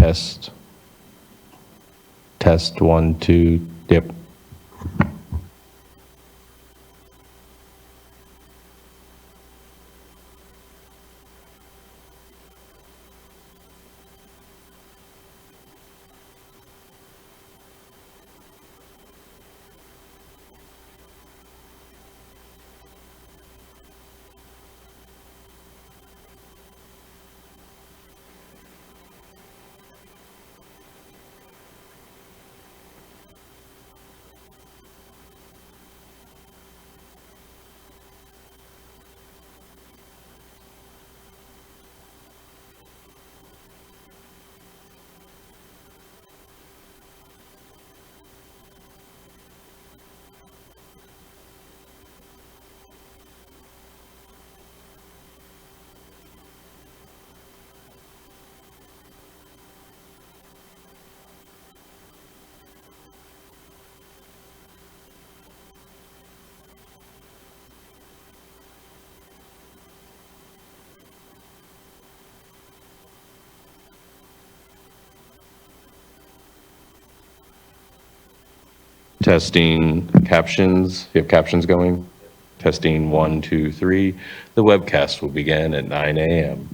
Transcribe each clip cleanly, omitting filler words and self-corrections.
Test. Test 1, 2. Yep. Testing captions. You have captions going? Testing 1, 2, 3. The webcast will begin at 9 a.m.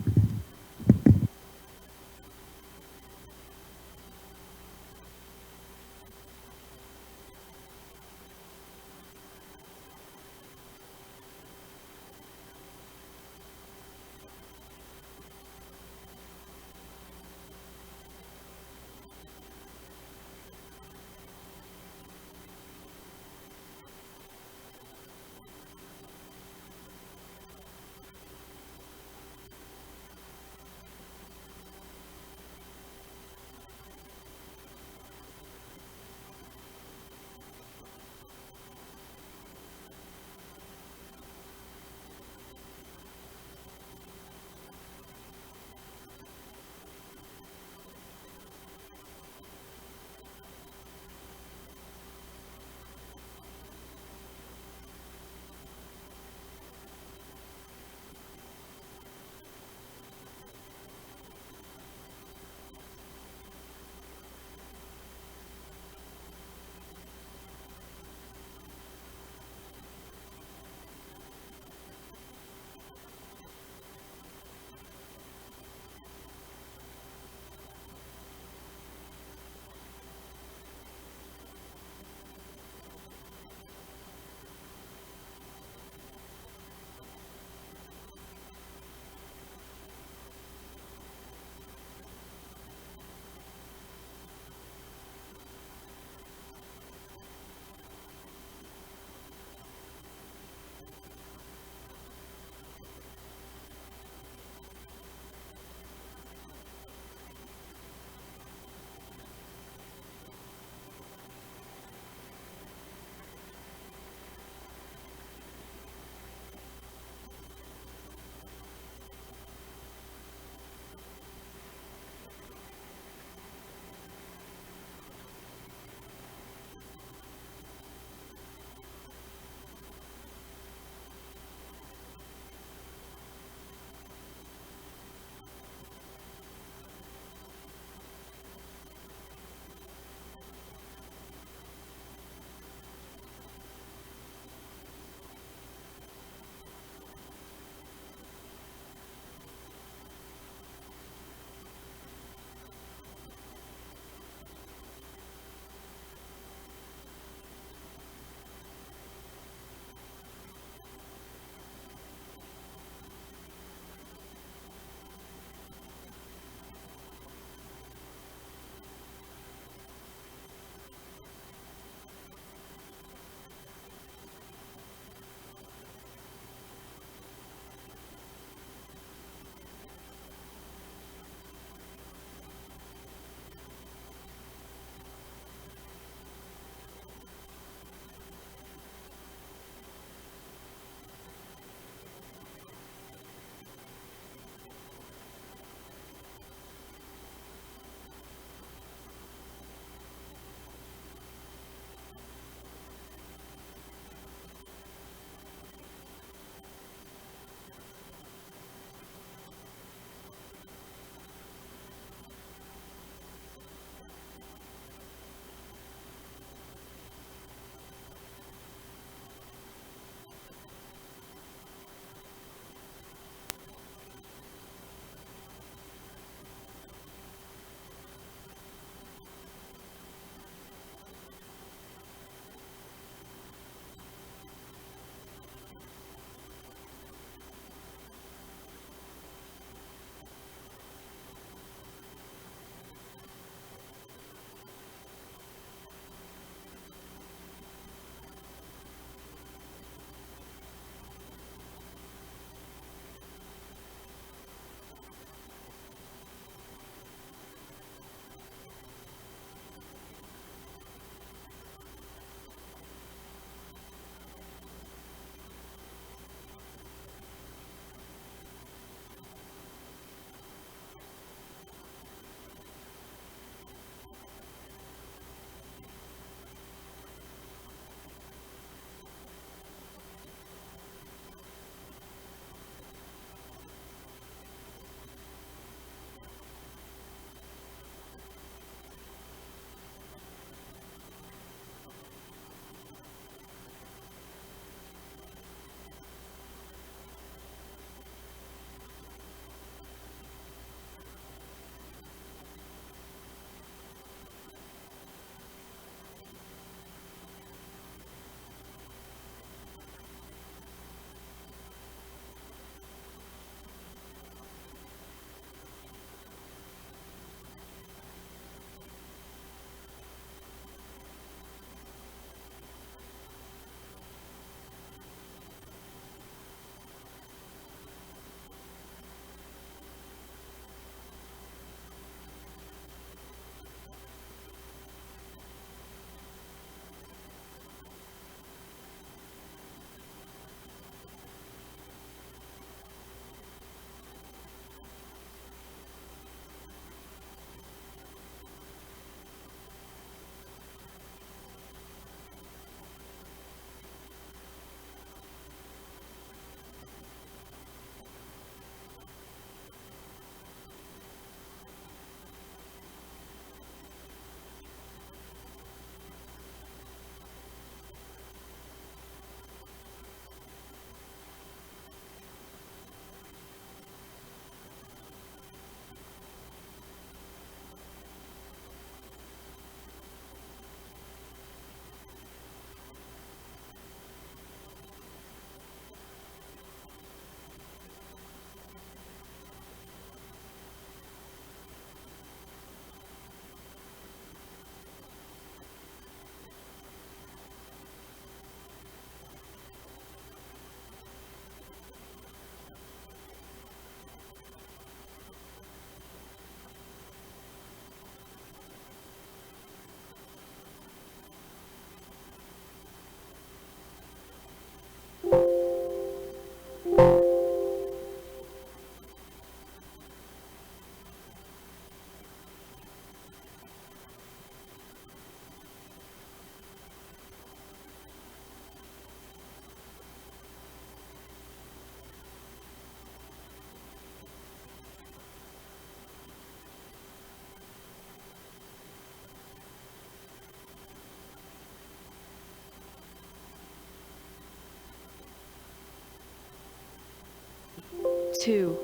2,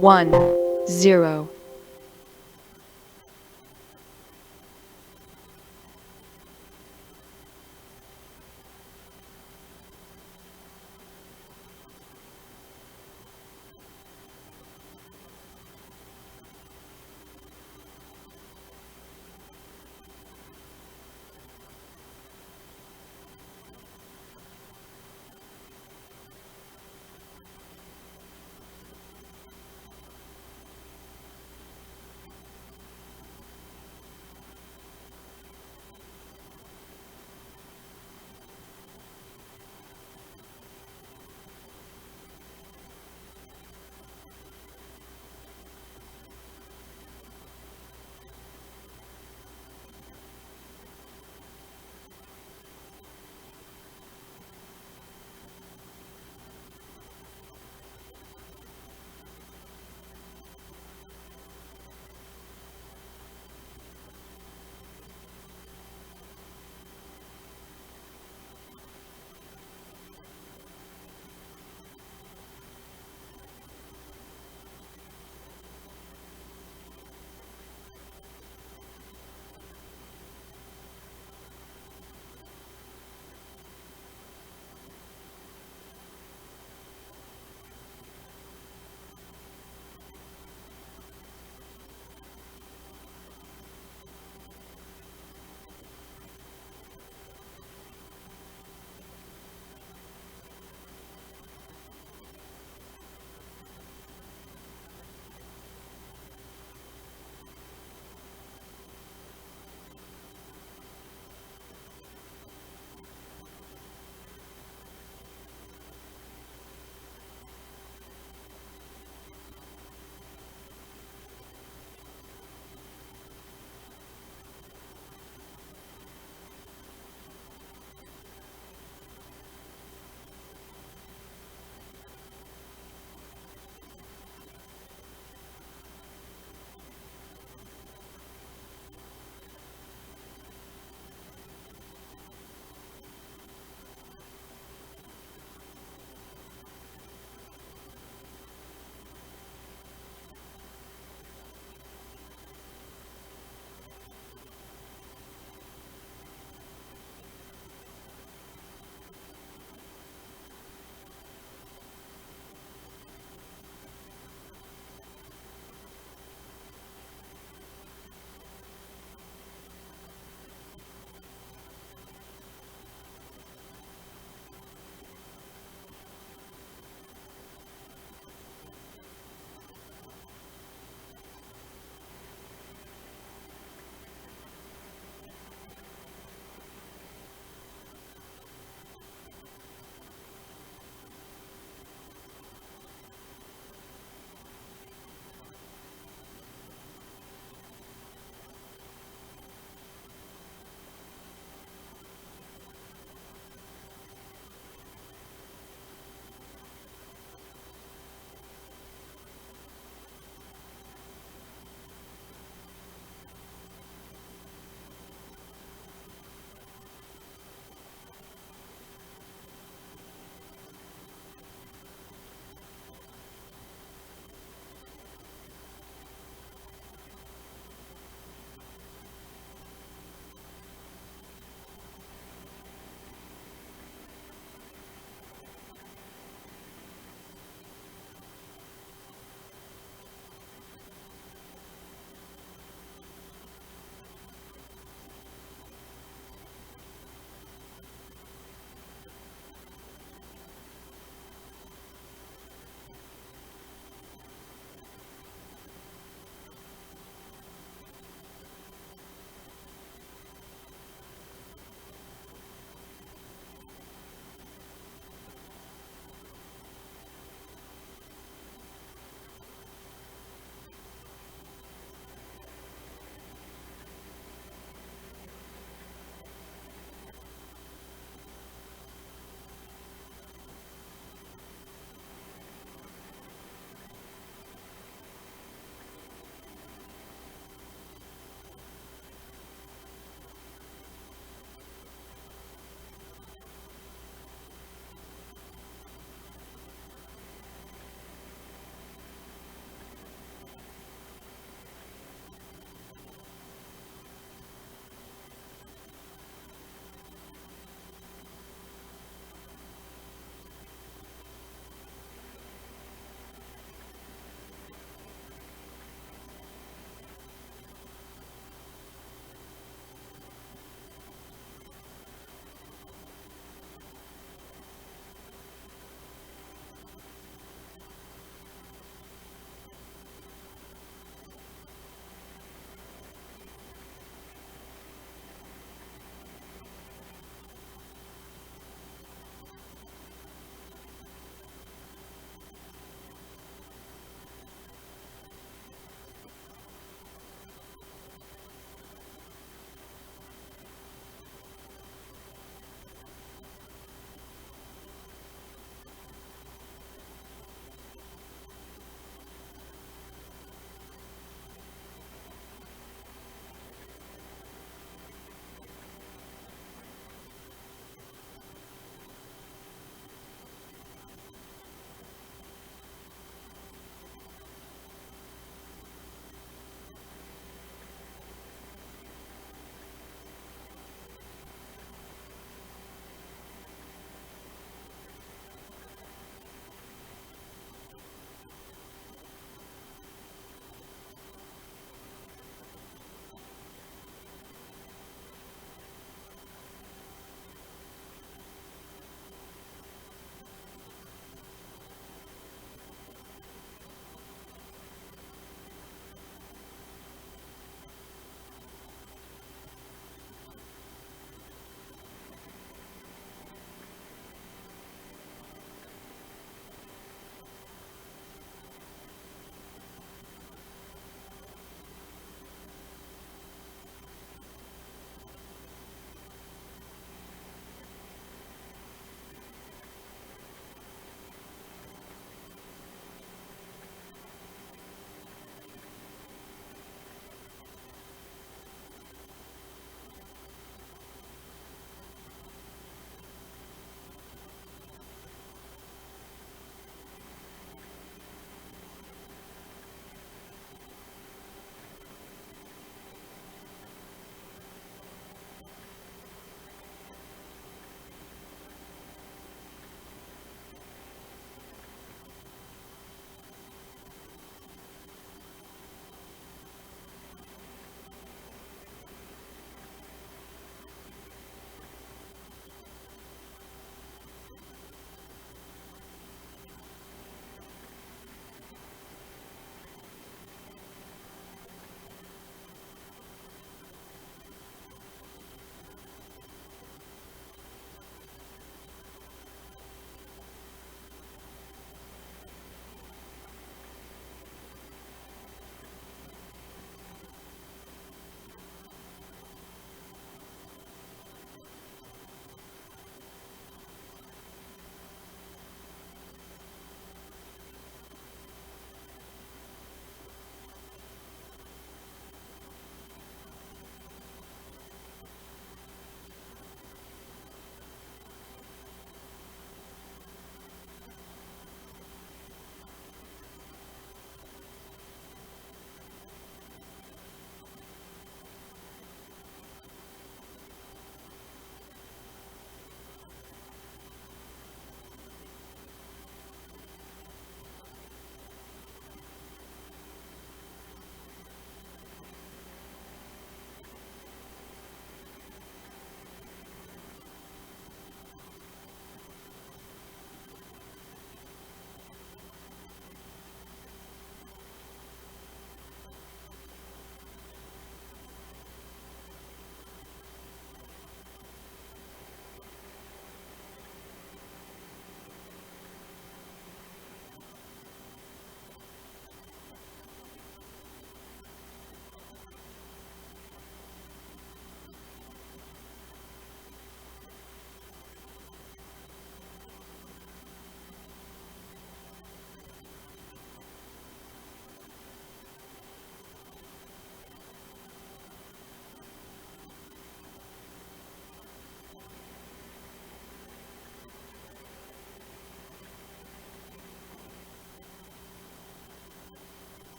1, 0.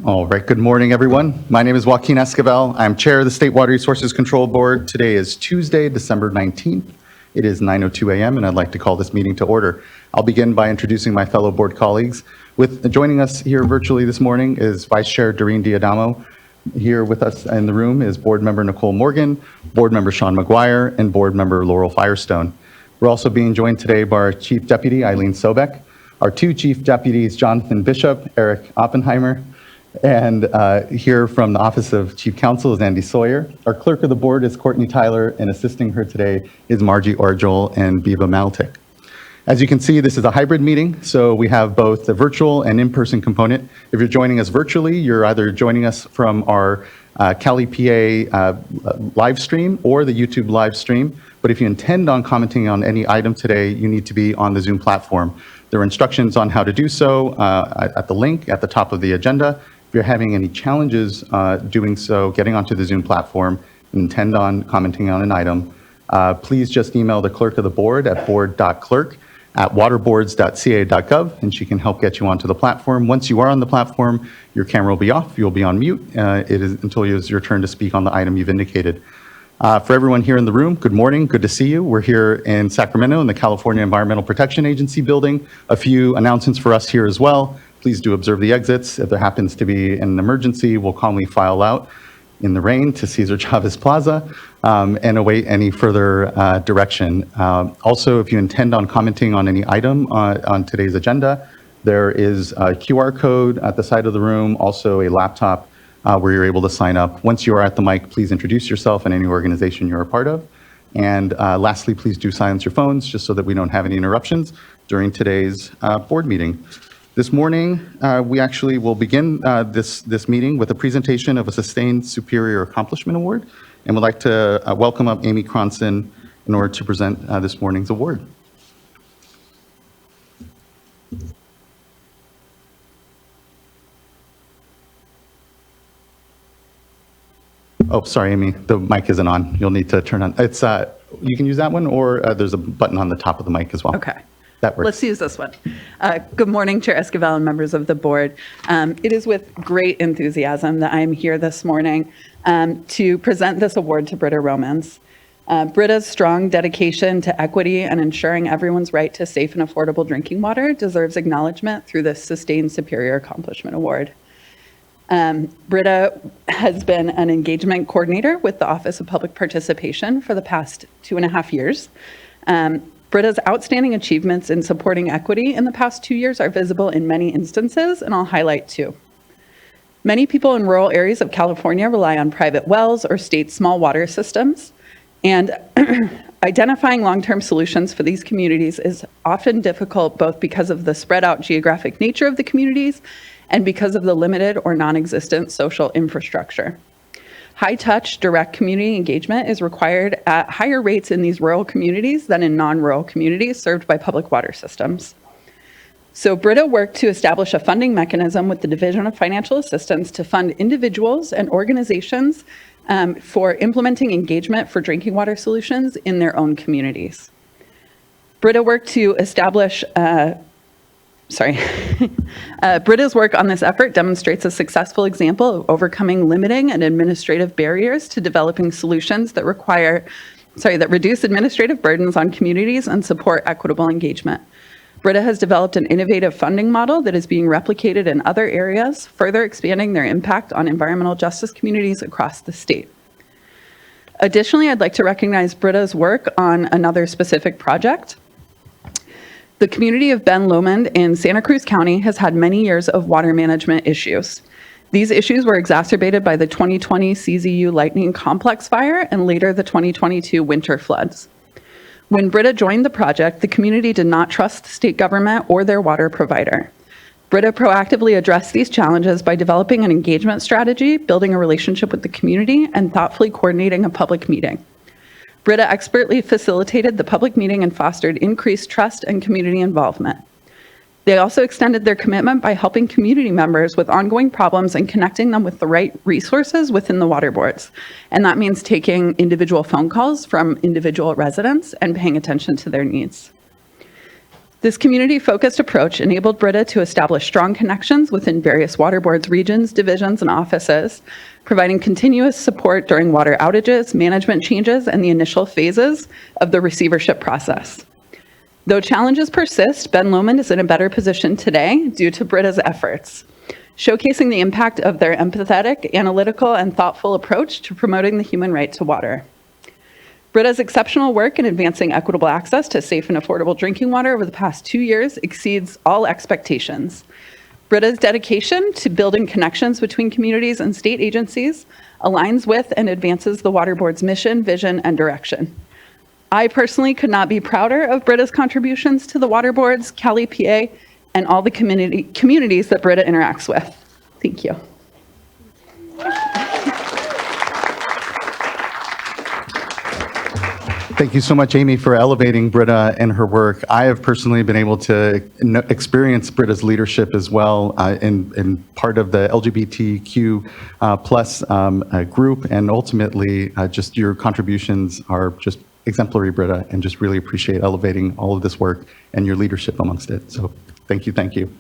All right, good morning, everyone. My name is Joaquin Esquivel. I'm Chair of the State Water Resources Control Board. Today is Tuesday, December 19th. It is 9:02 a.m., and I'd like to call this meeting to order. I'll begin by introducing my fellow board colleagues. Joining us here virtually this morning is Vice Chair Doreen Diadamo. Here with us in the room is Board Member Nicole Morgan, Board Member Sean McGuire, and Board Member Laurel Firestone. We're also being joined today by our Chief Deputy, Eileen Sobek, our two Chief Deputies, Jonathan Bishop, Eric Oppenheimer, and here from the Office of Chief Counsel is Andy Sawyer. Our Clerk of the Board is Courtney Tyler, and assisting her today is Margie Orgel and Biva Maltik. As you can see, this is a hybrid meeting, so we have both the virtual and in-person component. If you're joining us virtually, you're either joining us from our Cali, PA live stream or the YouTube live stream. But if you intend on commenting on any item today, you need to be on the Zoom platform. There are instructions on how to do so at the link at the top of the agenda. If you're having any challenges doing so, getting onto the Zoom platform, and intend on commenting on an item, please just email the clerk of the board at board.clerk@waterboards.ca.gov, and she can help get you onto the platform. Once you are on the platform, your camera will be off, you'll be on mute. It is until it's your turn to speak on the item you've indicated. For everyone here in the room, good morning, good to see you. We're here in Sacramento in the California Environmental Protection Agency building. A few announcements for us here as well. Please do observe the exits. If there happens to be an emergency, we'll calmly file out in the rain to Cesar Chavez Plaza and await any further direction. Also, if you intend on commenting on any item on today's agenda, there is a QR code at the side of the room, also a laptop where you're able to sign up. Once you are at the mic, please introduce yourself and any organization you're a part of. And lastly, please do silence your phones just so that we don't have any interruptions during today's board meeting. This morning, we actually will begin this meeting with a presentation of a Sustained Superior Accomplishment Award, and would like to welcome up Amy Cronson in order to present this morning's award. Oh, sorry, Amy, the mic isn't on. You'll need to turn on. It's you can use that one, or there's a button on the top of the mic as well. Okay. That works. Let's use this one. Good morning, Chair Esquivel and members of the board. It is with great enthusiasm that I'm here this morning to present this award to Britta Romans. Britta's strong dedication to equity and ensuring everyone's right to safe and affordable drinking water deserves acknowledgement through this Sustained Superior Accomplishment Award. Britta has been an engagement coordinator with the Office of Public Participation for the past 2.5 years. Britta's outstanding achievements in supporting equity in the past 2 years are visible in many instances, and I'll highlight two. Many people in rural areas of California rely on private wells or state small water systems, and identifying long-term solutions for these communities is often difficult both because of the spread out geographic nature of the communities and because of the limited or non-existent social infrastructure. High-touch, direct community engagement is required at higher rates in these rural communities than in non-rural communities served by public water systems. So Brita worked to establish a funding mechanism with the Division of Financial Assistance to fund individuals and organizations for implementing engagement for drinking water solutions in their own communities. Brita worked to establish, Brita's work on this effort demonstrates a successful example of overcoming limiting and administrative barriers to developing solutions that reduce administrative burdens on communities and support equitable engagement. Brita has developed an innovative funding model that is being replicated in other areas, further expanding their impact on environmental justice communities across the state. Additionally, I'd like to recognize Brita's work on another specific project. The community of Ben Lomond in Santa Cruz County has had many years of water management issues. These issues were exacerbated by the 2020 CZU Lightning Complex fire and later the 2022 winter floods. When Brita joined the project, the community did not trust the state government or their water provider. Brita proactively addressed these challenges by developing an engagement strategy, building a relationship with the community, and thoughtfully coordinating a public meeting. Brita expertly facilitated the public meeting and fostered increased trust and community involvement. They also extended their commitment by helping community members with ongoing problems and connecting them with the right resources within the water boards. And that means taking individual phone calls from individual residents and paying attention to their needs. This community-focused approach enabled Brita to establish strong connections within various water boards, regions, divisions, and offices, providing continuous support during water outages, management changes, and the initial phases of the receivership process. Though challenges persist, Ben Lomond is in a better position today due to Brita's efforts, showcasing the impact of their empathetic, analytical, and thoughtful approach to promoting the human right to water. Brita's exceptional work in advancing equitable access to safe and affordable drinking water over the past 2 years exceeds all expectations. Brita's dedication to building connections between communities and state agencies aligns with and advances the Water Board's mission, vision, and direction. I personally could not be prouder of Brita's contributions to the water boards, Cali, PA, and all the communities that Brita interacts with. Thank you. Thank you so much, Amy, for elevating Brita and her work. I have personally been able to experience Brita's leadership as well in part of the LGBTQ plus group, and ultimately just your contributions are just exemplary, Brita, and just really appreciate elevating all of this work and your leadership amongst it. So thank you, thank you.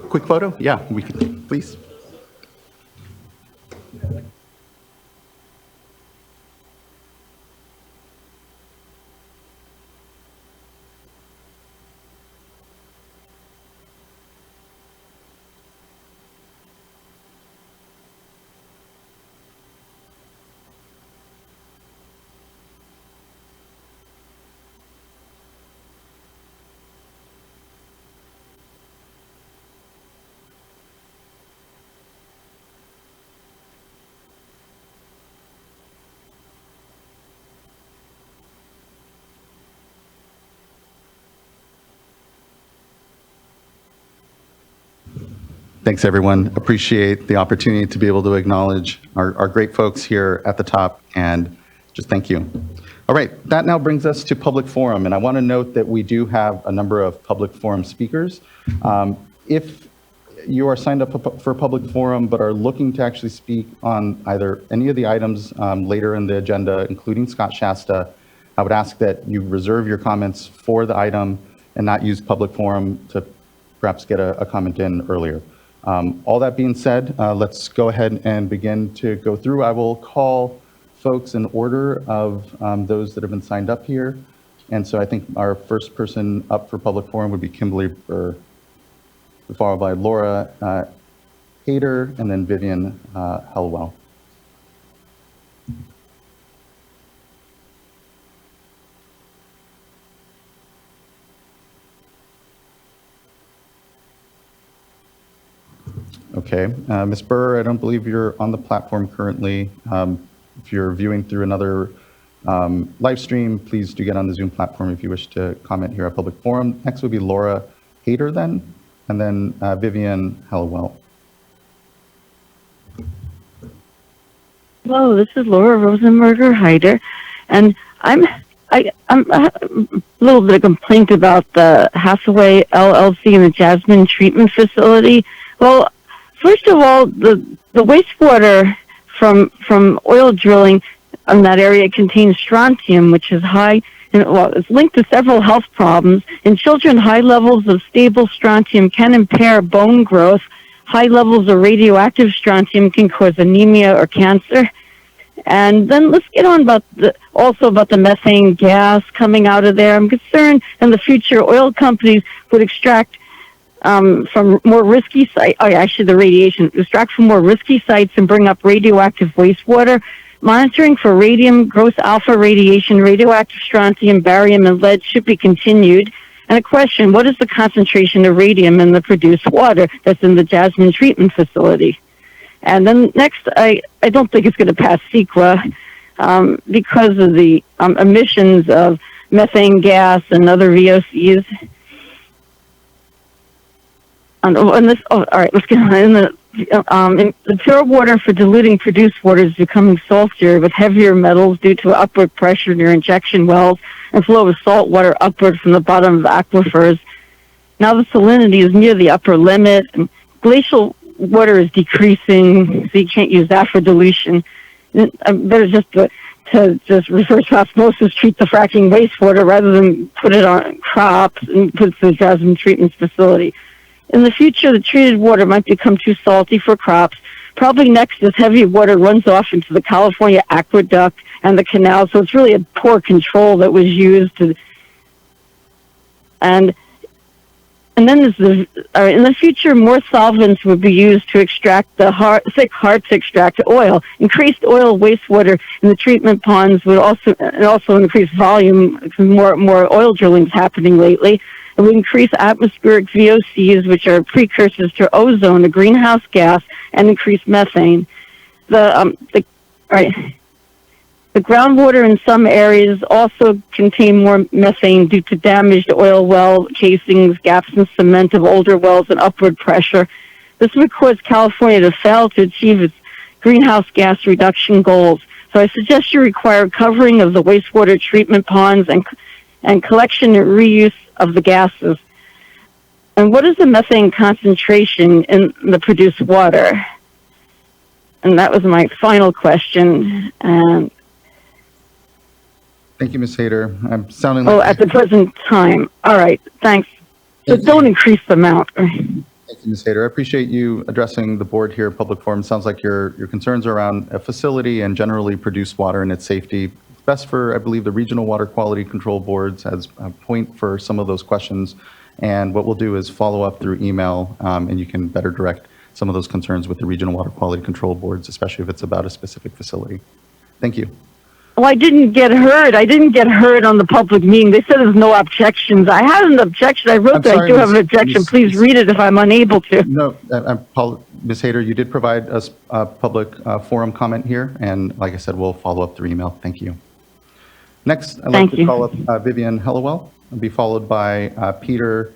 Quick photo? Yeah, we could, please. Thanks, everyone. Appreciate the opportunity to be able to acknowledge our great folks here at the top, and just thank you. All right, that now brings us to public forum, and I want to note that we do have a number of public forum speakers. If you are signed up for public forum but are looking to actually speak on either any of the items later in the agenda, including Scott Shasta, I would ask that you reserve your comments for the item and not use public forum to perhaps get a comment in earlier. All that being said, let's go ahead and begin to go through. I will call folks in order of those that have been signed up here. And so I think our first person up for public forum would be Kimberly Burr, followed by Laura Hayter, and then Vivian Hellwell. Okay, Ms. Burr, I don't believe you're on the platform currently. If you're viewing through another live stream, please do get on the Zoom platform if you wish to comment here at Public Forum. Next would be Laura Hayter then, and then Vivian Hellwell. Hello, this is Laura Rosenberger Hyder, and I'm I have a little bit of complaint about the Hathaway LLC and the Jasmine treatment facility. Well, first of all, the wastewater from oil drilling in that area contains strontium, which is high, and well, it's linked to several health problems. In children, high levels of stable strontium can impair bone growth. High levels of radioactive strontium can cause anemia or cancer. And then let's get on about the methane gas coming out of there. I'm concerned in the future oil companies would extract from more risky sites, the radiation, extract from more risky sites and bring up radioactive wastewater. Monitoring for radium, gross alpha radiation, radioactive strontium, barium, and lead should be continued. And a question, what is the concentration of radium in the produced water that's in the Jasmine treatment facility? And then next, I don't think it's going to pass CEQA because of the emissions of methane gas and other VOCs. All right, let's get on. The pure water for diluting produced water is becoming saltier with heavier metals due to upward pressure near injection wells and flow of salt water upward from the bottom of aquifers. Now the salinity is near the upper limit, and glacial water is decreasing, so you can't use that for dilution. Better just to just reverse osmosis treat the fracking wastewater rather than put it on crops and put it to the Jasmine treatment facility. In the future, the treated water might become too salty for crops. Probably next, this heavy water runs off into the California aqueduct and the canal, so it's really a poor control that was used. And then in the future, more solvents would be used to extract the hard to extract oil. Increased oil wastewater in the treatment ponds would also increase volume because more oil drilling is happening lately. It would increase atmospheric VOCs, which are precursors to ozone, a greenhouse gas, and increase methane. The groundwater in some areas also contain more methane due to damaged oil well casings, gaps in cement of older wells, and upward pressure. This would cause California to fail to achieve its greenhouse gas reduction goals. So I suggest you require covering of the wastewater treatment ponds and collection and reuse of the gases. And what is the methane concentration in the produced water? And that was my final question. Thank you, Ms. Hayter. I'm sounding Oh, like... at the present time. All right, thanks. So don't increase the amount. Thank you, Ms. Hayter. I appreciate you addressing the board here, public forum. Sounds like your concerns are around a facility and generally produced water and its safety. It's best for, I believe, the regional water quality control boards as a point for some of those questions. And what we'll do is follow up through email, and you can better direct some of those concerns with the regional water quality control boards, especially if it's about a specific facility. Thank you. Well, I didn't get heard. I didn't get heard on the public meeting. They said there's no objections. I had an objection. I wrote that I do have an objection. Please read it if I'm unable to. No, Ms. Hayter, you did provide us a public forum comment here, and like I said, we'll follow up through email. Thank you. Next, I'd like to call up Vivian Hellewell, and be followed by Peter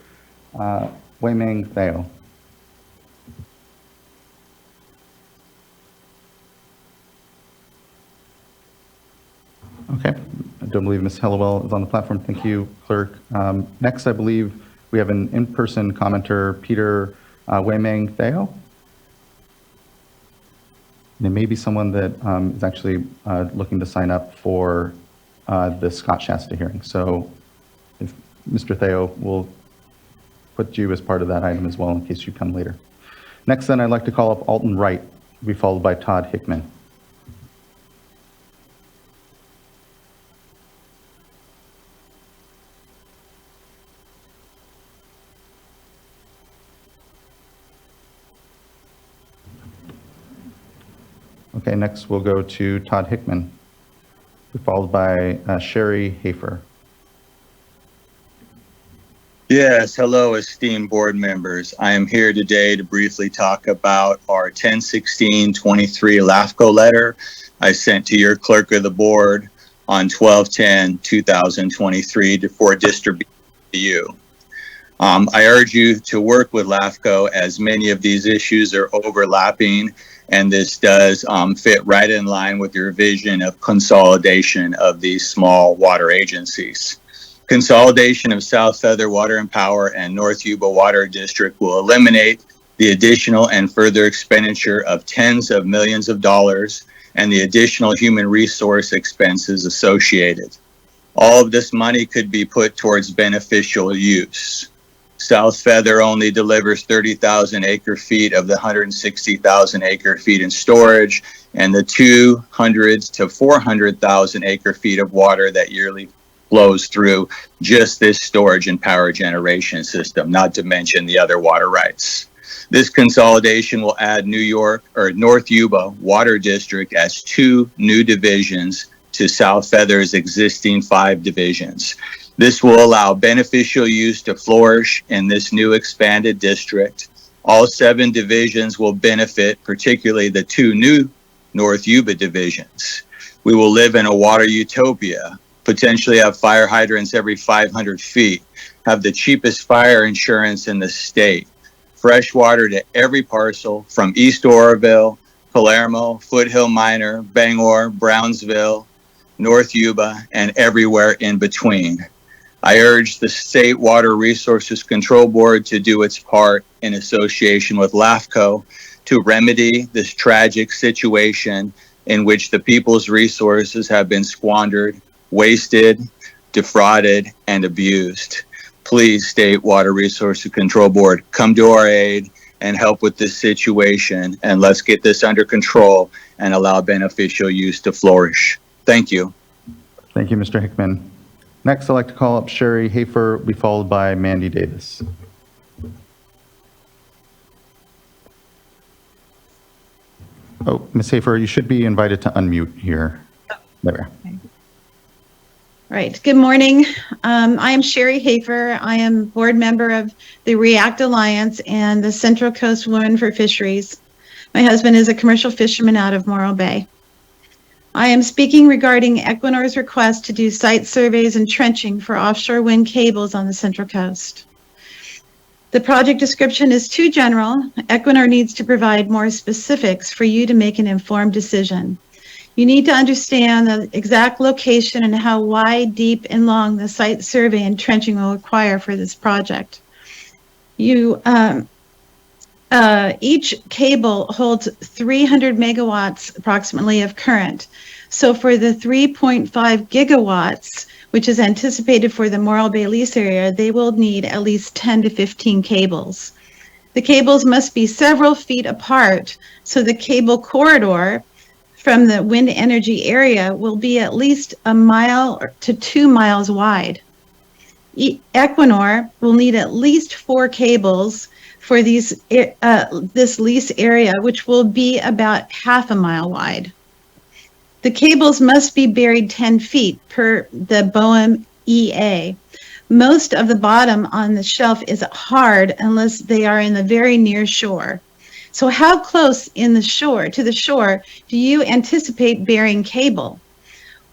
Weiming Theo. Okay, I don't believe Ms. Hellewell is on the platform. Thank you, clerk. Next, I believe we have an in-person commenter, Peter Weiming Theo. There may be someone that is actually looking to sign up for the Scott Shasta hearing. So if Mr. Theo will put you as part of that item as well in case you come later. Next, then, I'd like to call up Alton Wright, be followed by Todd Hickman. Okay, next we'll go to Todd Hickman, followed by Sherry Hafer. Yes, hello, esteemed board members. I am here today to briefly talk about our 10/16/23 LAFCO letter I sent to your clerk of the board on 12/10/2023 for distribution to you. I urge you to work with LAFCO as many of these issues are overlapping And this does fit right in line with your vision of consolidation of these small water agencies. Consolidation of South Feather Water and Power and North Yuba Water District will eliminate the additional and further expenditure of tens of millions of dollars and the additional human resource expenses associated. All of this money could be put towards beneficial use. South Feather only delivers 30,000 acre feet of the 160,000 acre feet in storage and the 200 to 400,000 acre feet of water that yearly flows through just this storage and power generation system, not to mention the other water rights. This consolidation will add North Yuba Water District as 2 new divisions to South Feather's existing 5 divisions. This will allow beneficial use to flourish in this new expanded district. All 7 divisions will benefit, particularly the 2 new North Yuba divisions. We will live in a water utopia, potentially have fire hydrants every 500 feet, have the cheapest fire insurance in the state, fresh water to every parcel from East Oroville, Palermo, Foothill Minor, Bangor, Brownsville, North Yuba, and everywhere in between. I urge the State Water Resources Control Board to do its part in association with LAFCO to remedy this tragic situation in which the people's resources have been squandered, wasted, defrauded, and abused. Please, State Water Resources Control Board, come to our aid and help with this situation, and let's get this under control and allow beneficial use to flourish. Thank you. Thank you, Mr. Hickman. Next, I'd like to call up Sherry Hafer, be followed by Mandy Davis. Oh, Ms. Hafer, you should be invited to unmute here. There. Right. Good morning. I am Sherry Hafer. I am board member of the REACT Alliance and the Central Coast Women for Fisheries. My husband is a commercial fisherman out of Morro Bay. I am speaking regarding Equinor's request to do site surveys and trenching for offshore wind cables on the Central Coast. The project description is too general. Equinor needs to provide more specifics for you to make an informed decision. You need to understand the exact location and how wide, deep, and long the site survey and trenching will require for this project. Each cable holds 300 megawatts approximately of current. So for the 3.5 gigawatts, which is anticipated for the Morro Bay lease area, they will need at least 10 to 15 cables. The cables must be several feet apart, so the cable corridor from the wind energy area will be at least 1 mile to 2 miles wide. Equinor will need at least 4 cables for this lease area, which will be about half a mile wide. The cables must be buried 10 feet per the BOEM EA. Most of the bottom on the shelf is hard unless they are in the very near shore. So how close to the shore do you anticipate burying cable?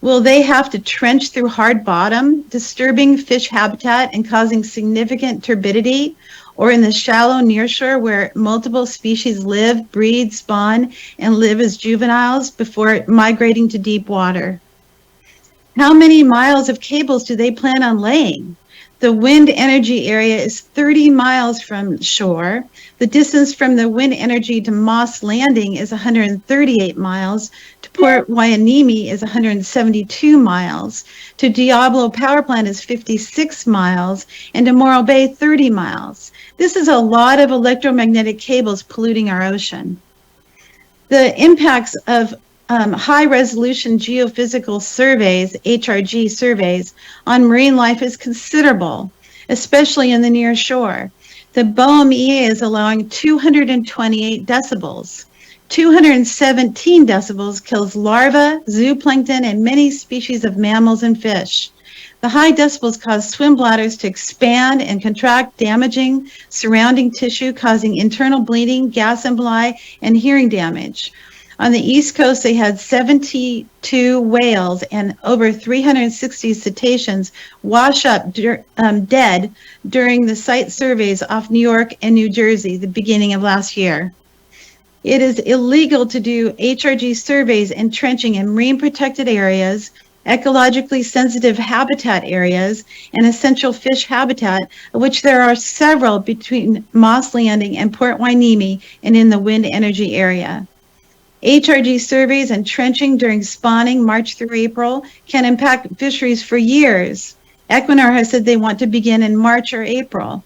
Will they have to trench through hard bottom, disturbing fish habitat and causing significant turbidity? Or in the shallow nearshore where multiple species live, breed, spawn, and live as juveniles before migrating to deep water? How many miles of cables do they plan on laying? The wind energy area is 30 miles from shore. The distance from the wind energy to Moss Landing is 138 miles. To Port Hueneme is 172 miles. To Diablo Power Plant is 56 miles. And to Morro Bay, 30 miles. This is a lot of electromagnetic cables polluting our ocean. The impacts of high-resolution geophysical surveys, HRG surveys, on marine life is considerable, especially in the near shore. The BOEM EA is allowing 228 decibels. 217 decibels kills larvae, zooplankton, and many species of mammals and fish. The high decibels cause swim bladders to expand and contract, damaging surrounding tissue, causing internal bleeding, gas emboli, and hearing damage. On the East Coast, they had 72 whales and over 360 cetaceans wash up dead during the site surveys off New York and New Jersey, the beginning of last year. It is illegal to do HRG surveys and trenching in marine protected areas, ecologically sensitive habitat areas, and essential fish habitat, of which there are several between Moss Landing and Port Hueneme and in the wind energy area. HRG surveys and trenching during spawning March through April can impact fisheries for years. Equinor has said they want to begin in March or April.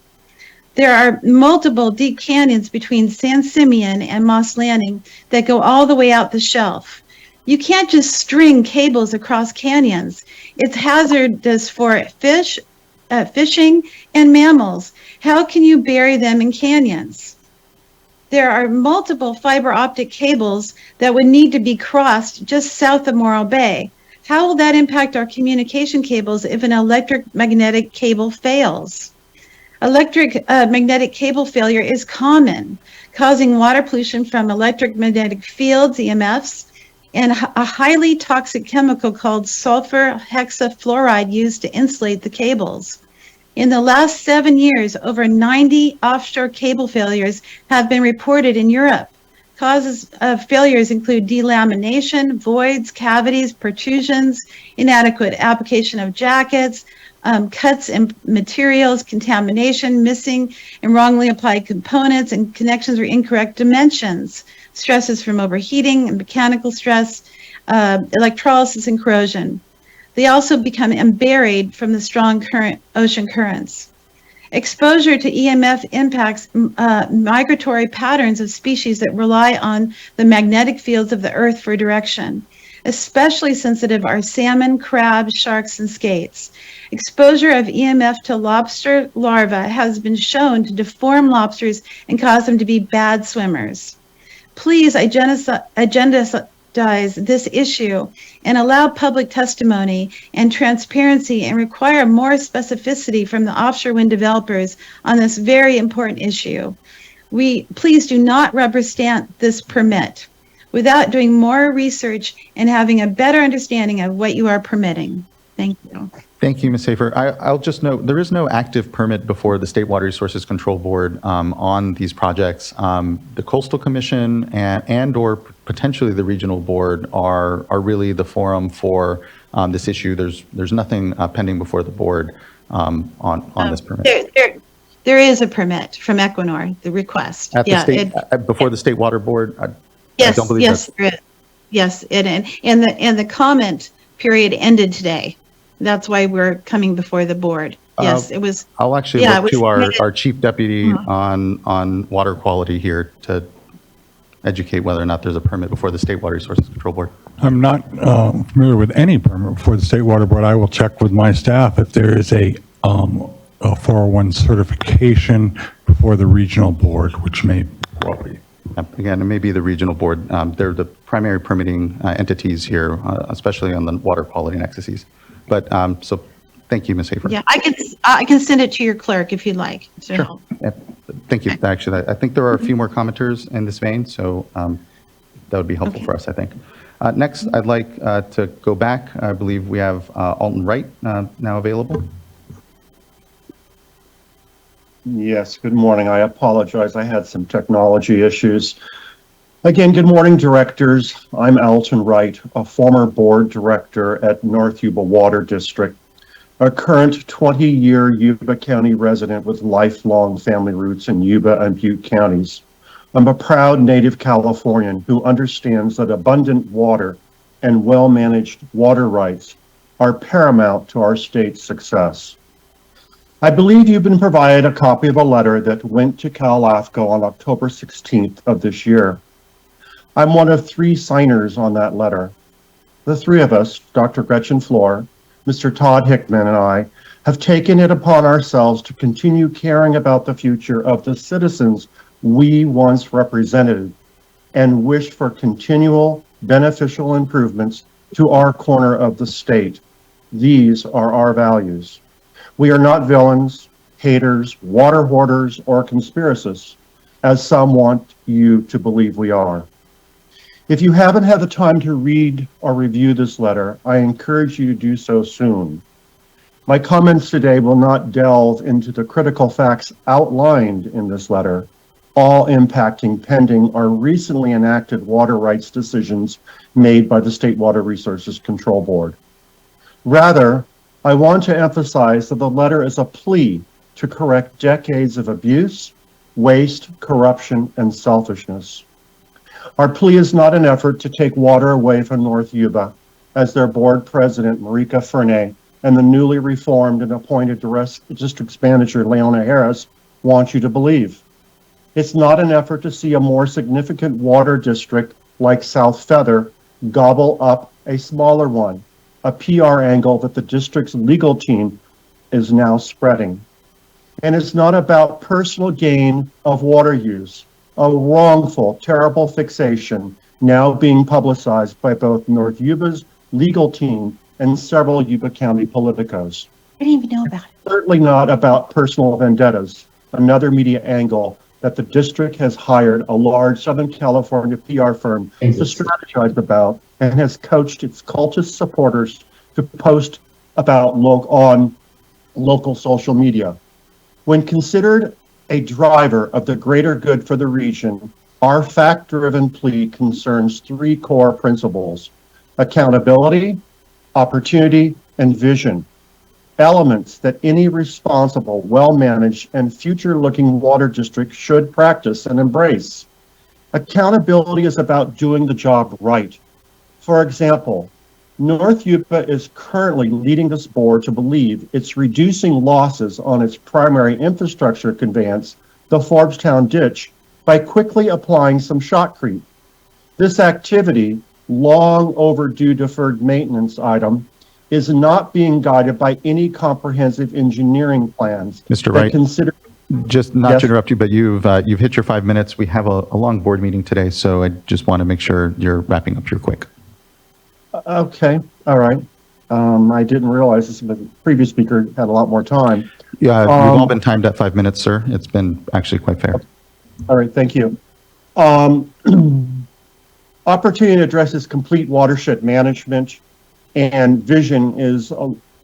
There are multiple deep canyons between San Simeon and Moss Landing that go all the way out the shelf. You can't just string cables across canyons. It's hazardous for fishing and mammals. How can you bury them in canyons? There are multiple fiber optic cables that would need to be crossed just south of Morro Bay. How will that impact our communication cables if an electromagnetic cable fails? Electromagnetic cable failure is common, causing water pollution from electromagnetic fields, EMFs, and a highly toxic chemical called sulfur hexafluoride used to insulate the cables. In the last 7 years, over 90 offshore cable failures have been reported in Europe. Causes of failures include delamination, voids, cavities, protrusions, inadequate application of jackets, cuts in materials, contamination, missing and wrongly applied components, and connections or incorrect dimensions, stresses from overheating and mechanical stress, electrolysis and corrosion. They also become emburied from the strong ocean currents. Exposure to EMF impacts migratory patterns of species that rely on the magnetic fields of the Earth for direction. Especially sensitive are salmon, crabs, sharks, and skates. Exposure of EMF to lobster larvae has been shown to deform lobsters and cause them to be bad swimmers. Please agendize this issue and allow public testimony and transparency and require more specificity from the offshore wind developers on this very important issue. Please do not rubber stamp this permit without doing more research and having a better understanding of what you are permitting. Thank you. Thank you, Ms. Hafer. I'll just note, there is no active permit before the State Water Resources Control Board on these projects. The Coastal Commission and or potentially the Regional Board are really the forum for this issue. There's nothing pending before the board on this permit. There is a permit from Equinor, the request. At the state, before the State Water Board? Yes, I don't believe yes, there is. Yes, and the comment period ended today. That's why we're coming before the board. Yes, it was. I'll actually look to our chief deputy on water quality here to educate whether or not there's a permit before the State Water Resources Control Board. I'm not familiar with any permit before the State Water Board. I will check with my staff if there is a 401 certification before the Regional Board, which may well be. Again, it may be the Regional Board. They're the primary permitting entities here, especially on the water quality nexuses. But so thank you, Ms. Hafer. Yeah, I can send it to your clerk if you'd like. To help. Yeah, thank you. Actually, I think there are a few more commenters in this vein, so that would be helpful for us, I think. Next, I'd like to go back. I believe we have Alton Wright now available. Yes, good morning. I apologize. I had some technology issues. Again, good morning, directors. I'm Alton Wright, a former board director at North Yuba Water District, a current 20-year Yuba County resident with lifelong family roots in Yuba and Butte counties. I'm a proud native Californian who understands that abundant water and well-managed water rights are paramount to our state's success. I believe you've been provided a copy of a letter that went to Cal LAFCO on October 16th of this year. I'm one of 3 signers on that letter. The 3 of us, Dr. Gretchen Floor, Mr. Todd Hickman, and I, have taken it upon ourselves to continue caring about the future of the citizens we once represented and wish for continual beneficial improvements to our corner of the state. These are our values. We are not villains, haters, water hoarders, or conspiracists, as some want you to believe we are. If you haven't had the time to read or review this letter, I encourage you to do so soon. My comments today will not delve into the critical facts outlined in this letter, all impacting pending or recently enacted water rights decisions made by the State Water Resources Control Board. Rather, I want to emphasize that the letter is a plea to correct decades of abuse, waste, corruption, and selfishness. Our plea is not an effort to take water away from North Yuba, as their board president, Marika Fernay, and the newly reformed and appointed district manager, Leona Harris, want you to believe. It's not an effort to see a more significant water district like South Feather gobble up a smaller one, a PR angle that the district's legal team is now spreading. And it's not about personal gain of water use, a wrongful, terrible fixation now being publicized by both North Yuba's legal team and several Yuba County politicos. I didn't even know about it. Certainly not about personal vendettas, another media angle that the district has hired a large Southern California PR firm to strategize about and has coached its cultist supporters to post about on local social media. When considered a driver of the greater good for the region, our fact-driven plea concerns three core principles: accountability, opportunity, and vision. Elements that any responsible, well-managed, and future-looking water district should practice and embrace. Accountability is about doing the job right. For example, North Yuba is currently leading this board to believe it's reducing losses on its primary infrastructure conveyance, the Forbstown ditch, by quickly applying some shotcrete. This activity, long overdue deferred maintenance item, is not being guided by any comprehensive engineering plans. Mr. that Wright, consider. just not Yes. to interrupt you, but you've hit your 5 minutes. We have a long board meeting today, so I just want to make sure you're wrapping up here quick. Okay, all right. I didn't realize this, but the previous speaker had a lot more time. Yeah, we've all been timed at 5 minutes, sir. It's been actually quite fair. All right, thank you. Opportunity addresses complete watershed management, and vision is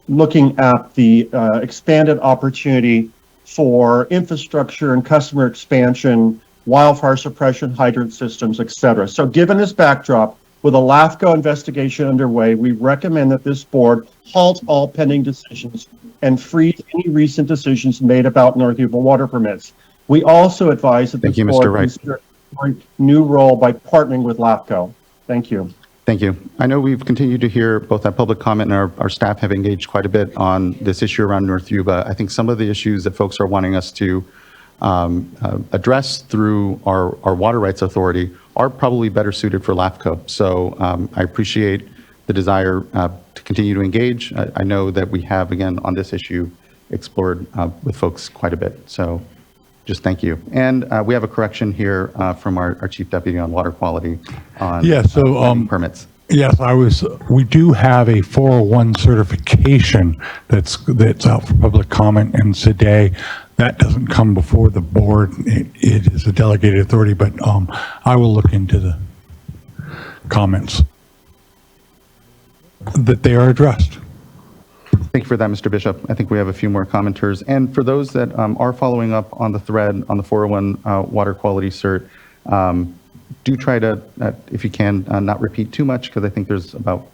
looking at the expanded opportunity for infrastructure and customer expansion, wildfire suppression, hydrant systems, et cetera. So given this backdrop, with a LAFCO investigation underway, we recommend that this board halt all pending decisions and freeze any recent decisions made about North Yuba water permits. We also advise that Thank this you, Mr. board Wright. consider a new role by partnering with LAFCO. Thank you. Thank you. I know we've continued to hear both that public comment and our staff have engaged quite a bit on this issue around North Yuba. I think some of the issues that folks are wanting us to address through our Water Rights Authority are probably better suited for LAFCO. So I appreciate the desire to continue to engage. I know that we have, again, on this issue, explored with folks quite a bit. So just thank you. And we have a correction here from our Chief Deputy on Water Quality on pending permits. Yes, we do have a 401 certification that's out for public comment, and today that doesn't come before the board. It is a delegated authority, but I will look into the comments that they are addressed. Thank you for that, Mr. Bishop. I think we have a few more commenters. And for those that are following up on the thread on the 401 water quality cert, do try to, if you can, not repeat too much, because I think there's about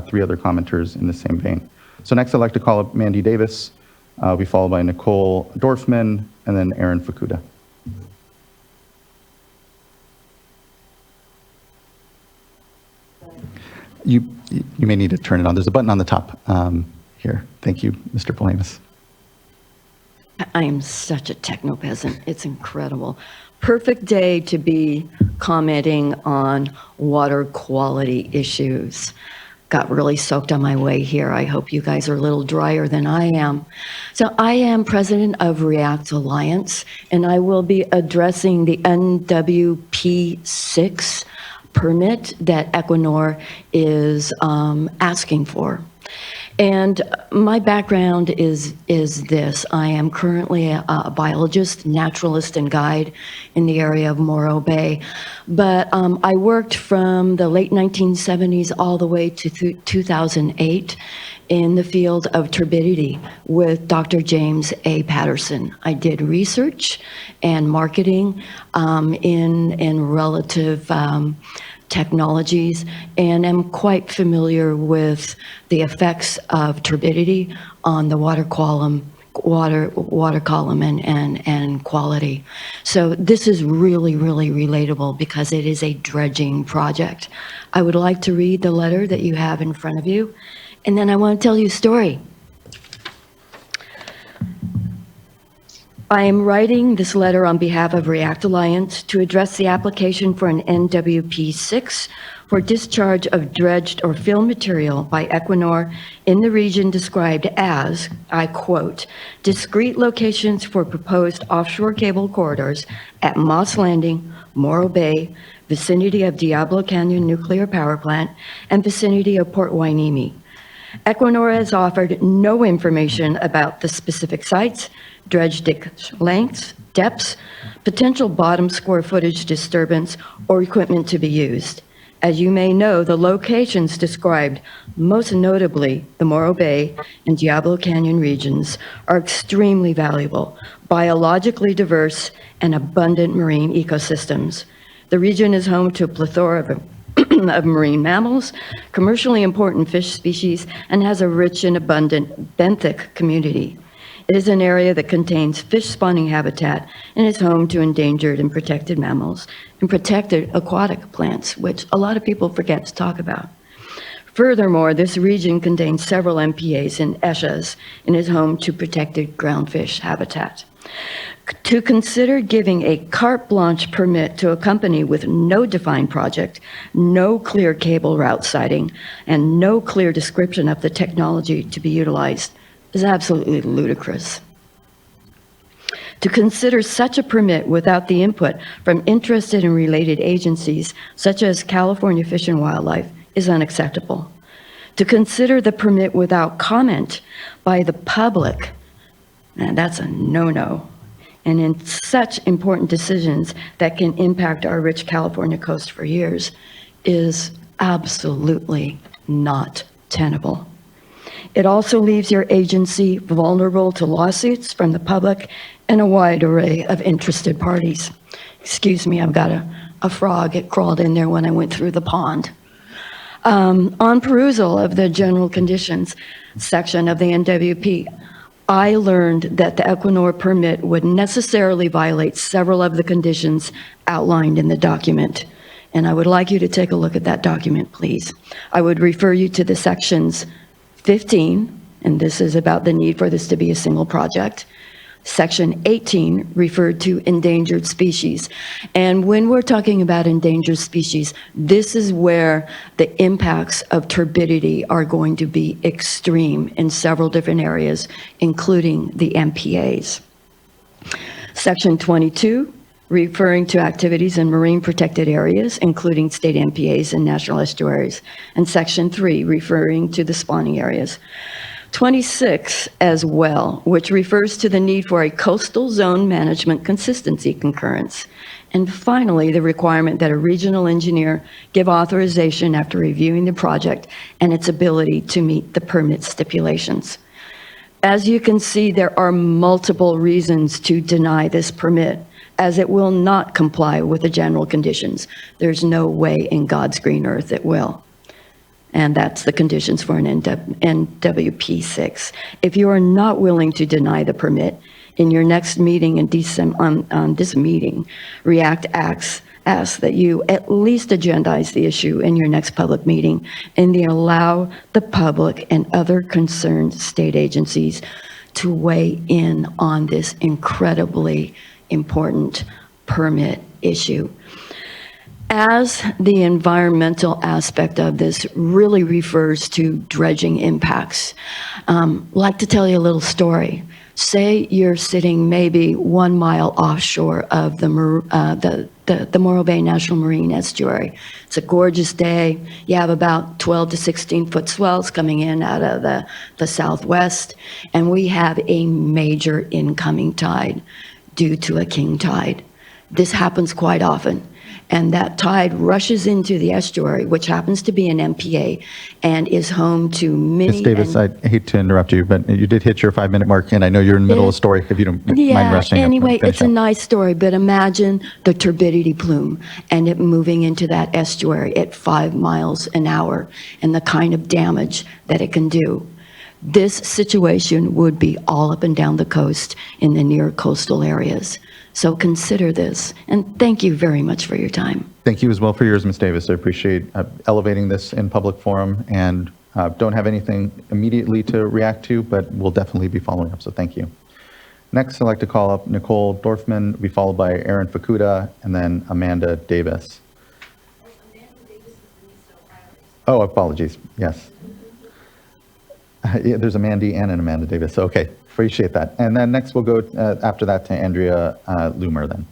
3 other commenters in the same vein. So next I'd like to call up Mandy Davis. Will be followed by Nicole Dorfman and then Aaron Fukuda. You may need to turn it on. There's a button on the top here. Thank you, Mr. Palamas. I am such a techno peasant. It's incredible. Perfect day to be commenting on water quality issues. Got really soaked on my way here. I hope you guys are a little drier than I am. So I am president of React Alliance, and I will be addressing the NWP6 permit that Equinor is asking for. And my background is this. I am currently a biologist, naturalist, and guide in the area of Morro Bay. But I worked from the late 1970s all the way to 2008 in the field of turbidity with Dr. James A. Patterson. I did research and marketing in relative technologies, and am quite familiar with the effects of turbidity on the water column and quality. So this is really, really relatable because it is a dredging project. I would like to read the letter that you have in front of you, and then I want to tell you a story. I am writing this letter on behalf of React Alliance to address the application for an NWP 6 for discharge of dredged or fill material by Equinor in the region described as, I quote, discrete locations for proposed offshore cable corridors at Moss Landing, Morro Bay, vicinity of Diablo Canyon Nuclear Power Plant, and vicinity of Port Hueneme. Equinor has offered no information about the specific sites, dredge ditch lengths, depths, potential bottom square footage disturbance, or equipment to be used. As you may know, the locations described, most notably the Morro Bay and Diablo Canyon regions, are extremely valuable, biologically diverse, and abundant marine ecosystems. The region is home to a plethora of marine mammals, commercially important fish species, and has a rich and abundant benthic community. It is an area that contains fish spawning habitat and is home to endangered and protected mammals and protected aquatic plants, which a lot of people forget to talk about. Furthermore, this region contains several MPAs and ESHAs and is home to protected groundfish habitat. To consider giving a carte blanche permit to a company with no defined project, no clear cable route siting, and no clear description of the technology to be utilized is absolutely ludicrous. To consider such a permit without the input from interested and related agencies, such as California Fish and Wildlife, is unacceptable. To consider the permit without comment by the public, and that's a no-no. And in such important decisions that can impact our rich California coast for years, is absolutely not tenable. It also leaves your agency vulnerable to lawsuits from the public and a wide array of interested parties. Excuse me, I've got a frog. It crawled in there when I went through the pond. On perusal of the general conditions section of the NWP, I learned that the Equinor permit would necessarily violate several of the conditions outlined in the document. And I would like you to take a look at that document, please. I would refer you to the sections 15, and this is about the need for this to be a single project. Section 18 referred to endangered species. And when we're talking about endangered species, this is where the impacts of turbidity are going to be extreme in several different areas, including the MPAs. Section 22, referring to activities in marine protected areas, including state MPAs and national estuaries. And Section 3, referring to the spawning areas. 26 as well, which refers to the need for a coastal zone management consistency concurrence. And finally, the requirement that a regional engineer give authorization after reviewing the project and its ability to meet the permit stipulations. As you can see, there are multiple reasons to deny this permit, as it will not comply with the general conditions. There's no way in God's green earth it will. And that's the conditions for an NWP 6. If you are not willing to deny the permit, in your next meeting in December, on this meeting, REACT asks that you at least agendize the issue in your next public meeting and then allow the public and other concerned state agencies to weigh in on this incredibly important permit issue. As the environmental aspect of this really refers to dredging impacts, I'd like to tell you a little story. Say you're sitting maybe 1 mile offshore of the Morro Bay National Marine Estuary. It's a gorgeous day. You have about 12 to 16 foot swells coming in out of the southwest, and we have a major incoming tide due to a king tide. This happens quite often. And that tide rushes into the estuary, which happens to be an MPA and is home to many. Ms. Davis, I hate to interrupt you, but you did hit your 5-minute mark, and I know you're in the middle of a story, if you don't mind Yeah, rushing up. anyway, Finish it's a up. nice story, but imagine the turbidity plume and it moving into that estuary at 5 miles an hour and the kind of damage that it can do. This situation would be all up and down the coast in the near coastal areas. So consider this, and thank you very much for your time. Thank you as well for yours, Ms. Davis. I appreciate elevating this in public forum, and don't have anything immediately to react to, but we'll definitely be following up, so thank you. Next, I'd like to call up Nicole Dorfman, be followed by Aaron Fukuda, and then Amanda Davis. Oh, apologies, yes. Yeah, there's a Mandy and an Amanda Davis, so okay, appreciate that. And then next we'll go after that to Andrea Loomer then.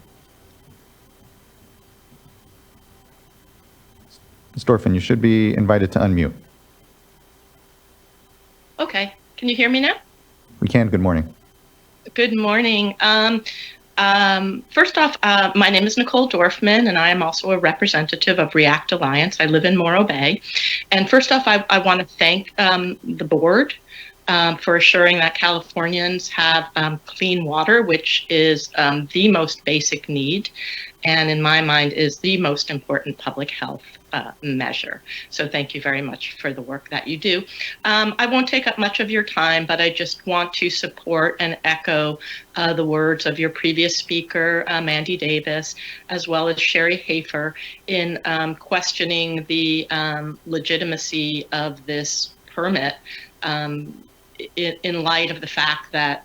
Ms. Dorfman, you should be invited to unmute. Okay, can you hear me now? We can, good morning. Good morning. First off, my name is Nicole Dorfman, and I am also a representative of React Alliance. I live in Morro Bay. And first off, I want to thank the board for assuring that Californians have clean water, which is the most basic need, and in my mind is the most important public health measure. So thank you very much for the work that you do. I won't take up much of your time, but I just want to support and echo the words of your previous speaker, Mandy Davis, as well as Sherry Hafer, in questioning the legitimacy of this permit in light of the fact that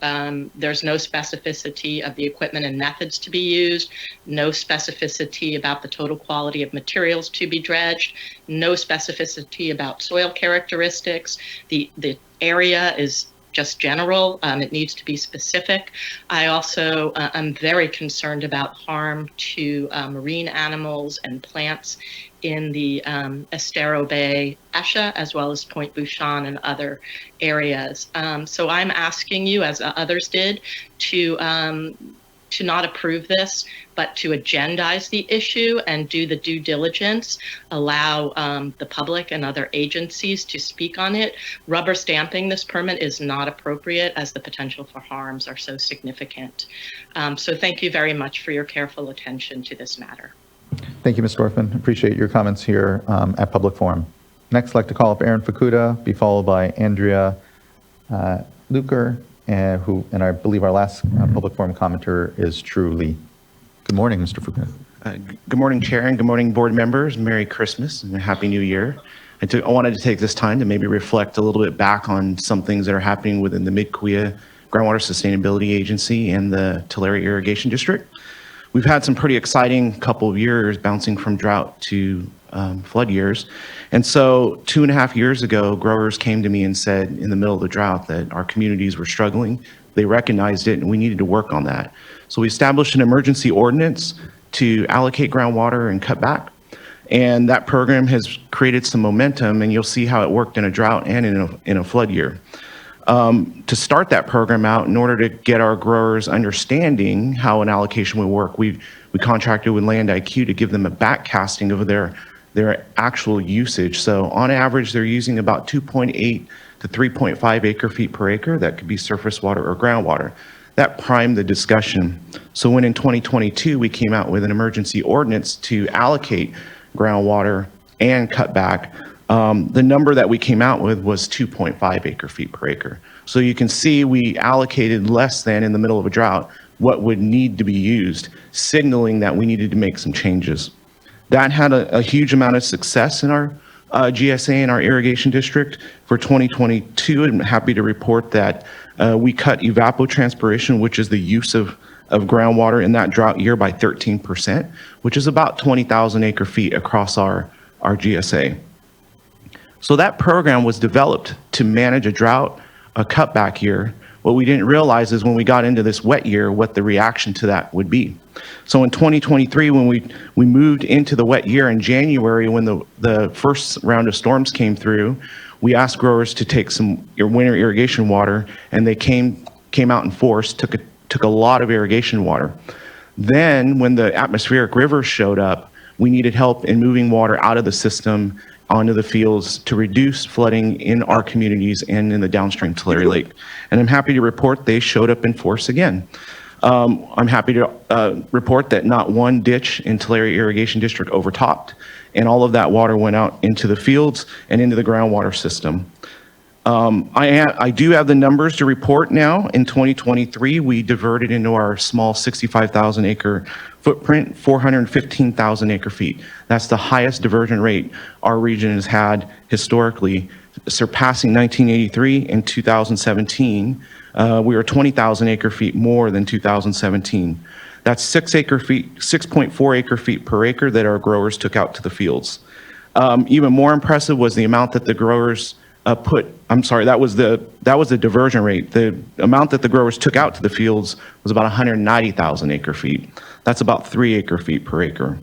there's no specificity of the equipment and methods to be used, no specificity about the total quality of materials to be dredged, no specificity about soil characteristics. The area is just general. It needs to be specific. I also am very concerned about harm to marine animals and plants in the Estero Bay, Esha, as well as Point Bouchon and other areas. So I'm asking you, as others did, to not approve this, but to agendize the issue and do the due diligence, allow the public and other agencies to speak on it. Rubber stamping this permit is not appropriate, as the potential for harms are so significant. So thank you very much for your careful attention to this matter. Thank you, Ms. Dorfman. Appreciate your comments here at Public Forum. Next, I'd like to call up Aaron Fukuda, be followed by Andrea Luker, and I believe our last Public Forum commenter is True Lee. Good morning, Mr. Fukuda. Good morning, Chair, and good morning, board members. Merry Christmas and a Happy New Year. I wanted to take this time to maybe reflect a little bit back on some things that are happening within the Mid-Cahuilla Groundwater Sustainability Agency and the Tulare Irrigation District. We've had some pretty exciting couple of years bouncing from drought to flood years. And so 2.5 years ago, growers came to me and said in the middle of the drought that our communities were struggling. They recognized it and we needed to work on that. So we established an emergency ordinance to allocate groundwater and cut back. And that program has created some momentum, and you'll see how it worked in a drought and in a flood year. To start that program out, in order to get our growers understanding how an allocation would work, we contracted with Land IQ to give them a backcasting of their actual usage. So on average, they're using about 2.8 to 3.5 acre feet per acre. That could be surface water or groundwater. That primed the discussion. So when in 2022, we came out with an emergency ordinance to allocate groundwater and cut back, the number that we came out with was 2.5 acre feet per acre. So you can see we allocated less than, in the middle of a drought, what would need to be used, signaling that we needed to make some changes. That had a huge amount of success in our GSA and our irrigation district. For 2022, I'm happy to report that we cut evapotranspiration, which is the use of groundwater in that drought year, by 13%, which is about 20,000 acre feet across our GSA. So that program was developed to manage a drought, a cutback year. What we didn't realize is when we got into this wet year, what the reaction to that would be. So in 2023, when we moved into the wet year in January, when the first round of storms came through, we asked growers to take some winter irrigation water, and they came out in force, took a lot of irrigation water. Then when the atmospheric rivers showed up, we needed help in moving water out of the system onto the fields to reduce flooding in our communities and in the downstream Tulare Lake. And I'm happy to report they showed up in force again. I'm happy to report that not one ditch in Tulare Irrigation District overtopped, and all of that water went out into the fields and into the groundwater system. I do have the numbers to report now. In 2023, we diverted into our small 65,000 acre footprint, 415,000 acre feet. That's the highest diversion rate our region has had historically, surpassing 1983 and 2017. We were 20,000 acre feet more than 2017. That's 6.4 acre feet per acre that our growers took out to the fields. Even more impressive was the amount that the growers that was the diversion rate. The amount that the growers took out to the fields was about 190,000 acre feet. That's about 3 acre feet per acre.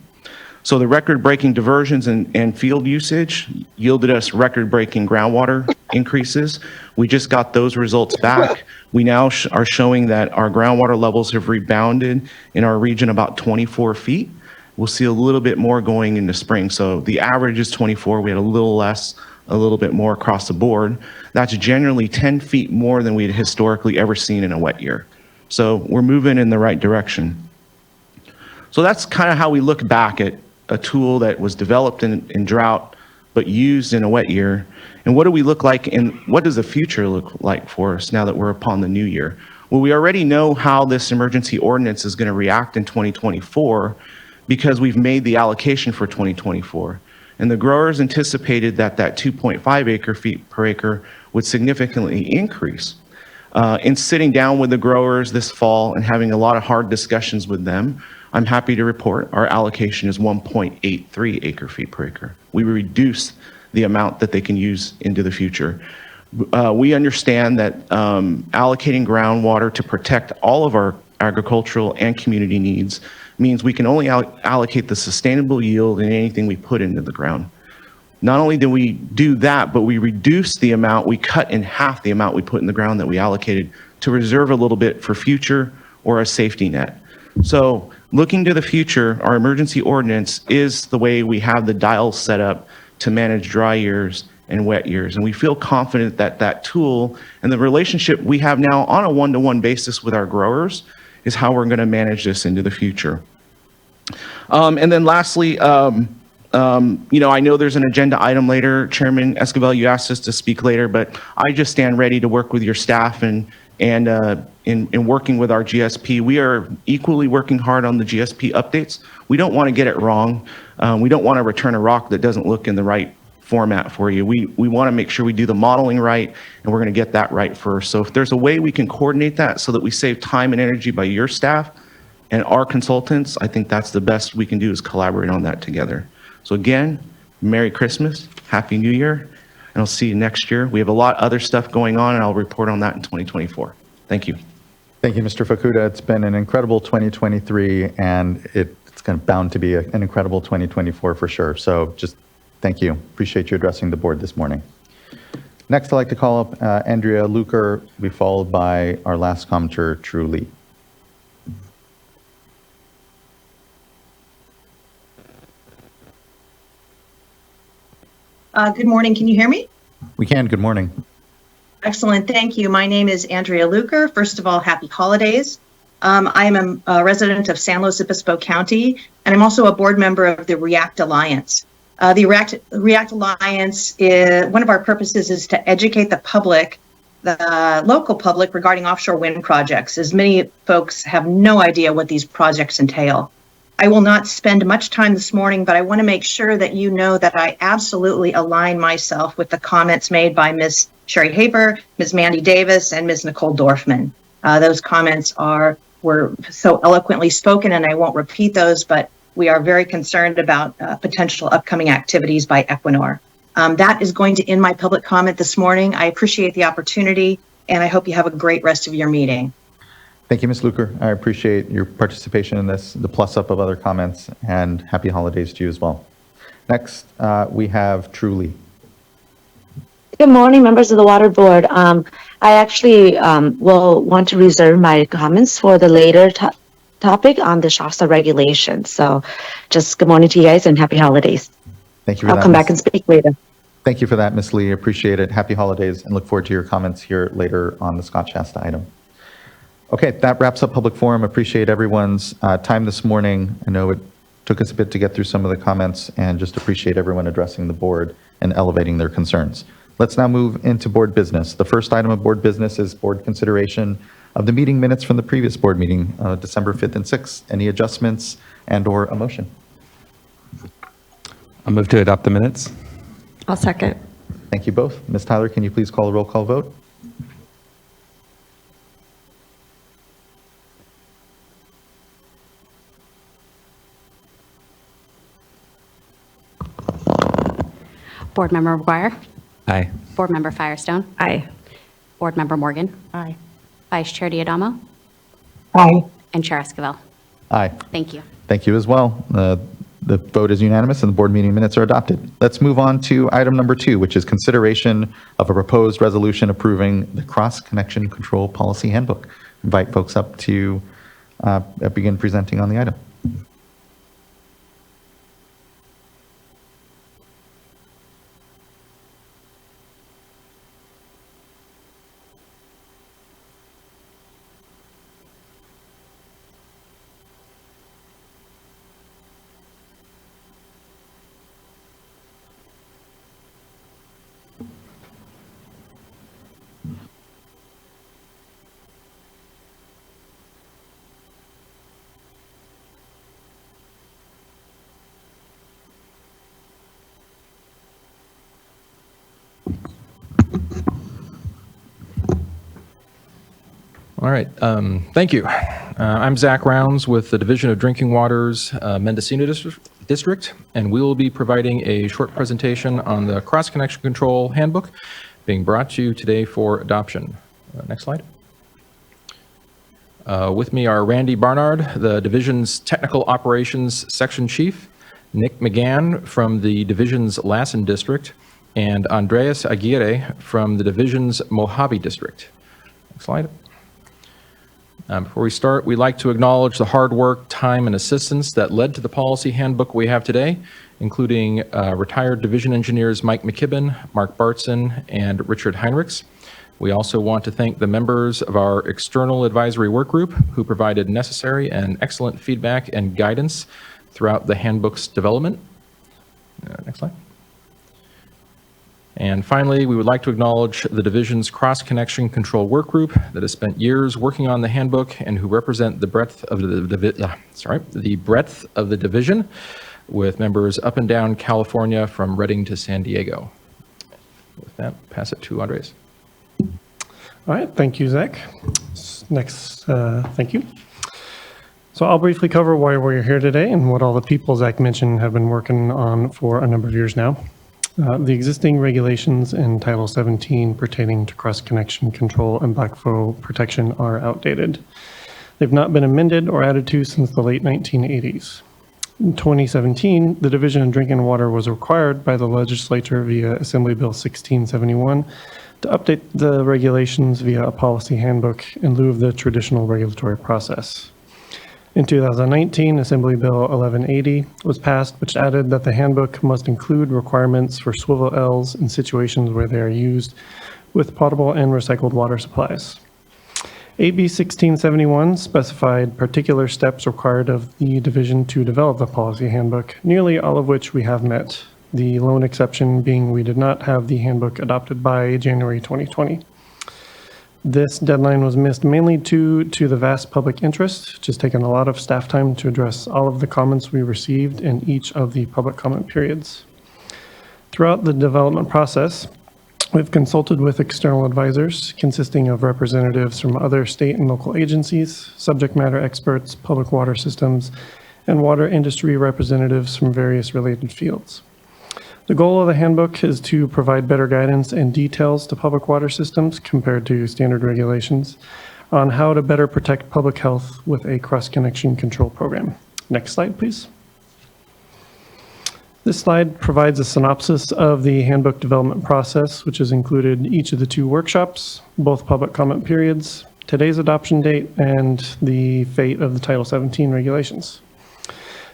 So the record-breaking diversions and field usage yielded us record-breaking groundwater increases. We just got those results back. We now are showing that our groundwater levels have rebounded in our region about 24 feet. We'll see a little bit more going into spring. So the average is 24. We had a little less, a little bit more across the board. That's generally 10 feet more than we had historically ever seen in a wet year. So we're moving in the right direction. So that's kind of how we look back at a tool that was developed in drought, but used in a wet year. And what do we look like, and what does the future look like for us now that we're upon the new year? Well, we already know how this emergency ordinance is going to react in 2024 because we've made the allocation for 2024. And the growers anticipated that 2.5 acre feet per acre would significantly increase. In sitting down with the growers this fall and having a lot of hard discussions with them, I'm happy to report our allocation is 1.83 acre feet per acre. We reduce the amount that they can use into the future. We understand that allocating groundwater to protect all of our agricultural and community needs means we can only allocate the sustainable yield in anything we put into the ground. Not only do we do that, but we reduce the amount, we cut in half the amount we put in the ground that we allocated to reserve a little bit for future or a safety net. So looking to the future, our emergency ordinance is the way we have the dials set up to manage dry years and wet years. And we feel confident that that tool and the relationship we have now on a one-to-one basis with our growers is how we're going to manage this into the future. And then lastly, I know there's an agenda item later. Chairman Esquivel, you asked us to speak later, but I just stand ready to work with your staff and in working with our GSP. We are equally working hard on the GSP updates. We don't want to get it wrong. We don't want to return a rock that doesn't look in the right format for you. We want to make sure we do the modeling right, and we're going to get that right first. So if there's a way we can coordinate that so that we save time and energy by your staff and our consultants, I think that's the best we can do is collaborate on that together. So again, Merry Christmas, Happy New Year, and I'll see you next year. We have a lot of other stuff going on, and I'll report on that in 2024. Thank you. Thank you, Mr. Fukuda. It's been an incredible 2023, and it's bound to be an incredible 2024 for sure. So just thank you. Appreciate you addressing the board this morning. Next, I'd like to call up Andrea Luker, to be followed by our last commenter, True Lee. Good morning. Can you hear me? We can. Good morning. Excellent. Thank you. My name is Andrea Luker. First of all, happy holidays. I am a resident of San Luis Obispo County, and I'm also a board member of the REACT Alliance. The REACT Alliance, one of our purposes is to educate the public, the local public, regarding offshore wind projects, as many folks have no idea what these projects entail. I will not spend much time this morning, but I want to make sure that you know that I absolutely align myself with the comments made by Ms. Sherry Haber, Ms. Mandy Davis, and Ms. Nicole Dorfman. Those comments were so eloquently spoken, and I won't repeat those, but we are very concerned about potential upcoming activities by Equinor. That is going to end my public comment this morning. I appreciate the opportunity, and I hope you have a great rest of your meeting. Thank you, Ms. Luker. I appreciate your participation in this, the plus up of other comments, and happy holidays to you as well. Next, we have True Lee. Good morning, members of the Water Board. I actually will want to reserve my comments for the later topic on the Shasta regulations. So just good morning to you guys and happy holidays. Thank you for that. I'll come back and speak later. Thank you for that, Ms. Lee. Appreciate it. Happy holidays and look forward to your comments here later on the Scott Shasta item. Okay, that wraps up public forum. Appreciate everyone's time this morning. I know it took us a bit to get through some of the comments and just appreciate everyone addressing the board and elevating their concerns. Let's now move into board business. The first item of board business is board consideration of the meeting minutes from the previous board meeting, December 5th and 6th. Any adjustments and or a motion? I'll move to adopt the minutes. I'll second. Thank you both. Ms. Tyler, can you please call a roll call vote? Board Member McGuire. Aye. Board Member Firestone. Aye. Board Member Morgan. Aye. Vice Chair Diadamo. Aye. And Chair Esquivel. Aye. Thank you. Thank you as well. The vote is unanimous and the board meeting minutes are adopted. Let's move on to item number 2, which is consideration of a proposed resolution approving the cross-connection control policy handbook. Invite folks up to begin presenting on the item. All right, thank you. I'm Zach Rounds with the Division of Drinking Water's Mendocino District, and we will be providing a short presentation on the Cross Connection Control Handbook being brought to you today for adoption. Next slide. With me are Randy Barnard, the Division's Technical Operations Section Chief, Nick McGann from the Division's Lassen District, and Andreas Aguirre from the Division's Mojave District. Next slide. Before we start, we'd like to acknowledge the hard work, time, and assistance that led to the policy handbook we have today, including retired division engineers Mike McKibben, Mark Bartson, and Richard Heinrichs. We also want to thank the members of our external advisory work group who provided necessary and excellent feedback and guidance throughout the handbook's development. Next slide. And finally, we would like to acknowledge the division's cross-connection control work group that has spent years working on the handbook and who represent the breadth of the breadth of the division, with members up and down California from Redding to San Diego. With that, pass it to Andres. All right, thank you, Zach. Next, thank you. So I'll briefly cover why we're here today and what all the people Zach mentioned have been working on for a number of years now. The existing regulations in Title 17 pertaining to cross-connection control and backflow protection are outdated. They've not been amended or added to since the late 1980s. In 2017, the Division of Drinking Water was required by the legislature via Assembly Bill 1671 to update the regulations via a policy handbook in lieu of the traditional regulatory process. In 2019, Assembly Bill 1180 was passed, which added that the handbook must include requirements for swivel Ls in situations where they are used with potable and recycled water supplies. AB 1671 specified particular steps required of the division to develop the policy handbook, nearly all of which we have met, the lone exception being we did not have the handbook adopted by January 2020. This deadline was missed mainly due to the vast public interest, which has taken a lot of staff time to address all of the comments we received in each of the public comment periods. Throughout the development process, we've consulted with external advisors consisting of representatives from other state and local agencies, subject matter experts, public water systems, and water industry representatives from various related fields. The goal of the handbook is to provide better guidance and details to public water systems compared to standard regulations on how to better protect public health with a cross-connection control program. Next slide, please. This slide provides a synopsis of the handbook development process, which has included each of the 2 workshops, both public comment periods, today's adoption date, and the fate of the Title 17 regulations.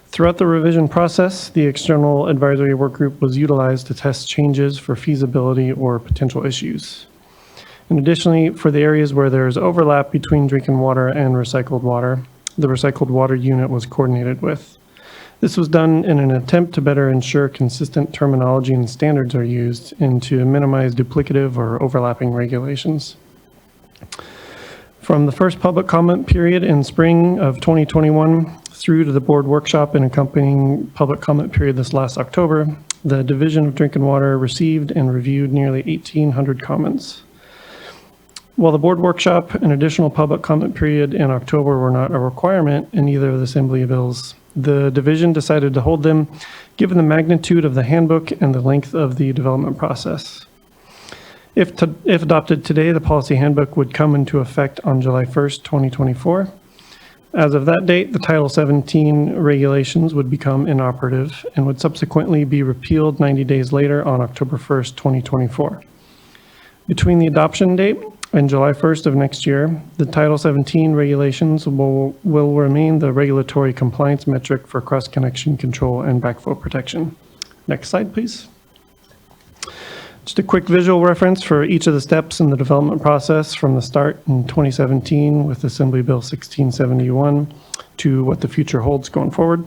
Throughout the revision process, the external advisory work group was utilized to test changes for feasibility or potential issues. And additionally, for the areas where there is overlap between drinking water and recycled water, the recycled water unit was coordinated with. This was done in an attempt to better ensure consistent terminology and standards are used and to minimize duplicative or overlapping regulations. From the first public comment period in spring of 2021 through to the board workshop and accompanying public comment period this last October, the Division of Drinking Water received and reviewed nearly 1,800 comments. While the board workshop and additional public comment period in October were not a requirement in either of the assembly bills, the division decided to hold them given the magnitude of the handbook and the length of the development process. If adopted today, the policy handbook would come into effect on July 1st, 2024. As of that date, the Title 17 regulations would become inoperative and would subsequently be repealed 90 days later on October 1st, 2024. Between the adoption date and July 1st of next year, the Title 17 regulations will remain the regulatory compliance metric for cross-connection control and backflow protection. Next slide, please. Just a quick visual reference for each of the steps in the development process from the start in 2017 with Assembly Bill 1671 to what the future holds going forward.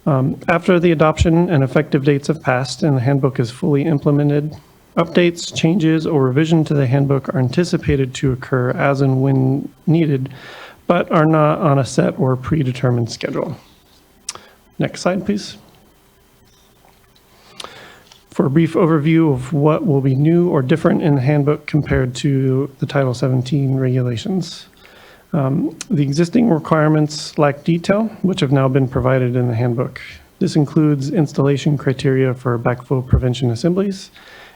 After the adoption and effective dates have passed and the handbook is fully implemented, updates, changes, or revision to the handbook are anticipated to occur as and when needed, but are not on a set or predetermined schedule. Next slide, please. For a brief overview of what will be new or different in the handbook compared to the Title 17 regulations. The existing requirements lack detail, which have now been provided in the handbook. This includes installation criteria for backflow prevention assemblies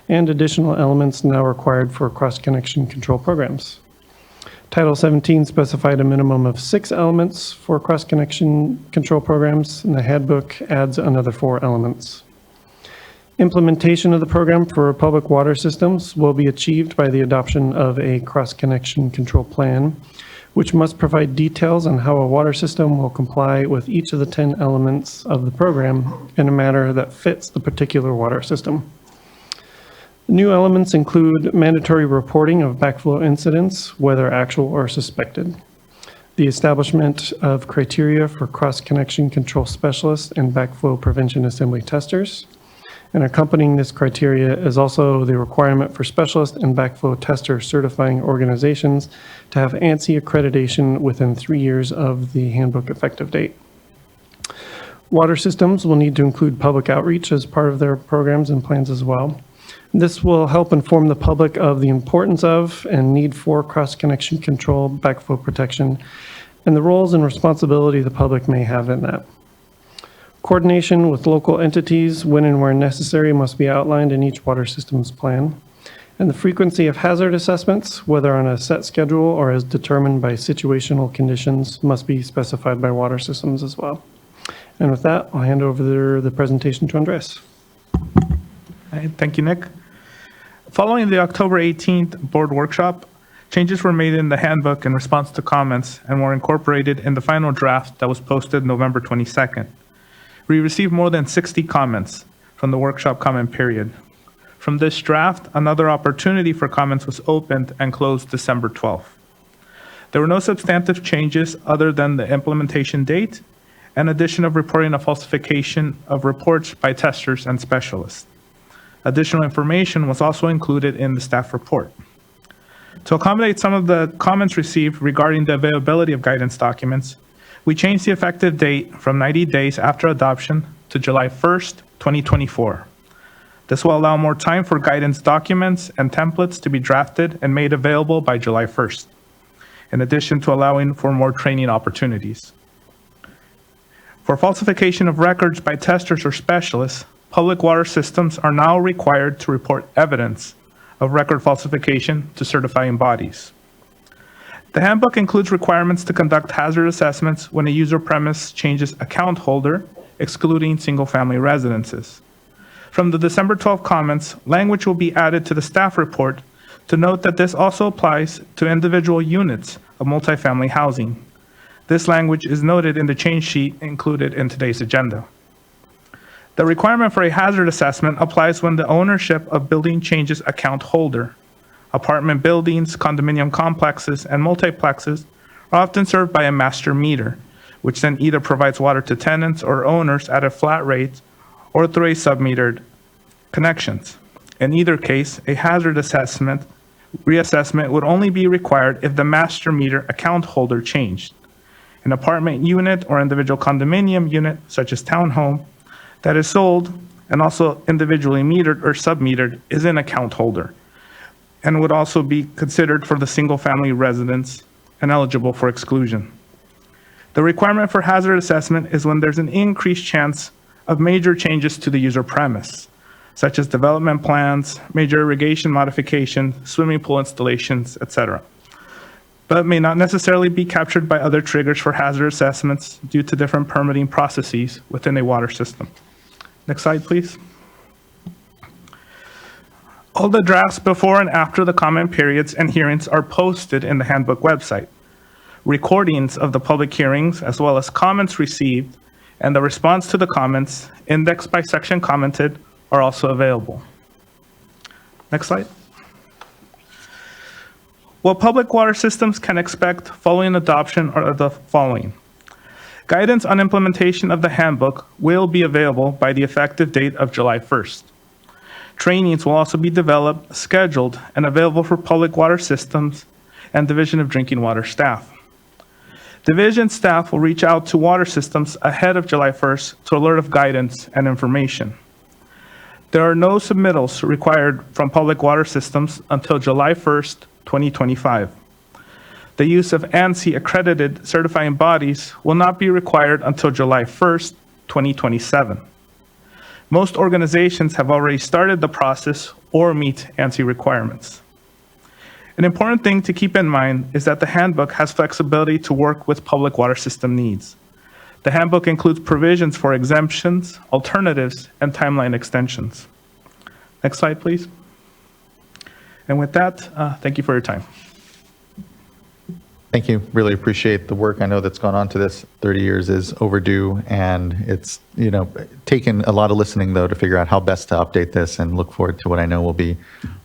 and additional elements now required for cross-connection control programs. Title 17 specified a minimum of 6 elements for cross-connection control programs, and the handbook adds another 4 elements. Implementation of the program for public water systems will be achieved by the adoption of a cross-connection control plan, which must provide details on how a water system will comply with each of the 10 elements of the program in a manner that fits the particular water system. New elements include mandatory reporting of backflow incidents, whether actual or suspected, the establishment of criteria for cross-connection control specialists and backflow prevention assembly testers, and accompanying this criteria is also the requirement for specialist and backflow tester certifying organizations to have ANSI accreditation within 3 years of the handbook effective date. Water systems will need to include public outreach as part of their programs and plans as well. This will help inform the public of the importance of and need for cross-connection control, backflow protection, and the roles and responsibility the public may have in that. Coordination with local entities when and where necessary must be outlined in each water systems plan. And the frequency of hazard assessments, whether on a set schedule or as determined by situational conditions, must be specified by water systems as well. And with that, I'll hand over the presentation to Andres. Thank you, Nick. Following the October 18th board workshop, changes were made in the handbook in response to comments and were incorporated in the final draft that was posted November 22nd. We received more than 60 comments from the workshop comment period. From this draft, another opportunity for comments was opened and closed December 12th. There were no substantive changes other than the implementation date and addition of reporting of falsification of reports by testers and specialists. Additional information was also included in the staff report. To accommodate some of the comments received regarding the availability of guidance documents, we changed the effective date from 90 days after adoption to July 1st, 2024. This will allow more time for guidance documents and templates to be drafted and made available by July 1st, in addition to allowing for more training opportunities. For falsification of records by testers or specialists, public water systems are now required to report evidence of record falsification to certifying bodies. The handbook includes requirements to conduct hazard assessments when a user premise changes account holder, excluding single-family residences. From the December 12 comments, language will be added to the staff report To note that this also applies to individual units of multifamily housing. This language is noted in the change sheet included in today's agenda. The requirement for a hazard assessment applies when the ownership of building changes account holder. Apartment buildings, condominium complexes, and multiplexes are often served by a master meter, which then either provides water to tenants or owners at a flat rate or through a sub-metered connections. In either case, a hazard assessment reassessment would only be required if the master meter account holder changed. An apartment unit or individual condominium unit, such as townhome, that is sold and also individually metered or sub-metered is an account holder and would also be considered for the single-family residence and eligible for exclusion. The requirement for hazard assessment is when there's an increased chance of major changes to the user premise, such as development plans, major irrigation modification, swimming pool installations, etc., but may not necessarily be captured by other triggers for hazard assessments due to different permitting processes within a water system. Next slide, please. All the drafts before and after the comment periods and hearings are posted in the handbook website. Recordings of the public hearings, as well as comments received and the response to the comments, indexed by section commented, are also available. Next slide. What public water systems can expect following adoption are the following. Guidance on implementation of the handbook will be available by the effective date of July 1st. Trainings will also be developed, scheduled, and available for public water systems and Division of Drinking Water staff. Division staff will reach out to water systems ahead of July 1st to alert of guidance and information. There are no submittals required from public water systems until July 1st, 2025. The use of ANSI accredited certifying bodies will not be required until July 1st, 2027. Most organizations have already started the process or meet ANSI requirements. An important thing to keep in mind is that the handbook has flexibility to work with public water system needs. The handbook includes provisions for exemptions, alternatives, and timeline extensions. Next slide, please. And with that, thank you for your time. Thank you. Really appreciate the work. I know that's gone on to this. 30 years is overdue, and it's, taken a lot of listening, though, to figure out how best to update this, and look forward to what I know will be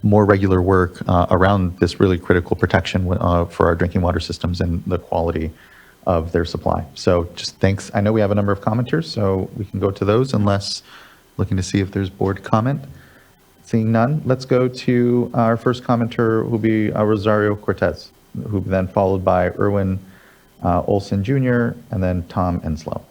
more regular work around this really critical protection for our drinking water systems and the quality of their supply. So just thanks. I know we have a number of commenters, so we can go to those unless looking to see if there's board comment. Seeing none, let's go to our first commenter, who will be Rosario Cortez, who will be then followed by Erwin Olson Jr., and then Tom Enslow.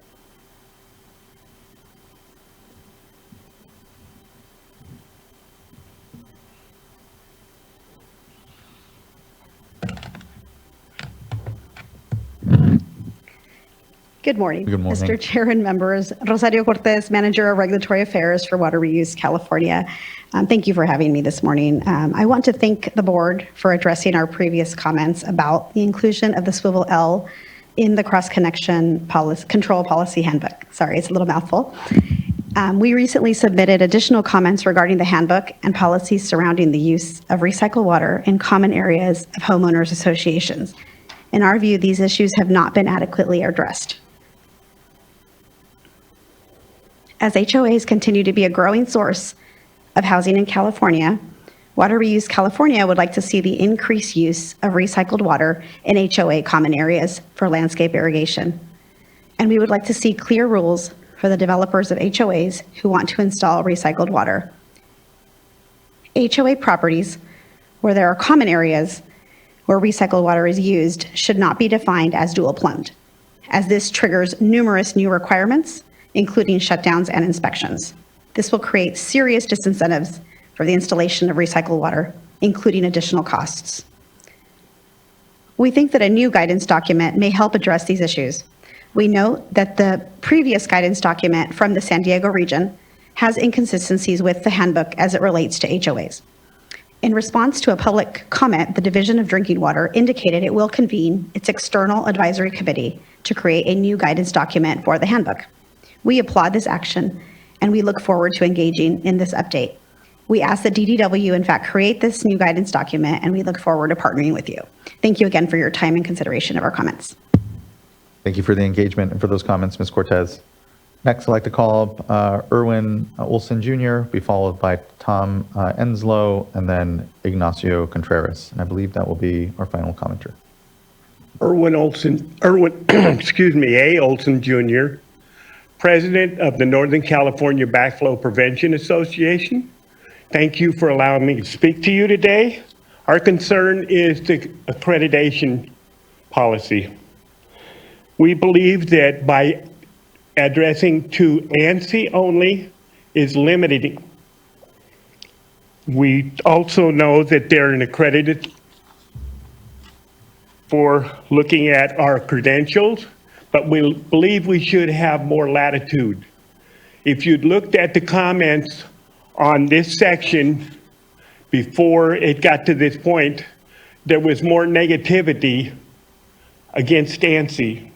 Good morning. Good morning. Mr. Chair and members. Rosario Cortez, Manager of Regulatory Affairs for Water Reuse California. Thank you for having me this morning. I want to thank the board for addressing our previous comments about the inclusion of the swivel L in the cross-connection control policy handbook. Sorry, it's a little mouthful. We recently submitted additional comments regarding the handbook and policies surrounding the use of recycled water in common areas of homeowners associations. In our view, these issues have not been adequately addressed. As HOAs continue to be a growing source of housing in California, Water Reuse California would like to see the increased use of recycled water in HOA common areas for landscape irrigation. And we would like to see clear rules for the developers of HOAs who want to install recycled water. HOA properties where there are common areas where recycled water is used should not be defined as dual plumbed, as this triggers numerous new requirements, including shutdowns and inspections. This will create serious disincentives for the installation of recycled water, including additional costs. We think that a new guidance document may help address these issues. We note that the previous guidance document from the San Diego region has inconsistencies with the handbook as it relates to HOAs. In response to a public comment, the Division of Drinking Water indicated it will convene its external advisory committee to create a new guidance document for the handbook. We applaud this action, and we look forward to engaging in this update. We ask that DDW, in fact, create this new guidance document, and we look forward to partnering with you. Thank you again for your time and consideration of our comments. Thank you for the engagement and for those comments, Ms. Cortez. Next, I'd like to call up Erwin Olson Jr., be followed by Tom Enslow, and then Ignacio Contreras. And I believe that will be our final commenter. Erwin, excuse me, A. Olson Jr., President of the Northern California Backflow Prevention Association. Thank you for allowing me to speak to you today. Our concern is the accreditation policy. We believe that by addressing to ANSI only is limiting. We also know that they're accredited for looking at our credentials, but we believe we should have more latitude. If you'd looked at the comments on this section before it got to this point, there was more negativity against ANSI.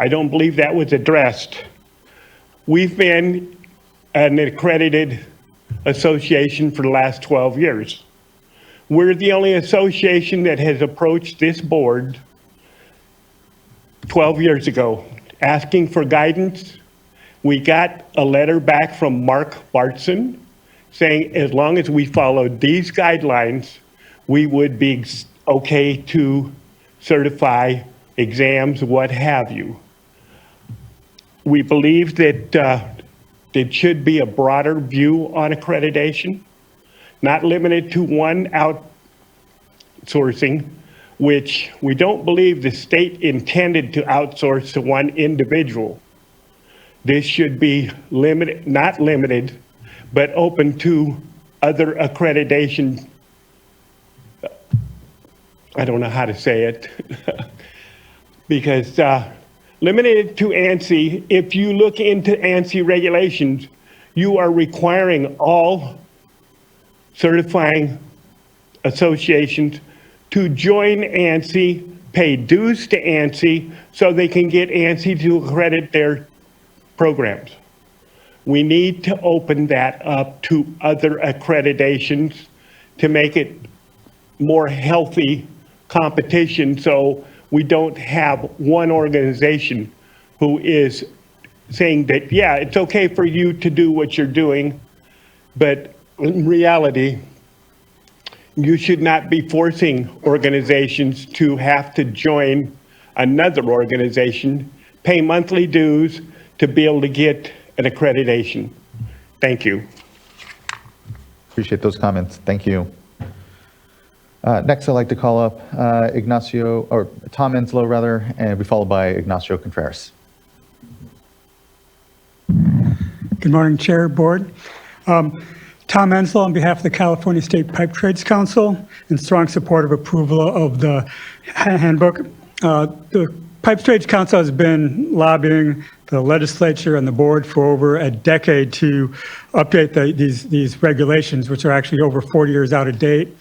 I don't believe that was addressed. We've been an accredited association for the last 12 years. We're the only association that has approached this board 12 years ago asking for guidance. We got a letter back from Mark Bartson saying as long as we followed these guidelines, we would be okay to certify exams, what have you. We believe that there should be a broader view on accreditation, not limited to one outsourcing, which we don't believe the state intended to outsource to one individual. This should be limited, not limited, but open to other accreditation. I don't know how to say it because limited to ANSI, if you look into ANSI regulations, you are requiring all certifying associations to join ANSI, pay dues to ANSI, so they can get ANSI to accredit their programs. We need to open that up to other accreditations to make it more healthy competition so we don't have one organization who is saying that, yeah, it's okay for you to do what you're doing, but in reality, you should not be forcing organizations to have to join another organization, pay monthly dues to be able to get an accreditation. Thank you. Appreciate those comments. Thank you. Next, I'd like to call up Tom Enslow, rather, and be followed by Ignacio Contreras. Good morning, Chair, Board. Tom Enslow on behalf of the California State Pipe Trades Council, in strong support of approval of the handbook. The Pipe Trades Council has been lobbying the legislature and the board for over a decade to update these regulations, which are actually over 40 years out of date.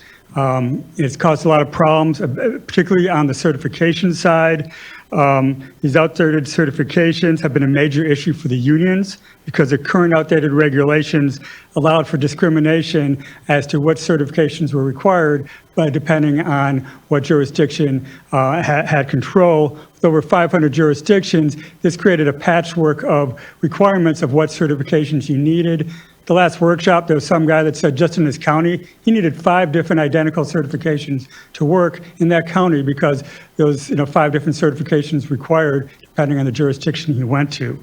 It's caused a lot of problems, particularly on the certification side. These outdated certifications have been a major issue for the unions because the current outdated regulations allowed for discrimination as to what certifications were required, but depending on what jurisdiction had control. With over 500 jurisdictions, this created a patchwork of requirements of what certifications you needed. The last workshop, there was some guy that said just in his county, he needed 5 different identical certifications to work in that county because there was 5 different certifications required depending on the jurisdiction he went to.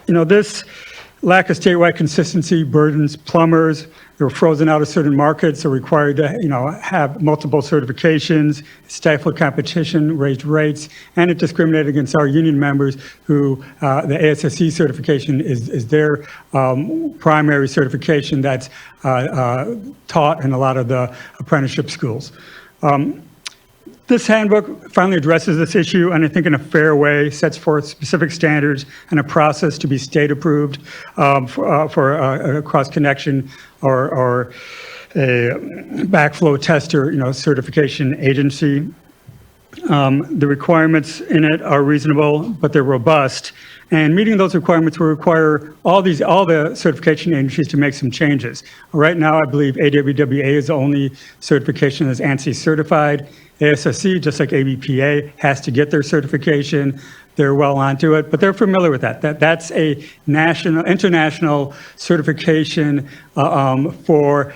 This lack of statewide consistency burdens plumbers. They're frozen out of certain markets. They're required to, have multiple certifications, stifled competition, raised rates, and it discriminated against our union members who the ASSE certification is their primary certification that's taught in a lot of the apprenticeship schools. This handbook finally addresses this issue, and I think in a fair way sets forth specific standards and a process to be state approved for a cross connection or a backflow tester, certification agency. The requirements in it are reasonable, but they're robust. And meeting those requirements will require all the certification agencies to make some changes. Right now, I believe AWWA is the only certification that's ANSI certified. ASSC, just like ABPA, has to get their certification. They're well onto it, but they're familiar with that. That's a international certification for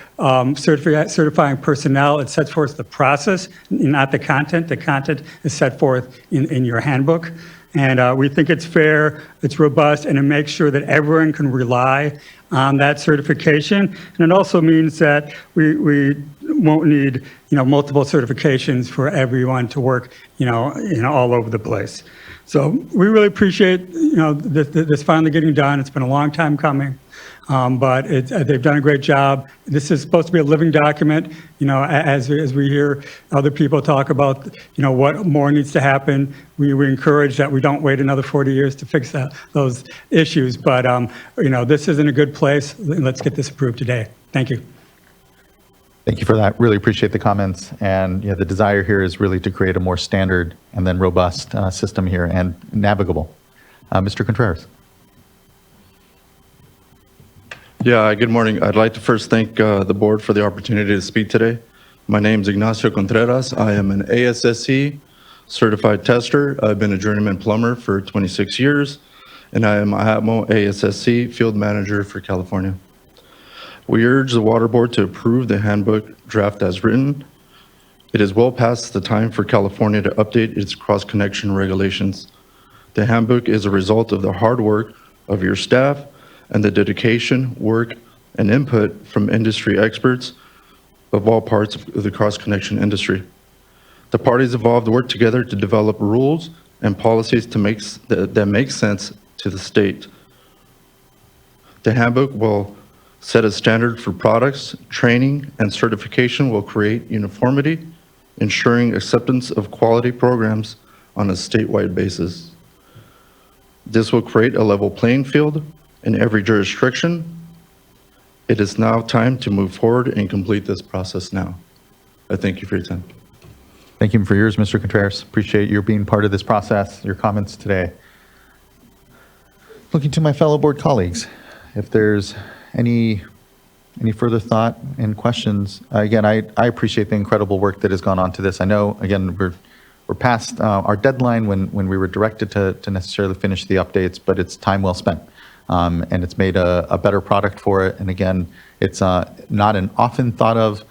certifying personnel. It sets forth the process, not the content. The content is set forth in your handbook. And we think it's fair, it's robust, and it makes sure that everyone can rely on that certification. And it also means that we won't need, multiple certifications for everyone to work, all over the place. So we really appreciate, this finally getting done. It's been a long time coming, but they've done a great job. This is supposed to be a living document, as we hear other people talk about, what more needs to happen. We encourage that we don't wait another 40 years to fix those issues. But, this is in a good place. Let's get this approved today. Thank you. Thank you for that. Really appreciate the comments. And the desire here is really to create a more standard and then robust system here and navigable. Mr. Contreras. Yeah, good morning. I'd like to first thank the board for the opportunity to speak today. My name is Ignacio Contreras. I am an ASSC certified tester. I've been a journeyman plumber for 26 years, and I am a ATMO ASSC field manager for California. We urge the Water Board to approve the handbook draft as written. It is well past the time for California to update its cross-connection regulations. The handbook is a result of the hard work of your staff and the dedication, work, and input from industry experts of all parts of the cross-connection industry. The parties involved work together to develop rules and policies that make sense to the state. The handbook will set a standard for products, training, and certification will create uniformity, ensuring acceptance of quality programs on a statewide basis. This will create a level playing field in every jurisdiction. It is now time to move forward and complete this process now. I thank you for your time. Thank you for yours, Mr. Contreras. Appreciate your being part of this process, your comments today. Looking to my fellow board colleagues, if there's any further thought and questions. Again, I appreciate the incredible work that has gone on to this. I know, again, we're past our deadline when we were directed to necessarily finish the updates, but it's time well spent. And it's made a better product for it. And again, it's not an often thought of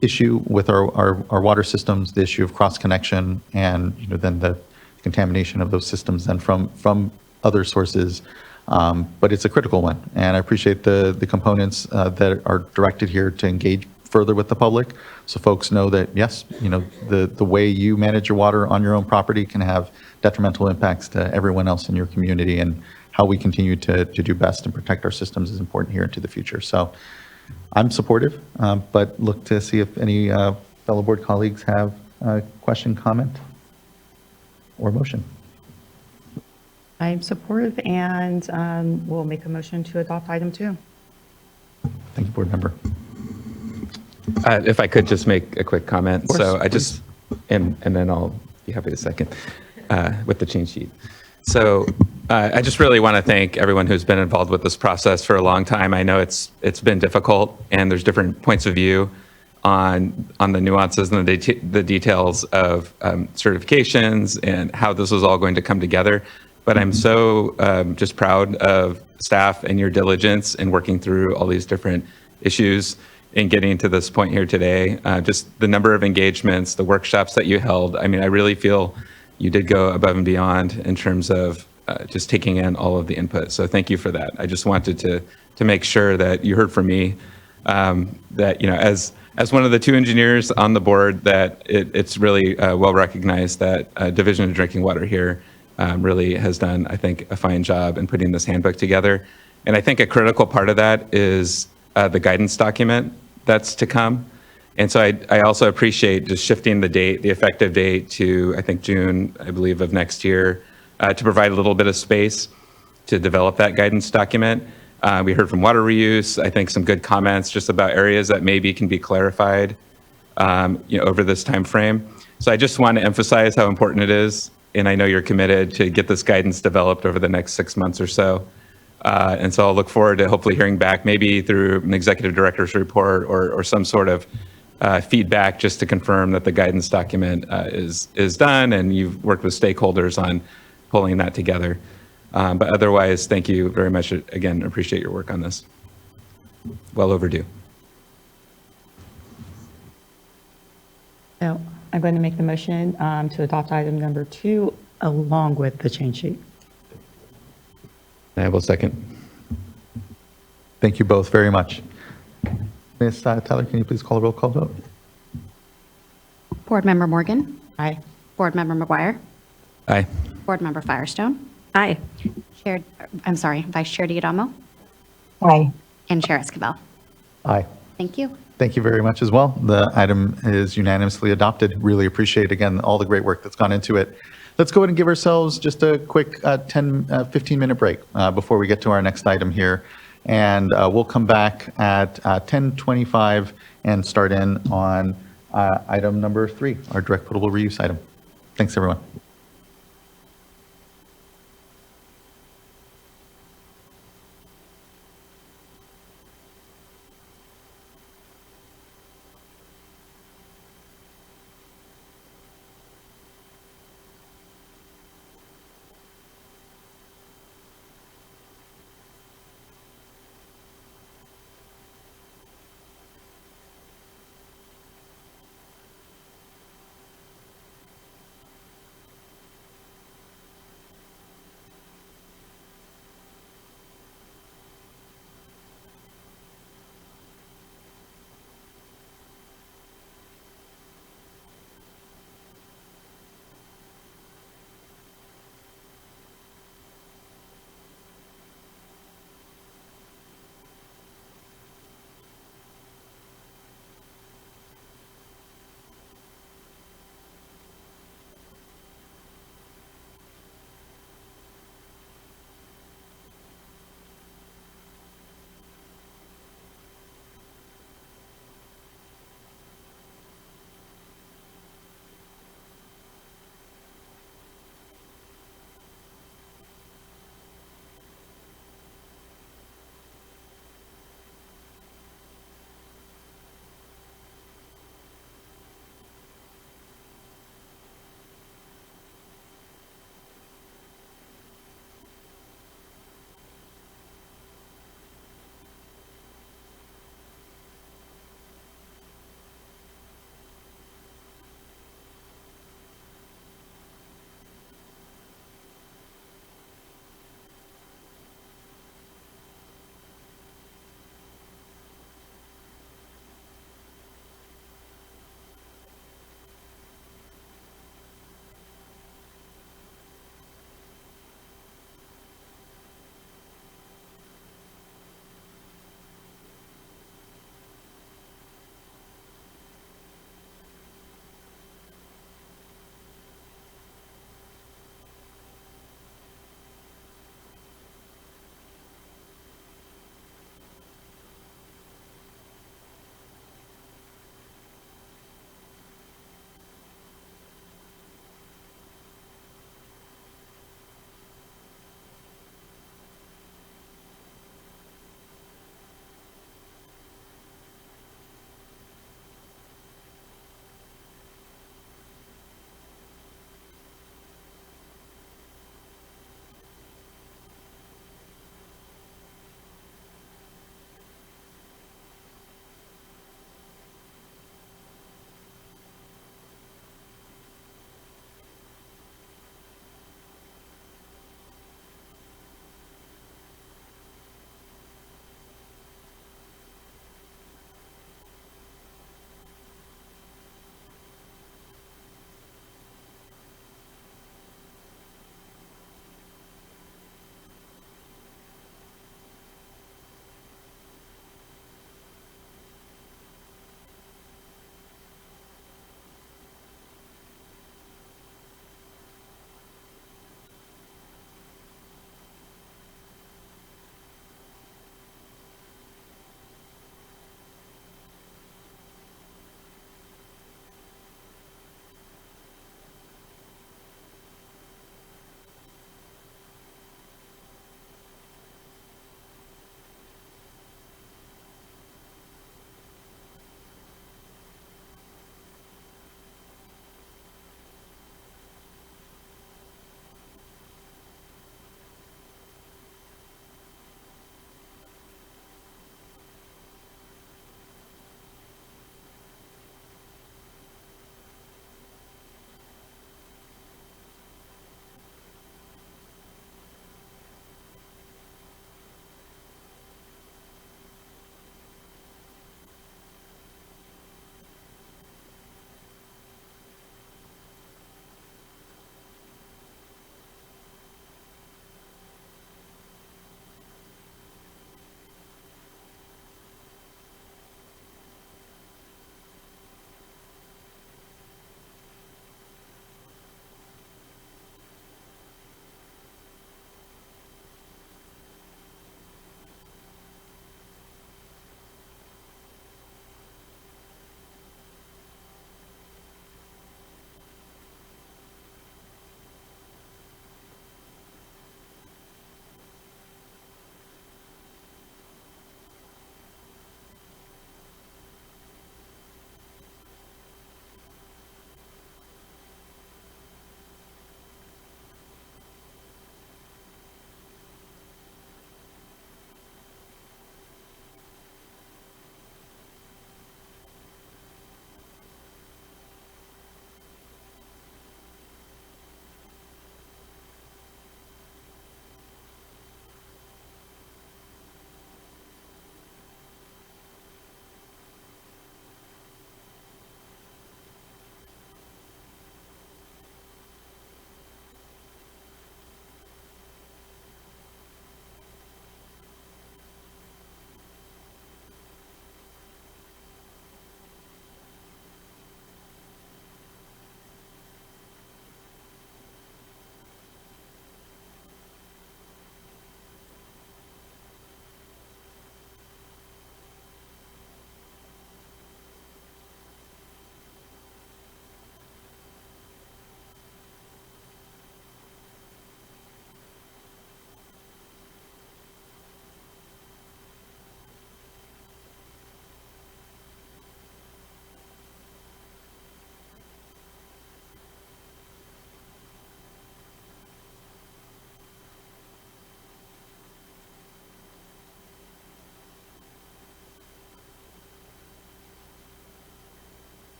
issue with our water systems, the issue of cross connection and then the contamination of those systems and from other sources. But it's a critical one, and I appreciate the components that are directed here to engage further with the public, so folks know that yes, the way you manage your water on your own property can have detrimental impacts to everyone else in your community, and how we continue to do best and protect our systems is important here into the future. So I'm supportive, but look to see if any fellow board colleagues have a question, comment, or motion. I'm supportive and we'll make a motion to adopt item 2. Thank you, board member. If I could just make a quick comment. Course, so I please. just, and then I'll be happy to second with the change sheet. So I just really want to thank everyone who's been involved with this process for a long time. I know it's been difficult and there's different points of view on the nuances and the details of certifications and how this was all going to come together. But I'm so just proud of staff and your diligence in working through all these different issues and getting to this point here today. Just the number of engagements, the workshops that you held. I mean, I really feel you did go above and beyond in terms of just taking in all of the input. So thank you for that. I just wanted to make sure that you heard from me that, as one of the 2 engineers on the board, that it's really well recognized that Division of Drinking Water here really has done, I think, a fine job in putting this handbook together. And I think a critical part of that is the guidance document that's to come. And so I also appreciate just shifting the date, the effective date to, I think, June, I believe, of next year, to provide a little bit of space to develop that guidance document. We heard from water reuse, I think some good comments just about areas that maybe can be clarified over this time frame. So I just want to emphasize how important it is, and I know you're committed to get this guidance developed over the next 6 months or so. And so I'll look forward to hopefully hearing back, maybe through an executive director's report or some sort of feedback, just to confirm that the guidance document is done and you've worked with stakeholders on pulling that together. But otherwise, thank you very much. Again, appreciate your work on this. Well overdue. So I'm going to make the motion to adopt item number 2 along with the change sheet. I will second. Thank you both very much. Ms. Tyler, can you please call a roll call vote? Board Member Morgan. Aye. Board Member McGuire. Aye. Board Member Firestone. Aye. Vice Chair Diadamo. Aye. And Chair Escobar. Aye. Thank you. Thank you very much as well. The item is unanimously adopted. Really appreciate, again, all the great work that's gone into it. Let's go ahead and give ourselves just a quick 15-minute break before we get to our next item here. And we'll come back at 10:25 and start in on item number 3, our direct potable reuse item. Thanks, everyone.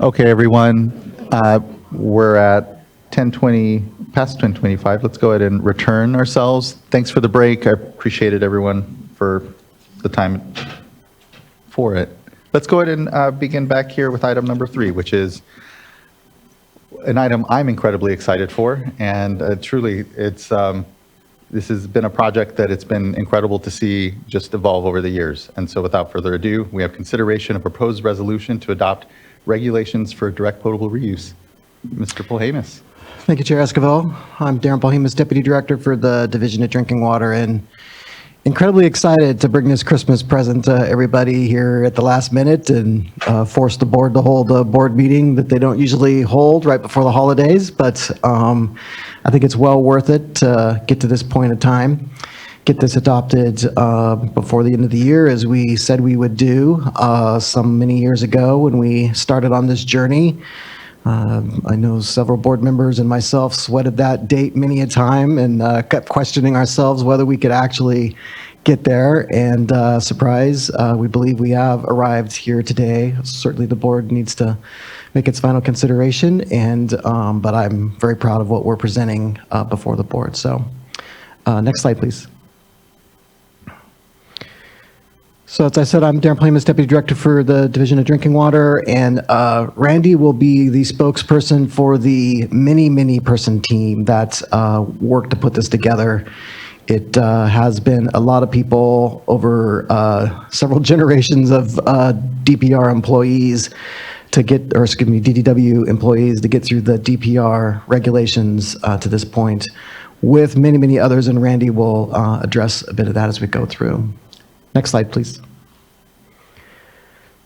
Okay, everyone, we're at 10:20, past 10:25. Let's go ahead and return ourselves. Thanks for the break. I appreciated everyone for the time for it. Let's go ahead and begin back here with item number 3, which is an item I'm incredibly excited for. And truly, this has been a project that it's been incredible to see just evolve over the years. And so without further ado, we have consideration of proposed resolution to adopt regulations for direct potable reuse. Mr. Polhamus. Thank you, Chair Esquivel. I'm Darren Polhamus, Deputy Director for the Division of Drinking Water, and incredibly excited to bring this Christmas present to everybody here at the last minute and force the board to hold a board meeting that they don't usually hold right before the holidays. But I think it's well worth it to get to this point in time, get this adopted before the end of the year, as we said we would do some many years ago when we started on this journey. I know several board members and myself sweated that date many a time and kept questioning ourselves whether we could actually get there. And surprise, we believe we have arrived here today. Certainly the board needs to make its final consideration, but I'm very proud of what we're presenting before the board. So next slide, please. So as I said, I'm Darren Polhamus, Deputy Director for the Division of Drinking Water, and Randy will be the spokesperson for the many person team that worked to put this together. It has been a lot of people over several generations of DPR employees to get, or excuse me, DDW employees to get through the DPR regulations to this point, with many others, and Randy will address a bit of that as we go through. Next slide, please.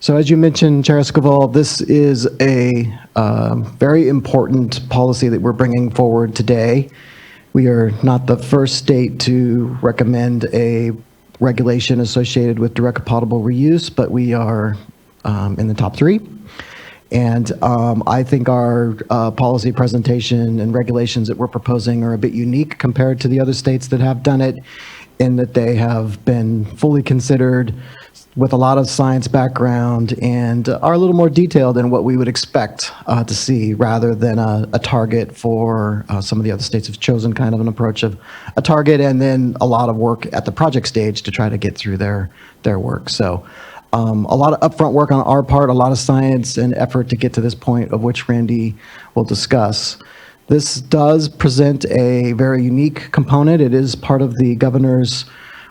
So as you mentioned, Chair Esquivel, this is a very important policy that we're bringing forward today. We are not the first state to recommend a regulation associated with direct potable reuse, but we are in the top 3. And I think our policy presentation and regulations that we're proposing are a bit unique compared to the other states that have done it, in that they have been fully considered with a lot of science background and are a little more detailed than what we would expect to see, rather than a target for some of the other states have chosen kind of an approach of a target and then a lot of work at the project stage to try to get through their work. So a lot of upfront work on our part, a lot of science and effort to get to this point, of which Randy will discuss. This does present a very unique component. It is part of the governor's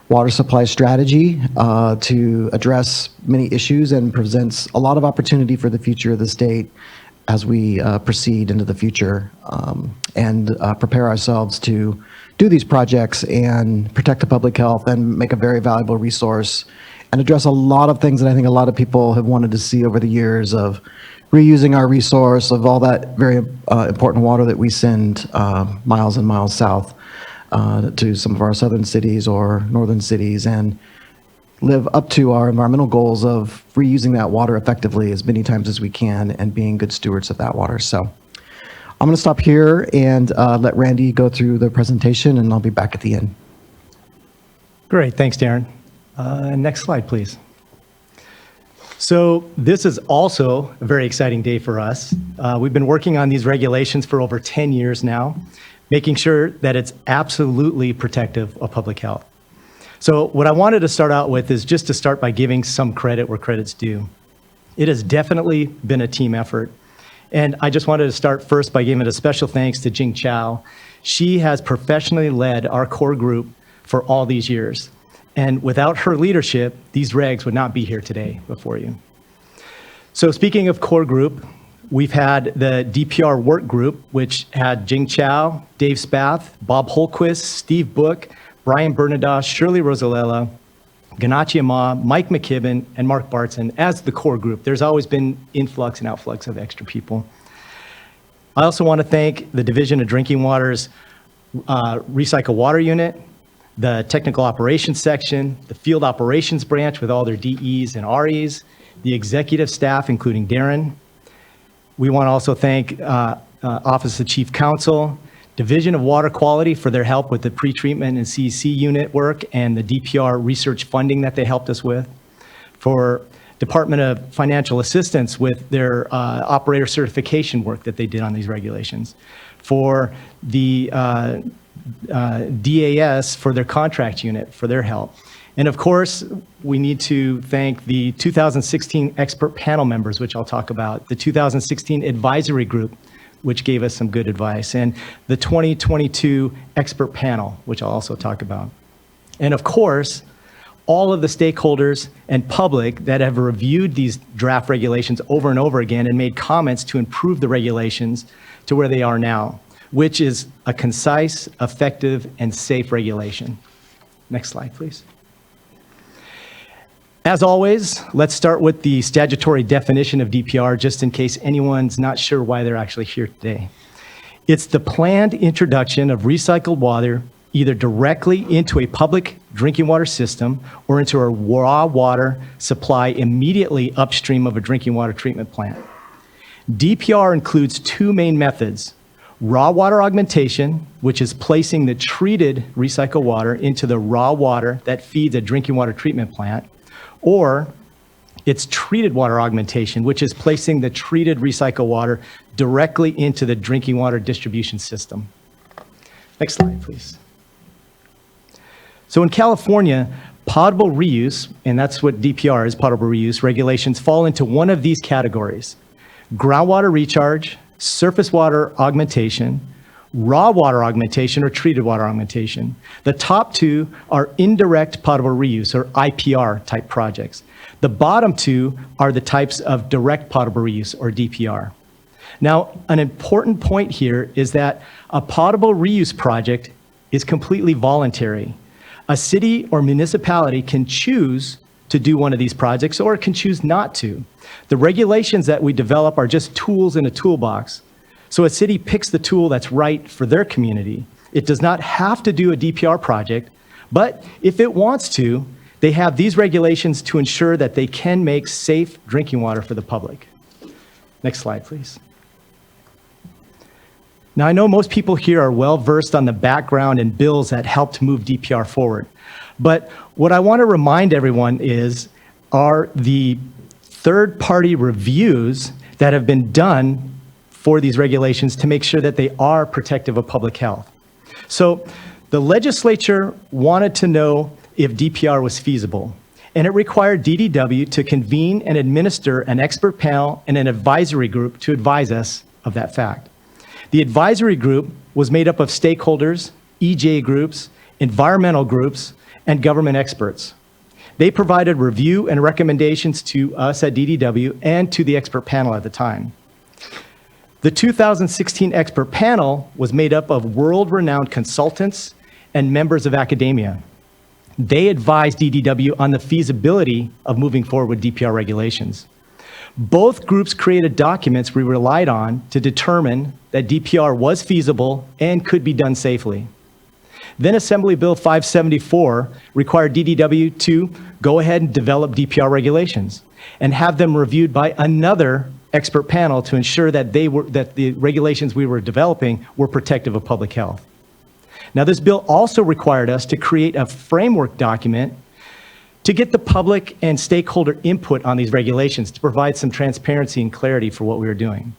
water supply strategy to address many issues, and presents a lot of opportunity for the future of the state as we proceed into the future and prepare ourselves to do these projects and protect the public health and make a very valuable resource and address a lot of things that I think a lot of people have wanted to see over the years, of reusing our resource of all that very important water that we send miles and miles south to some of our southern cities or northern cities, and live up to our environmental goals of reusing that water effectively as many times as we can and being good stewards of that water. So I'm going to stop here and let Randy go through the presentation, and I'll be back at the end. Great, thanks, Darren. Next slide, please. So this is also a very exciting day for us. We've been working on these regulations for over 10 years now, making sure that it's absolutely protective of public health. So what I wanted to start out with is just to start by giving some credit where credit's due. It has definitely been a team effort. And I just wanted to start first by giving a special thanks to Jing Chow. She has professionally led our core group for all these years. And without her leadership, these regs would not be here today before you. So speaking of core group, we've had the DPR work group, which had Jing Chow, Dave Spath, Bob Holquist, Steve Book, Brian Bernadotte, Shirley Rosalella, Ganachi Ama, Mike McKibben, and Mark Bartson as the core group. There's always been influx and outflux of extra people. I also want to thank the Division of Drinking Water's Recycle Water Unit, the Technical Operations Section, the Field Operations Branch with all their DEs and REs, the executive staff, including Darren. We want to also thank Office of Chief Counsel, Division of Water Quality for their help with the pretreatment and CEC unit work and the DPR research funding that they helped us with. For Department of Financial Assistance with their operator certification work that they did on these regulations, for the DAS for their contract unit for their help. And of course, we need to thank the 2016 expert panel members, which I'll talk about, the 2016 advisory group, which gave us some good advice, and the 2022 expert panel, which I'll also talk about. And of course, all of the stakeholders and public that have reviewed these draft regulations over and over again and made comments to improve the regulations to where they are now, which is a concise, effective, and safe regulation. Next slide, please. As always, let's start with the statutory definition of DPR, just in case anyone's not sure why they're actually here today. It's the planned introduction of recycled water either directly into a public drinking water system or into a raw water supply immediately upstream of a drinking water treatment plant. DPR includes two main methods: raw water augmentation, which is placing the treated recycled water into the raw water that feeds a drinking water treatment plant, or it's treated water augmentation, which is placing the treated recycled water directly into the drinking water distribution system. Next slide, please. So in California, potable reuse, and that's what DPR is, potable reuse, regulations fall into one of these categories: groundwater recharge, surface water augmentation, raw water augmentation, or treated water augmentation. The top two are indirect potable reuse, or IPR type projects. The bottom two are the types of direct potable reuse, or DPR. Now, an important point here is that a potable reuse project is completely voluntary. A city or municipality can choose to do one of these projects or can choose not to. The regulations that we develop are just tools in a toolbox. So a city picks the tool that's right for their community. It does not have to do a DPR project, but if it wants to, they have these regulations to ensure that they can make safe drinking water for the public. Next slide, please. Now, I know most people here are well versed on the background and bills that helped move DPR forward. But what I want to remind everyone are the third-party reviews that have been done for these regulations to make sure that they are protective of public health. So the legislature wanted to know if DPR was feasible, and it required DDW to convene and administer an expert panel and an advisory group to advise us of that fact. The advisory group was made up of stakeholders, EJ groups, environmental groups, and government experts. They provided review and recommendations to us at DDW and to the expert panel at the time. The 2016 expert panel was made up of world-renowned consultants and members of academia. They advised DDW on the feasibility of moving forward with DPR regulations. Both groups created documents we relied on to determine that DPR was feasible and could be done safely. Then Assembly Bill 574 required DDW to go ahead and develop DPR regulations and have them reviewed by another expert panel to ensure that the regulations we were developing were protective of public health. Now, this bill also required us to create a framework document to get the public and stakeholder input on these regulations to provide some transparency and clarity for what we were doing.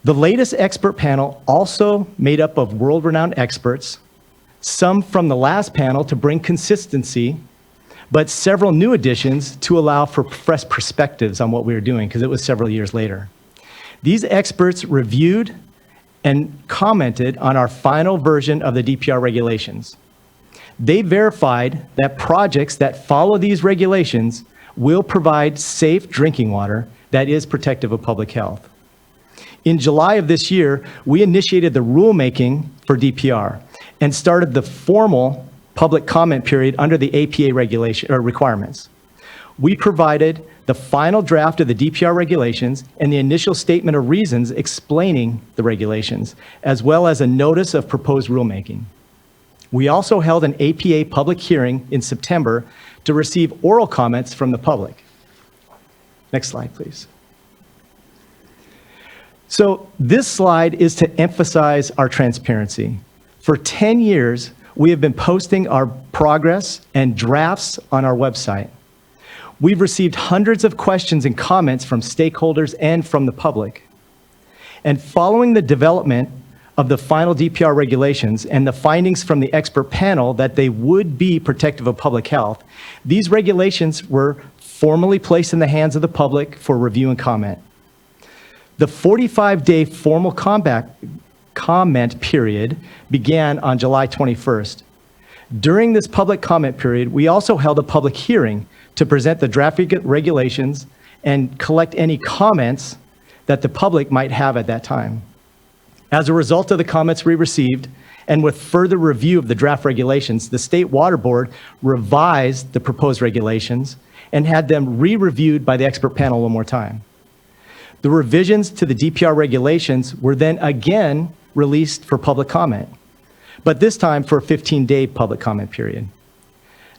The latest expert panel also made up of world-renowned experts, some from the last panel to bring consistency, but several new additions to allow for fresh perspectives on what we were doing, because it was several years later. These experts reviewed and commented on our final version of the DPR regulations. They verified that projects that follow these regulations will provide safe drinking water that is protective of public health. In July of this year, we initiated the rulemaking for DPR and started the formal public comment period under the APA regulation or requirements. We provided the final draft of the DPR regulations and the initial statement of reasons explaining the regulations, as well as a notice of proposed rulemaking. We also held an APA public hearing in September to receive oral comments from the public. Next slide, please. So this slide is to emphasize our transparency. For 10 years, we have been posting our progress and drafts on our website. We've received hundreds of questions and comments from stakeholders and from the public. And following the development of the final DPR regulations and the findings from the expert panel that they would be protective of public health, these regulations were formally placed in the hands of the public for review and comment. The 45-day formal comment period began on July 21st. During this public comment period, we also held a public hearing to present the draft regulations and collect any comments that the public might have at that time. As a result of the comments we received, and with further review of the draft regulations, the State Water Board revised the proposed regulations and had them re-reviewed by the expert panel one more time. The revisions to the DPR regulations were then again released for public comment, but this time for a 15-day public comment period.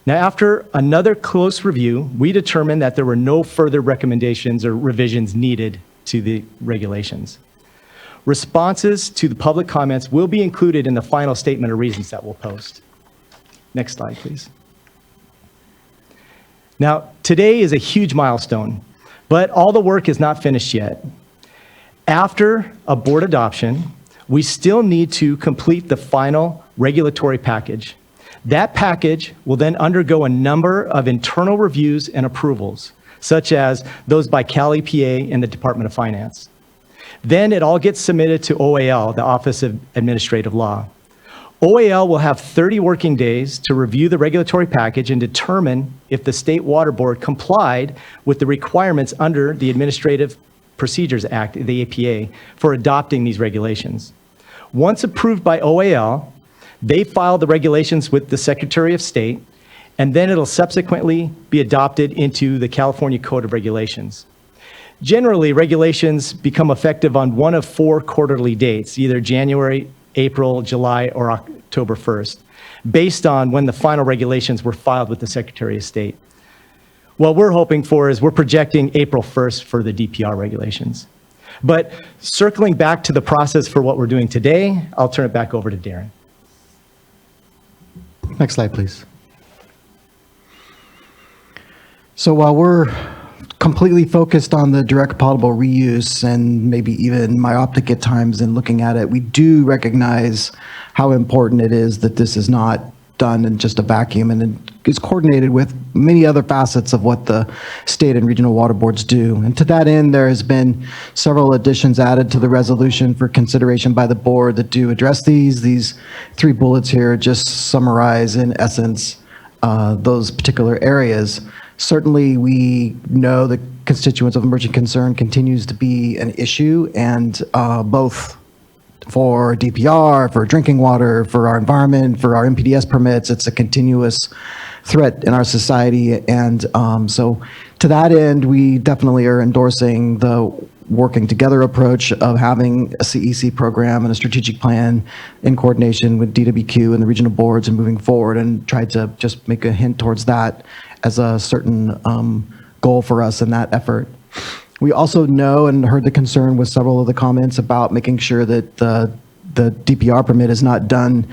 Now, after another close review, we determined that there were no further recommendations or revisions needed to the regulations. Responses to the public comments will be included in the final statement of reasons that we'll post. Next slide, please. Now, today is a huge milestone, but all the work is not finished yet. After a board adoption, we still need to complete the final regulatory package. That package will then undergo a number of internal reviews and approvals, such as those by Cal EPA and the Department of Finance. Then it all gets submitted to OAL, the Office of Administrative Law. OAL will have 30 working days to review the regulatory package and determine if the State Water Board complied with the requirements under the Administrative Procedures Act, the APA, for adopting these regulations. Once approved by OAL, they file the regulations with the Secretary of State, and then it'll subsequently be adopted into the California Code of Regulations. Generally, regulations become effective on one of 4 quarterly dates, either January, April, July, or October 1st, based on when the final regulations were filed with the Secretary of State. What we're hoping for is we're projecting April 1st for the DPR regulations. But circling back to the process for what we're doing today, I'll turn it back over to Darren. Next slide, please. So while we're completely focused on the direct potable reuse and maybe even myopic at times in looking at it, we do recognize how important it is that this is not done in just a vacuum and it is coordinated with many other facets of what the state and regional water boards do. And to that end, there has been several additions added to the resolution for consideration by the board that do address these. These 3 bullets here just summarize in essence those particular areas. Certainly, we know the constituents of emerging concern continues to be an issue, and both for DPR, for drinking water, for our environment, for our MPDS permits, it's a continuous threat in our society. And so to that end, we definitely are endorsing the working together approach of having a CEC program and a strategic plan in coordination with DWQ and the regional boards and moving forward, and tried to just make a hint towards that as a certain goal for us in that effort. We also know and heard the concern with several of the comments about making sure that the DPR permit is not done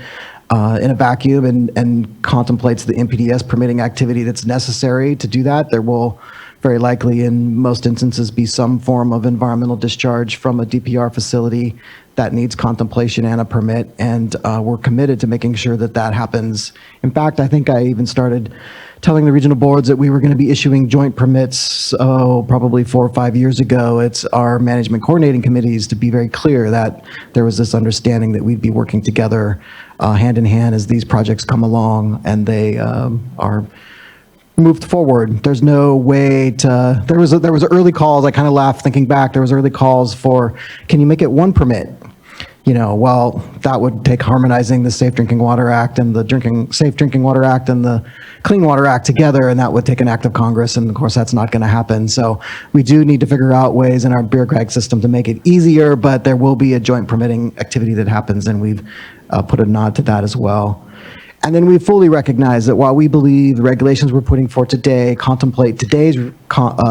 in a vacuum and contemplates the MPDS permitting activity that's necessary to do that. There will very likely in most instances be some form of environmental discharge from a DPR facility that needs contemplation and a permit, and we're committed to making sure that that happens. In fact, I think I even started telling the regional boards that we were going to be issuing joint permits, probably 4 or 5 years ago. It's our management coordinating committees to be very clear that there was this understanding that we'd be working together hand in hand as these projects come along and they are moved forward. There's no way to, there was early calls, I kind of laughed thinking back, there was early calls for, can you make it 1 permit? You know, well, that would take harmonizing the Safe Drinking Water Act and the Safe Drinking Water Act and the Clean Water Act together, and that would take an act of Congress, and of course that's not going to happen. So we do need to figure out ways in our bureaucratic system to make it easier, but there will be a joint permitting activity that happens, and we've put a nod to that as well. And then we fully recognize that while we believe the regulations we're putting forth today contemplate today's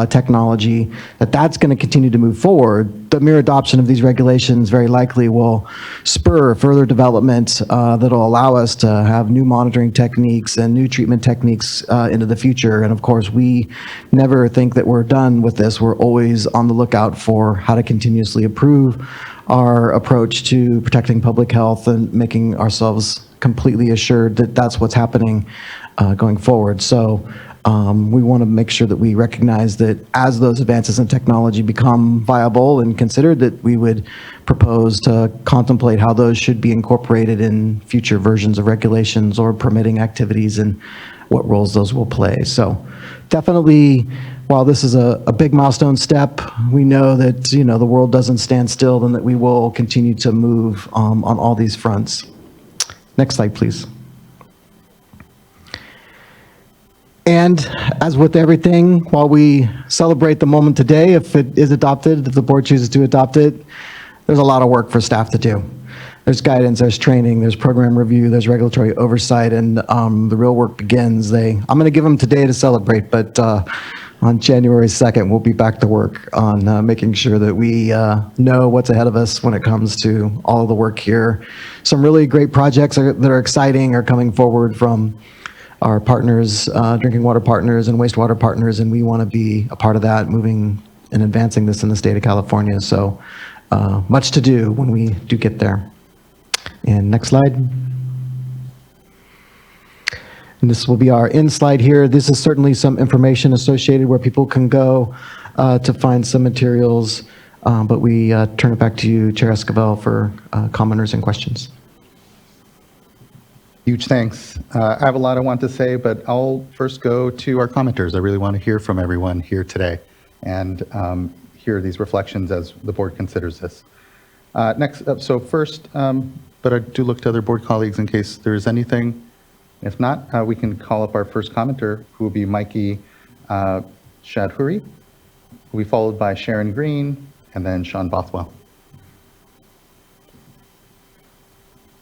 technology, that's going to continue to move forward, the mere adoption of these regulations very likely will spur further development that'll allow us to have new monitoring techniques and new treatment techniques into the future. And of course, we never think that we're done with this. We're always on the lookout for how to continuously improve our approach to protecting public health and making ourselves completely assured that that's what's happening going forward. So we want to make sure that we recognize that as those advances in technology become viable and considered, that we would propose to contemplate how those should be incorporated in future versions of regulations or permitting activities and what roles those will play. So definitely, while this is a big milestone step, we know that the world doesn't stand still and that we will continue to move on all these fronts. Next slide, please. And as with everything, while we celebrate the moment today, if it is adopted, if the board chooses to adopt it, there's a lot of work for staff to do. There's guidance, there's training, there's program review, there's regulatory oversight, and the real work begins. I'm going to give them today to celebrate, but on January 2nd, we'll be back to work on making sure that we know what's ahead of us when it comes to all of the work here. Some really great projects that are exciting are coming forward from our partners, drinking water partners and wastewater partners, and we want to be a part of that, moving and advancing this in the state of California. So much to do when we do get there. And next slide. And this will be our end slide here. This is certainly some information associated where people can go to find some materials, but we turn it back to you, Chair Esquivel, for commenters and questions. Huge thanks. I have a lot I want to say, but I'll first go to our commenters. I really want to hear from everyone here today and hear these reflections as the board considers this. Next up, so first, but I do look to other board colleagues in case there's anything. If not, we can call up our first commenter, who will be Mikey Shadhuri, who will be followed by Sharon Green, and then Sean Bothwell.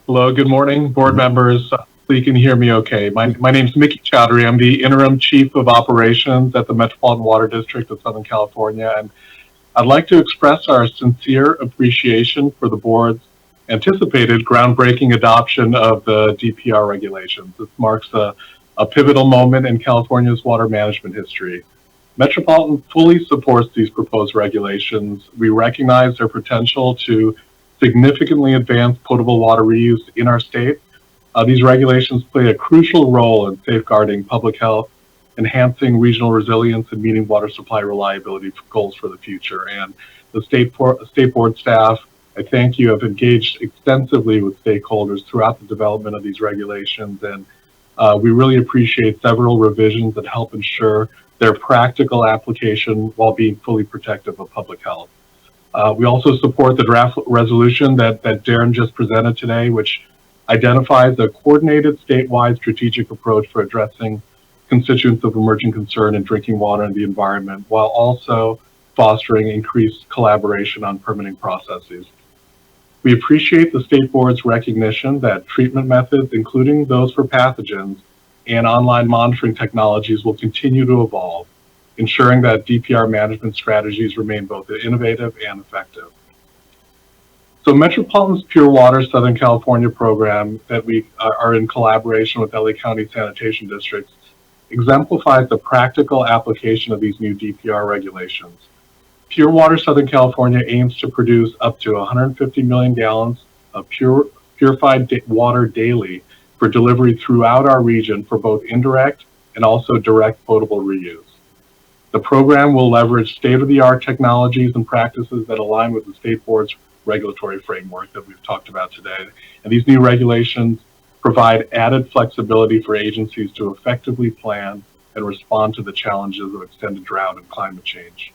Hello, good morning, board members. Hopefully you can hear me okay. My name is Mickey Chowdhury. I'm the Interim Chief of Operations at the Metropolitan Water District of Southern California, and I'd like to express our sincere appreciation for the board's anticipated groundbreaking adoption of the DPR regulations. This marks a pivotal moment in California's water management history. Metropolitan fully supports these proposed regulations. We recognize their potential to significantly advance potable water reuse in our state. These regulations play a crucial role in safeguarding public health, enhancing regional resilience, and meeting water supply reliability goals for the future. And the state board staff, I thank you, have engaged extensively with stakeholders throughout the development of these regulations, and we really appreciate several revisions that help ensure their practical application while being fully protective of public health. We also support the draft resolution that Darren just presented today, which identifies a coordinated statewide strategic approach for addressing constituents of emerging concern in drinking water and the environment, while also fostering increased collaboration on permitting processes. We appreciate the state board's recognition that treatment methods, including those for pathogens, and online monitoring technologies will continue to evolve, ensuring that DPR management strategies remain both innovative and effective. So Metropolitan's Pure Water Southern California program that we are in collaboration with LA County Sanitation Districts exemplifies the practical application of these new DPR regulations. Pure Water Southern California aims to produce up to 150 million gallons of purified water daily for delivery throughout our region for both indirect and also direct potable reuse. The program will leverage state-of-the-art technologies and practices that align with the state board's regulatory framework that we've talked about today. And these new regulations provide added flexibility for agencies to effectively plan and respond to the challenges of extended drought and climate change.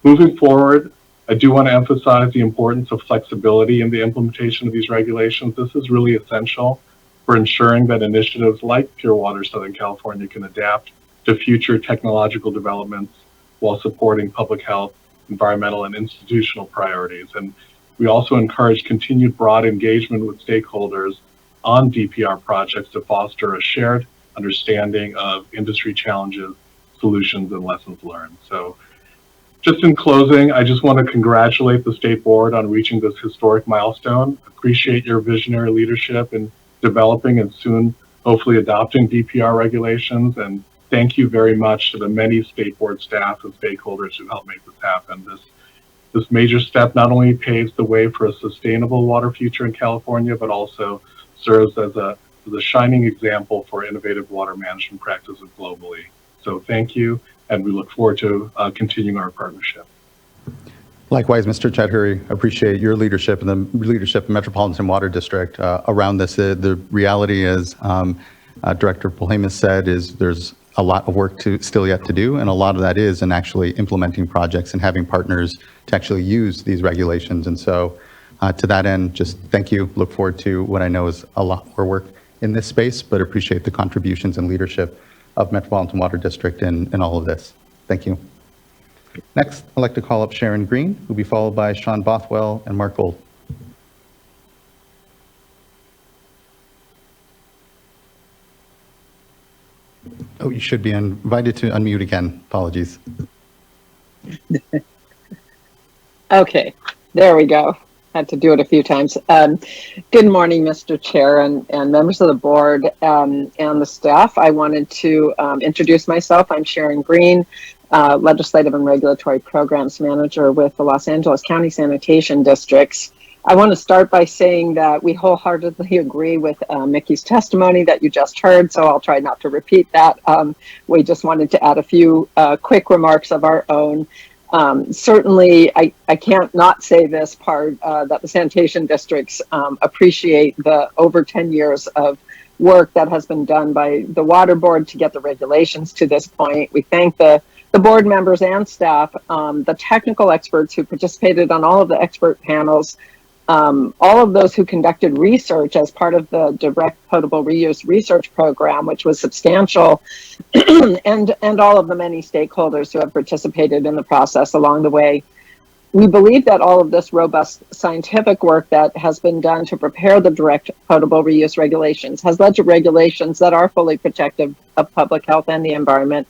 Moving forward, I do want to emphasize the importance of flexibility in the implementation of these regulations. This is really essential for ensuring that initiatives like Pure Water Southern California can adapt to future technological developments while supporting public health, environmental, and institutional priorities. And we also encourage continued broad engagement with stakeholders on DPR projects to foster a shared understanding of industry challenges, solutions, and lessons learned. So just in closing, I just want to congratulate the State Board on reaching this historic milestone. Appreciate your visionary leadership in developing and soon hopefully adopting DPR regulations. And thank you very much to the many State Board staff and stakeholders who helped make this happen. This major step not only paves the way for a sustainable water future in California, but also serves as a shining example for innovative water management practices globally. So thank you, and we look forward to continuing our partnership. Likewise, Mr. Chowdhury, appreciate your leadership and the leadership of Metropolitan Water District around this. The reality is, Director Polhemus said, is there's a lot of work still yet to do, and a lot of that is in actually implementing projects and having partners to actually use these regulations. And so to that end, just thank you. Look forward to what I know is a lot more work in this space, but appreciate the contributions and leadership of Metropolitan Water District in all of this. Thank you. Next, I'd like to call up Sharon Green, who will be followed by Sean Bothwell and Mark Gold. Oh, you should be invited to unmute again. Apologies. Okay, there we go. Had to do it a few times. Good morning, Mr. Chair and members of the board and the staff. I wanted to introduce myself. I'm Sharon Green, Legislative and Regulatory Programs Manager with the Los Angeles County Sanitation Districts. I want to start by saying that we wholeheartedly agree with Mickey's testimony that you just heard, so I'll try not to repeat that. We just wanted to add a few quick remarks of our own. Certainly, I can't not say this part, that the sanitation districts appreciate the over 10 years of work that has been done by the Water Board to get the regulations to this point. We thank the board members and staff, the technical experts who participated on all of the expert panels, all of those who conducted research as part of the direct potable reuse research program, which was substantial, and all of the many stakeholders who have participated in the process along the way. We believe that all of this robust scientific work that has been done to prepare the direct potable reuse regulations has led to regulations that are fully protective of public health and the environment.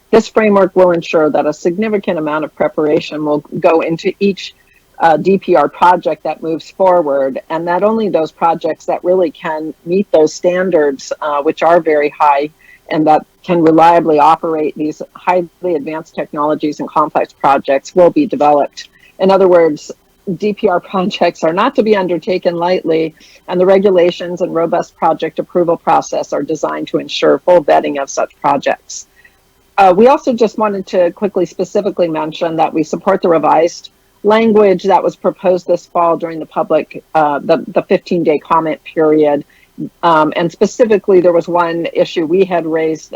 This framework will ensure that a significant amount of preparation will go into each DPR project that moves forward, and that only those projects that really can meet those standards, which are very high, and that can reliably operate these highly advanced technologies and complex projects will be developed. In other words, DPR projects are not to be undertaken lightly, and the regulations and robust project approval process are designed to ensure full vetting of such projects. We also just wanted to quickly specifically mention that we support the revised language that was proposed this fall during the public, the 15-day comment period. And specifically, there was one issue we had raised.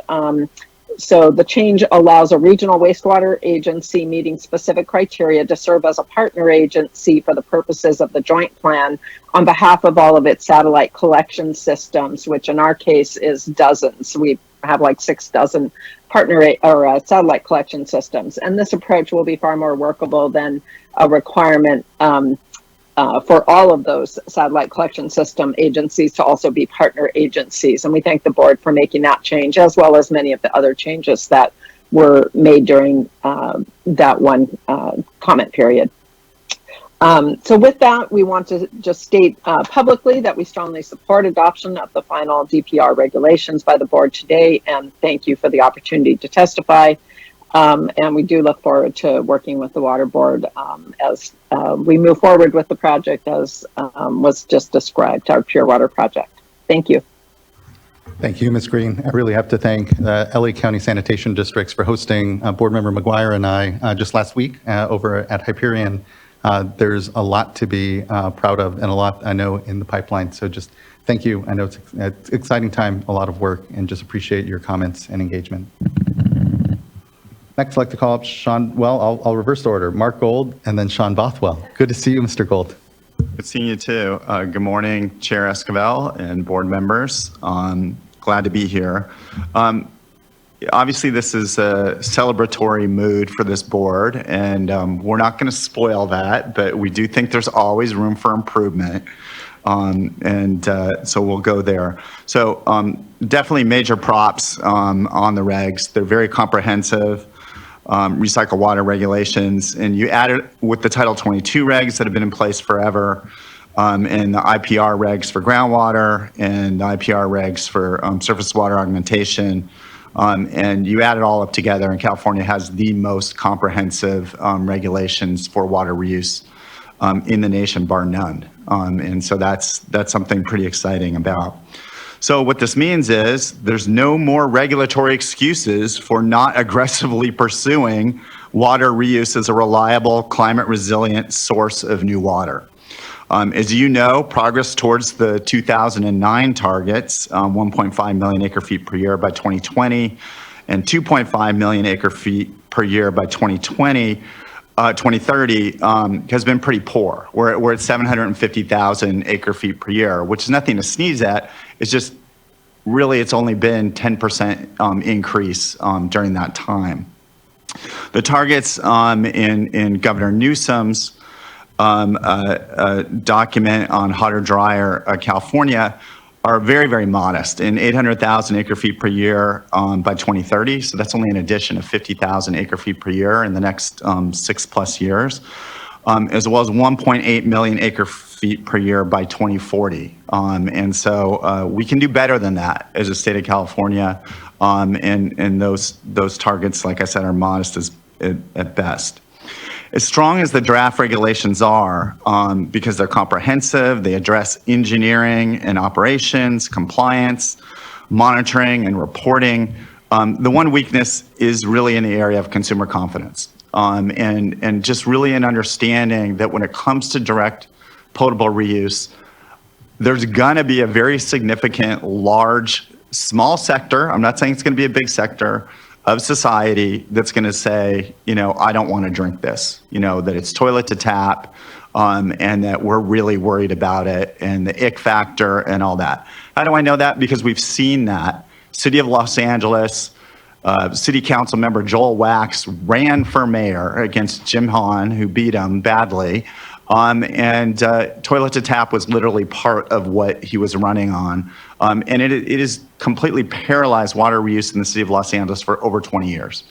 So the change allows a regional wastewater agency meeting specific criteria to serve as a partner agency for the purposes of the joint plan on behalf of all of its satellite collection systems, which in our case is dozens. We have like 6 dozen partner or satellite collection systems. And this approach will be far more workable than a requirement for all of those satellite collection system agencies to also be partner agencies. And we thank the board for making that change, as well as many of the other changes that were made during that one comment period. So with that, we want to just state publicly that we strongly support adoption of the final DPR regulations by the board today, and thank you for the opportunity to testify. And we do look forward to working with the Water Board as we move forward with the project as was just described, our Pure Water project. Thank you. Thank you, Ms. Green. I really have to thank the LA County Sanitation Districts for hosting Board Member McGuire and I just last week over at Hyperion. There's a lot to be proud of and a lot I know in the pipeline. So just thank you. I know it's an exciting time, a lot of work, and just appreciate your comments and engagement. Next, I'd like to call up Sean, well, I'll reverse the order. Mark Gold and then Sean Bothwell. Good to see you, Mr. Gold. Good seeing you too. Good morning, Chair Esquivel and board members. Glad to be here. Obviously, this is a celebratory mood for this board, and we're not going to spoil that, but we do think there's always room for improvement. So we'll go there. So definitely major props on the regs. They're very comprehensive. Recycle water regulations, and you add it with the Title 22 regs that have been in place forever, and the IPR regs for groundwater and the IPR regs for surface water augmentation. And you add it all up together, and California has the most comprehensive regulations for water reuse in the nation, bar none. And so that's something pretty exciting about. So what this means is there's no more regulatory excuses for not aggressively pursuing water reuse as a reliable, climate resilient source of new water. As you know, progress towards the 2009 targets, 1.5 million acre feet per year by 2020 and 2.5 million acre feet per year by 2030 has been pretty poor. We're at 750,000 acre feet per year, which is nothing to sneeze at. It's just really it's only been 10% increase during that time. The targets in Governor Newsom's document on hotter, drier California are very, very modest, in 800,000 acre feet per year by 2030. So that's only an addition of 50,000 acre feet per year in the next 6+ years, as well as 1.8 million acre feet per year by 2040. And so we can do better than that as a state of California. And those targets, like I said, are modest at best. As strong as the draft regulations are, because they're comprehensive, they address engineering and operations, compliance, monitoring, and reporting. The one weakness is really in the area of consumer confidence, and just really an understanding that when it comes to direct potable reuse, there's going to be a very significant, large, small sector. I'm not saying it's going to be a big sector of society that's going to say, I don't want to drink this, that it's toilet to tap, and that we're really worried about it and the ick factor and all that. How do I know that? Because we've seen that. City of Los Angeles, City Council member Joel Wax ran for mayor against Jim Hahn, who beat him badly. And toilet to tap was literally part of what he was running on. And it has completely paralyzed water reuse in the city of Los Angeles for over 20 years.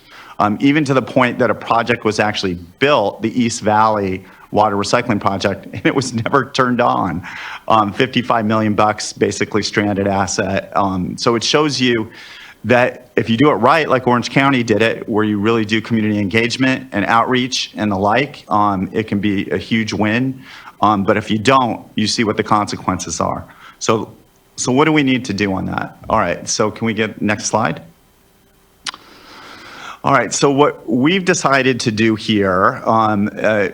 Even to the point that a project was actually built, the East Valley Water Recycling Project, and it was never turned on. $55 million, basically stranded asset. So it shows you that if you do it right, like Orange County did it, where you really do community engagement and outreach and the like, it can be a huge win. But if you don't, you see what the consequences are. So what do we need to do on that? All right, so can we get next slide? All right, so what we've decided to do here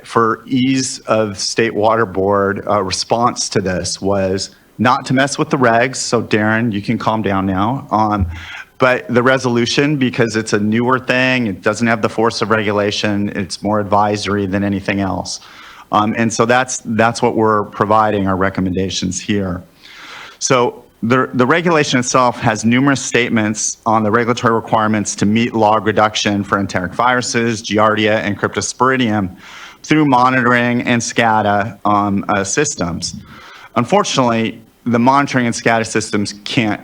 for ease of State Water Board response to this was not to mess with the regs. So Darren, you can calm down now. But the resolution, because it's a newer thing, it doesn't have the force of regulation, it's more advisory than anything else. And so that's what we're providing our recommendations here. So the regulation itself has numerous statements on the regulatory requirements to meet log reduction for enteric viruses, Giardia, and Cryptosporidium through monitoring and SCADA systems. Unfortunately, the monitoring and SCADA systems can't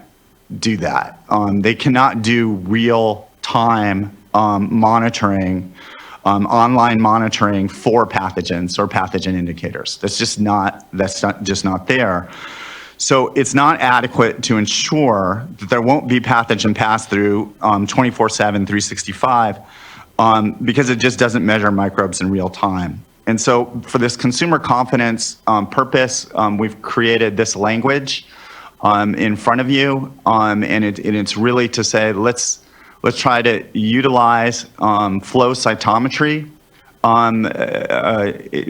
do that. They cannot do real-time monitoring, online monitoring for pathogens or pathogen indicators. That's just not there. So it's not adequate to ensure that there won't be pathogen pass-through 24/7, 365, because it just doesn't measure microbes in real time. And so for this consumer confidence purpose, we've created this language in front of you, and it's really to say let's try to utilize flow cytometry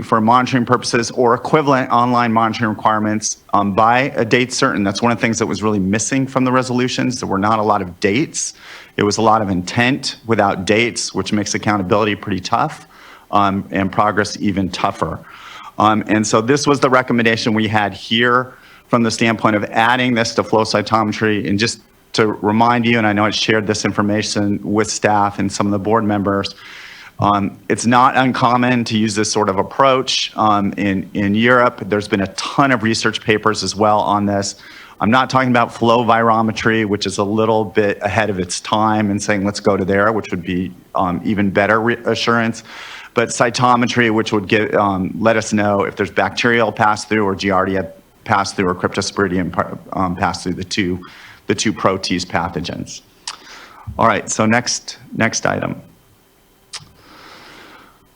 for monitoring purposes or equivalent online monitoring requirements by a date certain. That's one of the things that was really missing from the resolutions. There were not a lot of dates. It was a lot of intent without dates, which makes accountability pretty tough and progress even tougher. And so this was the recommendation we had here from the standpoint of adding this to flow cytometry. And just to remind you, and I know I shared this information with staff and some of the board members, It's not uncommon to use this sort of approach in Europe. There's been a ton of research papers as well on this. I'm not talking about flow virometry, which is a little bit ahead of its time and saying, let's go to there, which would be even better assurance. But cytometry, which would let us know if there's bacterial pass-through or Giardia pass-through or Cryptosporidium pass-through, the two protease pathogens. All right, so next item.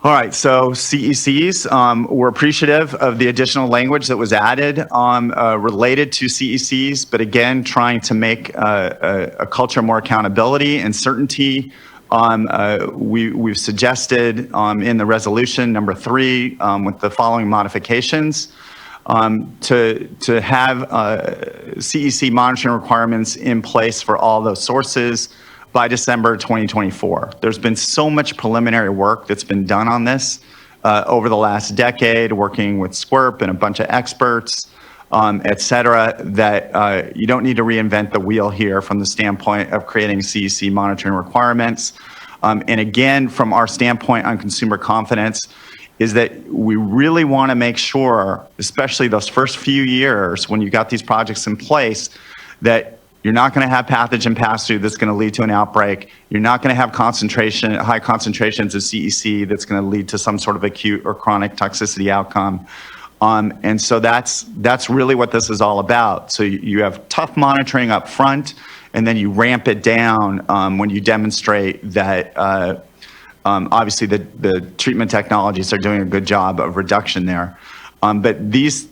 All right, so CECs, we're appreciative of the additional language that was added related to CECs, but again, trying to make a culture more accountability and certainty. We've suggested in the resolution number 3 with the following modifications to have CEC monitoring requirements in place for all those sources by December 2024. There's been so much preliminary work that's been done on this over the last decade, working with SWRCB and a bunch of experts, et cetera, that you don't need to reinvent the wheel here from the standpoint of creating CEC monitoring requirements. And again, from our standpoint on consumer confidence, is that we really want to make sure, especially those first few years when you got these projects in place, that you're not going to have pathogen pass-through that's going to lead to an outbreak. You're not going to have high concentrations of CEC that's going to lead to some sort of acute or chronic toxicity outcome. And so that's really what this is all about. So you have tough monitoring up front, and then you ramp it down when you demonstrate that obviously the treatment technologies are doing a good job of reduction there. But these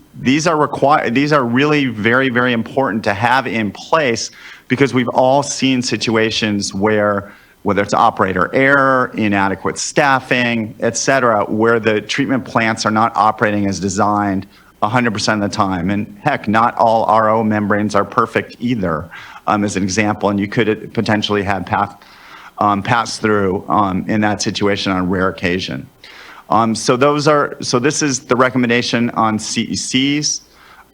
are really very, very important to have in place, because we've all seen situations where, whether it's operator error, inadequate staffing, et cetera, where the treatment plants are not operating as designed 100% of the time. And heck, not all RO membranes are perfect either, as an example, and you could potentially have pass through in that situation on a rare occasion. So this is the recommendation on CECs,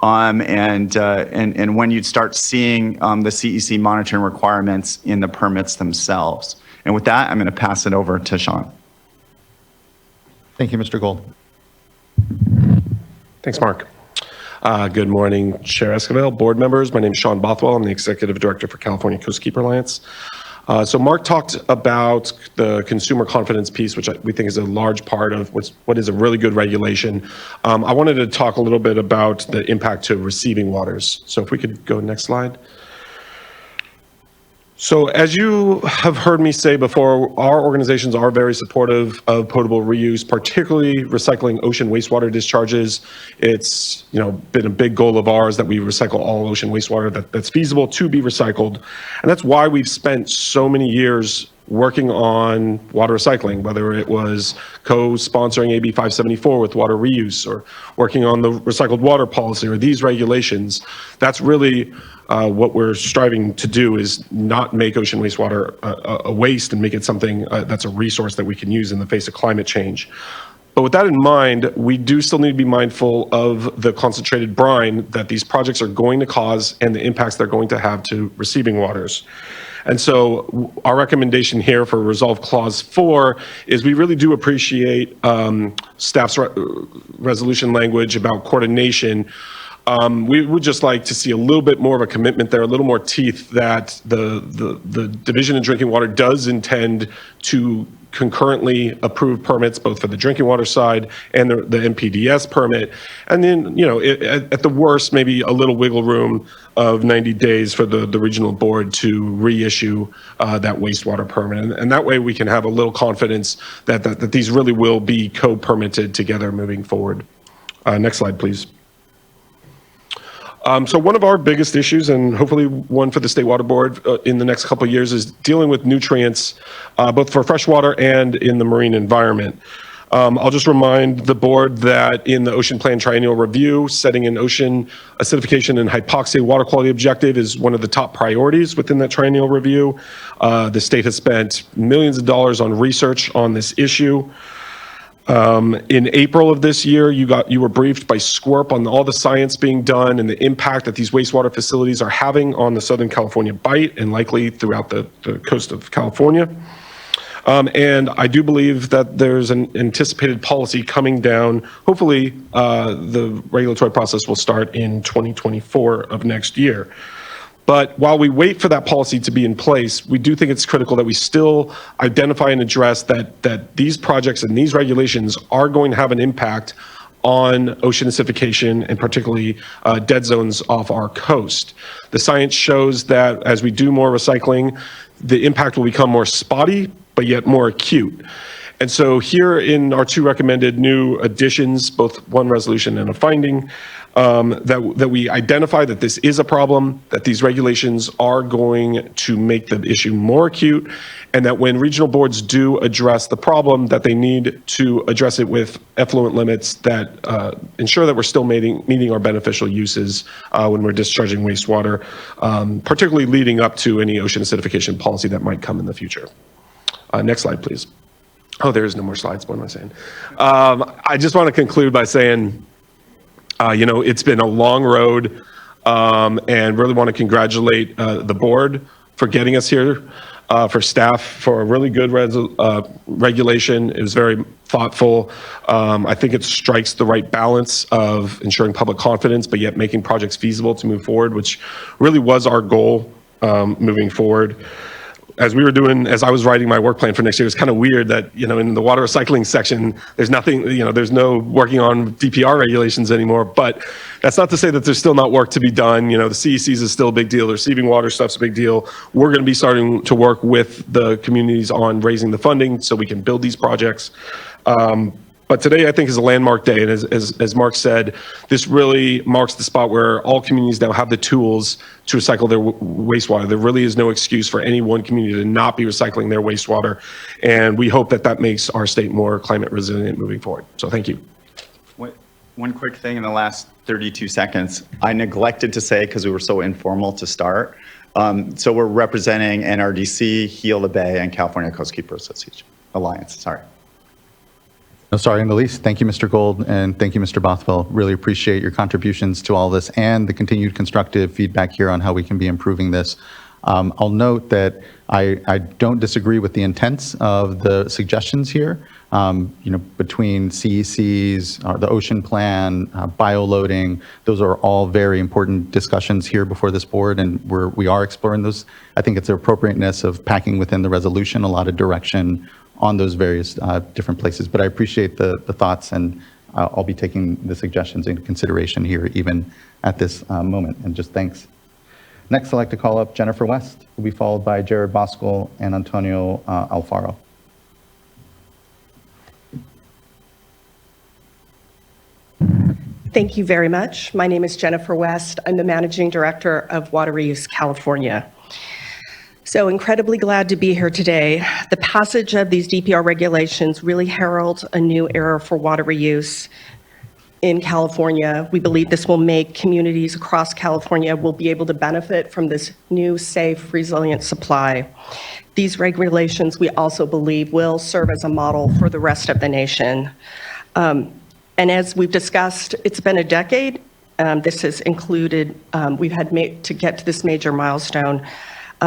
and when you'd start seeing the CEC monitoring requirements in the permits themselves. And with that, I'm going to pass it over to Sean. Thank you, Mr. Gold. Thanks, Mark. Good morning, Chair Esquivel, board members. My name is Sean Bothwell. I'm the Executive Director for California Coastkeeper Alliance. So Mark talked about the consumer confidence piece, which we think is a large part of what is a really good regulation. I wanted to talk a little bit about the impact to receiving waters. So if we could go next slide. So as you have heard me say before, our organizations are very supportive of potable reuse, particularly recycling ocean wastewater discharges. It's been a big goal of ours that we recycle all ocean wastewater that's feasible to be recycled. And that's why we've spent so many years working on water recycling, whether it was co-sponsoring AB 574 with water reuse, or working on the recycled water policy, or these regulations. That's really what we're striving to do, is not make ocean wastewater a waste and make it something that's a resource that we can use in the face of climate change. But with that in mind, we do still need to be mindful of the concentrated brine that these projects are going to cause and the impacts they're going to have to receiving waters. And so our recommendation here for Resolve Clause 4 is we really do appreciate staff's resolution language about coordination. We would just like to see a little bit more of a commitment there, a little more teeth, that the Division of Drinking Water does intend to concurrently approve permits, both for the drinking water side and the MPDS permit. And then, at the worst, maybe a little wiggle room of 90 days for the regional board to reissue that wastewater permit. And that way we can have a little confidence that these really will be co-permitted together moving forward. Next slide, please. So one of our biggest issues, and hopefully one for the State Water Board in the next couple of years, is dealing with nutrients, both for freshwater and in the marine environment. I'll just remind the board that in the Ocean Plan Triennial Review, setting an ocean acidification and hypoxia water quality objective is one of the top priorities within that triennial review. The state has spent millions of dollars on research on this issue. In April of this year, you were briefed by SWRCB on all the science being done and the impact that these wastewater facilities are having on the Southern California Bight and likely throughout the coast of California. And I do believe that there's an anticipated policy coming down. Hopefully, the regulatory process will start in 2024 of next year. But while we wait for that policy to be in place, we do think it's critical that we still identify and address that these projects and these regulations are going to have an impact on ocean acidification and particularly dead zones off our coast. The science shows that as we do more recycling, the impact will become more spotty, but yet more acute. And so here in our two recommended new additions, both one resolution and a finding, that we identify that this is a problem, that these regulations are going to make the issue more acute, and that when regional boards do address the problem, that they need to address it with effluent limits that ensure that we're still meeting our beneficial uses when we're discharging wastewater, particularly leading up to any ocean acidification policy that might come in the future. Next slide, please. Oh, there is no more slides. What am I saying? I just want to conclude by saying, it's been a long road, and really want to congratulate the board for getting us here, for staff for a really good regulation. It was very thoughtful. I think it strikes the right balance of ensuring public confidence, but yet making projects feasible to move forward, which really was our goal moving forward. As I was writing my work plan for next year, it's kind of weird that, in the water recycling section, there's nothing, there's no working on DPR regulations anymore, but that's not to say that there's still not work to be done. The CECs is still a big deal. The receiving water stuff's a big deal. We're going to be starting to work with the communities on raising the funding so we can build these projects. But today, I think, is a landmark day. And as Mark said, this really marks the spot where all communities now have the tools to recycle their wastewater. There really is no excuse for any one community to not be recycling their wastewater. And we hope that makes our state more climate resilient moving forward. So thank you. One quick thing in the last 32 seconds. I neglected to say, because we were so informal to start. So we're representing NRDC, Heal the Bay, and California Coastkeeper Association Alliance. Sorry. No, sorry in the least. Thank you, Mr. Gold, and thank you, Mr. Bothwell. Really appreciate your contributions to all this and the continued constructive feedback here on how we can be improving this. I'll note that I don't disagree with the intents of the suggestions here. Between CECs, the ocean plan, bioloading, those are all very important discussions here before this board, and we are exploring those. I think it's the appropriateness of packing within the resolution a lot of direction on those various different places. But I appreciate the thoughts, and I'll be taking the suggestions into consideration here, even at this moment, and just thanks. Next, I'd like to call up Jennifer West, who will be followed by Jared Bosco and Antonio Alfaro. Thank you very much. My name is Jennifer West. I'm the Managing Director of Water Reuse California. So incredibly glad to be here today. The passage of these DPR regulations really heralds a new era for water reuse in California. We believe this will make communities across California will be able to benefit from this new, safe, resilient supply. These regulations, we also believe, will serve as a model for the rest of the nation. And as we've discussed, it's been a decade. This has included, we've had to get to this major milestone.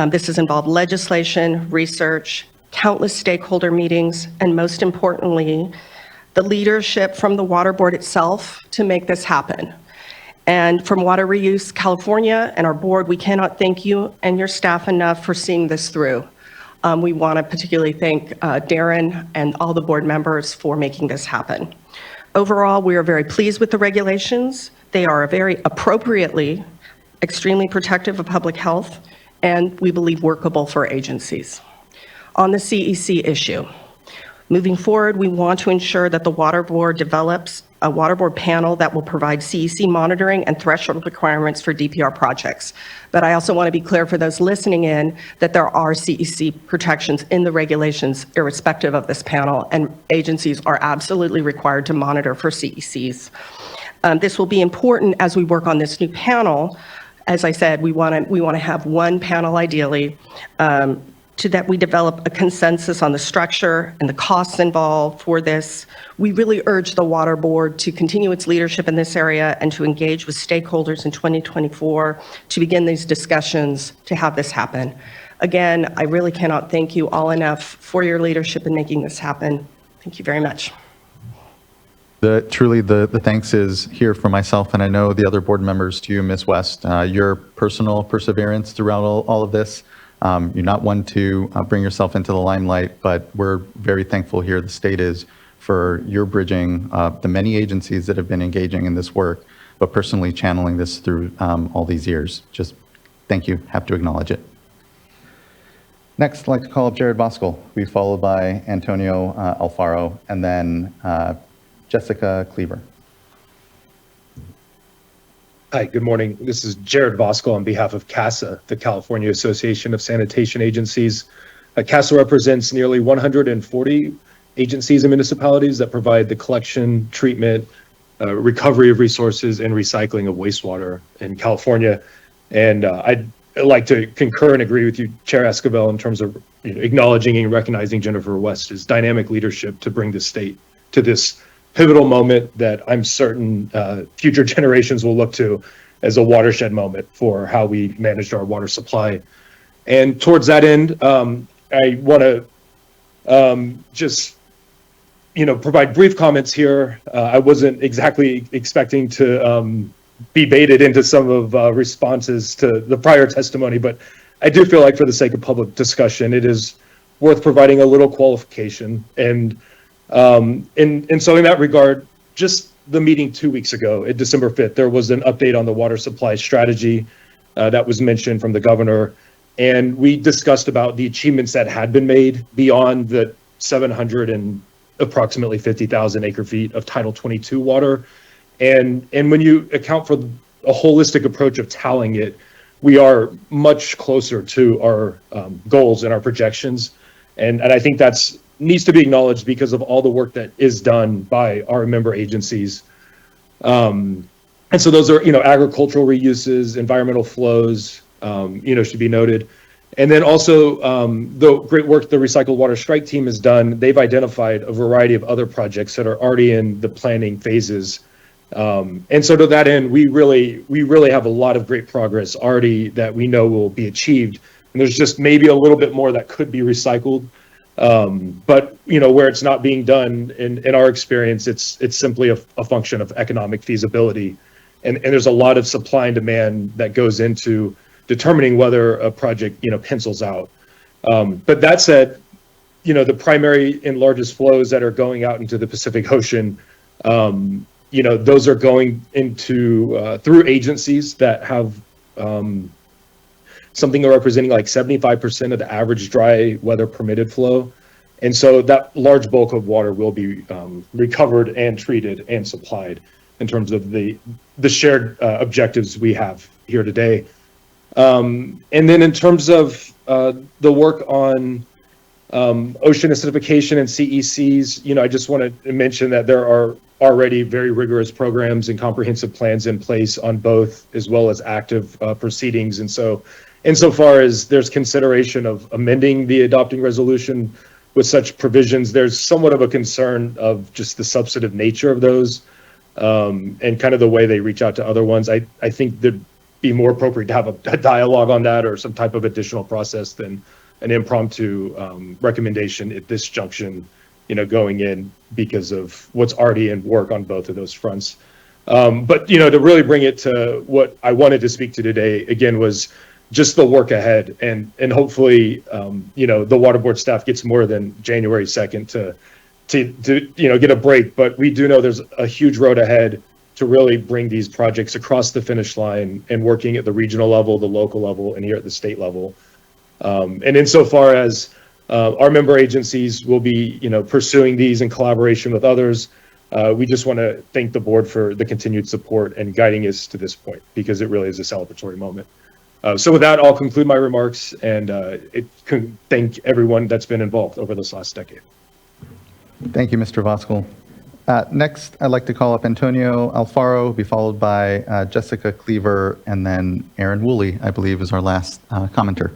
This has involved legislation, research, countless stakeholder meetings, and most importantly, the leadership from the Water Board itself to make this happen. And from Water Reuse California and our board, we cannot thank you and your staff enough for seeing this through. We want to particularly thank Darren and all the board members for making this happen. Overall, we are very pleased with the regulations. They are very appropriately extremely protective of public health, and we believe workable for agencies. On the CEC issue, moving forward, we want to ensure that the Water Board develops a Water Board panel that will provide CEC monitoring and threshold requirements for DPR projects. But I also want to be clear for those listening in that there are CEC protections in the regulations irrespective of this panel, and agencies are absolutely required to monitor for CECs. This will be important as we work on this new panel. As I said, we want to have one panel ideally, to that we develop a consensus on the structure and the costs involved for this. We really urge the Water Board to continue its leadership in this area and to engage with stakeholders in 2024 to begin these discussions to have this happen. Again, I really cannot thank you all enough for your leadership in making this happen. Thank you very much. Truly, the thanks is here for myself, and I know the other board members to you, Ms. West. Your personal perseverance throughout all of this. You're not one to bring yourself into the limelight, but we're very thankful here, the state is, for your bridging the many agencies that have been engaging in this work, but personally channeling this through all these years. Just thank you. Have to acknowledge it. Next, I'd like to call up Jared Voskuhl, who will be followed by Antonio Alfaro, and then Jessica Cleaver. Hi, good morning. This is Jared Voskuhl on behalf of CASA, the California Association of Sanitation Agencies. CASA represents nearly 140 agencies and municipalities that provide the collection, treatment, recovery of resources, and recycling of wastewater in California. And I'd like to concur and agree with you, Chair Esquivel, in terms of acknowledging and recognizing Jennifer West's dynamic leadership to bring the state to this pivotal moment that I'm certain future generations will look to as a watershed moment for how we managed our water supply. And towards that end, I want to just provide brief comments here. I wasn't exactly expecting to be baited into some of responses to the prior testimony, but I do feel like for the sake of public discussion, it is worth providing a little qualification. And so in that regard, just the meeting 2 weeks ago, at December 5th, there was an update on the water supply strategy that was mentioned from the governor. And we discussed about the achievements that had been made beyond the 700 and approximately 50,000 acre feet of Title 22 water. And when you account for a holistic approach of tallying it, we are much closer to our goals and our projections. And I think that's needs to be acknowledged because of all the work that is done by our member agencies. And so those are, agricultural reuses, environmental flows, should be noted. And then also the great work the Recycled Water Strike Team has done, they've identified a variety of other projects that are already in the planning phases. And so to that end, we really have a lot of great progress already that we know will be achieved. And there's just maybe a little bit more that could be recycled. But where it's not being done, in our experience, it's simply a function of economic feasibility, and there's a lot of supply and demand that goes into determining whether a project pencils out. But that said, the primary and largest flows that are going out into the Pacific Ocean, those are going into through agencies that have something representing like 75% of the average dry weather permitted flow. And so that large bulk of water will be recovered and treated and supplied in terms of the shared objectives we have here today. And then in terms of the work on ocean acidification and CECs, I just want to mention that there are already very rigorous programs and comprehensive plans in place on both, as well as active proceedings. And so insofar as there's consideration of amending the adopting resolution with such provisions, there's somewhat of a concern of just the substantive nature of those and kind of the way they reach out to other ones. I think that'd be more appropriate to have a dialogue on that or some type of additional process than an impromptu recommendation at this junction, going in because of what's already in work on both of those fronts. But, to really bring it to what I wanted to speak to today, again, was just the work ahead. And hopefully, the water board staff gets more than January 2nd to get a break. But we do know there's a huge road ahead to really bring these projects across the finish line and working at the regional level, the local level, and here at the state level. And insofar as our member agencies will be, pursuing these in collaboration with others, we just want to thank the board for the continued support and guiding us to this point, because it really is a celebratory moment. So with that, I'll conclude my remarks and thank everyone that's been involved over this last decade. Thank you, Mr. Voskuhl. Next, I'd like to call up Antonio Alfaro, be followed by Jessica Cleaver, and then Aaron Woolley, I believe, is our last commenter.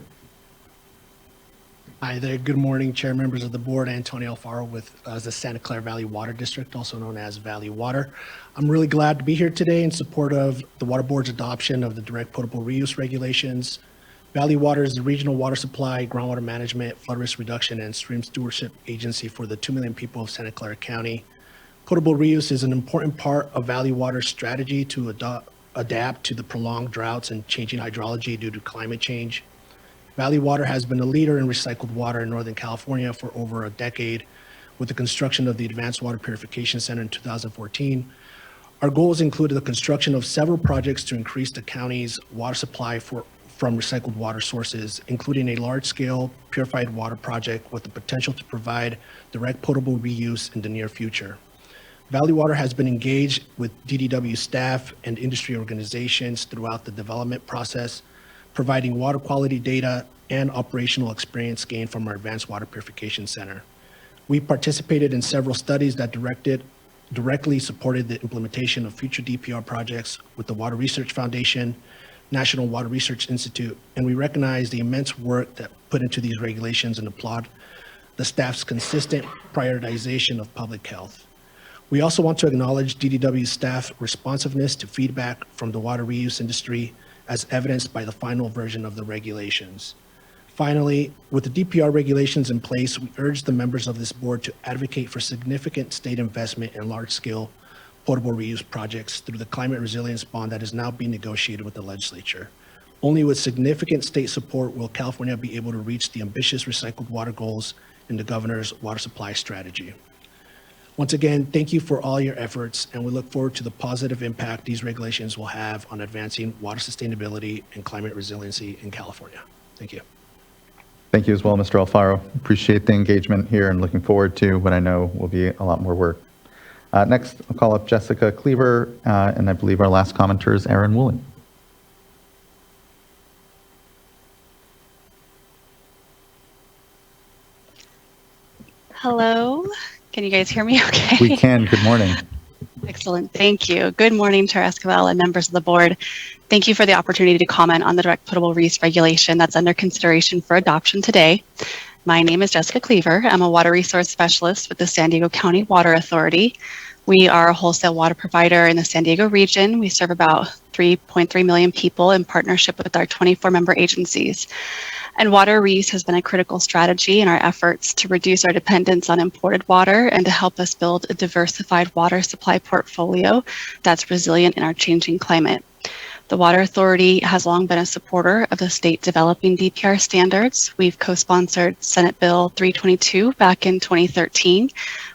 Hi there. Good morning, chair, members of the board. Antonio Alfaro with the Santa Clara Valley Water District, also known as Valley Water. I'm really glad to be here today in support of the Water Board's adoption of the direct potable reuse regulations. Valley Water is the regional water supply, groundwater management, flood risk reduction, and stream stewardship agency for the 2 million people of Santa Clara County. Potable reuse is an important part of Valley Water's strategy to adapt to the prolonged droughts and changing hydrology due to climate change. Valley Water has been a leader in recycled water in Northern California for over a decade. With the construction of the Advanced Water Purification Center in 2014, our goals included the construction of several projects to increase the county's water supply from recycled water sources, including a large-scale purified water project with the potential to provide direct potable reuse in the near future. Valley Water has been engaged with DDW staff and industry organizations throughout the development process, providing water quality data and operational experience gained from our Advanced Water Purification Center. We participated in several studies that directly supported the implementation of future DPR projects with the Water Research Foundation, National Water Research Institute, and we recognize the immense work that put into these regulations and applaud the staff's consistent prioritization of public health. We also want to acknowledge DDW staff responsiveness to feedback from the water reuse industry as evidenced by the final version of the regulations. Finally, with the DPR regulations in place, we urge the members of this board to advocate for significant state investment in large-scale potable reuse projects through the climate resilience bond that is now being negotiated with the legislature. Only with significant state support will California be able to reach the ambitious recycled water goals in the governor's water supply strategy. Once again, thank you for all your efforts, and we look forward to the positive impact these regulations will have on advancing water sustainability and climate resiliency in California. Thank you. Thank you as well, Mr. Alfaro. Appreciate the engagement here and looking forward to what I know will be a lot more work. Next, I'll call up Jessica Cleaver, and I believe our last commenter is Aaron Woolley. Hello, can you guys hear me okay? We can. Good morning. Excellent, thank you. Good morning, Chair Esquivel and members of the board. Thank you for the opportunity to comment on the direct potable reuse regulation that's under consideration for adoption today. My name is Jessica Cleaver. I'm a water resource specialist with the San Diego County Water Authority. We are a wholesale water provider in the San Diego region. We serve about 3.3 million people in partnership with our 24 member agencies. And water reuse has been a critical strategy in our efforts to reduce our dependence on imported water and to help us build a diversified water supply portfolio that's resilient in our changing climate. The Water Authority has long been a supporter of the state developing DPR standards. We've co-sponsored Senate Bill 322 back in 2013,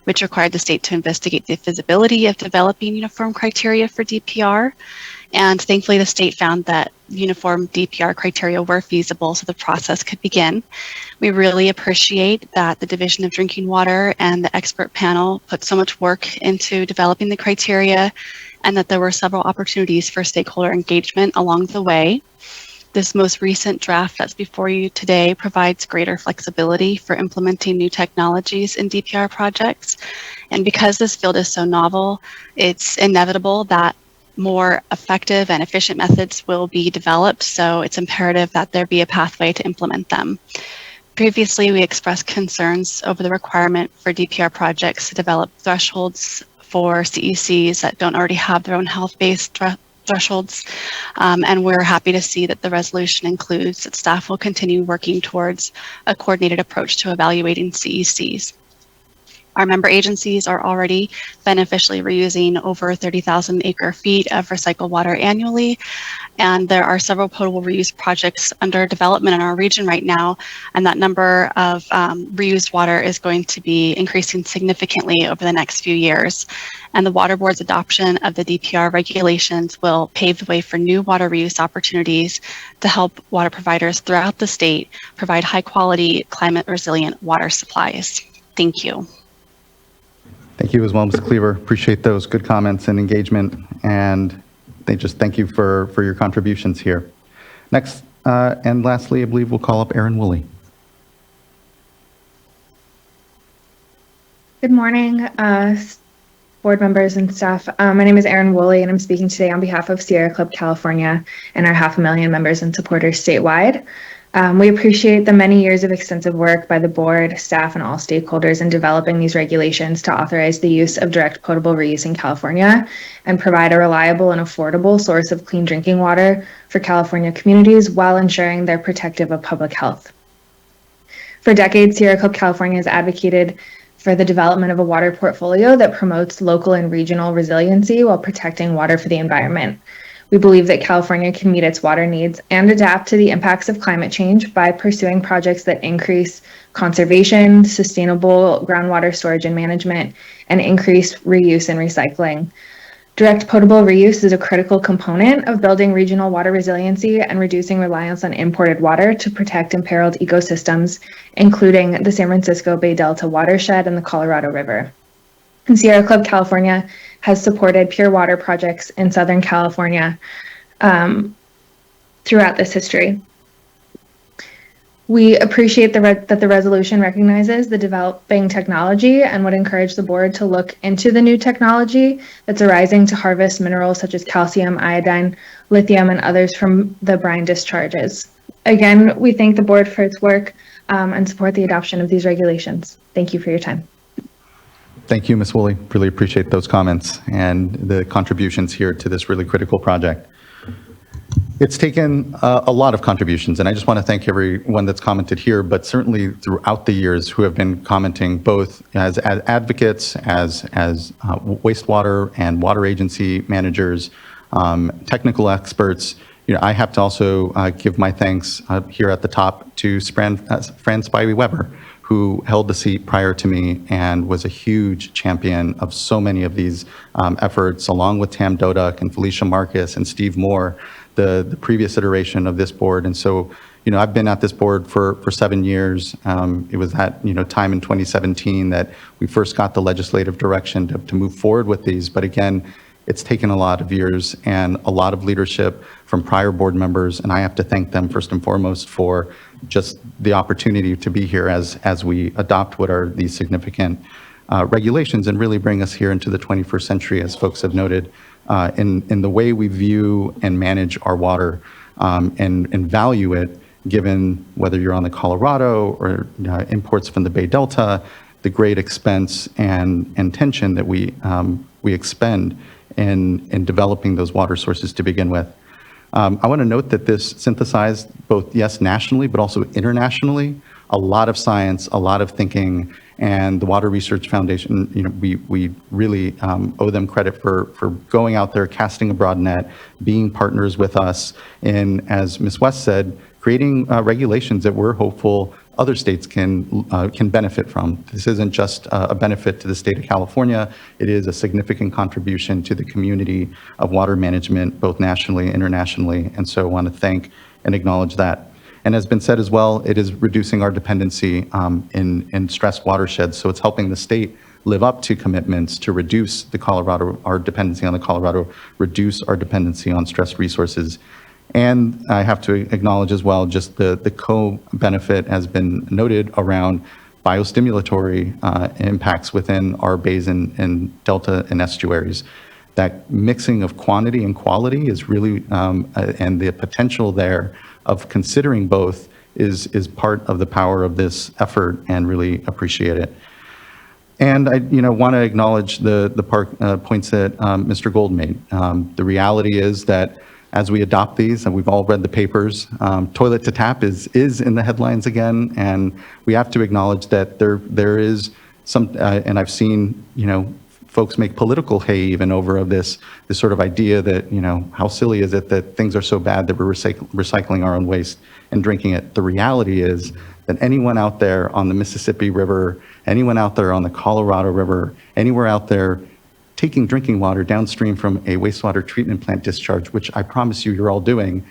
which required the state to investigate the feasibility of developing uniform criteria for DPR. And thankfully, the state found that uniform DPR criteria were feasible, so the process could begin. We really appreciate that the Division of Drinking Water and the expert panel put so much work into developing the criteria, and that there were several opportunities for stakeholder engagement along the way. This most recent draft that's before you today provides greater flexibility for implementing new technologies in DPR projects. And because this field is so novel, it's inevitable that more effective and efficient methods will be developed, so it's imperative that there be a pathway to implement them. Previously, we expressed concerns over the requirement for DPR projects to develop thresholds for CECs that don't already have their own health-based thresholds, and we're happy to see that the resolution includes that staff will continue working towards a coordinated approach to evaluating CECs. Our member agencies are already beneficially reusing over 30,000 acre feet of recycled water annually, and there are several potable reuse projects under development in our region right now, and that number of reused water is going to be increasing significantly over the next few years. And the Water Board's adoption of the DPR regulations will pave the way for new water reuse opportunities to help water providers throughout the state provide high quality, climate resilient water supplies. Thank you. Thank you as well, Ms. Cleaver. Appreciate those good comments and engagement, and thank you for your contributions here. Next, and lastly, I believe we'll call up Aaron Woolley. Good morning, board members and staff. My name is Aaron Woolley, and I'm speaking today on behalf of Sierra Club California and our 500,000 members and supporters statewide. We appreciate the many years of extensive work by the board, staff, and all stakeholders in developing these regulations to authorize the use of direct potable reuse in California and provide a reliable and affordable source of clean drinking water for California communities while ensuring they're protective of public health. For decades, Sierra Club California has advocated for the development of a water portfolio that promotes local and regional resiliency while protecting water for the environment. We believe that California can meet its water needs and adapt to the impacts of climate change by pursuing projects that increase conservation, sustainable groundwater storage and management, and increase reuse and recycling. Direct potable reuse is a critical component of building regional water resiliency and reducing reliance on imported water to protect imperiled ecosystems, including the San Francisco Bay Delta watershed and the Colorado River. And Sierra Club California has supported pure water projects in Southern California throughout this history. We appreciate that the resolution recognizes the developing technology and would encourage the board to look into the new technology that's arising to harvest minerals such as calcium, iodine, lithium, and others from the brine discharges. Again, we thank the board for its work and support the adoption of these regulations. Thank you for your time. Thank you, Ms. Woolley. Really appreciate those comments and the contributions here to this really critical project. It's taken a lot of contributions, and I just want to thank everyone that's commented here, but certainly throughout the years who have been commenting both as advocates, as wastewater and water agency managers, technical experts. You know, I have to also give my thanks here at the top to Fran Spivey-Weber, who held the seat prior to me and was a huge champion of so many of these efforts, along with Tam Doduk and Felicia Marcus and Steve Moore, the previous iteration of this board. And so, you know, I've been at this board for 7 years. It was that, you know, time in 2017 that we first got the legislative direction to move forward with these. But again, it's taken a lot of years and a lot of leadership from prior board members, and I have to thank them first and foremost for just the opportunity to be here as we adopt what are these significant regulations and really bring us here into the 21st century, as folks have noted, in the way we view and manage our water and value it, given whether you're on the Colorado or imports from the Bay Delta, the great expense and tension that we expend in developing those water sources to begin with. I want to note that this synthesized both, yes, nationally, but also internationally, a lot of science, a lot of thinking, and the Water Research Foundation, you know, we really owe them credit for going out there, casting a broad net, being partners with us, and as Ms. West said, creating regulations that we're hopeful other states can benefit from. This isn't just a benefit to the state of California, it is a significant contribution to the community of water management, both nationally and internationally, and so I want to thank and acknowledge that. And as been said as well, it is reducing our dependency in stressed watersheds, so it's helping the state live up to commitments to reduce our dependency on the Colorado, reduce our dependency on stressed resources. And I have to acknowledge as well, just the co-benefit has been noted around biostimulatory impacts within our basin and delta and estuaries. That mixing of quantity and quality is really, and the potential there of considering both is part of the power of this effort, and really appreciate it. And I, want to acknowledge the points that Mr. Gold made. The reality is that as we adopt these, and we've all read the papers, toilet to tap is in the headlines again, and we have to acknowledge that there is some, and I've seen, folks make political hay even over of this sort of idea that, how silly is it that things are so bad that we're recycling our own waste and drinking it. The reality is that anyone out there on the Mississippi River, anyone out there on the Colorado River, anywhere out there taking drinking water downstream from a wastewater treatment plant discharge, which I promise you're all doing,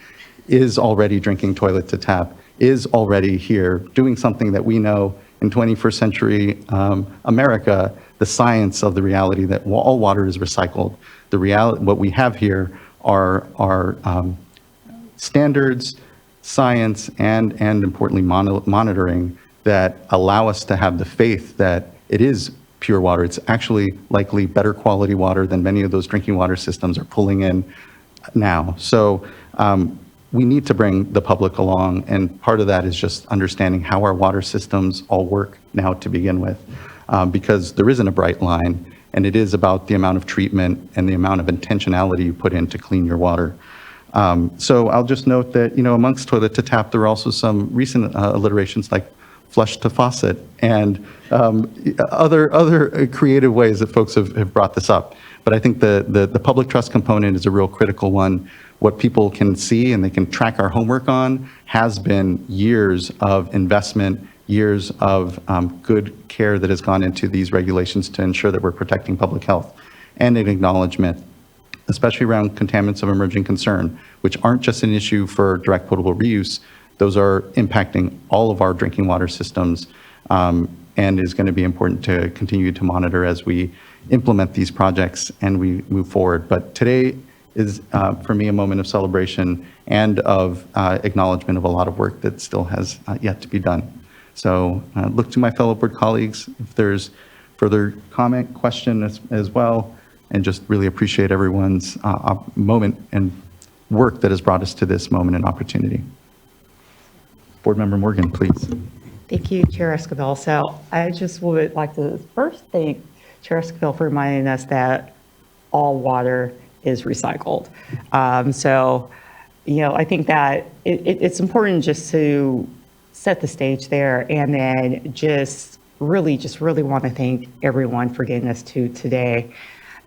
is already drinking toilet to tap, is already here doing something that we know in 21st century America, the science of the reality that all water is recycled. The reality, what we have here are standards, science, and importantly monitoring that allow us to have the faith that it is pure water. It's actually likely better quality water than many of those drinking water systems are pulling in now. So we need to bring the public along, and part of that is just understanding how our water systems all work now to begin with, because there isn't a bright line, and it is about the amount of treatment and the amount of intentionality you put in to clean your water. So I'll just note that, amongst toilet to tap, there are also some recent alliterations like flush to faucet and other creative ways that folks have brought this up. But I think the public trust component is a real critical one. What people can see and they can track our homework on has been years of investment, years of good care that has gone into these regulations to ensure that we're protecting public health, and an acknowledgement, especially around contaminants of emerging concern, which aren't just an issue for direct potable reuse. Those are impacting all of our drinking water systems, and is going to be important to continue to monitor as we implement these projects and we move forward. But today is, for me, a moment of celebration and of acknowledgement of a lot of work that still has yet to be done. So look to my fellow board colleagues if there's further comment, question as well, and just really appreciate everyone's moment and work that has brought us to this moment and opportunity. Board Member Morgan, please. Thank you, Chair Esquivel. So I just would like to first thank Chair Esquivel for reminding us that all water is recycled. I think that it's important just to set the stage there, and then just really want to thank everyone for getting us to today.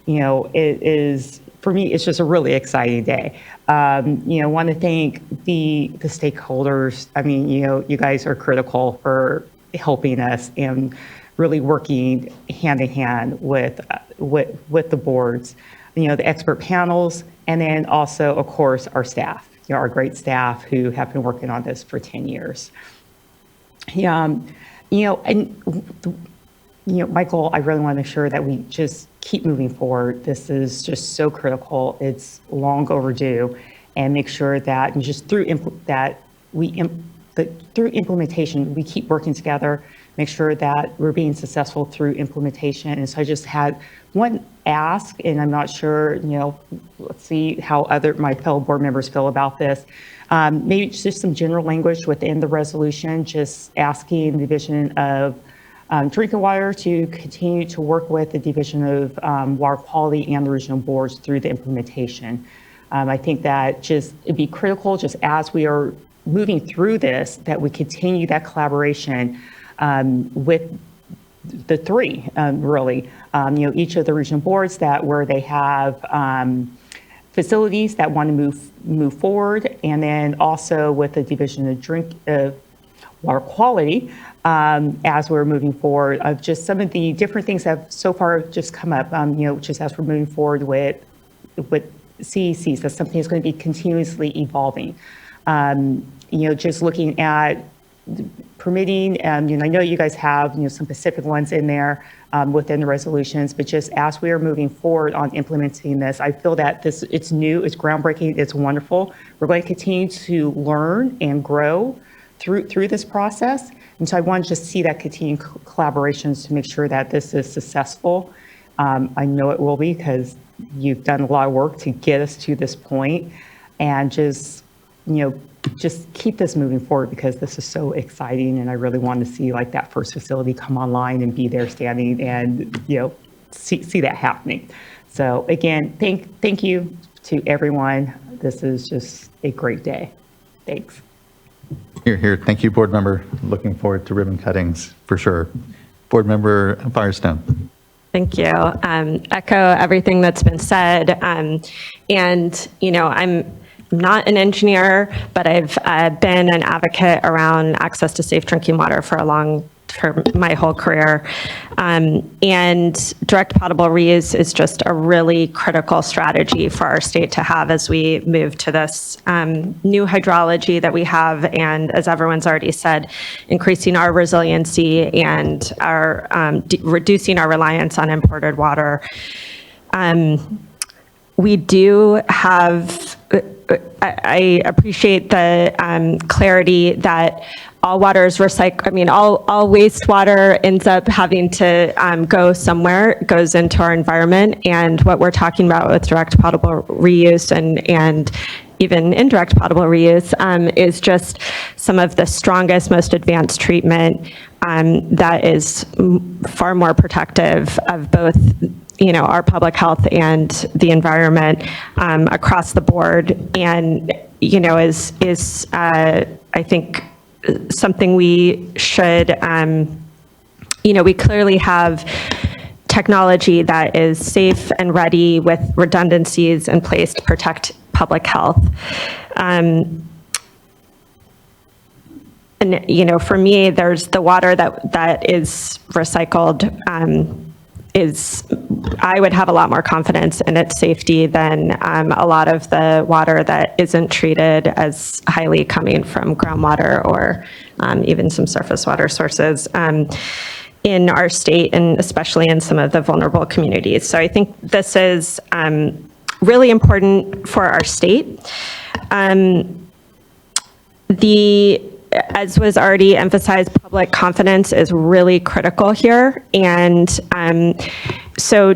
It is, for me, it's just a really exciting day. Want to thank the stakeholders. I mean, you guys are critical for helping us and really working hand in hand with the boards, the expert panels, and then also, of course, our staff, our great staff who have been working on this for 10 years. Michael, I really want to make sure that we just keep moving forward. This is just so critical. It's long overdue, and make sure that through implementation, we keep working together, make sure that we're being successful through implementation. And so I just had one ask, and I'm not sure, let's see how my fellow board members feel about this. Maybe just some general language within the resolution, just asking the Division of Drinking Water to continue to work with the Division of Water Quality and the regional boards through the implementation. I think that it'd be critical, just as we are moving through this, that we continue that collaboration with the three, really. Each of the regional boards where they have facilities that want to move forward, and then also with the Division of Water Quality, as we're moving forward, of just some of the different things that have so far just come up, just as we're moving forward with CECs, that's something that's going to be continuously evolving. Just looking at permitting, I know you guys have, some specific ones in there within the resolutions, but just as we are moving forward on implementing this, I feel that it's new, it's groundbreaking, it's wonderful. We're going to continue to learn and grow through this process. And so I want to just see that continued collaborations to make sure that this is successful. I know it will be, because you've done a lot of work to get us to this point, and just keep this moving forward, because this is so exciting, and I really want to see that first facility come online and be there standing and, see that happening. So again, thank you to everyone. This is just a great day. Thanks. Here. Thank you, Board Member. Looking forward to ribbon cuttings for sure. Board Member Firestone. Thank you. Echo everything that's been said. I'm not an engineer, but I've been an advocate around access to safe drinking water for my whole career. And direct potable reuse is just a really critical strategy for our state to have as we move to this new hydrology that we have. And as everyone's already said, increasing our resiliency and our reducing our reliance on imported water. We do have, I appreciate the clarity that all water is recycled. I mean, all wastewater ends up having to go somewhere, goes into our environment. And what we're talking about with direct potable reuse and even indirect potable reuse, is just some of the strongest, most advanced treatment that is far more protective of both our public health and the environment across the board, and is I think something we should we clearly have technology that is safe and ready with redundancies in place to protect public health. And for me, there's the water that is recycled I would have a lot more confidence in its safety than a lot of the water that isn't treated as highly coming from groundwater or even some surface water sources in our state, and especially in some of the vulnerable communities. So I think this is really important for our state. As was already emphasized, public confidence is really critical here. And so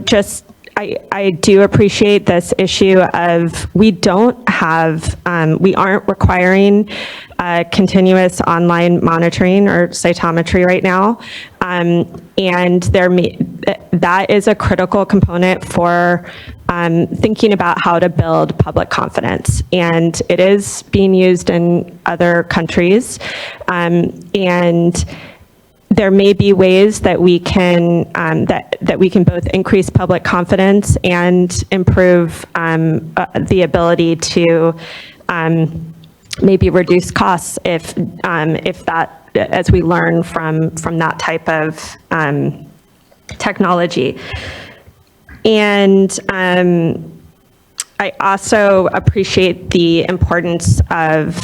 I do appreciate this issue of we aren't requiring continuous online monitoring or cytometry right now. And that is a critical component for thinking about how to build public confidence. And it is being used in other countries. And there may be ways that we can that we can both increase public confidence and improve the ability to maybe reduce costs if that, as we learn from that type of technology. And I also appreciate the importance of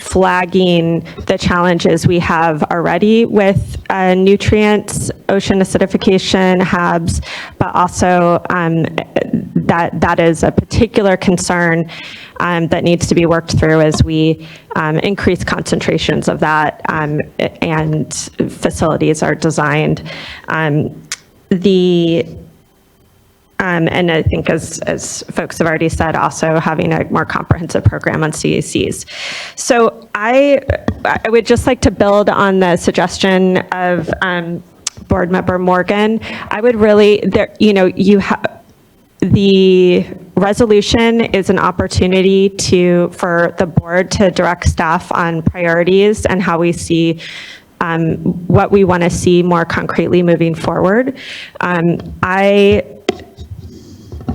flagging the challenges we have already with nutrients, ocean acidification, HABs, but also that is a particular concern that needs to be worked through as we increase concentrations of that and facilities are designed. And I think as folks have already said, also having a more comprehensive program on CACs. So I would just like to build on the suggestion of Board Member Morgan. I would really, the resolution is an opportunity for the board to direct staff on priorities and how we see what we want to see more concretely moving forward.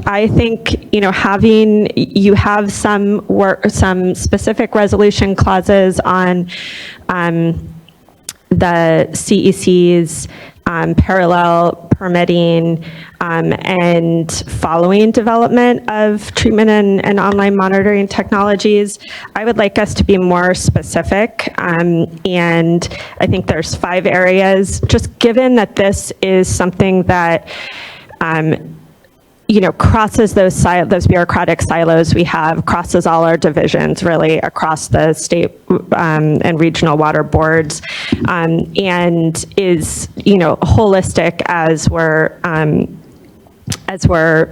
I think, you have some specific resolution clauses on the CECs, parallel permitting, and following development of treatment and online monitoring technologies. I would like us to be more specific, and I think there's 5 areas, just given that this is something that crosses those bureaucratic silos we have, crosses all our divisions, really across the state and regional water boards, and is holistic as we're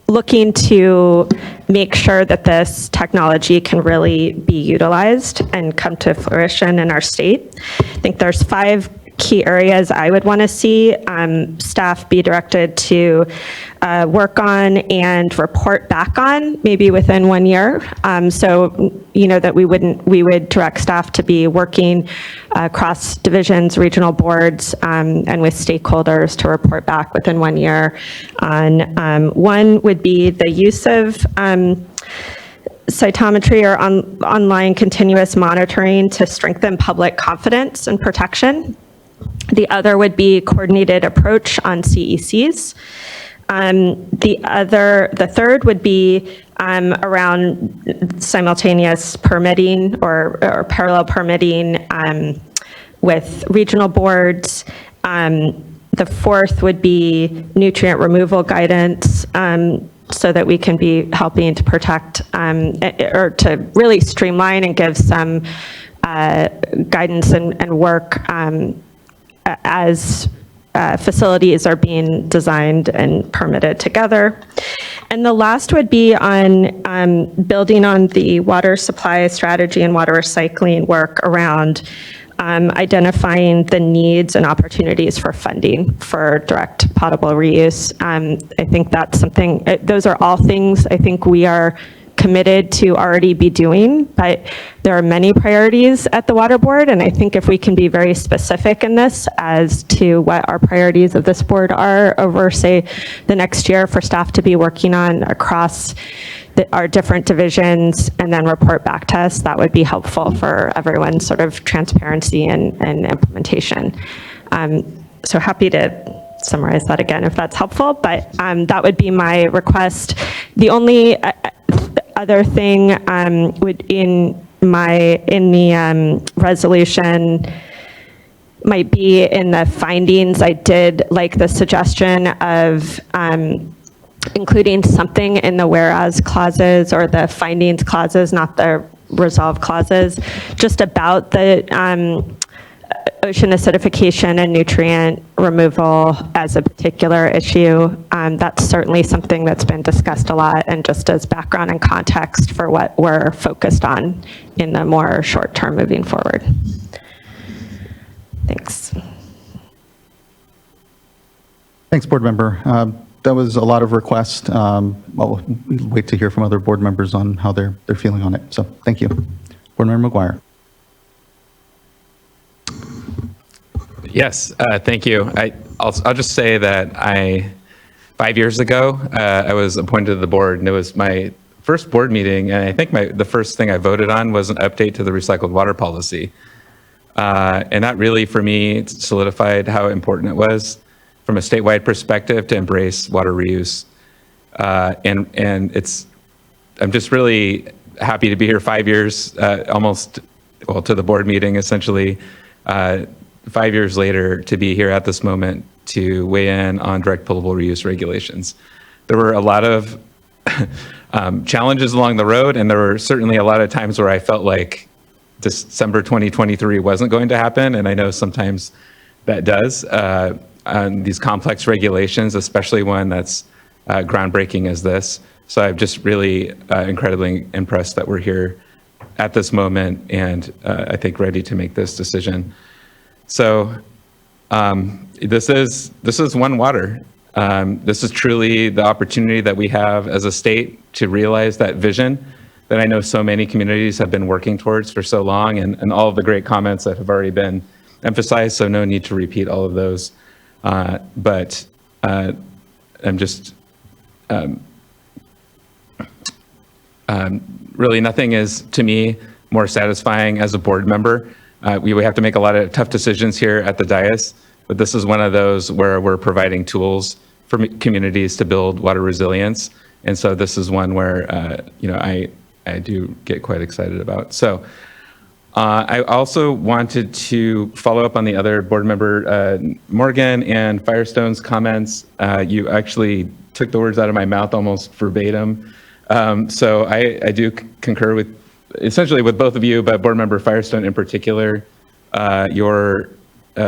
looking to make sure that this technology can really be utilized and come to fruition in our state. I think there's 5 key areas I would want to see staff be directed to work on and report back on, maybe within 1 year. So, that we would direct staff to be working across divisions, regional boards, and with stakeholders to report back within 1 year on. One would be the use of cytometry or online continuous monitoring to strengthen public confidence and protection. The other would be coordinated approach on CECs. The third would be around simultaneous permitting or parallel permitting with regional boards. The fourth would be nutrient removal guidance, so that we can be helping to protect or to really streamline and give some guidance and work as facilities are being designed and permitted together. And the last would be on building on the water supply strategy and water recycling work around identifying the needs and opportunities for funding for direct potable reuse. I think that's something, those are all things I think we are committed to already be doing, but there are many priorities at the Water Board, and I think if we can be very specific in this as to what our priorities of this board are over, say, the next year for staff to be working on across our different divisions and then report back to us, that would be helpful for everyone's sort of transparency and implementation. So happy to summarize that again if that's helpful, but that would be my request. The only other thing would in the resolution might be in the findings. I did like the suggestion of including something in the whereas clauses or the findings clauses, not the resolve clauses, just about the ocean acidification and nutrient removal as a particular issue. That's certainly something that's been discussed a lot, and just as background and context for what we're focused on in the more short term moving forward. Thanks. Thanks, board member. That was a lot of requests. Well, we'll wait to hear from other board members on how they're feeling on it. So thank you. Board member McGuire. Yes, thank you. I'll just say that 5 years ago, I was appointed to the board, and it was my first board meeting, and I think the first thing I voted on was an update to the recycled water policy. And that really, for me, solidified how important it was from a statewide perspective to embrace water reuse. And I'm just really happy to be here 5 years, almost, well, to the board meeting, essentially, 5 years later, to be here at this moment to weigh in on direct potable reuse regulations. There were a lot of challenges along the road, and there were certainly a lot of times where I felt like December 2023 wasn't going to happen, and I know sometimes that does on these complex regulations, especially one that's groundbreaking as this. So I'm just really incredibly impressed that we're here at this moment, and I think ready to make this decision. So this is One Water. This is truly the opportunity that we have as a state to realize that vision that I know so many communities have been working towards for so long, and all of the great comments that have already been emphasized, so no need to repeat all of those. But I'm just really nothing is, to me, more satisfying as a board member. We have to make a lot of tough decisions here at the dais, but this is one of those where we're providing tools for communities to build water resilience. And so this is one where, I do get quite excited about. So I also wanted to follow up on the other board member, Morgan and Firestone's comments. You actually took the words out of my mouth almost verbatim. So I do concur with essentially with both of you, but board member Firestone in particular, your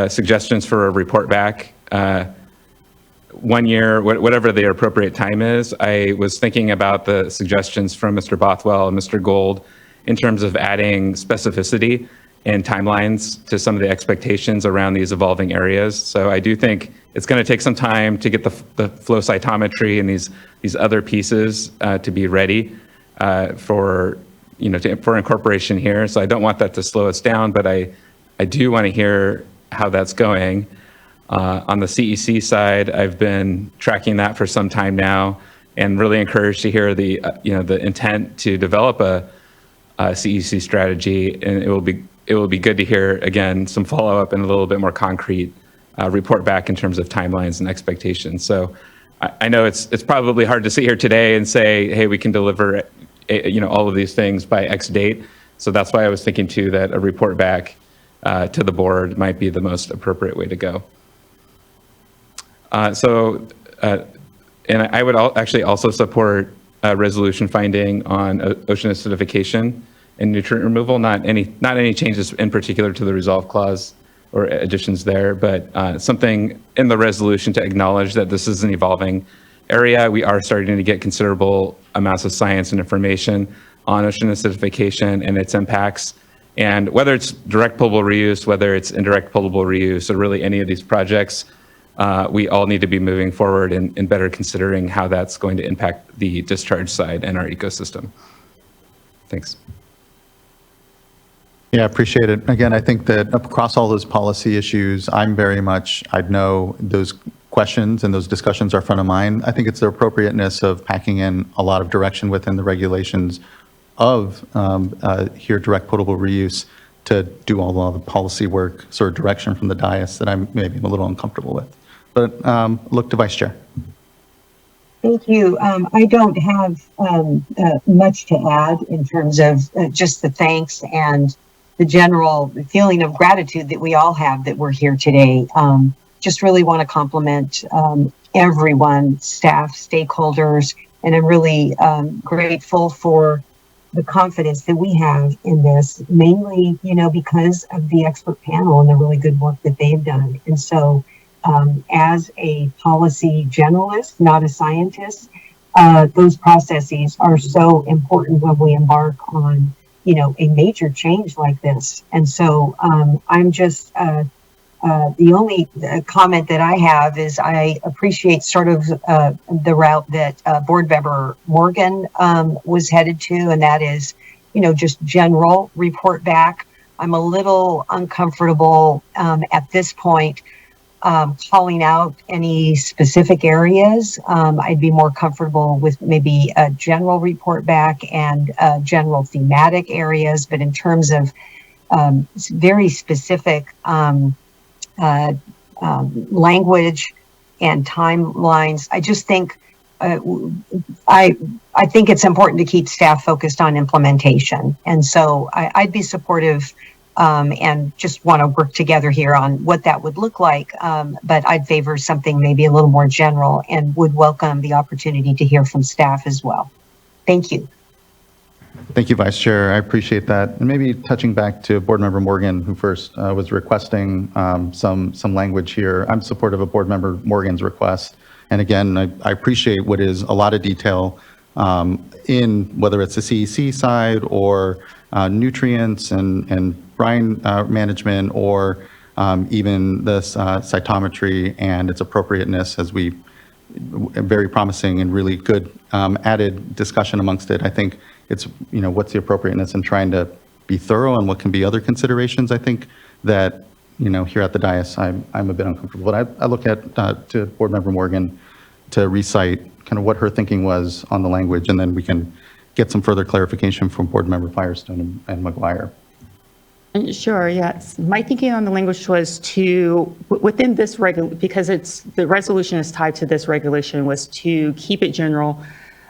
suggestions for a report back 1 year, whatever the appropriate time is. I was thinking about the suggestions from Mr. Bothwell and Mr. Gold in terms of adding specificity and timelines to some of the expectations around these evolving areas. So I do think it's going to take some time to get the flow cytometry and these other pieces to be ready for incorporation here. So I don't want that to slow us down, but I do want to hear how that's going. On the CEC side, I've been tracking that for some time now, and really encouraged to hear the intent to develop a CEC strategy. And it will be good to hear again some follow up and a little bit more concrete report back in terms of timelines and expectations. So I know it's probably hard to sit here today and say, hey, we can deliver all of these things by X date. So that's why I was thinking too that a report back to the board might be the most appropriate way to go. And I would actually also support a resolution finding on ocean acidification and nutrient removal. Not any changes in particular to the resolve clause or additions there, but something in the resolution to acknowledge that this is an evolving area. We are starting to get considerable amounts of science and information on ocean acidification and its impacts. And whether it's direct potable reuse, whether it's indirect potable reuse, or really any of these projects, we all need to be moving forward and better considering how that's going to impact the discharge side and our ecosystem. Thanks. Yeah, I appreciate it. Again, I think that across all those policy issues, I know those questions and those discussions are front of mind. I think it's the appropriateness of packing in a lot of direction within the regulations of here direct potable reuse to do all the policy work, sort of direction from the dais that I'm maybe a little uncomfortable with. But look to Vice Chair. Thank you. I don't have much to add in terms of just the thanks and the general feeling of gratitude that we all have that we're here today. Just really want to compliment everyone, staff, stakeholders, and I'm really grateful for the confidence that we have in this, mainly, because of the expert panel and the really good work that they've done. And so as a policy generalist, not a scientist, those processes are so important when we embark on a major change like this. And so I'm just, the only comment that I have is I appreciate sort of the route that Board Member Morgan was headed to, and that is, just general report back. I'm a little uncomfortable at this point calling out any specific areas. I'd be more comfortable with maybe a general report back and general thematic areas, but in terms of very specific language and timelines, I just think I think it's important to keep staff focused on implementation. And so I'd be supportive and just want to work together here on what that would look like. But I'd favor something maybe a little more general and would welcome the opportunity to hear from staff as well. Thank you. Thank you, Vice Chair. I appreciate that. And maybe touching back to Board Member Morgan, who first was requesting some language here. I'm supportive of Board Member Morgan's request. And again, I appreciate what is a lot of detail in whether it's the CEC side or nutrients and brine management, or even this cytometry and its appropriateness, as we very promising and really good added discussion amongst it. I think it's, what's the appropriateness, and trying to be thorough on what can be other considerations. I think that, here at the dais, I'm a bit uncomfortable. But I look at to Board Member Morgan to recite kind of what her thinking was on the language, and then we can get some further clarification from Board Member Firestone and McGuire. Sure, yes. My thinking on the language was to, within this because the resolution is tied to this regulation, was to keep it general,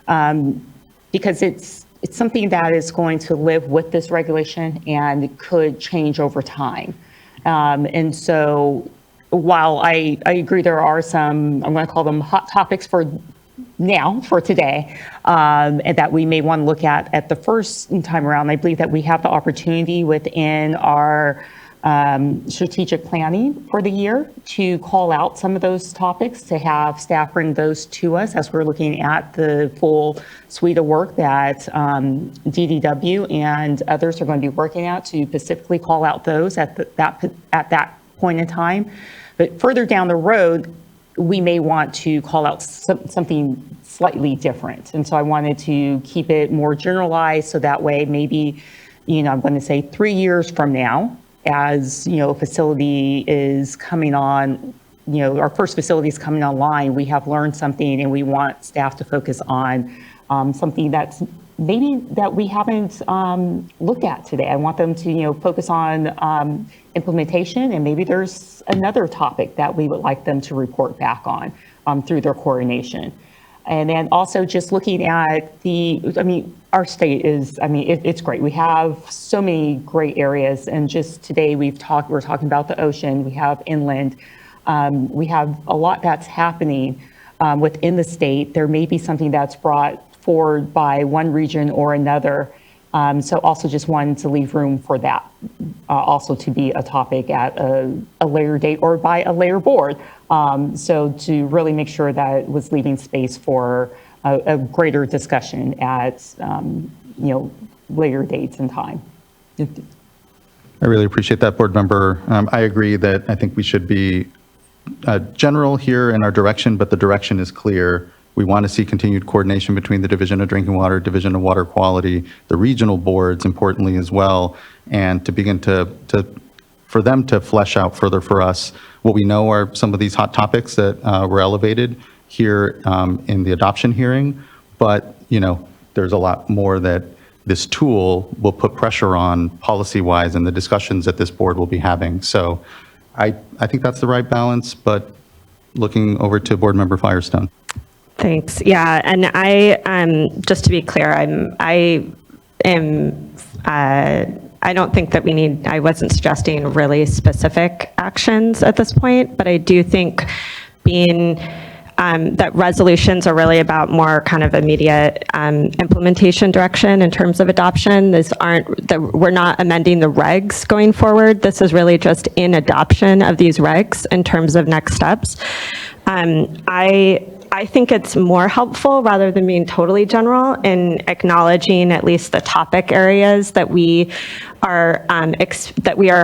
because it's something that is going to live with this regulation and could change over time. And so while I agree there are some, I'm going to call them hot topics for today, and that we may want to look at the first time around, I believe that we have the opportunity within our strategic planning for the year to call out some of those topics, to have staff bring those to us as we're looking at the full suite of work that DDW and others are going to be working at, to specifically call out those at that point in time. But further down the road, we may want to call out something slightly different. And so I wanted to keep it more generalized, so that way maybe, I'm going to say 3 years from now, as a facility is coming on, our first facility is coming online, we have learned something and we want staff to focus on something that's maybe that we haven't looked at today. I want them to, focus on implementation, and maybe there's another topic that we would like them to report back on through their coordination. And then also just looking at our state is, it's great. We have so many great areas, and just today we're talking about the ocean, we have inland, we have a lot that's happening within the state. There may be something that's brought forward by one region or another. So also just wanted to leave room for that also to be a topic at a later date or by a later board So to really make sure that it was leaving space for a greater discussion at, later dates and time. I really appreciate that, board member. I agree that I think we should be general here in our direction, but the direction is clear. We want to see continued coordination between the Division of Drinking Water, Division of Water Quality, the regional boards, importantly as well, and to begin for them to flesh out further for us what we know are some of these hot topics that were elevated here in the adoption hearing. But, there's a lot more that this tool will put pressure on policy-wise and the discussions that this board will be having. So I think that's the right balance, but looking over to Board Member Firestone. Thanks. Yeah, and I just to be clear, I don't think that we need. I wasn't suggesting really specific actions at this point, but I do think being that resolutions are really about more kind of immediate implementation direction in terms of adoption. We're not amending the regs going forward. This is really just in adoption of these regs in terms of next steps. I think it's more helpful rather than being totally general in acknowledging at least the topic areas that we are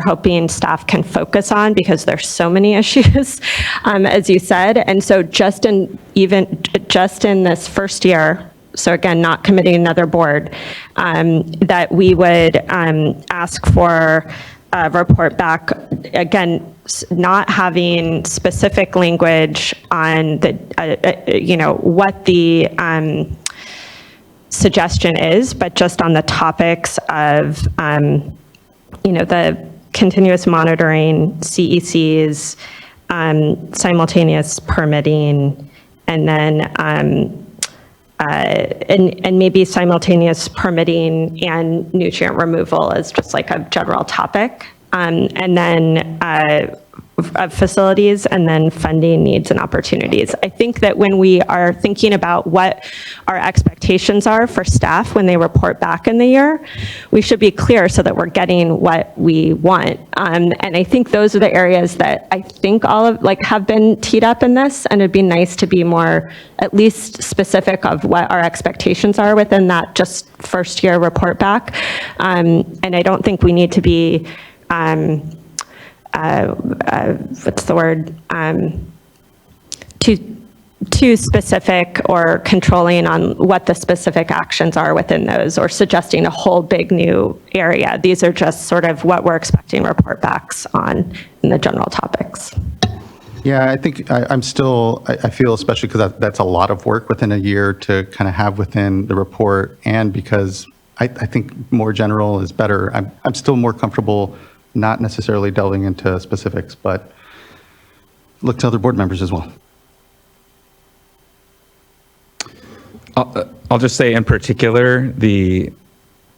hoping staff can focus on, because there's so many issues, as you said. And so just in this first year, so again, not committing another board, that we would ask for a report back, again, not having specific language on the, what the suggestion is, but just on the topics of, the continuous monitoring, CECs, simultaneous permitting, and then and maybe simultaneous permitting and nutrient removal is just like a general topic. And then of facilities, and then funding needs and opportunities. I think that when we are thinking about what our expectations are for staff when they report back in the year, we should be clear so that we're getting what we want. And I think those are the areas that I think have been teed up in this, and it'd be nice to be more at least specific of what our expectations are within that just first year report back. And I don't think we need to be what's the word, too specific or controlling on what the specific actions are within those, or suggesting a whole big new area. These are just sort of what we're expecting report backs on in the general topics. Yeah, I think I feel, especially because that's a lot of work within a year to kind of have within the report, and because I think more general is better. I'm still more comfortable not necessarily delving into specifics, but look to other board members as well. I'll just say in particular, the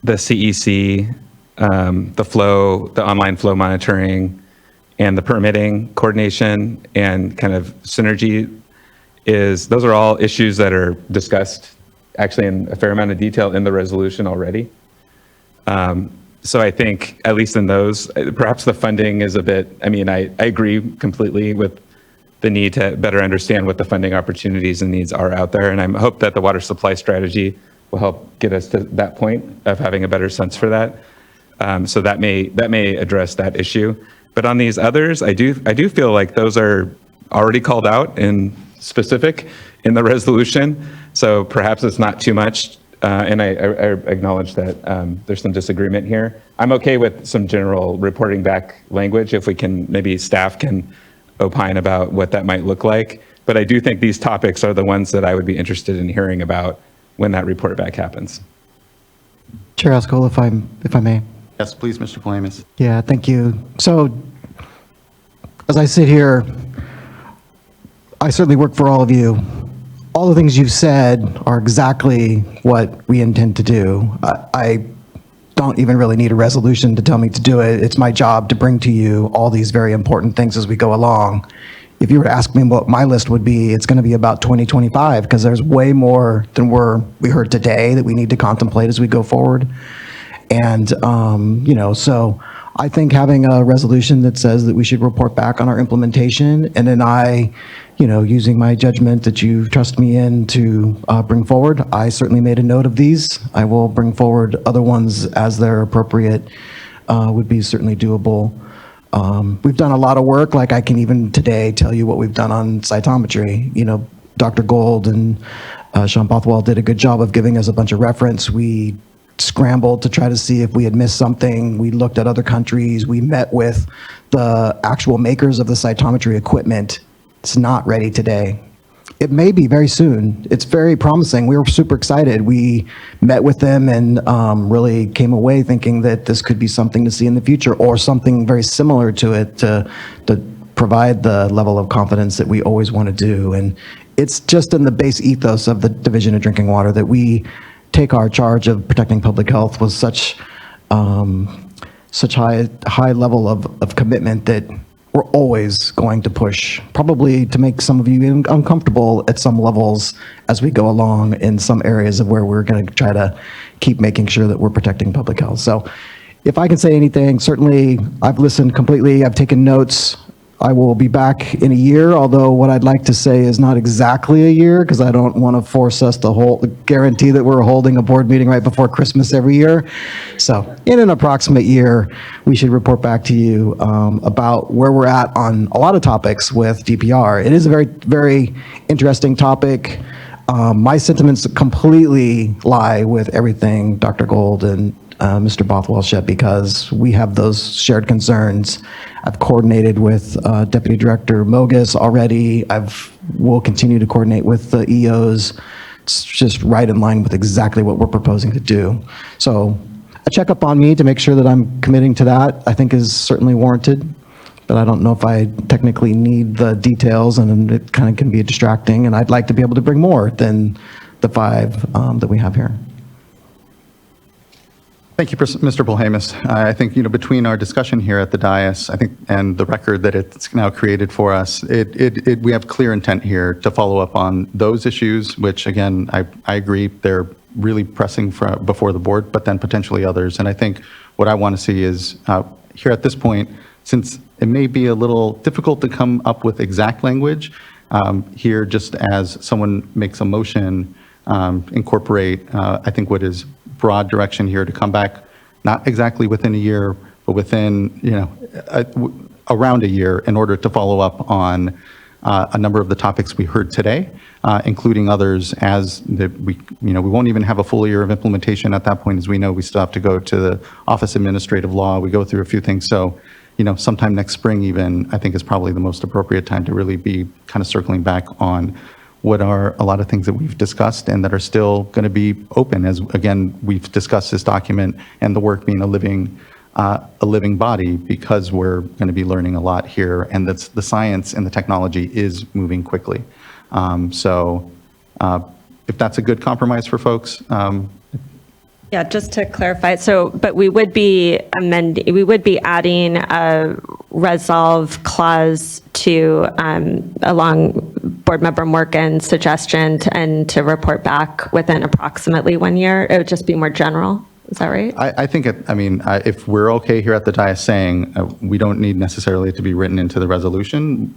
CEC, the online flow monitoring, and the permitting coordination and kind of synergy those are all issues that are discussed actually in a fair amount of detail in the resolution already. So I think, at least in those, perhaps the funding is a bit, I agree completely with the need to better understand what the funding opportunities and needs are out there. And I hope that the water supply strategy will help get us to that point of having a better sense for that. So that may address that issue. But on these others, I do feel like those are already called out in specific in the resolution. So perhaps it's not too much. And I acknowledge that there's some disagreement here. I'm okay with some general reporting back language if we can, maybe staff can opine about what that might look like. But I do think these topics are the ones that I would be interested in hearing about when that report back happens. Chair Askell, if I may. Yes, please, Mr. Palamas. Yeah, thank you. So as I sit here, I certainly work for all of you. All the things you've said are exactly what we intend to do. I don't even really need a resolution to tell me to do it. It's my job to bring to you all these very important things as we go along. If you were to ask me what my list would be, it's going to be about 2025, because there's way more than we heard today that we need to contemplate as we go forward. And, so I think having a resolution that says that we should report back on our implementation, and then I, using my judgment that you trust me in to bring forward, I certainly made a note of these. I will bring forward other ones as they're appropriate, would be certainly doable. We've done a lot of work, like I can even today tell you what we've done on cytometry. Dr. Gold and Sean Bothwell did a good job of giving us a bunch of reference. We scrambled to try to see if we had missed something. We looked at other countries. We met with the actual makers of the cytometry equipment. It's not ready today. It may be very soon. It's very promising. We were super excited. We met with them and really came away thinking that this could be something to see in the future, or something very similar to it to provide the level of confidence that we always want to do. And it's just in the base ethos of the Division of Drinking Water that we take our charge of protecting public health with such high level of commitment that we're always going to push, probably to make some of you uncomfortable at some levels as we go along in some areas of where we're going to try to keep making sure that we're protecting public health. So if I can say anything, certainly I've listened completely. I've taken notes. I will be back in a year, although what I'd like to say is not exactly a year, because I don't want to force us to guarantee that we're holding a board meeting right before Christmas every year. So in an approximate year, we should report back to you about where we're at on a lot of topics with DPR. It is a very, very interesting topic. My sentiments completely lie with everything Dr. Gold and Mr. Bothwell said, because we have those shared concerns. I've coordinated with Deputy Director Mogus already. Will continue to coordinate with the EOs. It's just right in line with exactly what we're proposing to do. So a checkup on me to make sure that I'm committing to that, I think, is certainly warranted. But I don't know if I technically need the details, and it kind of can be distracting. And I'd like to be able to bring more than the 5 that we have here. Thank you, Mr. Polhamus. I think, between our discussion here at the dais, I think, and the record that it's now created for us, we have clear intent here to follow up on those issues, which, again, I agree, they're really pressing before the board, but then potentially others. And I think what I want to see is, here at this point, since it may be a little difficult to come up with exact language, here, just as someone makes a motion, incorporate, I think, what is broad direction here to come back, not exactly within a year, but within, around a year, in order to follow up on a number of the topics we heard today, including others, as we won't even have a full year of implementation at that point. As we know, we still have to go to the Office of Administrative Law. We go through a few things. So, sometime next spring even, I think, is probably the most appropriate time to really be kind of circling back on what are a lot of things that we've discussed and that are still going to be open, as, again, we've discussed this document and the work being a living body, because we're going to be learning a lot here, and that's the science and the technology is moving quickly. So if that's a good compromise for folks. Yeah, just to clarify, but we would be adding a resolve clause to, along Board Member Morgan's suggestion, and to report back within approximately 1 year. It would just be more general. Is that right? I think, if we're okay here at the dais saying we don't need necessarily to be written into the resolution,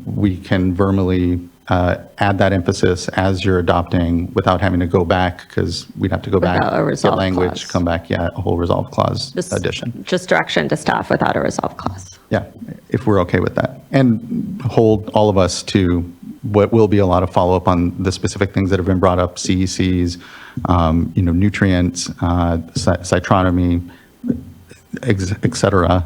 we can verbally add that emphasis as you're adopting without having to go back, because we'd have to go back, get language, come back, a whole resolve clause addition. Just direction to staff without a resolve clause. Yeah, if we're okay with that. And hold all of us to what will be a lot of follow-up on the specific things that have been brought up, CECs, nutrients, cytometry, et cetera,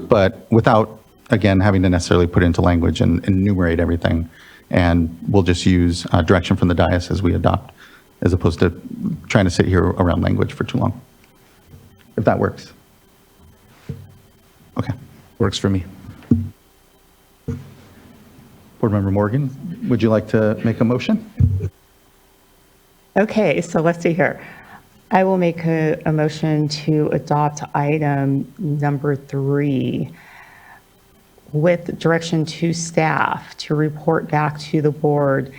but without, again, having to necessarily put into language and enumerate everything. And we'll just use direction from the dais as we adopt, as opposed to trying to sit here around language for too long. If that works. Okay. Works for me. Board Member Morgan, would you like to make a motion? Okay, so let's see here. I will make a motion to adopt item number 3 with direction to staff to report back to the board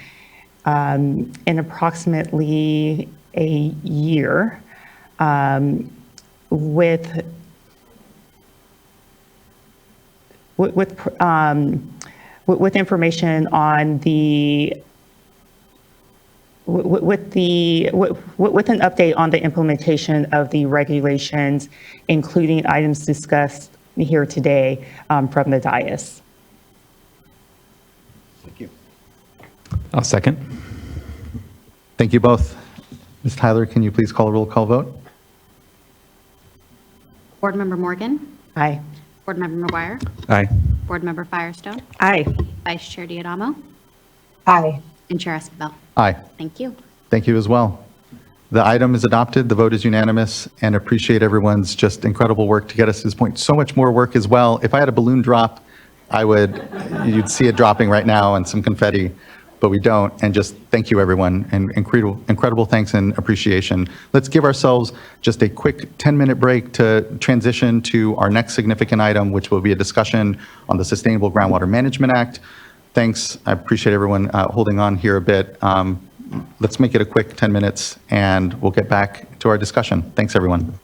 in approximately a year, with with information on the with an update on the implementation of the regulations, including items discussed here today from the dais. Thank you. I'll second. Thank you both. Ms. Tyler, can you please call a roll call vote? Board Member Morgan? Aye. Board Member McGuire? Aye. Board Member Firestone? Aye. Vice Chair Diadamo? Aye. And Chair Escabel? Aye. Thank you. Thank you as well. The item is adopted, the vote is unanimous, and appreciate everyone's just incredible work to get us to this point. So much more work as well. If I had a balloon drop, you'd see it dropping right now and some confetti, but we don't. And just thank you, everyone, and incredible thanks and appreciation. Let's give ourselves just a quick 10-minute break to transition to our next significant item, which will be a discussion on the Sustainable Groundwater Management Act. Thanks. I appreciate everyone holding on here a bit. Let's make it a quick 10 minutes and we'll get back to our discussion. Thanks, everyone.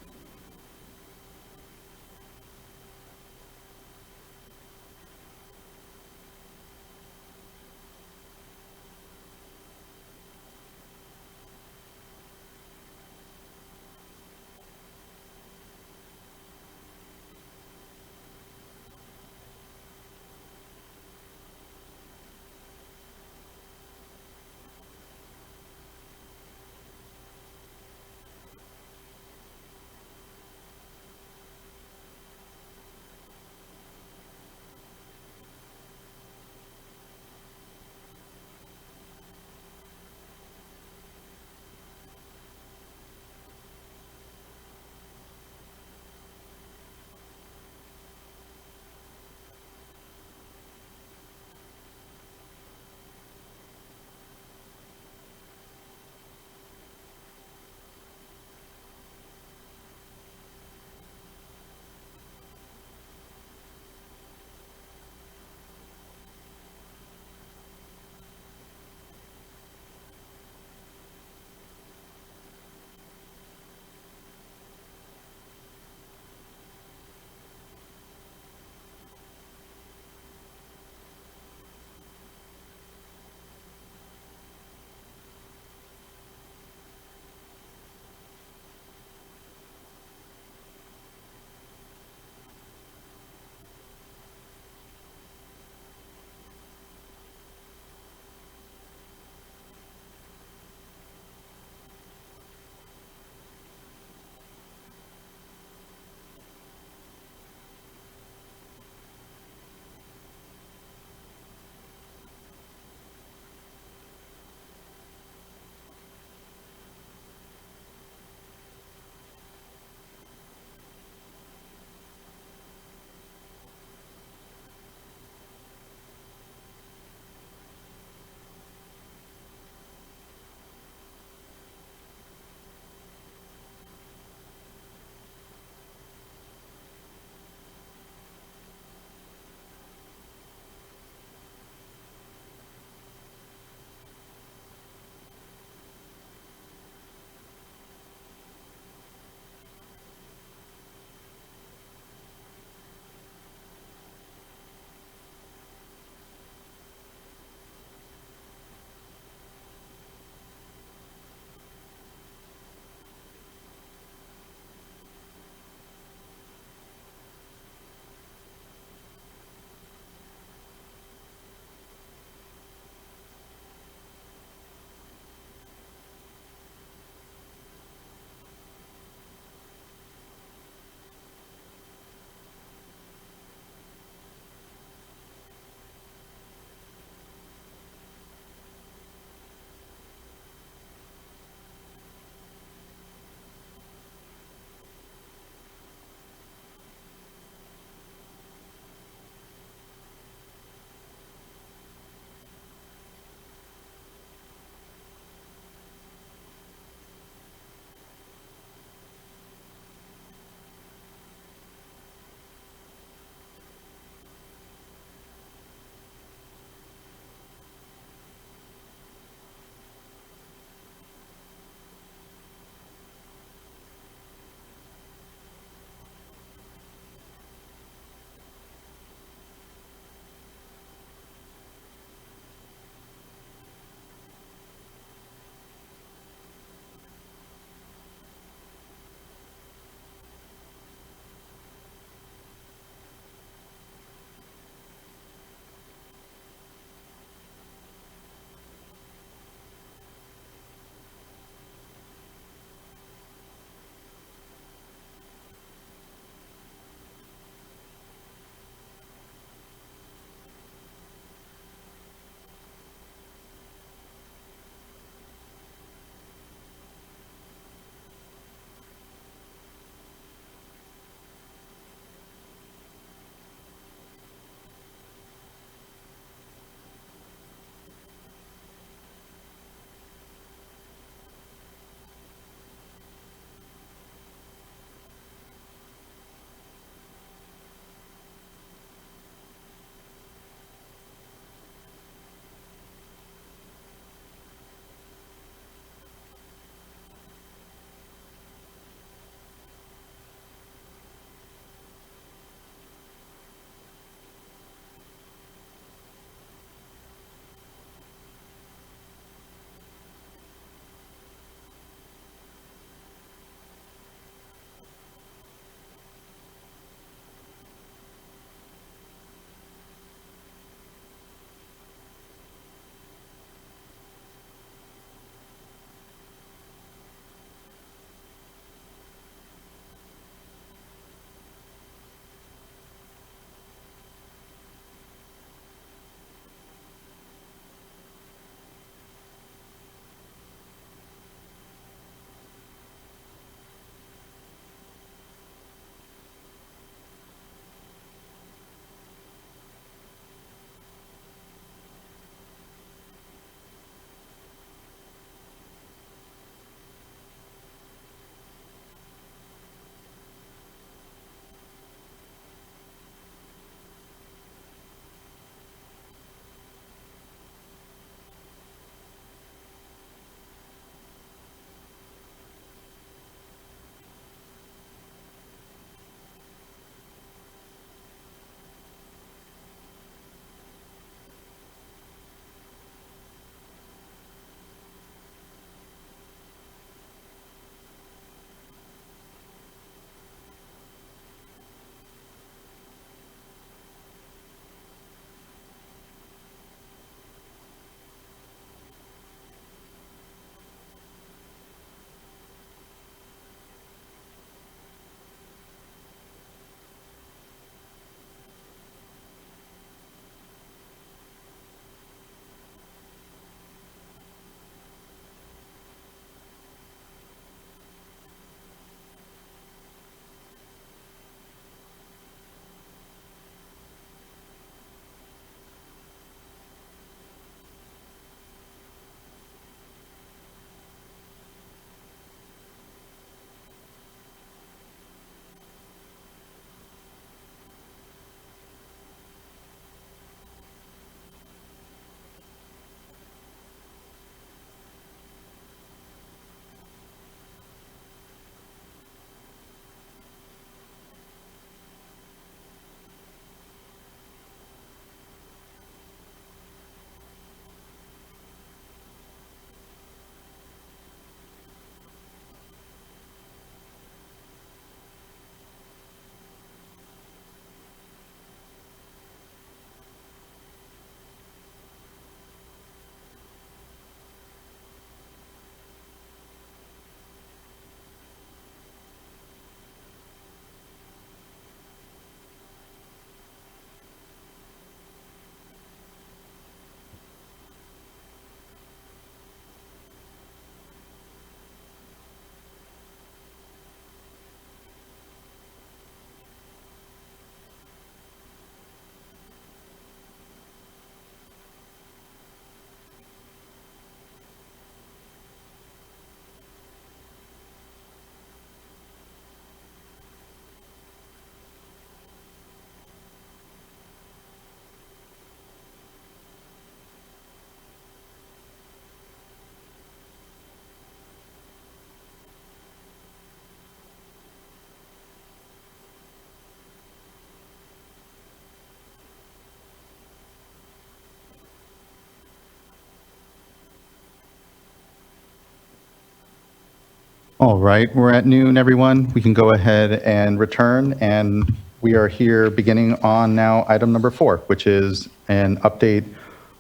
All right, we're at noon, everyone. We can go ahead and return, and we are here beginning on now item number 4, which is an update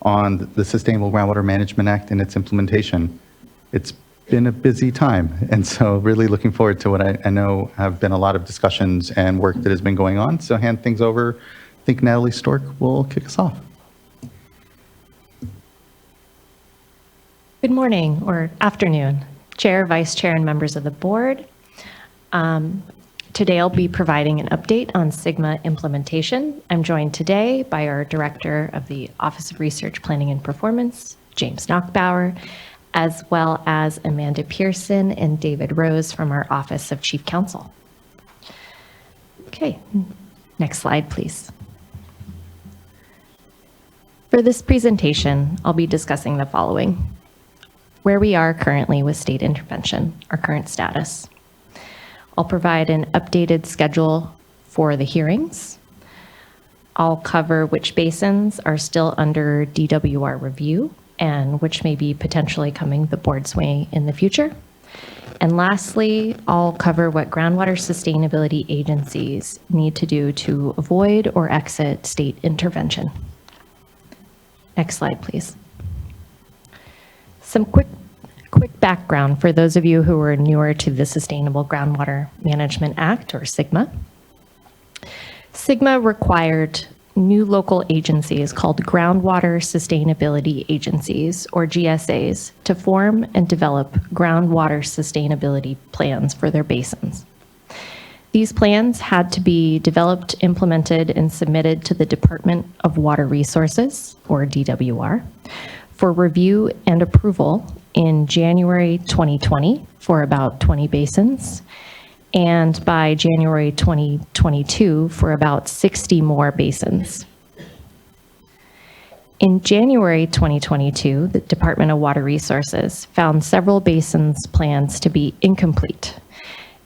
on the Sustainable Groundwater Management Act and its implementation. It's been a busy time, and so really looking forward to what I know have been a lot of discussions and work that has been going on. So hand things over. I think Natalie Stork will kick us off. Good morning or afternoon, Chair, Vice Chair, and members of the board. Today I'll be providing an update on SGMA implementation. I'm joined today by our Director of the Office of Research, Planning, and Performance, James Knockbauer, as well as Amanda Pearson and David Rose from our Office of Chief Counsel. Okay, next slide, please. For this presentation, I'll be discussing the following: where we are currently with state intervention, our current status. I'll provide an updated schedule for the hearings. I'll cover which basins are still under DWR review and which may be potentially coming the board's way in the future. And lastly, I'll cover what groundwater sustainability agencies need to do to avoid or exit state intervention. Next slide, please. Some quick background for those of you who are newer to the Sustainable Groundwater Management Act, or SGMA. SGMA required new local agencies called Groundwater Sustainability Agencies, or GSAs, to form and develop groundwater sustainability plans for their basins. These plans had to be developed, implemented, and submitted to the Department of Water Resources, or DWR, for review and approval in January 2020 for about 20 basins, and by January 2022 for about 60 more basins. In January 2022, the Department of Water Resources found several basins' plans to be incomplete,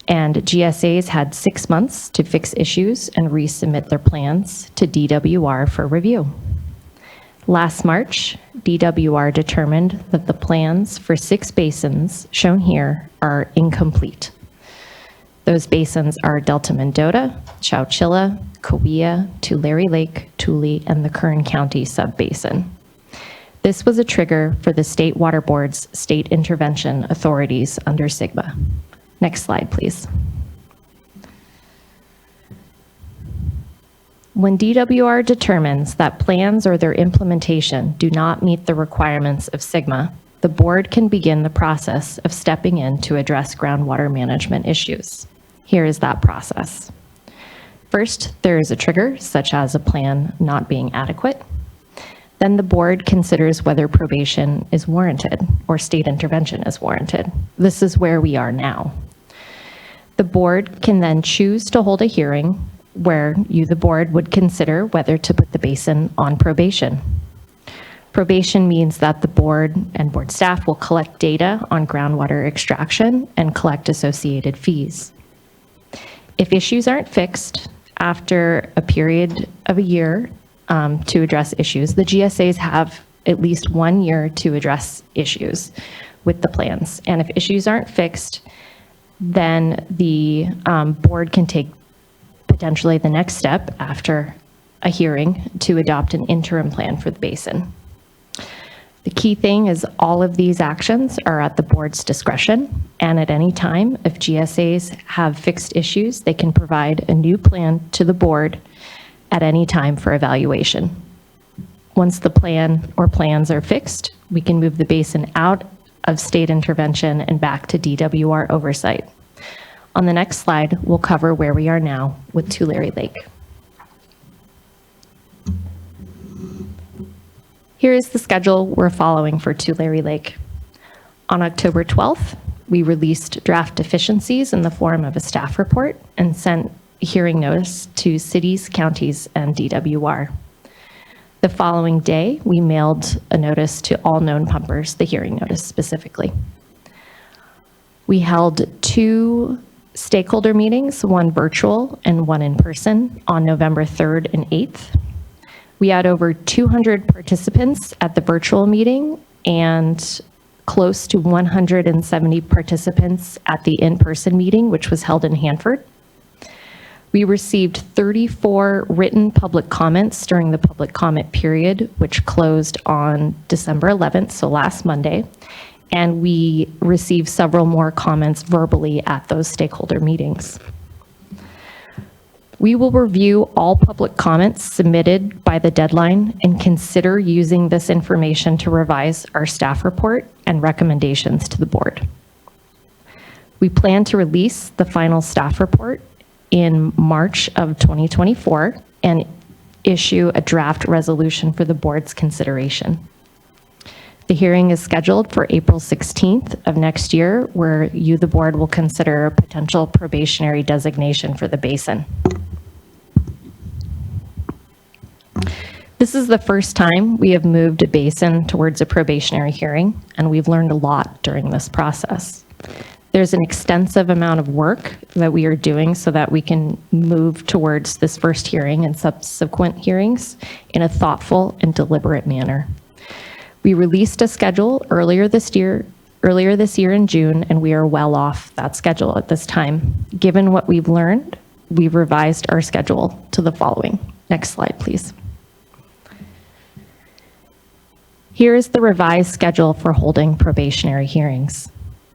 and GSAs had 6 months to fix issues and resubmit their plans to DWR for review. Last March, DWR determined that the plans for 6 basins shown here are incomplete. Those basins are Delta Mendota, Chowchilla, Cahuilla, Tulare Lake, Tule, and the Kern County subbasin. This was a trigger for the State Water Board's state intervention authorities under SGMA. Next slide, please. When DWR determines that plans or their implementation do not meet the requirements of SGMA, the board can begin the process of stepping in to address groundwater management issues. Here is that process. First, there is a trigger, such as a plan not being adequate. Then the board considers whether probation is warranted or state intervention is warranted. This is where we are now. The board can then choose to hold a hearing where you, the board, would consider whether to put the basin on probation. Probation means that the board and board staff will collect data on groundwater extraction and collect associated fees. If issues aren't fixed after a period of a year to address issues, the GSAs have at least 1 year to address issues with the plans. And if issues aren't fixed, then the board can take potentially the next step after a hearing to adopt an interim plan for the basin. The key thing is all of these actions are at the board's discretion, and at any time, if GSAs have fixed issues, they can provide a new plan to the board at any time for evaluation. Once the plan or plans are fixed, we can move the basin out of state intervention and back to DWR oversight. On the next slide, we'll cover where we are now with Tulare Lake. Here is the schedule we're following for Tulare Lake. On October 12th, we released draft deficiencies in the form of a staff report and sent a hearing notice to cities, counties, and DWR. The following day, we mailed a notice to all known pumpers, the hearing notice specifically. We held 2 stakeholder meetings, one virtual and one in person, on November 3rd and 8th. We had over 200 participants at the virtual meeting and close to 170 participants at the in-person meeting, which was held in Hanford. We received 34 written public comments during the public comment period, which closed on December 11th, so last Monday. And we received several more comments verbally at those stakeholder meetings. We will review all public comments submitted by the deadline and consider using this information to revise our staff report and recommendations to the board. We plan to release the final staff report in March of 2024 and issue a draft resolution for the board's consideration. The hearing is scheduled for April 16th of next year, where you, the board, will consider a potential probationary designation for the basin. This is the first time we have moved a basin towards a probationary hearing, and we've learned a lot during this process. There's an extensive amount of work that we are doing so that we can move towards this first hearing and subsequent hearings in a thoughtful and deliberate manner. We released a schedule earlier this year in June, and we are well off that schedule at this time. Given what we've learned, we've revised our schedule to the following. Next slide, please. Here is the revised schedule for holding probationary hearings.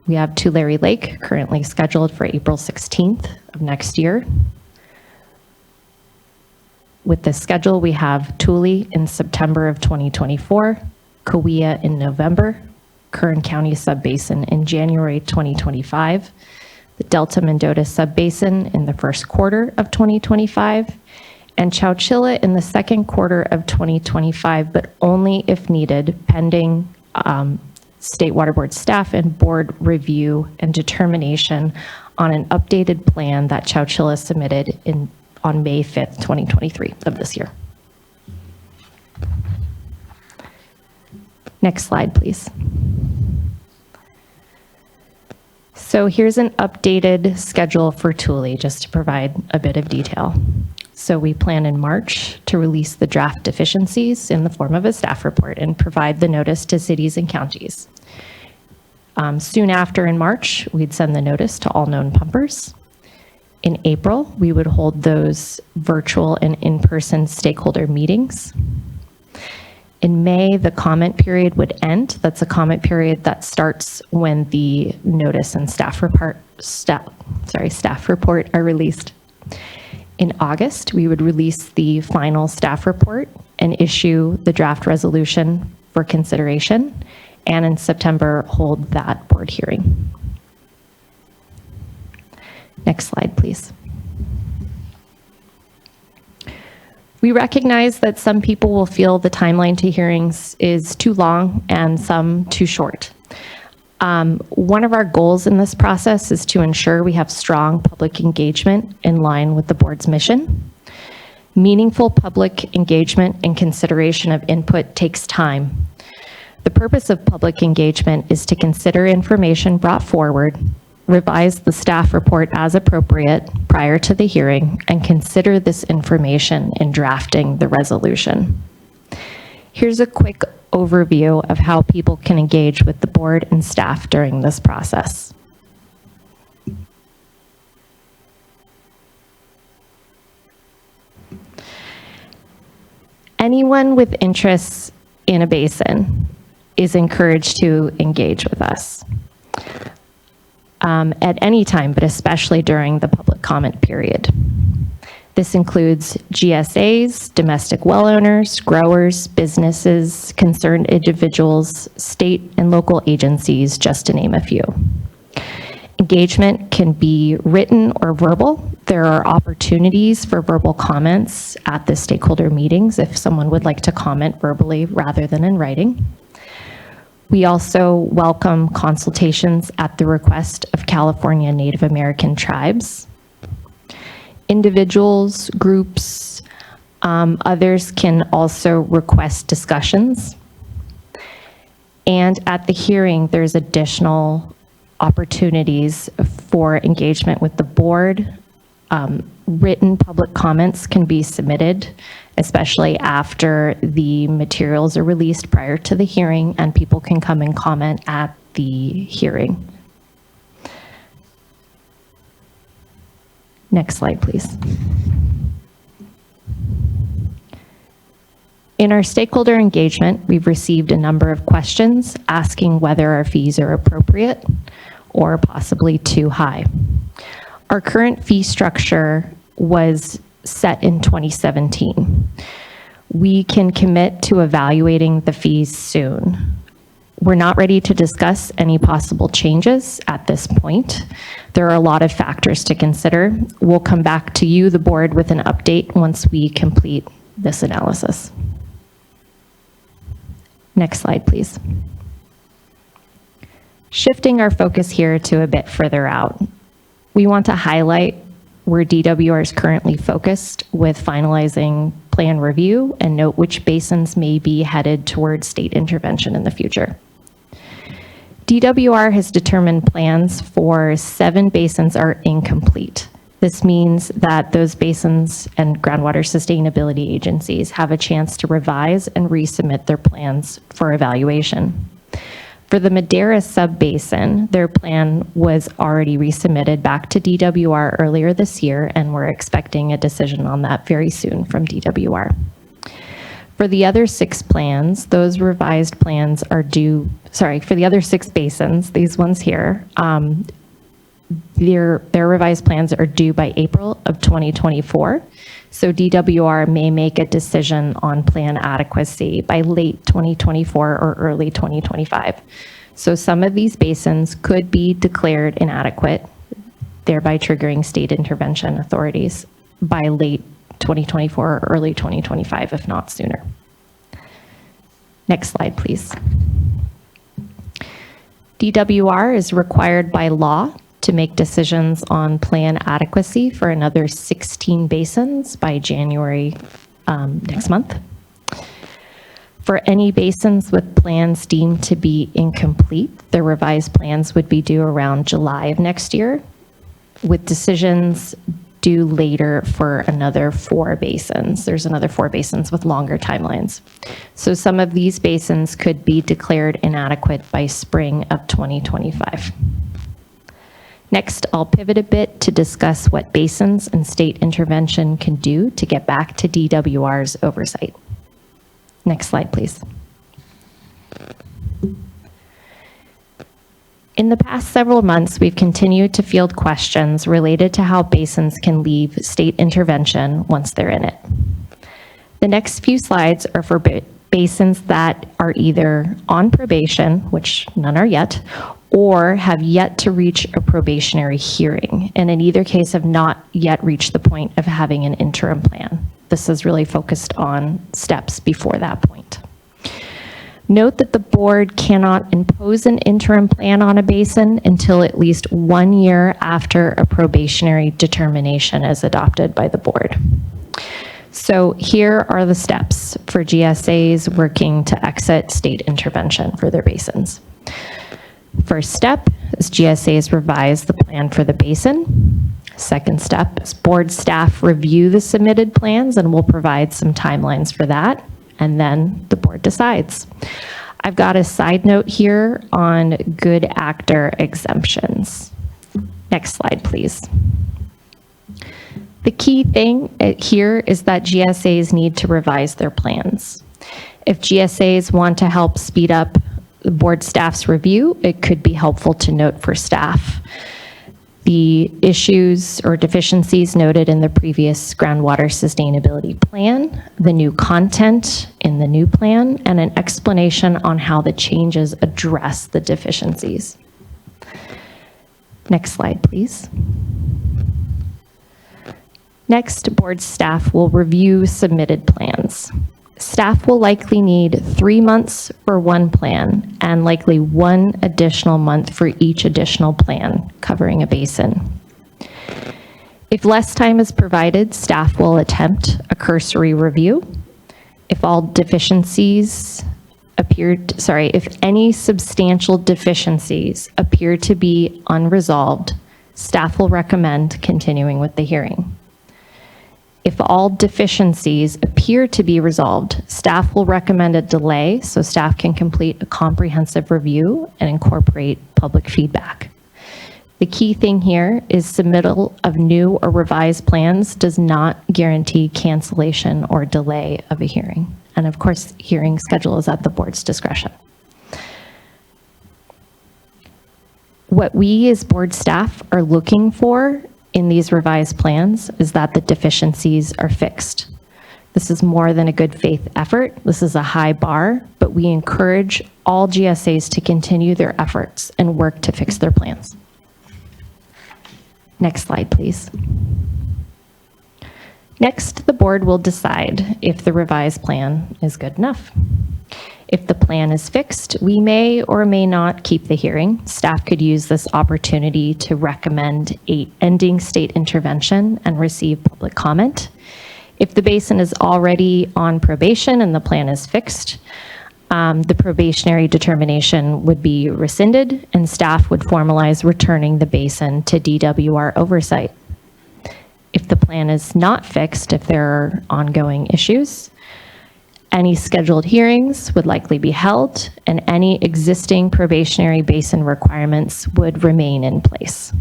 We have Tulare Lake currently scheduled for April 16th of next year. With this schedule, we have Tule in September of 2024, Kauai in November, Kern County Subbasin in January 2025, the Delta Mendota Subbasin in the first quarter of 2025, and Chowchilla in the second quarter of 2025, but only if needed, pending State Water Board staff and board review and determination on an updated plan that Chowchilla submitted on May 5th, 2023 of this year. Next slide, please. So here's an updated schedule for Tule, just to provide a bit of detail. So we plan in March to release the draft deficiencies in the form of a staff report and provide the notice to cities and counties. Soon after in March, we'd send the notice to all known pumpers. In April, we would hold those virtual and in-person stakeholder meetings. In May, the comment period would end. That's a comment period that starts when the notice and staff report are released. In August, we would release the final staff report and issue the draft resolution for consideration, and in September, hold that board hearing. Next slide, please. We recognize that some people will feel the timeline to hearings is too long and some too short. One of our goals in this process is to ensure we have strong public engagement in line with the board's mission. Meaningful public engagement and consideration of input takes time. The purpose of public engagement is to consider information brought forward, revise the staff report as appropriate prior to the hearing, and consider this information in drafting the resolution. Here's a quick overview of how people can engage with the board and staff during this process. Anyone with interests in a basin is encouraged to engage with us at any time, but especially during the public comment period. This includes GSAs, domestic well owners, growers, businesses, concerned individuals, state and local agencies, just to name a few. Engagement can be written or verbal. There are opportunities for verbal comments at the stakeholder meetings if someone would like to comment verbally rather than in writing. We also welcome consultations at the request of California Native American tribes. Individuals, groups, others can also request discussions. And at the hearing, there's additional opportunities for engagement with the board. Written public comments can be submitted especially after the materials are released prior to the hearing and people can come and comment at the hearing. Next slide, please. In our stakeholder engagement, we've received a number of questions asking whether our fees are appropriate or possibly too high. Our current fee structure was set in 2017. We can commit to evaluating the fees soon. We're not ready to discuss any possible changes at this point. There are a lot of factors to consider. We'll come back to you, the board, with an update once we complete this analysis. Next slide, please. Shifting our focus here to a bit further out, we want to highlight where DWR is currently focused with finalizing plan review and note which basins may be headed towards state intervention in the future. DWR has determined plans for 7 basins are incomplete. This means that those basins and groundwater sustainability agencies have a chance to revise and resubmit their plans for evaluation. For the Madera sub-basin, their plan was already resubmitted back to DWR earlier this year, and we're expecting a decision on that very soon from DWR. For the other 6 plans, those revised plans are due, for the other 6 basins, these ones here, their revised plans are due by April of 2024. So DWR may make a decision on plan adequacy by late 2024 or early 2025. So some of these basins could be declared inadequate, thereby triggering state intervention authorities by late 2024 or early 2025, if not sooner. Next slide, please. DWR is required by law to make decisions on plan adequacy for another 16 basins by January next month. For any basins with plans deemed to be incomplete, the revised plans would be due around July of next year, with decisions due later for another 4 basins. There's another 4 basins with longer timelines. So some of these basins could be declared inadequate by spring of 2025. Next, I'll pivot a bit to discuss what basins and state intervention can do to get back to DWR's oversight. Next slide, please. In the past several months, we've continued to field questions related to how basins can leave state intervention once they're in it. The next few slides are for basins that are either on probation, which none are yet, or have yet to reach a probationary hearing, and in either case have not yet reached the point of having an interim plan. This is really focused on steps before that point. Note that the board cannot impose an interim plan on a basin until at least 1 year after a probationary determination is adopted by the board. So here are the steps for GSAs working to exit state intervention for their basins. First step is GSAs revise the plan for the basin. Second step is board staff review the submitted plans, and we'll provide some timelines for that. And then the board decides. I've got a side note here on good actor exemptions. Next slide, please. The key thing here is that GSAs need to revise their plans. If GSAs want to help speed up the board staff's review, it could be helpful to note for staff the issues or deficiencies noted in the previous groundwater sustainability plan, the new content in the new plan, and an explanation on how the changes address the deficiencies. Next slide, please. Next, board staff will review submitted plans. Staff will likely need 3 months for one plan and likely 1 additional month for each additional plan covering a basin. If less time is provided, staff will attempt a cursory review. If any substantial deficiencies appear to be unresolved, staff will recommend continuing with the hearing. If all deficiencies appear appear to be resolved, staff will recommend a delay so staff can complete a comprehensive review and incorporate public feedback. The key thing here is submittal of new or revised plans does not guarantee cancellation or delay of a hearing. And of course, hearing schedule is at the board's discretion. What we as board staff are looking for in these revised plans is that the deficiencies are fixed. This is more than a good faith effort. This is a high bar, but we encourage all GSAs to continue their efforts and work to fix their plans. Next slide, please. Next, the board will decide if the revised plan is good enough. If the plan is fixed, we may or may not keep the hearing. Staff could use this opportunity to recommend ending state intervention and receive public comment. If the basin is already on probation and the plan is fixed, the probationary determination would be rescinded and staff would formalize returning the basin to DWR oversight. If the plan is not fixed, if there are ongoing issues, any scheduled hearings would likely be held and any existing probationary basin requirements would remain in place.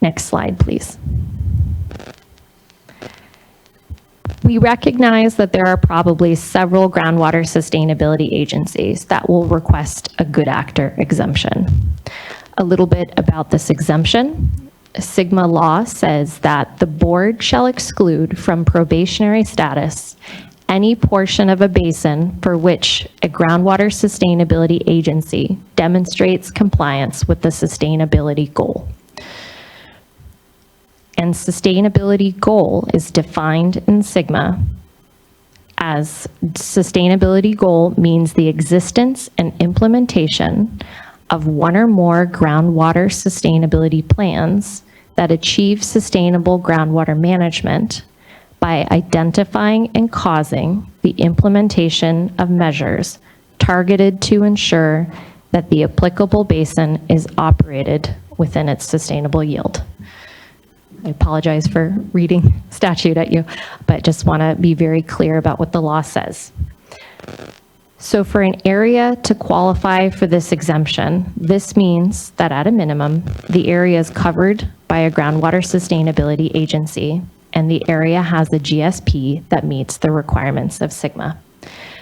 Next slide, please. We recognize that there are probably several groundwater sustainability agencies that will request a good actor exemption. A little bit about this exemption. SWRCB law says that the board shall exclude from probationary status any portion of a basin for which a groundwater sustainability agency demonstrates compliance with the sustainability goal. And sustainability goal is defined in SWRCB as sustainability goal means the existence and implementation of one or more groundwater sustainability plans that achieve sustainable groundwater management by identifying and causing the implementation of measures targeted to ensure that the applicable basin is operated within its sustainable yield. I apologize for reading statute at you, but just want to be very clear about what the law says. So for an area to qualify for this exemption, this means that at a minimum, the area is covered by a groundwater sustainability agency and the area has a GSP that meets the requirements of SWRCB.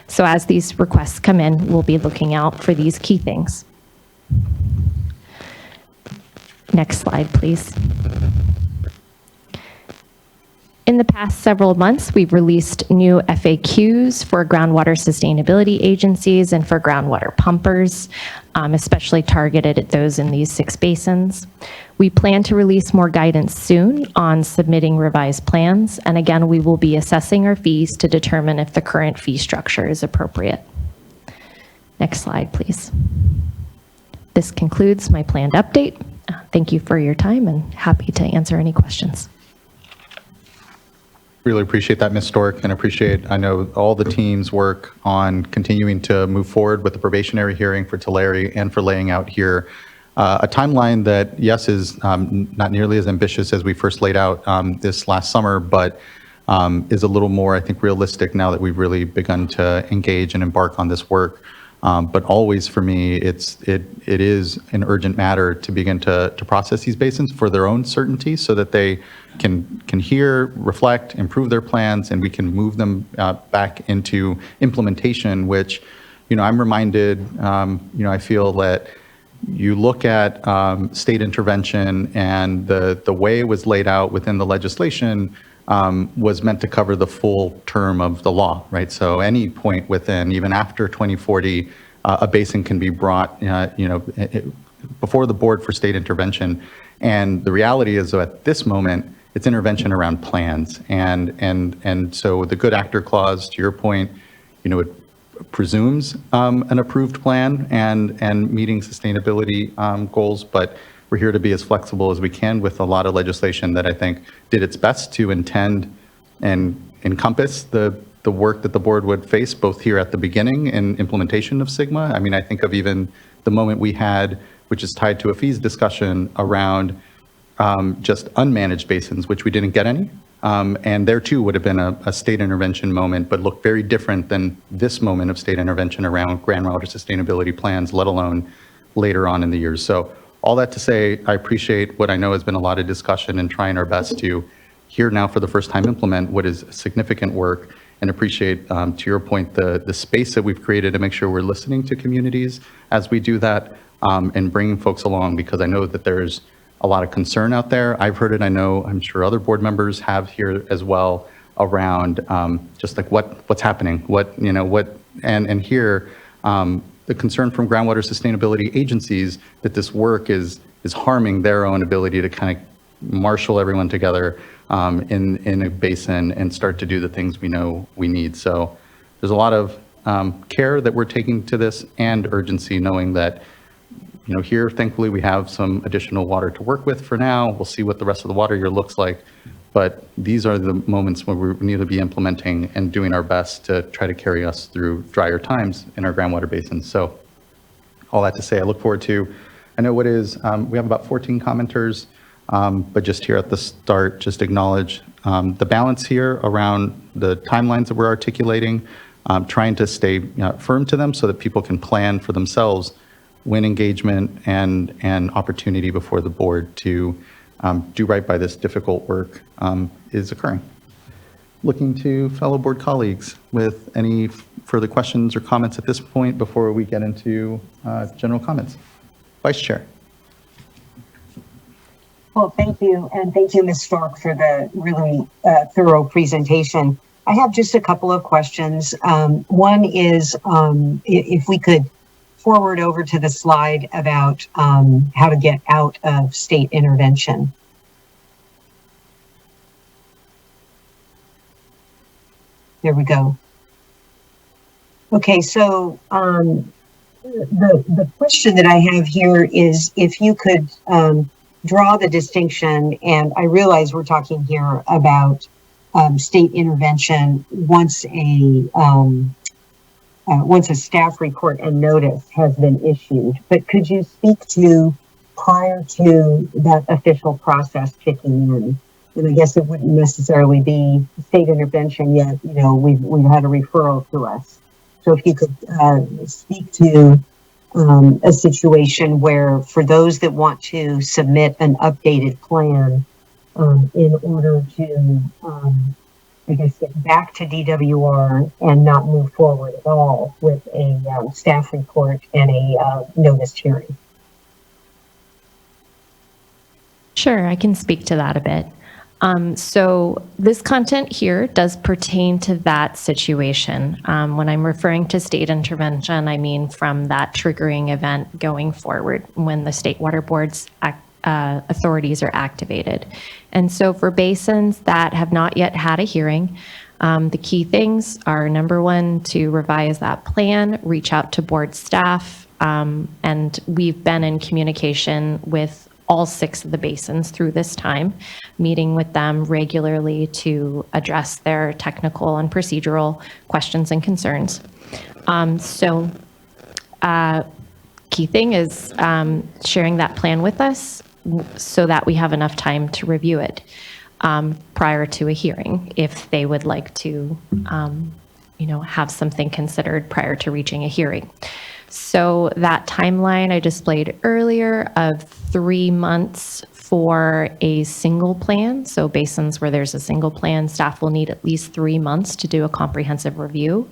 So as these requests come in, we'll be looking out for these key things. Next slide, please. In the past several months, we've released new FAQs for groundwater sustainability agencies and for groundwater pumpers, especially targeted at those in these 6 basins. We plan to release more guidance soon on submitting revised plans, and again, we will be assessing our fees to determine if the current fee structure is appropriate. Next slide, please. This concludes my planned update. Thank you for your time and happy to answer any questions. Really appreciate that, Ms. Stork, and I know all the team's work on continuing to move forward with the probationary hearing for Tulare and for laying out here a timeline that, yes, is not nearly as ambitious as we first laid out this last summer, but is a little more, I think, realistic now that we've really begun to engage and embark on this work. But always for me, it is an urgent matter to begin to process these basins for their own certainty so that they can hear, reflect, improve their plans, and we can move them back into implementation, which, I'm reminded, I feel that you look at state intervention and the way it was laid out within the legislation was meant to cover the full term of the law, right? So any point within, even after 2040, a basin can be brought, before the board for state intervention. And the reality is, at this moment, it's intervention around plans. And so the good actor clause, to your point, it presumes an approved plan and meeting sustainability goals, but we're here to be as flexible as we can with a lot of legislation that I think did its best to intend and encompass the work that the board would face both here at the beginning and implementation of SWRCB. I mean, I think of even the moment we had, which is tied to a fees discussion around just unmanaged basins, which we didn't get any. And there too would have been a state intervention moment, but looked very different than this moment of state intervention around groundwater sustainability plans, let alone later on in the years. So all that to say, I appreciate what I know has been a lot of discussion and trying our best to here now for the first time implement what is significant work, and appreciate, to your point, the space that we've created to make sure we're listening to communities as we do that, and bringing folks along, because I know that there's a lot of concern out there. I've heard it. I know, I'm sure other board members have here as well around just like what's happening, and here, the concern from groundwater sustainability agencies that this work is harming their own ability to kind of marshal everyone together in a basin and start to do the things we know we need. So there's a lot of care that we're taking to this, and urgency, knowing that here, thankfully, we have some additional water to work with for now. We'll see what the rest of the water year looks like. But these are the moments where we need to be implementing and doing our best to try to carry us through drier times in our groundwater basins. So all that to say, I look forward to, I know what is, we have about 14 commenters, but just here at the start, just acknowledge the balance here around the timelines that we're articulating, trying to stay firm to them so that people can plan for themselves when engagement and opportunity before the board to do right by this difficult work is occurring. Looking to fellow board colleagues with any further questions or comments at this point before we get into general comments. Vice Chair. Well, thank you. And thank you, Ms. Stork, for the really thorough presentation. I have just a couple of questions. One is if we could forward over to the slide about how to get out of state intervention. There we go. Okay, so the question that I have here is if you could draw the distinction, and I realize we're talking here about state intervention once a staff report and notice has been issued, but could you speak to prior to that official process kicking in? And I guess it wouldn't necessarily be state intervention yet. We've had a referral to us. So if you could speak to a situation where, for those that want to submit an updated plan in order to get back to DWR and not move forward at all with a staff report and a notice hearing. Sure, I can speak to that a bit. So this content here does pertain to that situation. When I'm referring to state intervention, I mean from that triggering event going forward when the State Water Board's authorities are activated. And so for basins that have not yet had a hearing, the key things are, number one, to revise that plan, reach out to board staff, and we've been in communication with all 6 of the basins through this time, meeting with them regularly to address their technical and procedural questions and concerns. Key thing is sharing that plan with us so that we have enough time to review it prior to a hearing, if they would like to, have something considered prior to reaching a hearing. So that timeline I displayed earlier of 3 months for a single plan. So basins where there's a single plan, staff will need at least 3 months to do a comprehensive review.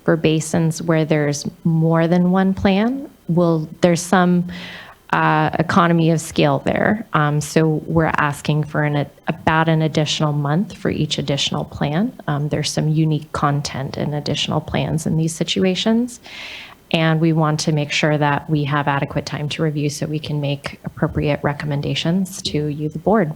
For basins where there's more than one plan, there's some economy of scale there. So we're asking for about an additional month for each additional plan. There's some unique content in additional plans in these situations. And we want to make sure that we have adequate time to review so we can make appropriate recommendations to you, the board.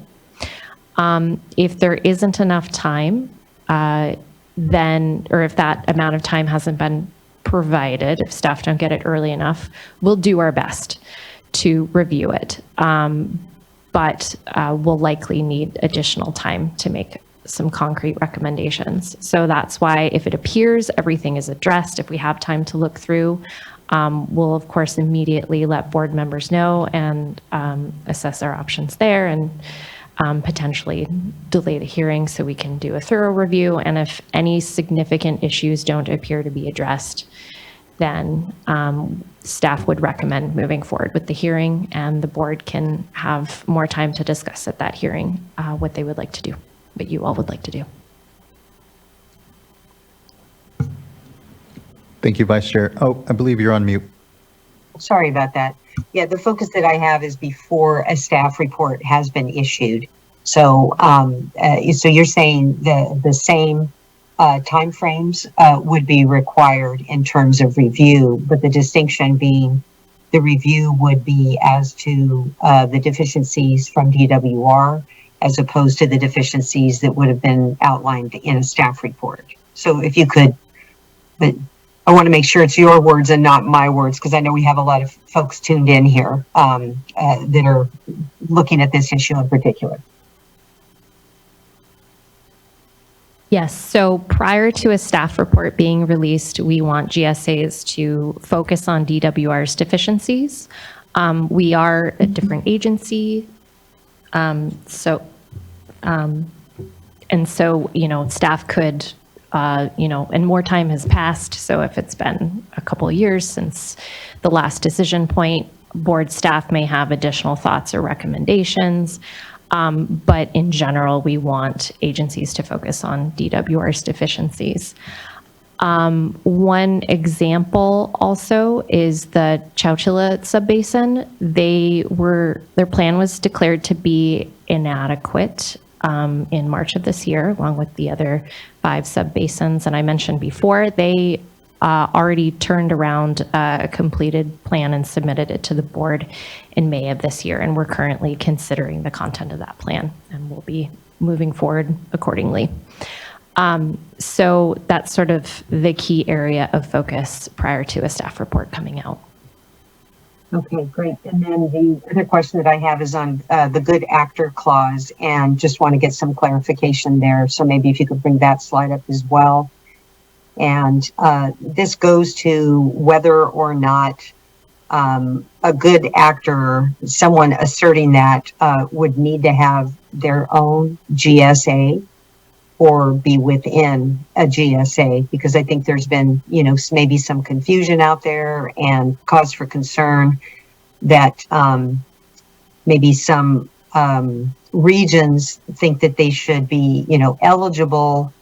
If there isn't enough time, or if that amount of time hasn't been provided, if staff don't get it early enough, we'll do our best to review it. But we'll likely need additional time to make some concrete recommendations. So that's why if it appears everything is addressed, if we have time to look through, We'll, of course, immediately let board members know and assess our options there and potentially delay the hearing so we can do a thorough review. And if any significant issues don't appear to be addressed, then staff would recommend moving forward with the hearing, and the board can have more time to discuss at that hearing what they would like to do, what you all would like to do. Thank you, Vice Chair. Oh, I believe you're on mute. Sorry about that. Yeah, the focus that I have is before a staff report has been issued. So, so you're saying the same timeframes would be required in terms of review, but the distinction being the review would be as to the deficiencies from DWR as opposed to the deficiencies that would have been outlined in a staff report. So if you could, but I want to make sure it's your words and not my words, because I know we have a lot of folks tuned in here that are looking at this issue in particular. Yes, so prior to a staff report being released, we want GSAs to focus on DWR's deficiencies. We are a different agency, and so, staff could, and more time has passed. So if it's been a couple of years since the last decision point, board staff may have additional thoughts or recommendations. But in general, we want agencies to focus on DWR's deficiencies. One example also is the Chowchilla subbasin. Their plan was declared to be inadequate in March of this year, along with the other 5 subbasins. And I mentioned before, they already turned around a completed plan and submitted it to the board in May of this year. And we're currently considering the content of that plan, and we'll be moving forward accordingly. So that's sort of the key area of focus prior to a staff report coming out. Okay, great. And then the other question that I have is on the good actor clause, and just want to get some clarification there. So maybe if you could bring that slide up as well. And this goes to whether or not a good actor, someone asserting that would need to have their own GSA or be within a GSA, because I think there's been, maybe some confusion out there and cause for concern that maybe some regions think that they should be, eligible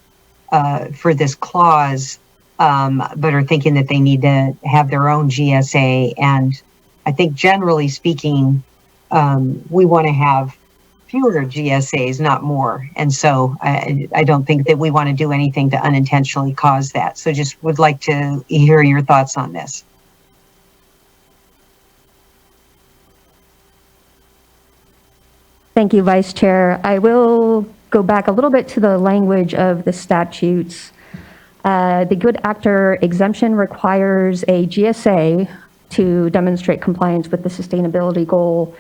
for this clause, but are thinking that they need to have their own GSA. And I think generally speaking, we want to have fewer GSAs, not more. And so I don't think that we want to do anything to unintentionally cause that. So just would like to hear your thoughts on this. Thank you, Vice Chair. I will go back a little bit to the language of the statutes. The good actor exemption requires a GSA to demonstrate compliance with the sustainability goal,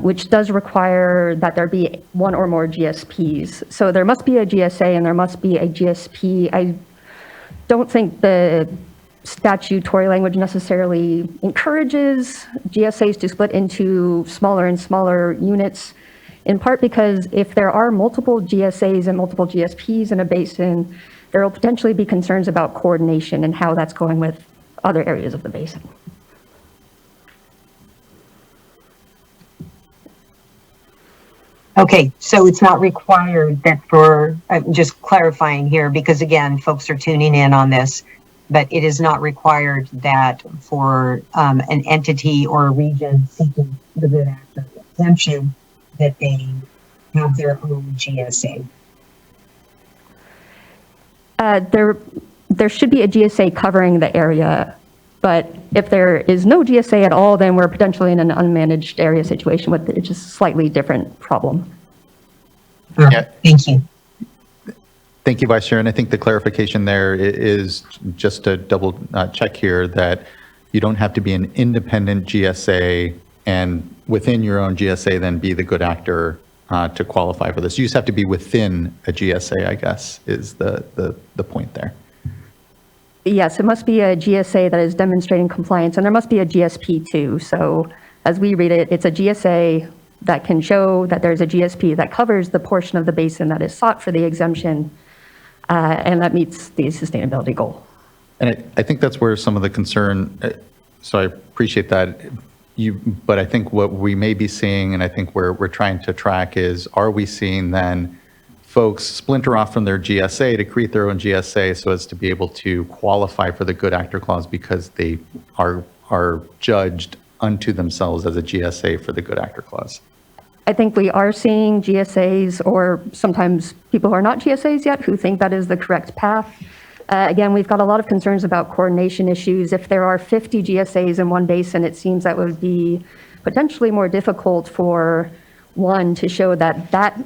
which does require that there be one or more GSPs. So there must be a GSA and there must be a GSP. I don't think the statutory language necessarily encourages GSAs to split into smaller and smaller units, in part because if there are multiple GSAs and multiple GSPs in a basin, there will potentially be concerns about coordination and how that's going with other areas of the basin. Okay, so it's not required that for, I'm just clarifying here, because again, folks are tuning in on this, but it is not required that for an entity or a region seeking the good actor exemption that they have their own GSA. There should be a GSA covering the area, but if there is no GSA at all, then we're potentially in an unmanaged area situation with just a slightly different problem. Yeah. Thank you. Thank you, Vice Chair. And I think the clarification there is just to double check here that you don't have to be an independent GSA and within your own GSA then be the good actor to qualify for this. You just have to be within a GSA, I guess, is the point there. Yes, it must be a GSA that is demonstrating compliance, and there must be a GSP too. So as we read it, it's a GSA that can show that there's a GSP that covers the portion of the basin that is sought for the exemption, and that meets the sustainability goal. And I think that's where some of the concern, so I appreciate that. But I think what we may be seeing, and I think where we're trying to track is, are we seeing then folks splinter off from their GSA to create their own GSA so as to be able to qualify for the good actor clause because they are judged unto themselves as a GSA for the good actor clause? I think we are seeing GSAs, or sometimes people who are not GSAs yet, who think that is the correct path. Again, we've got a lot of concerns about coordination issues. If there are 50 GSAs in one basin, it seems that would be potentially more difficult for one to show that that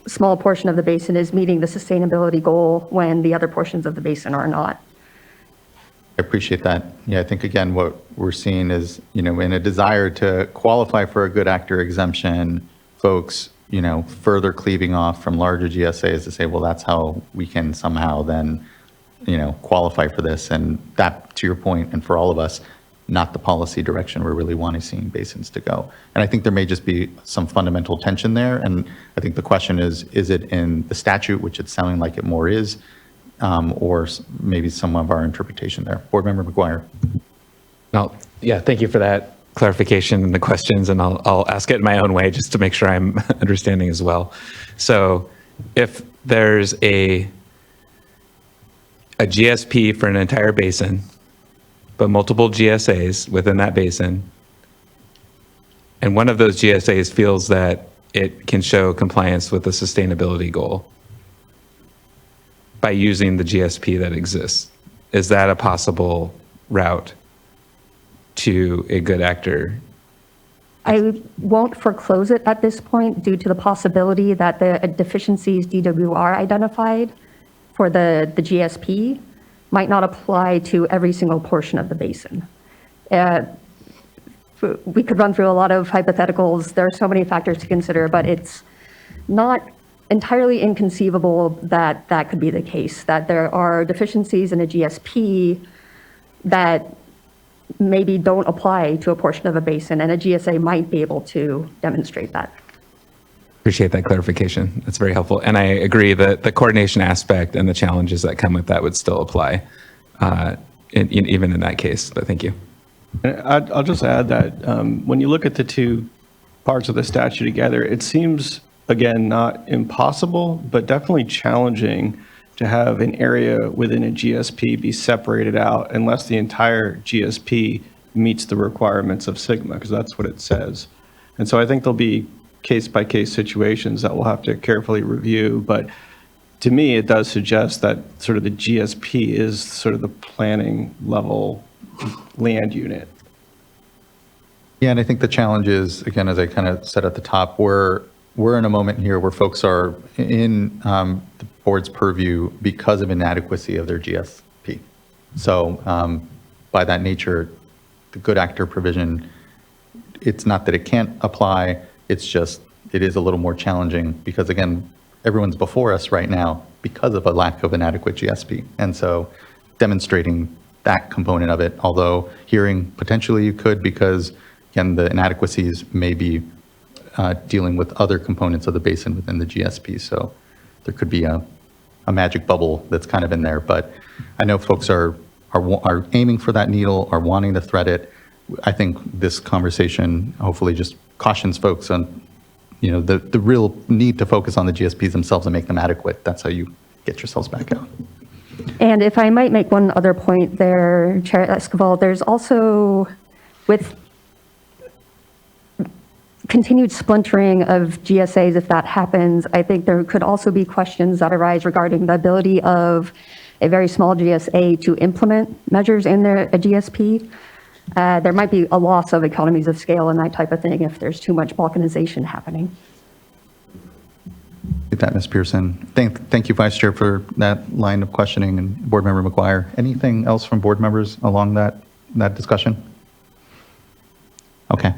small portion of the basin is meeting the sustainability goal when the other portions of the basin are not. I appreciate that. Yeah, I think again, what we're seeing is, in a desire to qualify for a good actor exemption, folks, further cleaving off from larger GSAs to say, well, that's how we can somehow then, qualify for this. And that, to your point, and for all of us, not the policy direction we're really wanting seeing basins to go. And I think there may just be some fundamental tension there. And I think the question is it in the statute, which it's sounding like it more is, or maybe some of our interpretation there. Board Member McGuire. Well, yeah, thank you for that clarification and the questions, and I'll ask it in my own way just to make sure I'm understanding as well. So if there's a GSP for an entire basin, but multiple GSAs within that basin, and one of those GSAs feels that it can show compliance with the sustainability goal by using the GSP that exists, is that a possible route to a good actor? I won't foreclose it at this point due to the possibility that the deficiencies DWR identified for the GSP might not apply to every single portion of the basin. We could run through a lot of hypotheticals. There are so many factors to consider, but it's not entirely inconceivable that that could be the case, that there are deficiencies in a GSP that maybe don't apply to a portion of a basin, and a GSA might be able to demonstrate that. Appreciate that clarification. That's very helpful. And I agree that the coordination aspect and the challenges that come with that would still apply, even in that case. But thank you. I'll just add that when you look at the two parts of the statute together, it seems, again, not impossible, but definitely challenging to have an area within a GSP be separated out unless the entire GSP meets the requirements of SGMA, because that's what it says. And so I think there'll be case-by-case situations that we'll have to carefully review. But to me, it does suggest that sort of the GSP is sort of the planning level land unit. Yeah, and I think the challenge is, again, as I kind of said at the top, we're in a moment here where folks are in the board's purview because of inadequacy of their GSP. So by that nature, the good actor provision, it's not that it can't apply, it's just, it is a little more challenging because, again, everyone's before us right now because of a lack of an adequate GSP. And so demonstrating that component of it, although hearing potentially you could, because again, the inadequacies may be dealing with other components of the basin within the GSP. So there could be a magic bubble that's kind of in there, but I know folks are aiming for that needle, are wanting to thread it. I think this conversation hopefully just cautions folks on, the real need to focus on the GSPs themselves and make them adequate. That's how you get yourselves back out. And if I might make one other point there, Chair Esquivel, there's also, with continued splintering of GSAs, if that happens, I think there could also be questions that arise regarding the ability of a very small GSA to implement measures in a GSP. There might be a loss of economies of scale and that type of thing if there's too much balkanization happening. With that, Ms. Pearson. Thank you, Vice Chair, for that line of questioning, and Board Member McGuire. Anything else from board members along that discussion? Okay,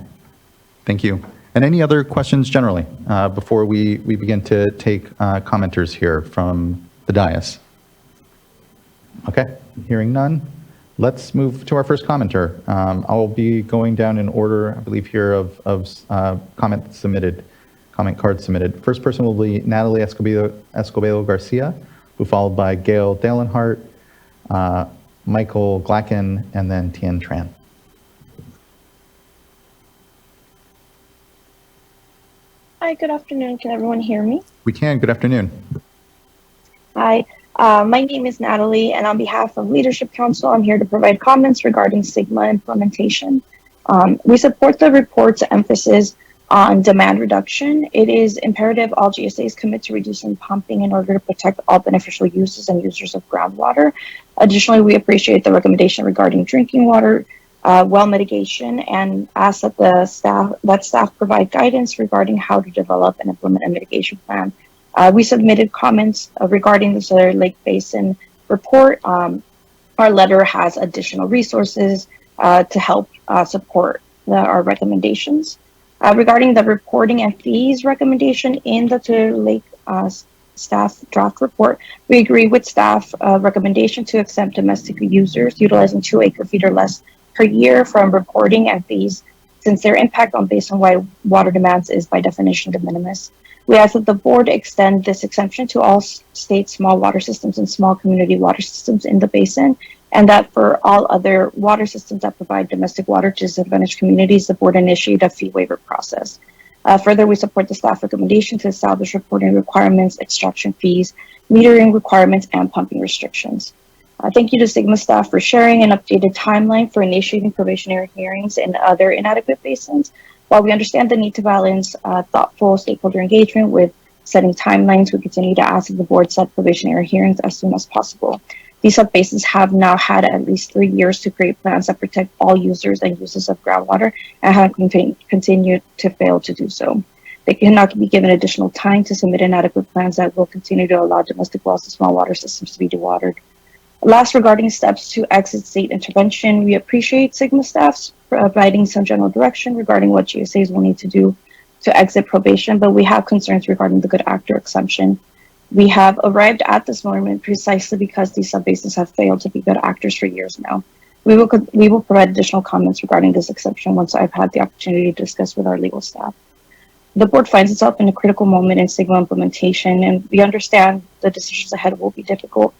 thank you. And any other questions generally before we begin to take commenters here from the dais? Okay. Hearing none, let's move to our first commenter. I'll be going down in order, I believe, here of comment cards submitted. First person will be Natalie Escobedo Garcia, who followed by Gail Dalenhart, Michael Glacken, and then Tien Tran. Hi, good afternoon. Can everyone hear me? We can. Good afternoon. Hi, my name is Natalie, and on behalf of Leadership Council, I'm here to provide comments regarding SGMA implementation. We support the report's emphasis on demand reduction. It is imperative all GSAs commit to reducing pumping in order to protect all beneficial uses and users of groundwater. Additionally, we appreciate the recommendation regarding drinking water, well mitigation, and ask that staff provide guidance regarding how to develop and implement a mitigation plan. We submitted comments regarding the Solar Lake Basin report. Our letter has additional resources to help support our recommendations. Regarding the reporting and fees recommendation in the Solar Lake staff draft report, we agree with staff recommendation to exempt domestic users utilizing 2 acre-feet or less per year from reporting and fees, since their impact on basin-wide water demands is by definition de minimis. We ask that the board extend this exemption to all state small water systems and small community water systems in the basin, and that for all other water systems that provide domestic water to disadvantaged communities, the board initiate a fee waiver process. Further, we support the staff recommendation to establish reporting requirements, extraction fees, metering requirements, and pumping restrictions. Thank you to SGMA staff for sharing an updated timeline for initiating probationary hearings in other inadequate basins. While we understand the need to balance thoughtful stakeholder engagement with setting timelines, we continue to ask that the board set probationary hearings as soon as possible. These sub-basins have now had at least 3 years to create plans that protect all users and uses of groundwater and have continued to fail to do so. They cannot be given additional time to submit inadequate plans that will continue to allow domestic wells and small water systems to be dewatered. Last, regarding steps to exit state intervention, we appreciate SGMA staff's providing some general direction regarding what GSAs will need to do to exit probation, but we have concerns regarding the good actor exemption. We have arrived at this moment precisely because these subbasins have failed to be good actors for years now. We will provide additional comments regarding this exception once I've had the opportunity to discuss with our legal staff. The board finds itself in a critical moment in SGMA implementation, and we understand the decisions ahead will be difficult.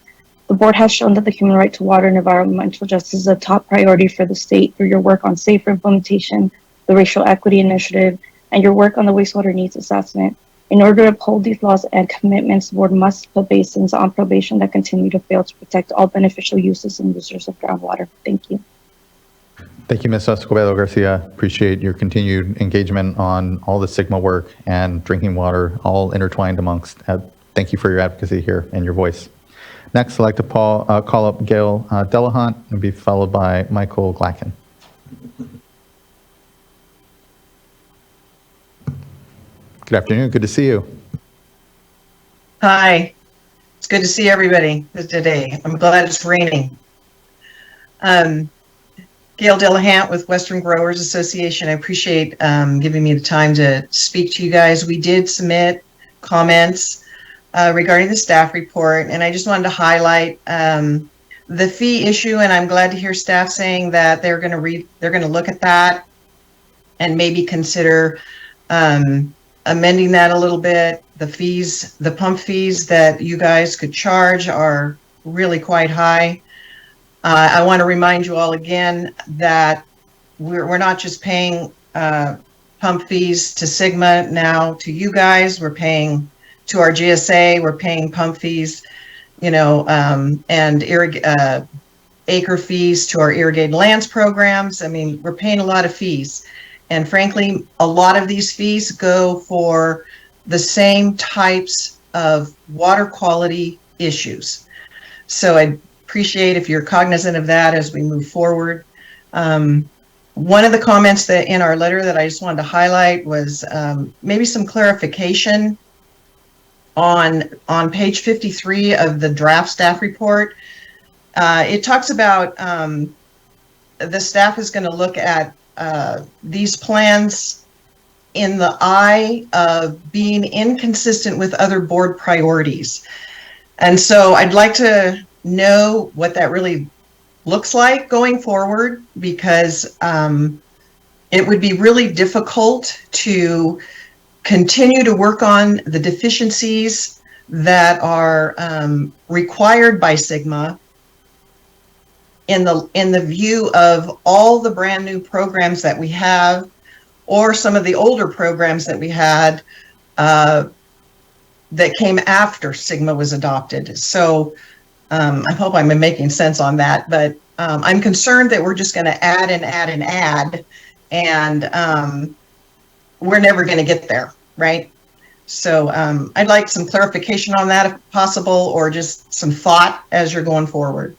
The board has shown that the human right to water and environmental justice is a top priority for the state through your work on safer implementation, the racial equity initiative, and your work on the wastewater needs assessment. In order to uphold these laws and commitments, the board must put basins on probation that continue to fail to protect all beneficial uses and users of groundwater. Thank you. Thank you, Ms. Escobedo Garcia. Appreciate your continued engagement on all the SGMA work and drinking water, all intertwined amongst. Thank you for your advocacy here and your voice. Next, I'd like to call up Gail Dalenhart and be followed by Michael Glacken. Good afternoon. Good to see you. Hi. It's good to see everybody today. I'm glad it's raining. Gail Dalenhart with Western Growers Association. I appreciate giving me the time to speak to you guys. We did submit comments regarding the staff report, and I just wanted to highlight the fee issue, and I'm glad to hear staff saying that they're going to look at that and maybe consider amending that a little bit. The fees, the pump fees that you guys could charge are really quite high. I want to remind you all again that we're not just paying pump fees to SGMA now to you guys. We're paying to our GSA. We're paying pump fees, and acre fees to our irrigated lands programs. I mean, we're paying a lot of fees. And frankly, a lot of these fees go for the same types of water quality issues. So I appreciate if you're cognizant of that as we move forward. One of the comments that in our letter that I just wanted to highlight was maybe some clarification on page 53 of the draft staff report. It talks about the staff is going to look at these plans in the eye of being inconsistent with other board priorities. And so I'd like to know what that really looks like going forward, because it would be really difficult to continue to work on the deficiencies that are required by Sigma in the view of all the brand new programs that we have, or some of the older programs that we had that came after Sigma was adopted. So I hope I'm making sense on that, but I'm concerned that we're just going to add and add and add, and we're never going to get there, right? So I'd like some clarification on that if possible, or just some thought as you're going forward.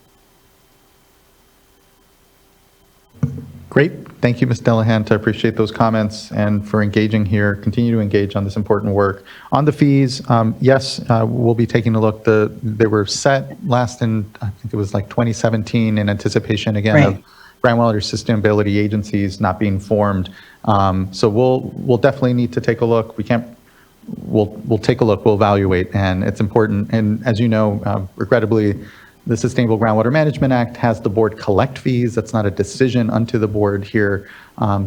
Great. Thank you, Ms. Delahunt. I appreciate those comments and for engaging here. Continue to engage on this important work. On the fees, yes, we'll be taking a look. They were set last in, I think it was like 2017, in anticipation, again, of groundwater sustainability agencies not being formed. So we'll definitely need to take a look. We'll take a look, we'll evaluate, and it's important. And as you know, regrettably, the Sustainable Groundwater Management Act has the board collect fees. That's not a decision unto the board here.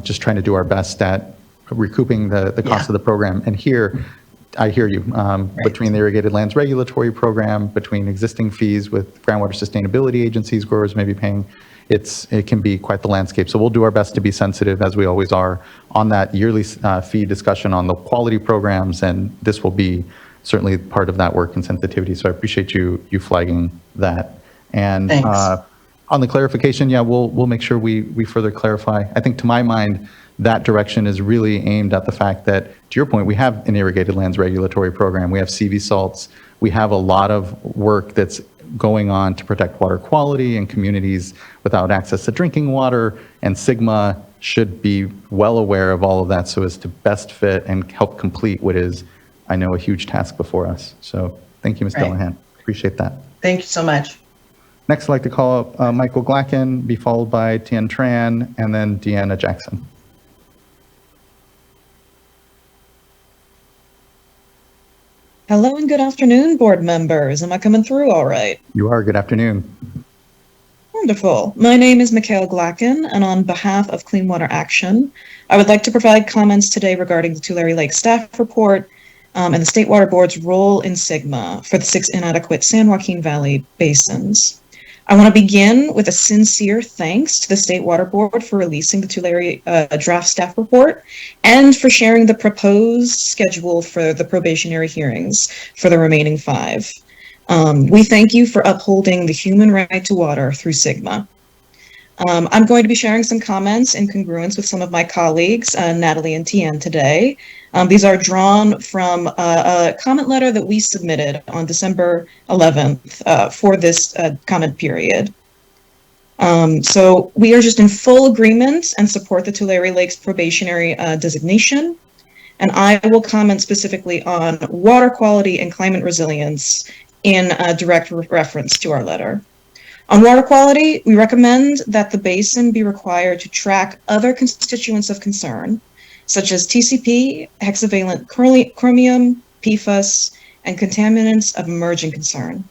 Just trying to do our best at recouping the cost of the program. And here, I hear you. Between the Irrigated Lands Regulatory Program, between existing fees with groundwater sustainability agencies, growers may be paying, it can be quite the landscape. So we'll do our best to be sensitive, as we always are, on that yearly fee discussion on the quality programs, and this will be certainly part of that work and sensitivity. So I appreciate you flagging that. And on the clarification, yeah, we'll make sure we further clarify. I think, to my mind, that direction is really aimed at the fact that, to your point, we have an Irrigated Lands Regulatory Program. We have CV salts. We have a lot of work that's going on to protect water quality in communities without access to drinking water, and Sigma should be well aware of all of that so as to best fit and help complete what is, I know, a huge task before us. So thank you, Ms. Delahunt. Appreciate that. Thank you so much. Next, I'd like to call up Michael Glacken, be followed by Tien Tran, and then Deanna Jackson. Hello and good afternoon, board members. Am I coming through all right? You are. Good afternoon. Wonderful. My name is Mikhail Glacken, and on behalf of Clean Water Action, I would like to provide comments today regarding the Tulare Lake staff report and the State Water Board's role in Sigma for the 6 inadequate San Joaquin Valley basins. I want to begin with a sincere thanks to the State Water Board for releasing the Tulare draft staff report and for sharing the proposed schedule for the probationary hearings for the remaining 5. We thank you for upholding the human right to water through Sigma. I'm going to be sharing some comments in congruence with some of my colleagues, Natalie and Tien, today. These are drawn from a comment letter that we submitted on December 11th for this comment period. So we are just in full agreement and support the Tulare Lakes probationary designation. And I will comment specifically on water quality and climate resilience in direct reference to our letter. On water quality, we recommend that the basin be required to track other constituents of concern, such as TCP, hexavalent chromium, PFAS, and contaminants of emerging concern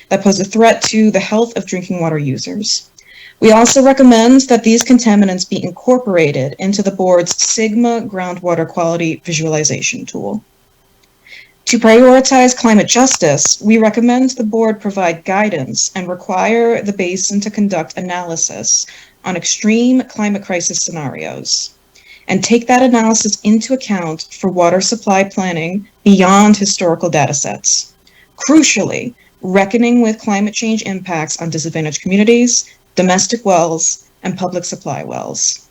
that pose a threat to the health of drinking water users. We also recommend that these contaminants be incorporated into the board's Sigma groundwater quality visualization tool. To prioritize climate justice, we recommend the board provide guidance and require the basin to conduct analysis on extreme climate crisis scenarios, and take that analysis into account for water supply planning beyond historical data sets. Crucially, reckoning with climate change impacts on disadvantaged communities, domestic wells, and public supply wells.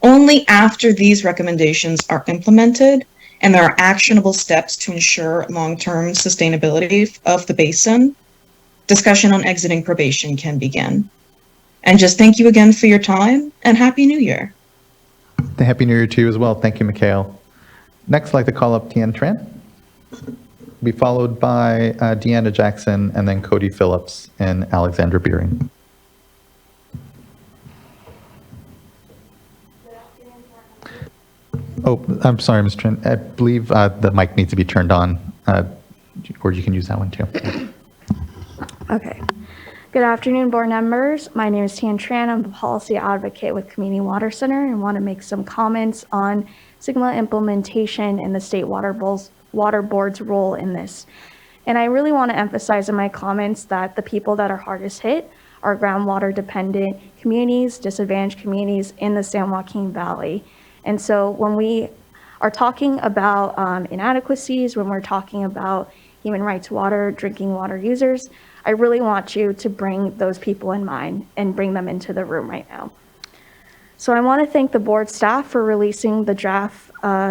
Only after these recommendations are implemented and there are actionable steps to ensure long-term sustainability of the basin, discussion on exiting probation can begin. And just thank you again for your time, and Happy New Year. Happy New Year to you as well. Thank you, Mikhail. Next, I'd like to call up Tien Tran, be followed by Deanna Jackson, and then Cody Phillips and Alexandra Beering. Oh, I'm sorry, Ms. Tran. I believe the mic needs to be turned on, or you can use that one too. Okay. Good afternoon, board members. My name is Tian Tran. I'm a policy advocate with Community Water Center and want to make some comments on SGMA implementation and the State Water Board's role in this. And I really want to emphasize in my comments that the people that are hardest hit are groundwater dependent communities, disadvantaged communities in the San Joaquin Valley. And so when we are talking about inadequacies, when we're talking about human right to water, drinking water users, I really want you to bring those people in mind and bring them into the room right now. So I want to thank the board staff for releasing the draft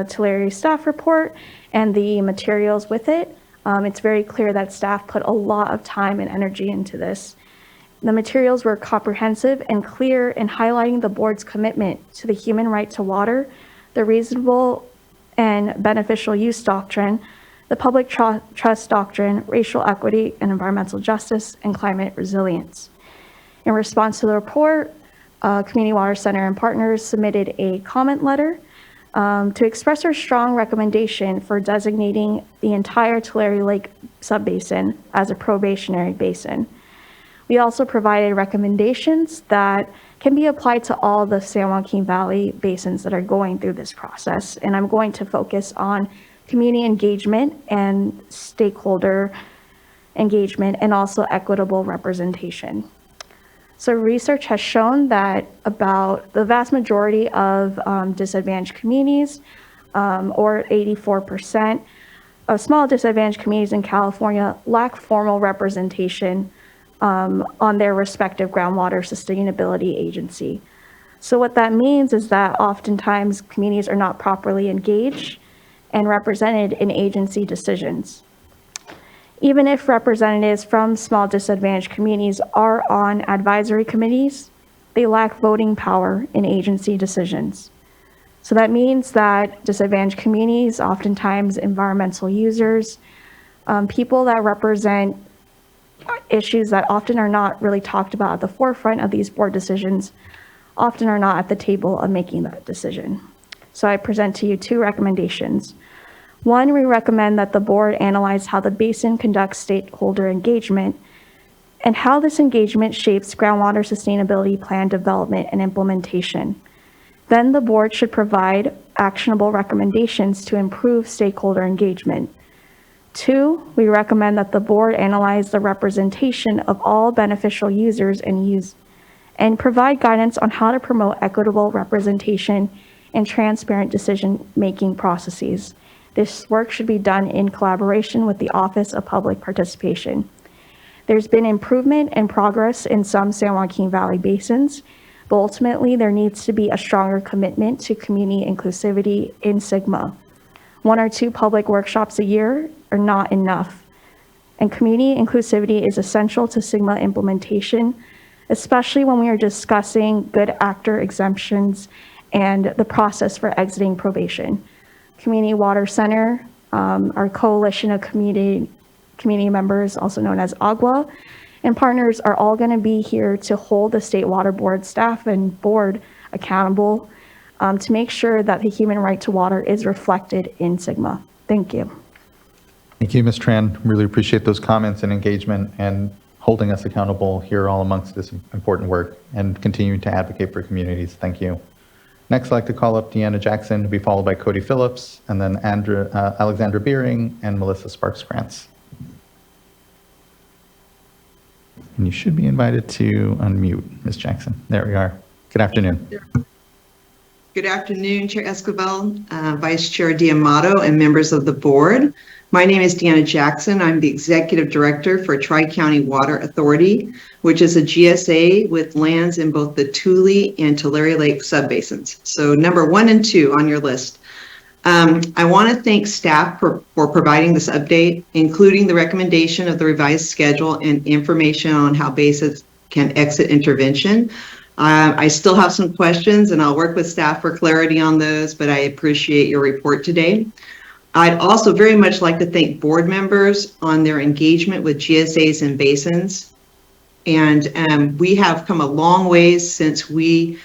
Tulare staff report and the materials with it. It's very clear that staff put a lot of time and energy into this. The materials were comprehensive and clear in highlighting the board's commitment to the human right to water, the reasonable and beneficial use doctrine, the public trust doctrine, racial equity and environmental justice, and climate resilience. In response to the report, Community Water Center and partners submitted a comment letter to express our strong recommendation for designating the entire Tulare Lake subbasin as a probationary basin. We also provided recommendations that can be applied to all the San Joaquin Valley basins that are going through this process. And I'm going to focus on community engagement and stakeholder engagement and also equitable representation. So research has shown that about the vast majority of disadvantaged communities, or 84% of small disadvantaged communities in California, lack formal representation on their respective groundwater sustainability agency. So what that means is that oftentimes communities are not properly engaged and represented in agency decisions. Even if representatives from small disadvantaged communities are on advisory committees, they lack voting power in agency decisions. So that means that disadvantaged communities, oftentimes environmental users, people that represent issues that often are not really talked about at the forefront of these board decisions, often are not at the table of making that decision. So I present to you two recommendations. One, we recommend that the board analyze how the basin conducts stakeholder engagement and how this engagement shapes groundwater sustainability plan development and implementation. Then the board should provide actionable recommendations to improve stakeholder engagement. Two, we recommend that the board analyze the representation of all beneficial users and provide guidance on how to promote equitable representation and transparent decision-making processes. This work should be done in collaboration with the Office of Public Participation. There's been improvement and progress in some San Joaquin Valley basins, but ultimately there needs to be a stronger commitment to community inclusivity in SGMA. 1 or 2 public workshops a year are not enough, and community inclusivity is essential to SGMA implementation, especially when we are discussing good actor exemptions and the process for exiting probation. Community Water Center, our coalition of community members, also known as AGWA, and partners are all going to be here to hold the State Water Board staff and board accountable to make sure that the human right to water is reflected in SGMA. Thank you. Thank you, Ms. Tran. Really appreciate those comments and engagement and holding us accountable here all amongst this important work and continuing to advocate for communities. Thank you. Next, I'd like to call up Deanna Jackson to be followed by Cody Phillips, and then Alexandra Beering and Melissa Sparks-Grants. And you should be invited to unmute, Ms. Jackson. There we are. Good afternoon. Good afternoon, Chair Escobar, Vice Chair D'Amato, and members of the board. My name is Deanna Jackson. I'm the Executive Director for Tri-County Water Authority, which is a GSA with lands in both the Tule and Tulare Lake subbasins. So number 1 and 2 on your list. I want to thank staff for providing this update, including the recommendation of the revised schedule and information on how basins can exit intervention. I still have some questions and I'll work with staff for clarity on those, but I appreciate your report today. I'd also very much like to thank board members on their engagement with GSAs and basins. And we have come a long ways since we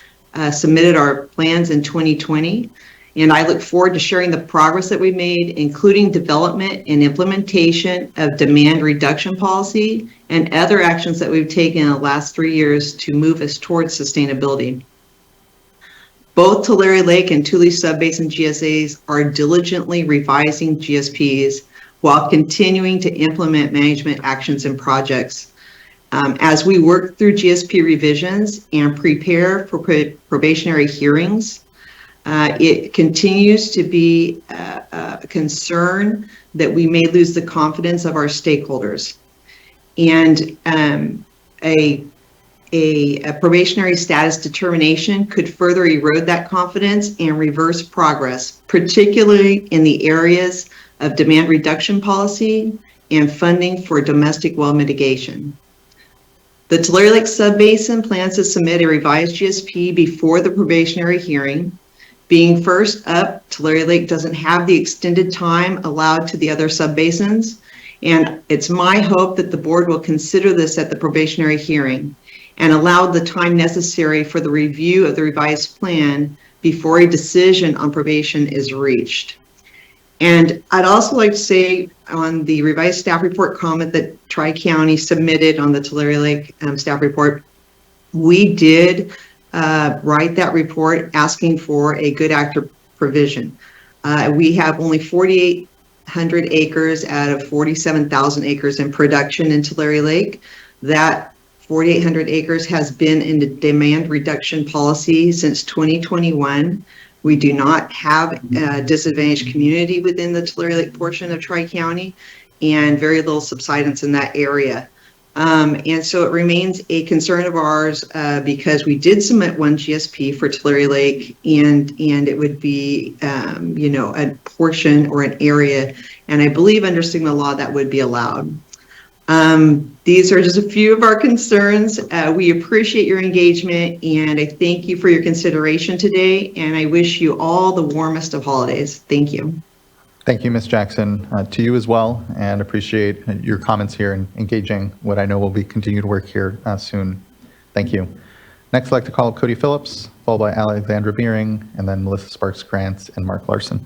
submitted our plans in 2020. and I look forward to sharing the progress that we've made, including development and implementation of demand reduction policy and other actions that we've taken in the last 3 years to move us towards sustainability. Both Tulare Lake and Tule Subbasin GSAs are diligently revising GSPs while continuing to implement management actions and projects. As we work through GSP revisions and prepare for probationary hearings, it continues to be a concern that we may lose the confidence of our stakeholders. And a probationary status determination could further erode that confidence and reverse progress, particularly in the areas of demand reduction policy and funding for domestic well mitigation. The Tulare Lake Subbasin plans to submit a revised GSP before the probationary hearing. Being first up, Tulare Lake doesn't have the extended time allowed to the other subbasins, and it's my hope that the board will consider this at the probationary hearing and allow the time necessary for the review of the revised plan before a decision on probation is reached. And I'd also like to say on the revised staff report comment that Tri-County submitted on the Tulare Lake staff report, we did write that report asking for a good actor provision. We have only 4,800 acres out of 47,000 acres in production in Tulare Lake. That 4,800 acres has been in the demand reduction policy since 2021. We do not have a disadvantaged community within the Tulare Lake portion of Tri-County and very little subsidence in that area. And so it remains a concern of ours because we did submit one GSP for Tulare Lake and it would be, a portion or an area. And I believe under SGMA law that would be allowed. These are just a few of our concerns. We appreciate your engagement and I thank you for your consideration today. And I wish you all the warmest of holidays. Thank you. Thank you, Ms. Jackson, to you as well, and appreciate your comments here and engaging what I know will be continued work here soon. Thank you. Next, I'd like to call up Cody Phillips, followed by Alexandra Beering, and then Melissa Sparks-Grants and Mark Larson.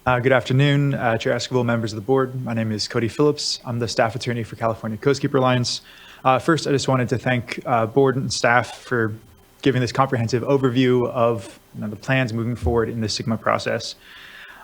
Good afternoon, Chair Esquivel, members of the board. My name is Cody Phillips. I'm the staff attorney for California Coastkeeper Alliance. First, I just wanted to thank board and staff for giving this comprehensive overview of the plans moving forward in the SGMA process.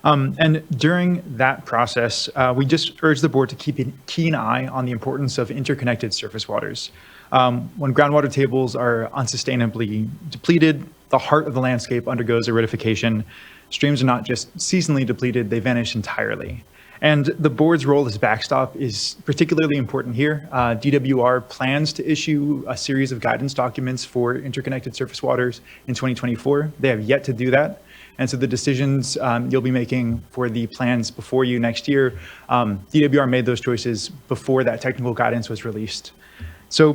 And during that process, we just urge the board to keep a keen eye on the importance of interconnected surface waters. When groundwater tables are unsustainably depleted, the heart of the landscape undergoes aridification. Streams are not just seasonally depleted, they vanish entirely. And the board's role as backstop is particularly important here. DWR plans to issue a series of guidance documents for interconnected surface waters in 2024. They have yet to do that. And so the decisions you'll be making for the plans before you next year, DWR made those choices before that technical guidance was released. So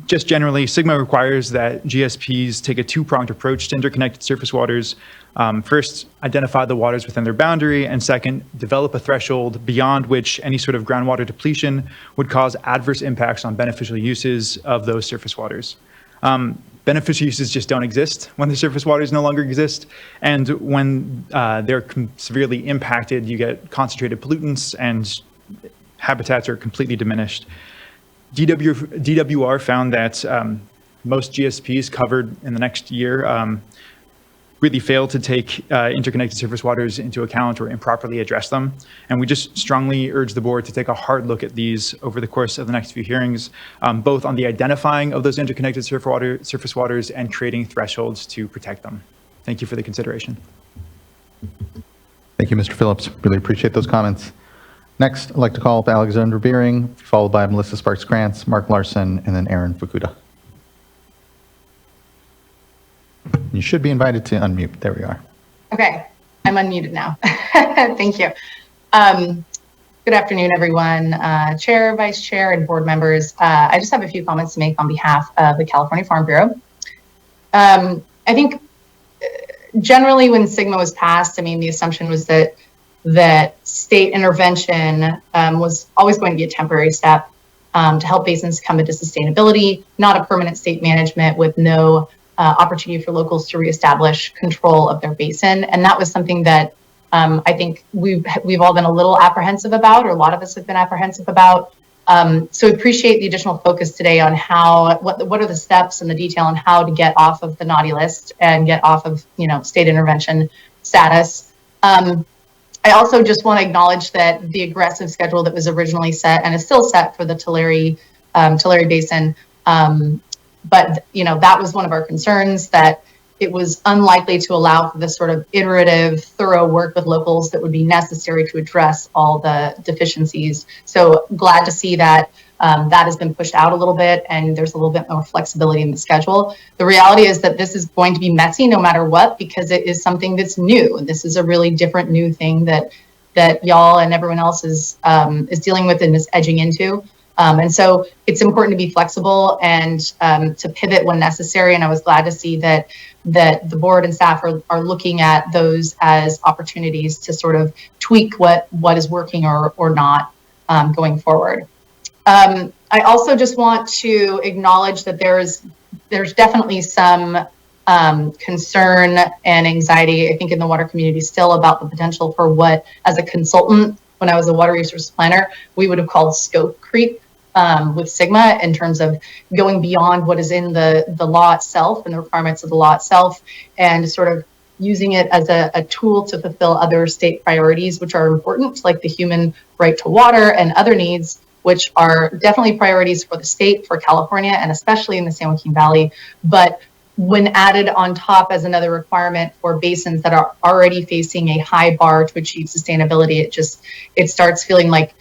just generally, SGMA requires that GSPs take a two-pronged approach to interconnected surface waters. First, identify the waters within their boundary, and second, develop a threshold beyond which any sort of groundwater depletion would cause adverse impacts on beneficial uses of those surface waters. Beneficial uses just don't exist when the surface waters no longer exist, and when they're severely impacted, you get concentrated pollutants and habitats are completely diminished. DWR found that most GSPs covered in the next year really failed to take interconnected surface waters into account or improperly address them. And we just strongly urge the board to take a hard look at these over the course of the next few hearings, both on the identifying of those interconnected surface waters and creating thresholds to protect them. Thank you for the consideration. Thank you, Mr. Phillips. Really appreciate those comments. Next, I'd like to call up Alexandra Beering, followed by Melissa Sparks-Grants, Mark Larson, and then Aaron Fukuda. You should be invited to unmute. There we are. Okay, I'm unmuted now. Thank you. Good afternoon, everyone. Chair, Vice Chair, and board members. I just have a few comments to make on behalf of the California Farm Bureau. I think generally when SGMA was passed, I mean, the assumption was that state intervention was always going to be a temporary step to help basins come into sustainability, not a permanent state management with no opportunity for locals to reestablish control of their basin. And that was something that I think we've all been a little apprehensive about, or a lot of us have been apprehensive about. So appreciate the additional focus today on what are the steps and the detail on how to get off of the naughty list and get off of, state intervention status. I also just want to acknowledge that the aggressive schedule that was originally set and is still set for the Tulare Basin, but that was one of our concerns, that it was unlikely to allow for the sort of iterative, thorough work with locals that would be necessary to address all the deficiencies. So glad to see that that has been pushed out a little bit and there's a little bit more flexibility in the schedule. The reality is that this is going to be messy no matter what, because it is something that's new. This is a really different new thing that y'all and everyone else is dealing with and is edging into. And so it's important to be flexible and to pivot when necessary. And I was glad to see that the board and staff are looking at those as opportunities to sort of tweak what is working or not going forward. I also just want to acknowledge that there's definitely some concern and anxiety, I think, in the water community still about the potential for what, as a consultant, when I was a water resource planner, we would have called scope creep with SGMA, in terms of going beyond what is in the law itself and the requirements of the law itself, and sort of using it as a tool to fulfill other state priorities, which are important, like the human right to water and other needs, which are definitely priorities for the state, for California, and especially in the San Joaquin Valley. But when added on top as another requirement for basins that are already facing a high bar to achieve sustainability, it starts feeling like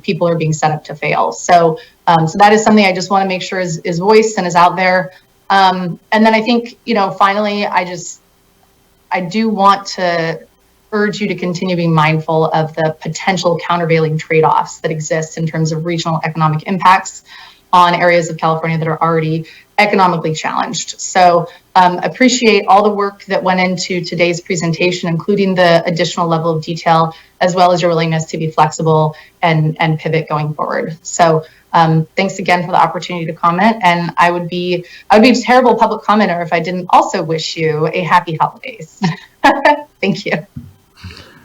people are being set up to fail. So that is something I just want to make sure is voiced and is out there. And then I think, finally, I do want to urge you to continue being mindful of the potential countervailing trade-offs that exist in terms of regional economic impacts on areas of California that are already economically challenged. So appreciate all the work that went into today's presentation, including the additional level of detail, as well as your willingness to be flexible and pivot going forward. So thanks again for the opportunity to comment. And I would be a terrible public commenter if I didn't also wish you a happy holidays. Thank you.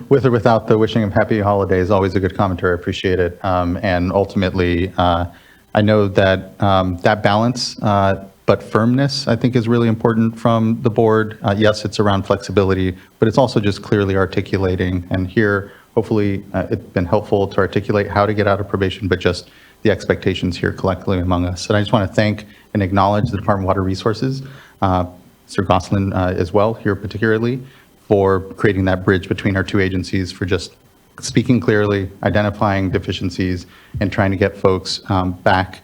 With or without the wishing of happy holidays, always a good commentary. I appreciate it. And ultimately, I know that that balance, but firmness, I think, is really important from the board. Yes, it's around flexibility, but it's also just clearly articulating. And here, hopefully, it's been helpful to articulate how to get out of probation, but just the expectations here collectively among us. And I just want to thank and acknowledge the Department of Water Resources, Mr. Gosselin as well, here particularly, for creating that bridge between our two agencies, for just speaking clearly, identifying deficiencies, and trying to get folks back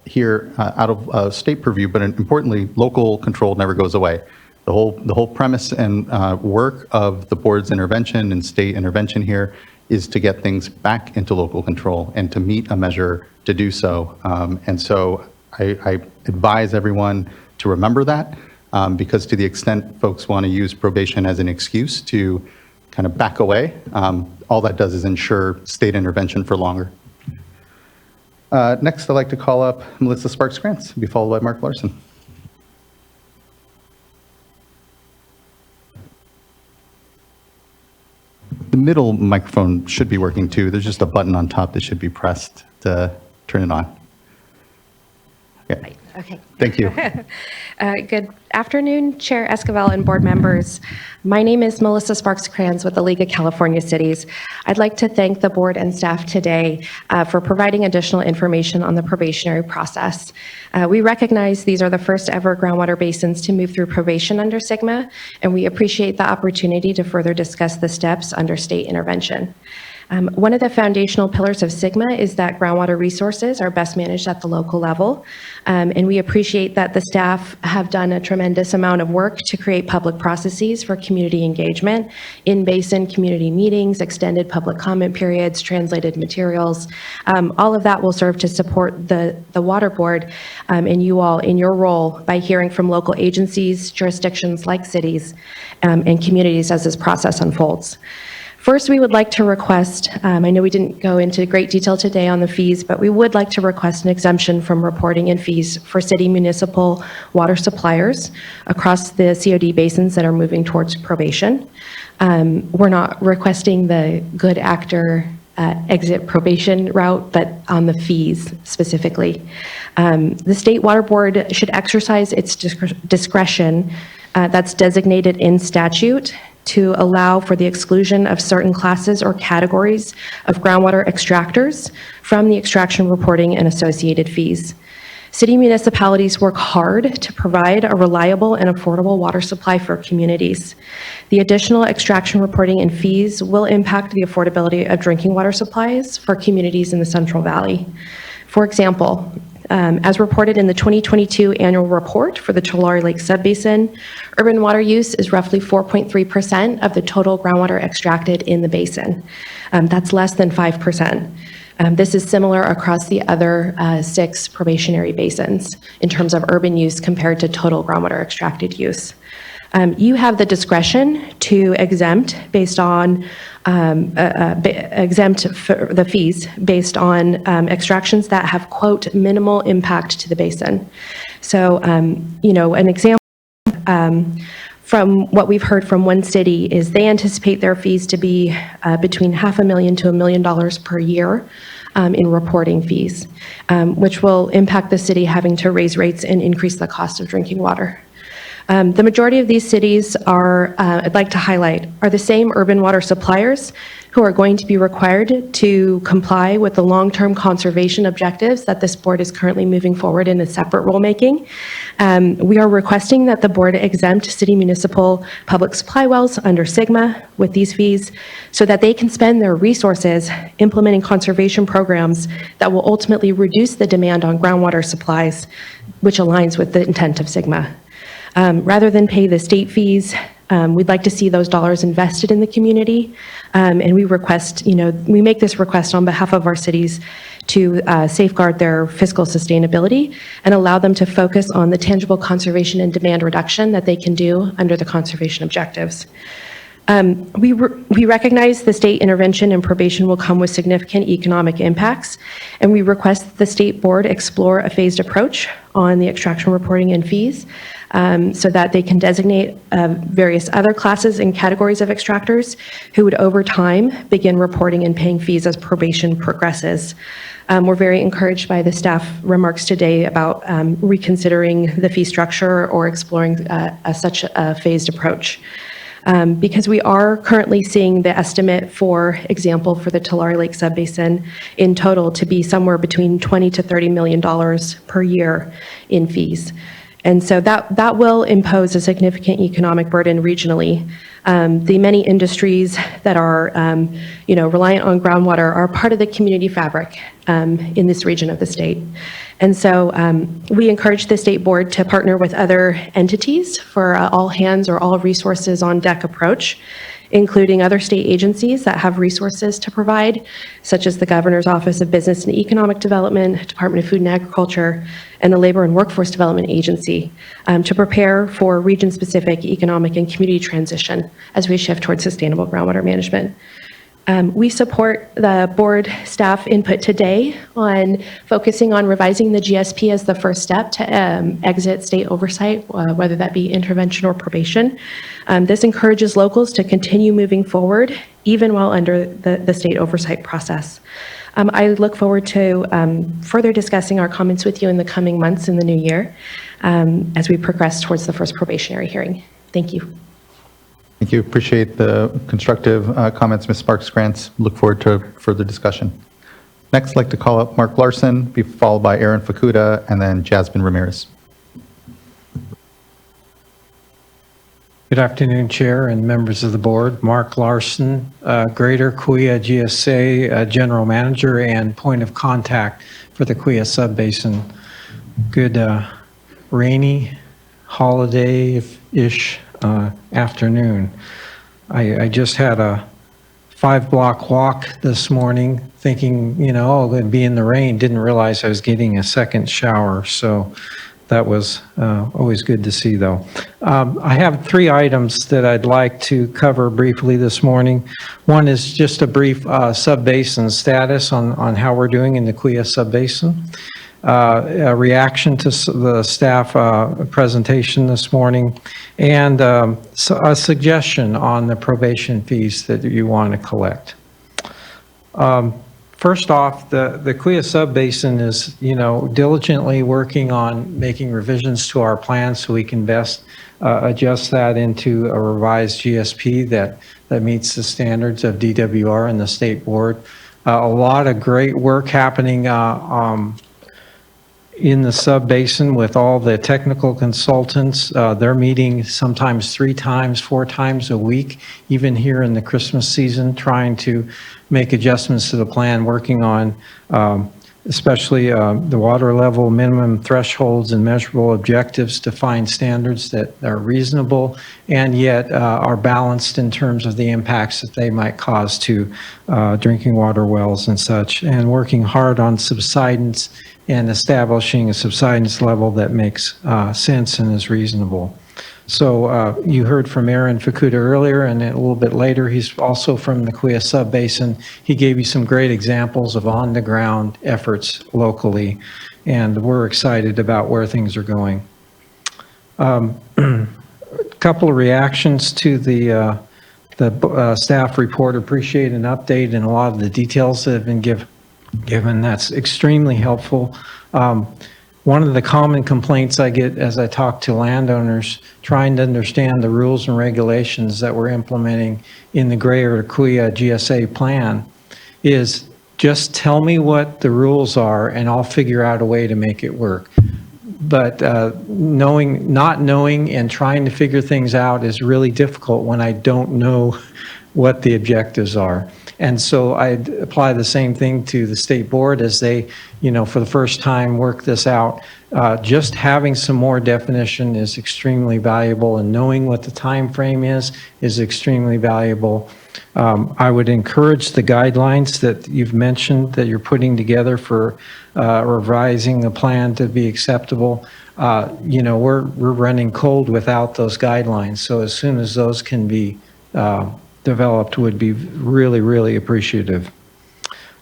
here out of state purview, but importantly, local control never goes away. The whole premise and work of the board's intervention and state intervention here is to get things back into local control and to meet a measure to do so. And so I advise everyone to remember that, because to the extent folks want to use probation as an excuse to kind of back away, all that does is ensure state intervention for longer. Next, I'd like to call up Melissa Sparks-Grants, be followed by Mark Larson. The middle microphone should be working too. There's just a button on top that should be pressed to turn it on. Yeah. Right. Okay. Thank you. Good afternoon, Chair Esquivel and board members. My name is Melissa Sparks-Crans with the League of California Cities. I'd like to thank the board and staff today for providing additional information on the probationary process. We recognize these are the first ever groundwater basins to move through probation under SGMA, and we appreciate the opportunity to further discuss the steps under state intervention. One of the foundational pillars of SGMA is that groundwater resources are best managed at the local level, and we appreciate that the staff have done a tremendous amount of work to create public processes for community engagement, in-basin community meetings, extended public comment periods, translated materials. All of that will serve to support the water board and you all in your role by hearing from local agencies, jurisdictions like cities, and communities as this process unfolds. First, we would like to request, I know we didn't go into great detail today on the fees, but we would like to request an exemption from reporting and fees for city municipal water suppliers across the COD basins that are moving towards probation. We're not requesting the good actor exit probation route, but on the fees specifically. The State Water Board should exercise its discretion that's designated in statute to allow for the exclusion of certain classes or categories of groundwater extractors from the extraction reporting and associated fees. City municipalities work hard to provide a reliable and affordable water supply for communities. The additional extraction reporting and fees will impact the affordability of drinking water supplies for communities in the Central Valley. For example, as reported in the 2022 annual report for the Tulare Lake Subbasin, urban water use is roughly 4.3% of the total groundwater extracted in the basin. That's less than 5%. This is similar across the other 6 probationary basins in terms of urban use compared to total groundwater extracted use. You have the discretion to exempt based on the fees based on extractions that have, quote, minimal impact to the basin. So, an example from what we've heard from one city is they anticipate their fees to be between $500,000 to $1 million per year in reporting fees, which will impact the city having to raise rates and increase the cost of drinking water. The majority of these cities are, I'd like to highlight, are the same urban water suppliers who are going to be required to comply with the long-term conservation objectives that this board is currently moving forward in a separate rulemaking. We are requesting that the board exempt city municipal public supply wells under SGMA with these fees so that they can spend their resources implementing conservation programs that will ultimately reduce the demand on groundwater supplies, which aligns with the intent of SGMA. Rather than pay the state fees, we'd like to see those dollars invested in the community. And we request, we make this request on behalf of our cities to safeguard their fiscal sustainability and allow them to focus on the tangible conservation and demand reduction that they can do under the conservation objectives. We recognize the state intervention and probation will come with significant economic impacts, and we request that the state board explore a phased approach on the extraction reporting and fees so that they can designate various other classes and categories of extractors who would over time begin reporting and paying fees as probation progresses. We're very encouraged by the staff remarks today about reconsidering the fee structure or exploring such a phased approach. Because we are currently seeing the estimate, for example, for the Tulare Lake Subbasin in total to be somewhere between $20 to $30 million per year in fees. And so that will impose a significant economic burden regionally. The many industries that are, reliant on groundwater are part of the community fabric in this region of the state. And so we encourage the state board to partner with other entities for all hands or all resources on deck approach, including other state agencies that have resources to provide, such as the Governor's Office of Business and Economic Development, Department of Food and Agriculture, and the Labor and Workforce Development Agency to prepare for region-specific economic and community transition as we shift towards sustainable groundwater management. We support the board staff input today on focusing on revising the GSP as the first step to exit state oversight, whether that be intervention or probation. This encourages locals to continue moving forward, even while under the state oversight process. I look forward to further discussing our comments with you in the coming months in the new year as we progress towards the first probationary hearing. Thank you. Thank you. Appreciate the constructive comments, Ms. Sparks-Grants. Look forward to further discussion. Next, I'd like to call up Mark Larson, be followed by Aaron Fukuda, and then Jasmine Ramirez. Good afternoon, Chair and members of the board. Mark Larson, Greater Kuya GSA General Manager and point of contact for the Kuya Subbasin. Good rainy holiday-ish afternoon. I just had a 5-block walk this morning thinking, oh, it'd be in the rain. Didn't realize I was getting a second shower. So that was always good to see, though. I have 3 items that I'd like to cover briefly this morning. One is just a brief sub-basin status on how we're doing in the Kuya sub-basin. A reaction to the staff presentation this morning, and a suggestion on the probation fees that you want to collect. First off, the Kuya sub-basin is, diligently working on making revisions to our plan so we can best adjust that into a revised GSP that meets the standards of DWR and the state board. A lot of great work happening in the sub-basin with all the technical consultants. They're meeting sometimes 3 times, 4 times a week, even here in the Christmas season, trying to make adjustments to the plan, working on especially the water level minimum thresholds and measurable objectives to find standards that are reasonable and yet are balanced in terms of the impacts that they might cause to drinking water wells and such, and working hard on subsidence and establishing a subsidence level that makes sense and is reasonable. So you heard from Aaron Fukuda earlier, and a little bit later, he's also from the Kuya sub-basin. He gave you some great examples of on-the-ground efforts locally, and we're excited about where things are going. A couple of reactions to the staff report. Appreciate an update and a lot of the details that have been given. That's extremely helpful. One of the common complaints I get as I talk to landowners trying to understand the rules and regulations that we're implementing in the Greater Kuya GSA plan is just tell me what the rules are and I'll figure out a way to make it work. But not knowing and trying to figure things out is really difficult when I don't know what the objectives are. And so I'd apply the same thing to the state board as they, for the first time work this out. Just having some more definition is extremely valuable, and knowing what the time frame is extremely valuable. I would encourage the guidelines that you've mentioned that you're putting together for revising the plan to be acceptable. We're running cold without those guidelines, so as soon as those can be developed would be really, really appreciative.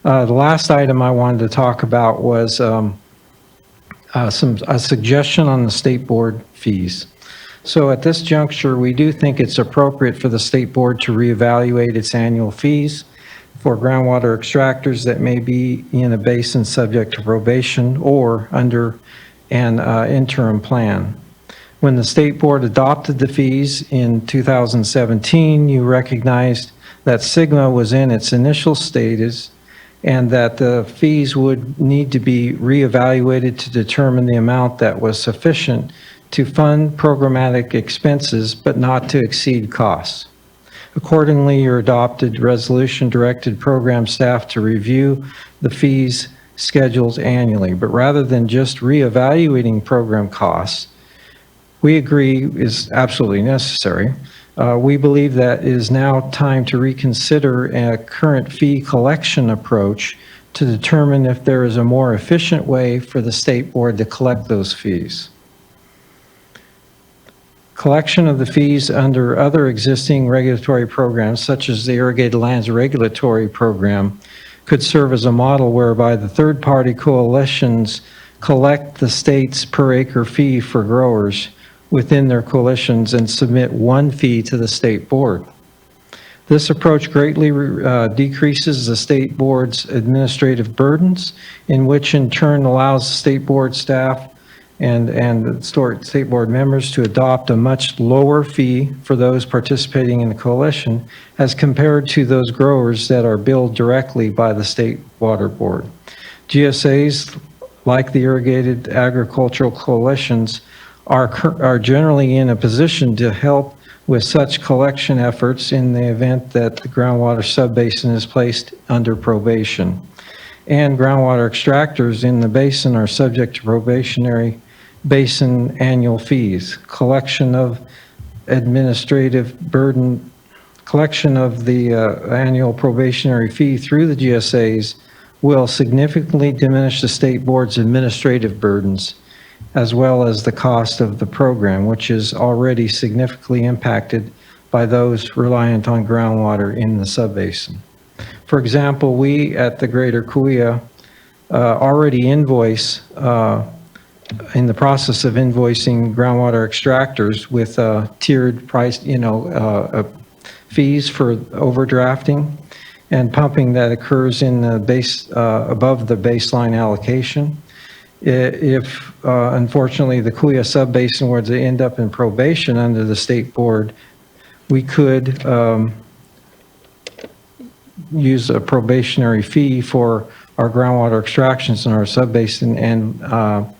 The last item I wanted to talk about was a suggestion on the state board fees. So at this juncture, we do think it's appropriate for the state board to reevaluate its annual fees for groundwater extractors that may be in a basin subject to probation or under an interim plan. When the state board adopted the fees in 2017, you recognized that SGMA was in its initial status and that the fees would need to be reevaluated to determine the amount that was sufficient to fund programmatic expenses but not to exceed costs. Accordingly, your adopted resolution directed program staff to review the fees schedules annually, but rather than just reevaluating program costs, we agree is absolutely necessary. We believe that it is now time to reconsider a current fee collection approach to determine if there is a more efficient way for the state board to collect those fees. Collection of the fees under other existing regulatory programs, such as the Irrigated Lands Regulatory Program, could serve as a model whereby the third-party coalitions collect the state's per acre fee for growers within their coalitions and submit one fee to the state board. This approach greatly decreases the state board's administrative burdens, in which in turn allows the state board staff and the state board members to adopt a much lower fee for those participating in the coalition as compared to those growers that are billed directly by the state water board. GSAs, like the irrigated agricultural coalitions, are generally in a position to help with such collection efforts in the event that the groundwater subbasin is placed under probation. And groundwater extractors in the basin are subject to probationary basin annual fees. Collection of administrative burden, collection of the annual probationary fee through the GSAs will significantly diminish the state board's administrative burdens as well as the cost of the program, which is already significantly impacted by those reliant on groundwater in the subbasin. For example, we at the Greater Kauai already invoice, in the process of invoicing groundwater extractors with tiered price, fees for overdrafting and pumping that occurs in the base, above the baseline allocation. If unfortunately the Kauai subbasin were to end up in probation under the state board, we could use a probationary fee for our groundwater extractions in our subbasin and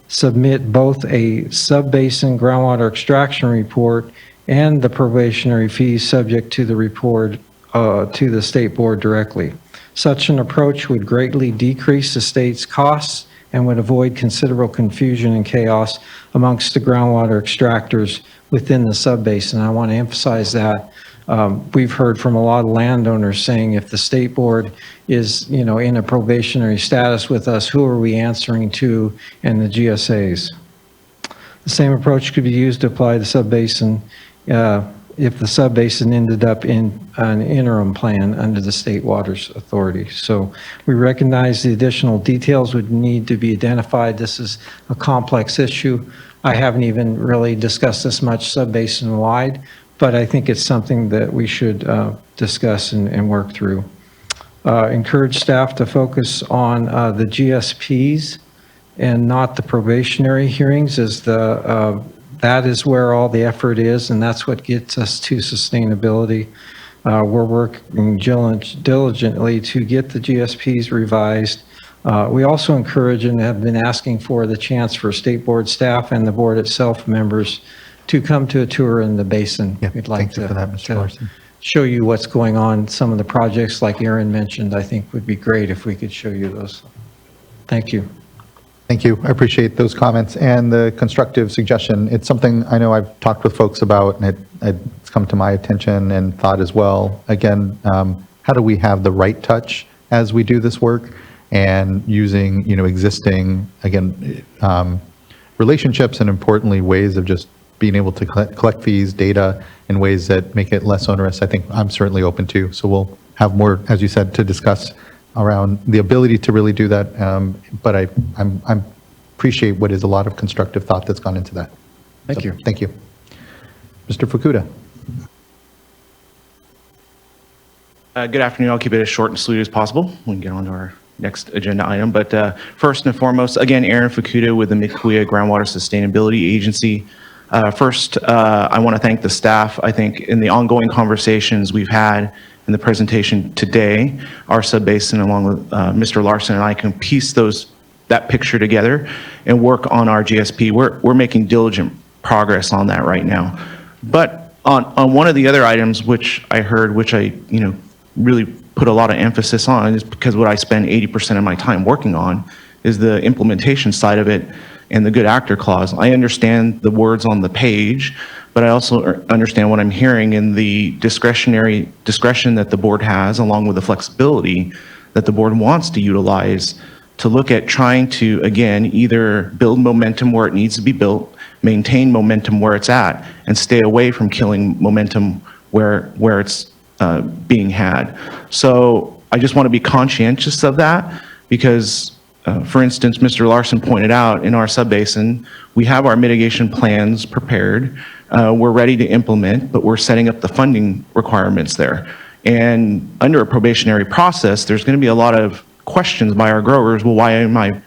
submit both a subbasin groundwater extraction report and the probationary fees subject to the report to the state board directly. Such an approach would greatly decrease the state's costs and would avoid considerable confusion and chaos amongst the groundwater extractors within the subbasin. I want to emphasize that. We've heard from a lot of landowners saying if the state board is, in a probationary status with us, who are we answering to and the GSAs? The same approach could be used to apply the subbasin if the subbasin ended up in an interim plan under the State Waters Authority. So we recognize the additional details would need to be identified. This is a complex issue. I haven't even really discussed this much subbasin wide, but I think it's something that we should discuss and work through. Encourage staff to focus on the GSPs and not the probationary hearings, as that is where all the effort is, and that's what gets us to sustainability. We're working diligently to get the GSPs revised. We also encourage and have been asking for the chance for state board staff and the board itself members to come to a tour in the basin. We'd like thank you for that, Mr. Larson. Show you what's going on. Some of the projects like Aaron mentioned, I think would be great if we could show you those. Thank you. Thank you. I appreciate those comments and the constructive suggestion. It's something I know I've talked with folks about, and it's come to my attention and thought as well. Again, how do we have the right touch as we do this work, and using, existing, again, relationships, and importantly, ways of just being able to collect fees, data in ways that make it less onerous. I think I'm certainly open to. So we'll have more, as you said, to discuss around the ability to really do that. But I appreciate what is a lot of constructive thought that's gone into that. Thank you. Thank you. Mr. Fukuda. Good afternoon. I'll keep it as short and sweet as possible. We can get on to our next agenda item. But first and foremost, again, Aaron Fukuda with the Mid-Kauai Groundwater Sustainability Agency. First, I want to thank the staff. I think in the ongoing conversations we've had in the presentation today, our subbasin, along with Mr. Larson and I, can piece that picture together and work on our GSP. We're making diligent progress on that right now. But on one of the other items, which I heard, which I really put a lot of emphasis on, is because what I spend 80% of my time working on is the implementation side of it and the good actor clause. I understand the words on the page, but I also understand what I'm hearing in the discretion that the board has, along with the flexibility that the board wants to utilize to look at trying to, again, either build momentum where it needs to be built, maintain momentum where it's at, and stay away from killing momentum where it's being had. So I just want to be conscientious of that, because for instance, Mr. Larson pointed out in our subbasin, we have our mitigation plans prepared. We're ready to implement, but we're setting up the funding requirements there. And under a probationary process, there's going to be a lot of questions by our growers. Well, why am I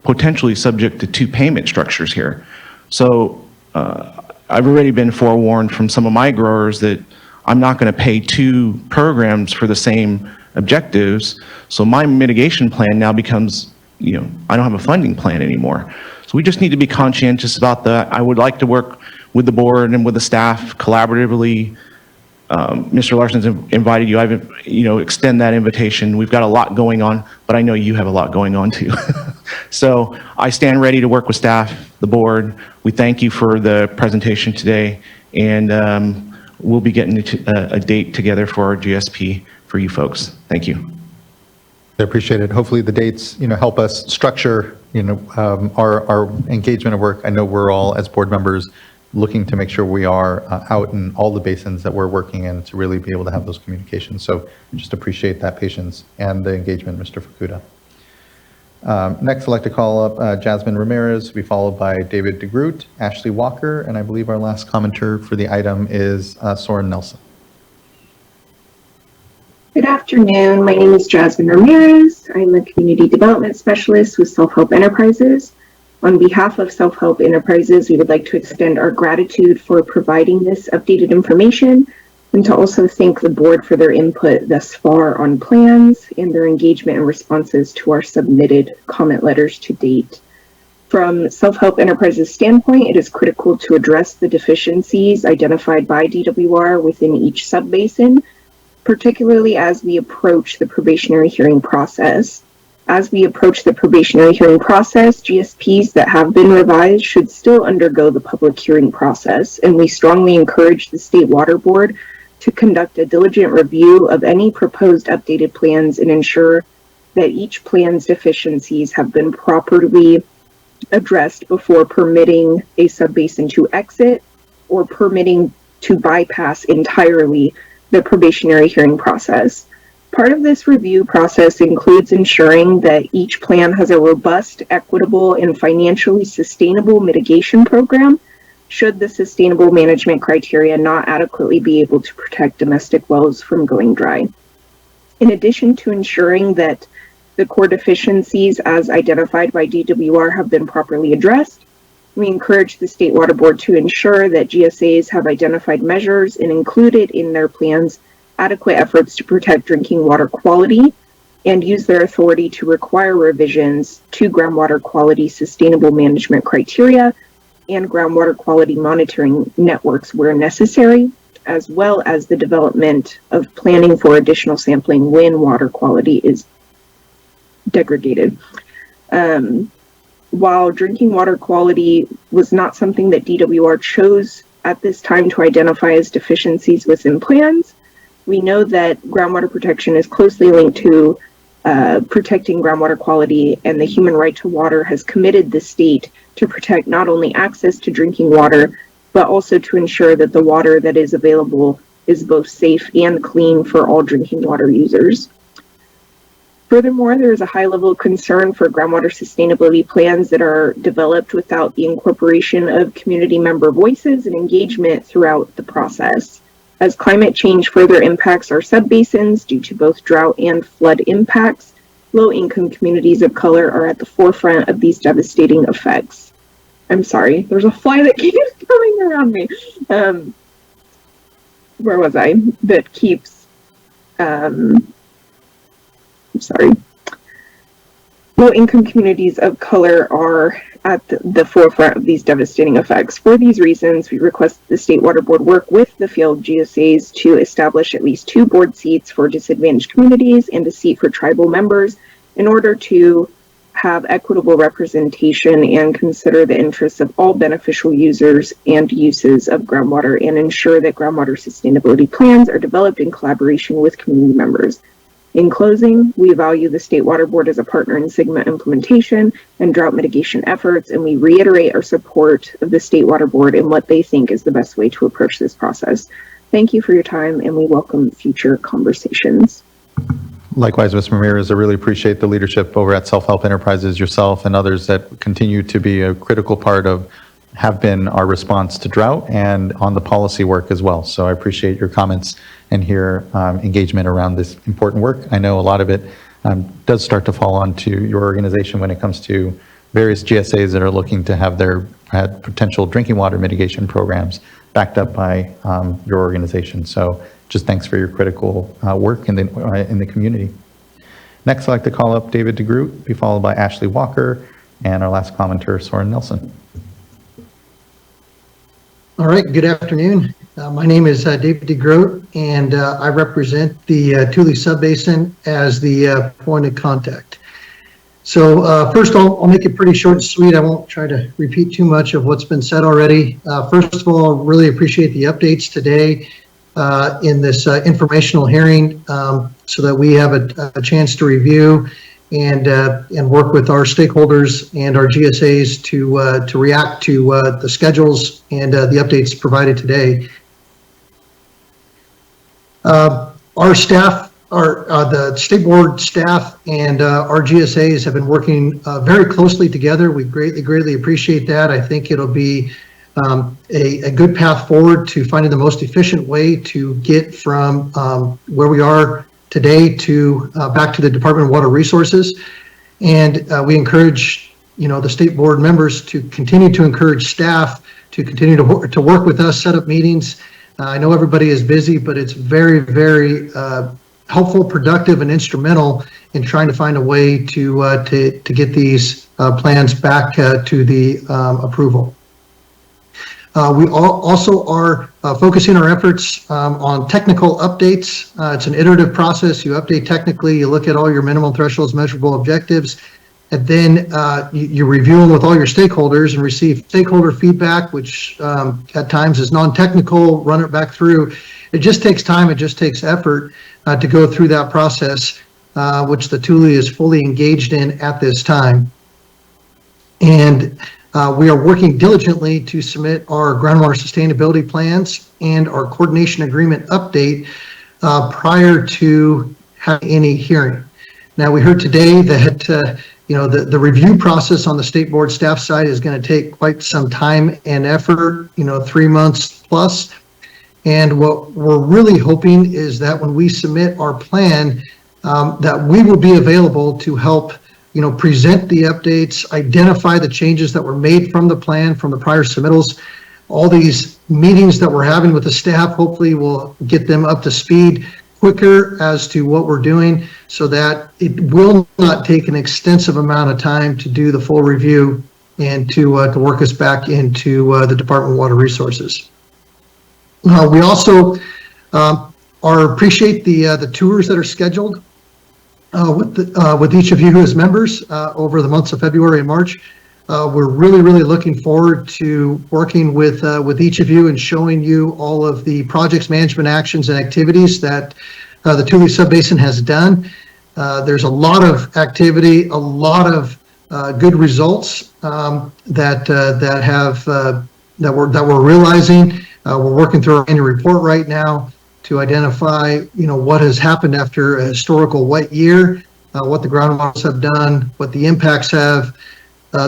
potentially subject to two payment structures here? So I've already been forewarned from some of my growers that I'm not going to pay two programs for the same objectives. So my mitigation plan now becomes, I don't have a funding plan anymore. So we just need to be conscientious about that. I would like to work with the board and with the staff collaboratively. Mr. Larson's invited you. I've, extend that invitation. We've got a lot going on, but I know you have a lot going on too. So I stand ready to work with staff, the board. We thank you for the presentation today, and we'll be getting a date together for our GSP for you folks. Thank you. I appreciate it. Hopefully the dates, help us structure, our engagement of work. I know we're all, as board members, looking to make sure we are out in all the basins that we're working in to really be able to have those communications. So just appreciate that patience and the engagement, Mr. Fukuda. Next, I'd like to call up Jasmine Ramirez, to be followed by David DeGroot, Ashley Walker, and I believe our last commenter for the item is Soren Nelson. Good afternoon. My name is Jasmine Ramirez. I'm a community development specialist with Self-Help Enterprises. On behalf of Self-Help Enterprises, we would like to extend our gratitude for providing this updated information and to also thank the board for their input thus far on plans and their engagement and responses to our submitted comment letters to date. From Self-Help Enterprises' standpoint, it is critical to address the deficiencies identified by DWR within each subbasin, particularly as we approach the probationary hearing process. As we approach the probationary hearing process, GSPs that have been revised should still undergo the public hearing process, and we strongly encourage the State Water Board to conduct a diligent review of any proposed updated plans and ensure that each plan's deficiencies have been properly addressed before permitting a subbasin to exit or permitting to bypass entirely the probationary hearing process. Part of this review process includes ensuring that each plan has a robust, equitable, and financially sustainable mitigation program should the sustainable management criteria not adequately be able to protect domestic wells from going dry. In addition to ensuring that the core deficiencies as identified by DWR have been properly addressed, we encourage the State Water Board to ensure that GSAs have identified measures and included in their plans adequate efforts to protect drinking water quality and use their authority to require revisions to groundwater quality sustainable management criteria and groundwater quality monitoring networks where necessary, as well as the development of planning for additional sampling when water quality is degraded. While drinking water quality was not something that DWR chose at this time to identify as deficiencies within plans, we know that groundwater protection is closely linked to protecting groundwater quality, and the human right to water has committed the state to protect not only access to drinking water, but also to ensure that the water that is available is both safe and clean for all drinking water users. Furthermore, there is a high level of concern for groundwater sustainability plans that are developed without the incorporation of community member voices and engagement throughout the process. As climate change further impacts our subbasins due to both drought and flood impacts, low-income communities of color are at the forefront of these devastating effects. I'm sorry, there's a fly that keeps coming around me. Where was I? That keeps, I'm sorry. Low-income communities of color are at the forefront of these devastating effects. For these reasons, we request the State Water Board work with the field GSAs to establish at least 2 board seats for disadvantaged communities and a seat for tribal members in order to have equitable representation and consider the interests of all beneficial users and uses of groundwater and ensure that groundwater sustainability plans are developed in collaboration with community members. In closing, we value the State Water Board as a partner in SGMA implementation and drought mitigation efforts, and we reiterate our support of the State Water Board and what they think is the best way to approach this process. Thank you for your time, and we welcome future conversations. Likewise, Ms. Ramirez, I really appreciate the leadership over at Self-Help Enterprises, yourself and others that continue to be a critical part of, have been our response to drought and on the policy work as well. So I appreciate your comments and your engagement around this important work. I know a lot of it does start to fall onto your organization when it comes to various GSAs that are looking to have their potential drinking water mitigation programs backed up by your organization. So just thanks for your critical work in the community. Next, I'd like to call up David DeGroot, be followed by Ashley Walker, and our last commenter, Soren Nelson. All right, good afternoon. My name is David DeGroot, and I represent the Tule Subbasin as the point of contact. So first, I'll make it pretty short and sweet. I won't try to repeat too much of what's been said already. First of all, really appreciate the updates today. in this informational hearing so that we have a chance to review and work with our stakeholders and our GSAs to react to the schedules and the updates provided today. Our staff, the state board staff and our GSAs have been working very closely together. We greatly appreciate that. I think it'll be a good path forward to finding the most efficient way to get from where we are today to back to the Department of Water Resources. And we encourage, the state board members to continue to encourage staff to continue to work with us, set up meetings. I know everybody is busy, but it's very, very helpful, productive, and instrumental in trying to find a way to get these plans back to the approval. We also are focusing our efforts on technical updates. It's an iterative process. You update technically, you look at all your minimum thresholds, measurable objectives, and then you review them with all your stakeholders and receive stakeholder feedback, which at times is non-technical, run it back through. It just takes time, it just takes effort to go through that process, which the Thule is fully engaged in at this time. And we are working diligently to submit our groundwater sustainability plans and our coordination agreement update prior to having any hearing. Now, we heard today that the review process on the state board staff side is going to take quite some time and effort, 3 months plus. And what we're really hoping is that when we submit our plan, that we will be available to help present the updates, identify the changes that were made from the plan, from the prior submittals. All these meetings that we're having with the staff, hopefully will get them up to speed quicker as to what we're doing so that it will not take an extensive amount of time to do the full review and to work us back into the Department of Water Resources. We also appreciate the tours that are scheduled with each of you as members over the months of February and March. We're really looking forward to working with each of you and showing you all of the projects, management actions, and activities that the Thule Subbasin has done. There's a lot of activity, a lot of good results that we're realizing. We're working through our annual report right now to identify, what has happened after a historical wet year, what the groundwaters have done, what the impacts have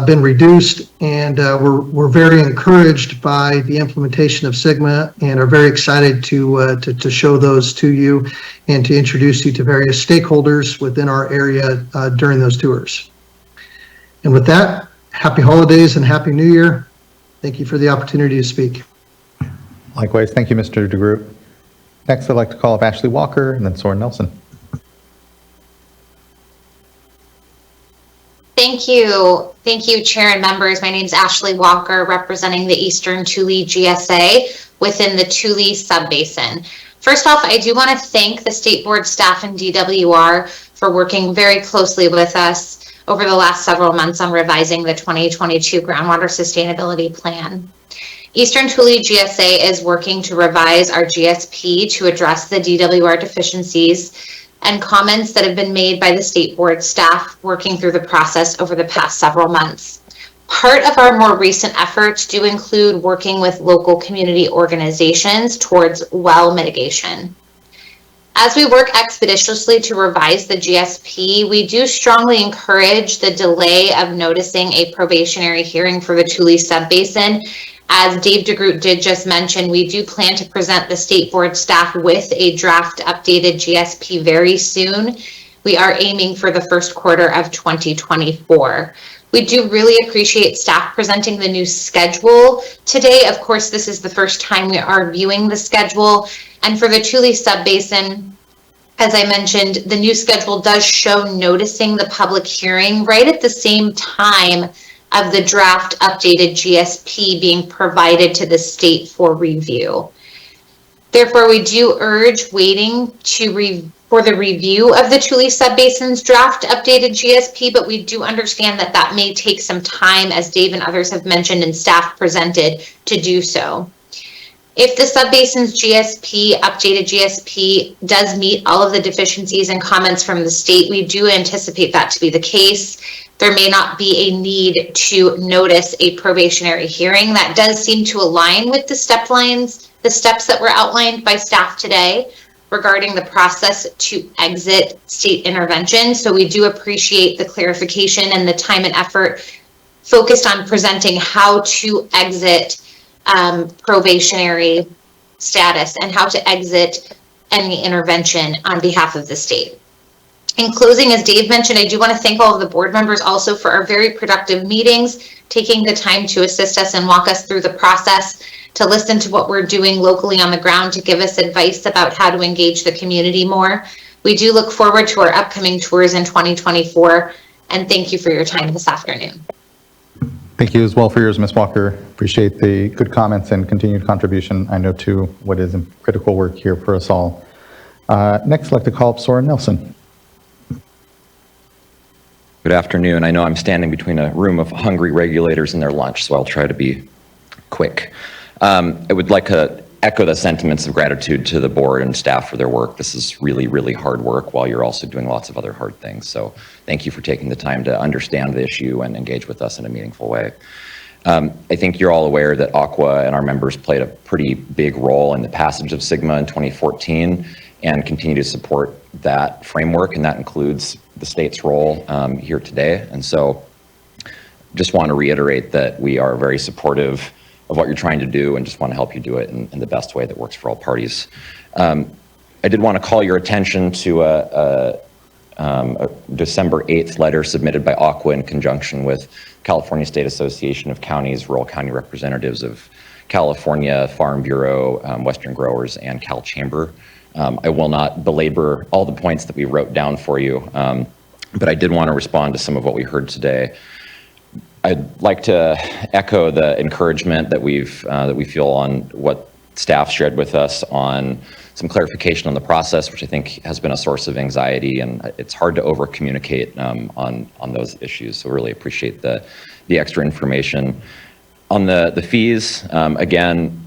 been reduced, and we're very encouraged by the implementation of Sigma and are very excited to show those to you and to introduce you to various stakeholders within our area during those tours. And with that, happy holidays and happy New Year. Thank you for the opportunity to speak. Likewise, thank you, Mr. DeGroot. Next, I'd like to call up Ashley Walker and then Soren Nelson. Thank you. Thank you, Chair and members. My name is Ashley Walker, representing the Eastern Thule GSA within the Thule Subbasin. First off, I do want to thank the State Board staff and DWR for working very closely with us over the last several months on revising the 2022 Groundwater Sustainability Plan. Eastern Thule GSA is working to revise our GSP to address the DWR deficiencies and comments that have been made by the State Board staff working through the process over the past several months. Part of our more recent efforts do include working with local community organizations towards well mitigation. As we work expeditiously to revise the GSP, we do strongly encourage the delay of noticing a probationary hearing for the Thule Subbasin. As Dave DeGroot did just mention, we do plan to present the State Board staff with a draft updated GSP very soon. We are aiming for the first quarter of 2024. We do really appreciate staff presenting the new schedule today. Of course, this is the first time we are viewing the schedule. And for the Thule Subbasin, as I mentioned, the new schedule does show noticing the public hearing right at the same time of the draft updated GSP being provided to the state for review. Therefore, we do urge waiting for the review of the Thule Subbasin's draft updated GSP, but we do understand that that may take some time, as Dave and others have mentioned and staff presented, to do so. If the subbasin's GSP, updated GSP, does meet all of the deficiencies and comments from the state, we do anticipate that to be the case. There may not be a need to notice a probationary hearing. That does seem to align with the steps that were outlined by staff today regarding the process to exit state intervention. So we do appreciate the clarification and the time and effort focused on presenting how to exit probationary status and how to exit any intervention on behalf of the state. In closing, as Dave mentioned, I do want to thank all of the board members also for our very productive meetings, taking the time to assist us and walk us through the process, to listen to what we're doing locally on the ground, to give us advice about how to engage the community more. We do look forward to our upcoming tours in 2024, and thank you for your time this afternoon. Thank you as well for yours, Ms. Walker. Appreciate the good comments and continued contribution, I know, to what is critical work here for us all. Next, I'd like to call up Soren Nelson. Good afternoon. I know I'm standing between a room of hungry regulators and their lunch, so I'll try to be quick. I would like to echo the sentiments of gratitude to the board and staff for their work. This is really, really hard work while you're also doing lots of other hard things. So thank you for taking the time to understand the issue and engage with us in a meaningful way. I think you're all aware that AQUA and our members played a pretty big role in the passage of SGMA in 2014 and continue to support that framework, and that includes the state's role here today. And so just want to reiterate that we are very supportive of what you're trying to do and just want to help you do it in the best way that works for all parties. I did want to call your attention to a December 8th letter submitted by AQUA in conjunction with California State Association of Counties, Rural County Representatives of California, Farm Bureau, Western Growers, and Cal Chamber. I will not belabor all the points that we wrote down for you, but I did want to respond to some of what we heard today. I'd like to echo the encouragement that we feel on what staff shared with us on some clarification on the process, which I think has been a source of anxiety, and it's hard to over communicate on those issues. So really appreciate the extra information. On the fees, again,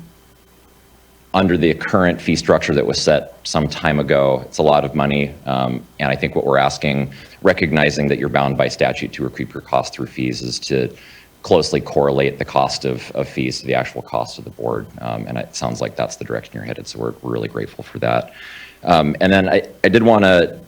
under the current fee structure that was set some time ago, it's a lot of money. And I think what we're asking, recognizing that you're bound by statute to recoup your cost through fees, is to closely correlate the cost of fees to the actual cost of the board. And it sounds like that's the direction you're headed. So we're really grateful for that. And then I did want to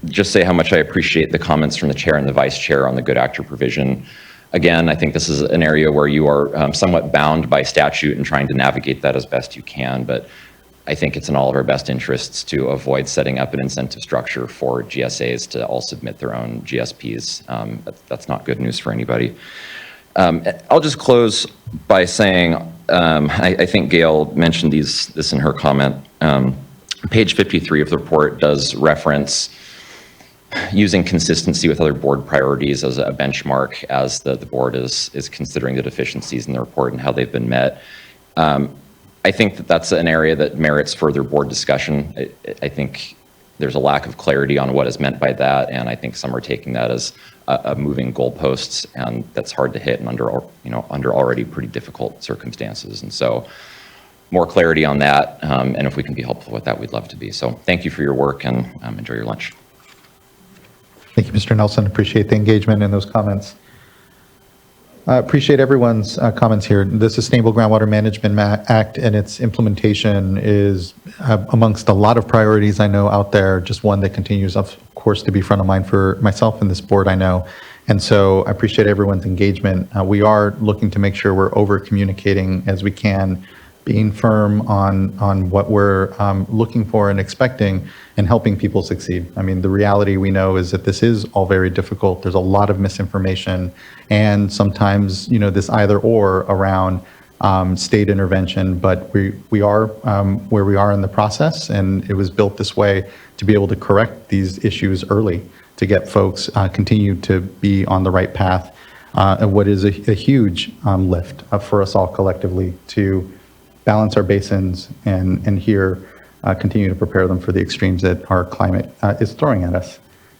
just say how much I appreciate the comments from the chair and the vice chair on the good actor provision. Again, I think this is an area where you are somewhat bound by statute and trying to navigate that as best you can, but I think it's in all of our best interests to avoid setting up an incentive structure for GSAs to all submit their own GSPs. That's not good news for anybody. I'll just close by saying, I think Gail mentioned this in her comment. Page 53 of the report does reference using consistency with other board priorities as a benchmark as the board is considering the deficiencies in the report and how they've been met. I think that that's an area that merits further board discussion. I think there's a lack of clarity on what is meant by that, and I think some are taking that as a moving goalposts, and that's hard to hit and under already pretty difficult circumstances. And so more clarity on that, and if we can be helpful with that, we'd love to be. So thank you for your work, and enjoy your lunch. Thank you, Mr. Nelson. Appreciate the engagement in those comments. Appreciate everyone's comments here. The Sustainable Groundwater Management Act and its implementation is amongst a lot of priorities I know out there, just one that continues, of course, to be front of mind for myself and this board, I know. And so I appreciate everyone's engagement. We are looking to make sure we're over communicating as we can, being firm on what we're looking for and expecting, and helping people succeed. I mean, the reality we know is that this is all very difficult. There's a lot of misinformation, and sometimes, this either or around state intervention, but we are where we are in the process, and it was built this way to be able to correct these issues early, to get folks continue to be on the right path. And what is a huge lift for us all collectively to balance our basins and here continue to prepare them for the extremes that our climate is throwing at us.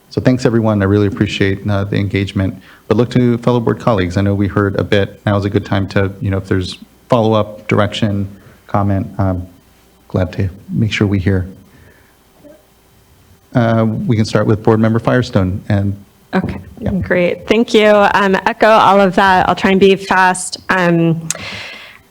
So thanks, everyone. I really appreciate the engagement. But look to fellow board colleagues. I know we heard a bit. Now is a good time to, if there's follow-up direction, comment. Glad to make sure we hear. We can start with Board Member Firestone. And Okay, great. Thank you. Echo all of that. I'll try and be fast.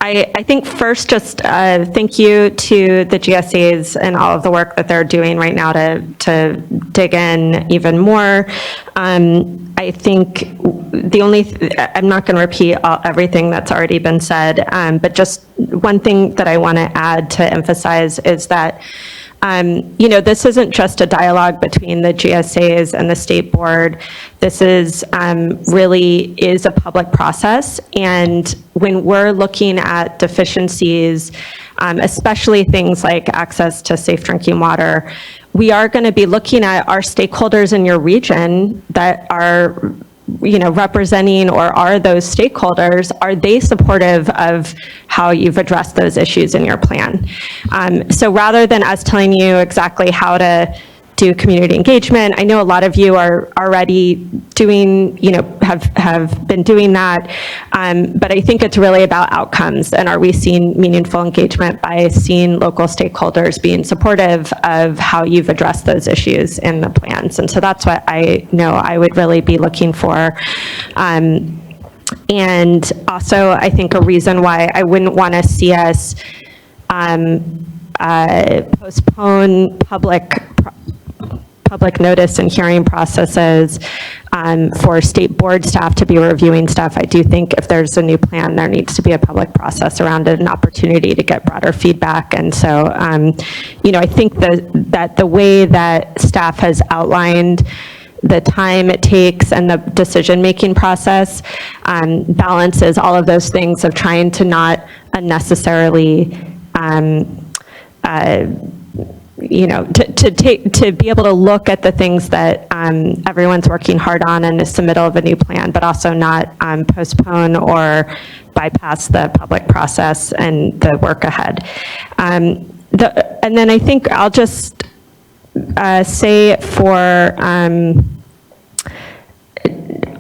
I think first, just thank you to the GSAs and all of the work that they're doing right now to dig in even more. I think I'm not going to repeat everything that's already been said, but just one thing that I want to add to emphasize is that this isn't just a dialogue between the GSAs and the state board. This is really is a public process. And when we're looking at deficiencies, especially things like access to safe drinking water, we are going to be looking at our stakeholders in your region that are representing or are those stakeholders, are they supportive of how you've addressed those issues in your plan? So rather than us telling you exactly how to do community engagement, I know a lot of you are already doing, have been doing that, but I think it's really about outcomes, and are we seeing meaningful engagement by seeing local stakeholders being supportive of how you've addressed those issues in the plans? And so that's what I know I would really be looking for. And also, I think a reason why I wouldn't want to see us postpone public notice and hearing processes for state board staff to be reviewing stuff. I do think if there's a new plan, there needs to be a public process around it, an opportunity to get broader feedback. And so, I think that the way that staff has outlined the time it takes and the decision-making process balances all of those things of trying to not unnecessarily to be able to look at the things that everyone's working hard on in the submittal of a new plan, but also not postpone or bypass the public process and the work ahead. And then I think I'll just say for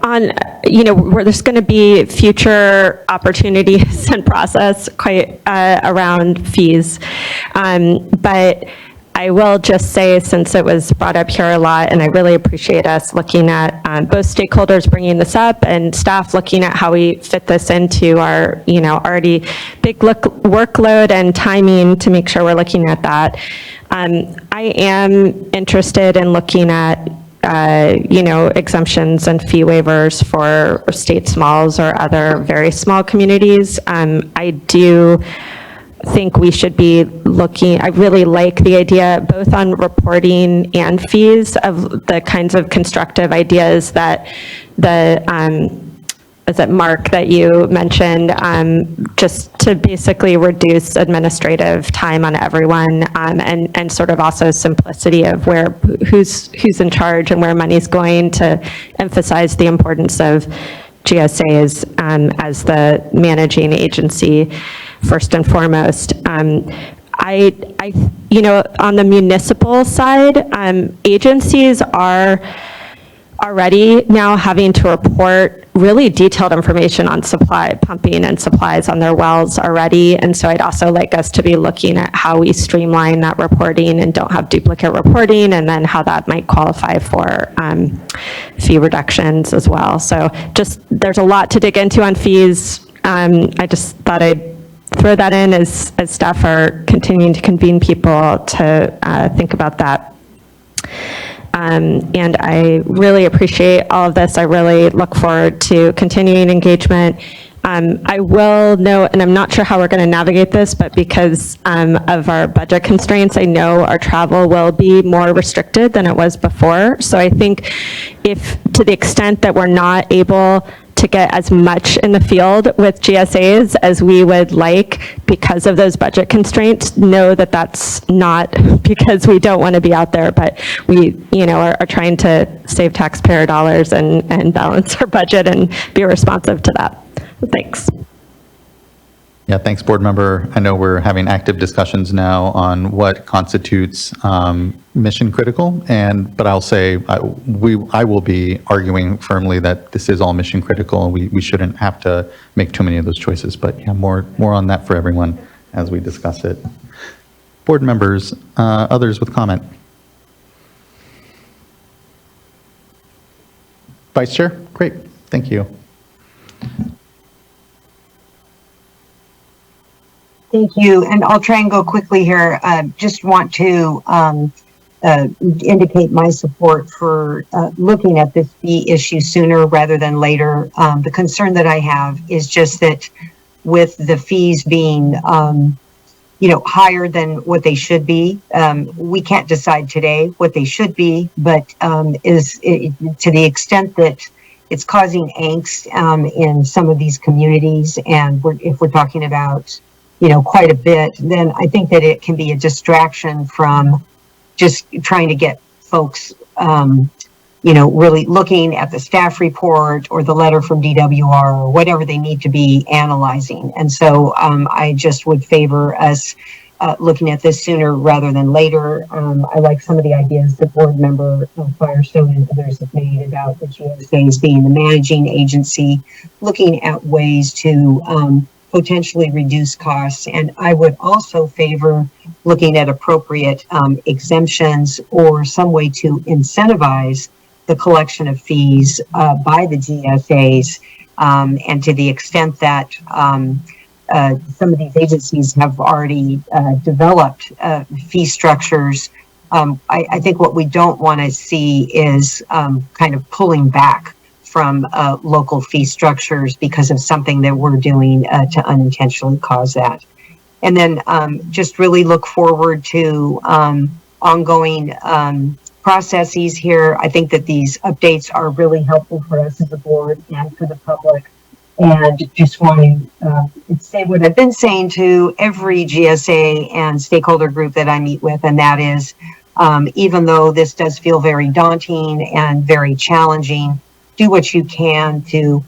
where there's going to be future opportunities and process quite around fees, but I will just say, since it was brought up here a lot, and I really appreciate us looking at both stakeholders bringing this up and staff looking at how we fit this into our, already big workload and timing to make sure we're looking at that. I am interested in looking at exemptions and fee waivers for state smalls or other very small communities. I do think we should be looking, I really like the idea both on reporting and fees of the kinds of constructive ideas that Mark, that you mentioned, just to basically reduce administrative time on everyone, and sort of also simplicity of who's in charge and where money's going, to emphasize the importance of GSAs as the managing agency first and foremost. On the municipal side, agencies are already now having to report really detailed information on pumping and supplies on their wells already. And so I'd also like us to be looking at how we streamline that reporting and don't have duplicate reporting, and then how that might qualify for fee reductions as well. So just, there's a lot to dig into on fees. I just thought I'd throw that in as staff are continuing to convene people to think about that. And I really appreciate all of this. I really look forward to continuing engagement. I will note, and I'm not sure how we're going to navigate this, but because of our budget constraints, I know our travel will be more restricted than it was before. So I think if, to the extent that we're not able to get as much in the field with GSAs as we would like because of those budget constraints, know that that's not because we don't want to be out there, but we are trying to save taxpayer dollars and balance our budget and be responsive to that. Thanks. Yeah, thanks, board member. I know we're having active discussions now on what constitutes mission critical, but I'll say I will be arguing firmly that this is all mission critical, and we shouldn't have to make too many of those choices. But yeah, more on that for everyone as we discuss it. Board members, others with comment? Vice Chair? Great, thank you. Thank you, and I'll try and go quickly here. Just want to indicate my support for looking at this fee issue sooner rather than later. The concern that I have is just that with the fees being, higher than what they should be, we can't decide today what they should be, but to the extent that it's causing angst in some of these communities, and if we're talking about quite a bit, then I think that it can be a distraction from just trying to get folks, really looking at the staff report or the letter from DWR or whatever they need to be analyzing. And so I just would favor us looking at this sooner rather than later. I like some of the ideas that board member Firestone and others have made about the GSAs being the managing agency, looking at ways to potentially reduce costs. And I would also favor looking at appropriate exemptions or some way to incentivize the collection of fees by the GSAs. And to the extent that some of these agencies have already developed fee structures, I think what we don't want to see is kind of pulling back from local fee structures because of something that we're doing to unintentionally cause that. And then just really look forward to ongoing processes here. I think that these updates are really helpful for us as a board and for the public. And just want to say what I've been saying to every GSA and stakeholder group that I meet with, and that is, even though this does feel very daunting and very challenging, do what you can to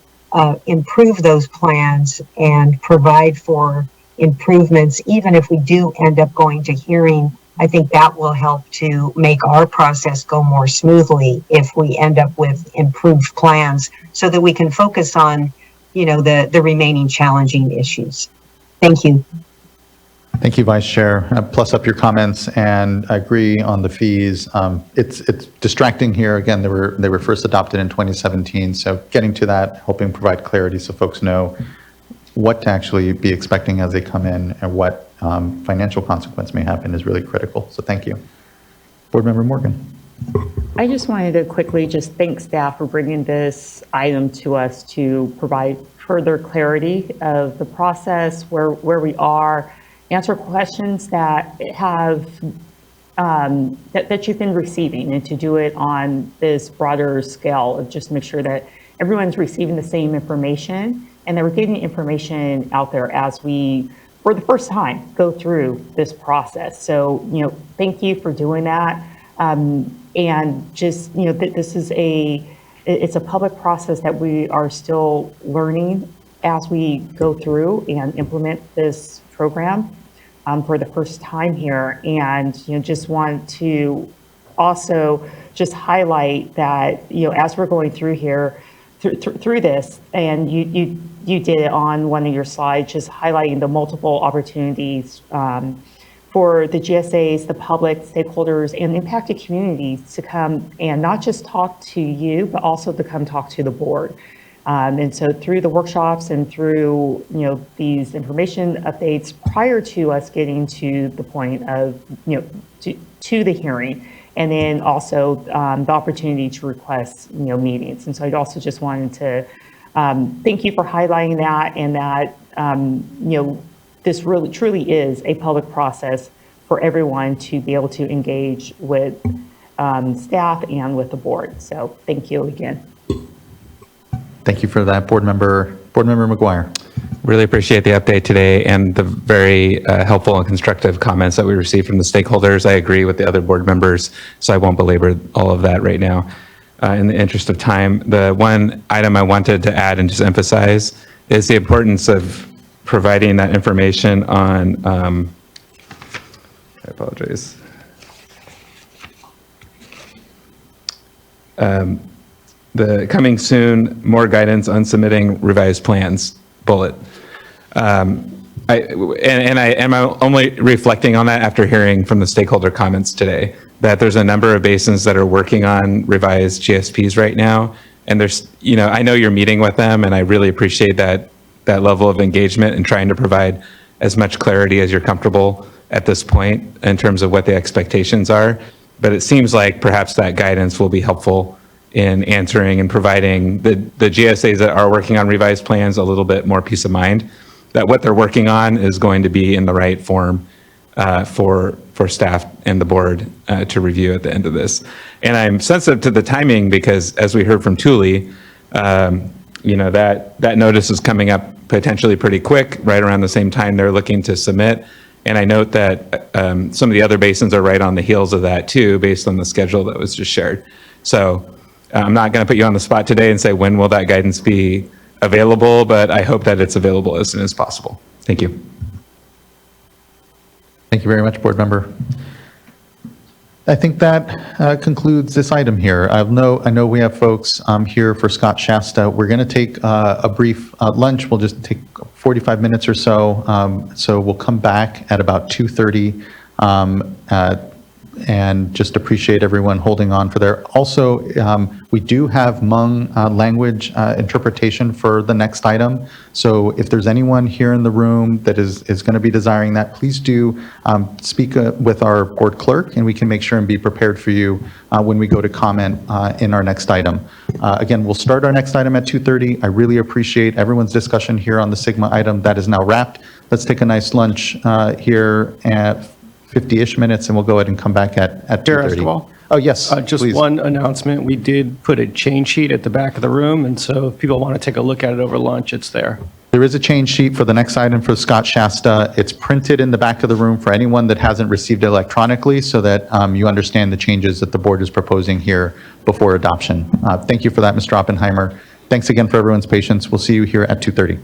improve those plans and provide for improvements. Even if we do end up going to hearing, I think that will help to make our process go more smoothly if we end up with improved plans so that we can focus on, the remaining challenging issues. Thank you. Thank you, Vice Chair. Plus up your comments, and I agree on the fees. It's distracting here. Again, they were first adopted in 2017. So getting to that, helping provide clarity so folks know what to actually be expecting as they come in and what financial consequence may happen is really critical. So thank you. Board Member Morgan. I just wanted to quickly just thank staff for bringing this item to us to provide further clarity of the process, where we are, answer questions that have that you've been receiving, and to do it on this broader scale of just make sure that everyone's receiving the same information and that we're getting information out there as we, for the first time, go through this process. So, thank you for doing that. And just, this is it's a public process that we are still learning as we go through and implement this program for the first time here. And, just want to also just highlight that, as we're going through here, through this, and you did it on one of your slides, just highlighting the multiple opportunities for the GSAs, the public, stakeholders, and impacted communities to come and not just talk to you, but also to come talk to the board. And so through the workshops and through, these information updates prior to us getting to the point of, to the hearing, and then also the opportunity to request, meetings. And so I'd also just wanted to thank you for highlighting that, and that, this really truly is a public process for everyone to be able to engage with staff and with the board. So thank you again. Thank you for that, Board Member McGuire. Really appreciate the update today and the very helpful and constructive comments that we received from the stakeholders. I agree with the other board members, so I won't belabor all of that right now. In the interest of time, the one item I wanted to add and just emphasize is the importance of providing that information on, I apologize. The coming soon, more guidance on submitting revised plans bullet. I'm only reflecting on that after hearing from the stakeholder comments today, that there's a number of basins that are working on revised GSPs right now. And there's, I know you're meeting with them, and I really appreciate that level of engagement and trying to provide as much clarity as you're comfortable at this point in terms of what the expectations are. But it seems like perhaps that guidance will be helpful in answering and providing the GSAs that are working on revised plans a little bit more peace of mind that what they're working on is going to be in the right form for staff and the board to review at the end of this. And I'm sensitive to the timing because, as we heard from Thule, that notice is coming up potentially pretty quick, right around the same time they're looking to submit. And I note that some of the other basins are right on the heels of that too, based on the schedule that was just shared. So I'm not going to put you on the spot today and say when will that guidance be available, but I hope that it's available as soon as possible. Thank you. Thank you very much, board member. I think that concludes this item here. I know we have folks here for Scott Shasta. We're going to take a brief lunch. We'll just take 45 minutes or so. So we'll come back at about 2:30 and just appreciate everyone holding on for there. Also, we do have Hmong language interpretation for the next item. So if there's anyone here in the room that is going to be desiring that, please do speak with our board clerk, and we can make sure and be prepared for you when we go to comment in our next item. Again, we'll start our next item at 2:30. I really appreciate everyone's discussion here on the Sigma item. That is now wrapped. Let's take a nice lunch here at 50-ish minutes, and we'll go ahead and come back at 2:30. Oh, yes, just please. one announcement. We did put a change sheet at the back of the room, and so if people want to take a look at it over lunch, it's there. There is a change sheet for the next item for Scott Shasta. It's printed in the back of the room for anyone that hasn't received it electronically so that you understand the changes that the board is proposing here before adoption. Thank you for that, Mr. Oppenheimer. Thanks again for everyone's patience. We'll see you here at 2:30.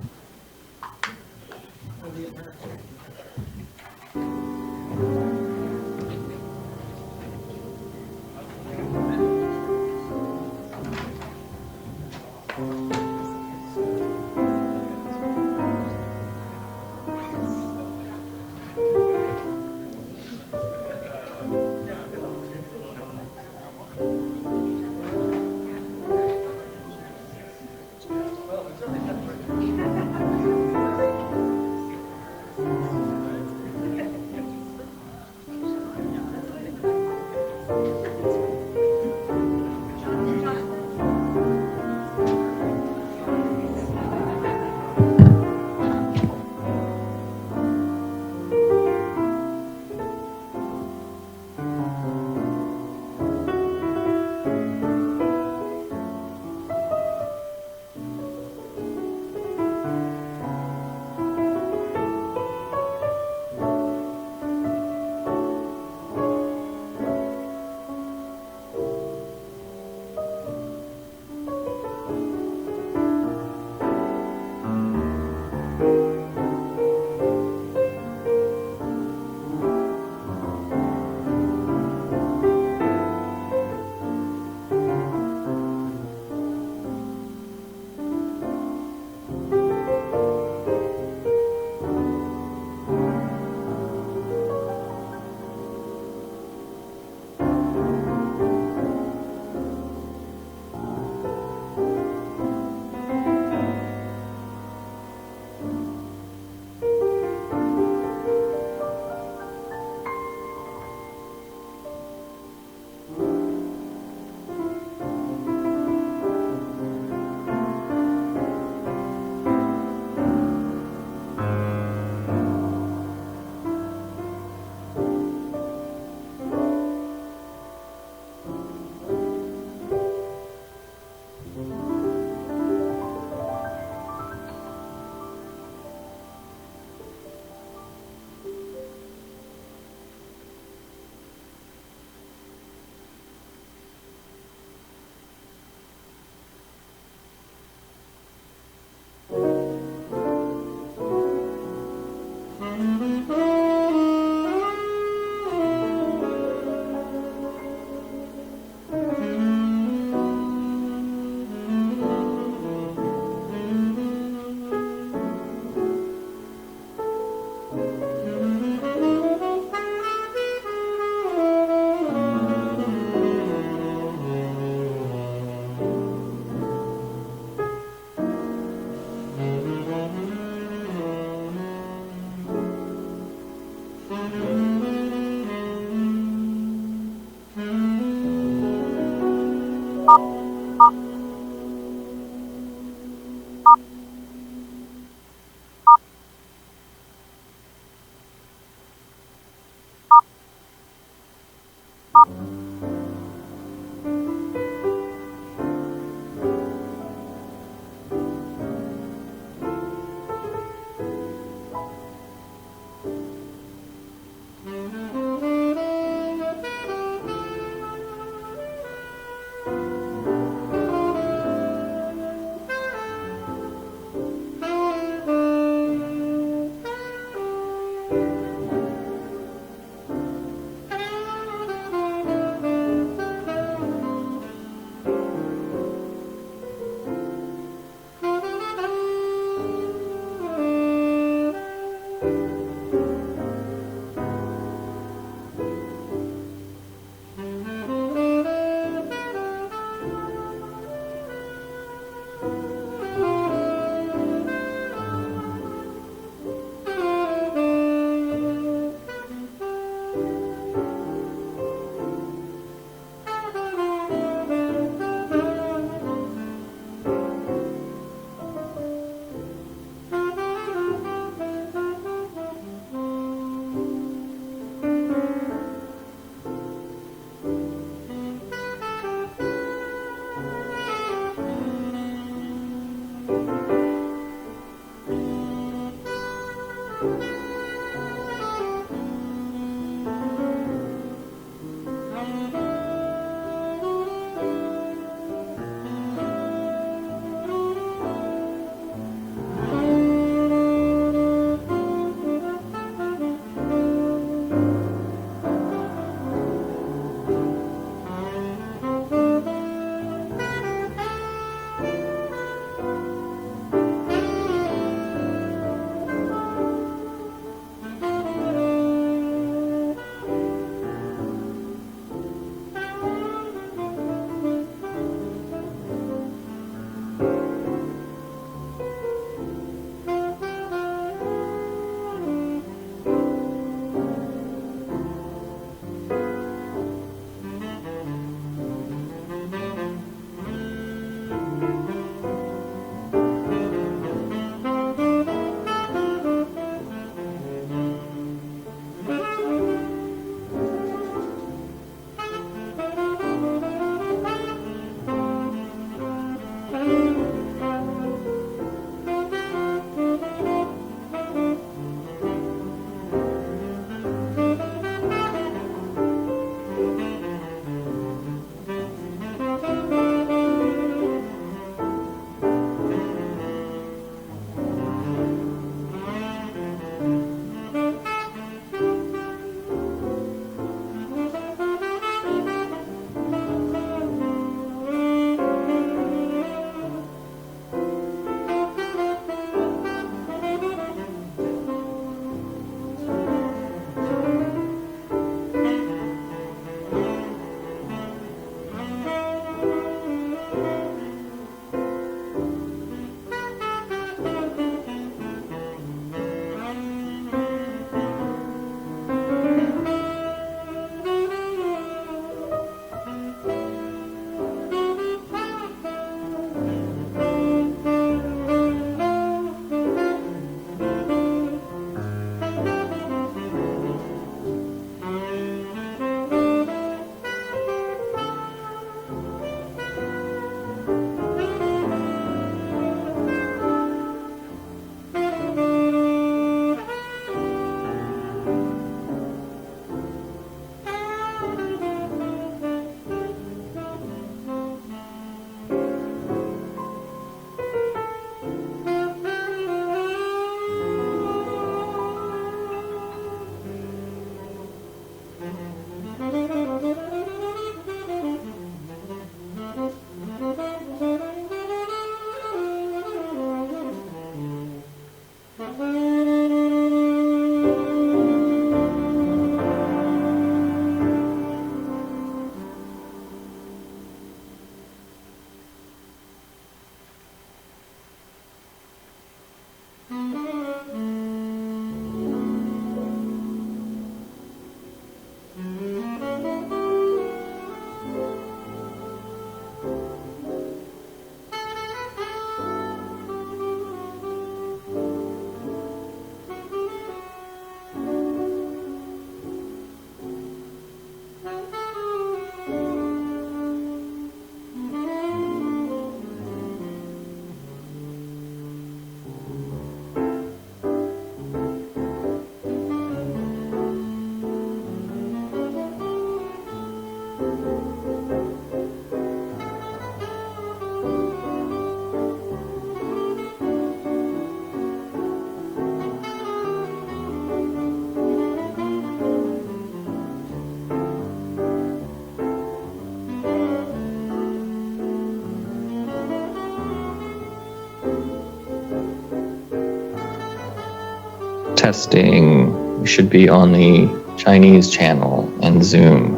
Testing. We should be on the Chinese channel and Zoom.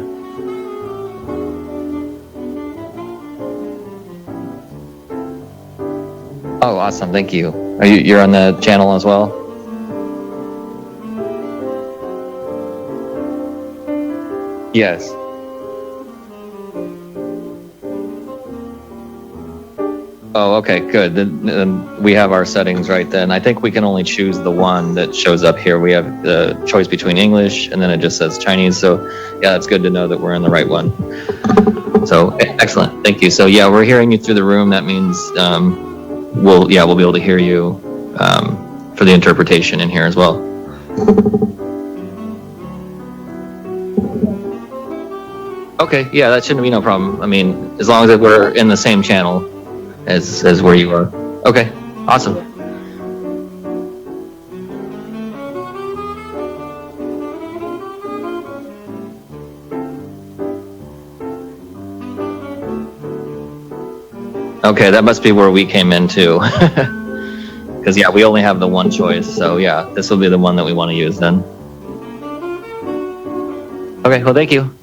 Oh, awesome. Thank you. You're on the channel as well? Yes. Oh, okay, good. Then we have our settings right then. I think we can only choose the one that shows up here. We have the choice between English and then it just says Chinese. So yeah, it's good to know that we're in the right one. So excellent. Thank you. So yeah, we're hearing you through the room. That means we'll be able to hear you for the interpretation in here as well. Okay, yeah, that shouldn't be no problem. I mean, as long as we're in the same channel as where you are. Okay, awesome. Okay, that must be where we came into. Because yeah, we only have the one choice. So yeah, this will be the one that we want to use then. Okay, well, thank you.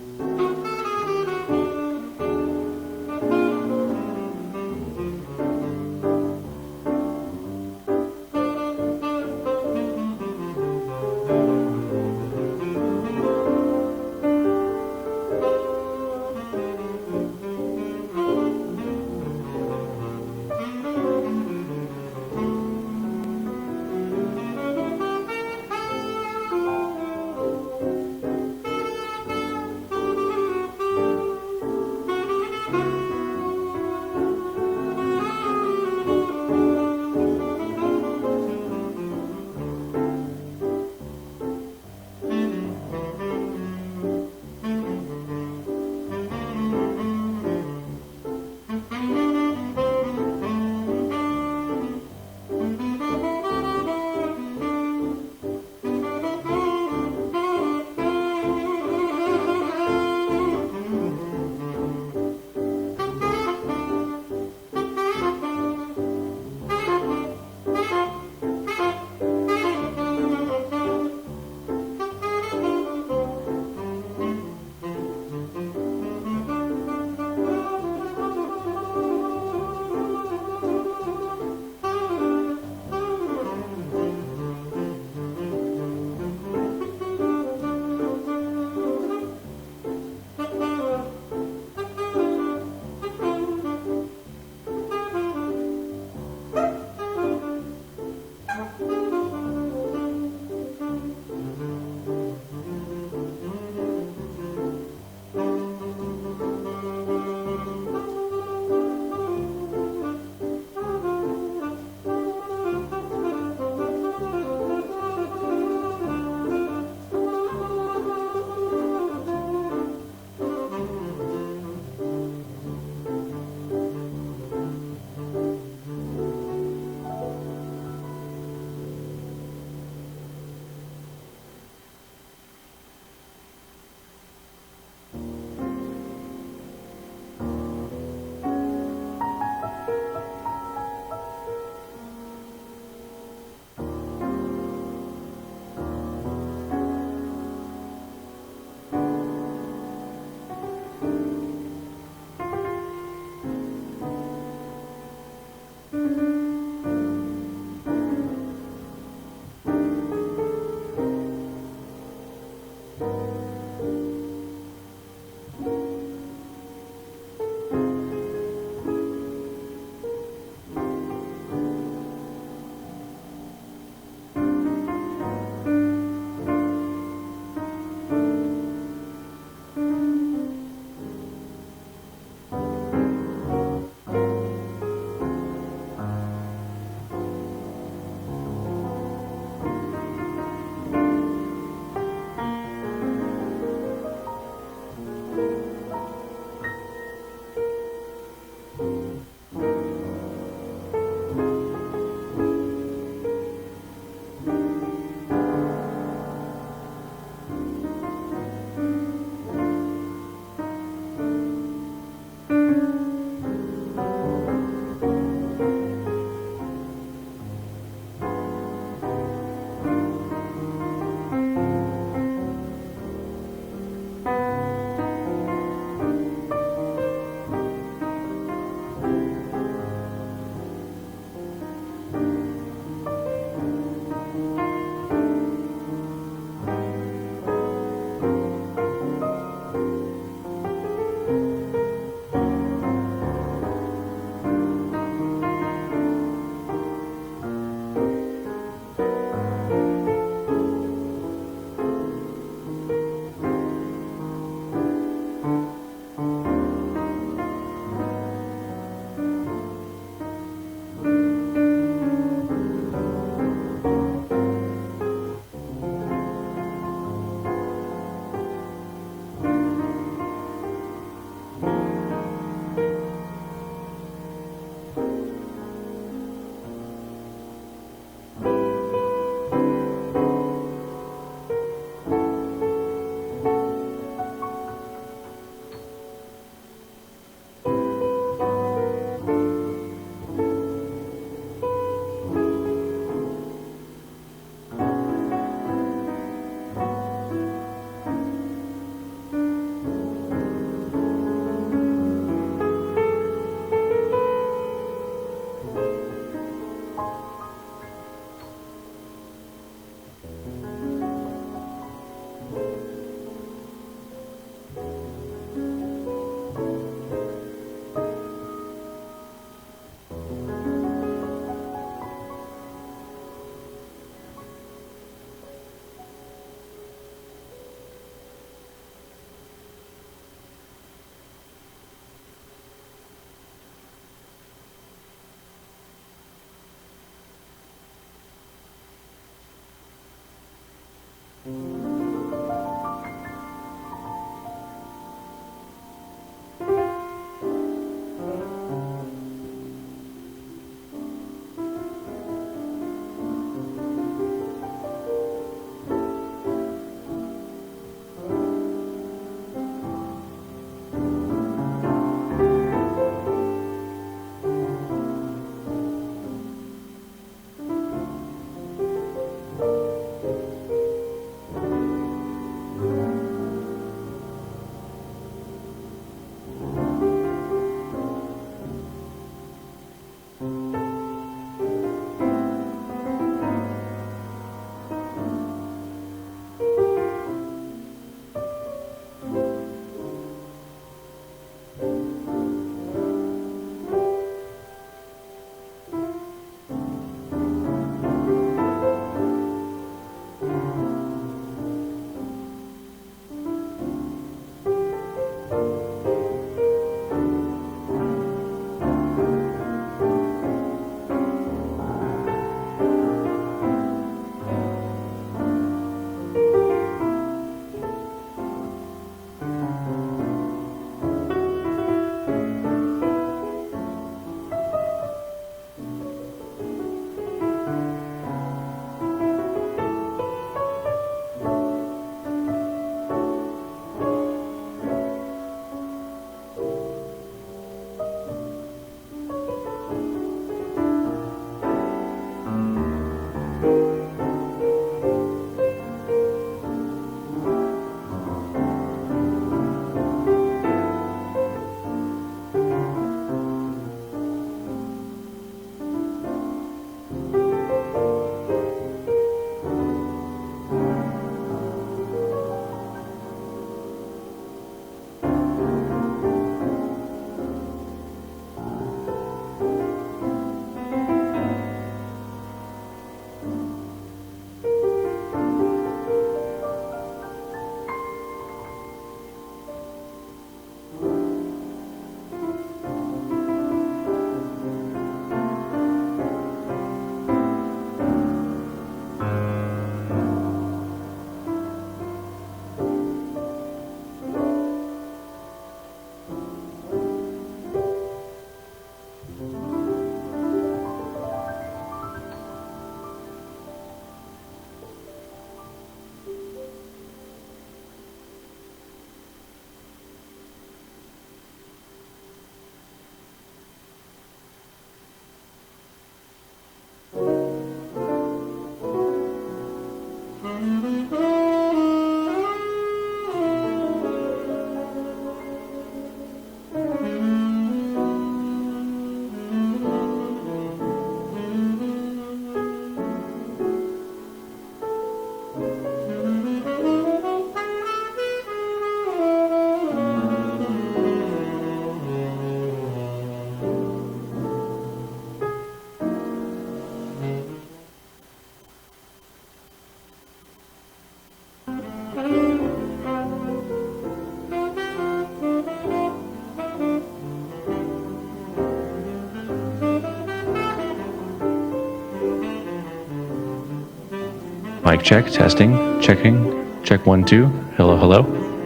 Mic check, testing, checking, check 1, 2. Hello, hello.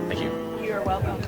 Thank you. You're welcome.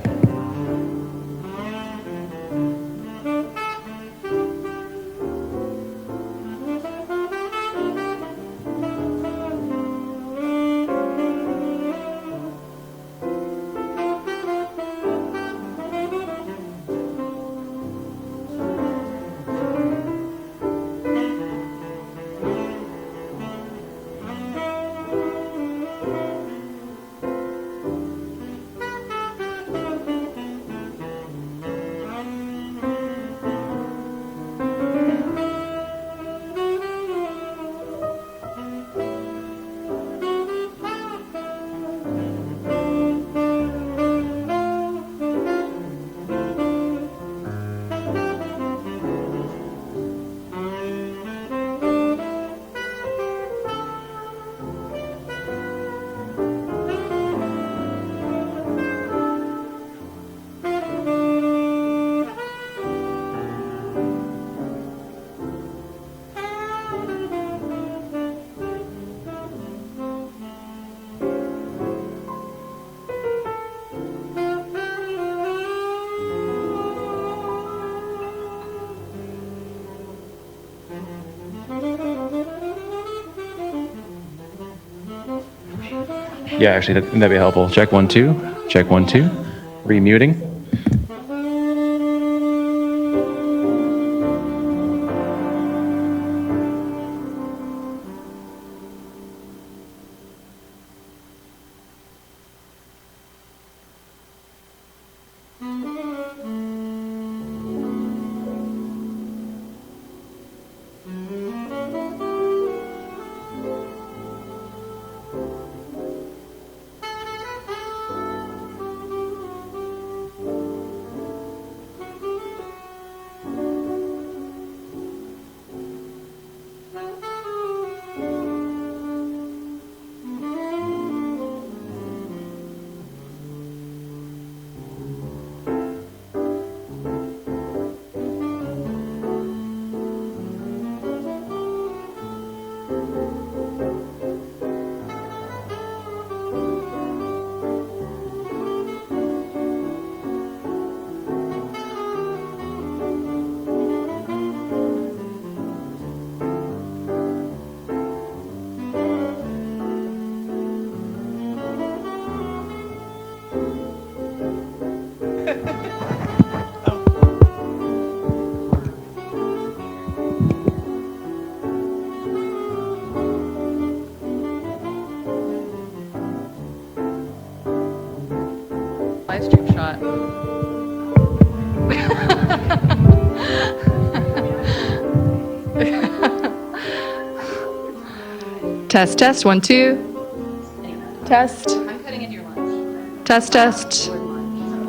Yeah, actually, that'd be helpful. Check 1, 2. Check 1, 2. Remuting. Live stream shot. Test, test, 1, 2. Test. I'm putting in your lunch. Test, test.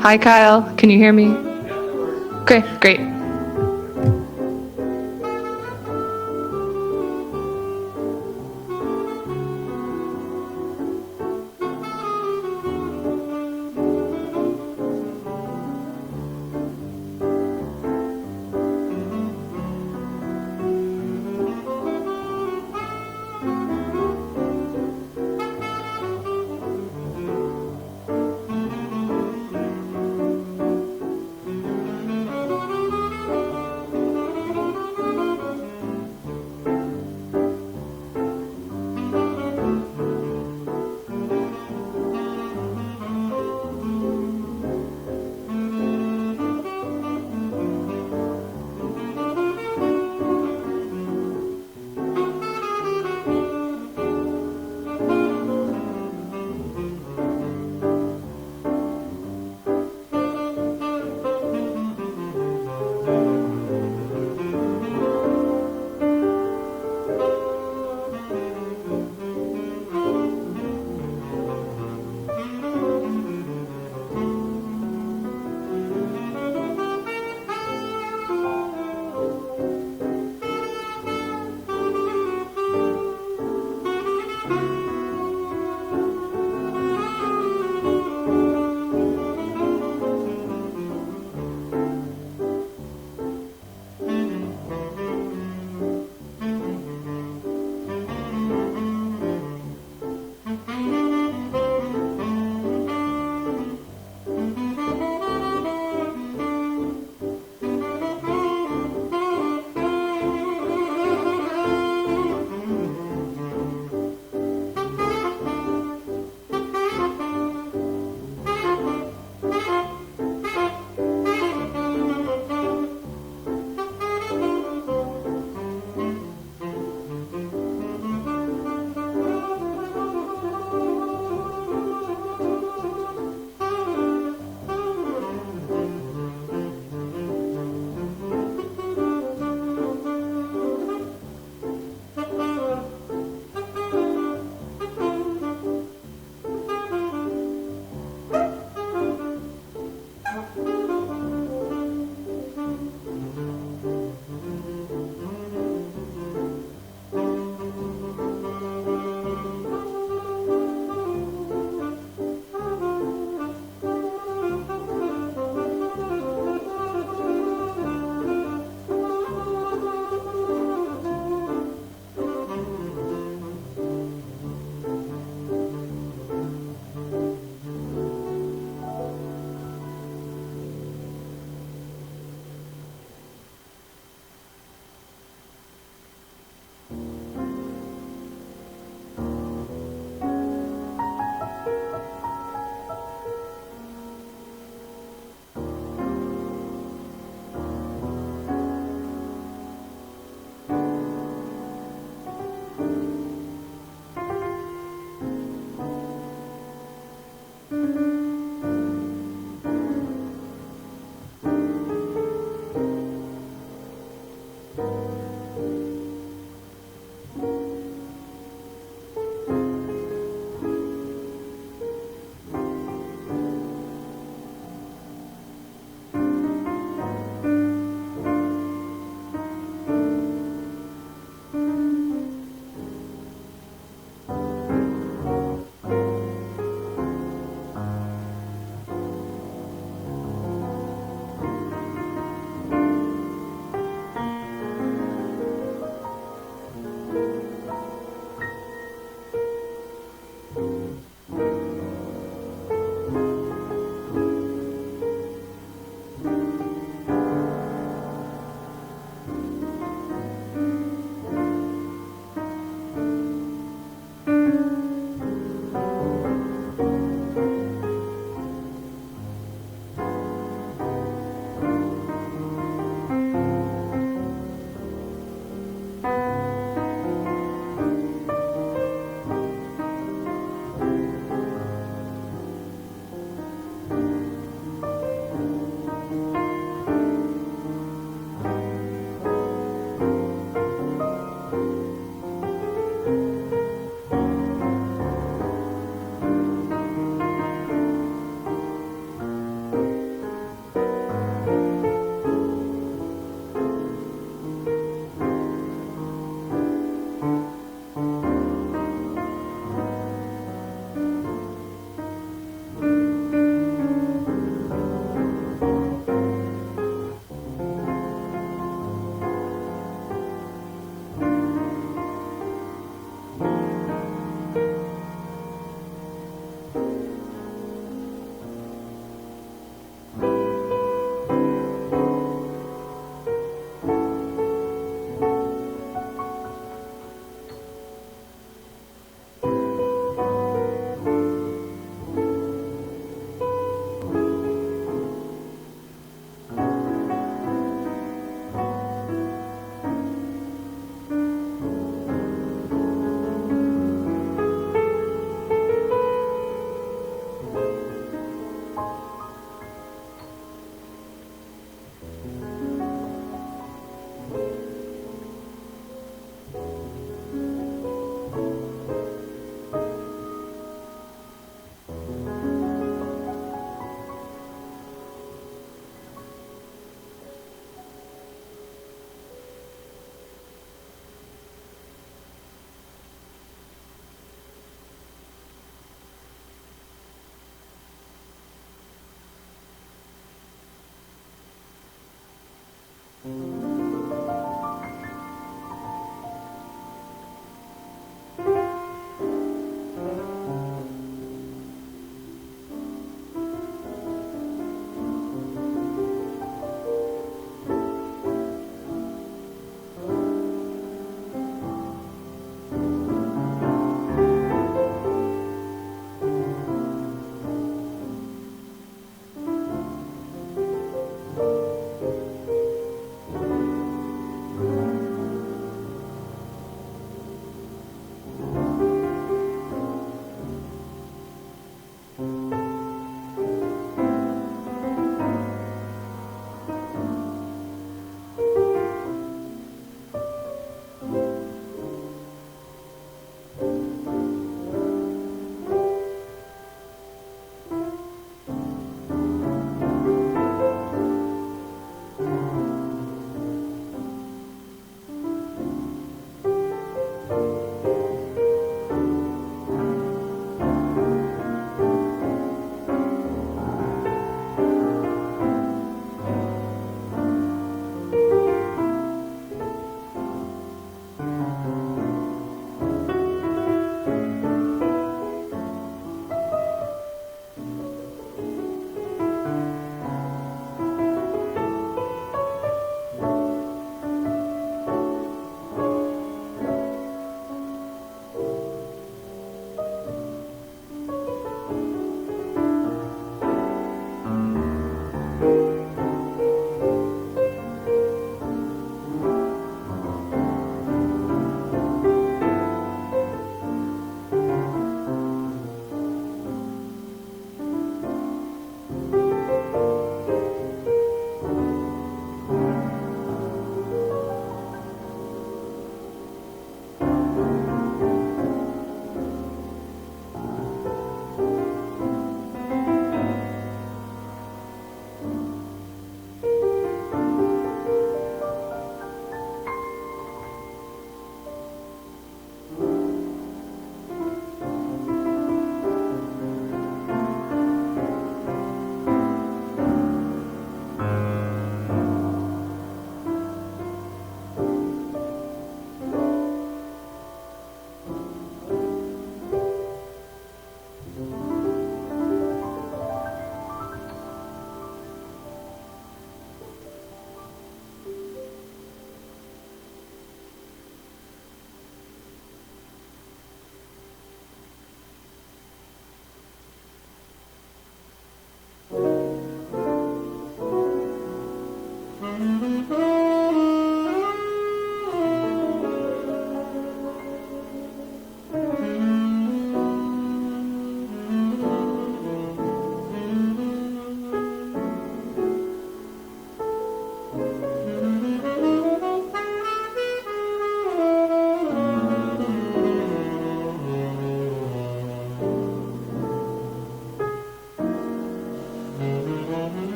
Hi, Kyle. Can you hear me? Okay, great.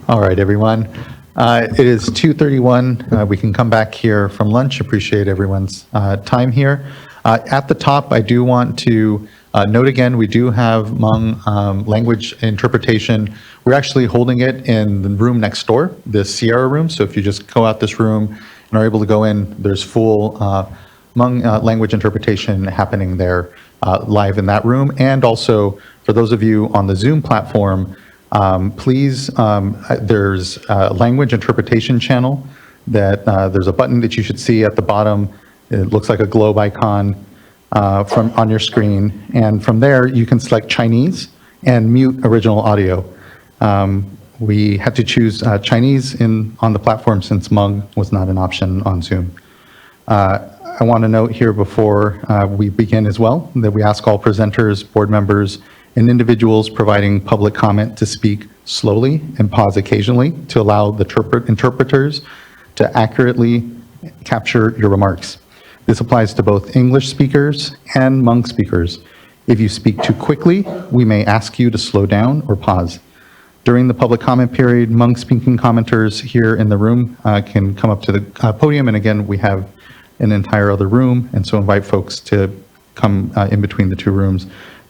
All right, everyone. It is 2:31. We can come back here from lunch. Appreciate everyone's time here. At the top, I do want to note again, we do have Hmong language interpretation. We're actually holding it in the room next door, the Sierra room. So if you just go out this room and are able to go in, there's full Hmong language interpretation happening there live in that room. And also, for those of you on the Zoom platform, please, there's a language interpretation channel that there's a button that you should see at the bottom. It looks like a globe icon from on your screen. And from there, you can select Chinese and mute original audio. We had to choose Chinese on the platform since Hmong was not an option on Zoom. I want to note here before we begin as well that we ask all presenters, board members, and individuals providing public comment to speak slowly and pause occasionally to allow the interpreters to accurately capture your remarks. This applies to both English speakers and Hmong speakers. If you speak too quickly, we may ask you to slow down or pause. During the public comment period, Hmong speaking commenters here in the room can come up to the podium, and again, we have an entire other room, and so invite folks to come in between the two rooms.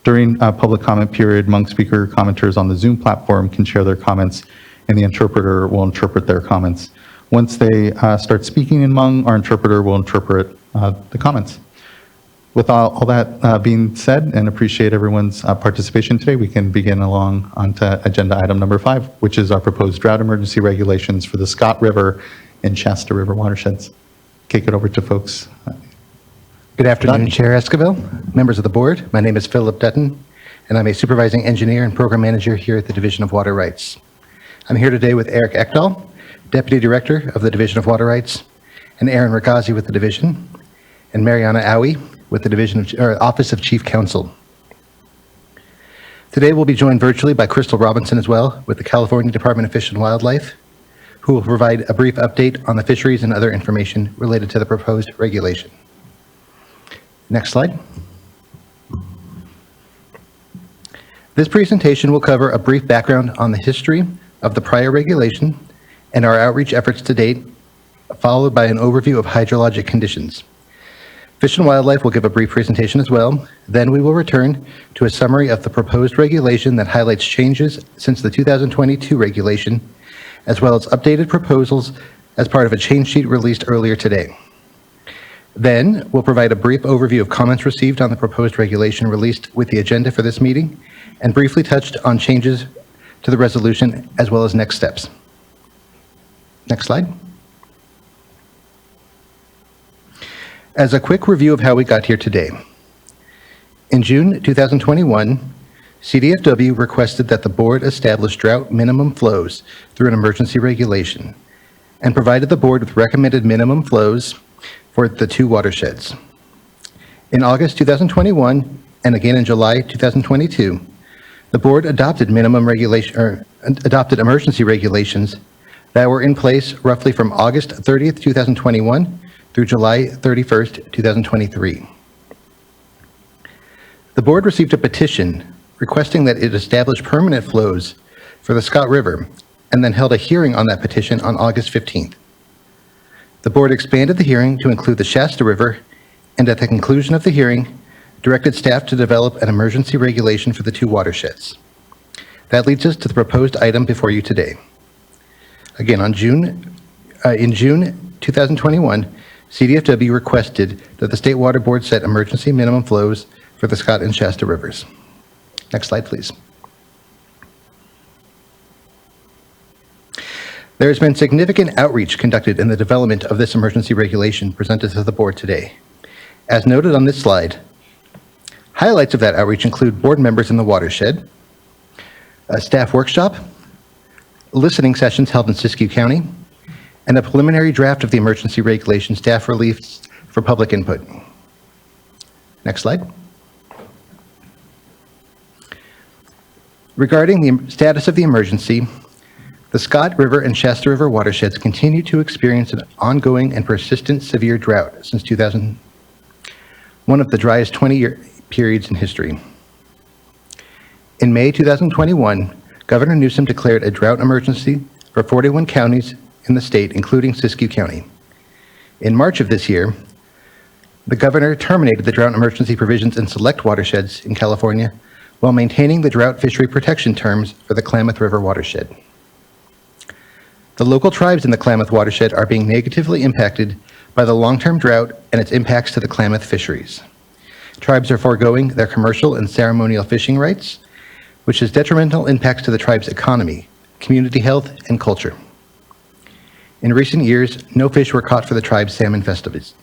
During public comment period, Hmong speaker commenters on the Zoom platform can share their comments, and the interpreter will interpret their comments. Once they start speaking in Hmong, our interpreter will interpret the comments. With all that being said, and appreciate everyone's participation today, we can begin along onto agenda item number 5, which is our proposed drought emergency regulations for the Scott River and Shasta River watersheds. Kick it over to folks. Good afternoon, Chair Esquivel, members of the board. My name is Philip Dutton, and I'm a supervising engineer and program manager here at the Division of Water Rights. I'm here today with Eric Ekdahl, Deputy Director of the Division of Water Rights, and Aaron Rakazi with the division, and Mariana Awi with the Division of Office of Chief Counsel. Today we'll be joined virtually by Crystal Robinson as well with the California Department of Fish and Wildlife, who will provide a brief update on the fisheries and other information related to the proposed regulation. Next slide. This presentation will cover a brief background on the history of the prior regulation and our outreach efforts to date, followed by an overview of hydrologic conditions. Fish and Wildlife will give a brief presentation as well. Then we will return to a summary of the proposed regulation that highlights changes since the 2022 regulation, as well as updated proposals as part of a change sheet released earlier today. Then we'll provide a brief overview of comments received on the proposed regulation released with the agenda for this meeting, and briefly touched on changes to the resolution as well as next steps. Next slide. As a quick review of how we got here today. In June 2021, CDFW requested that the board establish drought minimum flows through an emergency regulation and provided the board with recommended minimum flows for the two watersheds. In August 2021 and again in July 2022, the board adopted adopted emergency regulations that were in place roughly from August 30th, 2021 through July 31st, 2023. The board received a petition requesting that it establish permanent flows for the Scott River, and then held a hearing on that petition on August 15th. The board expanded the hearing to include the Shasta River, and at the conclusion of the hearing, directed staff to develop an emergency regulation for the two watersheds. That leads us to the proposed item before you today. Again, in June 2021, CDFW requested that the State Water Board set emergency minimum flows for the Scott and Shasta Rivers. Next slide, please. There has been significant outreach conducted in the development of this emergency regulation presented to the board today. As noted on this slide, highlights of that outreach include board members in the watershed, a staff workshop, listening sessions held in Siskiyou County, and a preliminary draft of the emergency regulation staff released for public input. Next slide. Regarding the status of the emergency, the Scott River and Shasta River watersheds continue to experience an ongoing and persistent severe drought since 2000, one of the driest 20-year periods in history. In May 2021, Governor Newsom declared a drought emergency for 41 counties in the state, including Siskiyou County. In March of this year, the governor terminated the drought emergency provisions in select watersheds in California while maintaining the drought fishery protection terms for the Klamath River watershed. The local tribes in the Klamath watershed are being negatively impacted by the long-term drought and its impacts to the Klamath fisheries. Tribes are foregoing their commercial and ceremonial fishing rights, which has detrimental impacts to the tribe's economy, community health, and culture. In recent years, no fish were caught for the tribe's salmon festivals.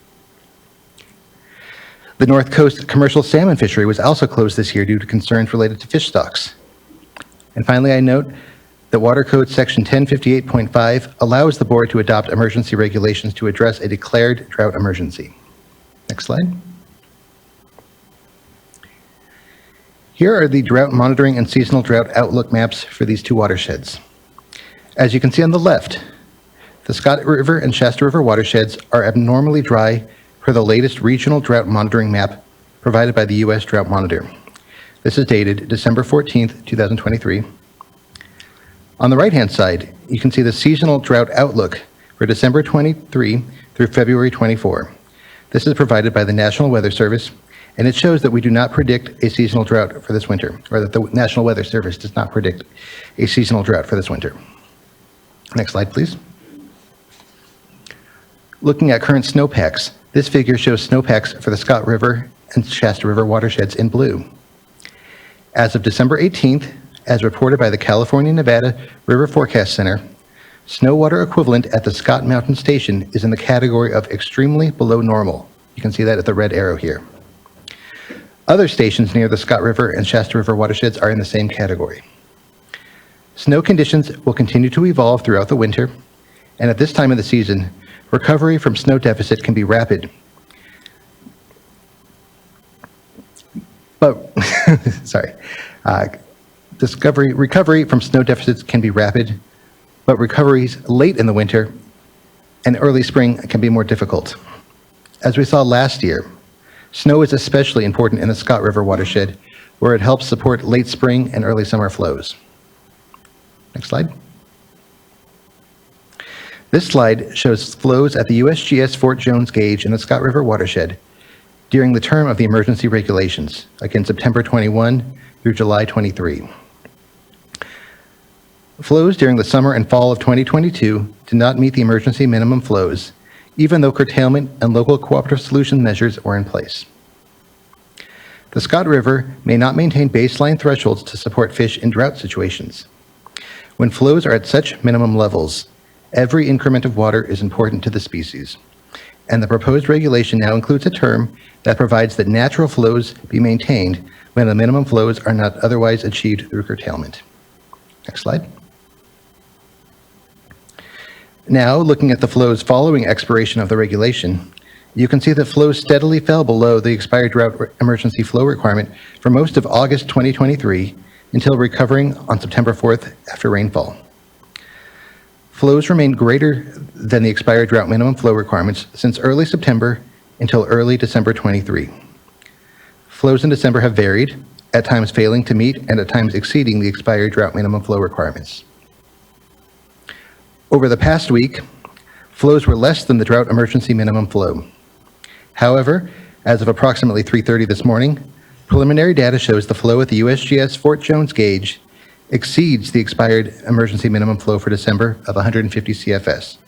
The North Coast commercial salmon fishery was also closed this year due to concerns related to fish stocks. And finally, I note that Water Code Section 1058.5 allows the board to adopt emergency regulations to address a declared drought emergency. Next slide. Here are the drought monitoring and seasonal drought outlook maps for these two watersheds. As you can see on the left, the Scott River and Shasta River watersheds are abnormally dry per the latest regional drought monitoring map provided by the U.S. Drought Monitor. This is dated December 14th, 2023. On the right-hand side, you can see the seasonal drought outlook for December 23 through February 24. This is provided by the National Weather Service, and it shows that we do not predict a seasonal drought for this winter, or that the National Weather Service does not predict a seasonal drought for this winter. Next slide, please. Looking at current snowpacks, this figure shows snowpacks for the Scott River and Shasta River watersheds in blue. As of December 18th, as reported by the California-Nevada River Forecast Center, snow water equivalent at the Scott Mountain Station is in the category of extremely below normal. You can see that at the red arrow here. Other stations near the Scott River and Shasta River watersheds are in the same category. Snow conditions will continue to evolve throughout the winter, and at this time of the season, recovery from snow deficit can be rapid. But, recovery from snow deficits can be rapid, but recoveries late in the winter and early spring can be more difficult. As we saw last year, snow is especially important in the Scott River watershed, where it helps support late spring and early summer flows. Next slide. This slide shows flows at the USGS Fort Jones gauge in the Scott River watershed during the term of the emergency regulations, again September 21 through July 23. Flows during the summer and fall of 2022 did not meet the emergency minimum flows, even though curtailment and local cooperative solution measures were in place. The Scott River may not maintain baseline thresholds to support fish in drought situations. When flows are at such minimum levels, every increment of water is important to the species, and the proposed regulation now includes a term that provides that natural flows be maintained when the minimum flows are not otherwise achieved through curtailment. Next slide. Now, looking at the flows following expiration of the regulation, you can see that flows steadily fell below the expired drought emergency flow requirement for most of August 2023 until recovering on September 4th after rainfall. Flows remained greater than the expired drought minimum flow requirements since early September until early December 23. Flows in December have varied, at times failing to meet and at times exceeding the expired drought minimum flow requirements. Over the past week, flows were less than the drought emergency minimum flow. However, as of approximately 3:30 this morning, preliminary data shows the flow at the USGS Fort Jones gauge exceeds the expired emergency minimum flow for December of 150 CFS.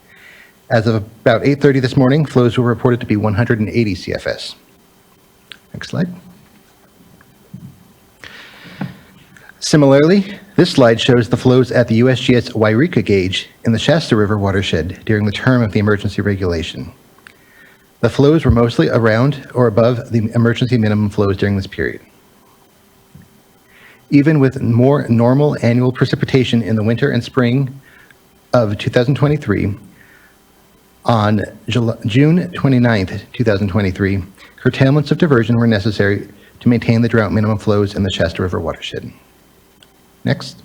As of about 8:30 this morning, flows were reported to be 180 CFS. Next slide. Similarly, this slide shows the flows at the USGS Wairika gauge in the Shasta River watershed during the term of the emergency regulation. The flows were mostly around or above the emergency minimum flows during this period. Even with more normal annual precipitation in the winter and spring of 2023, on June 29th, 2023, curtailments of diversion were necessary to maintain the drought minimum flows in the Shasta River watershed. Next.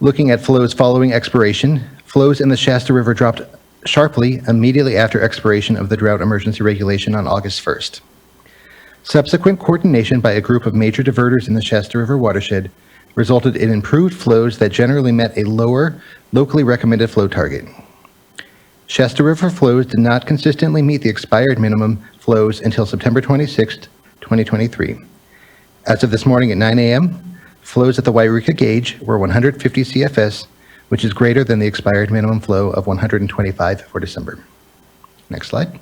Looking at flows following expiration, flows in the Shasta River dropped sharply immediately after expiration of the drought emergency regulation on August 1st. Subsequent coordination by a group of major diverters in the Shasta River watershed resulted in improved flows that generally met a lower locally recommended flow target. Shasta River flows did not consistently meet the expired minimum flows until September 26, 2023. As of this morning at 9 a.m., flows at the Wairika gauge were 150 CFS, which is greater than the expired minimum flow of 125 for December. Next slide.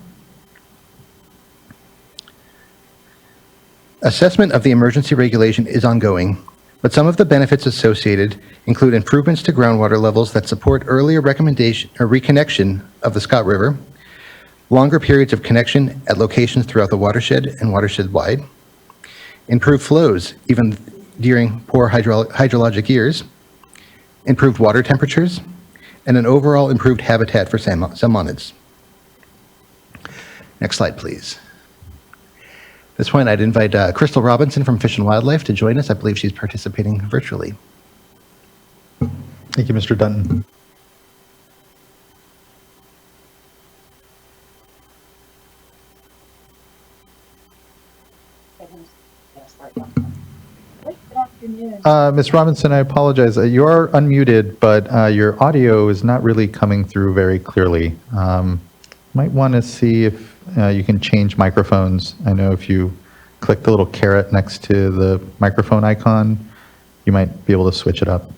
Assessment of the emergency regulation is ongoing, but some of the benefits associated include improvements to groundwater levels that support earlier recommendation or reconnection of the Scott River, longer periods of connection at locations throughout the watershed and watershed-wide, improved flows even during poor hydrologic years, improved water temperatures, and an overall improved habitat for salmonids. Next slide, please. At this point, I'd invite Crystal Robinson from Fish and Wildlife to join us. I believe she's participating virtually. Thank you, Mr. Dutton. Ms. Robinson, I apologize. You are unmuted, but your audio is not really coming through very clearly. Might want to see if you can change microphones. I know if you click the little caret next to the microphone icon, you might be able to switch it up.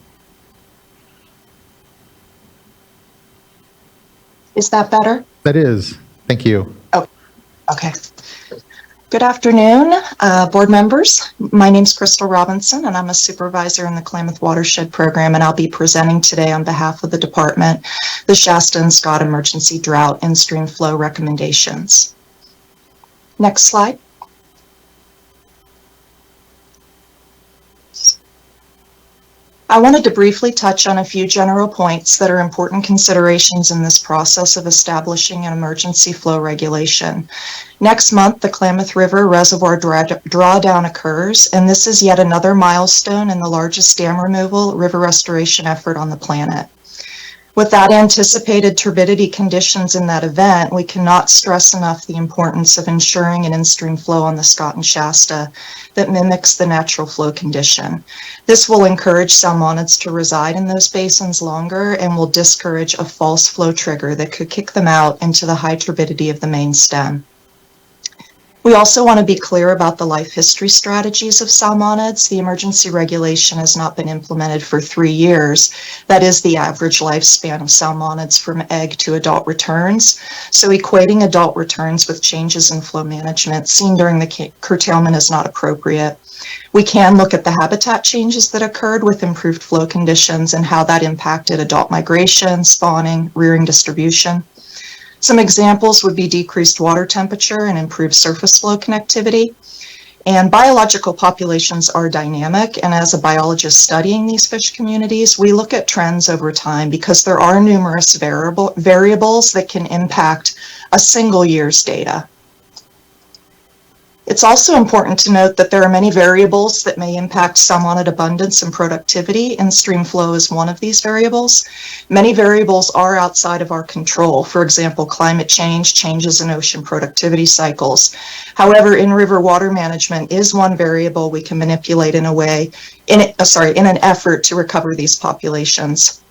Is that better? That is. Thank you. Oh, okay. Good afternoon, board members. My name is Crystal Robinson, and I'm a supervisor in the Klamath Watershed Program, and I'll be presenting today on behalf of the department, the Shasta and Scott Emergency Drought and Stream Flow Recommendations. Next slide. I wanted to briefly touch on a few general points that are important considerations in this process of establishing an emergency flow regulation. Next month, the Klamath River Reservoir drawdown occurs, and this is yet another milestone in the largest dam removal river restoration effort on the planet. With that anticipated turbidity conditions in that event, we cannot stress enough the importance of ensuring an in-stream flow on the Scott and Shasta that mimics the natural flow condition. This will encourage salmonids to reside in those basins longer and will discourage a false flow trigger that could kick them out into the high turbidity of the main stem. We also want to be clear about the life history strategies of salmonids. The emergency regulation has not been implemented for 3 years. That is the average lifespan of salmonids from egg to adult returns. So equating adult returns with changes in flow management seen during the curtailment is not appropriate. We can look at the habitat changes that occurred with improved flow conditions and how that impacted adult migration, spawning, rearing distribution. Some examples would be decreased water temperature and improved surface flow connectivity. And biological populations are dynamic, and as a biologist studying these fish communities, we look at trends over time because there are numerous variables that can impact a single year's data. It's also important to note that there are many variables that may impact salmonid abundance and productivity, and stream flow is one of these variables. Many variables are outside of our control. For example, climate change, changes in ocean productivity cycles. However, in-river water management is one variable we can manipulate in an effort to recover these populations.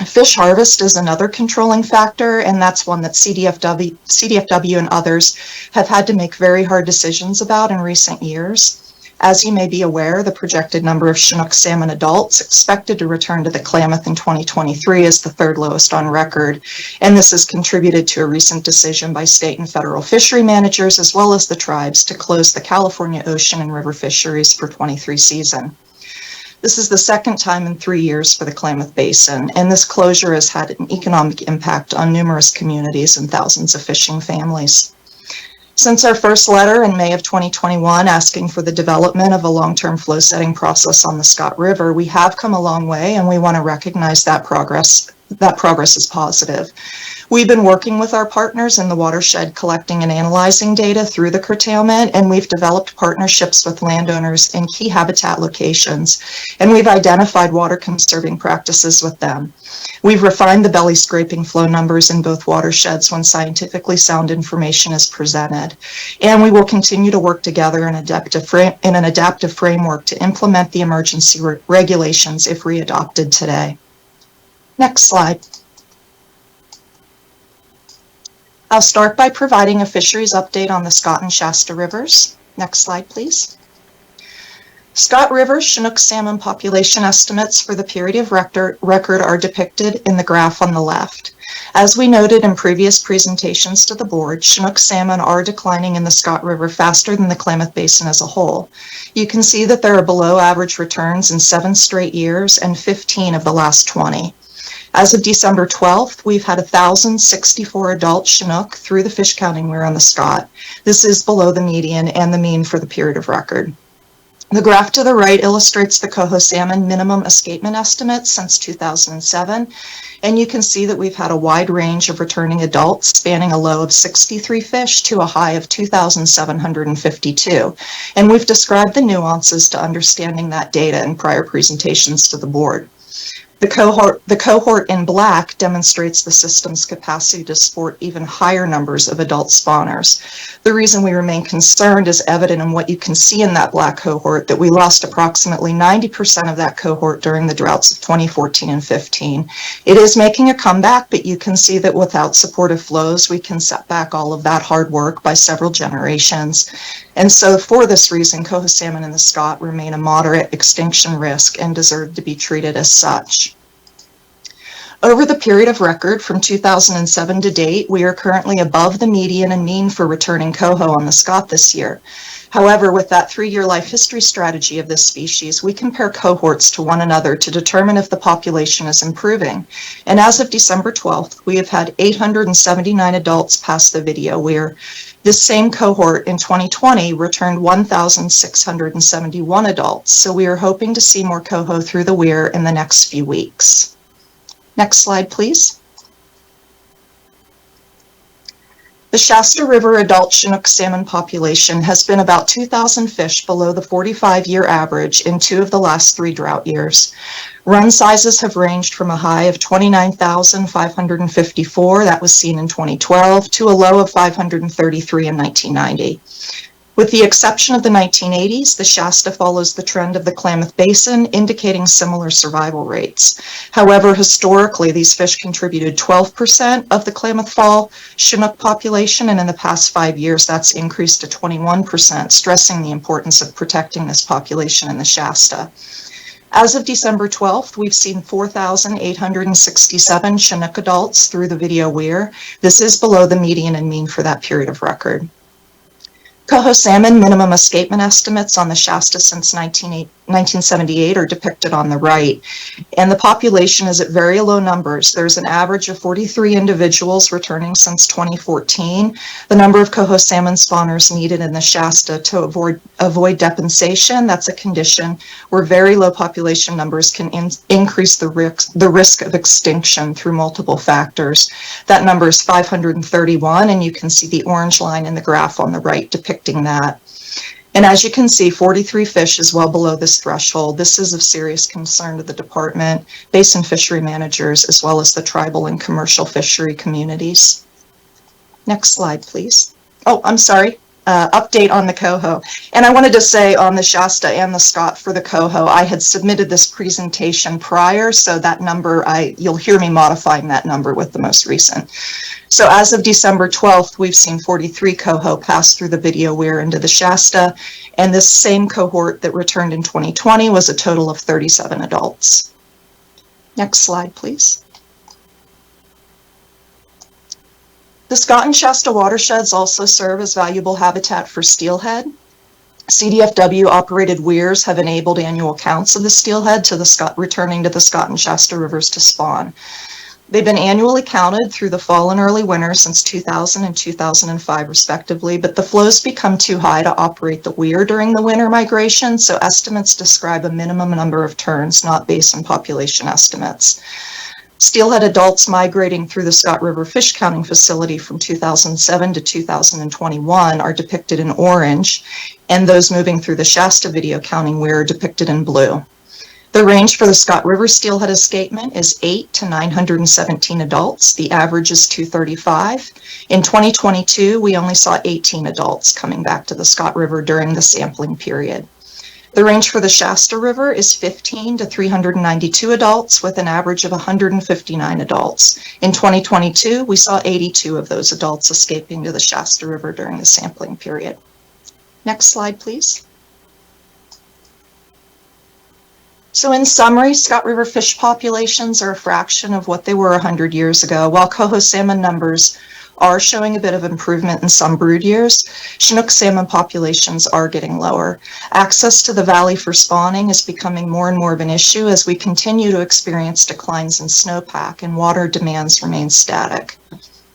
Fish harvest is another controlling factor, and that's one that CDFW and others have had to make very hard decisions about in recent years. As you may be aware, the projected number of Chinook salmon adults expected to return to the Klamath in 2023 is the third lowest on record, and this has contributed to a recent decision by state and federal fishery managers as well as the tribes to close the California ocean and river fisheries for 23 season. This is the second time in 3 years for the Klamath Basin, and this closure has had an economic impact on numerous communities and thousands of fishing families. Since our first letter in May of 2021 asking for the development of a long-term flow setting process on the Scott River, we have come a long way, and we want to recognize that progress that progress is positive. We've been working with our partners in the watershed, collecting and analyzing data through the curtailment, and we've developed partnerships with landowners in key habitat locations, and we've identified water conserving practices with them. We've refined the belly scraping flow numbers in both watersheds when scientifically sound information is presented, and we will continue to work together in an adaptive framework to implement the emergency regulations if readopted today. Next slide. I'll start by providing a fisheries update on the Scott and Shasta rivers. Next slide, please. Scott River Chinook salmon population estimates for the period of record are depicted in the graph on the left. As we noted in previous presentations to the board, Chinook salmon are declining in the Scott River faster than the Klamath Basin as a whole. You can see that there are below average returns in 7 straight years and 15 of the last 20. As of December 12th, we've had 1,064 adult Chinook through the fish counting weir on the Scott. This is below the median and the mean for the period of record. The graph to the right illustrates the coho salmon minimum escapement estimates since 2007, and you can see that we've had a wide range of returning adults spanning a low of 63 fish to a high of 2,752. And we've described the nuances to understanding that data in prior presentations to the board. The cohort in black demonstrates the system's capacity to support even higher numbers of adult spawners. The reason we remain concerned is evident in what you can see in that black cohort, that we lost approximately 90% of that cohort during the droughts of 2014 and 15. It is making a comeback, but you can see that without supportive flows, we can set back all of that hard work by several generations. And so for this reason, coho salmon in the Scott remain a moderate extinction risk and deserve to be treated as such. Over the period of record from 2007 to date, we are currently above the median and mean for returning coho on the Scott this year. However, with that 3-year life history strategy of this species, we compare cohorts to one another to determine if the population is improving. And as of December 12th, we have had 879 adults pass the video weir. This same cohort in 2020 returned 1,671 adults, so we are hoping to see more coho through the weir in the next few weeks. Next slide, please. The Shasta River adult Chinook salmon population has been about 2,000 fish below the 45-year average in 2 of the last 3 drought years. Run sizes have ranged from a high of 29,554, that was seen in 2012, to a low of 533 in 1990. With the exception of the 1980s, the Shasta follows the trend of the Klamath Basin, indicating similar survival rates. However, historically, these fish contributed 12% of the Klamath Fall Chinook population, and in the past 5 years, that's increased to 21%, stressing the importance of protecting this population in the Shasta. As of December 12th, we've seen 4,867 Chinook adults through the video weir. This is below the median and mean for that period of record. Coho salmon minimum escapement estimates on the Shasta since 1978 are depicted on the right, and the population is at very low numbers. There's an average of 43 individuals returning since 2014. The number of coho salmon spawners needed in the Shasta to avoid depensation, that's a condition where very low population numbers can increase the risk of extinction through multiple factors. That number is 531, and you can see the orange line in the graph on the right depicting that. And as you can see, 43 fish is well below this threshold. This is of serious concern to the department, basin fishery managers, as well as the tribal and commercial fishery communities. Next slide, please. Oh, I'm sorry. Update on the coho. And I wanted to say on the Shasta and the Scott for the coho, I had submitted this presentation prior, so that number, you'll hear me modifying that number with the most recent. So as of December 12th, we've seen 43 coho pass through the video weir into the Shasta, and this same cohort that returned in 2020 was a total of 37 adults. Next slide, please. The Scott and Shasta watersheds also serve as valuable habitat for steelhead. CDFW operated weirs have enabled annual counts of the steelhead returning to the Scott and Shasta rivers to spawn. They've been annually counted through the fall and early winter since 2000 and 2005 respectively, but the flows become too high to operate the weir during the winter migration, so estimates describe a minimum number of turns, not based on population estimates. Steelhead adults migrating through the Scott River fish counting facility from 2007 to 2021 are depicted in orange, and those moving through the Shasta video counting weir are depicted in blue. The range for the Scott River steelhead escapement is 8 to 917 adults. The average is 235. In 2022, we only saw 18 adults coming back to the Scott River during the sampling period. The range for the Shasta River is 15 to 392 adults with an average of 159 adults. In 2022, we saw 82 of those adults escaping to the Shasta River during the sampling period. Next slide, please. So in summary, Scott River fish populations are a fraction of what they were 100 years ago. While coho salmon numbers are showing a bit of improvement in some brood years, Chinook salmon populations are getting lower. Access to the valley for spawning is becoming more and more of an issue as we continue to experience declines in snowpack and water demands remain static.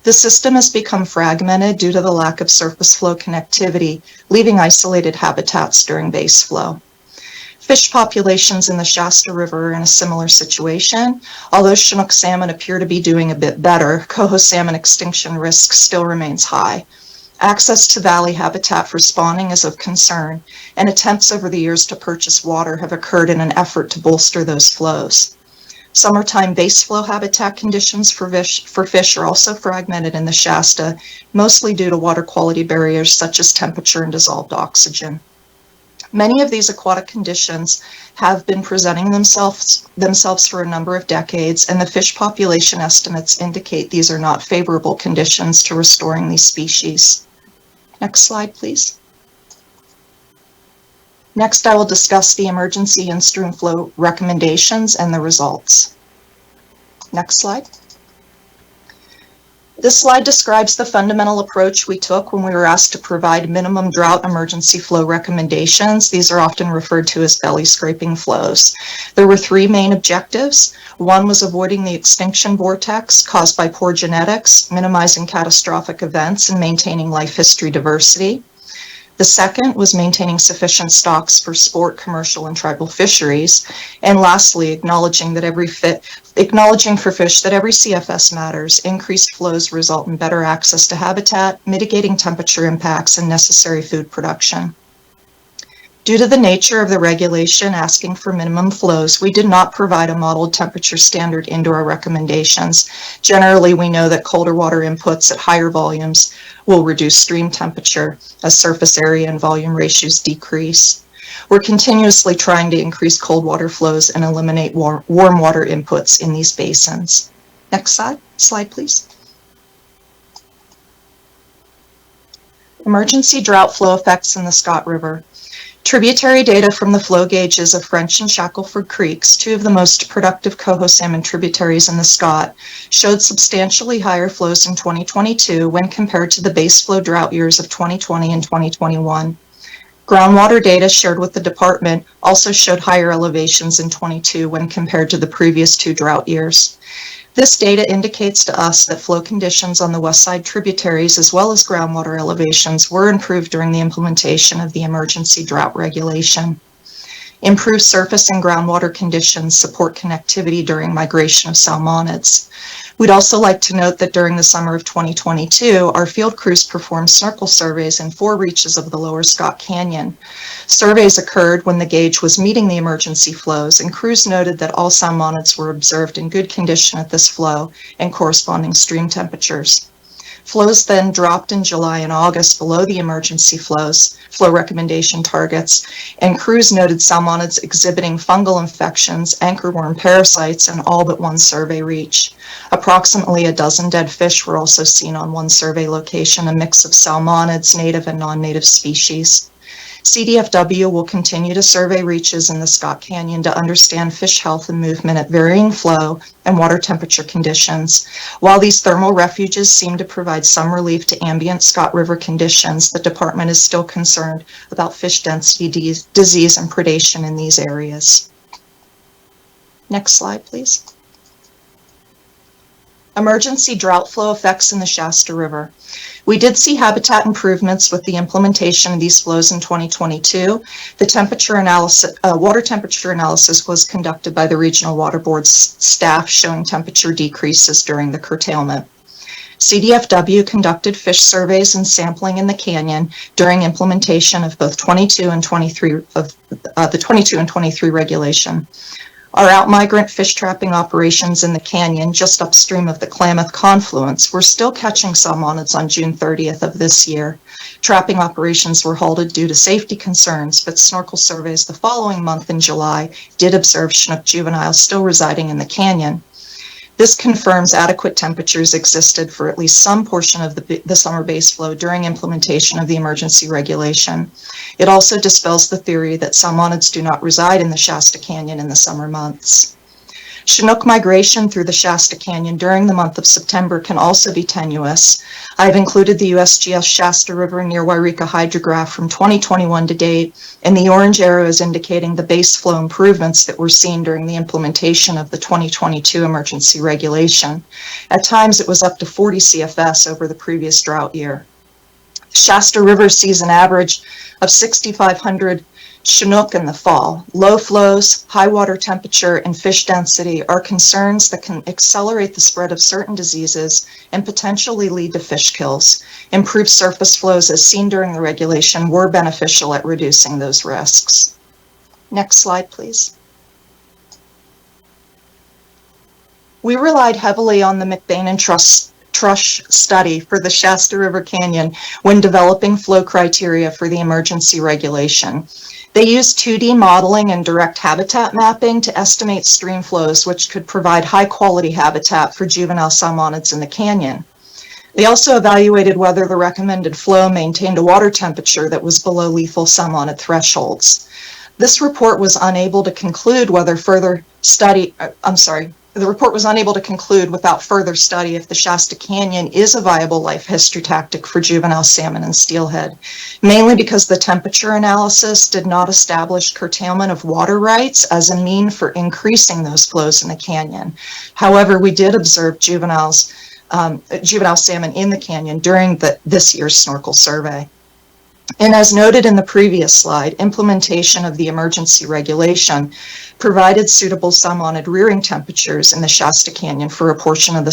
The system has become fragmented due to the lack of surface flow connectivity, leaving isolated habitats during base flow. Fish populations in the Shasta River are in a similar situation. Although Chinook salmon appear to be doing a bit better, coho salmon extinction risk still remains high. Access to valley habitat for spawning is of concern, and attempts over the years to purchase water have occurred in an effort to bolster those flows. Summertime base flow habitat conditions for fish are also fragmented in the Shasta, mostly due to water quality barriers such as temperature and dissolved oxygen. Many of these aquatic conditions have been presenting themselves for a number of decades, and the fish population estimates indicate these are not favorable conditions to restoring these species. Next slide, please. Next, I will discuss the emergency in-stream flow recommendations and the results. Next slide. This slide describes the fundamental approach we took when we were asked to provide minimum drought emergency flow recommendations. These are often referred to as belly scraping flows. There were three main objectives. One was avoiding the extinction vortex caused by poor genetics, minimizing catastrophic events, and maintaining life history diversity. The second was maintaining sufficient stocks for sport, commercial, and tribal fisheries. And lastly, acknowledging for fish that every CFS matters. Increased flows result in better access to habitat, mitigating temperature impacts, and necessary food production. Due to the nature of the regulation asking for minimum flows, we did not provide a modeled temperature standard into our recommendations. Generally, we know that colder water inputs at higher volumes will reduce stream temperature as surface area and volume ratios decrease. We're continuously trying to increase cold water flows and eliminate warm water inputs in these basins. Next slide, please. Emergency drought flow effects in the Scott River. Tributary data from the flow gauges of French and Shackelford Creeks, two of the most productive coho salmon tributaries in the Scott, showed substantially higher flows in 2022 when compared to the base flow drought years of 2020 and 2021. Groundwater data shared with the department also showed higher elevations in 22 when compared to the previous two drought years. This data indicates to us that flow conditions on the west side tributaries as well as groundwater elevations were improved during the implementation of the emergency drought regulation. Improved surface and groundwater conditions support connectivity during migration of salmonids. We'd also like to note that during the summer of 2022, our field crews performed snorkel surveys in 4 reaches of the lower Scott Canyon. Surveys occurred when the gauge was meeting the emergency flows, and crews noted that all salmonids were observed in good condition at this flow and corresponding stream temperatures. Flows then dropped in July and August below the emergency flow recommendation targets, and crews noted salmonids exhibiting fungal infections, anchorworm parasites, in all but one survey reach. Approximately a dozen dead fish were also seen on one survey location, a mix of salmonids, native and non-native species. CDFW will continue to survey reaches in the Scott Canyon to understand fish health and movement at varying flow and water temperature conditions. While these thermal refuges seem to provide some relief to ambient Scott River conditions, the department is still concerned about fish density, disease, and predation in these areas. Next slide, please. Emergency drought flow effects in the Shasta River. We did see habitat improvements with the implementation of these flows in 2022. The temperature analysis, water temperature analysis was conducted by the Regional Water Board's staff, showing temperature decreases during the curtailment. CDFW conducted fish surveys and sampling in the canyon during implementation of both 22 and 23 of the 22 and 23 regulation. Our outmigrant fish trapping operations in the canyon just upstream of the Klamath confluence were still catching salmonids on June 30th of this year. Trapping operations were halted due to safety concerns, but snorkel surveys the following month in July did observe Chinook juveniles still residing in the canyon. This confirms adequate temperatures existed for at least some portion of the summer base flow during implementation of the emergency regulation. It also dispels the theory that salmonids do not reside in the Shasta Canyon in the summer months. Chinook migration through the Shasta Canyon during the month of September can also be tenuous. I have included the USGS Shasta River near Wairika hydrograph from 2021 to date, and the orange arrow is indicating the base flow improvements that were seen during the implementation of the 2022 emergency regulation. At times, it was up to 40 CFS over the previous drought year. Shasta River sees an average of 6,500 Chinook in the fall. Low flows, high water temperature, and fish density are concerns that can accelerate the spread of certain diseases and potentially lead to fish kills. Improved surface flows, as seen during the regulation, were beneficial at reducing those risks. Next slide, please. We relied heavily on the McBain and Trush study for the Shasta River Canyon when developing flow criteria for the emergency regulation. They used 2D modeling and direct habitat mapping to estimate stream flows, which could provide high-quality habitat for juvenile salmonids in the canyon. They also evaluated whether the recommended flow maintained a water temperature that was below lethal salmonid thresholds. This report was unable to conclude whether further study, the report was unable to conclude without further study if the Shasta Canyon is a viable life history tactic for juvenile salmon and steelhead, mainly because the temperature analysis did not establish curtailment of water rights as a mean for increasing those flows in the canyon. However, we did observe juvenile salmon in the canyon during this year's snorkel survey. And as noted in the previous slide, implementation of the emergency regulation provided suitable salmonid rearing temperatures in the Shasta Canyon for a portion of the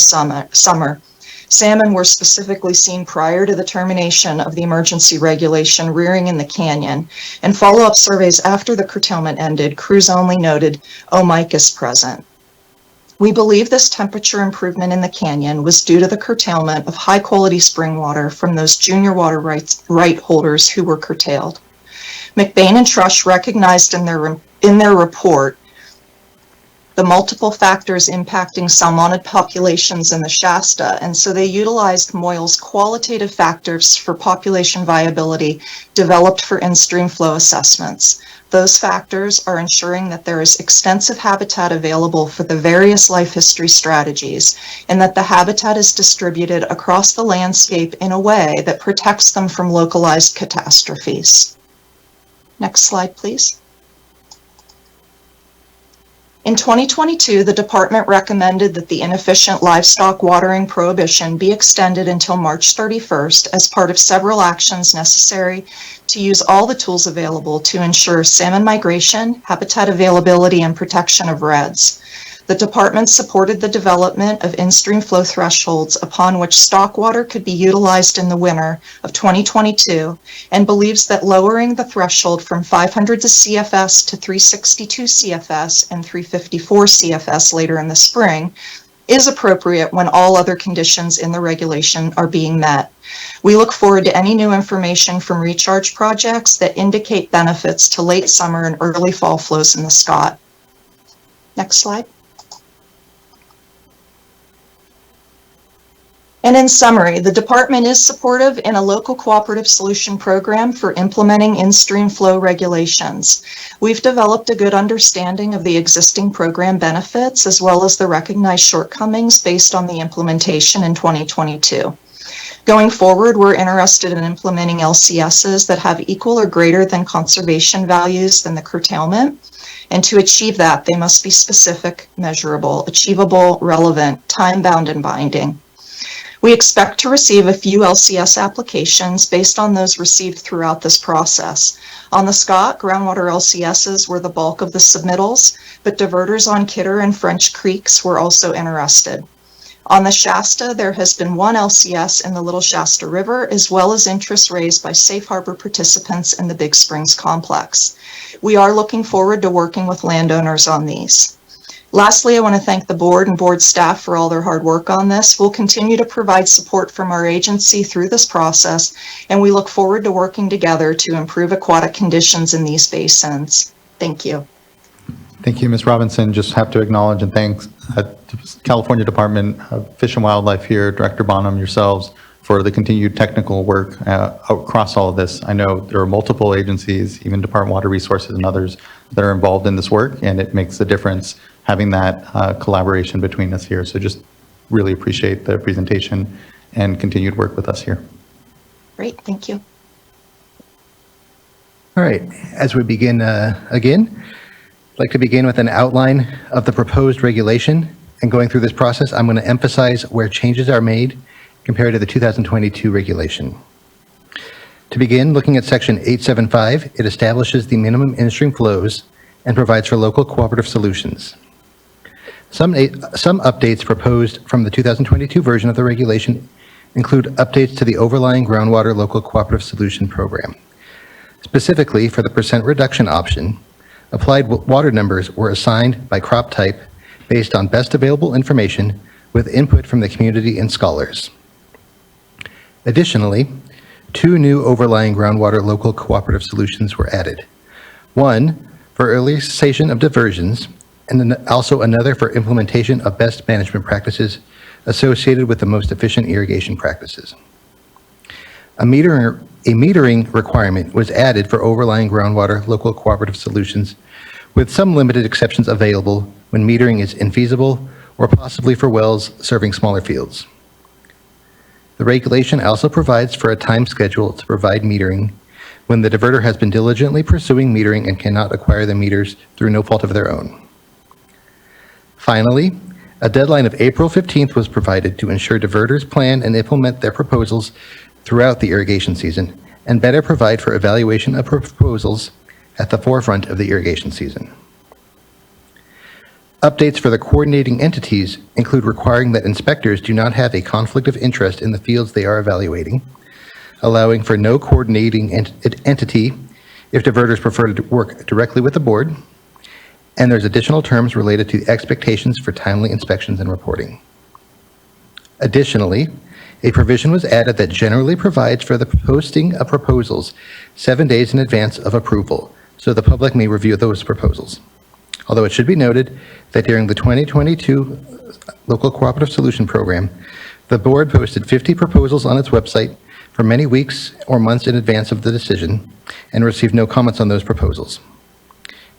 summer. Salmon were specifically seen prior to the termination of the emergency regulation rearing in the canyon, and follow-up surveys after the curtailment ended, crews only noted Omicus present. We believe this temperature improvement in the canyon was due to the curtailment of high-quality spring water from those junior water right holders who were curtailed. McBain and Trush recognized in their report the multiple factors impacting salmonid populations in the Shasta, and so they utilized Moyle's qualitative factors for population viability developed for in-stream flow assessments. Those factors are ensuring that there is extensive habitat available for the various life history strategies, and that the habitat is distributed across the landscape in a way that protects them from localized catastrophes. Next slide, please. In 2022, the department recommended that the inefficient livestock watering prohibition be extended until March 31st as part of several actions necessary to use all the tools available to ensure salmon migration, habitat availability, and protection of redds. The department supported the development of in-stream flow thresholds upon which stock water could be utilized in the winter of 2022, and believes that lowering the threshold from 500 CFS to 362 CFS and 354 CFS later in the spring is appropriate when all other conditions in the regulation are being met. We look forward to any new information from recharge projects that indicate benefits to late summer and early fall flows in the Scott. Next slide. And in summary, the department is supportive in a local cooperative solution program for implementing in-stream flow regulations. We've developed a good understanding of the existing program benefits as well as the recognized shortcomings based on the implementation in 2022. Going forward, we're interested in implementing LCSs that have equal or greater than conservation values than the curtailment. And to achieve that, they must be specific, measurable, achievable, relevant, time-bound, and binding. We expect to receive a few LCS applications based on those received throughout this process. On the Scott, groundwater LCSs were the bulk of the submittals, but diverters on Kidder and French Creeks were also interested. On the Shasta, there has been one LCS in the Little Shasta River, as well as interest raised by Safe Harbor participants in the Big Springs complex. We are looking forward to working with landowners on these. Lastly, I want to thank the board and board staff for all their hard work on this. We'll continue to provide support from our agency through this process, and we look forward to working together to improve aquatic conditions in these basins. Thank you. Thank you, Ms. Robinson. Just have to acknowledge and thank California Department of Fish and Wildlife here, Director Bonham, yourselves, for the continued technical work across all of this. I know there are multiple agencies, even Department of Water Resources and others, that are involved in this work, and it makes a difference having that collaboration between us here. So just really appreciate the presentation and continued work with us here. Great, thank you. All right, as we begin again, I'd like to begin with an outline of the proposed regulation. And going through this process, I'm going to emphasize where changes are made compared to the 2022 regulation. To begin, looking at Section 875, it establishes the minimum in-stream flows and provides for local cooperative solutions. Some updates proposed from the 2022 version of the regulation include updates to the overlying groundwater local cooperative solution program. Specifically, for the percent reduction option, applied water numbers were assigned by crop type based on best available information with input from the community and scholars. Additionally, 2 new overlying groundwater local cooperative solutions were added. One for early cessation of diversions, and then also another for implementation of best management practices associated with the most efficient irrigation practices. A metering requirement was added for overlying groundwater local cooperative solutions, with some limited exceptions available when metering is infeasible or possibly for wells serving smaller fields. The regulation also provides for a time schedule to provide metering when the diverter has been diligently pursuing metering and cannot acquire the meters through no fault of their own. Finally, a deadline of April 15th was provided to ensure diverters plan and implement their proposals throughout the irrigation season and better provide for evaluation of proposals at the forefront of the irrigation season. Updates for the coordinating entities include requiring that inspectors do not have a conflict of interest in the fields they are evaluating, allowing for no coordinating entity if diverters prefer to work directly with the board, and there's additional terms related to expectations for timely inspections and reporting. Additionally, a provision was added that generally provides for the posting of proposals 7 days in advance of approval, so the public may review those proposals. Although it should be noted that during the 2022 Local Cooperative Solution Program, the board posted 50 proposals on its website for many weeks or months in advance of the decision and received no comments on those proposals.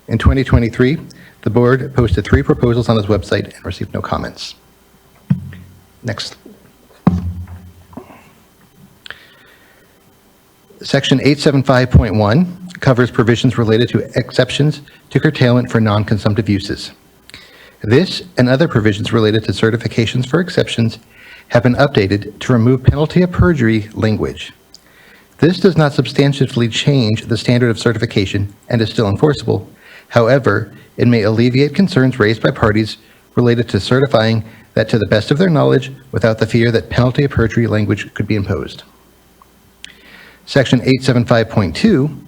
In 2023, the board posted 3 proposals on its website and received no comments. Next. Section 875.1 covers provisions related to exceptions to curtailment for non-consumptive uses. This and other provisions related to certifications for exceptions have been updated to remove penalty of perjury language. This does not substantially change the standard of certification and is still enforceable. However, it may alleviate concerns raised by parties related to certifying that to the best of their knowledge without the fear that penalty of perjury language could be imposed. Section 875.2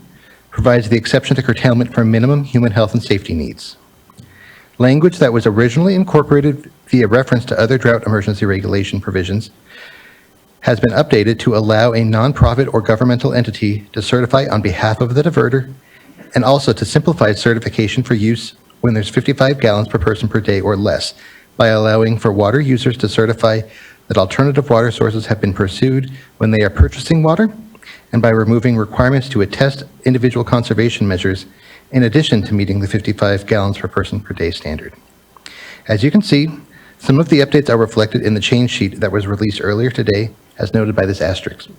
provides the exception to curtailment for minimum human health and safety needs. Language that was originally incorporated via reference to other drought emergency regulation provisions has been updated to allow a nonprofit or governmental entity to certify on behalf of the diverter, and also to simplify certification for use when there's 55 gallons per person per day or less, by allowing for water users to certify that alternative water sources have been pursued when they are purchasing water, and by removing requirements to attest individual conservation measures in addition to meeting the 55 gallons per person per day standard. As you can see, some of the updates are reflected in the change sheet that was released earlier today as noted by this asterisk.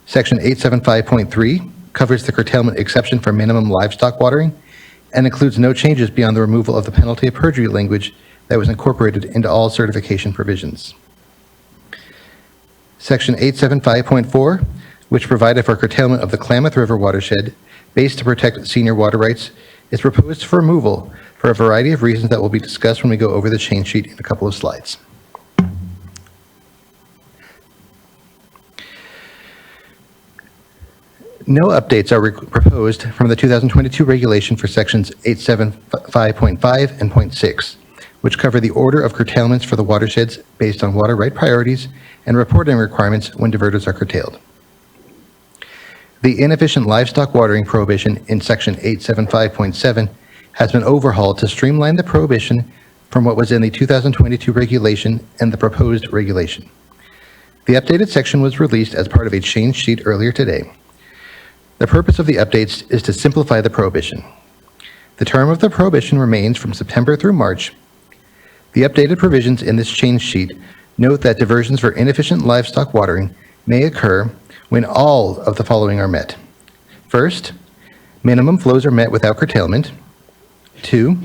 Section 875.3 covers the curtailment exception for minimum livestock watering and includes no changes beyond the removal of the penalty of perjury language that was incorporated into all certification provisions. Section 875.4, which provided for curtailment of the Klamath River watershed based to protect senior water rights, is proposed for removal for a variety of reasons that will be discussed when we go over the change sheet in a couple of slides. No updates are proposed from the 2022 regulation for sections 875.5 and .6, which cover the order of curtailments for the watersheds based on water right priorities and reporting requirements when diverters are curtailed. The inefficient livestock watering prohibition in section 875.7 has been overhauled to streamline the prohibition from what was in the 2022 regulation and the proposed regulation. The updated section was released as part of a change sheet earlier today. The purpose of the updates is to simplify the prohibition. The term of the prohibition remains from September through March. The updated provisions in this change sheet note that diversions for inefficient livestock watering may occur when all of the following are met. First, minimum flows are met without curtailment. 2,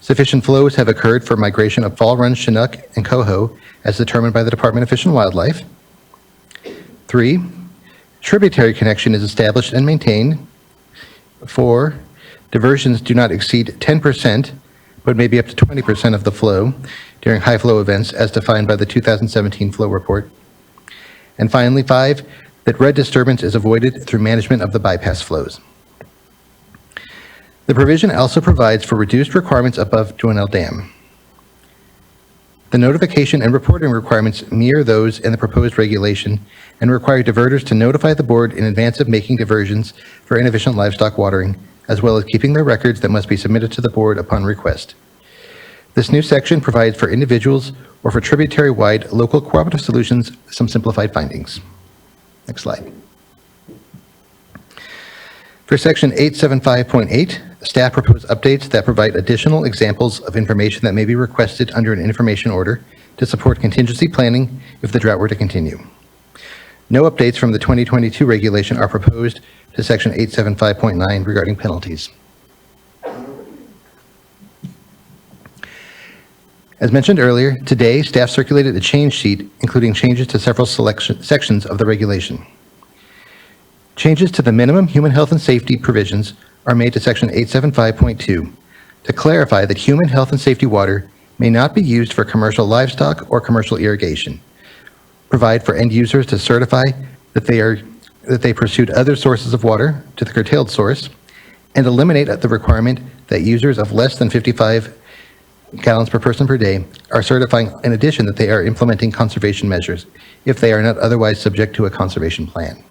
sufficient flows have occurred for migration of fall run Chinook and coho as determined by the Department of Fish and Wildlife. 3, tributary connection is established and maintained. 4, diversions do not exceed 10%, but may be up to 20% of the flow during high flow events as defined by the 2017 flow report. And finally, 5, that red disturbance is avoided through management of the bypass flows. The provision also provides for reduced requirements above Joinell Dam. The notification and reporting requirements mirror those in the proposed regulation and require diverters to notify the board in advance of making diversions for inefficient livestock watering, as well as keeping their records that must be submitted to the board upon request. This new section provides for individuals or for tributary-wide local cooperative solutions some simplified findings. Next slide. For section 875.8, staff propose updates that provide additional examples of information that may be requested under an information order to support contingency planning if the drought were to continue. No updates from the 2022 regulation are proposed to section 875.9 regarding penalties. As mentioned earlier, today staff circulated a change sheet including changes to several sections of the regulation. Changes to the minimum human health and safety provisions are made to section 875.2 to clarify that human health and safety water may not be used for commercial livestock or commercial irrigation. Provide for end users to certify that they pursued other sources of water to the curtailed source, and eliminate the requirement that users of less than 55 gallons per person per day are certifying in addition that they are implementing conservation measures if they are not otherwise subject to a conservation plan.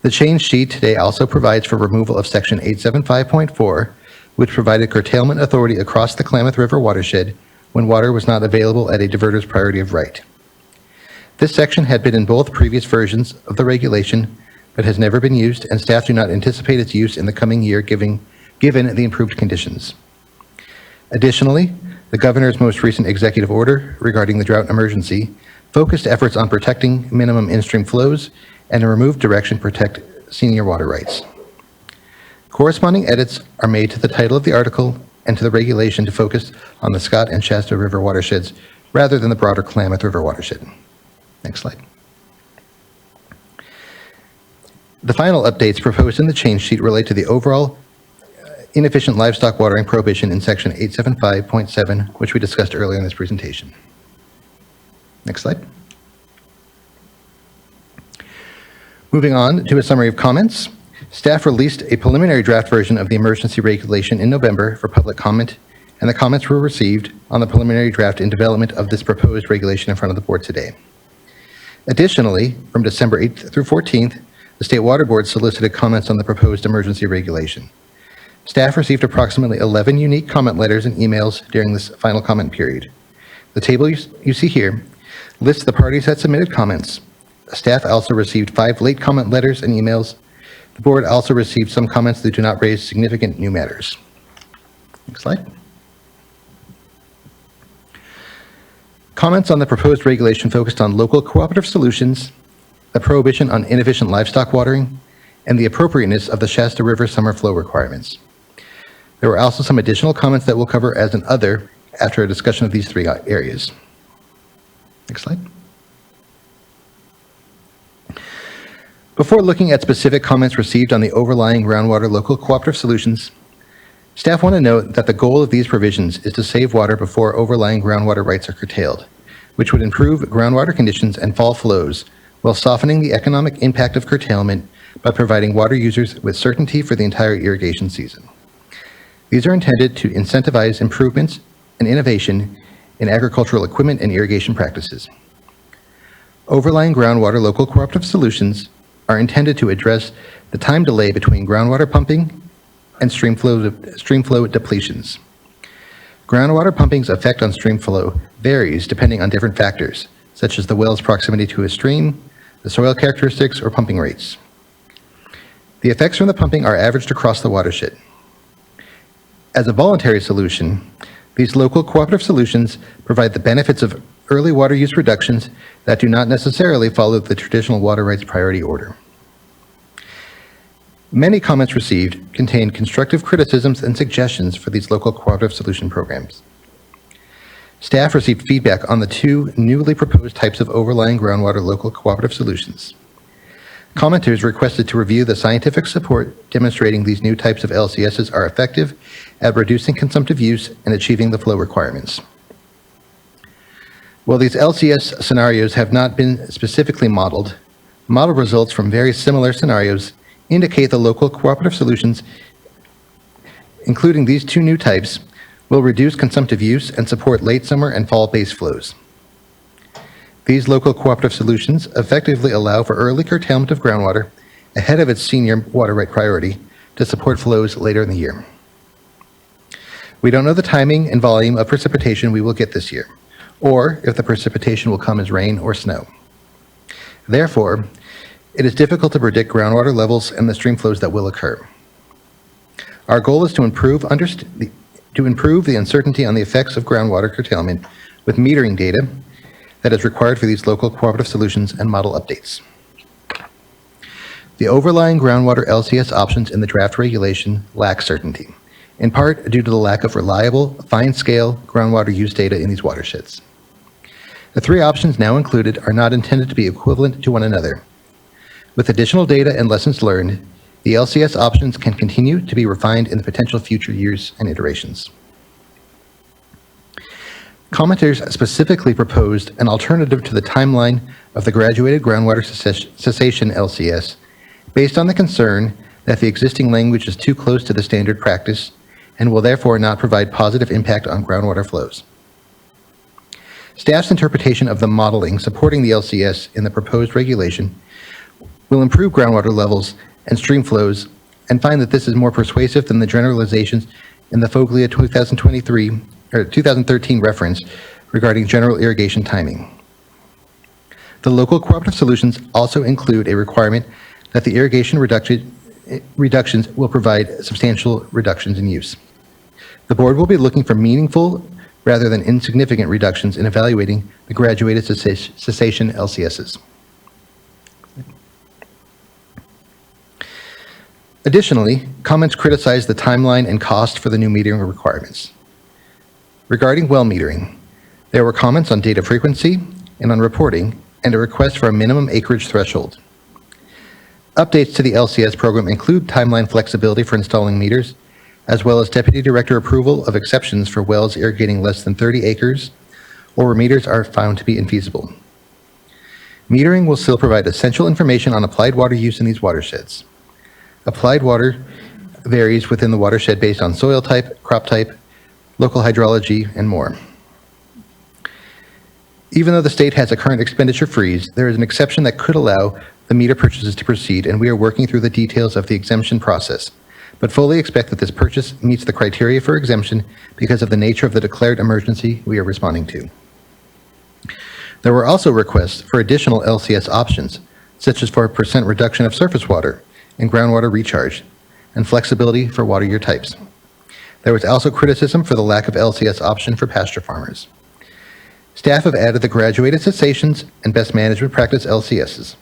The change sheet today also provides for removal of section 875.4, which provided curtailment authority across the Klamath River watershed when water was not available at a diverter's priority of right. This section had been in both previous versions of the regulation, but has never been used, and staff do not anticipate its use in the coming year given the improved conditions. Additionally, the governor's most recent executive order regarding the drought emergency focused efforts on protecting minimum in-stream flows and a removed direction to protect senior water rights. Corresponding edits are made to the title of the article and to the regulation to focus on the Scott and Shasta River watersheds rather than the broader Klamath River watershed. Next slide. The final updates proposed in the change sheet relate to the overall inefficient livestock watering prohibition in section 875.7, which we discussed earlier in this presentation. Next slide. Moving on to a summary of comments. Staff released a preliminary draft version of the emergency regulation in November for public comment, and the comments were received on the preliminary draft in development of this proposed regulation in front of the board today. Additionally, from December 8th through 14th, the State Water Board solicited comments on the proposed emergency regulation. Staff received approximately 11 unique comment letters and emails during this final comment period. The table you see here lists the parties that submitted comments. Staff also received 5 late comment letters and emails. The board also received some comments that do not raise significant new matters. Next slide. Comments on the proposed regulation focused on local cooperative solutions, the prohibition on inefficient livestock watering, and the appropriateness of the Shasta River summer flow requirements. There were also some additional comments that we'll cover as an other after a discussion of these three areas. Next slide. Before looking at specific comments received on the overlying groundwater local cooperative solutions, staff want to note that the goal of these provisions is to save water before overlying groundwater rights are curtailed, which would improve groundwater conditions and fall flows while softening the economic impact of curtailment by providing water users with certainty for the entire irrigation season. These are intended to incentivize improvements and innovation in agricultural equipment and irrigation practices. Overlying groundwater local cooperative solutions are intended to address the time delay between groundwater pumping and stream flow depletions. Groundwater pumping's effect on stream flow varies depending on different factors, such as the well's proximity to a stream, the soil characteristics, or pumping rates. The effects from the pumping are averaged across the watershed. As a voluntary solution, these local cooperative solutions provide the benefits of early water use reductions that do not necessarily follow the traditional water rights priority order. Many comments received contain constructive criticisms and suggestions for these local cooperative solution programs. Staff received feedback on the two newly proposed types of overlying groundwater local cooperative solutions. Commenters requested to review the scientific support demonstrating these new types of LCSs are effective at reducing consumptive use and achieving the flow requirements. While these LCS scenarios have not been specifically modeled, model results from very similar scenarios indicate the local cooperative solutions, including these two new types, will reduce consumptive use and support late summer and fall base flows. These local cooperative solutions effectively allow for early curtailment of groundwater ahead of its senior water right priority to support flows later in the year. We don't know the timing and volume of precipitation we will get this year, or if the precipitation will come as rain or snow. Therefore, it is difficult to predict groundwater levels and the stream flows that will occur. Our goal is to improve the uncertainty on the effects of groundwater curtailment with metering data that is required for these local cooperative solutions and model updates. The overlying groundwater LCS options in the draft regulation lack certainty, in part due to the lack of reliable, fine-scale groundwater use data in these watersheds. The three options now included are not intended to be equivalent to one another. With additional data and lessons learned, the LCS options can continue to be refined in the potential future years and iterations. Commenters specifically proposed an alternative to the timeline of the graduated groundwater cessation LCS based on the concern that the existing language is too close to the standard practice and will therefore not provide positive impact on groundwater flows. Staff's interpretation of the modeling supporting the LCS in the proposed regulation will improve groundwater levels and stream flows and find that this is more persuasive than the generalizations in the Foglia 2013 reference regarding general irrigation timing. The local cooperative solutions also include a requirement that the irrigation reductions will provide substantial reductions in use. The board will be looking for meaningful rather than insignificant reductions in evaluating the graduated cessation LCSs. Additionally, comments criticize the timeline and cost for the new metering requirements. Regarding well metering, there were comments on data frequency and on reporting, and a request for a minimum acreage threshold. Updates to the LCS program include timeline flexibility for installing meters, as well as Deputy Director approval of exceptions for wells irrigating less than 30 acres or where meters are found to be infeasible. Metering will still provide essential information on applied water use in these watersheds. Applied water varies within the watershed based on soil type, crop type, local hydrology, and more. Even though the state has a current expenditure freeze, there is an exception that could allow the meter purchases to proceed, and we are working through the details of the exemption process, but fully expect that this purchase meets the criteria for exemption because of the nature of the declared emergency we are responding to. There were also requests for additional LCS options, such as for a % reduction of surface water and groundwater recharge, and flexibility for water year types. There was also criticism for the lack of LCS option for pasture farmers. Staff have added the graduated cessations and best management practice LCSs.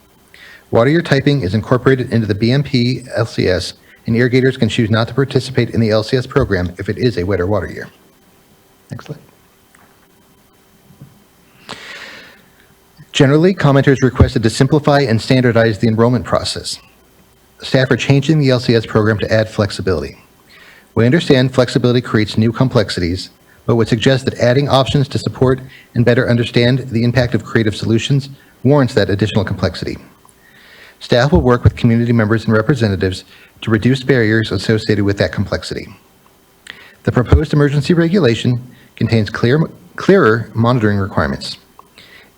Water year typing is incorporated into the BMP LCS, and irrigators can choose not to participate in the LCS program if it is a wetter water year. Next slide. Generally, commenters requested to simplify and standardize the enrollment process. Staff are changing the LCS program to add flexibility. We understand flexibility creates new complexities, but would suggest that adding options to support and better understand the impact of creative solutions warrants that additional complexity. Staff will work with community members and representatives to reduce barriers associated with that complexity. The proposed emergency regulation contains clearer monitoring requirements.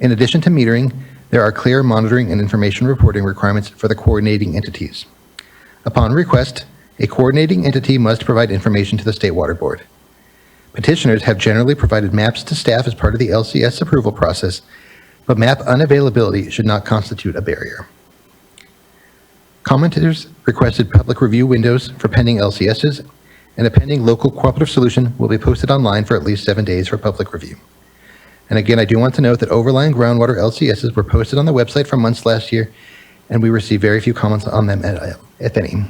In addition to metering, there are clear monitoring and information reporting requirements for the coordinating entities. Upon request, a coordinating entity must provide information to the State Water Board. Petitioners have generally provided maps to staff as part of the LCS approval process, but map unavailability should not constitute a barrier. Commenters requested public review windows for pending LCSs, and a pending local cooperative solution will be posted online for at least 7 days for public review. And again, I do want to note that overlying groundwater LCSs were posted on the website for months last year, and we received very few comments on them, if any.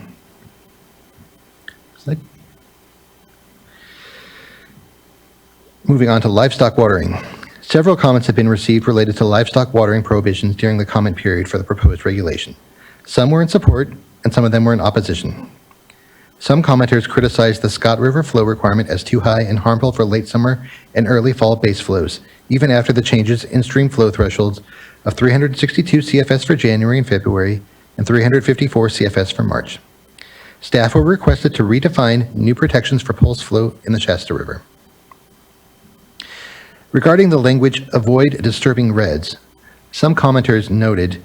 Slide. Moving on to livestock watering. Several comments have been received related to livestock watering prohibitions during the comment period for the proposed regulation. Some were in support, and some of them were in opposition. Some commenters criticized the Scott River flow requirement as too high and harmful for late summer and early fall base flows, even after the changes in stream flow thresholds of 362 CFS for January and February and 354 CFS for March. Staff were requested to redefine new protections for pulse flow in the Shasta River. Regarding the language, avoid disturbing reds, some commenters noted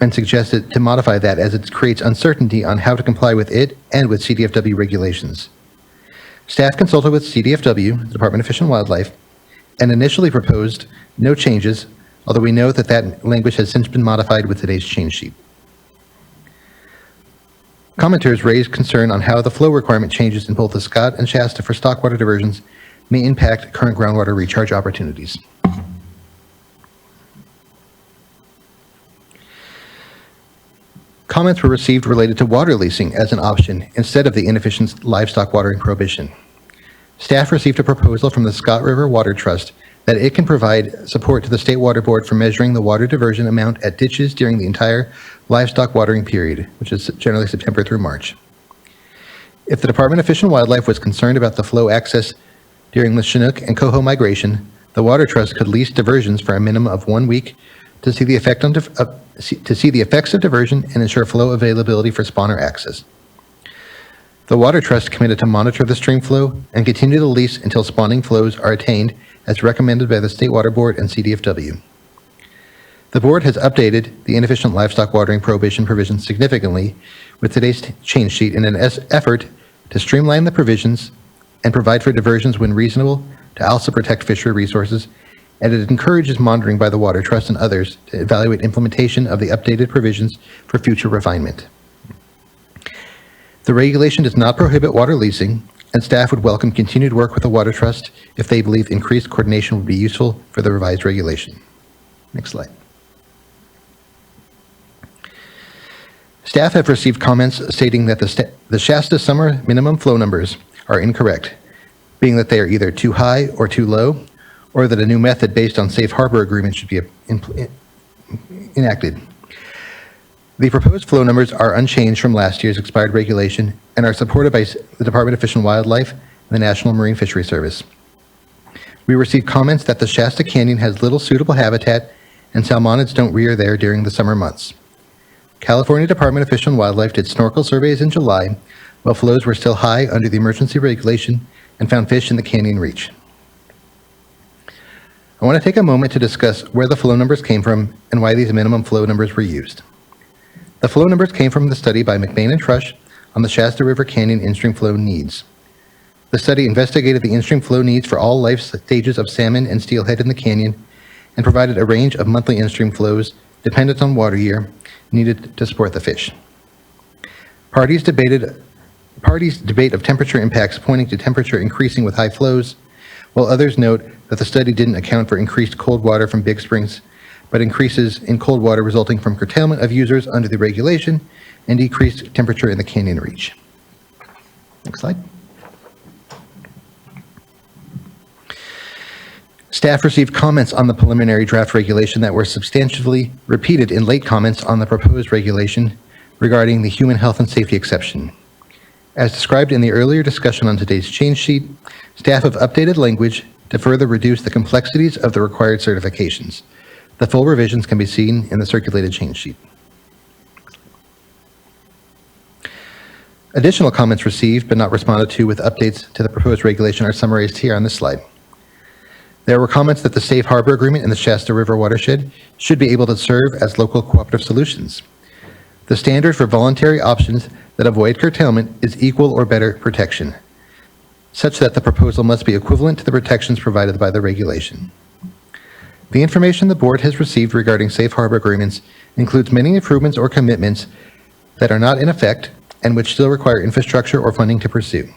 and suggested to modify that as it creates uncertainty on how to comply with it and with CDFW regulations. Staff consulted with CDFW, the Department of Fish and Wildlife, and initially proposed no changes, although we know that that language has since been modified with today's change sheet. Commenters raised concern on how the flow requirement changes in both the Scott and Shasta for stockwater diversions may impact current groundwater recharge opportunities. Comments were received related to water leasing as an option instead of the inefficient livestock watering prohibition. Staff received a proposal from the Scott River Water Trust that it can provide support to the State Water Board for measuring the water diversion amount at ditches during the entire livestock watering period, which is generally September through March. If the Department of Fish and Wildlife was concerned about the flow access during the Chinook and Coho migration, the Water Trust could lease diversions for a minimum of 1 week to see the effects of diversion and ensure flow availability for spawner access. The Water Trust committed to monitor the stream flow and continue the lease until spawning flows are attained as recommended by the State Water Board and CDFW. The board has updated the inefficient livestock watering prohibition provision significantly with today's change sheet in an effort to streamline the provisions and provide for diversions when reasonable to also protect fishery resources, and it encourages monitoring by the Water Trust and others to evaluate implementation of the updated provisions for future refinement. The regulation does not prohibit water leasing, and staff would welcome continued work with the Water Trust if they believe increased coordination would be useful for the revised regulation. Next slide. Staff have received comments stating that the Shasta summer minimum flow numbers are incorrect, being that they are either too high or too low, or that a new method based on safe harbor agreement should be enacted. The proposed flow numbers are unchanged from last year's expired regulation and are supported by the Department of Fish and Wildlife and the National Marine Fisheries Service. We received comments that the Shasta Canyon has little suitable habitat and salmonids don't rear there during the summer months. California Department of Fish and Wildlife did snorkel surveys in July while flows were still high under the emergency regulation and found fish in the canyon reach. I want to take a moment to discuss where the flow numbers came from and why these minimum flow numbers were used. The flow numbers came from the study by McBain and Trush on the Shasta River Canyon in-stream flow needs. The study investigated the in-stream flow needs for all life stages of salmon and steelhead in the canyon and provided a range of monthly in-stream flows dependent on water year needed to support the fish. Parties' debate of temperature impacts pointing to temperature increasing with high flows, while others note that the study didn't account for increased cold water from Big Springs, but increases in cold water resulting from curtailment of users under the regulation and decreased temperature in the canyon reach. Next slide. Staff received comments on the preliminary draft regulation that were substantially repeated in late comments on the proposed regulation regarding the human health and safety exception. As described in the earlier discussion on today's change sheet, staff have updated language to further reduce the complexities of the required certifications. The full revisions can be seen in the circulated change sheet. Additional comments received but not responded to with updates to the proposed regulation are summarized here on this slide. There were comments that the Safe Harbor Agreement in the Shasta River watershed should be able to serve as local cooperative solutions. The standard for voluntary options that avoid curtailment is equal or better protection, such that the proposal must be equivalent to the protections provided by the regulation. The information the board has received regarding Safe Harbor agreements includes many improvements or commitments that are not in effect and which still require infrastructure or funding to pursue.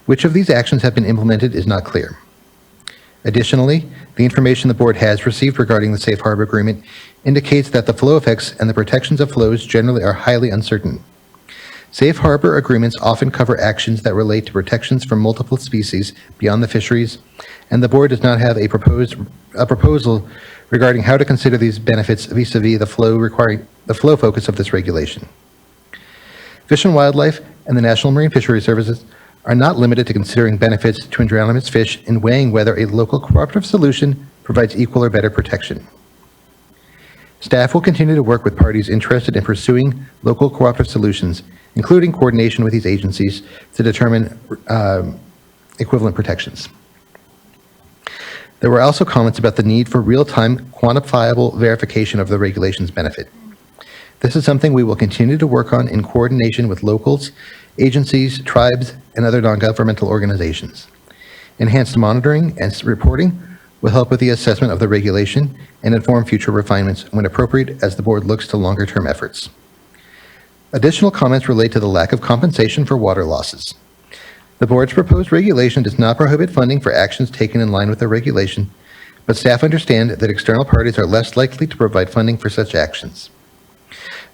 Which of these actions have been implemented is not clear. Additionally, the information the board has received regarding the Safe Harbor Agreement indicates that the flow effects and the protections of flows generally are highly uncertain. Safe Harbor agreements often cover actions that relate to protections from multiple species beyond the fisheries, and the board does not have a proposal regarding how to consider these benefits vis-a-vis the flow focus of this regulation. Fish and Wildlife and the National Marine Fisheries Services are not limited to considering benefits to anadromous fish in weighing whether a local cooperative solution provides equal or better protection. Staff will continue to work with parties interested in pursuing local cooperative solutions, including coordination with these agencies to determine equivalent protections. There were also comments about the need for real-time quantifiable verification of the regulation's benefit. This is something we will continue to work on in coordination with locals, agencies, tribes, and other non-governmental organizations. Enhanced monitoring and reporting will help with the assessment of the regulation and inform future refinements when appropriate as the board looks to longer-term efforts. Additional comments relate to the lack of compensation for water losses. The board's proposed regulation does not prohibit funding for actions taken in line with the regulation, but staff understand that external parties are less likely to provide funding for such actions.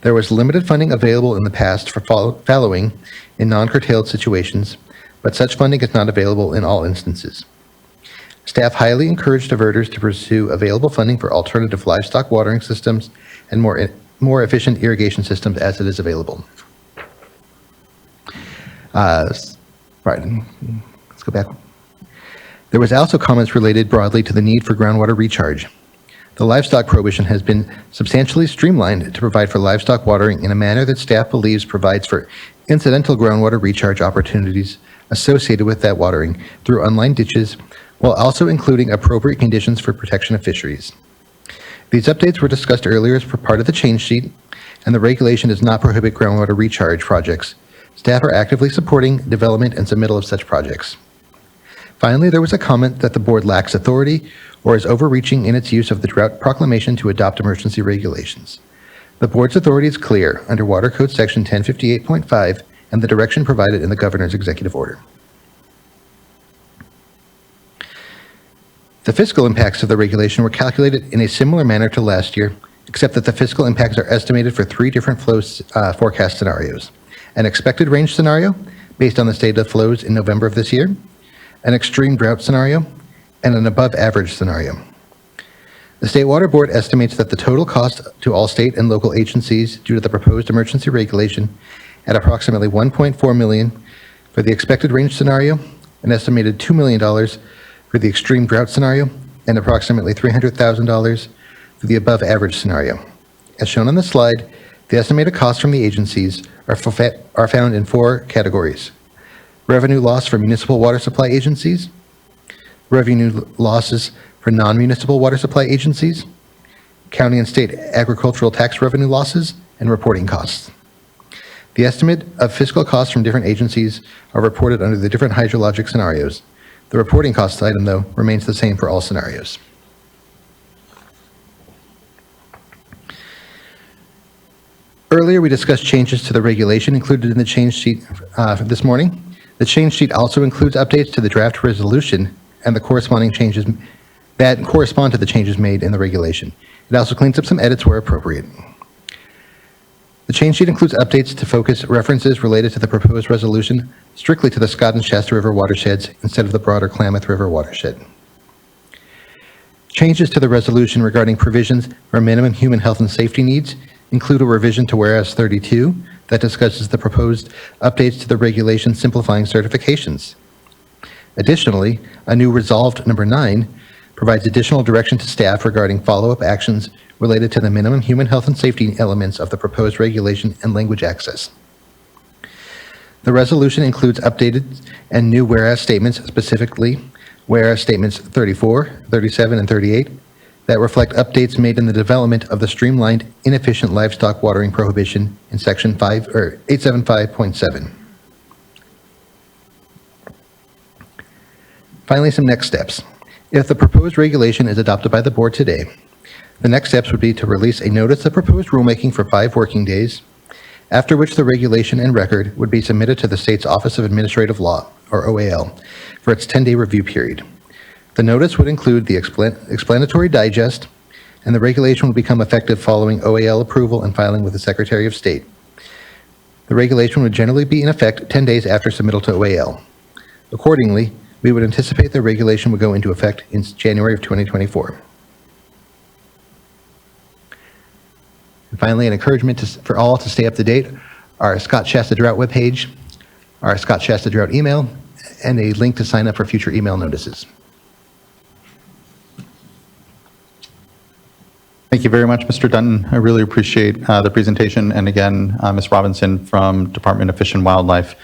There was limited funding available in the past for fallowing in non-curtailed situations, but such funding is not available in all instances. Staff highly encourage diverters to pursue available funding for alternative livestock watering systems and more efficient irrigation systems as it is available. Right, let's go back. There was also comments related broadly to the need for groundwater recharge. The livestock prohibition has been substantially streamlined to provide for livestock watering in a manner that staff believes provides for incidental groundwater recharge opportunities associated with that watering through unlined ditches, while also including appropriate conditions for protection of fisheries. These updates were discussed earlier as part of the change sheet, and the regulation does not prohibit groundwater recharge projects. Staff are actively supporting development and submittal of such projects. Finally, there was a comment that the board lacks authority or is overreaching in its use of the drought proclamation to adopt emergency regulations. The board's authority is clear under Water Code Section 1058.5 and the direction provided in the governor's executive order. The fiscal impacts of the regulation were calculated in a similar manner to last year, except that the fiscal impacts are estimated for 3 different flow forecast scenarios. An expected range scenario, based on the state of flows in November of this year, an extreme drought scenario, and an above average scenario. The State Water Board estimates that the total cost to all state and local agencies due to the proposed emergency regulation at approximately $1.4 million for the expected range scenario, an estimated $2 million for the extreme drought scenario, and approximately $300,000 for the above average scenario. As shown on the slide, the estimated costs from the agencies are found in 4 categories: revenue loss for municipal water supply agencies, revenue losses for non-municipal water supply agencies, county and state agricultural tax revenue losses, and reporting costs. The estimate of fiscal costs from different agencies are reported under the different hydrologic scenarios. The reporting costs item, though, remains the same for all scenarios. Earlier, we discussed changes to the regulation included in the change sheet this morning. The change sheet also includes updates to the draft resolution and the corresponding changes that correspond to the changes made in the regulation. It also cleans up some edits where appropriate. The change sheet includes updates to focus references related to the proposed resolution strictly to the Scott and Shasta River watersheds instead of the broader Klamath River watershed. Changes to the resolution regarding provisions for minimum human health and safety needs include a revision to whereas 32 that discusses the proposed updates to the regulation simplifying certifications. Additionally, a new resolved number 9 provides additional direction to staff regarding follow-up actions related to the minimum human health and safety elements of the proposed regulation and language access. The resolution includes updated and new whereas statements, specifically whereas statements 34, 37, and 38 that reflect updates made in the development of the streamlined inefficient livestock watering prohibition in section 875.7. Finally, some next steps. If the proposed regulation is adopted by the board today, the next steps would be to release a notice of proposed rulemaking for 5 working days, after which the regulation and record would be submitted to the state's Office of Administrative Law, or OAL, for its 10-day review period. The notice would include the explanatory digest, and the regulation would become effective following OAL approval and filing with the Secretary of State. The regulation would generally be in effect 10 days after submittal to OAL. Accordingly, we would anticipate the regulation would go into effect in January of 2024. And finally, an encouragement for all to stay up to date, our Scott Shasta Drought webpage, our Scott Shasta Drought email, and a link to sign up for future email notices. Thank you very much, Mr. Dutton. I really appreciate the presentation. And again, Ms. Robinson from Department of Fish and Wildlife.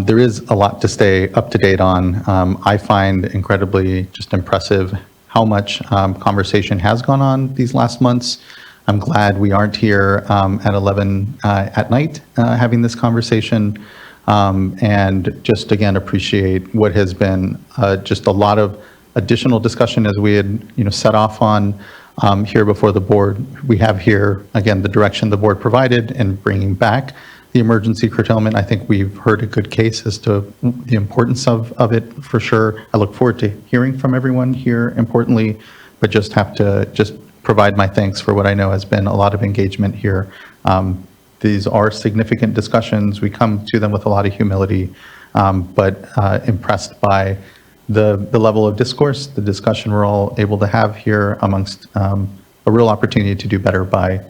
There is a lot to stay up to date on. I find incredibly just impressive how much conversation has gone on these last months. I'm glad we aren't here at 11 at night having this conversation, and just again appreciate what has been just a lot of additional discussion as we had set off on here before the board. We have here again the direction the board provided in bringing back the emergency curtailment. I think we've heard a good case as to the importance of it for sure. I look forward to hearing from everyone here importantly, but just have to provide my thanks for what I know has been a lot of engagement here. These are significant discussions. We come to them with a lot of humility, but impressed by the level of discourse, the discussion we're all able to have here amongst a real opportunity to do better by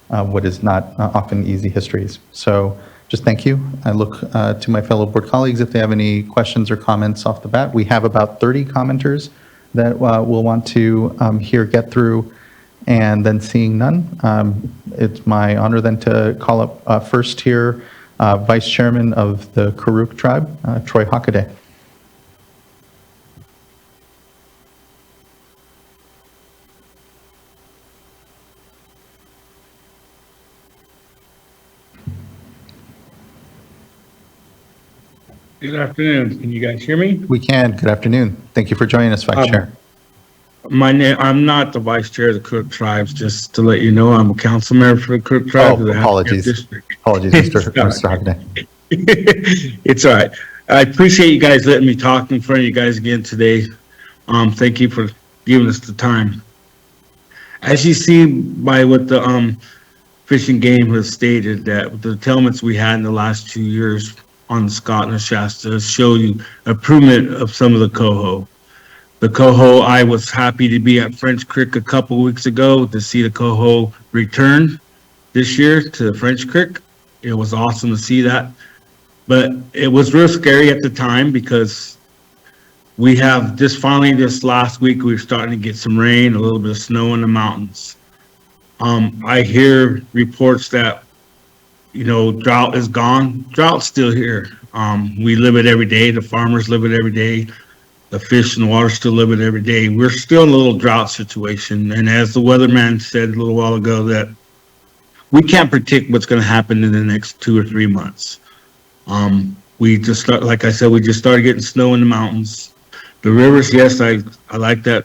what is not often easy histories. So just thank you. I look to my fellow board colleagues if they have any questions or comments off the bat. We have about 30 commenters that we'll want to get through, and then seeing none, it's my honor then to call up first here Vice Chairman of the Karuk Tribe, Troy Hockaday. Good afternoon. Can you guys hear me? We can. Good afternoon. Thank you for joining us, Vice Chair. I'm not the Vice Chair of the Cook Tribes, just to let you know. I'm a council member for the Cook Tribes. Oh, apologies. Apologies, Mr. Hockaday. It's all right. I appreciate you guys letting me talk in front of you guys again today. Thank you for giving us the time. As you see by what the Fish and Game has stated, that the curtailments we had in the last 2 years on the Scott and the Shasta show you improvement of some of the coho. The coho, I was happy to be at French Creek a couple weeks ago to see the coho return this year to French Creek. It was awesome to see that. But it was real scary at the time because we have just finally this last week, we were starting to get some rain, a little bit of snow in the mountains. I hear reports that drought is gone. Drought's still here. We live it every day. The farmers live it every day. The fish and the water still live it every day. We're still in a little drought situation. And as the weatherman said a little while ago, that we can't predict what's going to happen in the next 2 or 3 months. We just start, like I said, we just started getting snow in the mountains. The rivers, yes, I like that.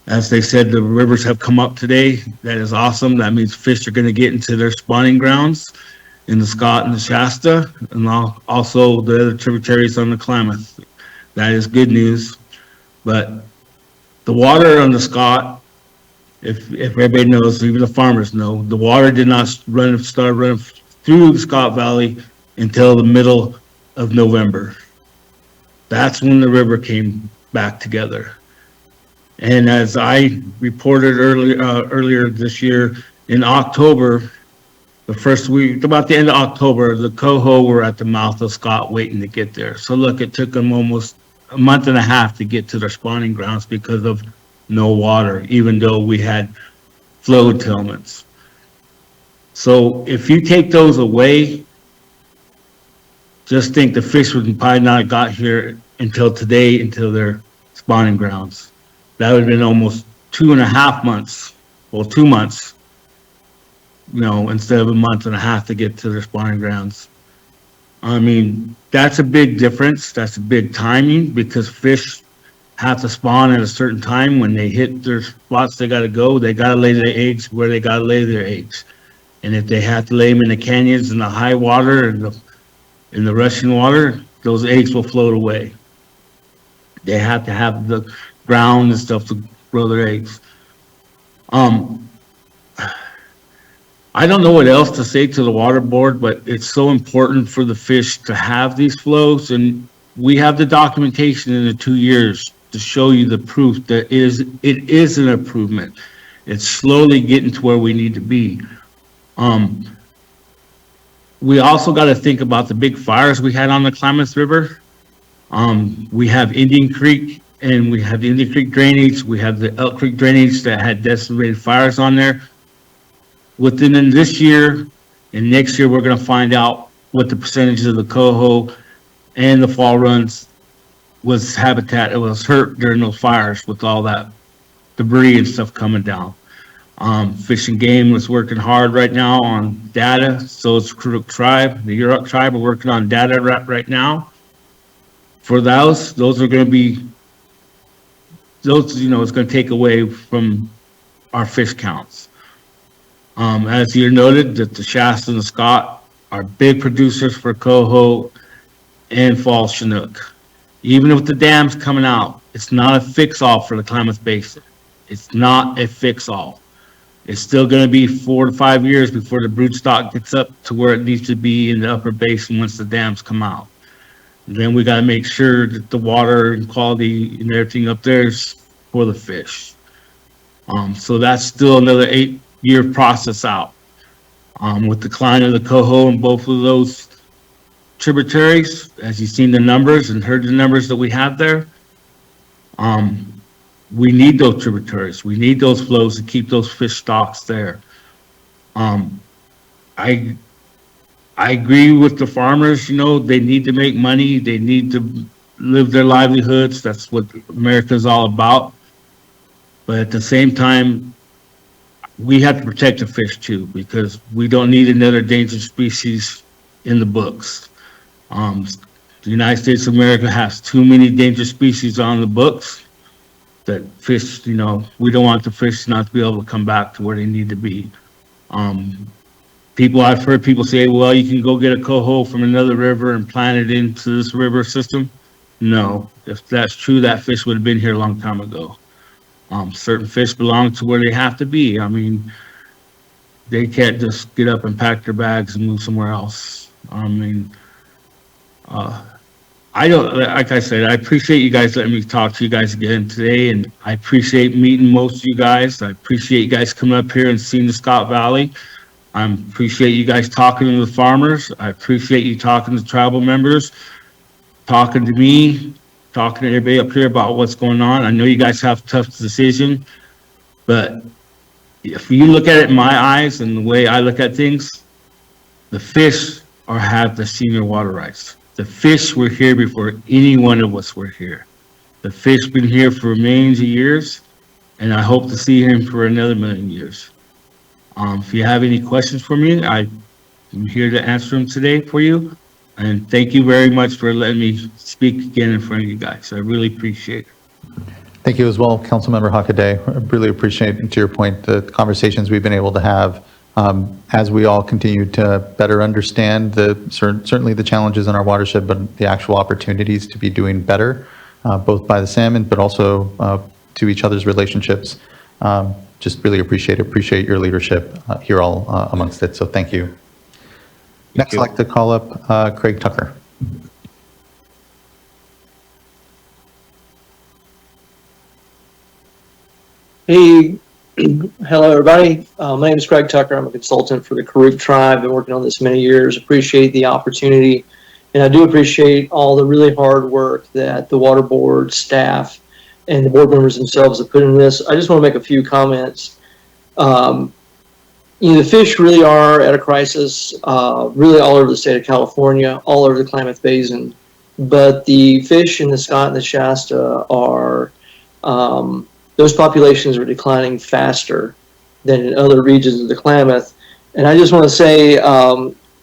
As they said, the rivers have come up today. That is awesome. That means fish are going to get into their spawning grounds in the Scott and the Shasta, and also the other tributaries on the Klamath. That is good news. But the water on the Scott, if everybody knows, even the farmers know, the water did not start running through the Scott Valley until the middle of November. That's when the river came back together. And as I reported earlier this year, in October, the first week, about the end of October, the coho were at the mouth of Scott waiting to get there. So look, it took them almost a month and a half to get to their spawning grounds because of no water, even though we had flow entailments. So if you take those away, just think the fish would probably not got here until today, until their spawning grounds. That would have been almost 2.5 months, well, 2 months, you know, instead of a month and a half to get to their spawning grounds. I mean, that's a big difference. That's a big timing because fish have to spawn at a certain time. When they hit their spots they got to go, they got to lay their eggs where they got to lay their eggs. And if they have to lay them in the canyons in the high water and in the rushing water, those eggs will float away. They have to have the ground and stuff to grow their eggs. I don't know what else to say to the water board, but it's so important for the fish to have these flows, and we have the documentation in the 2 years to show you the proof that it is an improvement. It's slowly getting to where we need to be. We also got to think about the big fires we had on the Klamath River. We have Indian Creek, and we have the Indian Creek drainage. We have the Elk Creek drainage that had decimated fires on there. Within this year and next year, we're going to find out what the percentage of the coho and the fall runs was habitat. It was hurt during those fires with all that debris and stuff coming down. Fish and Game was working hard right now on data. So is Kuruk Tribe, the Yurok Tribe are working on data right now. For those are going to be, you know, it's going to take away from our fish counts. As you noted, that the Shasta and the Scott are big producers for coho and fall Chinook. Even with the dams coming out, it's not a fix-all for the Klamath Basin. It's not a fix-all. It's still going to be 4 to 5 years before the brood stock gets up to where it needs to be in the upper basin once the dams come out. And then we got to make sure that the water and quality and everything up there is for the fish. So that's still another 8-year process out. With decline of the coho in both of those tributaries, as you've seen the numbers and heard the numbers that we have there, we need those tributaries. We need those flows to keep those fish stocks there. I agree with the farmers, you know, they need to make money. They need to live their livelihoods. That's what America is all about. But at the same time, we have to protect the fish too, because we don't need another endangered species in the books. The United States of America has too many endangered species on the books that fish, you know, we don't want the fish not to be able to come back to where they need to be. I've heard people say, well, you can go get a coho from another river and plant it into this river system. No, if that's true, that fish would have been here a long time ago. Certain fish belong to where they have to be. I mean, they can't just get up and pack their bags and move somewhere else. I mean, I don't, like I said, I appreciate you guys letting me talk to you guys again today, and I appreciate meeting most of you guys. I appreciate you guys coming up here and seeing the Scott Valley. I appreciate you guys talking to the farmers. I appreciate you talking to tribal members, talking to me, talking to everybody up here about what's going on. I know you guys have a tough decision, but if you look at it in my eyes and the way I look at things, the fish have the senior water rights. The fish were here before any one of us were here. The fish been here for millions of years, and I hope to see him for another million years. If you have any questions for me, I'm here to answer them today for you. And thank you very much for letting me speak again in front of you guys. I really appreciate it. Thank you as well, Councilmember Hockaday. I really appreciate, to your point, the conversations we've been able to have as we all continue to better understand certainly the challenges in our watershed, but the actual opportunities to be doing better. both by the salmon, but also to each other's relationships. Just really appreciate your leadership here all amongst it, so thank you. Next, I'd like to call up Craig Tucker. Hey, hello everybody. My name is Craig Tucker. I'm a consultant for the Karuk tribe. Been working on this many years. Appreciate the opportunity, and I do appreciate all the really hard work that the water board staff and the board members themselves have put in this. I just want to make a few comments. The fish really are at a crisis, really all over the state of California, all over the Klamath Basin. But the fish in the Scott and the Shasta are, those populations are declining faster than in other regions of the Klamath. And I just want to say,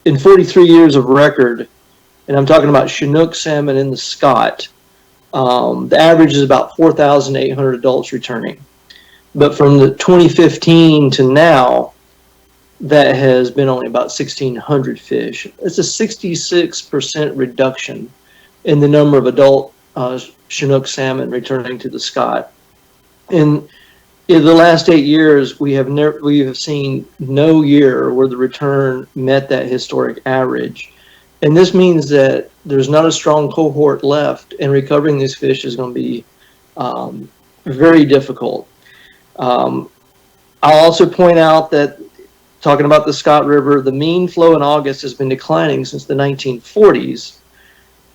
in 43 years of record, and I'm talking about Chinook salmon in the Scott, the average is about 4,800 adults returning. But from the 2015 to now, that has been only about 1,600 fish. It's a 66% reduction in the number of adult Chinook salmon returning to the Scott. And in the last 8 years, we have seen no year where the return met that historic average. And this means that there's not a strong cohort left, and recovering these fish is going to be very difficult. I'll also point out that, talking about the Scott River, the mean flow in August has been declining since the 1940s.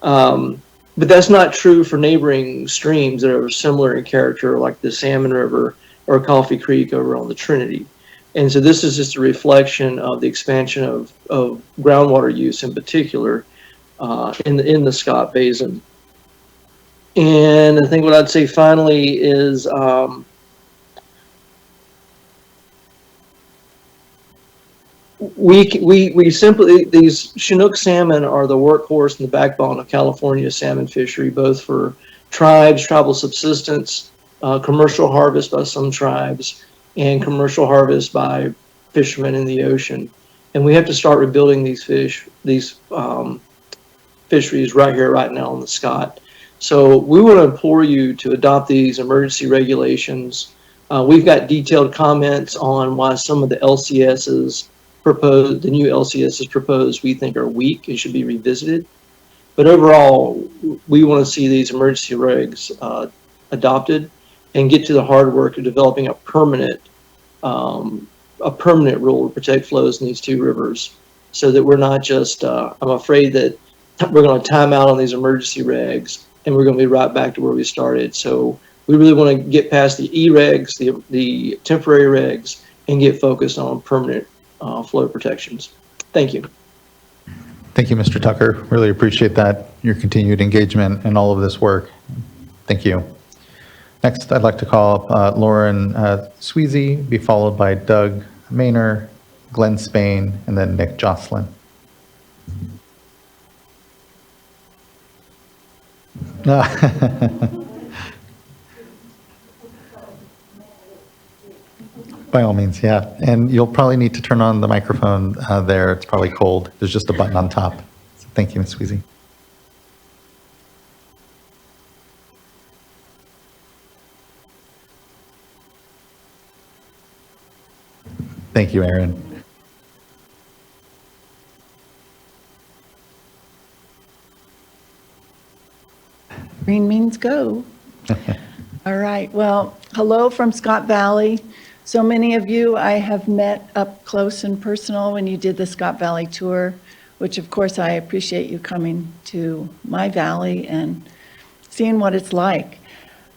But that's not true for neighboring streams that are similar in character, like the Salmon River or Coffee Creek over on the Trinity. And so this is just a reflection of the expansion of groundwater use in particular in the Scott Basin. And I think what I'd say finally is we simply, these Chinook salmon are the workhorse and the backbone of California salmon fishery, both for tribes, tribal subsistence, commercial harvest by some tribes, and commercial harvest by fishermen in the ocean. And we have to start rebuilding these fisheries right here, right now in the Scott. So we want to implore you to adopt these emergency regulations. We've got detailed comments on why some of the LCSs proposed, the new LCSs proposed, we think are weak and should be revisited. But overall, we want to see these emergency regs adopted and get to the hard work of developing a permanent rule to protect flows in these two rivers, so that we're not just, I'm afraid that we're going to time out on these emergency regs and we're going to be right back to where we started. So we really want to get past the E-regs, the temporary regs, and get focused on permanent flow protections. Thank you. Thank you, Mr. Tucker. Really appreciate that, your continued engagement in all of this work. Thank you. Next, I'd like to call up Lauren Sweezy, be followed by Doug Maynor, Glenn Spain, and then Nick Jocelyn. By all means, yeah. And you'll probably need to turn on the microphone there. It's probably cold. There's just a button on top. So thank you, Ms. Sweezy. Thank you, Aaron. Green means go. All right. Well, hello from Scott Valley. So many of you I have met up close and personal when you did the Scott Valley tour, which of course I appreciate you coming to my valley and seeing what it's like.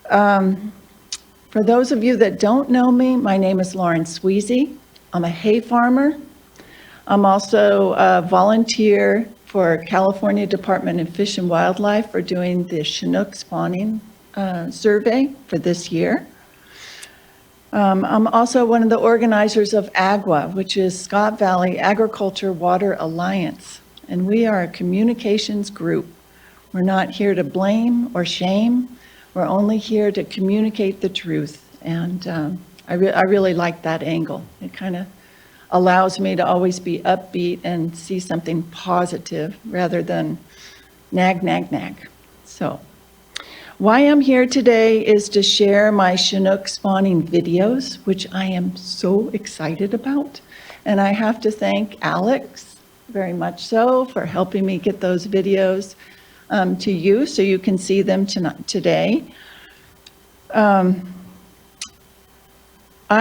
For those of you that don't know me, my name is Lauren Sweezy. I'm a hay farmer. I'm also a volunteer for California Department of Fish and Wildlife for doing the Chinook spawning survey for this year. I'm also one of the organizers of AGWA, which is Scott Valley Agriculture Water Alliance, and we are a communications group. We're not here to blame or shame. We're only here to communicate the truth, and I really like that angle. It kind of allows me to always be upbeat and see something positive rather than nag, nag, nag. So Why I'm here today is to share my Chinook spawning videos, which I am so excited about. And I have to thank Alex very much so for helping me get those videos to you so you can see them today. I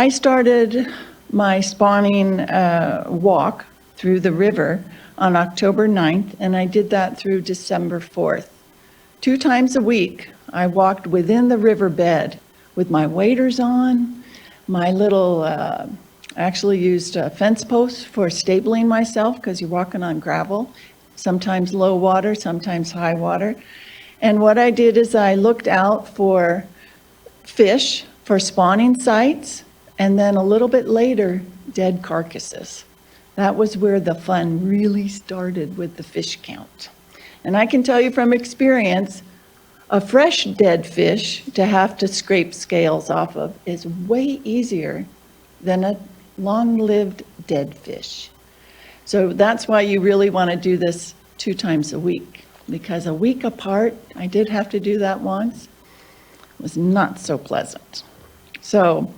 started my spawning walk through the river on October 9th, and I did that through December 4th. 2 times a week, I walked within the riverbed with my waders on, my little, actually used fence posts for stabling myself because you're walking on gravel, sometimes low water, sometimes high water. And what I did is I looked out for fish, for spawning sites, and then a little bit later, dead carcasses. That was where the fun really started with the fish count. And I can tell you from experience, a fresh dead fish to have to scrape scales off of is way easier than a long-lived dead fish. So that's why you really want to do this 2 times a week, because a week apart, I did have to do that once, it was not so pleasant. So,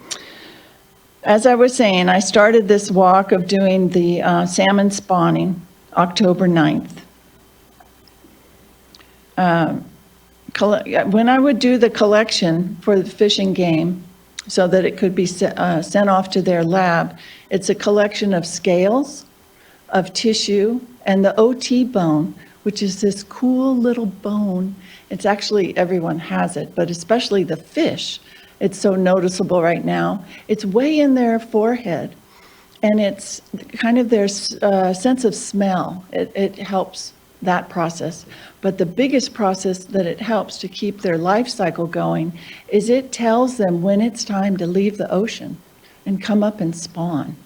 as I was saying, I started this walk of doing the salmon spawning October 9th. When I would do the collection for the fish and game so that it could be sent off to their lab, it's a collection of scales, of tissue, and the OT bone, which is this cool little bone. It's actually, everyone has it, but especially the fish. It's so noticeable right now. It's way in their forehead, and it's kind of their sense of smell. It helps that process. But the biggest process that it helps to keep their life cycle going is it tells them when it's time to leave the ocean and come up and spawn.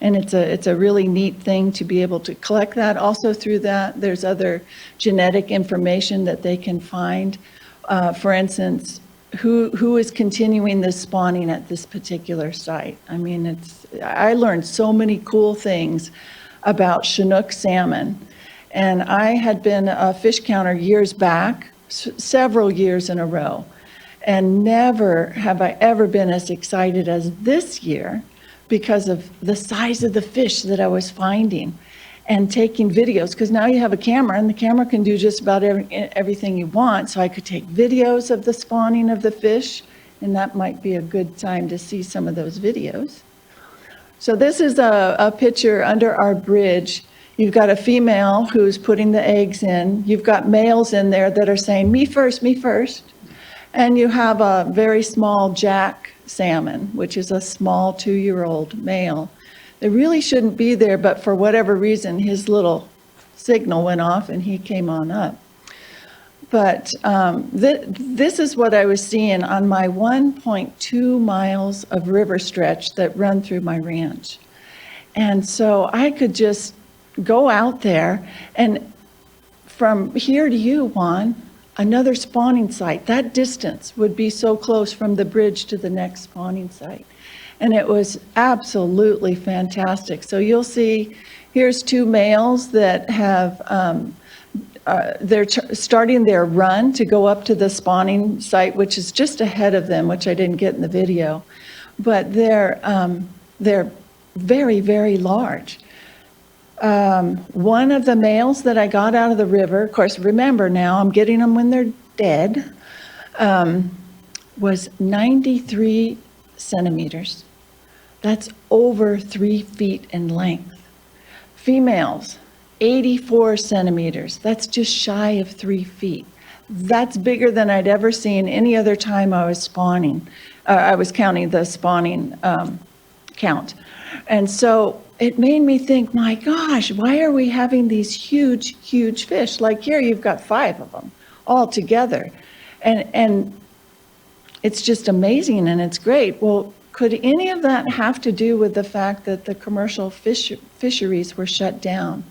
And it's a really neat thing to be able to collect that. Also through that, there's other genetic information that they can find. For instance, who is continuing this spawning at this particular site. I mean, I learned so many cool things about Chinook salmon. And I had been a fish counter years back, several years in a row. And never have I ever been as excited as this year because of the size of the fish that I was finding and taking videos, because now you have a camera and the camera can do just about everything you want. So I could take videos of the spawning of the fish, and that might be a good time to see some of those videos. So this is a picture under our bridge. You've got a female who's putting the eggs in. You've got males in there that are saying, me first, me first. And you have a very small jack salmon, which is a small 2-year-old male. They really shouldn't be there, but for whatever reason, his little signal went off and he came on up. But this is what I was seeing on my 1.2 miles of river stretch that run through my ranch. And so I could just go out there, and from here to you, Juan, another spawning site. That distance would be so close from the bridge to the next spawning site. And it was absolutely fantastic. So you'll see, here's 2 males that have, they're starting their run to go up to the spawning site, which is just ahead of them, which I didn't get in the video. But they're very, very large. One of the males that I got out of the river, of course, remember now, I'm getting them when they're dead, was 93 centimeters. That's over 3 feet in length. Females, 84 centimeters. That's just shy of 3 feet. That's bigger than I'd ever seen any other time I was spawning. I was counting the spawning count. And so it made me think, my gosh, why are we having these huge, huge fish? Like here, you've got 5 of them all together. And it's just amazing and it's great. Well, could any of that have to do with the fact that the commercial fisheries were shut down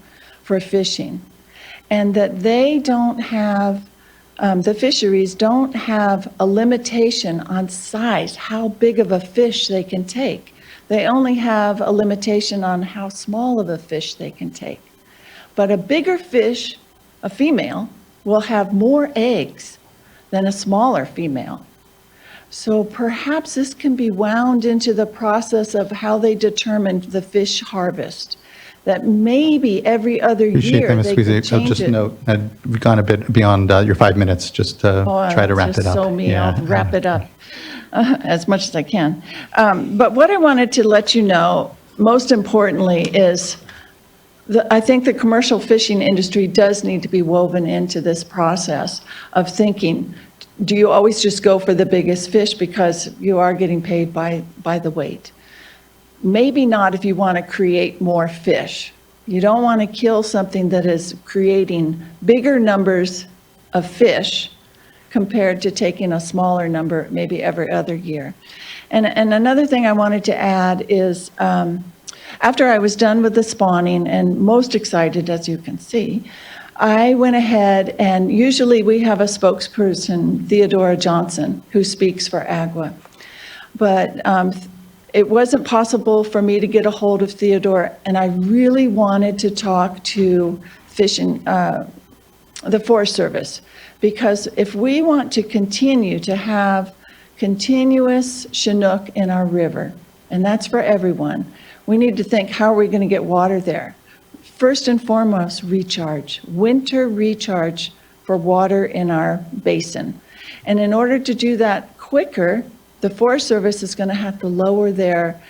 for fishing? And that they don't have, the fisheries don't have a limitation on size, how big of a fish they can take. They only have a limitation on how small of a fish they can take. But a bigger fish, a female, will have more eggs than a smaller female. So perhaps this can be wound into the process of how they determine the fish harvest. That maybe every other Appreciate year that, Ms. they could Squeezy. I'll change just it. note, we've gone a bit beyond your 5 minutes, just to try to wrap it Just up. so me, Yeah. I'll wrap it up as much as I can. But what I wanted to let you know, most importantly, is I think the commercial fishing industry does need to be woven into this process of thinking, do you always just go for the biggest fish because you are getting paid by the weight? Maybe not if you want to create more fish. You don't want to kill something that is creating bigger numbers of fish compared to taking a smaller number maybe every other year. And another thing I wanted to add is after I was done with the spawning and most excited, as you can see, I went ahead and usually we have a spokesperson, Theodora Johnson, who speaks for AGWA. But it wasn't possible for me to get a hold of Theodora, and I really wanted to talk to the Forest Service, because if we want to continue to have continuous Chinook in our river, and that's for everyone, we need to think, how are we going to get water there? First and foremost, recharge, winter recharge for water in our basin. And in order to do that quicker, the Forest Service is going to have to lower their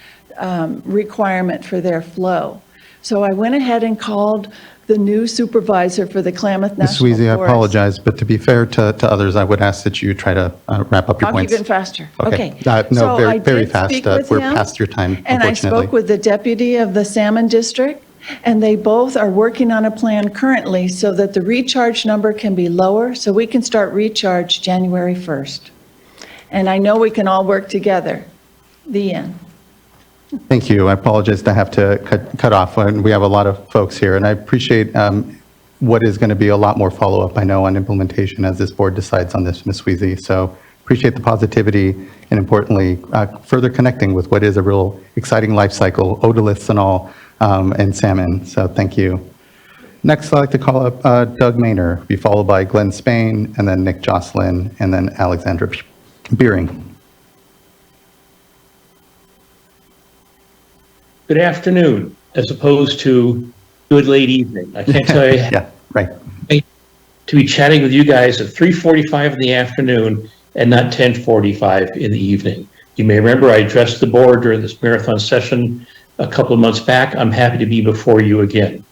requirement for their flow. So I went ahead and called the new supervisor for the Klamath Ms. National Sweezy, I Forest. apologize, but to be fair to others, I would ask that you try to wrap up your I'll points. keep it faster. Okay. No, So I very did fast. speak with We're him, past your time, And I unfortunately. spoke with the deputy of the Salmon District, and they both are working on a plan currently so that the recharge number can be lower, so we can start recharge January 1st. And I know we can all work together. The end. Thank you. I apologize to have to cut off. We have a lot of folks here, and I appreciate what is going to be a lot more follow-up, I know, on implementation as this board decides on this, Ms. Sweezy. So appreciate the positivity and, importantly, further connecting with what is a real exciting life cycle, otoliths and all, and salmon. So thank you. Next, I'd like to call up Doug Maynor, be followed by Glenn Spain, and then Nick Jocelyn, and then Alexandra Beering. Good afternoon, as opposed to good late evening. I can't tell you. Yeah, right. To be chatting with you guys at 3:45 in the afternoon and not 10:45 in the evening. You may remember I addressed the board during this marathon session a couple of months back. I'm happy to be before you again.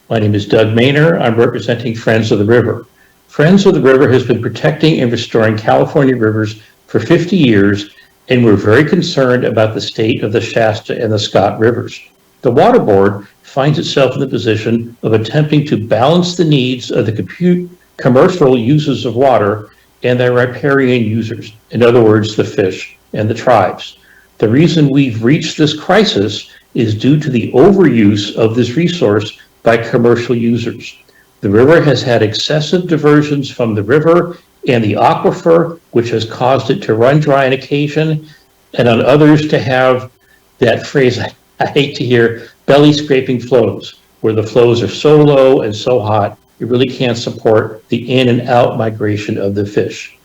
My name is Doug Maynor. I'm representing Friends of the River. Friends of the River has been protecting and restoring California rivers for 50 years, and we're very concerned about the state of the Shasta and the Scott rivers. The Water Board finds itself in the position of attempting to balance the needs of the commercial users of water and their riparian users, in other words, the fish and the tribes. The reason we've reached this crisis is due to the overuse of this resource by commercial users. The river has had excessive diversions from the river and the aquifer, which has caused it to run dry on occasion, and on others to have that phrase I hate to hear, belly scraping flows, where the flows are so low and so hot, it really can't support the in and out migration of the fish.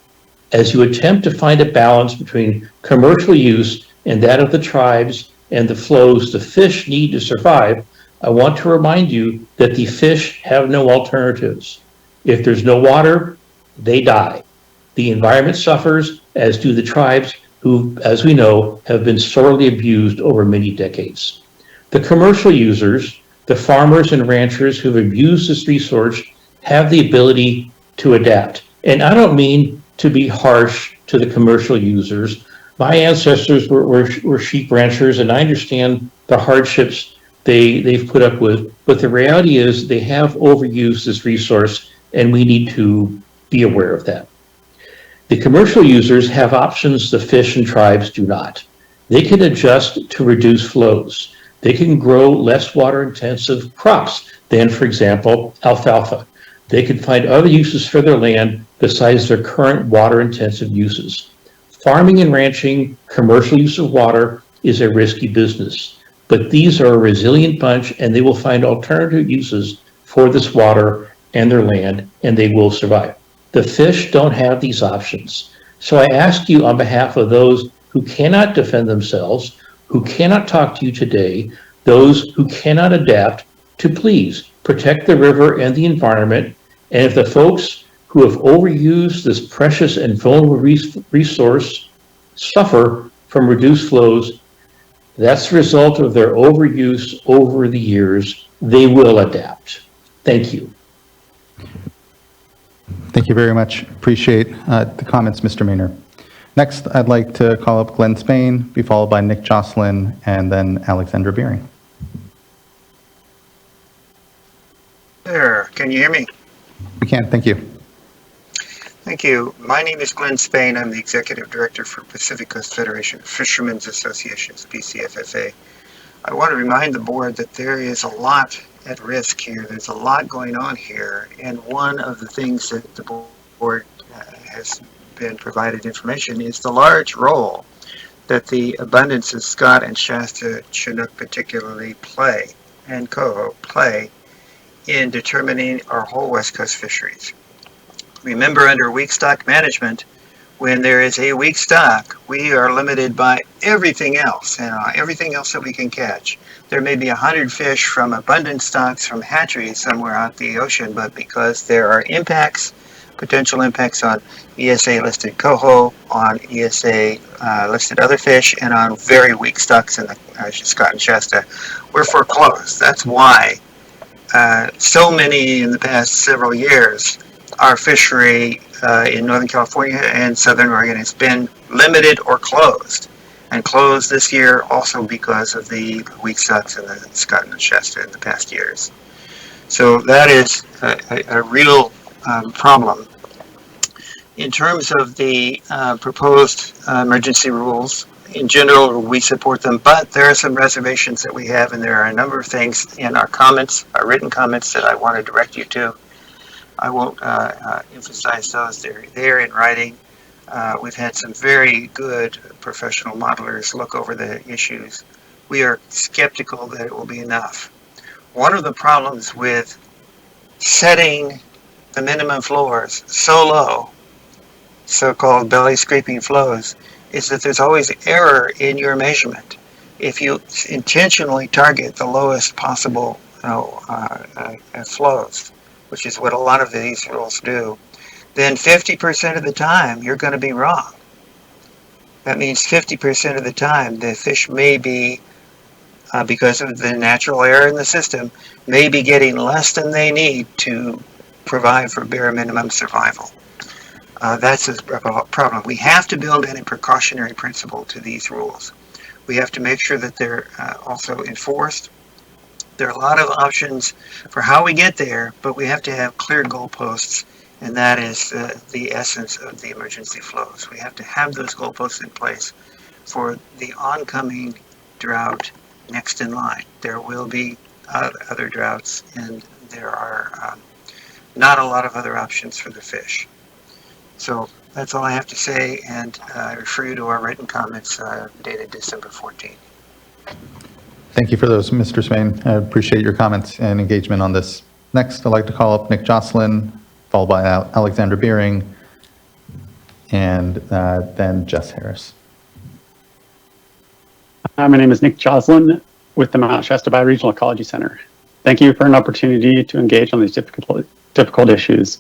As you attempt to find a balance between commercial use and that of the tribes and the flows the fish need to survive, I want to remind you that the fish have no alternatives. If there's no water, they die. The environment suffers, as do the tribes, who, as we know, have been sorely abused over many decades. The commercial users, the farmers and ranchers who've abused this resource, have the ability to adapt. And I don't mean to be harsh to the commercial users. My ancestors were sheep ranchers, and I understand the hardships they've put up with. But the reality is they have overused this resource, and we need to be aware of that. The commercial users have options the fish and tribes do not. They can adjust to reduce flows. They can grow less water-intensive crops than, for example, alfalfa. They can find other uses for their land besides their current water-intensive uses. Farming and ranching, commercial use of water, is a risky business, but these are a resilient bunch, and they will find alternative uses for this water and their land, and they will survive. The fish don't have these options. So I ask you on behalf of those who cannot defend themselves, who cannot talk to you today, those who cannot adapt, to please protect the river and the environment. And if the folks who have overused this precious and vulnerable resource suffer from reduced flows, that's the result of their overuse over the years. They will adapt. Thank you. Thank you very much. Appreciate the comments, Mr. Maynor. Next, I'd like to call up Glenn Spain, be followed by Nick Jocelyn, and then Alexandra Beering. There, can you hear me? We can, thank you. Thank you. My name is Glenn Spain. I'm the Executive Director for Pacific Coast Federation of Fishermen's Associations, PCFFA. I want to remind the board that there is a lot at risk here. There's a lot going on here. And one of the things that the board has been provided information is the large role that the abundance of Scott and Shasta Chinook particularly play, and coho play, in determining our whole West Coast fisheries. Remember, under weak stock management, when there is a weak stock, we are limited by everything else, and everything else that we can catch. There may be 100 fish from abundant stocks from hatcheries somewhere out the ocean, but because there are impacts, potential impacts on ESA listed coho, on ESA listed other fish, and on very weak stocks in the Scott and Shasta, we're foreclosed. That's why so many in the past several years, our fishery in Northern California and Southern Oregon has been limited or closed, and closed this year also because of the weak stocks in the Scott and Shasta in the past years. So that is a real problem. In terms of the proposed emergency rules, in general, we support them, but there are some reservations that we have, and there are a number of things in our comments, our written comments, that I want to direct you to. I won't emphasize those. They're there in writing. We've had some very good professional modelers look over the issues. We are skeptical that it will be enough. One of the problems with setting the minimum floors so low, so-called belly scraping flows, is that there's always error in your measurement. If you intentionally target the lowest possible flows, which is what a lot of these rules do, then 50% of the time you're going to be wrong. That means 50% of the time the fish may be, because of the natural error in the system, may be getting less than they need to provide for bare minimum survival. That's a problem. We have to build in a precautionary principle to these rules. We have to make sure that they're also enforced. There are a lot of options for how we get there, but we have to have clear goalposts, and that is the essence of the emergency flows. We have to have those goalposts in place for the oncoming drought next in line. There will be other droughts, and there are not a lot of other options for the fish. So that's all I have to say, and I refer you to our written comments dated December 14th. Thank you for those, Mr. Spain. I appreciate your comments and engagement on this. Next, I'd like to call up Nick Jocelyn, followed by Alexandra Beering, and then Jess Harris. Hi, my name is Nick Jocelyn with the Mount Shasta Bioregional Ecology Center. Thank you for an opportunity to engage on these difficult issues.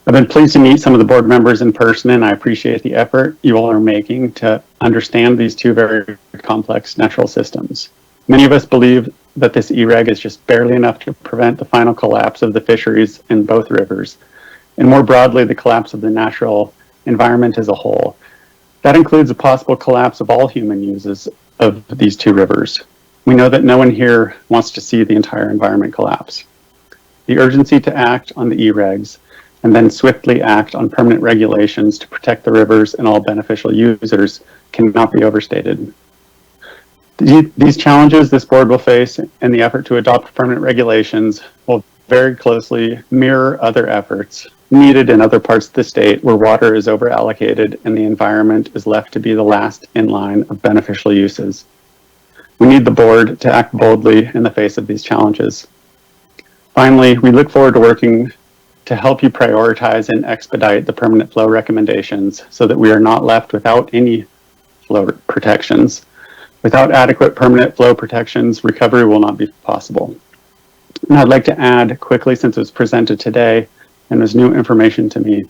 I've been pleased to meet some of the board members in person, and I appreciate the effort you all are making to understand these two very complex natural systems. Many of us believe that this E-reg is just barely enough to prevent the final collapse of the fisheries in both rivers, and more broadly, the collapse of the natural environment as a whole. That includes a possible collapse of all human uses of these two rivers. We know that no one here wants to see the entire environment collapse. The urgency to act on the E-regs and then swiftly act on permanent regulations to protect the rivers and all beneficial users cannot be overstated. These challenges this board will face in the effort to adopt permanent regulations will very closely mirror other efforts needed in other parts of the state where water is overallocated and the environment is left to be the last in line of beneficial uses. We need the board to act boldly in the face of these challenges. Finally, we look forward to working to help you prioritize and expedite the permanent flow recommendations so that we are not left without any flow protections. Without adequate permanent flow protections, recovery will not be possible. And I'd like to add quickly, since it was presented today and was new information to me,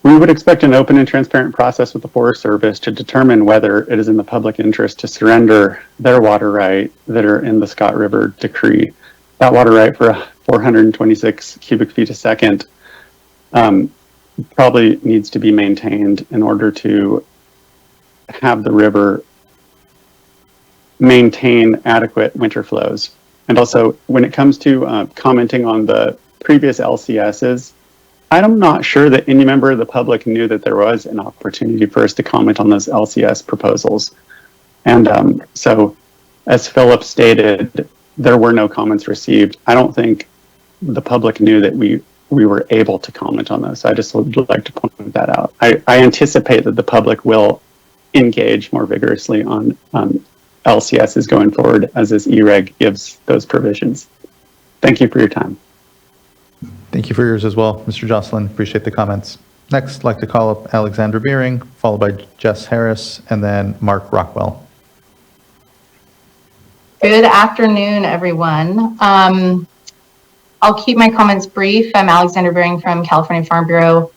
we would expect an open and transparent process with the Forest Service to determine whether it is in the public interest to surrender their water right that are in the Scott River decree. That water right for 426 cubic feet a second probably needs to be maintained in order to have the river maintain adequate winter flows. And also, when it comes to commenting on the previous LCSs, I'm not sure that any member of the public knew that there was an opportunity for us to comment on those LCS proposals. And so, as Philip stated, there were no comments received. I don't think the public knew that we were able to comment on those. So I just would like to point that out. I anticipate that the public will engage more vigorously on LCSs going forward as this E-Reg gives those provisions. Thank you for your time. Thank you for yours as well, Mr. Jocelyn. Appreciate the comments. Next, I'd like to call up Alexandra Beering, followed by Jess Harris, and then Mark Rockwell. Good afternoon, everyone. I'll keep my comments brief. I'm Alexandra Beering from California Farm Bureau.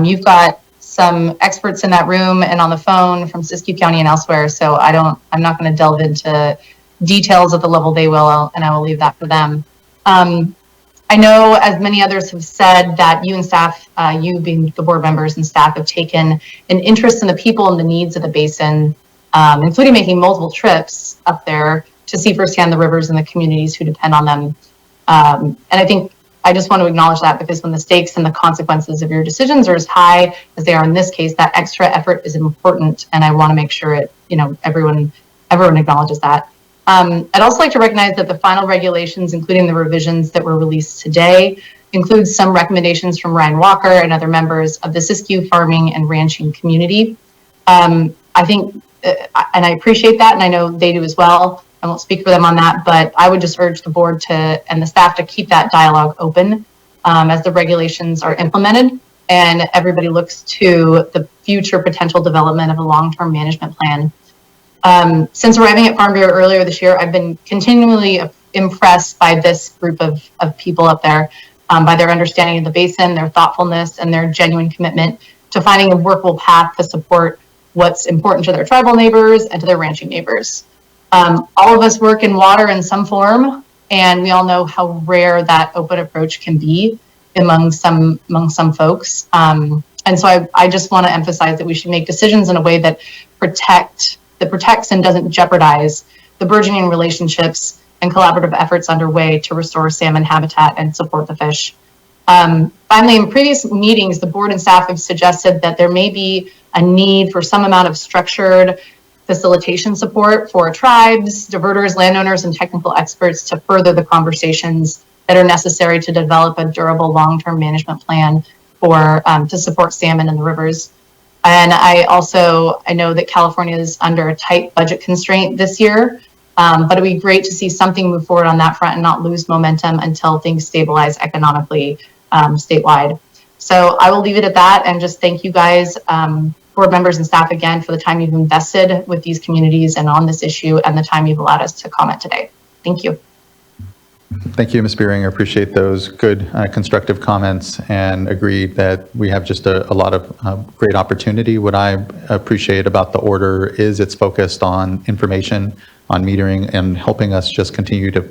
You've got some experts in that room and on the phone from Siskiyou County and elsewhere, so I'm not going to delve into details at the level they will, and I will leave that for them. I know, as many others have said, that you and staff, you being the board members and staff, have taken an interest in the people and the needs of the basin, including making multiple trips up there to see firsthand the rivers and the communities who depend on them. And I think I just want to acknowledge that, because when the stakes and the consequences of your decisions are as high as they are in this case, that extra effort is important, and I want to make sure everyone acknowledges that. I'd also like to recognize that the final regulations, including the revisions that were released today, include some recommendations from Ryan Walker and other members of the Siskiyou farming and ranching community. I think, and I appreciate that, and I know they do as well. I won't speak for them on that, but I would just urge the board and the staff to keep that dialogue open as the regulations are implemented and everybody looks to the future potential development of a long-term management plan. Since arriving at Farm Bureau earlier this year, I've been continually impressed by this group of people up there, by their understanding of the basin, their thoughtfulness, and their genuine commitment to finding a workable path to support what's important to their tribal neighbors and to their ranching neighbors. All of us work in water in some form, and we all know how rare that open approach can be among some folks. And so I just want to emphasize that we should make decisions in a way that protects and doesn't jeopardize the burgeoning relationships and collaborative efforts underway to restore salmon habitat and support the fish. Finally, in previous meetings, the board and staff have suggested that there may be a need for some amount of structured facilitation support for tribes, diverters, landowners, and technical experts to further the conversations that are necessary to develop a durable long-term management plan to support salmon in the rivers. And I know that California is under a tight budget constraint this year, but it'd be great to see something move forward on that front and not lose momentum until things stabilize economically statewide. So I will leave it at that and just thank you guys, board members and staff, again for the time you've invested with these communities and on this issue and the time you've allowed us to comment today. Thank you. Thank you, Ms. Beering. I appreciate those good, constructive comments and agree that we have just a lot of great opportunity. What I appreciate about the order is it's focused on information, on metering, and helping us just continue to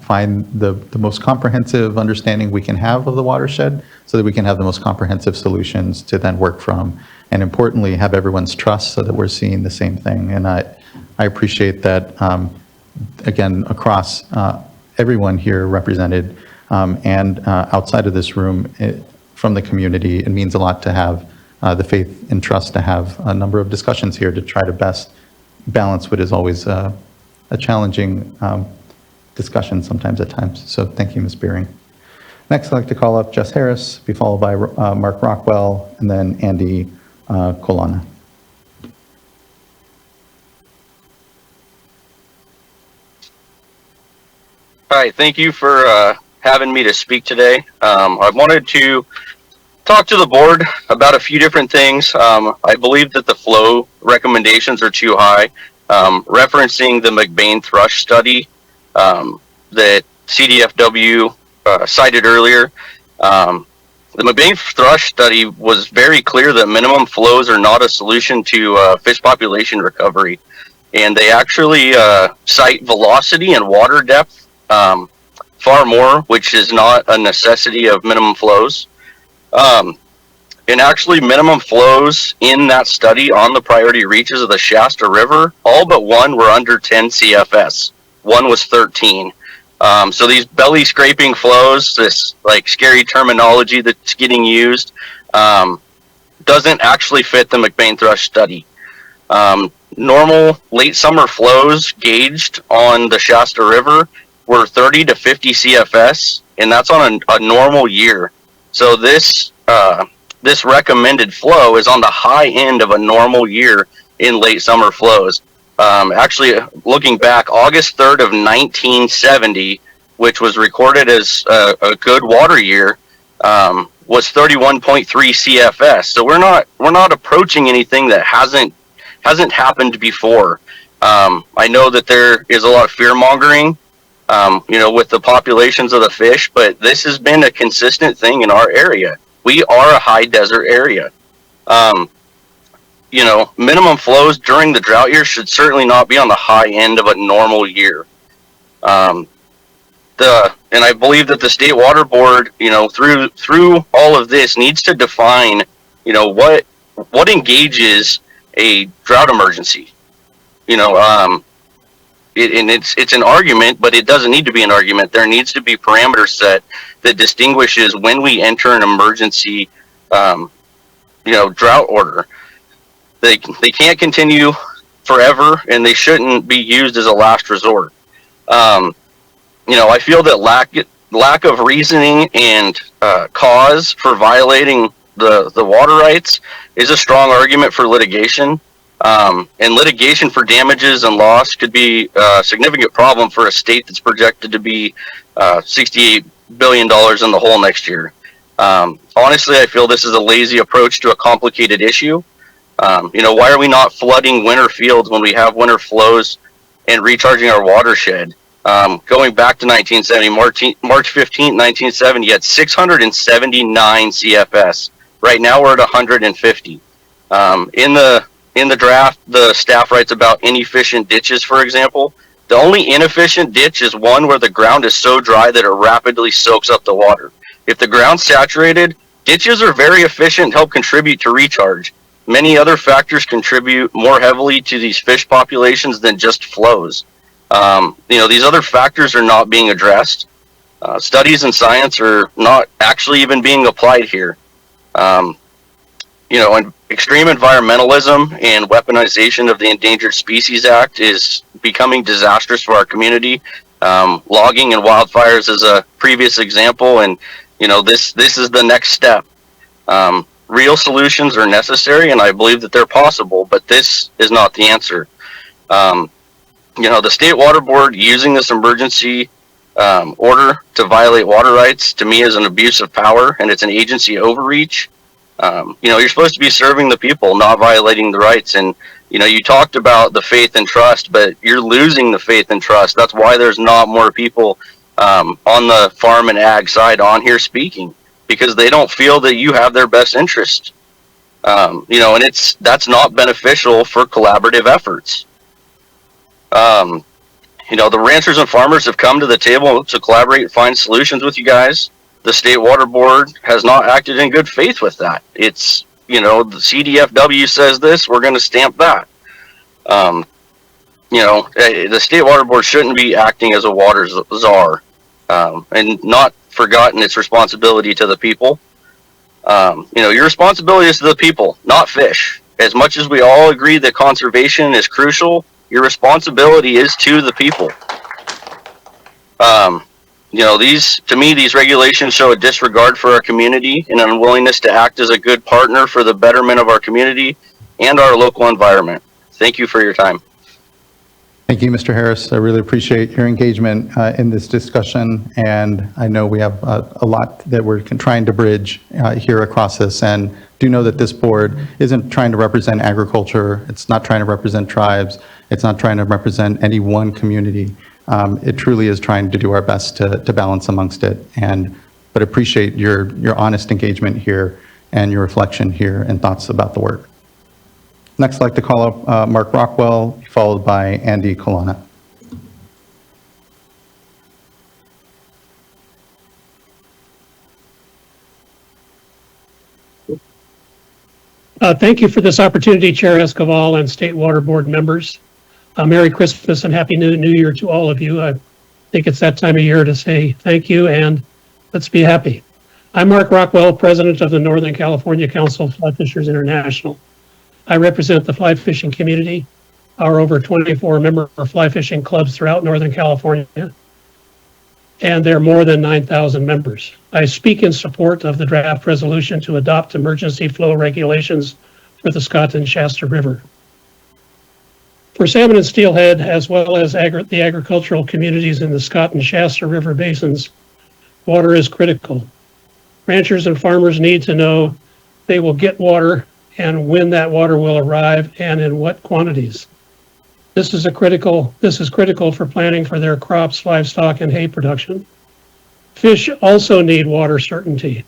find the most comprehensive understanding we can have of the watershed so that we can have the most comprehensive solutions to then work from. And importantly, have everyone's trust so that we're seeing the same thing. And I appreciate that, again, across everyone here represented and outside of this room from the community, it means a lot to have the faith and trust to have a number of discussions here to try to best balance what is always a challenging discussion sometimes at times. So thank you, Ms. Beering. Next, I'd like to call up Jess Harris, be followed by Mark Rockwell, and then Andy Colana. All right, thank you for having me to speak today. I wanted to talk to the board about a few different things. I believe that the flow recommendations are too high. Referencing the McBain thrush study that CDFW cited earlier, the McBain thrush study was very clear that minimum flows are not a solution to fish population recovery. And they actually cite velocity and water depth far more, which is not a necessity of minimum flows. And actually minimum flows in that study on the priority reaches of the Shasta River, all but one were under 10 CFS. One was 13. So these belly scraping flows, this like scary terminology that's getting used, doesn't actually fit the McBain thrush study. Normal late summer flows gauged on the Shasta River were 30 to 50 CFS, and that's on a normal year. So this recommended flow is on the high end of a normal year in late summer flows. Actually, looking back, August 3rd of 1970, which was recorded as a good water year, was 31.3 CFS. So we're not approaching anything that hasn't happened before. I know that there is a lot of fear mongering, with the populations of the fish, but this has been a consistent thing in our area. We are a high desert area. Minimum flows during the drought year should certainly not be on the high end of a normal year. And I believe that the State Water Board, through all of this needs to define, what engages a drought emergency. It's an argument, but it doesn't need to be an argument. There needs to be parameters set that distinguishes when we enter an emergency, drought order. They can't continue forever, and they shouldn't be used as a last resort. I feel that lack of reasoning and cause for violating the water rights is a strong argument for litigation. And litigation for damages and loss could be a significant problem for a state that's projected to be $68 billion in the hole next year. Honestly, I feel this is a lazy approach to a complicated issue. Why are we not flooding winter fields when we have winter flows and recharging our watershed? Going back to 1970, March 15th, 1970, you had 679 CFS. Right now we're at 150. In the draft, the staff writes about inefficient ditches, for example. The only inefficient ditch is one where the ground is so dry that it rapidly soaks up the water. If the ground's saturated, ditches are very efficient and help contribute to recharge. Many other factors contribute more heavily to these fish populations than just flows. These other factors are not being addressed. Studies and science are not actually even being applied here. And extreme environmentalism and weaponization of the Endangered Species Act is becoming disastrous for our community. Logging and wildfires is a previous example, and this is the next step. Real solutions are necessary, and I believe that they're possible, but this is not the answer. The State Water Board using this emergency order to violate water rights, to me, is an abuse of power, and it's an agency overreach. You're supposed to be serving the people, not violating the rights. And, you talked about the faith and trust, but you're losing the faith and trust. That's why there's not more people on the farm and ag side on here speaking, because they don't feel that you have their best interest. And that's not beneficial for collaborative efforts. The ranchers and farmers have come to the table to collaborate and find solutions with you guys. The State Water Board has not acted in good faith with that. It's, the CDFW says this, we're going to stamp that. The State Water Board shouldn't be acting as a water czar, and not forgotten its responsibility to the people. Your responsibility is to the people, not fish. As much as we all agree that conservation is crucial, your responsibility is to the people. These regulations show a disregard for our community and an unwillingness to act as a good partner for the betterment of our community and our local environment. Thank you for your time. Thank you, Mr. Harris. I really appreciate your engagement in this discussion, and I know we have a lot that we're trying to bridge here across this, and do know that this board isn't trying to represent agriculture, it's not trying to represent tribes, it's not trying to represent any one community. It truly is trying to do our best to balance amongst it, but appreciate your honest engagement here and your reflection here and thoughts about the work. Next, I'd like to call up Mark Rockwell, followed by Andy Colonna. Thank you for this opportunity, Chair Escoval and State Water Board members. Merry Christmas and Happy New Year to all of you. I think it's that time of year to say thank you and let's be happy. I'm Mark Rockwell, President of the Northern California Council of Fly Fishers International. I represent the fly fishing community, our over 24 member fly fishing clubs throughout Northern California, and there are more than 9,000 members. I speak in support of the draft resolution to adopt emergency flow regulations for the Scott and Shasta River. For salmon and steelhead, as well as the agricultural communities in the Scott and Shasta River basins, water is critical. Ranchers and farmers need to know they will get water and when that water will arrive and in what quantities. This is critical for planning for their crops, livestock, and hay production. Fish also need water certainty,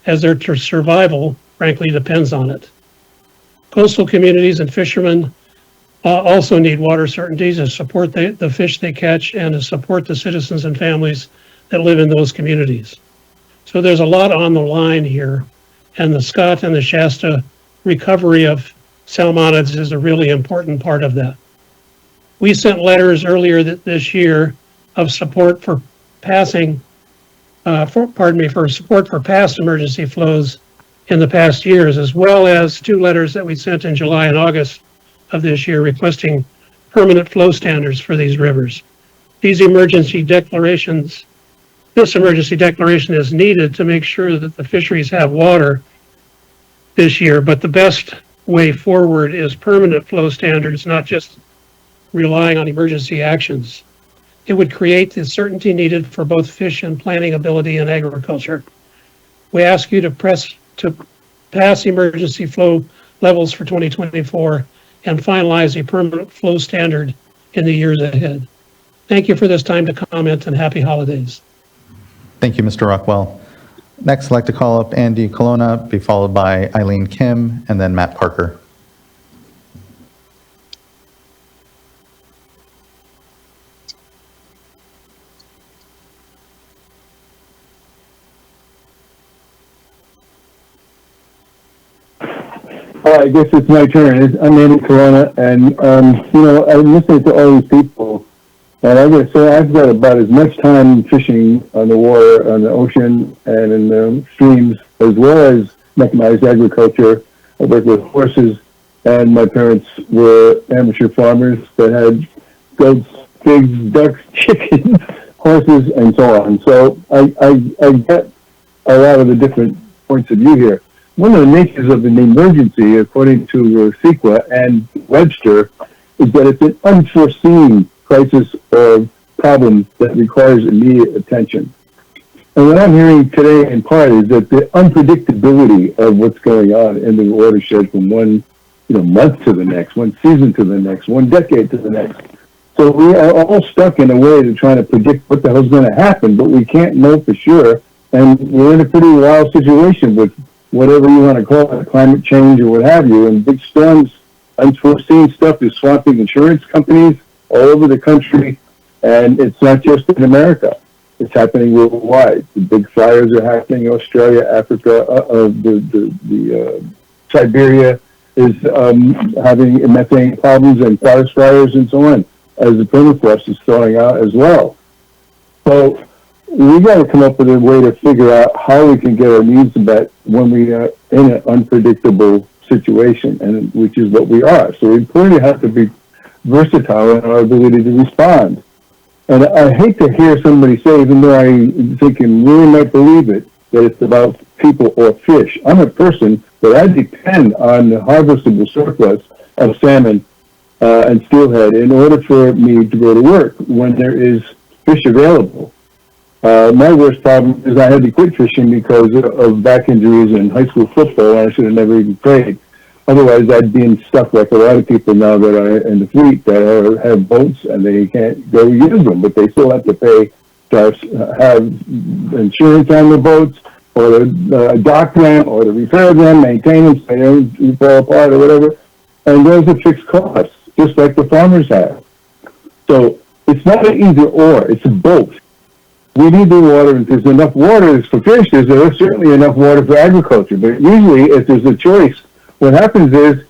as their survival, frankly, depends on it. Coastal communities and fishermen also need water certainties to support the fish they catch and to support the citizens and families that live in those communities. So there's a lot on the line here, and the Scott and the Shasta recovery of salmonids is a really important part of that. We sent letters earlier this year of support for passing, for support for past emergency flows in the past years, as well as 2 letters that we sent in July and August of this year requesting permanent flow standards for these rivers. This emergency declaration is needed to make sure that the fisheries have water this year, but the best way forward is permanent flow standards, not just relying on emergency actions. It would create the certainty needed for both fish and planning ability in agriculture. We ask you to pass emergency flow levels for 2024 and finalize a permanent flow standard in the years ahead. Thank you for this time to comment, and happy holidays. Thank you, Mr. Rockwell. Next, I'd like to call up Andy Colonna, be followed by Eileen Kim, and then Matt Parker. I guess it's my turn. I'm Andy Corona, and I'm listening to all these people, and I gotta say I've got about as much time fishing on the water, on the ocean, and in the streams, as well as mechanized agriculture. I work with horses, and my parents were amateur farmers that had goats, pigs, ducks, chickens, horses, and so on. So I get a lot of the different points of view here. One of the natures of an emergency, according to CEQA and Webster, is that it's an unforeseen crisis or problem that requires immediate attention. And what I'm hearing today in part is that the unpredictability of what's going on in the watershed from one month to the next, one season to the next, one decade to the next. So we are all stuck in a way to try to predict what the hell's going to happen, but we can't know for sure. And we're in a pretty wild situation with whatever you want to call it, climate change or what have you, and big storms, unforeseen stuff is swamping insurance companies all over the country, and it's not just in America. It's happening worldwide. The big fires are happening in Australia, Africa, Siberia is having methane problems and forest fires and so on, as the permafrost is thawing out as well. So we got to come up with a way to figure out how we can get our needs met when we are in an unpredictable situation, and which is what we are. So we clearly have to be versatile in our ability to respond. And I hate to hear somebody say, even though I think and really might believe it, that it's about people or fish. I'm a person, but I depend on the harvestable surplus of salmon and steelhead in order for me to go to work when there is fish available. My worst problem is I had to quit fishing because of back injuries in high school football. I should have never even played. Otherwise, I'd be stuck like a lot of people now that are in the fleet that have boats and they can't go use them, but they still have to pay to have insurance on the boats, or to dock them, or to repair them, maintenance, they don't fall apart or whatever. And those are fixed costs, just like the farmers have. So it's not an either or, it's a both. We need the water. If there's enough water for fish, there's certainly enough water for agriculture. But usually, if there's a choice, what happens is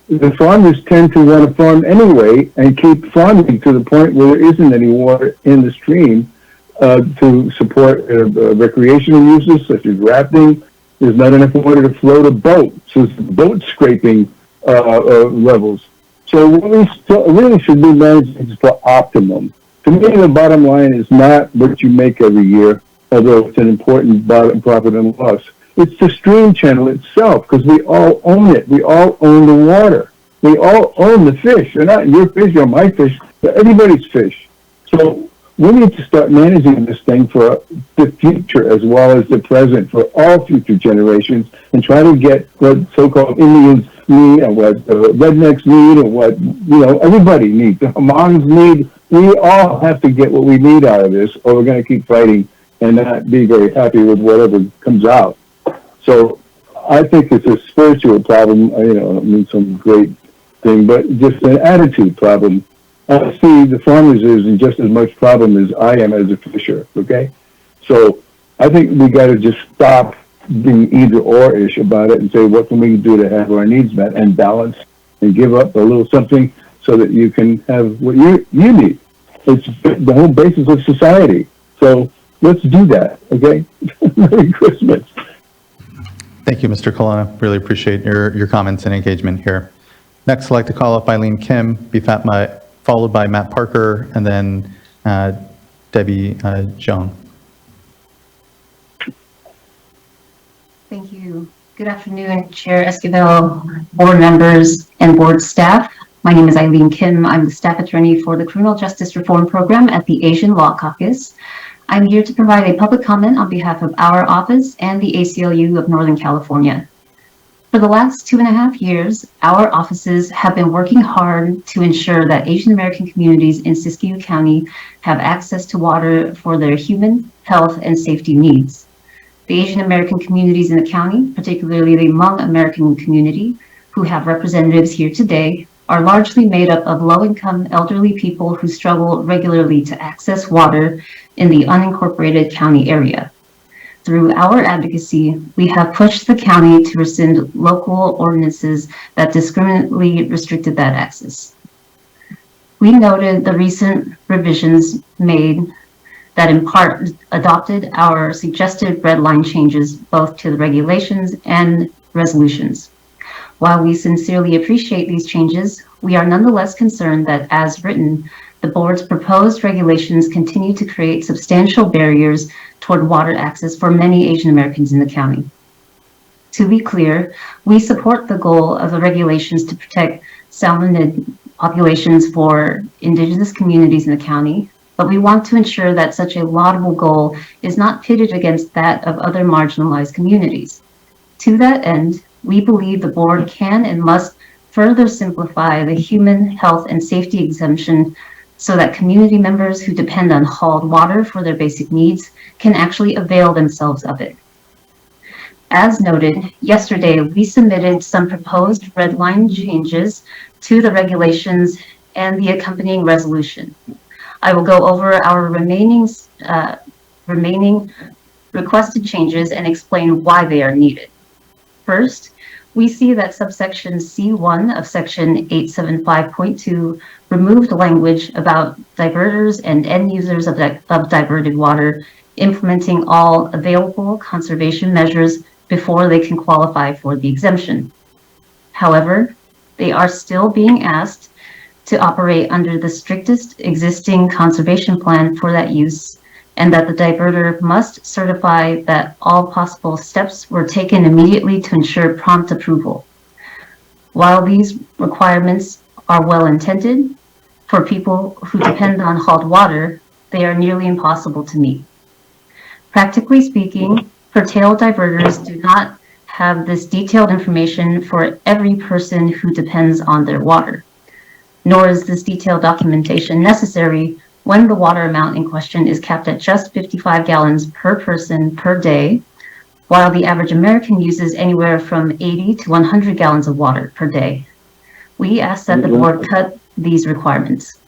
the farmers tend to want to farm anyway and keep farming to the point where there isn't any water in the stream to support recreational uses such as rafting. There's not enough water to float a boat, so it's boat scraping levels. So what we really should be managing is for optimum. To me, the bottom line is not what you make every year, although it's an important profit and loss. It's the stream channel itself, because we all own it. We all own the water. We all own the fish. They're not your fish or my fish. They're everybody's fish. So we need to start managing this thing for the future as well as the present, for all future generations, and try to get what so-called Indians need and what rednecks need and what everybody needs. The Hmongs need. We all have to get what we need out of this, or we're going to keep fighting and not be very happy with whatever comes out. So I think it's a spiritual problem. I mean, some great thing, but just an attitude problem. I see the farmers is in just as much problem as I am as a fisher. Okay, so I think we got to just stop being either or-ish about it and say, what can we do to have our needs met and balance and give up a little something so that you can have what you need. It's the whole basis of society. So let's do that. Okay. Merry Christmas. Thank you, Mr. Colonna. Really appreciate your comments and engagement here. Next, I'd like to call up Eileen Kim, followed by Matt Parker, and then Debbie Joan. Thank you. Good afternoon, Chair Esquivel, board members, and board staff. My name is Eileen Kim. I'm the staff attorney for the Criminal Justice Reform Program at the Asian Law Caucus. I'm here to provide a public comment on behalf of our office and the ACLU of Northern California. For the last 2.5 years, our offices have been working hard to ensure that Asian American communities in Siskiyou County have access to water for their human, health, and safety needs. The Asian American communities in the county, particularly the Hmong American community, who have representatives here today, are largely made up of low-income elderly people who struggle regularly to access water in the unincorporated county area. Through our advocacy, we have pushed the county to rescind local ordinances that discriminately restricted that access. We noted the recent revisions made that in part adopted our suggested red line changes both to the regulations and resolutions. While we sincerely appreciate these changes, we are nonetheless concerned that, as written, the board's proposed regulations continue to create substantial barriers toward water access for many Asian Americans in the county. To be clear, we support the goal of the regulations to protect salmonid populations for indigenous communities in the county, but we want to ensure that such a laudable goal is not pitted against that of other marginalized communities. To that end, we believe the board can and must further simplify the human, health, and safety exemption so that community members who depend on hauled water for their basic needs can actually avail themselves of it. As noted, yesterday we submitted some proposed red line changes to the regulations and the accompanying resolution. I will go over our remaining requested changes and explain why they are needed. First, we see that subsection C1 of section 875.2 removed language about diverters and end users of diverted water implementing all available conservation measures before they can qualify for the exemption. However, they are still being asked to operate under the strictest existing conservation plan for that use, and that the diverter must certify that all possible steps were taken immediately to ensure prompt approval. While these requirements are well intended, for people who depend on hauled water, they are nearly impossible to meet. Practically speaking, curtailed diverters do not have this detailed information for every person who depends on their water, nor is this detailed documentation necessary when the water amount in question is capped at just 55 gallons per person per day, while the average American uses anywhere from 80 to 100 gallons of water per day. We ask that the board cut these requirements.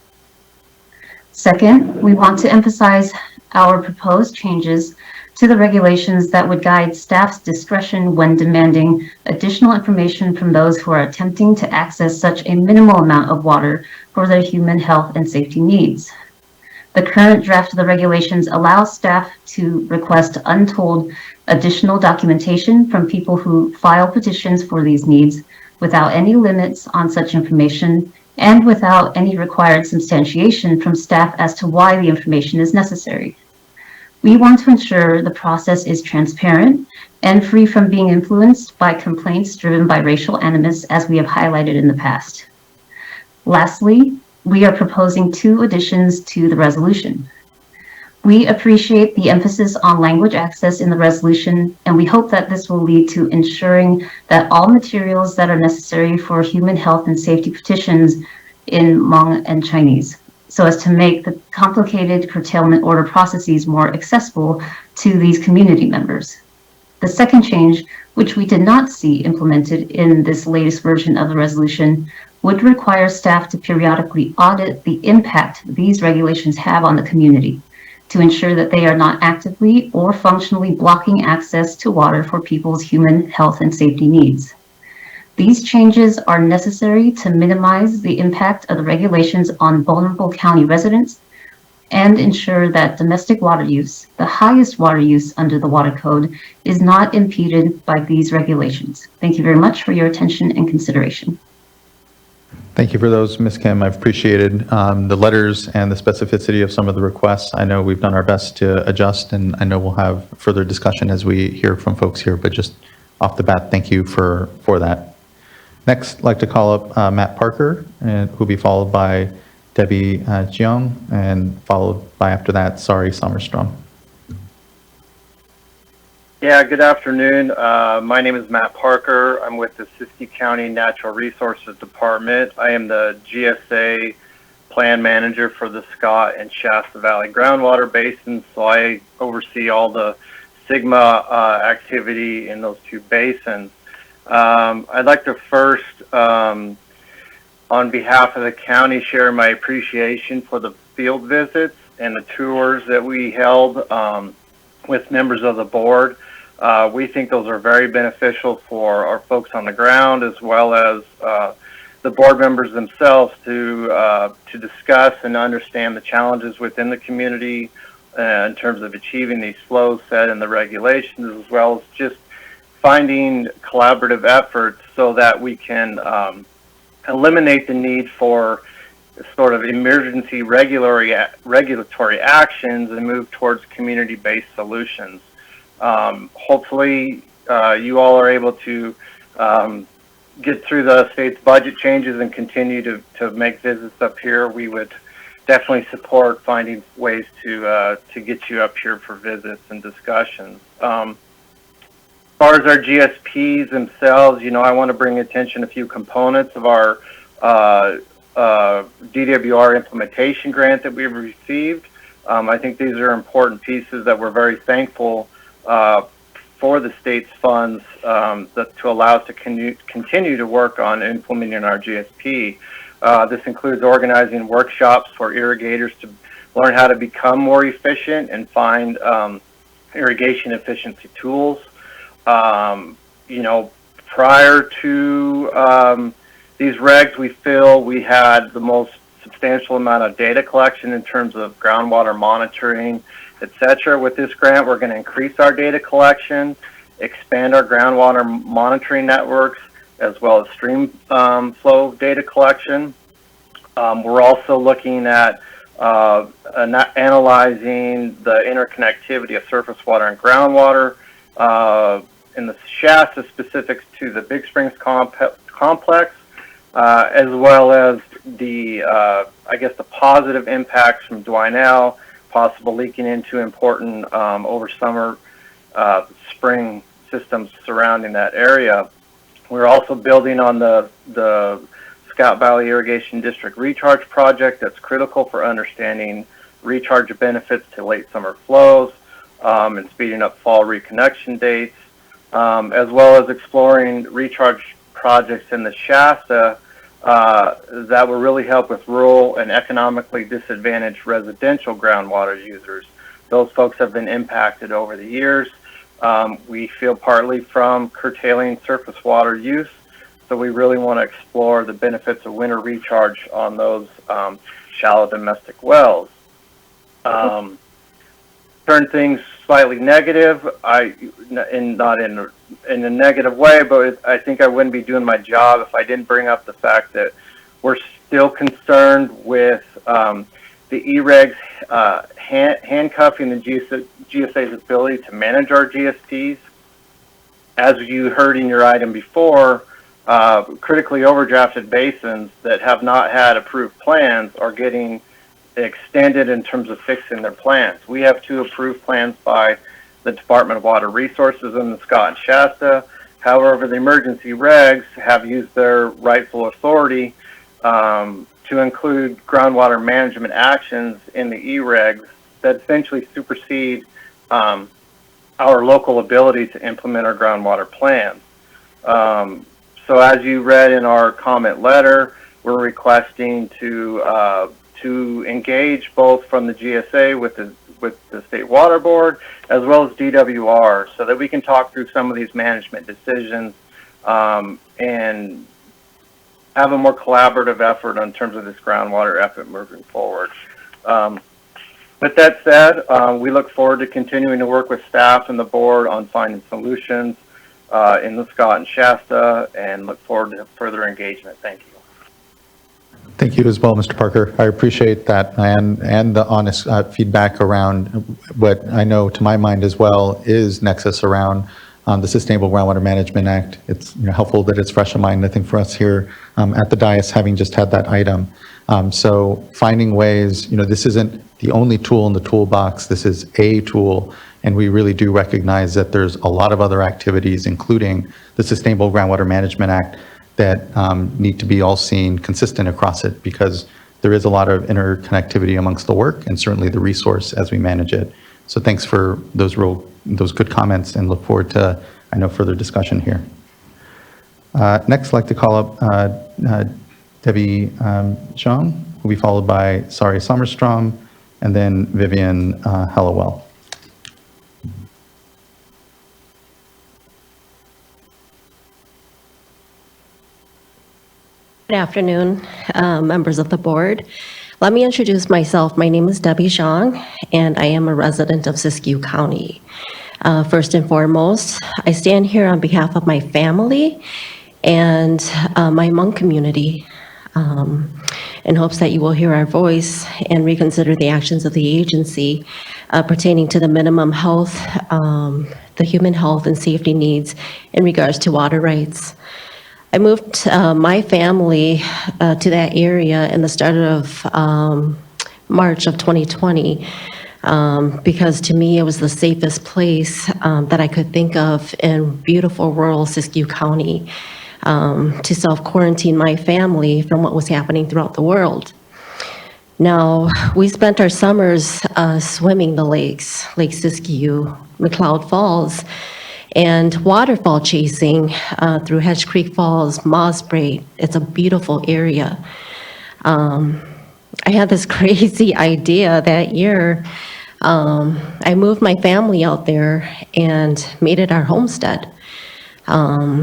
Second, we want to emphasize our proposed changes to the regulations that would guide staff's discretion when demanding additional information from those who are attempting to access such a minimal amount of water for their human health and safety needs. The current draft of the regulations allows staff to request untold additional documentation from people who file petitions for these needs without any limits on such information and without any required substantiation from staff as to why the information is necessary. We want to ensure the process is transparent and free from being influenced by complaints driven by racial animus, as we have highlighted in the past. Lastly, we are proposing 2 additions to the resolution. We appreciate the emphasis on language access in the resolution, and we hope that this will lead to ensuring that all materials that are necessary for human health and safety petitions in Hmong and Chinese, so as to make the complicated curtailment order processes more accessible to these community members. The second change, which we did not see implemented in this latest version of the resolution, would require staff to periodically audit the impact these regulations have on the community to ensure that they are not actively or functionally blocking access to water for people's human health and safety needs. These changes are necessary to minimize the impact of the regulations on vulnerable county residents and ensure that domestic water use, the highest water use under the Water Code, is not impeded by these regulations. Thank you very much for your attention and consideration. Thank you for those, Ms. Kim. I've appreciated the letters and the specificity of some of the requests. I know we've done our best to adjust, and I know we'll have further discussion as we hear from folks here, but just off the bat, thank you for that. Next, I'd like to call up Matt Parker, and who'll be followed by Debbie Jiang, and followed by, after that, Sari Sommerstrom. Yeah, good afternoon. My name is Matt Parker. I'm with the Siskiyou County Natural Resources Department. I am the GSA plan manager for the Scott and Shasta Valley groundwater basins, so I oversee all the SGMA activity in those 2 basins. I'd like to first, on behalf of the county, share my appreciation for the field visits and the tours that we held with members of the board. We think those are very beneficial for our folks on the ground, as well as the board members themselves to discuss and understand the challenges within the community in terms of achieving these flows set in the regulations, as well as just finding collaborative efforts so that we can eliminate the need for sort of emergency regulatory actions and move towards community-based solutions. Hopefully, you all are able to get through the state's budget changes and continue to make visits up here. We would definitely support finding ways to get you up here for visits and discussions. As far as our GSPs themselves, I want to bring attention to a few components of our DWR implementation grant that we've received. I think these are important pieces that we're very thankful for the state's funds to allow us to continue to work on implementing our GSP. This includes organizing workshops for irrigators to learn how to become more efficient and find irrigation efficiency tools. Prior to these regs, we feel we had the most substantial amount of data collection in terms of groundwater monitoring, etc. With this grant, we're going to increase our data collection, expand our groundwater monitoring networks, as well as stream flow data collection. We're also looking at analyzing the interconnectivity of surface water and groundwater in the Shasta specific to the Big Springs complex. as well as the, I guess, the positive impacts from Dwinell, possible leaking into important over summer spring systems surrounding that area. We're also building on the Scott Valley Irrigation District recharge project that's critical for understanding recharge benefits to late summer flows and speeding up fall reconnection dates, as well as exploring recharge projects in the Shasta that will really help with rural and economically disadvantaged residential groundwater users. Those folks have been impacted over the years. We feel partly from curtailing surface water use, so we really want to explore the benefits of winter recharge on those shallow domestic wells. Turn things slightly negative, not in a negative way, but I think I wouldn't be doing my job if I didn't bring up the fact that we're still concerned with the EREGs handcuffing the GSA's ability to manage our GSPs. As you heard in your item before, critically overdrafted basins that have not had approved plans are getting extended in terms of fixing their plans. We have 2 approved plans by the Department of Water Resources in the Scott and Shasta. However, the emergency regs have used their rightful authority to include groundwater management actions in the E-regs that essentially supersede our local ability to implement our groundwater plans. So as you read in our comment letter, we're requesting to engage both from the GSA with the State Water Board as well as DWR so that we can talk through some of these management decisions and have a more collaborative effort in terms of this groundwater effort moving forward. With that said, we look forward to continuing to work with staff and the board on finding solutions in the Scott and Shasta and look forward to further engagement. Thank you. Thank you as well, Mr. Parker. I appreciate that and the honest feedback around what I know to my mind as well is nexus around the Sustainable Groundwater Management Act. It's helpful that it's fresh in mind, I think, for us here at the dais, having just had that item. So finding ways, this isn't the only tool in the toolbox. This is a tool, and we really do recognize that there's a lot of other activities, including the Sustainable Groundwater Management Act, that need to be all seen consistent across it because there is a lot of interconnectivity amongst the work and certainly the resource as we manage it. So thanks for those good comments and look forward to, I know, further discussion here. Next, I'd like to call up Debbie Zhang, who will be followed by Sari Sommerstrom, and then Vivian Hallowell. Good afternoon, members of the board. Let me introduce myself. My name is Debbie Zhang, and I am a resident of Siskiyou County. First and foremost, I stand here on behalf of my family and my Hmong community in hopes that you will hear our voice and reconsider the actions of the agency pertaining to the minimum health, the human health and safety needs in regards to water rights. I moved my family to that area in the start of March of 2020 because to me it was the safest place that I could think of in beautiful rural Siskiyou County to self-quarantine my family from what was happening throughout the world. Now, we spent our summers swimming the lakes, Lake Siskiyou, McLeod Falls, and waterfall chasing through Hedge Creek Falls, Mossbrae. It's a beautiful area. I had this crazy idea that year. I moved my family out there and made it our homestead. I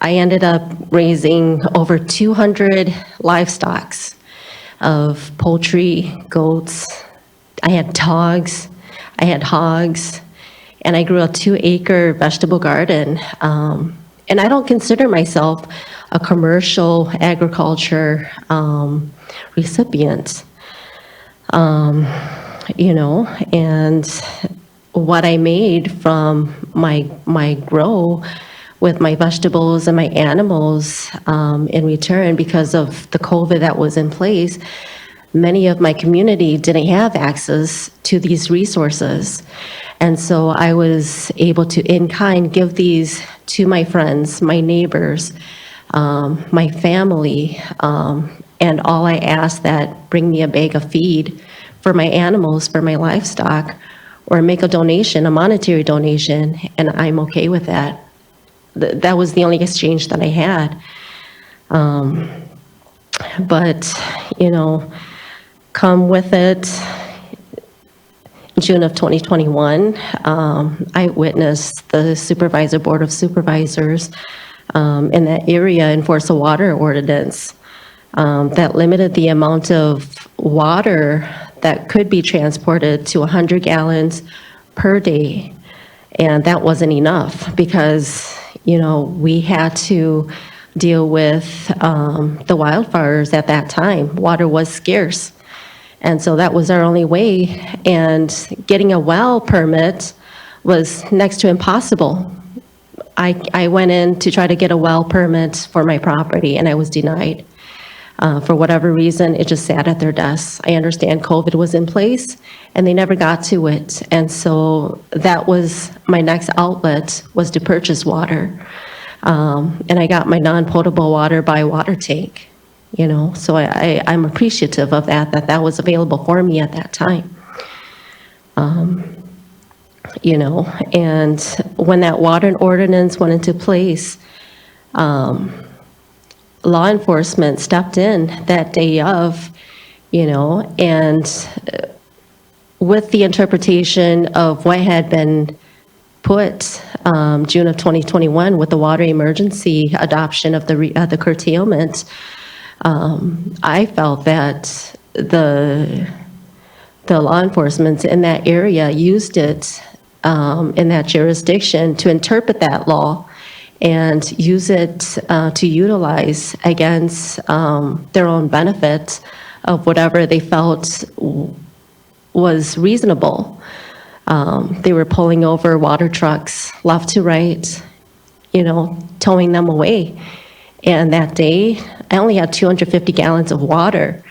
ended up raising over 200 livestocks of poultry, goats. I had dogs, I had hogs, and I grew a 2-acre vegetable garden. And I don't consider myself a commercial agriculture recipient. And what I made from my grow with my vegetables and my animals in return because of the COVID that was in place. Many of my community didn't have access to these resources. And so I was able to, in kind, give these to my friends, my neighbors, my family, and all I asked that bring me a bag of feed for my animals, for my livestock, or make a donation, a monetary donation, and I'm okay with that. That was the only exchange that I had. But, you know, come with it, June of 2021, I witnessed the Board of Supervisors in that area enforce a water ordinance that limited the amount of water that could be transported to 100 gallons per day. And that wasn't enough because, you know, we had to deal with the wildfires at that time. Water was scarce. And so that was our only way. And getting a well permit was next to impossible. I went in to try to get a well permit for my property and I was denied. For whatever reason, it just sat at their desks. I understand COVID was in place and they never got to it. And so that was my next outlet, was to purchase water. And I got my non-potable water by water tank, you know, so I'm appreciative of that was available for me at that time. You know, and when that water ordinance went into place, law enforcement stepped in that day of, you know, and with the interpretation of what had been put June of 2021 with the water emergency adoption of the curtailment, I felt that the law enforcement in that area used it in that jurisdiction to interpret that law and use it to utilize against their own benefit of whatever they felt was reasonable. They were pulling over water trucks left to right, you know, towing them away. And that day, I only had 250 gallons of water,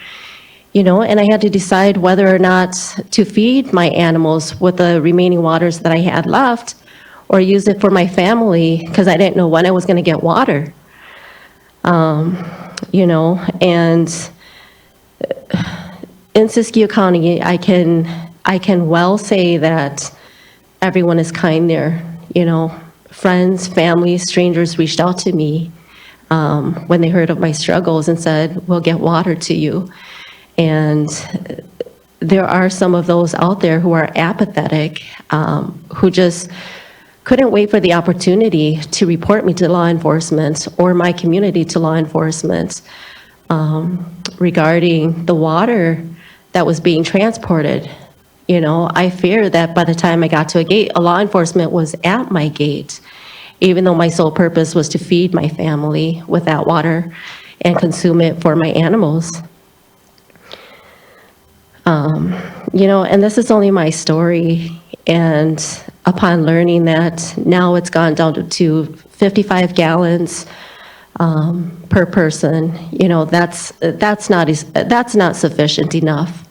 you know, and I had to decide whether or not to feed my animals with the remaining waters that I had left or use it for my family because I didn't know when I was going to get water. You know, and in Siskiyou County, I can well say that everyone is kind there. You know, friends, family, strangers reached out to me when they heard of my struggles and said, we'll get water to you. And there are some of those out there who are apathetic, who just couldn't wait for the opportunity to report me to law enforcement or my community to law enforcement regarding the water that was being transported. You know, I fear that by the time I got to a gate, a law enforcement was at my gate, even though my sole purpose was to feed my family with that water and consume it for my animals. You know, and this is only my story. And upon learning that now it's gone down to 55 gallons per person, you know, that's not sufficient enough,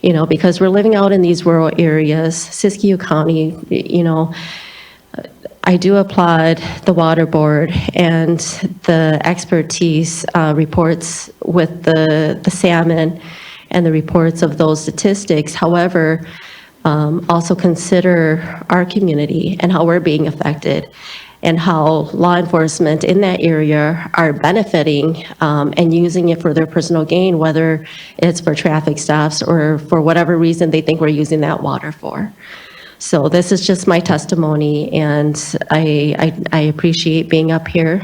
you know, because we're living out in these rural areas, Siskiyou County, you know. I do applaud the water board and the expertise reports with the salmon and the reports of those statistics. However, also consider our community and how we're being affected and how law enforcement in that area are benefiting and using it for their personal gain, whether it's for traffic stops or for whatever reason they think we're using that water for. So this is just my testimony, and I appreciate being up here.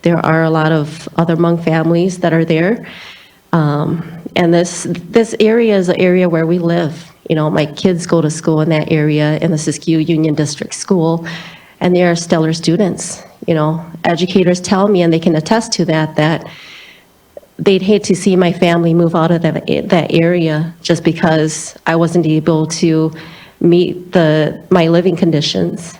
There are a lot of other Hmong families that are there. And this area is an area where we live. You know, my kids go to school in that area, in the Siskiyou Union District School, and they are stellar students. You know, educators tell me, and they can attest to that they'd hate to see my family move out of that area just because I wasn't able to meet my living conditions.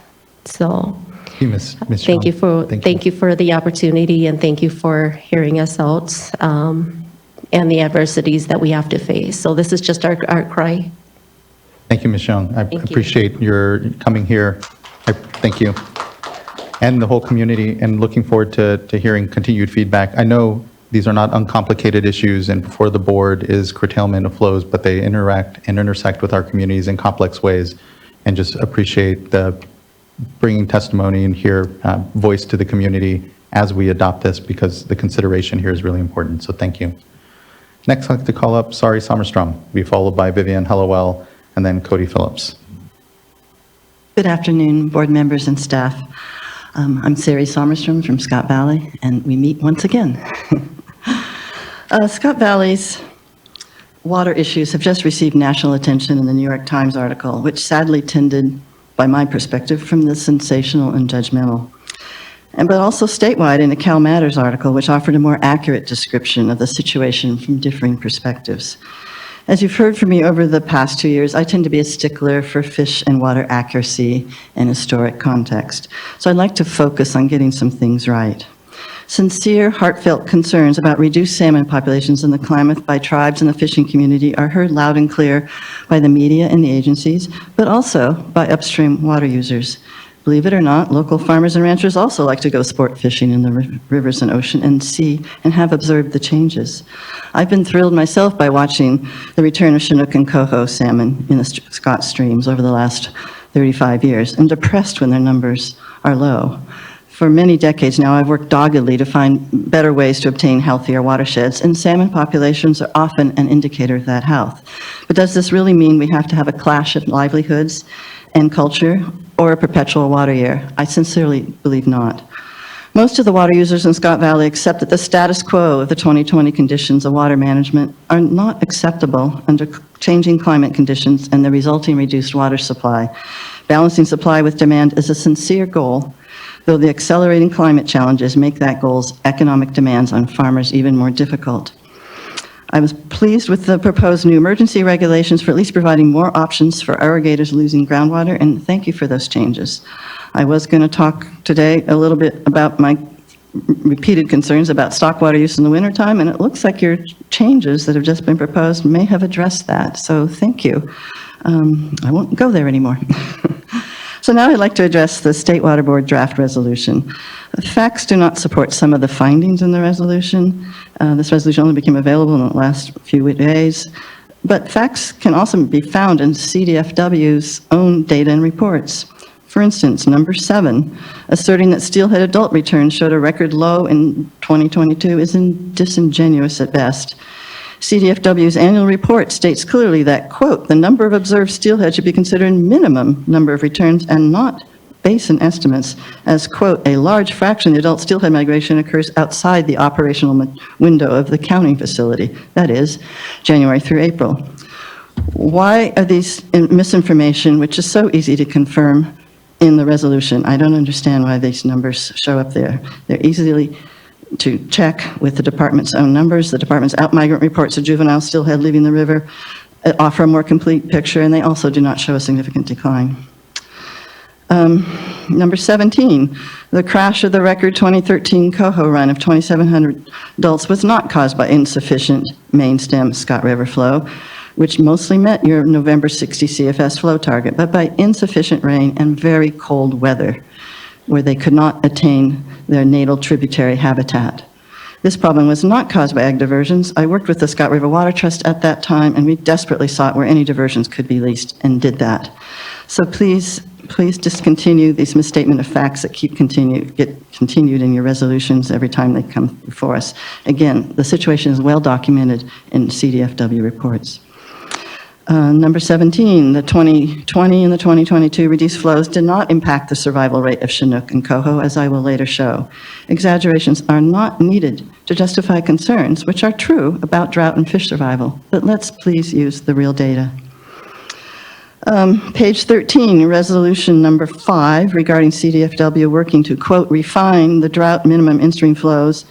So. you, Ms. Thank you for the opportunity, and thank you for hearing us out and the adversities that we have to face. So this is just our cry. Thank you, Ms. Young. I Thank you. appreciate your coming here. Thank you. And the whole community, and looking forward to hearing continued feedback. I know these are not uncomplicated issues, and before the board is curtailment of flows, but they interact and intersect with our communities in complex ways, and just appreciate the bringing testimony and hear voice to the community as we adopt this, because the consideration here is really important. So thank you. Next, I'd like to call up Sari Sommerstrom, be followed by Vivian Hallowell, and then Cody Phillips. Good afternoon, board members and staff. I'm Sari Sommerstrom from Scott Valley, and we meet once again. Scott Valley's water issues have just received national attention in the New York Times article, which sadly tended, by my perspective, from the sensational and judgmental. But also statewide in a Cal Matters article, which offered a more accurate description of the situation from differing perspectives. As you've heard from me over the past 2 years, I tend to be a stickler for fish and water accuracy and historic context. So I'd like to focus on getting some things right. Sincere, heartfelt concerns about reduced salmon populations in the Klamath by tribes and the fishing community are heard loud and clear by the media and the agencies, but also by upstream water users. Believe it or not, local farmers and ranchers also like to go sport fishing in the rivers and ocean and see and have observed the changes. I've been thrilled myself by watching the return of Chinook and coho salmon in the Scott streams over the last 35 years, and depressed when their numbers are low. For many decades now, I've worked doggedly to find better ways to obtain healthier watersheds, and salmon populations are often an indicator of that health. But does this really mean we have to have a clash of livelihoods and culture, or a perpetual water year? I sincerely believe not. Most of the water users in Scott Valley accept that the status quo of the 2020 conditions of water management are not acceptable under changing climate conditions and the resulting reduced water supply. Balancing supply with demand is a sincere goal, though the accelerating climate challenges make that goal's economic demands on farmers even more difficult. I was pleased with the proposed new emergency regulations for at least providing more options for irrigators losing groundwater, and thank you for those changes. I was going to talk today a little bit about my repeated concerns about stock water use in the wintertime, and it looks like your changes that have just been proposed may have addressed that, so thank you. I won't go there anymore. So now I'd like to address the State Water Board draft resolution. The facts do not support some of the findings in the resolution. This resolution only became available in the last few days, but facts can also be found in CDFW's own data and reports. For instance, number 7, asserting that steelhead adult returns showed a record low in 2022 is disingenuous at best. CDFW's annual report states clearly that, quote, the number of observed steelhead should be considered minimum number of returns and not basin estimates, as, quote, a large fraction of the adult steelhead migration occurs outside the operational window of the counting facility, that is, January through April. Why are these misinformation, which is so easy to confirm, in the resolution? I don't understand why these numbers show up there. They're easily to check with the department's own numbers. The department's outmigrant reports of juvenile steelhead leaving the river offer a more complete picture, and they also do not show a significant decline. Number 17, the crash of the record 2013 coho run of 2,700 adults was not caused by insufficient main stem Scott River flow, which mostly met your November 60 CFS flow target, but by insufficient rain and very cold weather, where they could not attain their natal tributary habitat. This problem was not caused by ag diversions. I worked with the Scott River Water Trust at that time, and we desperately sought where any diversions could be leased and did that. So please discontinue these misstatement of facts that get continued in your resolutions every time they come before us. Again, the situation is well documented in CDFW reports. Number 17, the 2020 and the 2022 reduced flows did not impact the survival rate of Chinook and coho, as I will later show. Exaggerations are not needed to justify concerns, which are true about drought and fish survival, but let's please use the real data. Page 13, resolution number 5, regarding CDFW working to, quote, refine the drought minimum in-stream flows.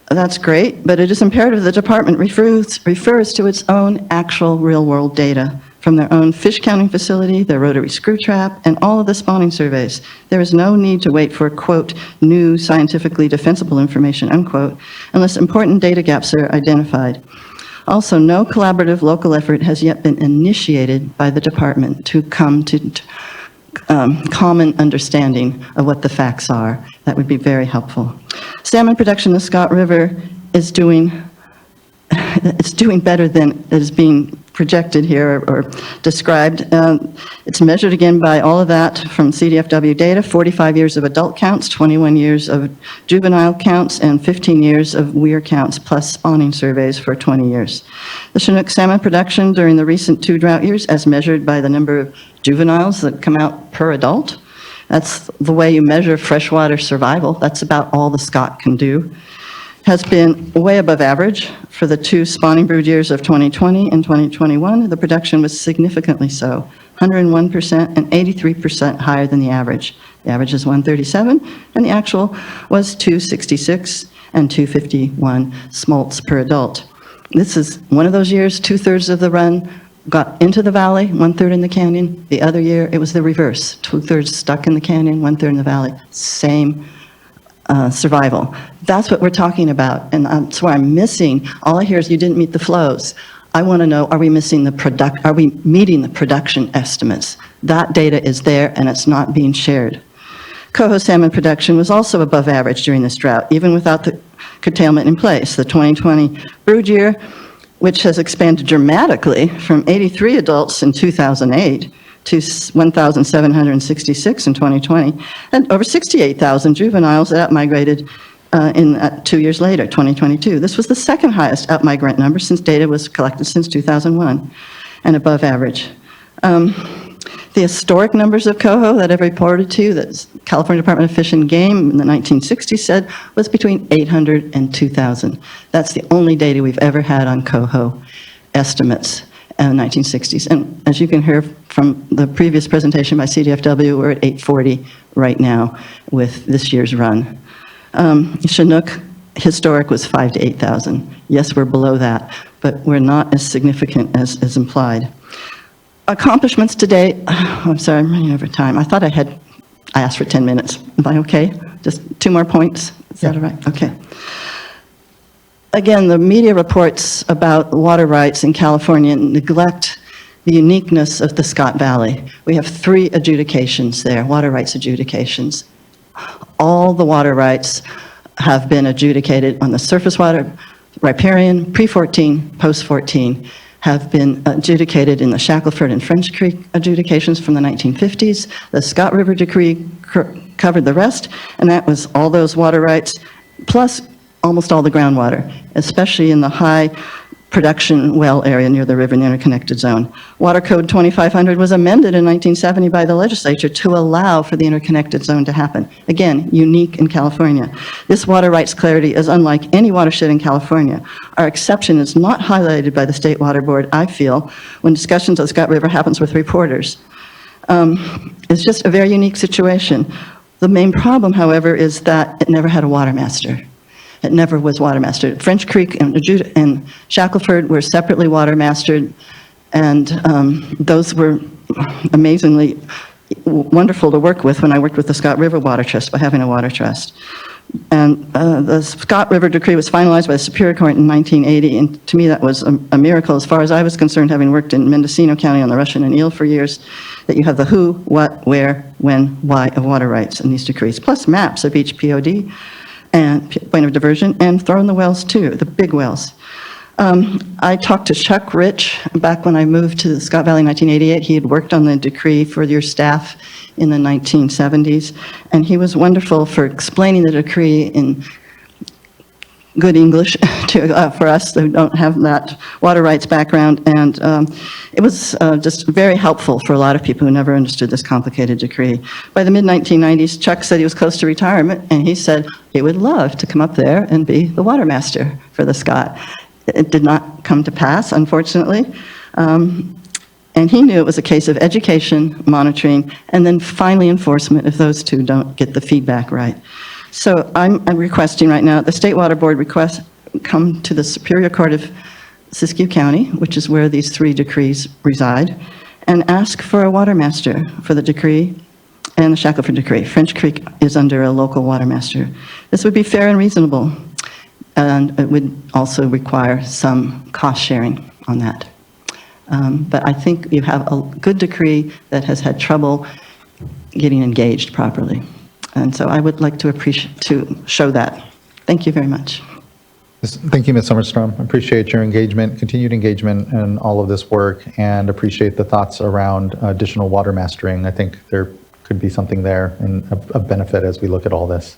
That's great, but it is imperative the department refers to its own actual real-world data from their own fish counting facility, their rotary screw trap, and all of the spawning surveys. There is no need to wait for, quote, new scientifically defensible information, unquote, unless important data gaps are identified. Also, no collaborative local effort has yet been initiated by the department to come to common understanding of what the facts are. That would be very helpful. Salmon production in the Scott River is doing better than it is being projected here or described. It's measured again by all of that from CDFW data, 45 years of adult counts, 21 years of juvenile counts, and 15 years of weir counts, plus spawning surveys for 20 years. The Chinook salmon production during the recent 2 drought years, as measured by the number of juveniles that come out per adult, that's the way you measure freshwater survival. That's about all the Scott can do. Has been way above average for the 2 spawning brood years of 2020 and 2021. The production was significantly so, 101% and 83% higher than the average. The average is 137, and the actual was 266 and 251 smolts per adult. This is one of those years, 2/3 of the run got into the valley, 1/3 in the canyon. The other year, it was the reverse, 2/3 stuck in the canyon, 1/3 in the valley. Same survival. That's what we're talking about, and that's why I'm missing. All I hear is you didn't meet the flows. I want to know, are we meeting the production estimates? That data is there, and it's not being shared. Coho salmon production was also above average during this drought, even without the curtailment in place. The 2020 brood year, which has expanded dramatically from 83 adults in 2008 to 1,766 in 2020, and over 68,000 juveniles that outmigrated in 2 years later, 2022. This was the second highest outmigrant number since data was collected since 2001, and above average. The historic numbers of coho that I've reported to, that California Department of Fish and Game in the 1960s said was between 800 and 2,000. That's the only data we've ever had on coho estimates in the 1960s. And as you can hear from the previous presentation by CDFW, we're at 840 right now with this year's run. Chinook historic was 5,000 to 8,000. Yes, we're below that, but we're not as significant as implied. Accomplishments to date, I'm sorry, I'm running over time. I thought I asked for 10 minutes. Am I okay? Just 2 more points? Is that all right? Okay. Again, the media reports about water rights in California neglect the uniqueness of the Scott Valley. We have 3 adjudications there, water rights adjudications. All the water rights have been adjudicated on the surface water, riparian, pre-14, post-14, have been adjudicated in the Shackelford and French Creek adjudications from the 1950s. The Scott River Decree covered the rest, and that was all those water rights, plus almost all the groundwater, especially in the high production well area near the river in the interconnected zone. Water Code 2500 was amended in 1970 by the legislature to allow for the interconnected zone to happen. Again, unique in California. This water rights clarity is unlike any watershed in California. Our exception is not highlighted by the State Water Board, I feel, when discussions of the Scott River happens with reporters. It's just a very unique situation. The main problem, however, is that it never had a water master. It never was water mastered. French Creek and Shackelford were separately water mastered, and those were amazingly wonderful to work with when I worked with the Scott River Water Trust by having a water trust. And the Scott River Decree was finalized by the Superior Court in 1980, and to me that was a miracle as far as I was concerned, having worked in Mendocino County on the Russian and Eel for years, that you have the who, what, where, when, why of water rights in these decrees, plus maps of each POD and point of diversion, and throw in the wells too, the big wells. I talked to Chuck Rich back when I moved to the Scott Valley in 1988. He had worked on the decree for your staff in the 1970s, and he was wonderful for explaining the decree in good English for us who don't have that water rights background, and it was just very helpful for a lot of people who never understood this complicated decree. By the mid-1990s, Chuck said he was close to retirement, and he said he would love to come up there and be the water master for the Scott. It did not come to pass, unfortunately, and he knew it was a case of education, monitoring, and then finally enforcement if those two don't get the feedback right. So I'm requesting right now, the State Water Board come to the Superior Court of Siskiyou County, which is where these 3 decrees reside, and ask for a water master for the decree and the Shackelford decree. French Creek is under a local water master. This would be fair and reasonable, and it would also require some cost sharing on that. But I think you have a good decree that has had trouble getting engaged properly. And so I would like to show that. Thank you very much. Thank you, Ms. Summerstrom. Appreciate your engagement, continued engagement in all of this work, and appreciate the thoughts around additional water mastering. I think there could be something there and a benefit as we look at all this.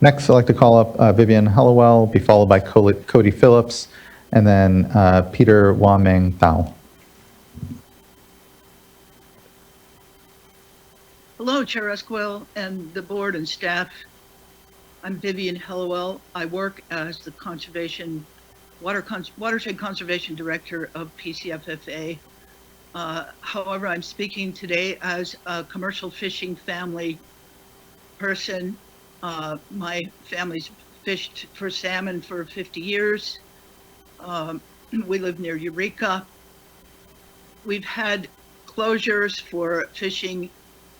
Next, I'd like to call up Vivian Hallowell, be followed by Cody Phillips, and then Peter Wameng Thao. Hello, Chair Esquivel and the board and staff. I'm Vivian Hallowell. I work as the Watershed Conservation Director of PCFFA. However, I'm speaking today as a commercial fishing family person. My family's fished for salmon for 50 years. We live near Eureka. We've had closures for fishing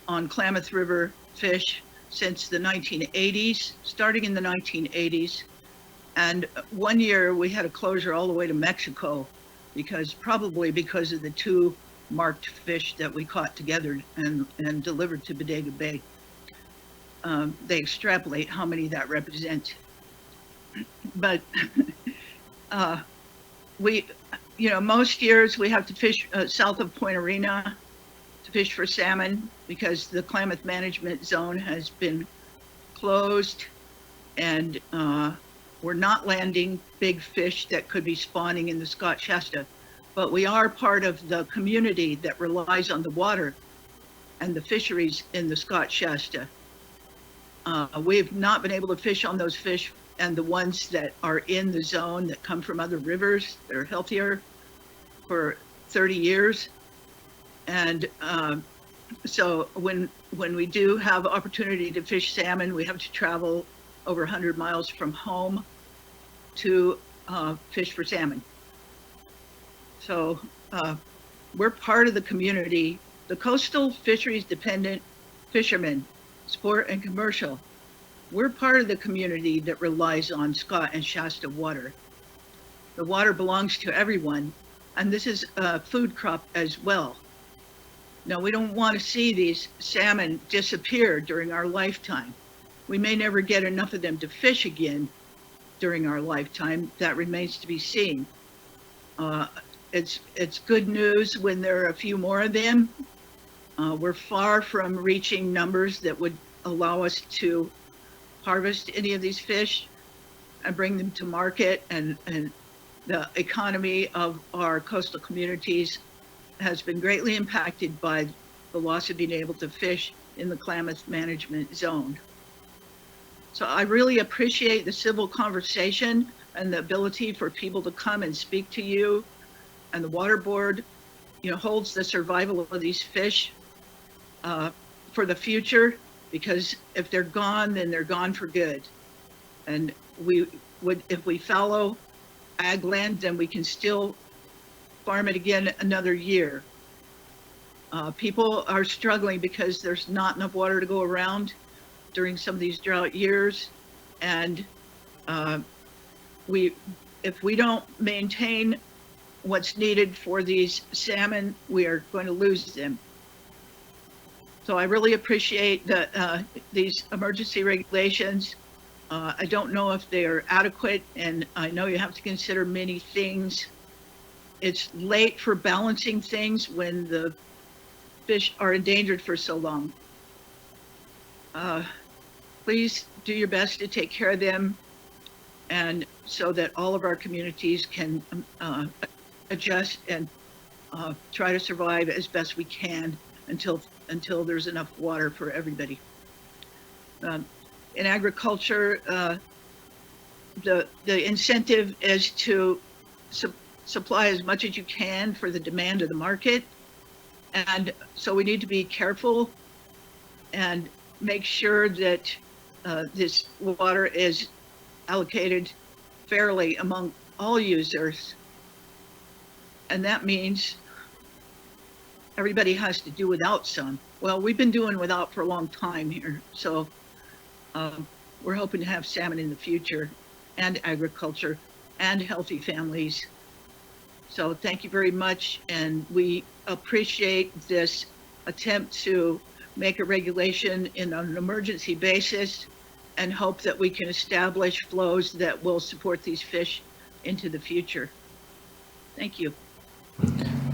on Klamath River fish since the 1980s, starting in the 1980s. And one year we had a closure all the way to Mexico probably because of the 2 marked fish that we caught together and delivered to Bodega Bay. They extrapolate how many that represents. But most years we have to fish south of Point Arena to fish for salmon because the Klamath Management Zone has been closed, and we're not landing big fish that could be spawning in the Scott Shasta. But we are part of the community that relies on the water and the fisheries in the Scott Shasta. We've not been able to fish on those fish and the ones that are in the zone that come from other rivers that are healthier for 30 years. And so when we do have opportunity to fish salmon, we have to travel over 100 miles from home to fish for salmon. So we're part of the community. The coastal fisheries dependent fishermen, sport and commercial, we're part of the community that relies on Scott and Shasta water. The water belongs to everyone, and this is a food crop as well. Now, we don't want to see these salmon disappear during our lifetime. We may never get enough of them to fish again during our lifetime. That remains to be seen. It's good news when there are a few more of them. We're far from reaching numbers that would allow us to harvest any of these fish and bring them to market, and the economy of our coastal communities has been greatly impacted by the loss of being able to fish in the Klamath Management Zone. So I really appreciate the civil conversation and the ability for people to come and speak to you. And the Water Board, holds the survival of these fish for the future, because if they're gone, then they're gone for good. And if we fallow ag land, then we can still farm it again another year. People are struggling because there's not enough water to go around during some of these drought years. And if we don't maintain what's needed for these salmon, we are going to lose them. So I really appreciate these emergency regulations. I don't know if they are adequate, and I know you have to consider many things. It's late for balancing things when the fish are endangered for so long. Please do your best to take care of them, and so that all of our communities can adjust and try to survive as best we can until there's enough water for everybody. In agriculture, the incentive is to supply as much as you can for the demand of the market. And so we need to be careful and make sure that this water is allocated fairly among all users. and that means everybody has to do without some. Well, we've been doing without for a long time here, so we're hoping to have salmon in the future, and agriculture, and healthy families. So thank you very much, and we appreciate this attempt to make a regulation in an emergency basis and hope that we can establish flows that will support these fish into the future. Thank you.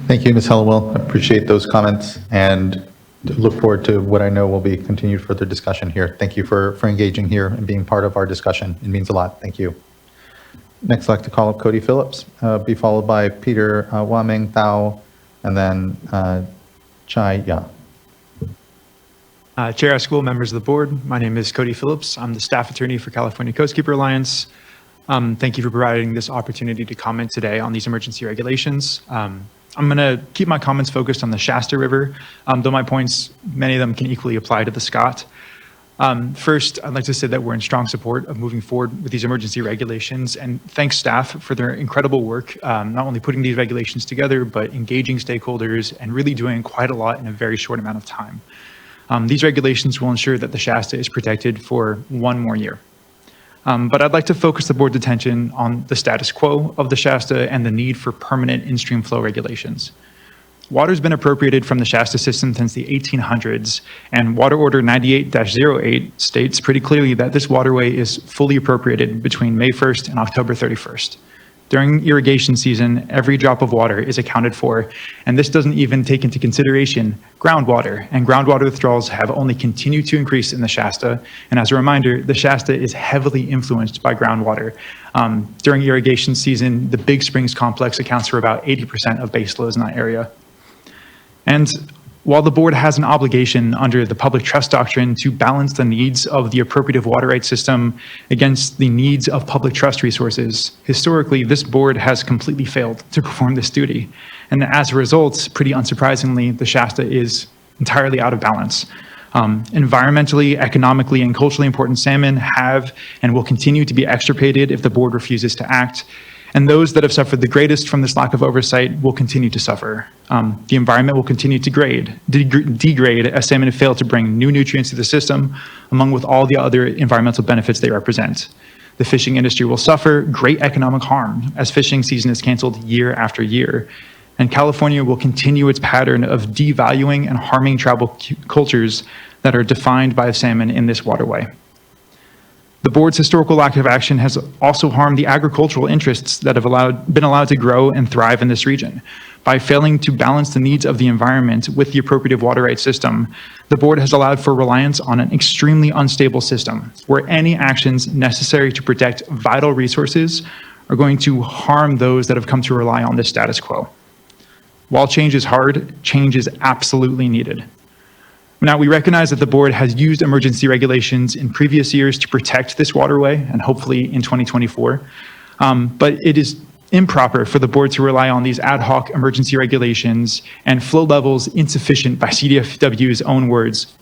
Thank you, Ms. Hellewell. I appreciate those comments and look forward to what I know will be continued further discussion here. Thank you for engaging here and being part of our discussion. It means a lot. Thank you. Next, I'd like to call up Cody Phillips, be followed by Peter Waming Thao, and then Chai Ya. Chair, school members of the board, my name is Cody Phillips. I'm the staff attorney for California Coastkeeper Alliance. Thank you for providing this opportunity to comment today on these emergency regulations. I'm going to keep my comments focused on the Shasta River, though my points, many of them can equally apply to the Scott. First, I'd like to say that we're in strong support of moving forward with these emergency regulations, and thanks staff for their incredible work, not only putting these regulations together, but engaging stakeholders and really doing quite a lot in a very short amount of time. These regulations will ensure that the Shasta is protected for one more year. But I'd like to focus the board's attention on the status quo of the Shasta and the need for permanent in-stream flow regulations. Water's been appropriated from the Shasta system since the 1800s, and Water Order 98-08 states pretty clearly that this waterway is fully appropriated between May 1st and October 31st. During irrigation season, every drop of water is accounted for, and this doesn't even take into consideration groundwater, and groundwater withdrawals have only continued to increase in the Shasta. And as a reminder, the Shasta is heavily influenced by groundwater. During irrigation season, the Big Springs complex accounts for about 80% of base loads in that area. And while the board has an obligation under the public trust doctrine to balance the needs of the appropriative water rights system against the needs of public trust resources, historically, this board has completely failed to perform this duty. And as a result, pretty unsurprisingly, the Shasta is entirely out of balance. Environmentally, economically, and culturally important salmon have and will continue to be extirpated if the board refuses to act. And those that have suffered the greatest from this lack of oversight will continue to suffer. The environment will continue to degrade as salmon fail to bring new nutrients to the system, along with all the other environmental benefits they represent. The fishing industry will suffer great economic harm as fishing season is canceled year after year. And California will continue its pattern of devaluing and harming tribal cultures that are defined by salmon in this waterway. The board's historical lack of action has also harmed the agricultural interests that have been allowed to grow and thrive in this region. By failing to balance the needs of the environment with the appropriative water rights system, the board has allowed for reliance on an extremely unstable system, where any actions necessary to protect vital resources are going to harm those that have come to rely on this status quo. While change is hard, change is absolutely needed. Now, we recognize that the board has used emergency regulations in previous years to protect this waterway, and hopefully in 2024. But it is improper for the board to rely on these ad hoc emergency regulations and flow levels insufficient, by CDFW's own words,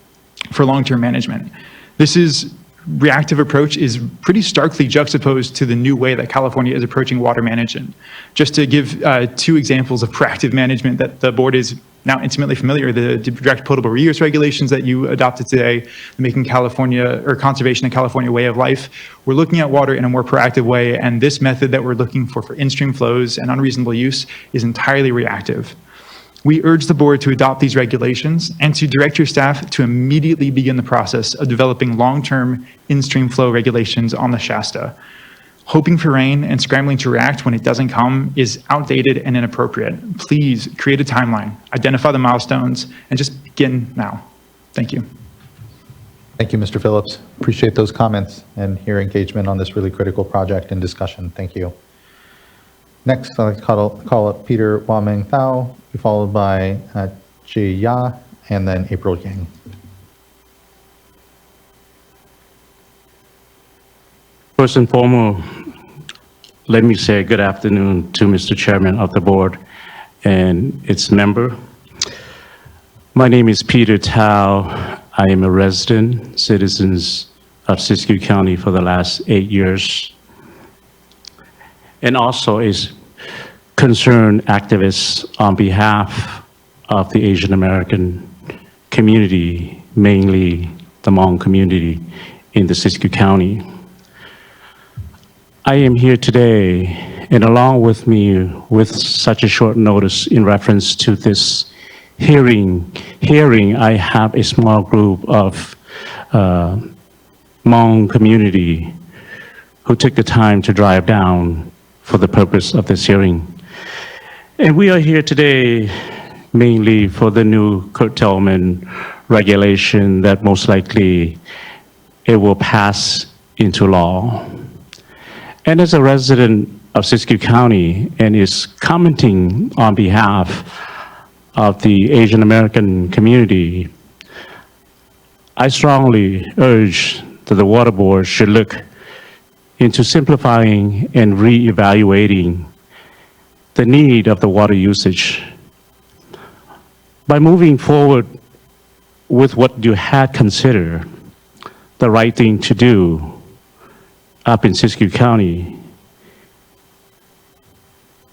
for long-term management. This reactive approach is pretty starkly juxtaposed to the new way that California is approaching water management. Just to give two examples of proactive management that the board is now intimately familiar, the direct potable reuse regulations that you adopted today, the Making California, or Conservation in California way of life. We're looking at water in a more proactive way, and this method that we're looking for in-stream flows and unreasonable use is entirely reactive. We urge the board to adopt these regulations and to direct your staff to immediately begin the process of developing long-term in-stream flow regulations on the Shasta. Hoping for rain and scrambling to react when it doesn't come is outdated and inappropriate. Please create a timeline, identify the milestones, and just begin now. Thank you. Thank you, Mr. Phillips. Appreciate those comments and your engagement on this really critical project and discussion. Thank you. Next, I'd like to call up Peter Waming Thao, followed by Ji Ya, and then April Yang. First and foremost, let me say good afternoon to Mr. Chairman of the board and its member. My name is Peter Tao. I am a resident citizen of Siskiyou County for the last 8 years, and also is concerned activists on behalf of the Asian American community, mainly the Hmong community in the Siskiyou County. I am here today, and along with me, with such a short notice in reference to this hearing, I have a small group of Hmong community who took the time to drive down for the purpose of this hearing. And we are here today mainly for the new curtailment regulation that most likely it will pass into law. And as a resident of Siskiyou County and is commenting on behalf of the Asian American community, I strongly urge that the Water Board should look into simplifying and re-evaluating the need of the water usage. By moving forward with what you had considered the right thing to do up in Siskiyou County,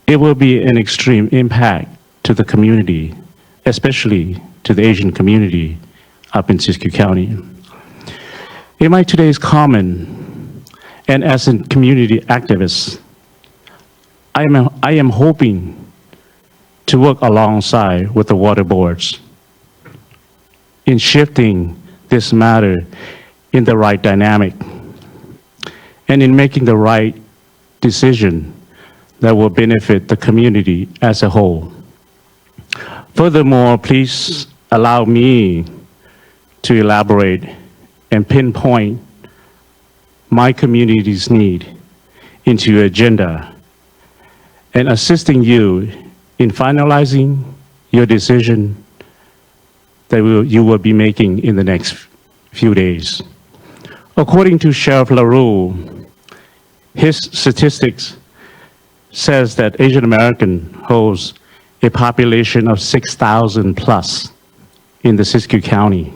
it will be an extreme impact to the community, especially to the Asian community up in Siskiyou County. In my today's comment, and as a community activist, I am hoping to work alongside with the water boards in shifting this matter in the right dynamic and in making the right decision that will benefit the community as a whole. Furthermore, please allow me to elaborate and pinpoint my community's need into your agenda and assisting you in finalizing your decision that you will be making in the next few days. According to Sheriff LaRue, his statistics says that Asian American holds a population of 6,000 plus in the Siskiyou County,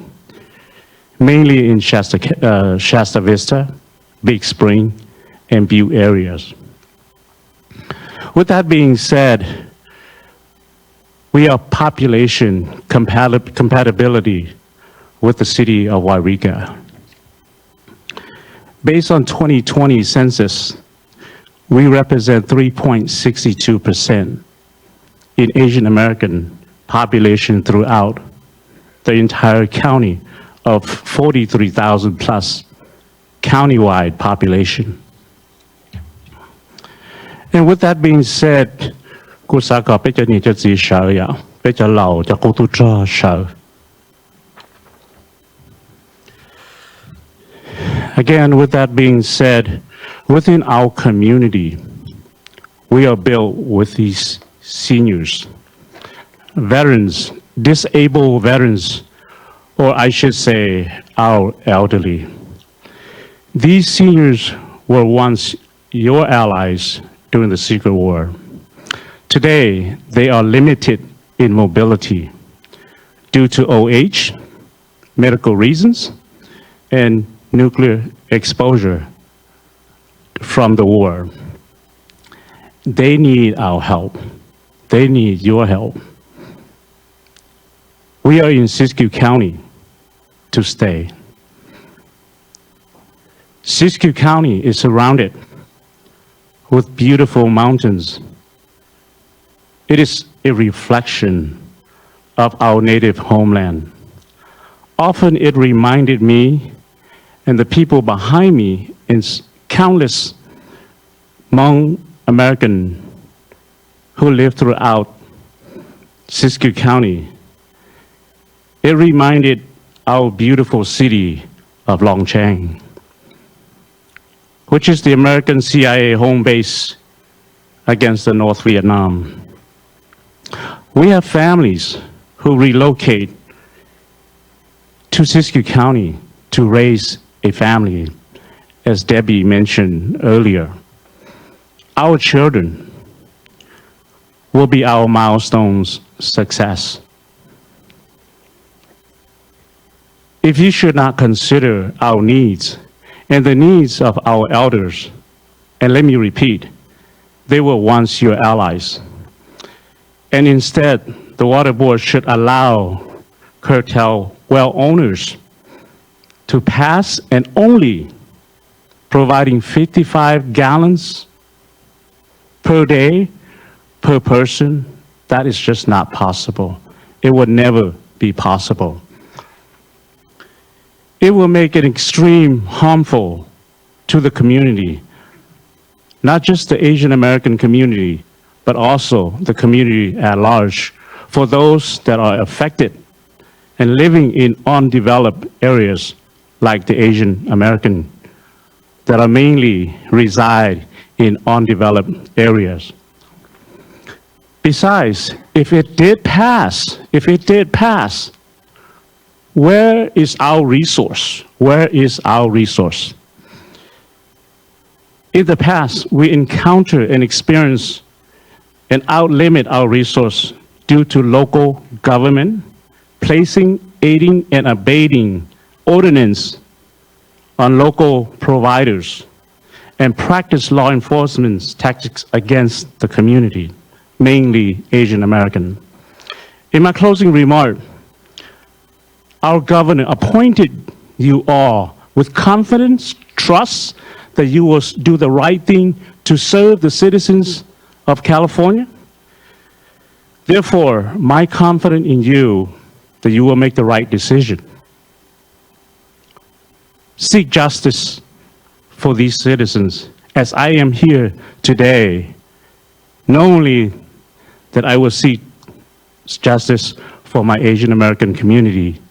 mainly in Shasta Vista, Big Spring, and Butte areas. With that being said, we are population compatibility with the city of Wairika. Based on 2020 census, we represent 3.62% in Asian American population throughout the entire county of 43,000 plus countywide population. And with that being said, again, with that being said, within our community, we are built with these seniors, veterans, disabled veterans, or I should say our elderly. These seniors were once your allies during the Secret War. Today, they are limited in mobility due to old age, medical reasons, and nuclear exposure from the war. They need our help. They need your help. We are in Siskiyou County to stay. Siskiyou County is surrounded with beautiful mountains. It is a reflection of our native homeland. Often it reminded me and the people behind me in countless Hmong American who live throughout Siskiyou County. It reminded our beautiful city of Longchang, which is the American CIA home base against the North Vietnam. We have families who relocate to Siskiyou County to raise a family, as Debbie mentioned earlier. Our children will be our milestones success. If you should not consider our needs and the needs of our elders, and let me repeat, they were once your allies. And instead, the water board should allow curtail well owners to pass and only providing 55 gallons per day per person. That is just not possible. It would never be possible. It will make it extreme harmful to the community, not just the Asian American community, but also the community at large, for those that are affected and living in undeveloped areas like the Asian American that are mainly reside in undeveloped areas. Besides, if it did pass, where is our resource? Where is our resource? In the past, we encounter and experience and outlimit our resource due to local government placing, aiding, and abating ordinance on local providers and practice law enforcement tactics against the community, mainly Asian American. In my closing remark, our governor appointed you all with confidence, trust that you will do the right thing to serve the citizens of California. Therefore, my confidence in you that you will make the right decision. Seek justice for these citizens as I am here today. Not only that I will seek justice for my Asian American community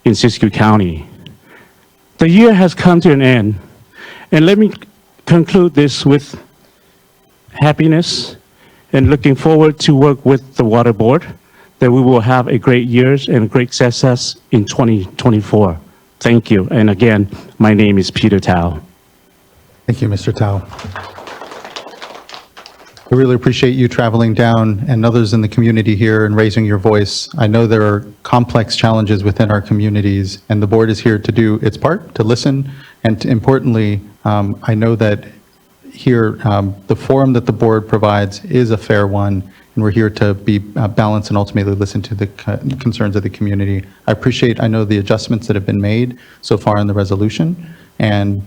in Siskiyou County. The year has come to an end, and let me conclude this with happiness and looking forward to work with the Water Board, that we will have a great years and great success in 2024. Thank you. And again, my name is Peter Tao. Thank you, Mr. Tao. I really appreciate you traveling down and others in the community here and raising your voice. I know there are complex challenges within our communities, and the board is here to do its part, to listen, and to, importantly, I know that here, the forum that the board provides is a fair one, and we're here to be balanced and ultimately listen to the concerns of the community. I know the adjustments that have been made so far in the resolution, and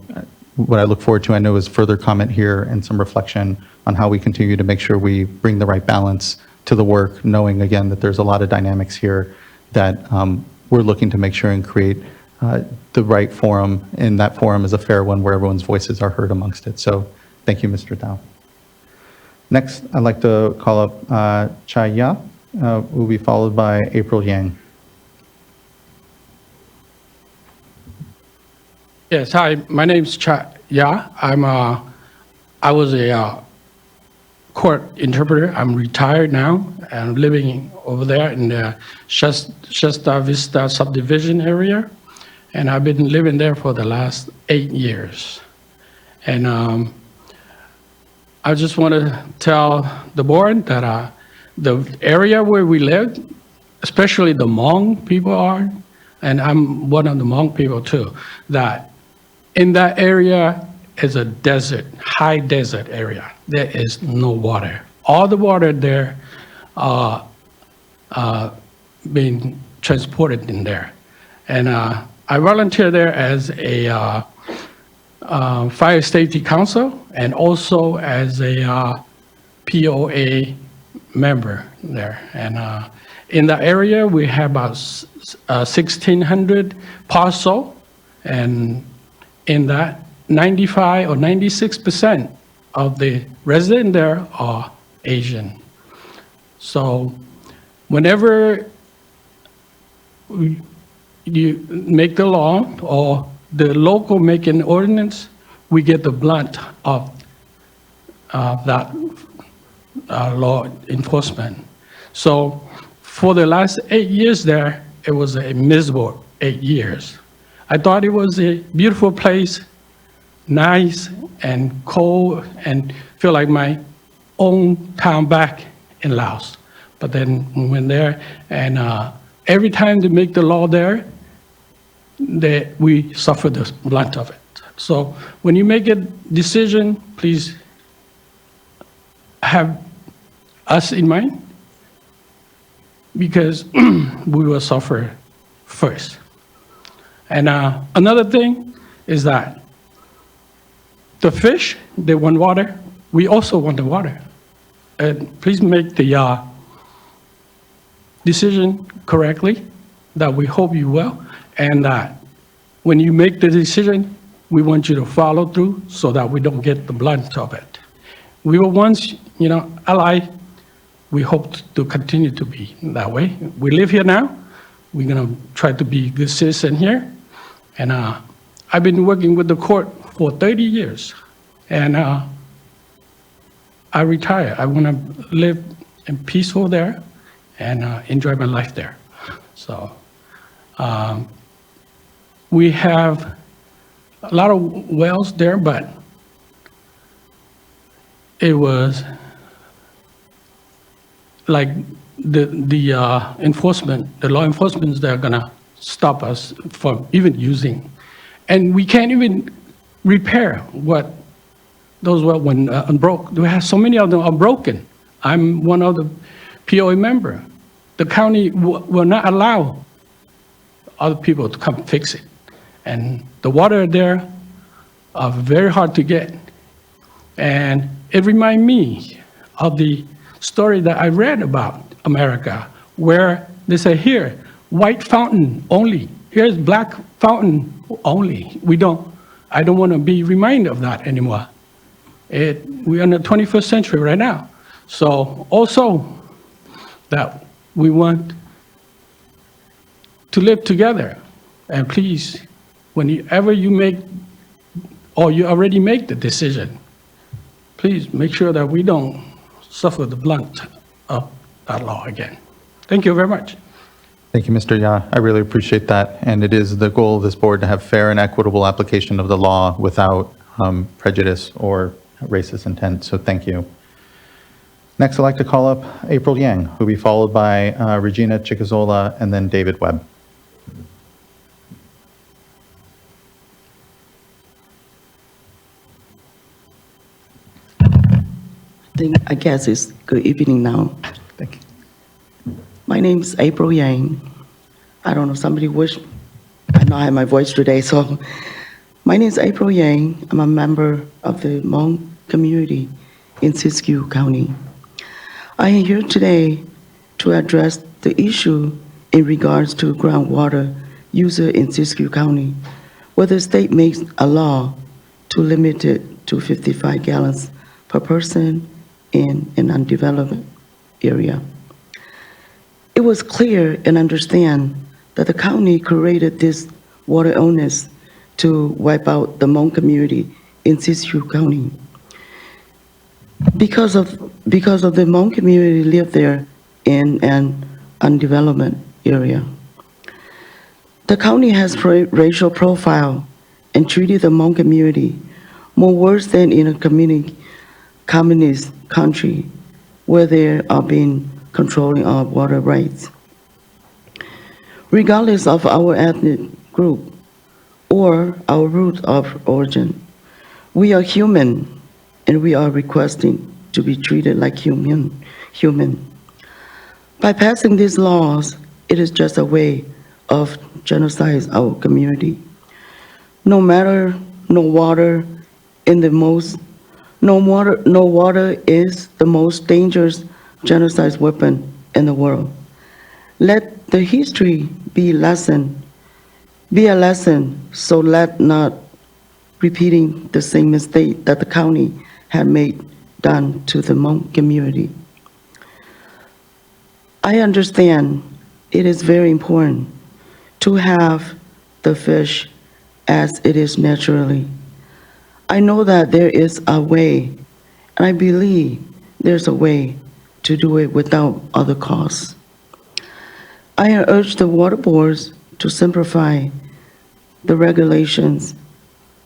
what I look forward to, I know, is further comment here and some reflection on how we continue to make sure we bring the right balance to the work, knowing again that there's a lot of dynamics here that we're looking to make sure and create the right forum, and that forum is a fair one where everyone's voices are heard amongst it. So thank you, Mr. Tao. Next, I'd like to call up Chai Ya, who will be followed by April Yang. Yes, hi, my name is Chai Ya. I was a court interpreter. I'm retired now and living over there in the Shasta Vista subdivision area. And I've been living there for the last 8 years. And I just want to tell the board that the area where we live, especially the Hmong people are, and I'm one of the Hmong people too, that in that area is a desert, high desert area. There is no water. All the water there are being transported in there. And I volunteer there as a fire safety council and also as a POA member there. And in the area, we have about 1,600 parcel, and in that, 95 or 96% of the residents there are Asian. So whenever you make the law or the local make an ordinance, we get the blunt of that law enforcement. So for the last 8 years there, it was a miserable 8 years. I thought it was a beautiful place, nice and cold, and feel like my own town back in Laos. But then we went there, and every time they make the law there, we suffer the blunt of it. So when you make a decision, please have us in mind because we will suffer first. And another thing is that the fish, they want water. We also want the water. And please make the decision correctly, that we hope you will, and that when you make the decision, we want you to follow through so that we don't get the blunt of it. We were once, allies. We hope to continue to be that way. We live here now. We're gonna try to be good citizen here. And I've been working with the court for 30 years. And I retire. I wanna live in peaceful there and enjoy my life there. So we have a lot of wells there, but it was like the enforcement, the law enforcement, they're gonna stop us from even using. And we can't even repair what those wells when broke. We have so many of them are broken. I'm one of the POA member. The county will not allow other people to come fix it. And the water there are very hard to get. And it reminds me of the story that I read about America, where they say, here, white fountain only. Here's black fountain only. I don't want to be reminded of that anymore. We're in the 21st century right now. So also that we want to live together. And please, whenever you make, or you already make the decision, please make sure that we don't suffer the blunt of that law again. Thank you very much. Thank you, Mr. Ya. I really appreciate that. And it is the goal of this board to have fair and equitable application of the law without prejudice or racist intent. So thank you. Next, I'd like to call up April Yang, who will be followed by Regina Chicazola and then David Webb. I guess it's good evening now. Thank you. My name is April Yang. I don't know, somebody wish, I know I have my voice today, so my name is April Yang. I'm a member of the Hmong community in Siskiyou County. I am here today to address the issue in regards to groundwater user in Siskiyou County, where the state makes a law to limit it to 55 gallons per person in an undeveloped area. It was clear and understand that the county created this water onus to wipe out the Hmong community in Siskiyou County. Because of the Hmong community live there in an undeveloped area. The county has racial profile and treated the Hmong community more worse than in a communist country where they are being controlling our water rights. Regardless of our ethnic group or our root of origin, we are human and we are requesting to be treated like human. By passing these laws, it is just a way of genocide our community. No water is the most dangerous genocide weapon in the world. Let the history be a lesson, so let not repeating the same mistake that the county had done to the Hmong community. I understand it is very important to have the fish as it is naturally. I know that there is a way, and I believe there's a way to do it without other costs. I urge the water boards to simplify the regulations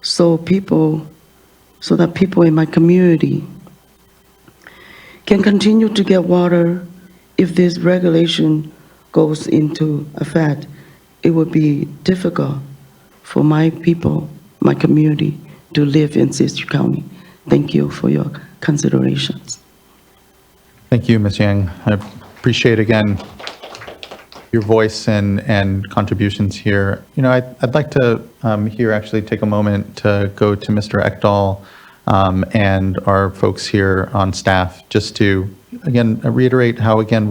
so that people in my community can continue to get water. If this regulation goes into effect, it would be difficult for my people, my community, to live in Siskiyou County. Thank you for your considerations. Thank you, Ms. Yang. I appreciate again your voice and contributions here. You know, I'd like to here actually take a moment to go to Mr. Ekdahl and our folks here on staff, just to, again, reiterate how, again,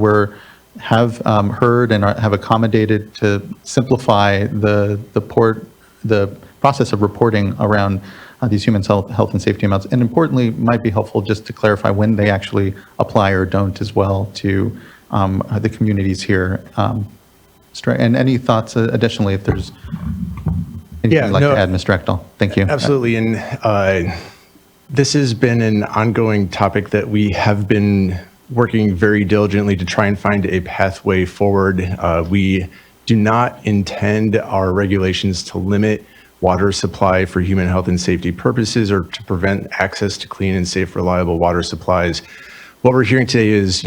have heard and have accommodated to simplify the process of reporting around these human health and safety amounts, and importantly, might be helpful just to clarify when they actually apply or don't as well to the communities here. And any thoughts additionally, if there's anything you'd like to add, Mr. Ekdahl? Thank you. Absolutely. And this has been an ongoing topic that we have been working very diligently to try and find a pathway forward. We do not intend our regulations to limit water supply for human health and safety purposes or to prevent access to clean and safe, reliable water supplies. What we're hearing today is,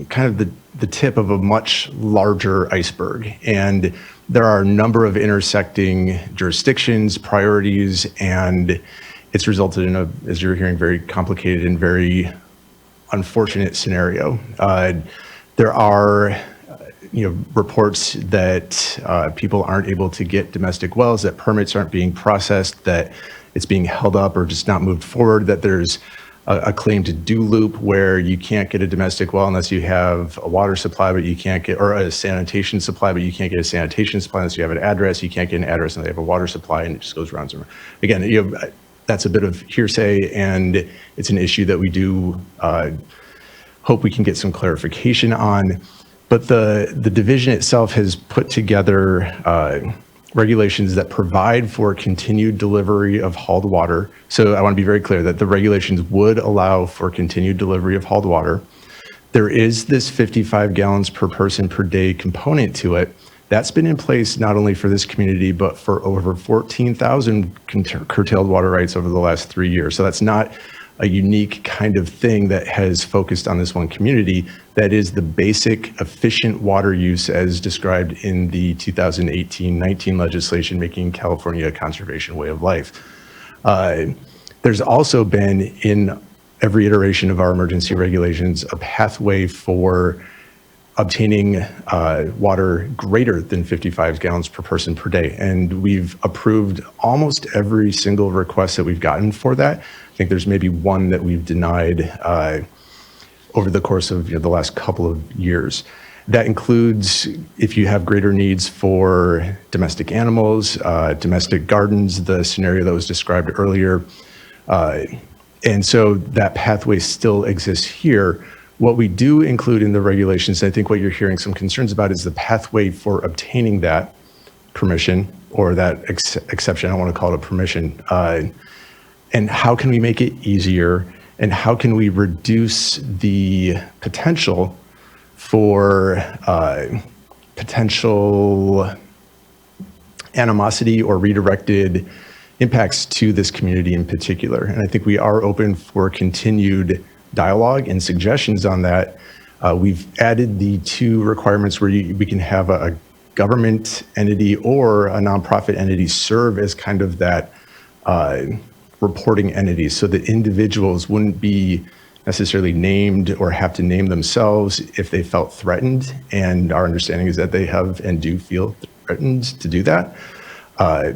kind of the tip of a much larger iceberg. And there are a number of intersecting jurisdictions, priorities, and it's resulted in a, as you're hearing, very complicated and very unfortunate scenario. There are reports that people aren't able to get domestic wells, that permits aren't being processed, that it's being held up or just not moved forward, that there's a claim to do loop where you can't get a domestic well unless you have a water supply, but you can't get, or a sanitation supply, but you can't get a sanitation supply unless you have an address. You can't get an address unless you have a water supply, and it just goes around. Again, that's a bit of hearsay, and it's an issue that we do hope we can get some clarification on. But the division itself has put together regulations that provide for continued delivery of hauled water. So I want to be very clear that the regulations would allow for continued delivery of hauled water. There is this 55 gallons per person per day component to it. That's been in place not only for this community, but for over 14,000 curtailed water rights over the last 3 years. So that's not a unique kind of thing that has focused on this one community. That is the basic efficient water use as described in the 2018-19 legislation making California a conservation way of life. There's also been, in every iteration of our emergency regulations, a pathway for obtaining water greater than 55 gallons per person per day. And we've approved almost every single request that we've gotten for that. I think there's maybe one that we've denied over the course of the last couple of years. That includes if you have greater needs for domestic animals, domestic gardens, the scenario that was described earlier. And so that pathway still exists here. What we do include in the regulations, and I think what you're hearing some concerns about, is the pathway for obtaining that permission or that exception. I don't want to call it a permission. And how can we make it easier? And how can we reduce the potential for potential animosity or redirected impacts to this community in particular? And I think we are open for continued dialogue and suggestions on that. We've added the 2 requirements where we can have a government entity or a nonprofit entity serve as kind of that reporting entity, so that individuals wouldn't be necessarily named or have to name themselves if they felt threatened. And our understanding is that they have and do feel threatened to do that.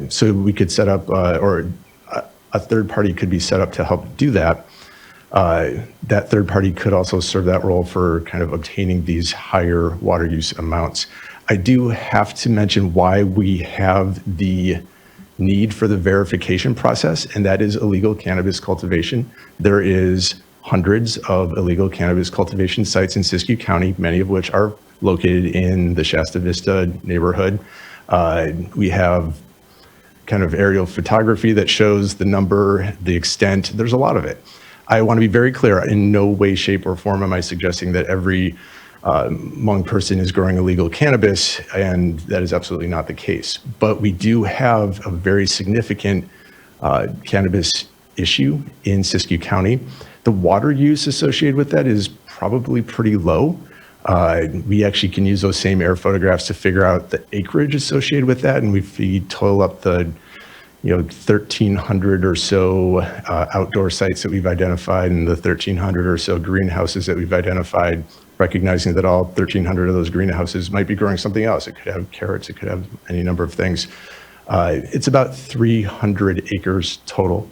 So we could set up, or a third party could be set up to help do that. That third party could also serve that role for kind of obtaining these higher water use amounts. I do have to mention why we have the need for the verification process, and that is illegal cannabis cultivation. There is hundreds of illegal cannabis cultivation sites in Siskiyou County, many of which are located in the Shasta Vista neighborhood. We have kind of aerial photography that shows the number, the extent. There's a lot of it. I want to be very clear, in no way, shape, or form am I suggesting that every Hmong person is growing illegal cannabis, and that is absolutely not the case. But we do have a very significant cannabis issue in Siskiyou County. The water use associated with that is probably pretty low. We actually can use those same air photographs to figure out the acreage associated with that, and we total up the 1,300 or so outdoor sites that we've identified and the 1,300 or so greenhouses that we've identified recognizing that all 1,300 of those greenhouses might be growing something else. It could have carrots, it could have any number of things. It's about 300 acres total.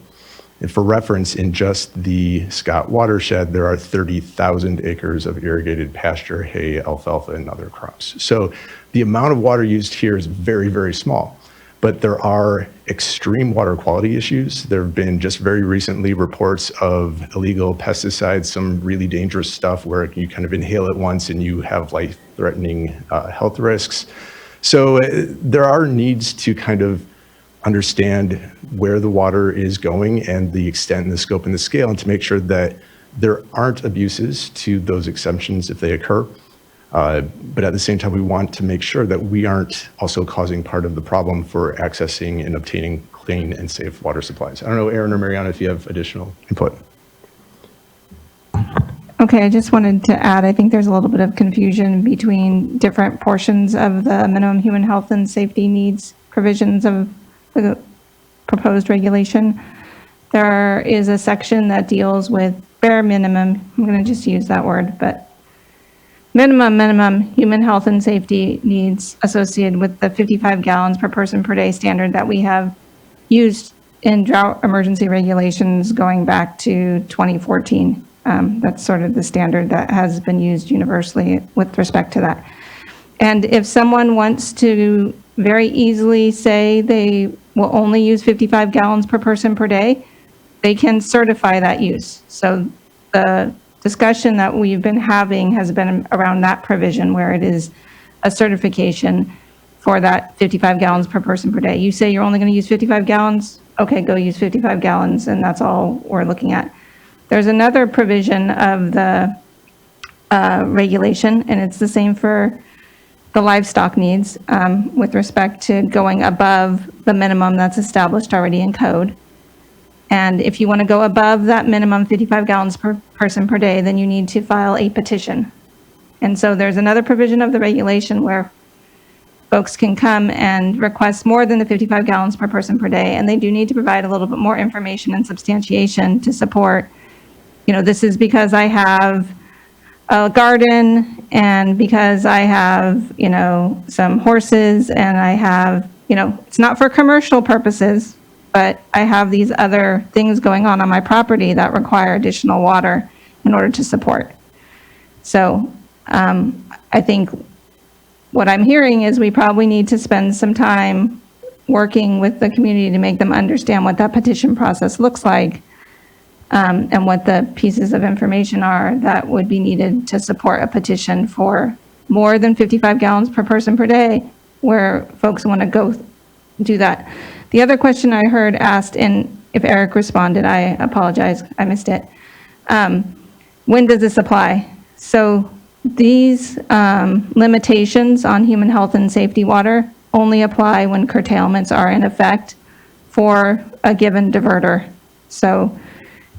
And for reference, in just the Scott watershed, there are 30,000 acres of irrigated pasture, hay, alfalfa, and other crops. So the amount of water used here is very, very small. But there are extreme water quality issues. There have been just very recently reports of illegal pesticides, some really dangerous stuff where you kind of inhale it once and you have life-threatening health risks. So there are needs to kind of understand where the water is going and the extent and the scope and the scale, and to make sure that there aren't abuses to those exemptions if they occur. But at the same time, we want to make sure that we aren't also causing part of the problem for accessing and obtaining clean and safe water supplies. I don't know, Aaron or Mariana, if you have additional input. Okay, I just wanted to add, I think there's a little bit of confusion between different portions of the minimum human health and safety needs provisions of the proposed regulation. There is a section that deals with bare minimum, I'm going to just use that word, but minimum human health and safety needs associated with the 55 gallons per person per day standard that we have used in drought emergency regulations going back to 2014. That's sort of the standard that has been used universally with respect to that. And if someone wants to very easily say they will only use 55 gallons per person per day, they can certify that use. So the discussion that we've been having has been around that provision where it is a certification for that 55 gallons per person per day. You say you're only going to use 55 gallons? Okay, go use 55 gallons, and that's all we're looking at. There's another provision of the regulation, and it's the same for the livestock needs with respect to going above the minimum that's established already in code. And if you want to go above that minimum 55 gallons per person per day, then you need to file a petition. And so there's another provision of the regulation where folks can come and request more than the 55 gallons per person per day, and they do need to provide a little bit more information and substantiation to support, you know, this is because I have a garden and because I have, you know, some horses and I have, you know, it's not for commercial purposes, but I have these other things going on my property that require additional water in order to support. So I think what I'm hearing is we probably need to spend some time working with the community to make them understand what that petition process looks like and what the pieces of information are that would be needed to support a petition for more than 55 gallons per person per day, where folks want to go do that. The other question I heard asked, and if Eric responded, I apologize, I missed it. When does this apply? So these limitations on human health and safety water only apply when curtailments are in effect for a given diverter. So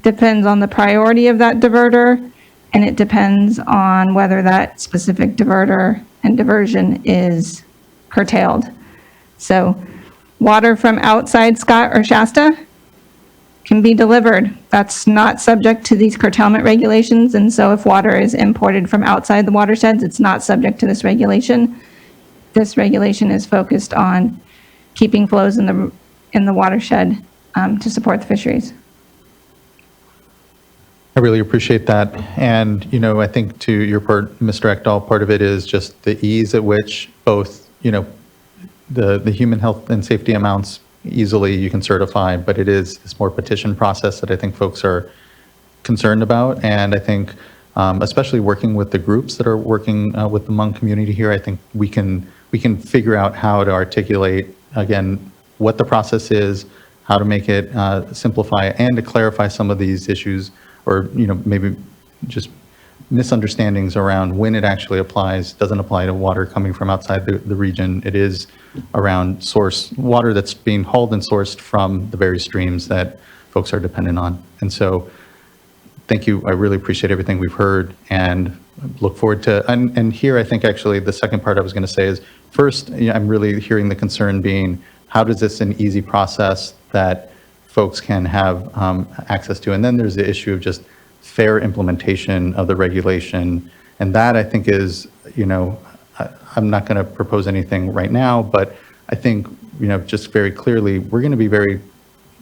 depends on the priority of that diverter, and it depends on whether that specific diverter and diversion is curtailed. So water from outside Scott or Shasta can be delivered. That's not subject to these curtailment regulations, and so if water is imported from outside the watersheds, it's not subject to this regulation. This regulation is focused on keeping flows in the watershed to support the fisheries. I really appreciate that. And, you know, I think to your part, Mr. Ekdahl, part of it is just the ease at which both, you know, the human health and safety amounts easily you can certify, but it is this more petition process that I think folks are concerned about. And I think, especially working with the groups that are working with the Hmong community here, I think we can figure out how to articulate, again, what the process is, how to make it simplify and to clarify some of these issues, or, you know, maybe just misunderstandings around when it actually applies. Doesn't apply to water coming from outside the region. It is around source water that's being hauled and sourced from the various streams that folks are dependent on. And so thank you. I really appreciate everything we've heard and look forward to, and here I think actually the second part I was going to say is, first, you know, I'm really hearing the concern being, how does this an easy process that folks can have access to? And then there's the issue of just fair implementation of the regulation And that, I think, is, I'm not going to propose anything right now, but I think, just very clearly, we're going to be very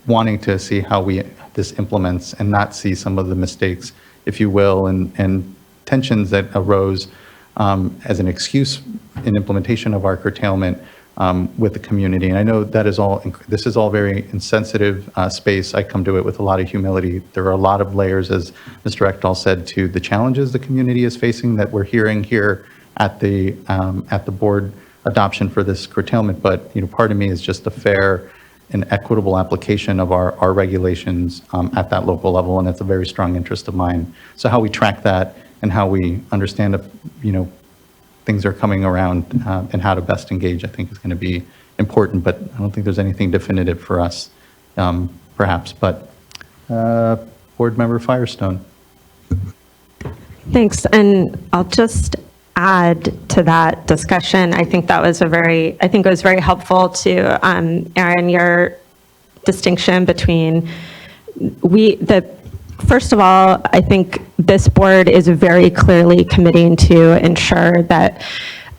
wanting to see how this implements and not see some of the mistakes, if you will, and tensions that arose as an excuse in implementation of our curtailment with the community. And I know that this is all very insensitive space. I come to it with a lot of humility. There are a lot of layers, as Mr. Ekdahl said, to the challenges the community is facing that we're hearing here at the board adoption for this curtailment. But part of me is just a fair and equitable application of our regulations at that local level, and it's a very strong interest of mine. So how we track that and how we understand if things are coming around and how to best engage, I think is going to be important, but I don't think there's anything definitive for us, perhaps. But Board Member Firestone. Thanks, and I'll just add to that discussion. I think it was very helpful to Aaron, your distinction between first of all, I think this board is very clearly committing to ensure that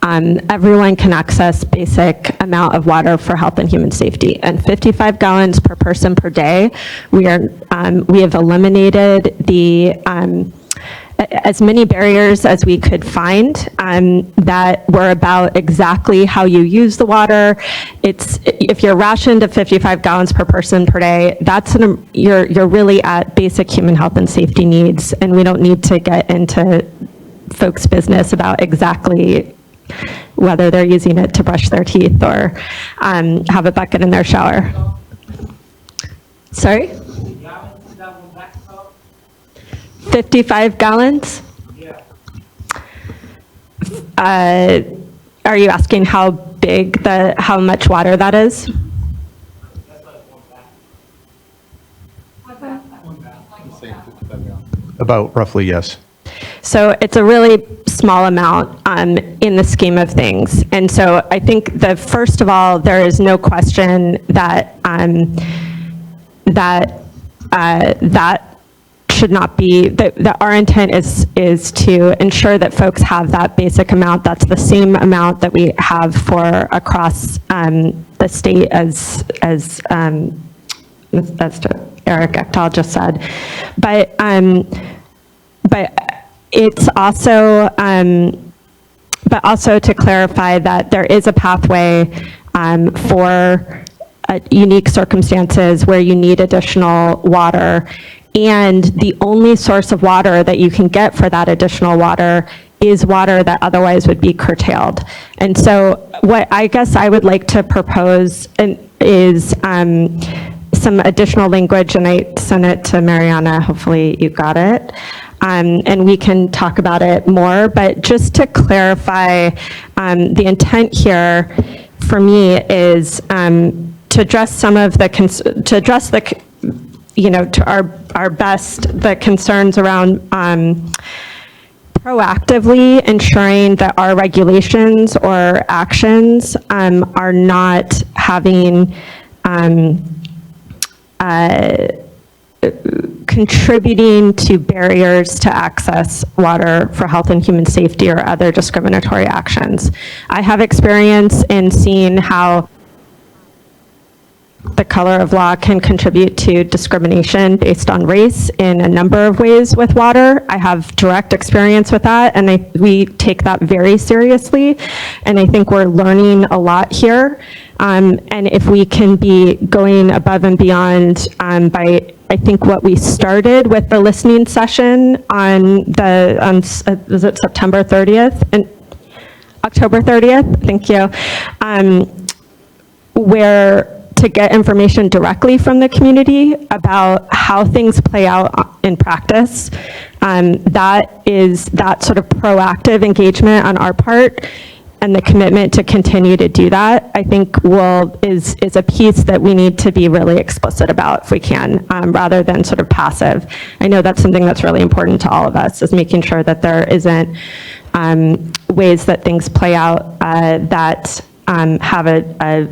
everyone can access basic amount of water for health and human safety. And 55 gallons per person per day, we have eliminated as many barriers as we could find that were about exactly how you use the water. If you're rationed to 55 gallons per person per day, you're really at basic human health and safety needs, and we don't need to get into folks' business about exactly whether they're using it to brush their teeth or have a bucket in their shower. Sorry? 55 gallons? Yeah. Are you asking how much water that is? About roughly, yes. So it's a really small amount in the scheme of things. And so I think first of all, there is no question that that should not be, that our intent is to ensure that folks have that basic amount. That's the same amount that we have for across the state as Eric Ekdahl just said. But it's also, but also to clarify that there is a pathway for unique circumstances where you need additional water, and the only source of water that you can get for that additional water is water that otherwise would be curtailed. And so what I guess I would like to propose is some additional language, and I sent it to Mariana, hopefully you got it. And we can talk about it more, but just to clarify, the intent here for me is to address some of the, to our best, the concerns around proactively ensuring that our regulations or actions are not having contributing to barriers to access water for health and human safety or other discriminatory actions. I have experience in seeing how the color of law can contribute to discrimination based on race in a number of ways with water. I have direct experience with that, and we take that very seriously, and I think we're learning a lot here. And if we can be going above and beyond by, I think, what we started with the listening session on was it September 30th? And October 30th, thank you, where to get information directly from the community about how things play out in practice. That sort of proactive engagement on our part and the commitment to continue to do that, I think is a piece that we need to be really explicit about if we can, rather than sort of passive. I know that's something that's really important to all of us, is making sure that there isn't ways that things play out that have a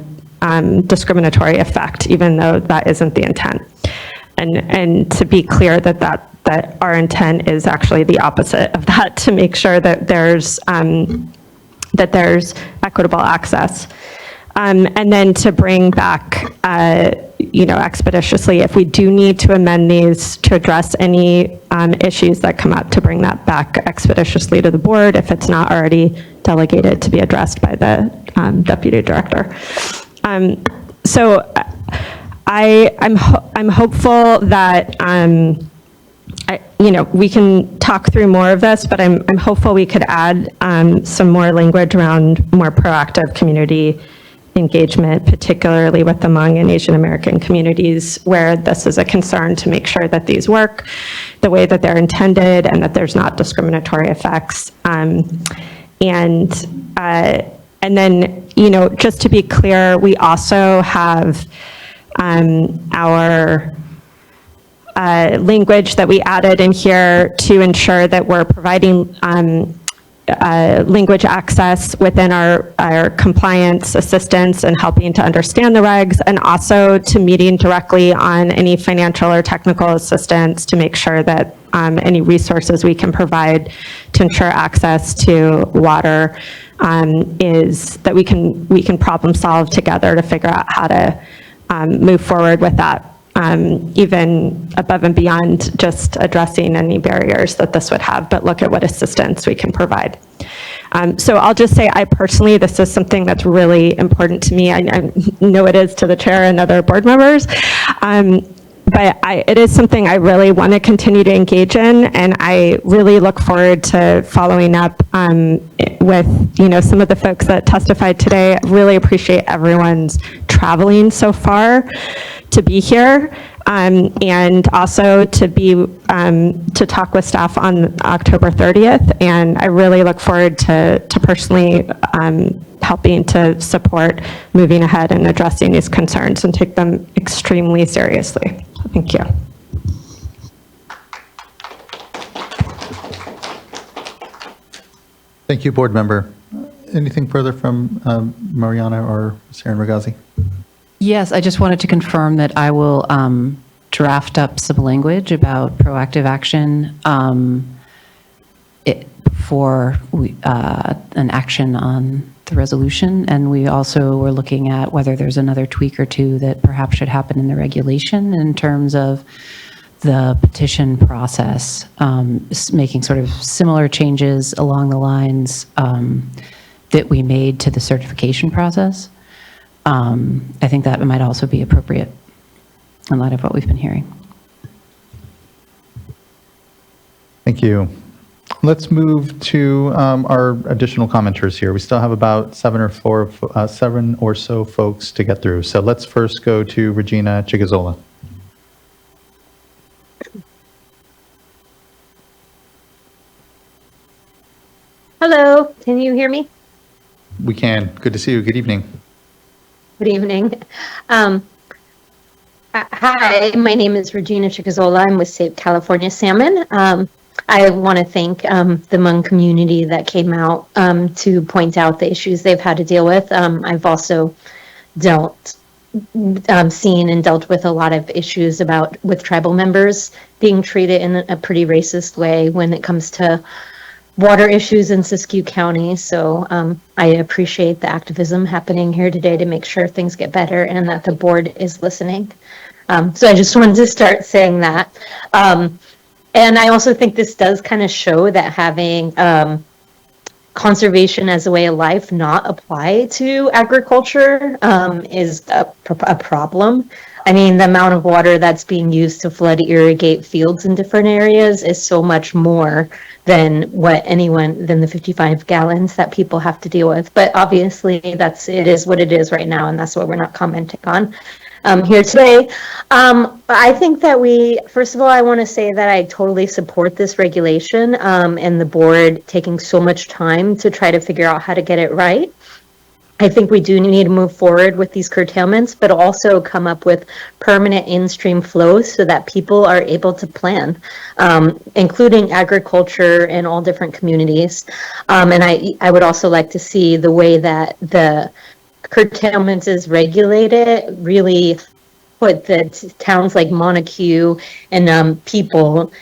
discriminatory effect, even though that isn't the intent. And to be clear that but our intent is actually the opposite of that, to make sure that there's equitable access. And then to bring back, expeditiously, if we do need to amend these to address any issues that come up, to bring that back expeditiously to the board if it's not already delegated to be addressed by the deputy director. So I'm hopeful that we can talk through more of this, but I'm hopeful we could add some more language around more proactive community engagement, particularly with the Hmong and Asian American communities where this is a concern, to make sure that these work the way that they're intended and that there's not discriminatory effects. And then, just to be clear, we also have our language that we added in here to ensure that we're providing language access within our compliance assistance and helping to understand the regs, and also to meeting directly on any financial or technical assistance to make sure that any resources we can provide to ensure access to water is that we can problem solve together to figure out how to move forward with that. Even above and beyond just addressing any barriers that this would have, but look at what assistance we can provide. So I'll just say, I personally, this is something that's really important to me. I know it is to the chair and other board members, but it is something I really want to continue to engage in, and I really look forward to following up with some of the folks that testified today. I really appreciate everyone's traveling so far to be here, and also to talk with staff on October 30th. And I really look forward to personally helping to support moving ahead and addressing these concerns and take them extremely seriously. Thank you. Thank you, board member. Anything further from Mariana or Saren Raghazi? Yes, I just wanted to confirm that I will draft up some language about proactive action for an action on the resolution. And we also were looking at whether there's another tweak or two that perhaps should happen in the regulation in terms of the petition process, making sort of similar changes along the lines that we made to the certification process. I think that might also be appropriate in light of what we've been hearing. Thank you. Let's move to our additional commenters here. We still have about seven or so folks to get through. So let's first go to Regina Chigazola. Hello, can you hear me? We can. Good to see you. Good evening. Good evening. Hi, my name is Regina Chigazola. I'm with Save California Salmon. I want to thank the Hmong community that came out to point out the issues they've had to deal with. I've also seen and dealt with a lot of issues with tribal members being treated in a pretty racist way when it comes to water issues in Siskiyou County. So I appreciate the activism happening here today to make sure things get better and that the board is listening. So I just wanted to start saying that. And I also think this does kind of show that having conservation as a way of life not apply to agriculture is a problem. I mean, the amount of water that's being used to flood irrigate fields in different areas is so much more than the 55 gallons that people have to deal with. But obviously it is what it is right now, and that's what we're not commenting on here today. I think that first of all, I want to say that I totally support this regulation and the board taking so much time to try to figure out how to get it right. I think we do need to move forward with these curtailments, but also come up with permanent in-stream flows so that people are able to plan, including agriculture in all different communities. And I would also like to see the way that the curtailment is regulated really put the towns like Montague and people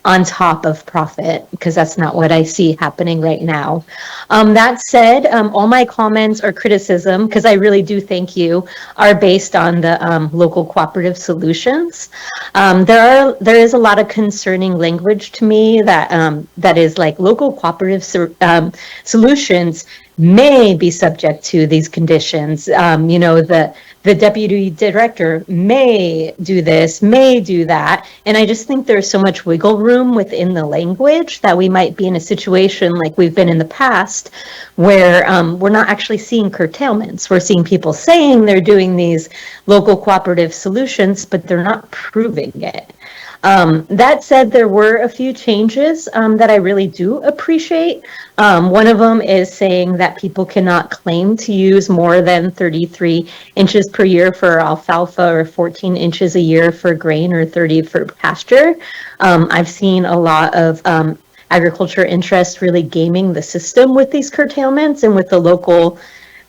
on top of profit, because that's not what I see happening right now. That said, all my comments or criticism, because I really do thank you, are based on the local cooperative solutions. There is a lot of concerning language to me that is like local cooperative solutions may be subject to these conditions. The deputy director may do this, may do that. And I just think there's so much wiggle room within the language that we might be in a situation like we've been in the past where we're not actually seeing curtailments. We're seeing people saying they're doing these local cooperative solutions, but they're not proving it. That said, there were a few changes that I really do appreciate. One of them is saying that people cannot claim to use more than 33 inches per year for alfalfa or 14 inches a year for grain or 30 for pasture. I've seen a lot of agriculture interest really gaming the system with these curtailments and with the local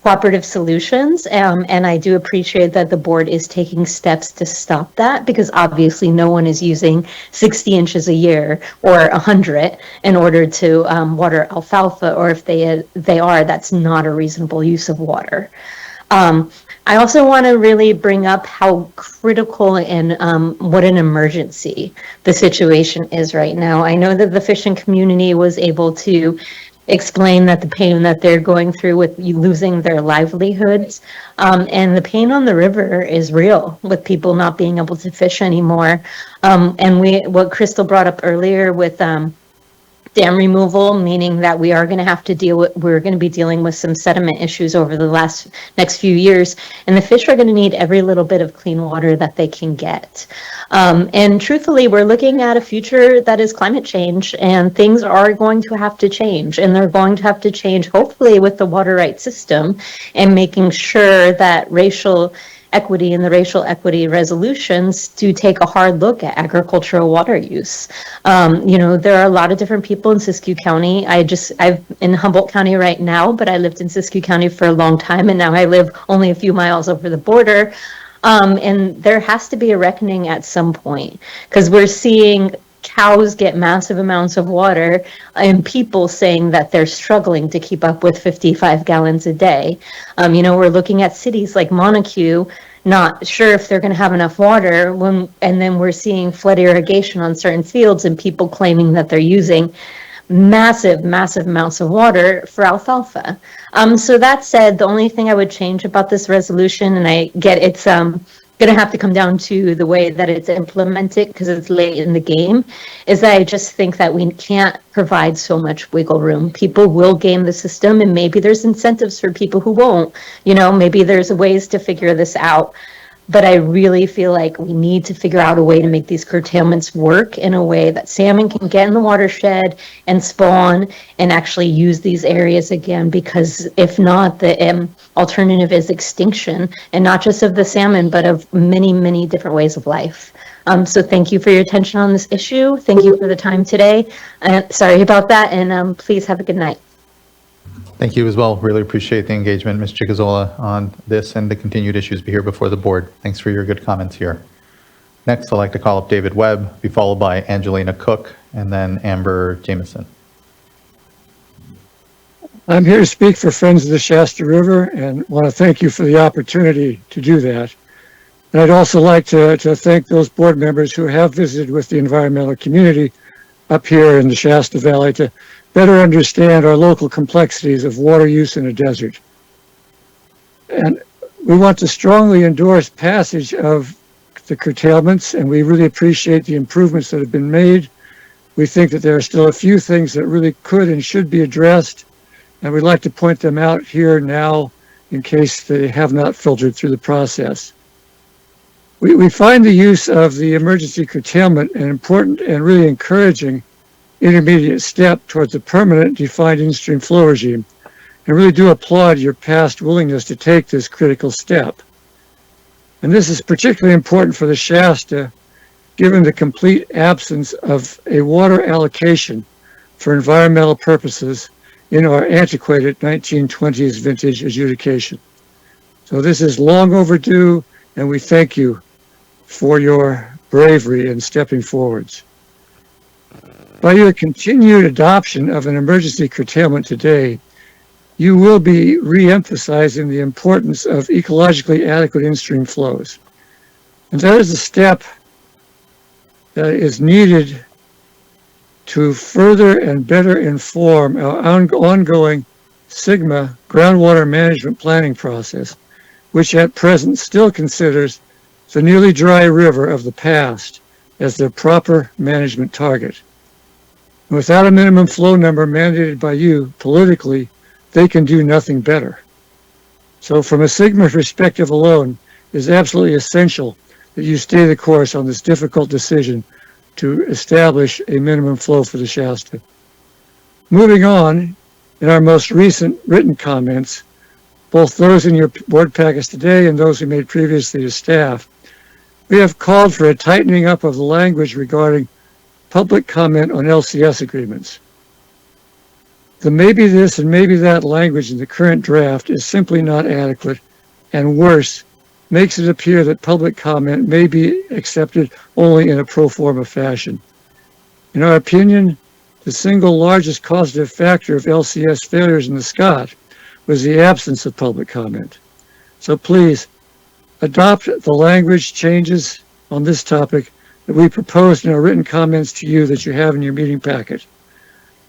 cooperative solutions, and I do appreciate that the board is taking steps to stop that, because obviously no one is using 60 inches a year or 100 in order to water alfalfa, or if they are, that's not a reasonable use of water. I also want to really bring up how critical and what an emergency the situation is right now. I know that the fishing community was able to explain that the pain that they're going through with losing their livelihoods, and the pain on the river is real with people not being able to fish anymore. And what Crystal brought up earlier with dam removal, meaning that we're going to be dealing with some sediment issues over the next few years, and the fish are going to need every little bit of clean water that they can get. And truthfully, we're looking at a future that is climate change, and things are going to have to change, and they're going to have to change hopefully with the water rights system and making sure that racial equity and the racial equity resolutions do take a hard look at agricultural water use. There are a lot of different people in Siskiyou County. I'm in Humboldt County right now, but I lived in Siskiyou County for a long time, and now I live only a few miles over the border. And there has to be a reckoning at some point, because we're seeing cows get massive amounts of water and people saying that they're struggling to keep up with 55 gallons a day. We're looking at cities like Montague, not sure if they're going to have enough water, and then we're seeing flood irrigation on certain fields and people claiming that they're using massive amounts of water for alfalfa. So that said, the only thing I would change about this resolution, and I get it's going to have to come down to the way that it's implemented because it's late in the game, is that I just think that we can't provide so much wiggle room. People will game the system, and maybe there's incentives for people who won't. Maybe there's ways to figure this out. But I really feel like we need to figure out a way to make these curtailments work in a way that salmon can get in the watershed and spawn and actually use these areas again, because if not, the alternative is extinction, and not just of the salmon, but of many different ways of life. So thank you for your attention on this issue. Thank you for the time today. Sorry about that, and please have a good night. Thank you as well. Really appreciate the engagement, Ms. Chigazola, on this and the continued issues here before the board. Thanks for your good comments here. Next, I'd like to call up David Webb, be followed by Angelina Cook, and then Amber Jameson. I'm here to speak for Friends of the Shasta River and want to thank you for the opportunity to do that. And I'd also like to thank those board members who have visited with the environmental community up here in the Shasta Valley to better understand our local complexities of water use in a desert. And we want to strongly endorse passage of the curtailments, and we really appreciate the improvements that have been made. We think that there are still a few things that really could and should be addressed, and we'd like to point them out here now in case they have not filtered through the process. We find the use of the emergency curtailment an important and really encouraging intermediate step towards a permanent defined in-stream flow regime, and really do applaud your past willingness to take this critical step. And this is particularly important for the Shasta, given the complete absence of a water allocation for environmental purposes in our antiquated 1920s vintage adjudication. So this is long overdue, and we thank you for your bravery in stepping forwards. By your continued adoption of an emergency curtailment today, you will be re-emphasizing the importance of ecologically adequate in-stream flows. And that is a step that is needed to further and better inform our ongoing SGMA groundwater management planning process, which at present still considers the nearly dry river of the past as their proper management target. And without a minimum flow number mandated by you politically, they can do nothing better. So from a SGMA perspective alone, it is absolutely essential that you stay the course on this difficult decision to establish a minimum flow for the Shasta. Moving on, in our most recent written comments, both those in your board packets today and those we made previously to staff, we have called for a tightening up of the language regarding public comment on LCS agreements. The maybe this and maybe that language in the current draft is simply not adequate, and worse, makes it appear that public comment may be accepted only in a pro forma fashion. In our opinion, the single largest causative factor of LCS failures in the Scott was the absence of public comment. So please, adopt the language changes on this topic that we proposed in our written comments to you that you have in your meeting packet.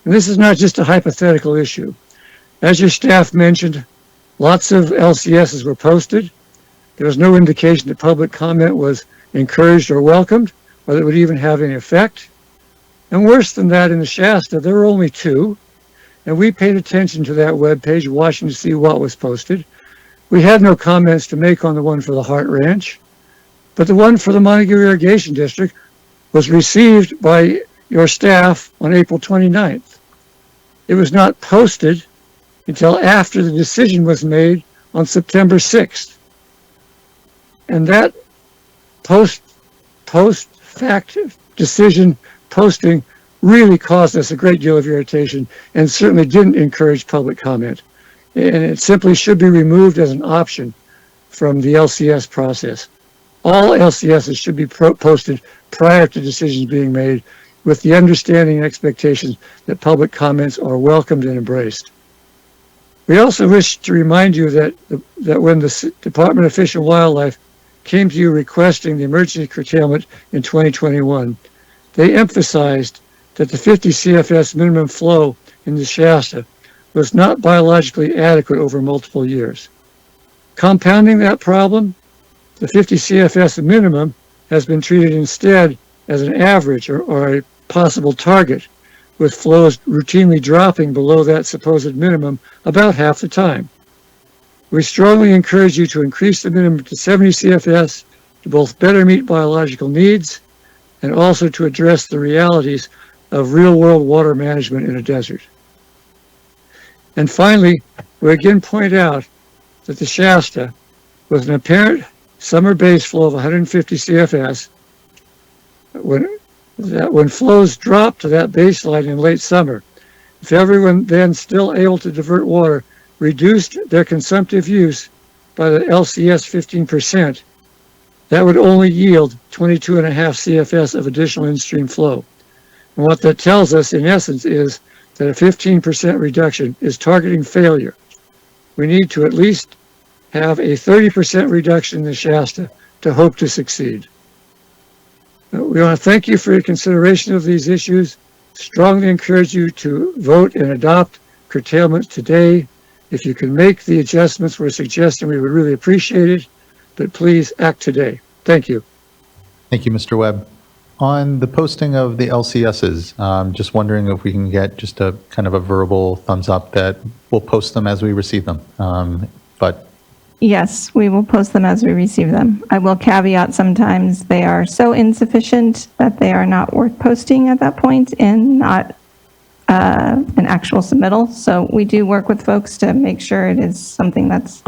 And this is not just a hypothetical issue. As your staff mentioned, lots of LCSs were posted. There was no indication that public comment was encouraged or welcomed, or that it would even have any effect. And worse than that, in the Shasta, there were only 2, and we paid attention to that webpage, watching to see what was posted. We had no comments to make on the one for the Hart Ranch, but the one for the Montague Irrigation District was received by your staff on April 29th. It was not posted until after the decision was made on September 6th. And that post-fact decision posting really caused us a great deal of irritation and certainly didn't encourage public comment. And it simply should be removed as an option from the LCS process. All LCSs should be posted prior to decisions being made, with the understanding and expectations that public comments are welcomed and embraced. We also wish to remind you that when the Department of Fish and Wildlife came to you requesting the emergency curtailment in 2021, they emphasized that the 50 CFS minimum flow in the Shasta was not biologically adequate over multiple years. Compounding that problem, the 50 CFS minimum has been treated instead as an average or a possible target, with flows routinely dropping below that supposed minimum about half the time. We strongly encourage you to increase the minimum to 70 CFS to both better meet biological needs and also to address the realities of real-world water management in a desert. And finally, we again point out that the Shasta, with an apparent summer base flow of 150 CFS, when flows drop to that baseline in late summer, if everyone then still able to divert water reduced their consumptive use by the LCS 15%, that would only yield 22.5 CFS of additional in-stream flow. And what that tells us, in essence, is that a 15% reduction is targeting failure. We need to at least have a 30% reduction in the Shasta to hope to succeed. We want to thank you for your consideration of these issues. Strongly encourage you to vote and adopt curtailment today. If you can make the adjustments we're suggesting, we would really appreciate it, but please act today. Thank you. Thank you, Mr. Webb. On the posting of the LCSs, just wondering if we can get just a kind of a verbal thumbs up that we'll post them as we receive them. But Yes, we will post them as we receive them. I will caveat sometimes they are so insufficient that they are not worth posting at that point and not an actual submittal. So we do work with folks to make sure it is something that's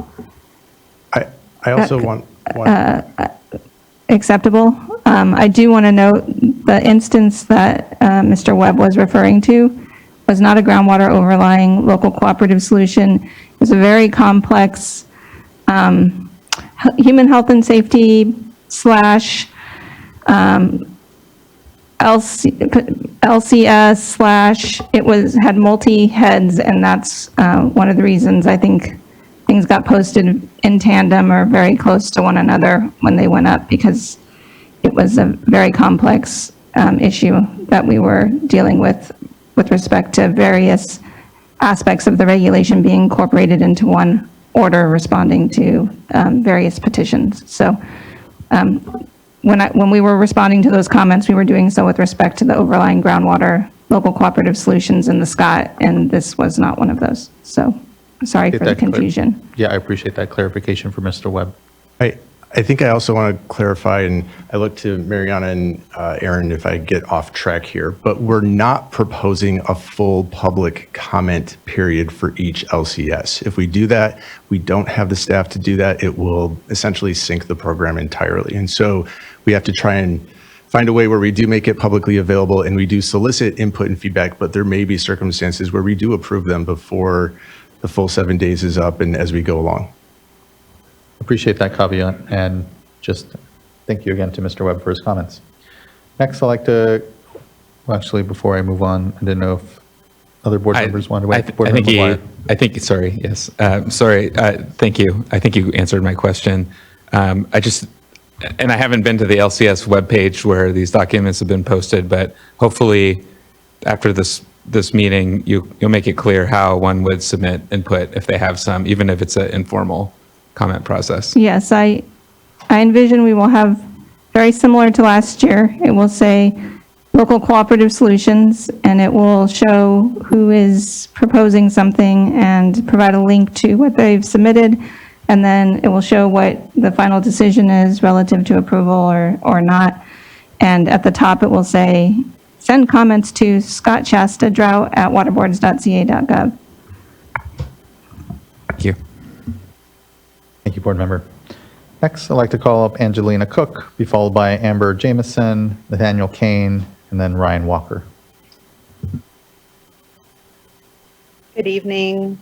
I also want acceptable. I do want to note the instance that Mr. Webb was referring to was not a groundwater overlying local cooperative solution. It was a very complex human health and safety / LCS / had multi-heads, and that's one of the reasons I think things got posted in tandem or very close to one another when they went up, because it was a very complex issue that we were dealing with respect to various aspects of the regulation being incorporated into one order responding to various petitions. So when we were responding to those comments, we were doing so with respect to the overlying groundwater local cooperative solutions in the SCOT, and this was not one of those. So sorry for the confusion. Yeah, I appreciate that clarification for Mr. Webb. I think I also want to clarify, and I look to Mariana and Aaron if I get off track here, but we're not proposing a full public comment period for each LCS. If we do that, we don't have the staff to do that. It will essentially sink the program entirely. And so we have to try and find a way where we do make it publicly available and we do solicit input and feedback, but there may be circumstances where we do approve them before the full 7 days is up and as we go along. Appreciate that caveat, and just thank you again to Mr. Webb for his comments. Next, I'd like to, well, actually, before I move on, I didn't know if other board members wanted to wait. Thank you. I think you answered my question. And I haven't been to the LCS webpage where these documents have been posted, but hopefully after this meeting, you'll make it clear how one would submit input if they have some, even if it's an informal comment process. Yes, I envision we will have very similar to last year. It will say local cooperative solutions, and it will show who is proposing something and provide a link to what they've submitted. And then it will show what the final decision is relative to approval or not. And at the top, it will say, send comments to scottshastadrought@waterboards.ca.gov. Thank you. Thank you, board member. Next, I'd like to call up Angelina Cook, be followed by Amber Jameson, Nathaniel Kane, and then Ryan Walker. Good evening.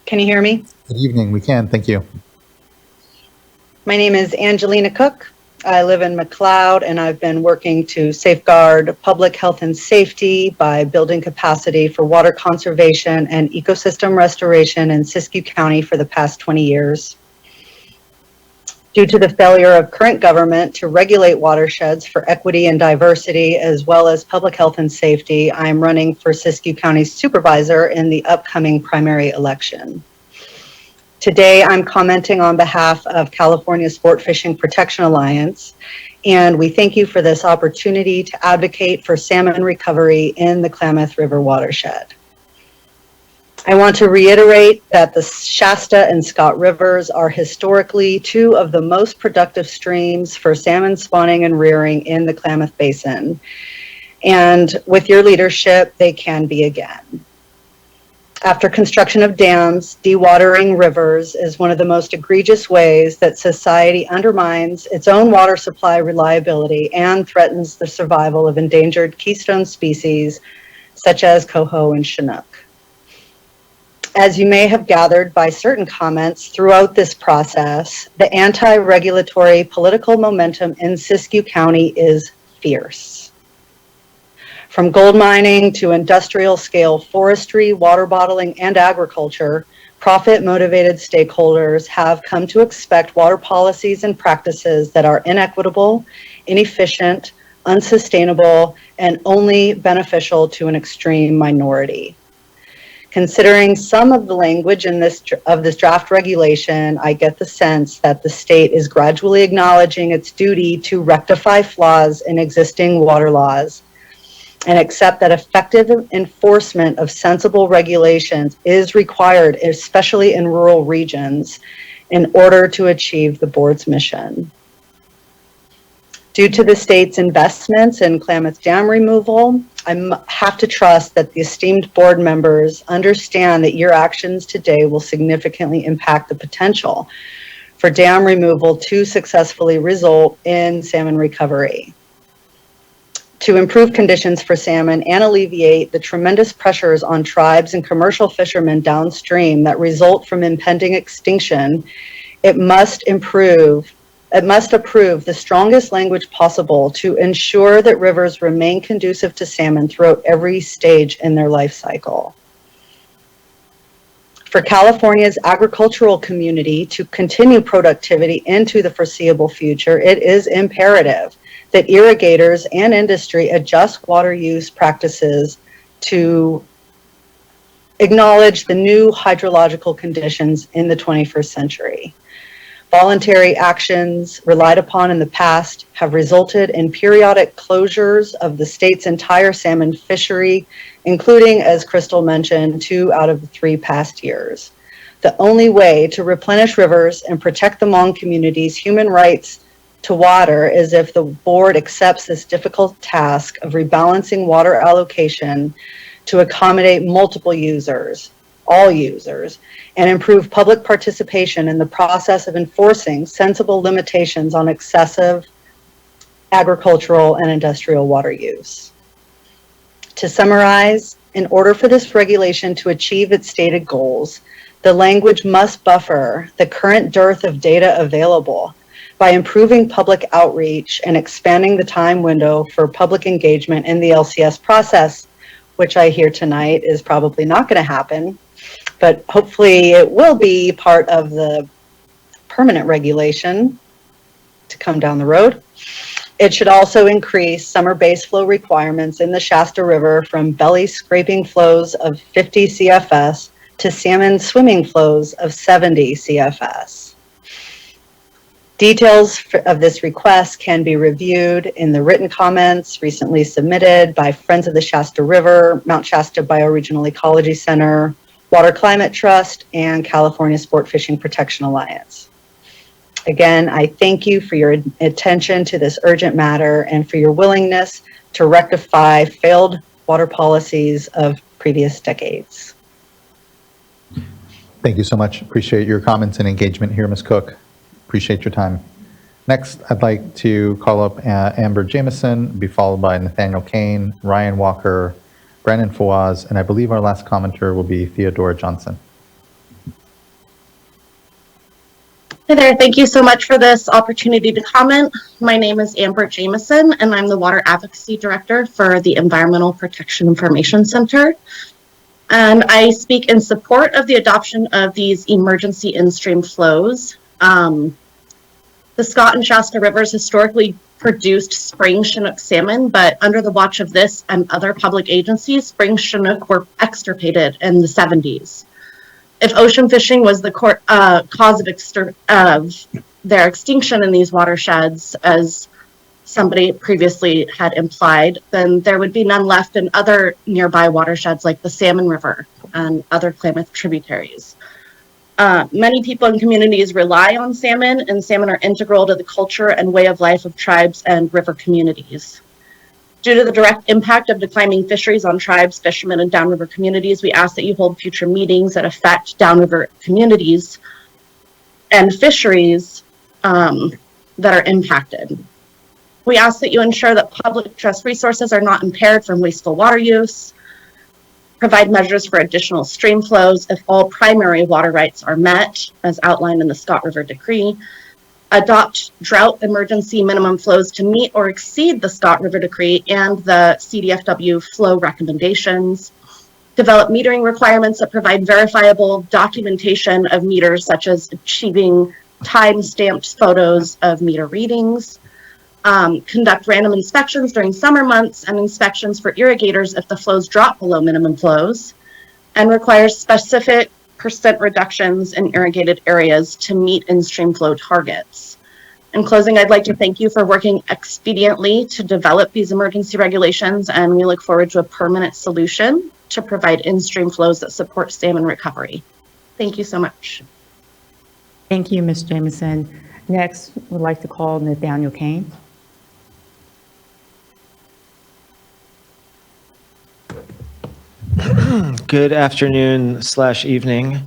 Can you hear me? Good evening. We can. Thank you. My name is Angelina Cook. I live in McLeod, and I've been working to safeguard public health and safety by building capacity for water conservation and ecosystem restoration in Siskiyou County for the past 20 years. Due to the failure of current government to regulate watersheds for equity and diversity, as well as public health and safety, I am running for Siskiyou County Supervisor in the upcoming primary election. Today, I'm commenting on behalf of California Sport Fishing Protection Alliance, and we thank you for this opportunity to advocate for salmon recovery in the Klamath River watershed. I want to reiterate that the Shasta and Scott Rivers are historically two of the most productive streams for salmon spawning and rearing in the Klamath Basin. And with your leadership, they can be again. After construction of dams, dewatering rivers is one of the most egregious ways that society undermines its own water supply reliability and threatens the survival of endangered keystone species such as coho and chinook. As you may have gathered by certain comments throughout this process, the anti-regulatory political momentum in Siskiyou County is fierce. From gold mining to industrial scale forestry, water bottling, and agriculture, profit-motivated stakeholders have come to expect water policies and practices that are inequitable, inefficient, unsustainable, and only beneficial to an extreme minority. Considering some of the language in this draft regulation, I get the sense that the state is gradually acknowledging its duty to rectify flaws in existing water laws and accept that effective enforcement of sensible regulations is required, especially in rural regions, in order to achieve the board's mission. Due to the state's investments in Klamath Dam removal, I have to trust that the esteemed board members understand that your actions today will significantly impact the potential for dam removal to successfully result in salmon recovery. To improve conditions for salmon and alleviate the tremendous pressures on tribes and commercial fishermen downstream that result from impending extinction, it must improve It must approve the strongest language possible to ensure that rivers remain conducive to salmon throughout every stage in their life cycle. For California's agricultural community to continue productivity into the foreseeable future, it is imperative that irrigators and industry adjust water use practices to acknowledge the new hydrological conditions in the 21st century. Voluntary actions relied upon in the past have resulted in periodic closures of the state's entire salmon fishery, including, as Crystal mentioned, 2 out of the 3 past years. The only way to replenish rivers and protect the Hmong community's human rights to water is if the board accepts this difficult task of rebalancing water allocation to accommodate multiple users, all users, and improve public participation in the process of enforcing sensible limitations on excessive agricultural and industrial water use. To summarize, in order for this regulation to achieve its stated goals, the language must buffer the current dearth of data available by improving public outreach and expanding the time window for public engagement in the LCS process, which I hear tonight is probably not going to happen, but hopefully it will be part of the permanent regulation to come down the road. It should also increase summer base flow requirements in the Shasta River from belly scraping flows of 50 CFS to salmon swimming flows of 70 CFS. Details of this request can be reviewed in the written comments recently submitted by Friends of the Shasta River, Mount Shasta Bioregional Ecology Center, Water Climate Trust, and California Sport Fishing Protection Alliance. Again, I thank you for your attention to this urgent matter and for your willingness to rectify failed water policies of previous decades. Thank you so much. Appreciate your comments and engagement here, Ms. Cook. Appreciate your time. Next, I'd like to call up Amber Jameson, be followed by Nathaniel Kane, Ryan Walker, Brandon Fawaz, and I believe our last commenter will be Theodora Johnson. Hey there, thank you so much for this opportunity to comment. My name is Amber Jameson, and I'm the Water Advocacy Director for the Environmental Protection Information Center. And I speak in support of the adoption of these emergency in-stream flows. The Scott and Shasta rivers historically produced spring Chinook salmon, but under the watch of this and other public agencies, spring Chinook were extirpated in the 70s. If ocean fishing was the cause of their extinction in these watersheds, as somebody previously had implied, then there would be none left in other nearby watersheds like the Salmon River and other Klamath tributaries. Many people and communities rely on salmon, and salmon are integral to the culture and way of life of tribes and river communities. Due to the direct impact of declining fisheries on tribes, fishermen, and downriver communities, we ask that you hold future meetings that affect downriver communities and fisheries that are impacted. We ask that you ensure that public trust resources are not impaired from wasteful water use, provide measures for additional stream flows if all primary water rights are met, as outlined in the Scott River Decree, adopt drought emergency minimum flows to meet or exceed the Scott River Decree and the CDFW flow recommendations, develop metering requirements that provide verifiable documentation of meters, such as achieving time-stamped photos of meter readings, conduct random inspections during summer months and inspections for irrigators if the flows drop below minimum flows, and requires specific % reductions in irrigated areas to meet in-stream flow targets. In closing, I'd like to thank you for working expediently to develop these emergency regulations, and we look forward to a permanent solution to provide in-stream flows that support salmon recovery. Thank you so much. Thank you, Ms. Jameson. Next, we'd like to call Nathaniel Kane. Good afternoon / evening,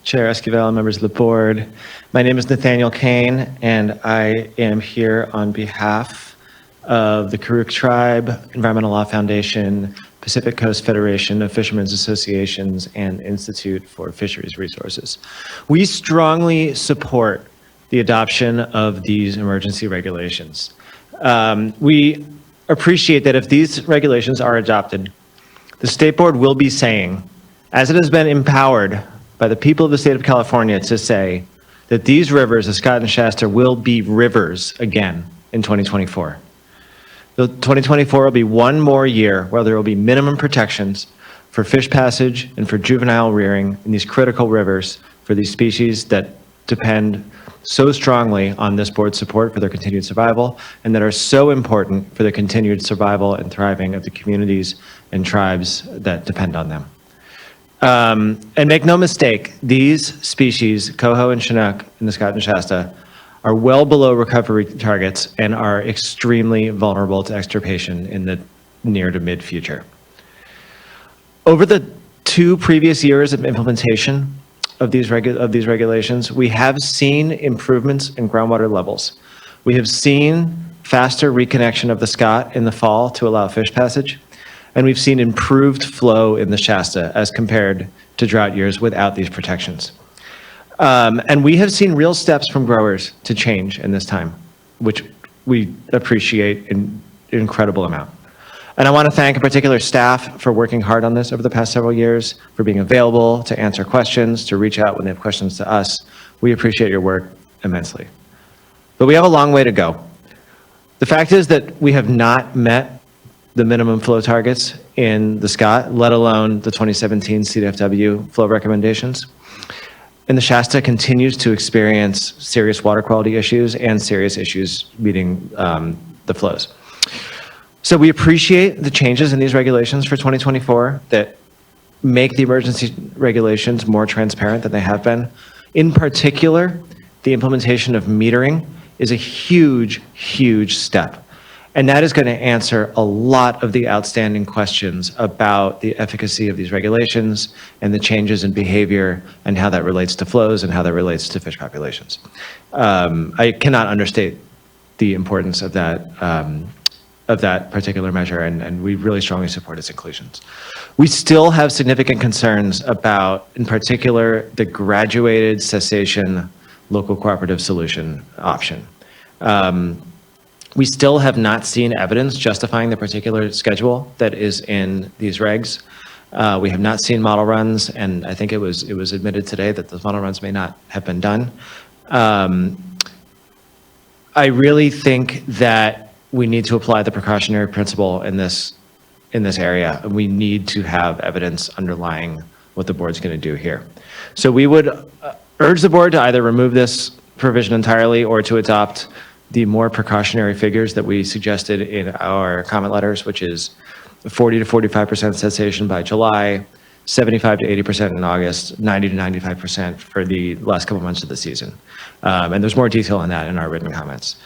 Chair Esquivel and members of the board. My name is Nathaniel Kane, and I am here on behalf of the Karuk Tribe, Environmental Law Foundation, Pacific Coast Federation of Fishermen's Associations, and Institute for Fisheries Resources. We strongly support the adoption of these emergency regulations. We appreciate that if these regulations are adopted, the State Board will be saying, as it has been empowered by the people of the state of California to say, that these rivers, the Scott and Shasta, will be rivers again in 2024. The 2024 will be one more year where there will be minimum protections for fish passage and for juvenile rearing in these critical rivers for these species that depend so strongly on this board's support for their continued survival and that are so important for the continued survival and thriving of the communities and tribes that depend on them. And make no mistake, these species, coho and chinook in the Scott and Shasta, are well below recovery targets and are extremely vulnerable to extirpation in the near to mid future. Over the 2 previous years of implementation of these regulations, we have seen improvements in groundwater levels. We have seen faster reconnection of the Scott in the fall to allow fish passage, and we've seen improved flow in the Shasta as compared to drought years without these protections. And we have seen real steps from growers to change in this time, which we appreciate in an incredible amount. And I want to thank in particular staff for working hard on this over the past several years, for being available to answer questions, to reach out when they have questions to us. We appreciate your work immensely. But we have a long way to go. The fact is that we have not met the minimum flow targets in the Scott, let alone the 2017 CDFW flow recommendations. And the Shasta continues to experience serious water quality issues and serious issues meeting the flows. So we appreciate the changes in these regulations for 2024 that make the emergency regulations more transparent than they have been. In particular, the implementation of metering is a huge, huge step. And that is going to answer a lot of the outstanding questions about the efficacy of these regulations and the changes in behavior and how that relates to flows and how that relates to fish populations. I cannot understate the importance of that particular measure, and we really strongly support its inclusions. We still have significant concerns about, in particular, the graduated cessation local cooperative solution option. We still have not seen evidence justifying the particular schedule that is in these regs. We have not seen model runs, and I think it was admitted today that those model runs may not have been done. I really think that we need to apply the precautionary principle in this area, and we need to have evidence underlying what the board's going to do here. So we would urge the board to either remove this provision entirely or to adopt the more precautionary figures that we suggested in our comment letters, which is 40 to 45% cessation by July, 75 to 80% in August, 90 to 95% for the last couple months of the season. And there's more detail on that in our written comments.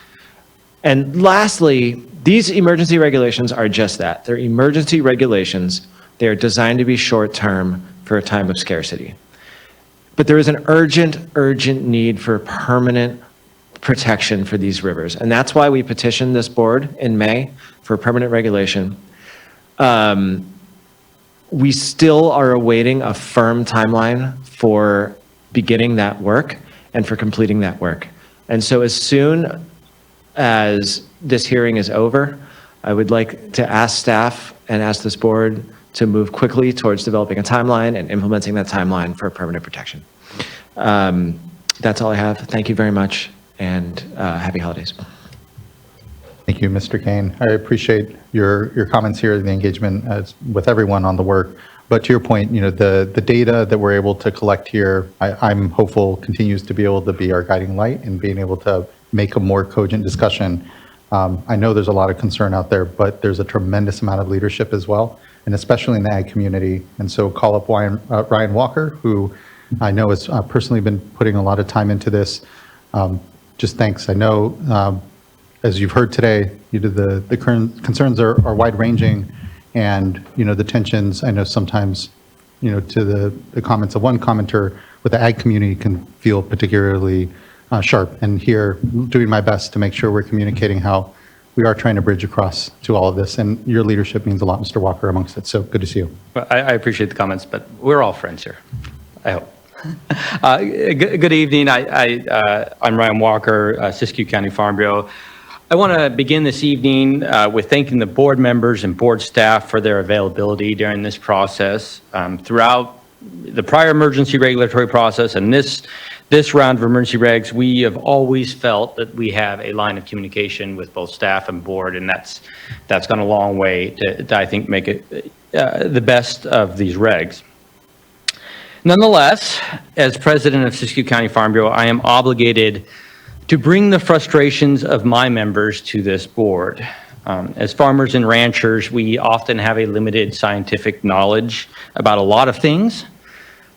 And lastly, these emergency regulations are just that. They're emergency regulations. They are designed to be short-term for a time of scarcity. But there is an urgent need for permanent protection for these rivers. And that's why we petitioned this board in May for permanent regulation. We still are awaiting a firm timeline for beginning that work and for completing that work. And so as soon as this hearing is over, I would like to ask staff and ask this board to move quickly towards developing a timeline and implementing that timeline for permanent protection. That's all I have. Thank you very much, and happy holidays. Thank you, Mr. Kane. I appreciate your comments here, the engagement with everyone on the work. But to your point, the data that we're able to collect here, I'm hopeful continues to be able to be our guiding light and being able to make a more cogent discussion. I know there's a lot of concern out there, but there's a tremendous amount of leadership as well, and especially in the ag community. And so call up Ryan Walker, who I know has personally been putting a lot of time into this. Just thanks. I know, as you've heard today, the current concerns are wide-ranging, and the tensions, I know sometimes, to the comments of one commenter with the ag community can feel particularly sharp. And here, doing my best to make sure we're communicating how we are trying to bridge across to all of this. And your leadership means a lot, Mr. Walker, amongst it. So good to see you. Well, I appreciate the comments, but we're all friends here, I hope. Good evening. I'm Ryan Walker, Siskiyou County Farm Bureau. I want to begin this evening with thanking the board members and board staff for their availability during this process. Throughout the prior emergency regulatory process and this round of emergency regs, we have always felt that we have a line of communication with both staff and board, and that's gone a long way to I think, make it the best of these regs. Nonetheless, as president of Siskiyou County Farm Bureau, I am obligated to bring the frustrations of my members to this board. As farmers and ranchers, we often have a limited scientific knowledge about a lot of things.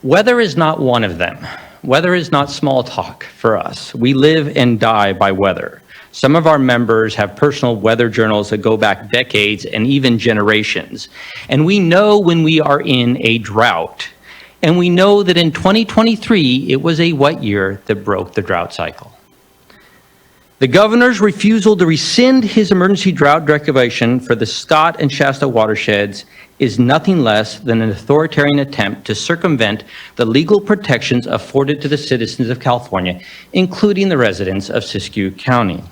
Weather is not one of them. Weather is not small talk for us. We live and die by weather. Some of our members have personal weather journals that go back decades and even generations. And we know when we are in a drought. And we know that in 2023, it was a wet year that broke the drought cycle. The governor's refusal to rescind his emergency drought declaration for the Scott and Shasta watersheds is nothing less than an authoritarian attempt to circumvent the legal protections afforded to the citizens of California, including the residents of Siskiyou County.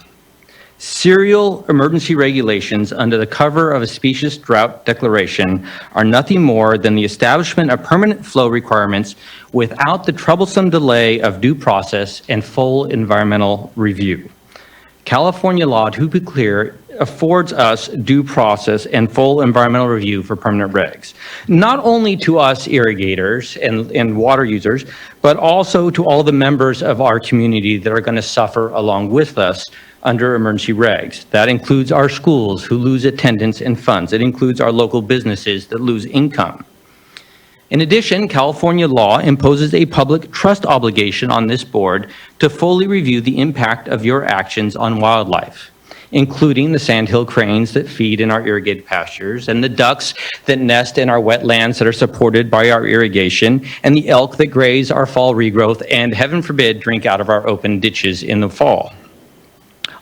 Serial emergency regulations under the cover of a specious drought declaration are nothing more than the establishment of permanent flow requirements without the troublesome delay of due process and full environmental review. California law, to be clear, affords us due process and full environmental review for permanent regs, not only to us irrigators and water users, but also to all the members of our community that are going to suffer along with us under emergency regs. That includes our schools who lose attendance and funds. It includes our local businesses that lose income. In addition, California law imposes a public trust obligation on this board to fully review the impact of your actions on wildlife, including the sandhill cranes that feed in our irrigated pastures and the ducks that nest in our wetlands that are supported by our irrigation and the elk that graze our fall regrowth and, heaven forbid, drink out of our open ditches in the fall.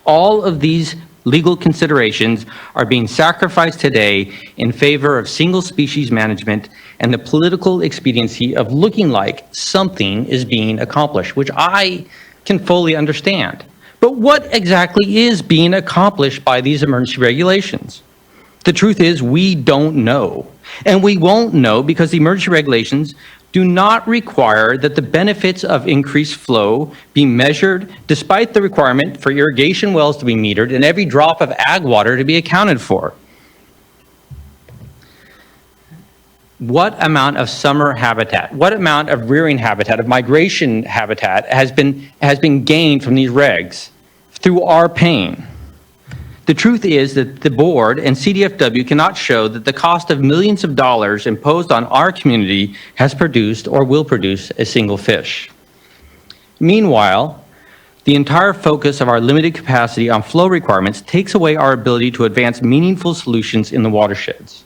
All of these legal considerations are being sacrificed today in favor of single species management and the political expediency of looking like something is being accomplished, which I can fully understand. But what exactly is being accomplished by these emergency regulations? The truth is we don't know, and we won't know because the emergency regulations do not require that the benefits of increased flow be measured despite the requirement for irrigation wells to be metered and every drop of ag water to be accounted for. What amount of summer habitat, what amount of rearing habitat, of migration habitat has been gained from these regs through our pain? The truth is that the board and CDFW cannot show that the cost of millions of dollars imposed on our community has produced or will produce a single fish. Meanwhile, the entire focus of our limited capacity on flow requirements takes away our ability to advance meaningful solutions in the watersheds.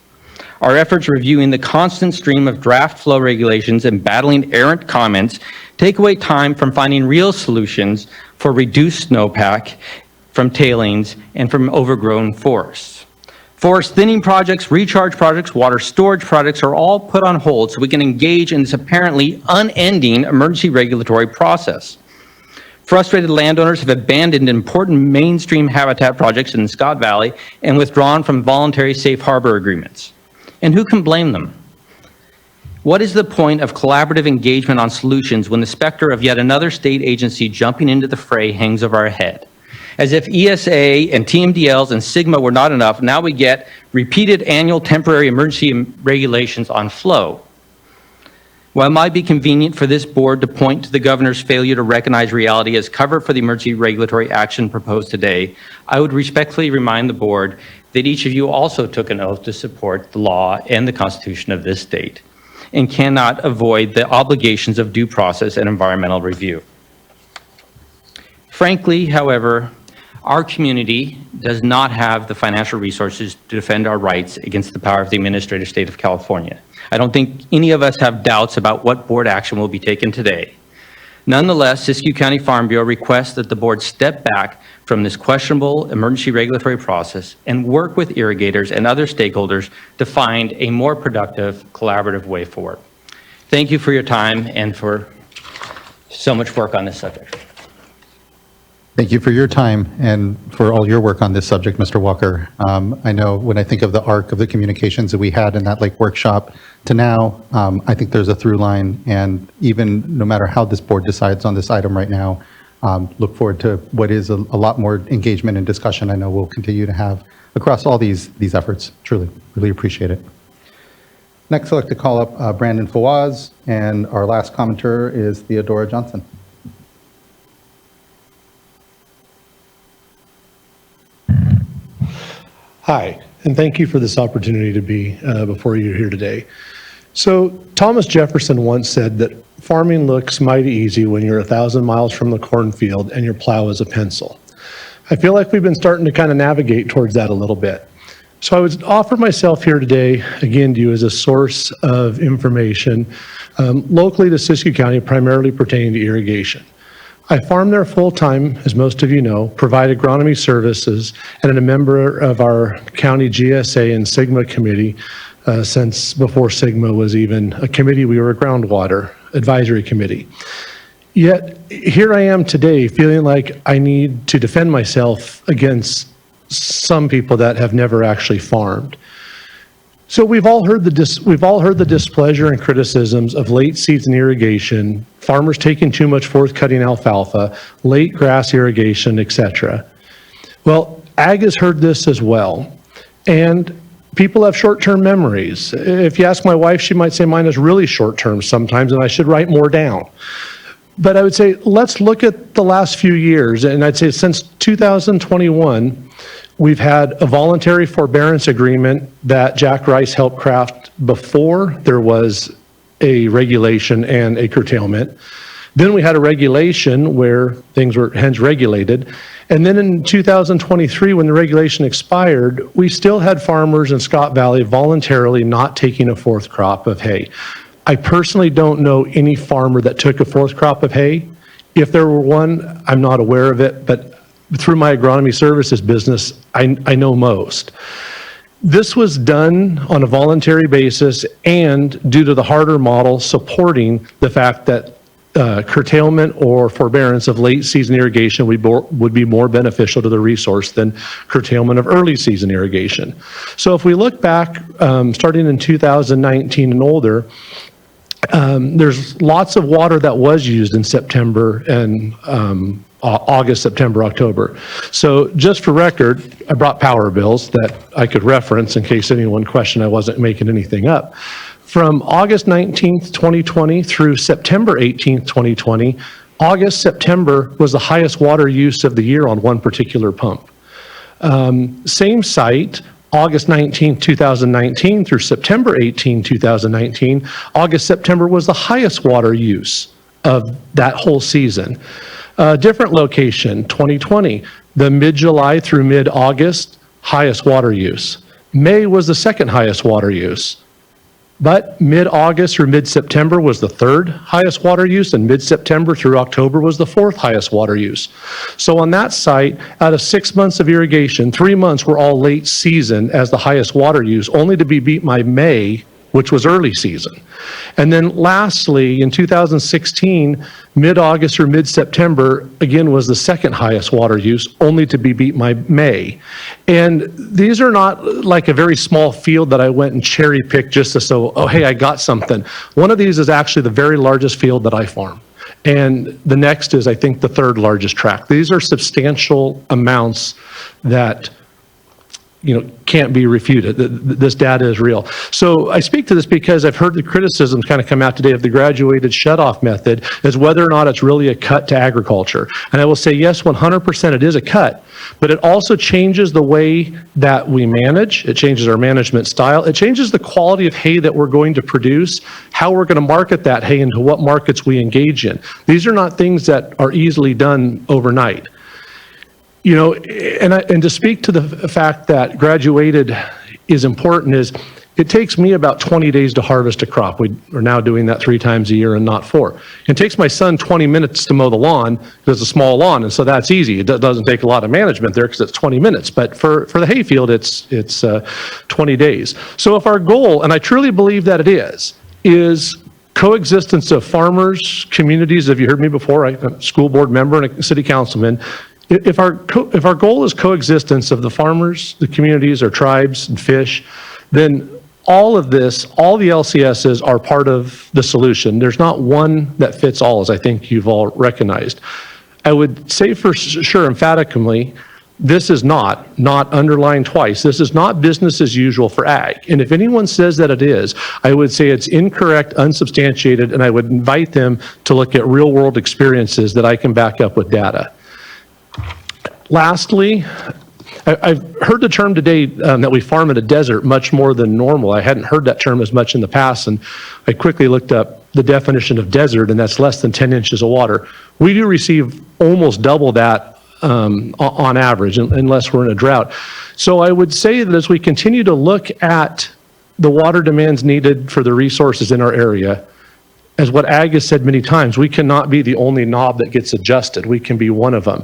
Our efforts reviewing the constant stream of draft flow regulations and battling errant comments take away time from finding real solutions for reduced snowpack from tailings and from overgrown forests. Forest thinning projects, recharge projects, water storage projects are all put on hold so we can engage in this apparently unending emergency regulatory process. Frustrated landowners have abandoned important mainstream habitat projects in the Scott Valley and withdrawn from voluntary safe harbor agreements. And who can blame them? What is the point of collaborative engagement on solutions when the specter of yet another state agency jumping into the fray hangs over our head? As if ESA and TMDLs and SGMA were not enough, now we get repeated annual temporary emergency regulations on flow. While it might be convenient for this board to point to the governor's failure to recognize reality as cover for the emergency regulatory action proposed today, I would respectfully remind the board that each of you also took an oath to support the law and the Constitution of this state and cannot avoid the obligations of due process and environmental review. Frankly, however, our community does not have the financial resources to defend our rights against the power of the administrative state of California. I don't think any of us have doubts about what board action will be taken today. Nonetheless, Siskiyou County Farm Bureau requests that the board step back from this questionable emergency regulatory process and work with irrigators and other stakeholders to find a more productive, collaborative way forward. Thank you for your time and for so much work on this subject. Thank you for your time and for all your work on this subject, Mr. Walker. I know when I think of the arc of the communications that we had in that lake workshop to now, I think there's a through line, and even no matter how this board decides on this item right now, look forward to what is a lot more engagement and discussion I know we'll continue to have across all these efforts. Truly, really appreciate it. Next, I'd like to call up Brandon Fawaz, and our last commenter is Theodora Johnson. Hi, and thank you for this opportunity to be before you here today. So Thomas Jefferson once said that farming looks mighty easy when you're 1,000 miles from the cornfield and your plow is a pencil. I feel like we've been starting to kind of navigate towards that a little bit. So I would offer myself here today, again, to you as a source of information locally to Siskiyou County, primarily pertaining to irrigation. I farm there full-time, as most of you know, provide agronomy services, and am a member of our county GSA and SGMA committee since before SGMA was even a committee. We were a groundwater advisory committee. Yet here I am today feeling like I need to defend myself against some people that have never actually farmed. So we've all heard the displeasure and criticisms of late season irrigation, farmers taking too much forth cutting alfalfa, late grass irrigation, etc. Well, ag has heard this as well, and people have short-term memories. If you ask my wife, she might say mine is really short-term sometimes, and I should write more down. But I would say let's look at the last few years, and I'd say since 2021. We've had a voluntary forbearance agreement that Jack Rice helped craft before there was a regulation and a curtailment. Then we had a regulation where things were hence regulated. And then in 2023, when the regulation expired, we still had farmers in Scott Valley voluntarily not taking a fourth crop of hay. I personally don't know any farmer that took a fourth crop of hay. If there were one, I'm not aware of it, but through my agronomy services business, I know most. This was done on a voluntary basis and due to the harder model supporting the fact that curtailment or forbearance of late season irrigation would be more beneficial to the resource than curtailment of early season irrigation. So if we look back, starting in 2019 and older, there's lots of water that was used in September and August, September, October. So just for record, I brought power bills that I could reference in case anyone questioned I wasn't making anything up. From August 19th, 2020 through September 18th, 2020, August, September was the highest water use of the year on one particular pump. Same site, August 19, 2019 through September 18, 2019, August, September was the highest water use of that whole season. Different location, 2020, the mid-July through mid-August, highest water use. May was the second highest water use. But mid-August through mid-September was the third highest water use, and mid-September through October was the fourth highest water use. So on that site, out of 6 months of irrigation, 3 months were all late season as the highest water use, only to be beat by May, which was early season. And then lastly, in 2016, mid-August or mid-September, again, was the second highest water use, only to be beat by May. And these are not like a very small field that I went and cherry picked just to so, oh, hey, I got something. One of these is actually the very largest field that I farm. And the next is, I think, the third largest tract. These are substantial amounts that can't be refuted. This data is real. So I speak to this because I've heard the criticisms kind of come out today of the graduated shutoff method as whether or not it's really a cut to agriculture. And I will say, yes, 100% it is a cut, but it also changes the way that we manage. It changes our management style. It changes the quality of hay that we're going to produce, how we're going to market that hay, and to what markets we engage in. These are not things that are easily done overnight. And to speak to the fact that graduated is important is it takes me about 20 days to harvest a crop. We're now doing that 3 times a year and not 4. It takes my son 20 minutes to mow the lawn because it's a small lawn, and so that's easy. It doesn't take a lot of management there because it's 20 minutes. But for the hayfield, it's 20 days. So if our goal, and I truly believe that it is coexistence of farmers, communities, if you heard me before, I'm a school board member and a city councilman. If our goal is coexistence of the farmers, the communities, our tribes and fish, then all of this, all the LCSs are part of the solution. There's not one that fits all, as I think you've all recognized. I would say for sure emphatically, this is not underlined twice, this is not business as usual for ag. And if anyone says that it is, I would say it's incorrect, unsubstantiated, and I would invite them to look at real world experiences that I can back up with data. Lastly, I've heard the term today that we farm in a desert much more than normal. I hadn't heard that term as much in the past, and I quickly looked up the definition of desert, and that's less than 10 inches of water. We do receive almost double that on average, unless we're in a drought. So I would say that as we continue to look at the water demands needed for the resources in our area, as what Ag has said many times, we cannot be the only knob that gets adjusted. We can be one of them.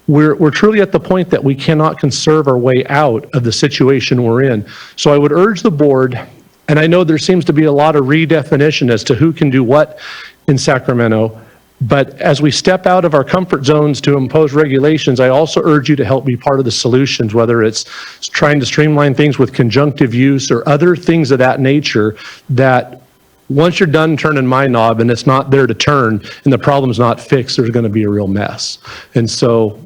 We're truly at the point that we cannot conserve our way out of the situation we're in. So I would urge the board, and I know there seems to be a lot of redefinition as to who can do what in Sacramento, but as we step out of our comfort zones to impose regulations, I also urge you to help be part of the solutions, whether it's trying to streamline things with conjunctive use or other things of that nature, that once you're done turning my knob and it's not there to turn and the problem's not fixed, there's going to be a real mess. And so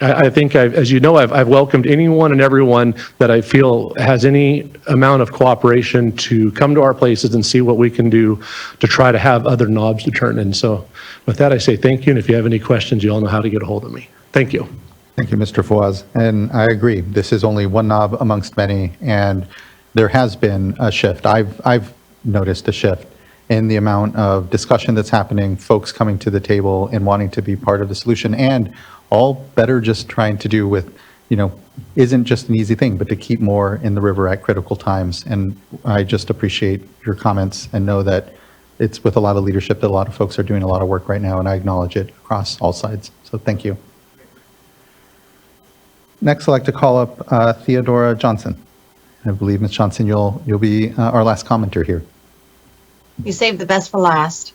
I think, as you know, I've welcomed anyone and everyone that I feel has any amount of cooperation to come to our places and see what we can do to try to have other knobs to turn. And so with that, I say thank you. And if you have any questions, you all know how to get a hold of me. Thank you. Thank you, Mr. Fawaz. And I agree, this is only one knob amongst many, and there has been a shift. I've noticed a shift in the amount of discussion that's happening, folks coming to the table and wanting to be part of the solution, and all better just trying to do with, isn't just an easy thing, but to keep more in the river at critical times. And I just appreciate your comments and know that it's with a lot of leadership that a lot of folks are doing a lot of work right now, and I acknowledge it across all sides. So thank you. Next, I'd like to call up Theodora Johnson. I believe, Ms. Johnson, you'll be our last commenter here. You saved the best for last.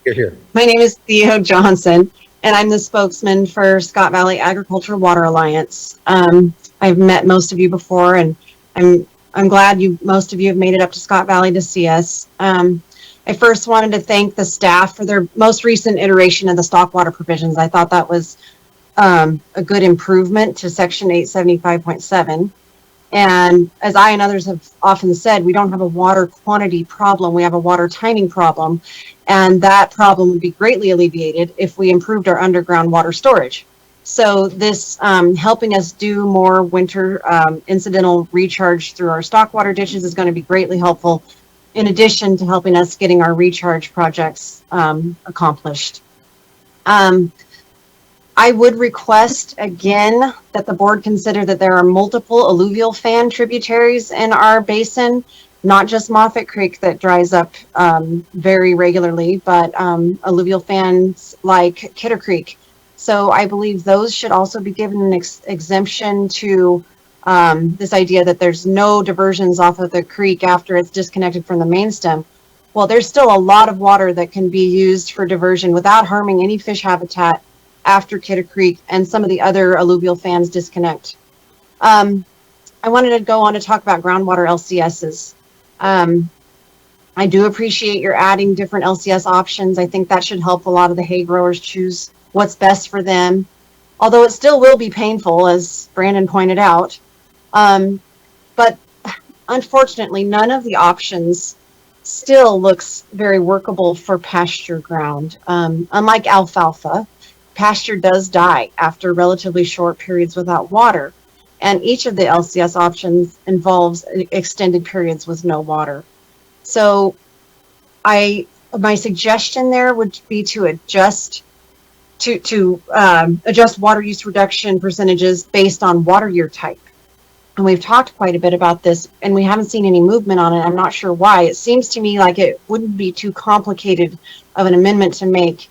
You're here. My name is Theo Johnson, and I'm the spokesman for Scott Valley Agricultural Water Alliance. I've met most of you before, and I'm glad most of you have made it up to Scott Valley to see us. I first wanted to thank the staff for their most recent iteration of the stock water provisions. I thought that was a good improvement to Section 875.7. And as I and others have often said, we don't have a water quantity problem, we have a water timing problem. And that problem would be greatly alleviated if we improved our underground water storage. So this helping us do more winter incidental recharge through our stock water ditches is going to be greatly helpful, in addition to helping us getting our recharge projects accomplished. I would request again that the board consider that there are multiple alluvial fan tributaries in our basin, not just Moffett Creek that dries up very regularly, but alluvial fans like Kidder Creek. So I believe those should also be given an exemption to this idea that there's no diversions off of the creek after it's disconnected from the main stem. Well, there's still a lot of water that can be used for diversion without harming any fish habitat after Kidder Creek and some of the other alluvial fans disconnect. I wanted to go on to talk about groundwater LCSs. I do appreciate your adding different LCS options. I think that should help a lot of the hay growers choose what's best for them, although it still will be painful, as Brandon pointed out. But unfortunately, none of the options still looks very workable for pasture ground. Unlike alfalfa, pasture does die after relatively short periods without water, and each of the LCS options involves extended periods with no water. So my suggestion there would be to adjust adjust water use reduction percentages based on water year type. And we've talked quite a bit about this, and we haven't seen any movement on it. I'm not sure why. It seems to me like it wouldn't be too complicated of an amendment to make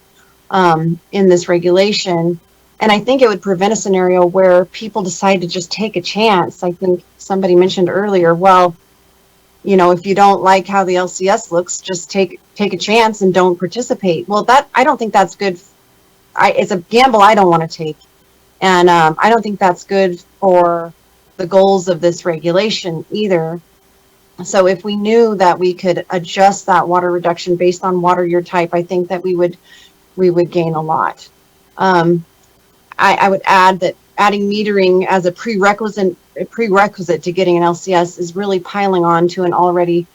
in this regulation. And I think it would prevent a scenario where people decide to just take a chance. I think somebody mentioned earlier, well, if you don't like how the LCS looks, just take a chance and don't participate. Well, I don't think that's good. It's a gamble I don't want to take. And I don't think that's good for the goals of this regulation either. So if we knew that we could adjust that water reduction based on water year type, I think that we would gain a lot. I would add that adding metering as a prerequisite to getting an LCS is really piling on to an already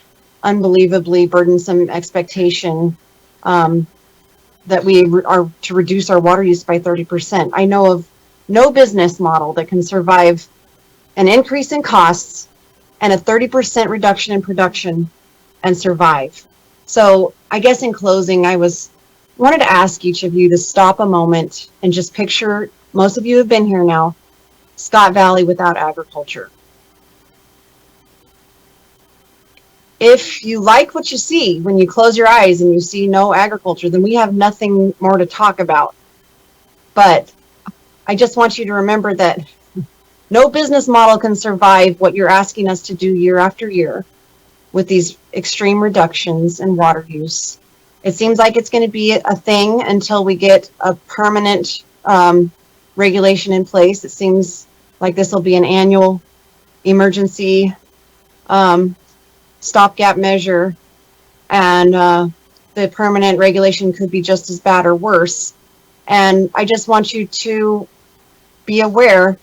unbelievably burdensome expectation that we are to reduce our water use by 30%. I know of no business model that can survive an increase in costs and a 30% reduction in production and survive. So I guess in closing, I wanted to ask each of you to stop a moment and just picture, most of you have been here now, Scott Valley without agriculture. If you like what you see when you close your eyes and you see no agriculture, then we have nothing more to talk about. But I just want you to remember that no business model can survive what you're asking us to do year after year with these extreme reductions in water use. It seems like it's going to be a thing until we get a permanent regulation in place. It seems like this will be an annual emergency stopgap measure, and the permanent regulation could be just as bad or worse. And I just want you to be aware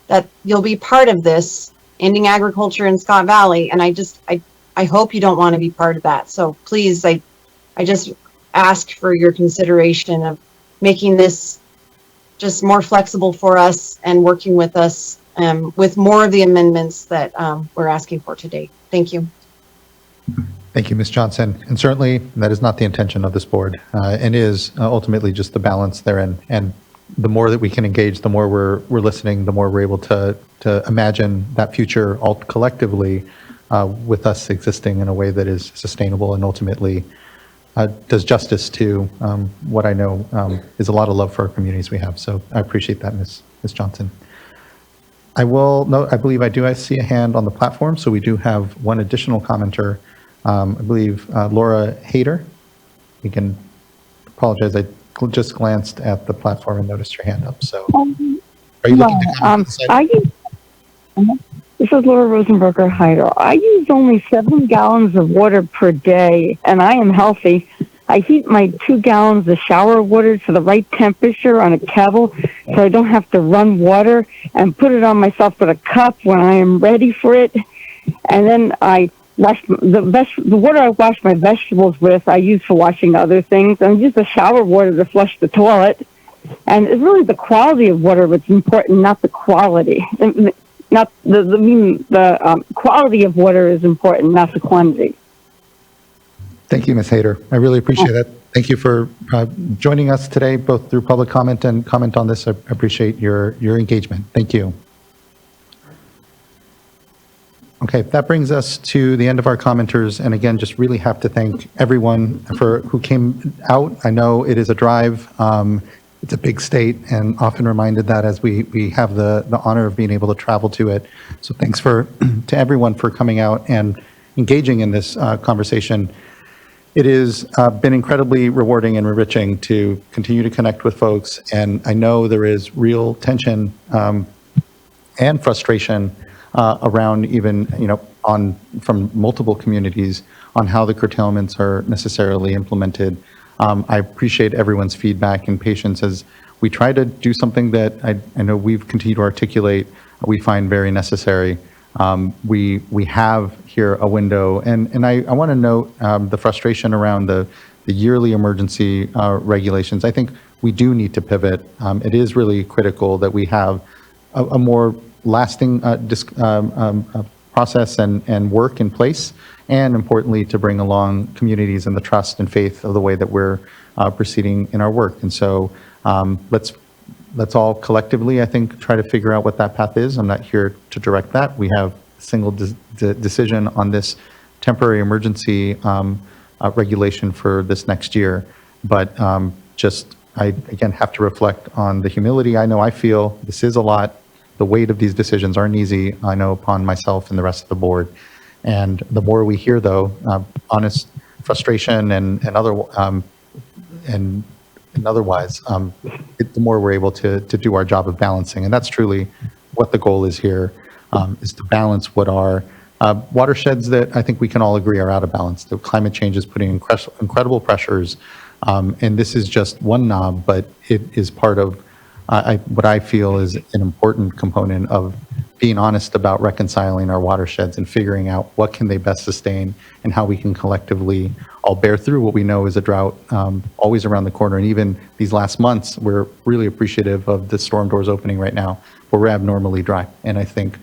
that you'll be part of this, ending agriculture in Scott Valley. And I hope you don't want to be part of that. So please, I just ask for your consideration of making this just more flexible for us and working with us with more of the amendments that we're asking for today. Thank you. Thank you, Ms. Johnson. And certainly that is not the intention of this board, and is ultimately just the balance therein. And the more that we can engage, the more we're listening, the more we're able to imagine that future all collectively with us existing in a way that is sustainable and ultimately does justice to what I know is a lot of love for our communities we have. So I appreciate that, Ms. Johnson. I will note, I believe I see a hand on the platform, so we do have one additional commenter. I believe Laura Hayter. We can apologize. I just glanced at the platform and noticed your hand up. So are you looking to comment? This is Laura Rosenberger Hyder. I use only 7 gallons of water per day, and I am healthy. I heat my 2 gallons of shower water to the right temperature on a kettle, so I don't have to run water, and put it on myself with a cup when I am ready for it. And then I wash the water I wash my vegetables with, I use for washing other things, and I use the shower water to flush the toilet. And it's really the quality of water that's important, not the quality. Not the quality of water is important, not the quantity. Thank you, Ms. Hayter. I really appreciate that. Thank you for joining us today, both through public comment and comment on this. I appreciate your engagement. Thank you. Okay, that brings us to the end of our commenters. And again, just really have to thank everyone who came out. I know it is a drive. It's a big state, and often reminded that as we have the honor of being able to travel to it. So thanks to everyone for coming out and engaging in this conversation. It has been incredibly rewarding and enriching to continue to connect with folks. And I know there is real tension and frustration around even, from multiple communities on how the curtailments are necessarily implemented. I appreciate everyone's feedback and patience as we try to do something that I know we've continued to articulate, we find very necessary. We have here a window, and I want to note the frustration around the yearly emergency regulations. I think we do need to pivot. It is really critical that we have a more lasting process and work in place, and importantly, to bring along communities and the trust and faith of the way that we're proceeding in our work. And so let's all collectively, I think, try to figure out what that path is. I'm not here to direct that. We have a single decision on this temporary emergency regulation for this next year. But I, again, have to reflect on the humility I know I feel. This is a lot. The weight of these decisions aren't easy, I know, upon myself and the rest of the board. And the more we hear, though, honest frustration and otherwise, the more we're able to do our job of balancing. And that's truly what the goal is here, is to balance what are watersheds that I think we can all agree are out of balance. The climate change is putting incredible pressures, and this is just one knob, but it is part of what I feel is an important component of being honest about reconciling our watersheds and figuring out what can they best sustain and how we can collectively all bear through what we know is a drought always around the corner. And even these last months, we're really appreciative of the storm doors opening right now, but we're abnormally dry. And I think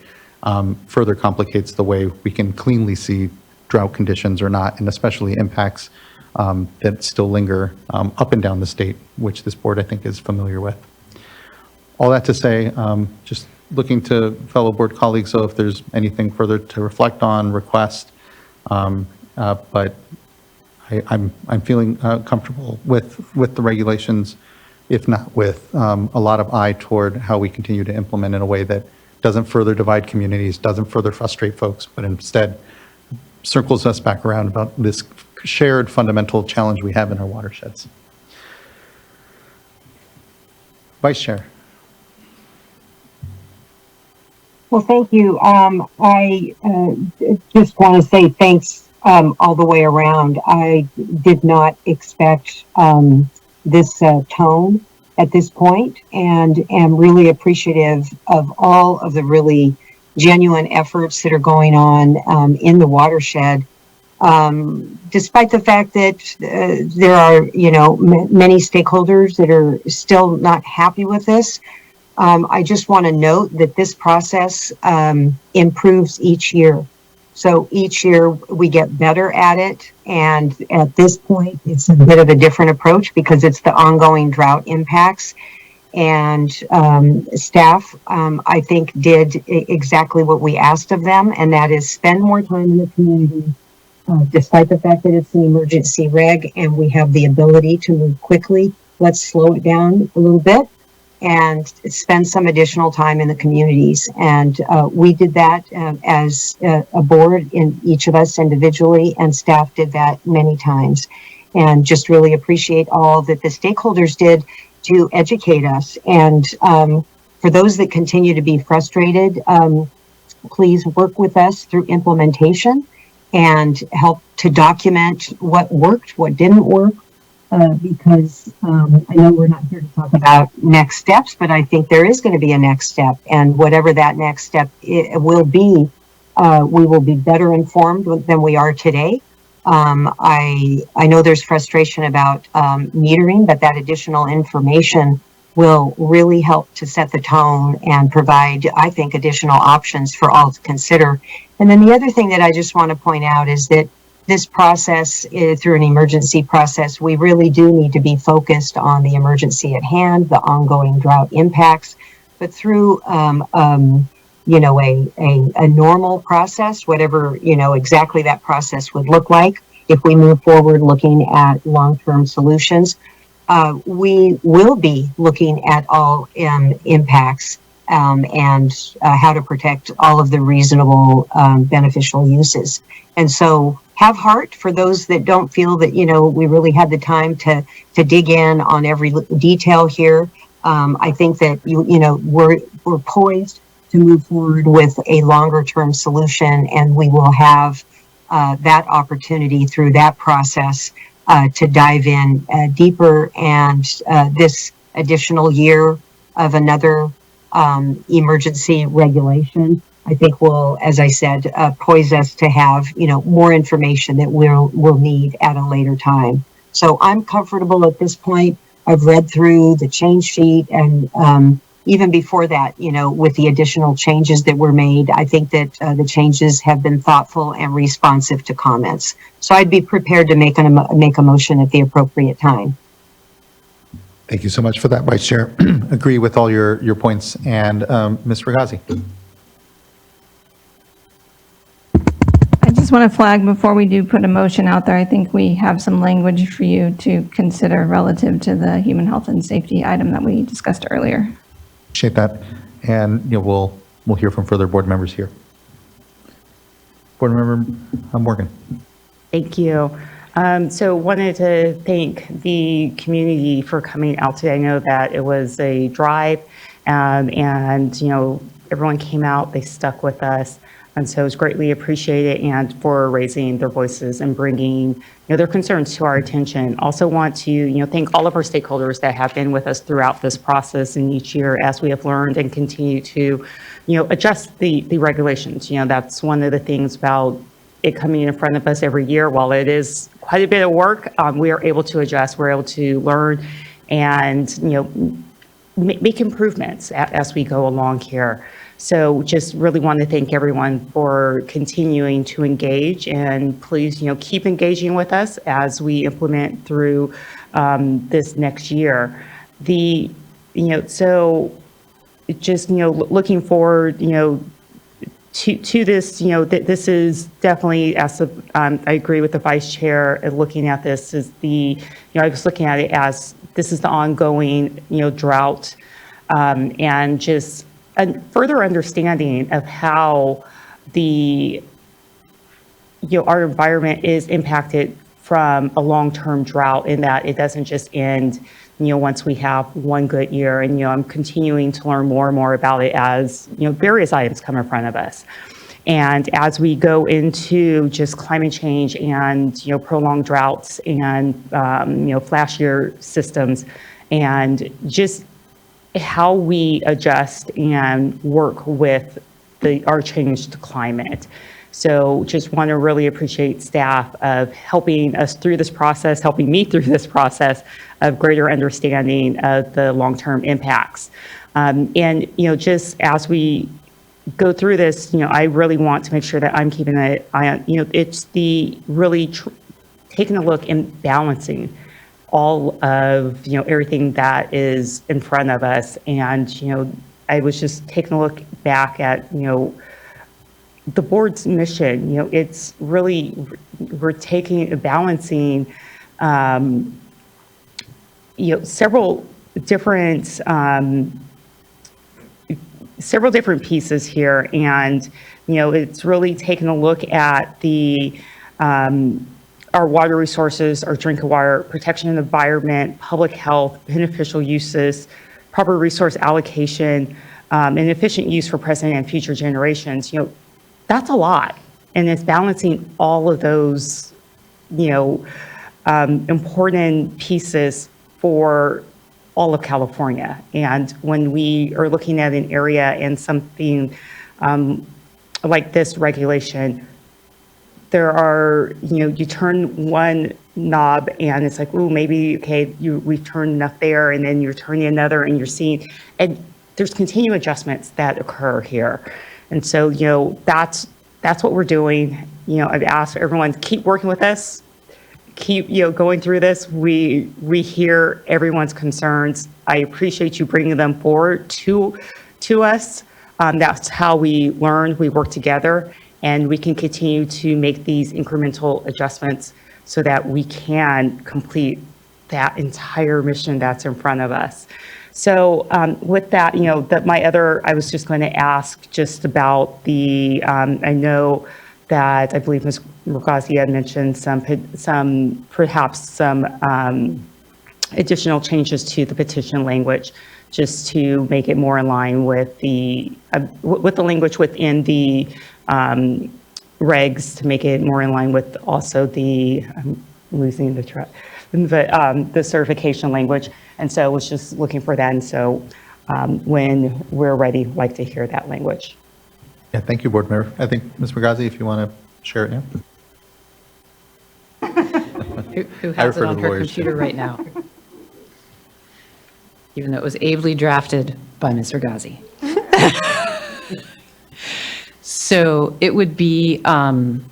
further complicates the way we can cleanly see drought conditions or not, and especially impacts that still linger up and down the state, which this board I think is familiar with. All that to say, just looking to fellow board colleagues, so if there's anything further to reflect on, request, but I'm feeling comfortable with the regulations, if not with a lot of eye toward how we continue to implement in a way that doesn't further divide communities, doesn't further frustrate folks, but instead circles us back around about this shared fundamental challenge we have in our watersheds. Vice Chair. Well, thank you. I just want to say thanks all the way around. I did not expect this tone at this point, and am really appreciative of all of the really genuine efforts that are going on in the watershed. Despite the fact that there are, many stakeholders that are still not happy with this, I just want to note that this process improves each year. So each year we get better at it. And at this point, it's a bit of a different approach because it's the ongoing drought impacts. And staff, I think, did exactly what we asked of them, and that is spend more time in the community, despite the fact that it's an emergency reg and we have the ability to move quickly. Let's slow it down a little bit and spend some additional time in the communities. And we did that as a board, in each of us individually, and staff did that many times. And just really appreciate all that the stakeholders did to educate us. And for those that continue to be frustrated, please work with us through implementation and help to document what worked, what didn't work, because I know we're not here to talk about next steps, but I think there is going to be a next step, and whatever that next step will be, we will be better informed than we are today. I know there's frustration about metering, but that additional information will really help to set the tone and provide, I think, additional options for all to consider. And then the other thing that I just want to point out is that this process, through an emergency process, we really do need to be focused on the emergency at hand, the ongoing drought impacts, but through a normal process, whatever, exactly that process would look like. If we move forward looking at long-term solutions, we will be looking at all impacts and how to protect all of the reasonable beneficial uses. And so have heart for those that don't feel that, we really had the time to dig in on every detail here. I think that, we're poised to move forward with a longer term solution, and we will have that opportunity through that process to dive in deeper. And this additional year of another emergency regulation, I think will, as I said, poise us to have, more information that we'll need at a later time. So I'm comfortable at this point. I've read through the change sheet, and even before that, with the additional changes that were made, I think that the changes have been thoughtful and responsive to comments. So I'd be prepared to make a motion at the appropriate time. Thank you so much for that, Vice Chair. Agree with all your points. And Ms. Ragazzi. I just want to flag before we do put a motion out there, I think we have some language for you to consider relative to the human health and safety item that we discussed earlier. Appreciate that. And we'll hear from further board members here. Board Member Morgan. Thank you. So wanted to thank the community for coming out today. I know that it was a drive, and everyone came out, they stuck with us, and so it's greatly appreciated, and for raising their voices and bringing their concerns to our attention. Also want to thank all of our stakeholders that have been with us throughout this process and each year as we have learned and continue to adjust the regulations. That's one of the things about it coming in front of us every year. While it is quite a bit of work, we are able to adjust, we're able to learn and make improvements as we go along here. So just really want to thank everyone for continuing to engage, and please keep engaging with us as we implement through this next year. So just looking forward to this, this is definitely, as I agree with the Vice Chair, looking at this as I was looking at it as this is the ongoing, drought, and just a further understanding of how our environment is impacted from a long-term drought, in that it doesn't just end once we have one good year. And I'm continuing to learn more and more about it as various items come in front of us, and as we go into just climate change and prolonged droughts and flashier systems, and just how we adjust and work with our changed climate. So just want to really appreciate staff of helping us through this process, helping me through this process of greater understanding of the long-term impacts. And just as we go through this, I really want to make sure that I'm keeping an eye on, it's the really taking a look and balancing all of everything that is in front of us. And I was just taking a look back at the board's mission. It's really, we're balancing several different pieces here, and it's really taking a look at our water resources, our drinking water, protection of the environment, public health, beneficial uses, proper resource allocation, and efficient use for present and future generations. That's a lot, and it's balancing all of those important pieces for all of California. And when we are looking at an area and something like this regulation, there are, you turn one knob and it's like, ooh, maybe, okay, we've turned enough there, and then you're turning another and you're seeing, and there's continued adjustments that occur here. And so, that's what we're doing. I've asked everyone to keep working with us, keep, going through this. We hear everyone's concerns. I appreciate you bringing them forward to us. That's how we learn, we work together, and we can continue to make these incremental adjustments so that we can complete that entire mission that's in front of us. So with that, I was just going to ask just about I know that I believe Ms. Murgazi had mentioned perhaps some additional changes to the petition language, just to make it more in line with the language within the regs, to make it more in line with also I'm losing the track, the certification language. And so I was just looking for that. And so when we're ready, I'd like to hear that language. Yeah, thank you, Board Member. I think, Ms. Murgazi, if you want to share it now. Who has it on her computer right now? Even though it was ably drafted by Ms. Murgazi. So it would be on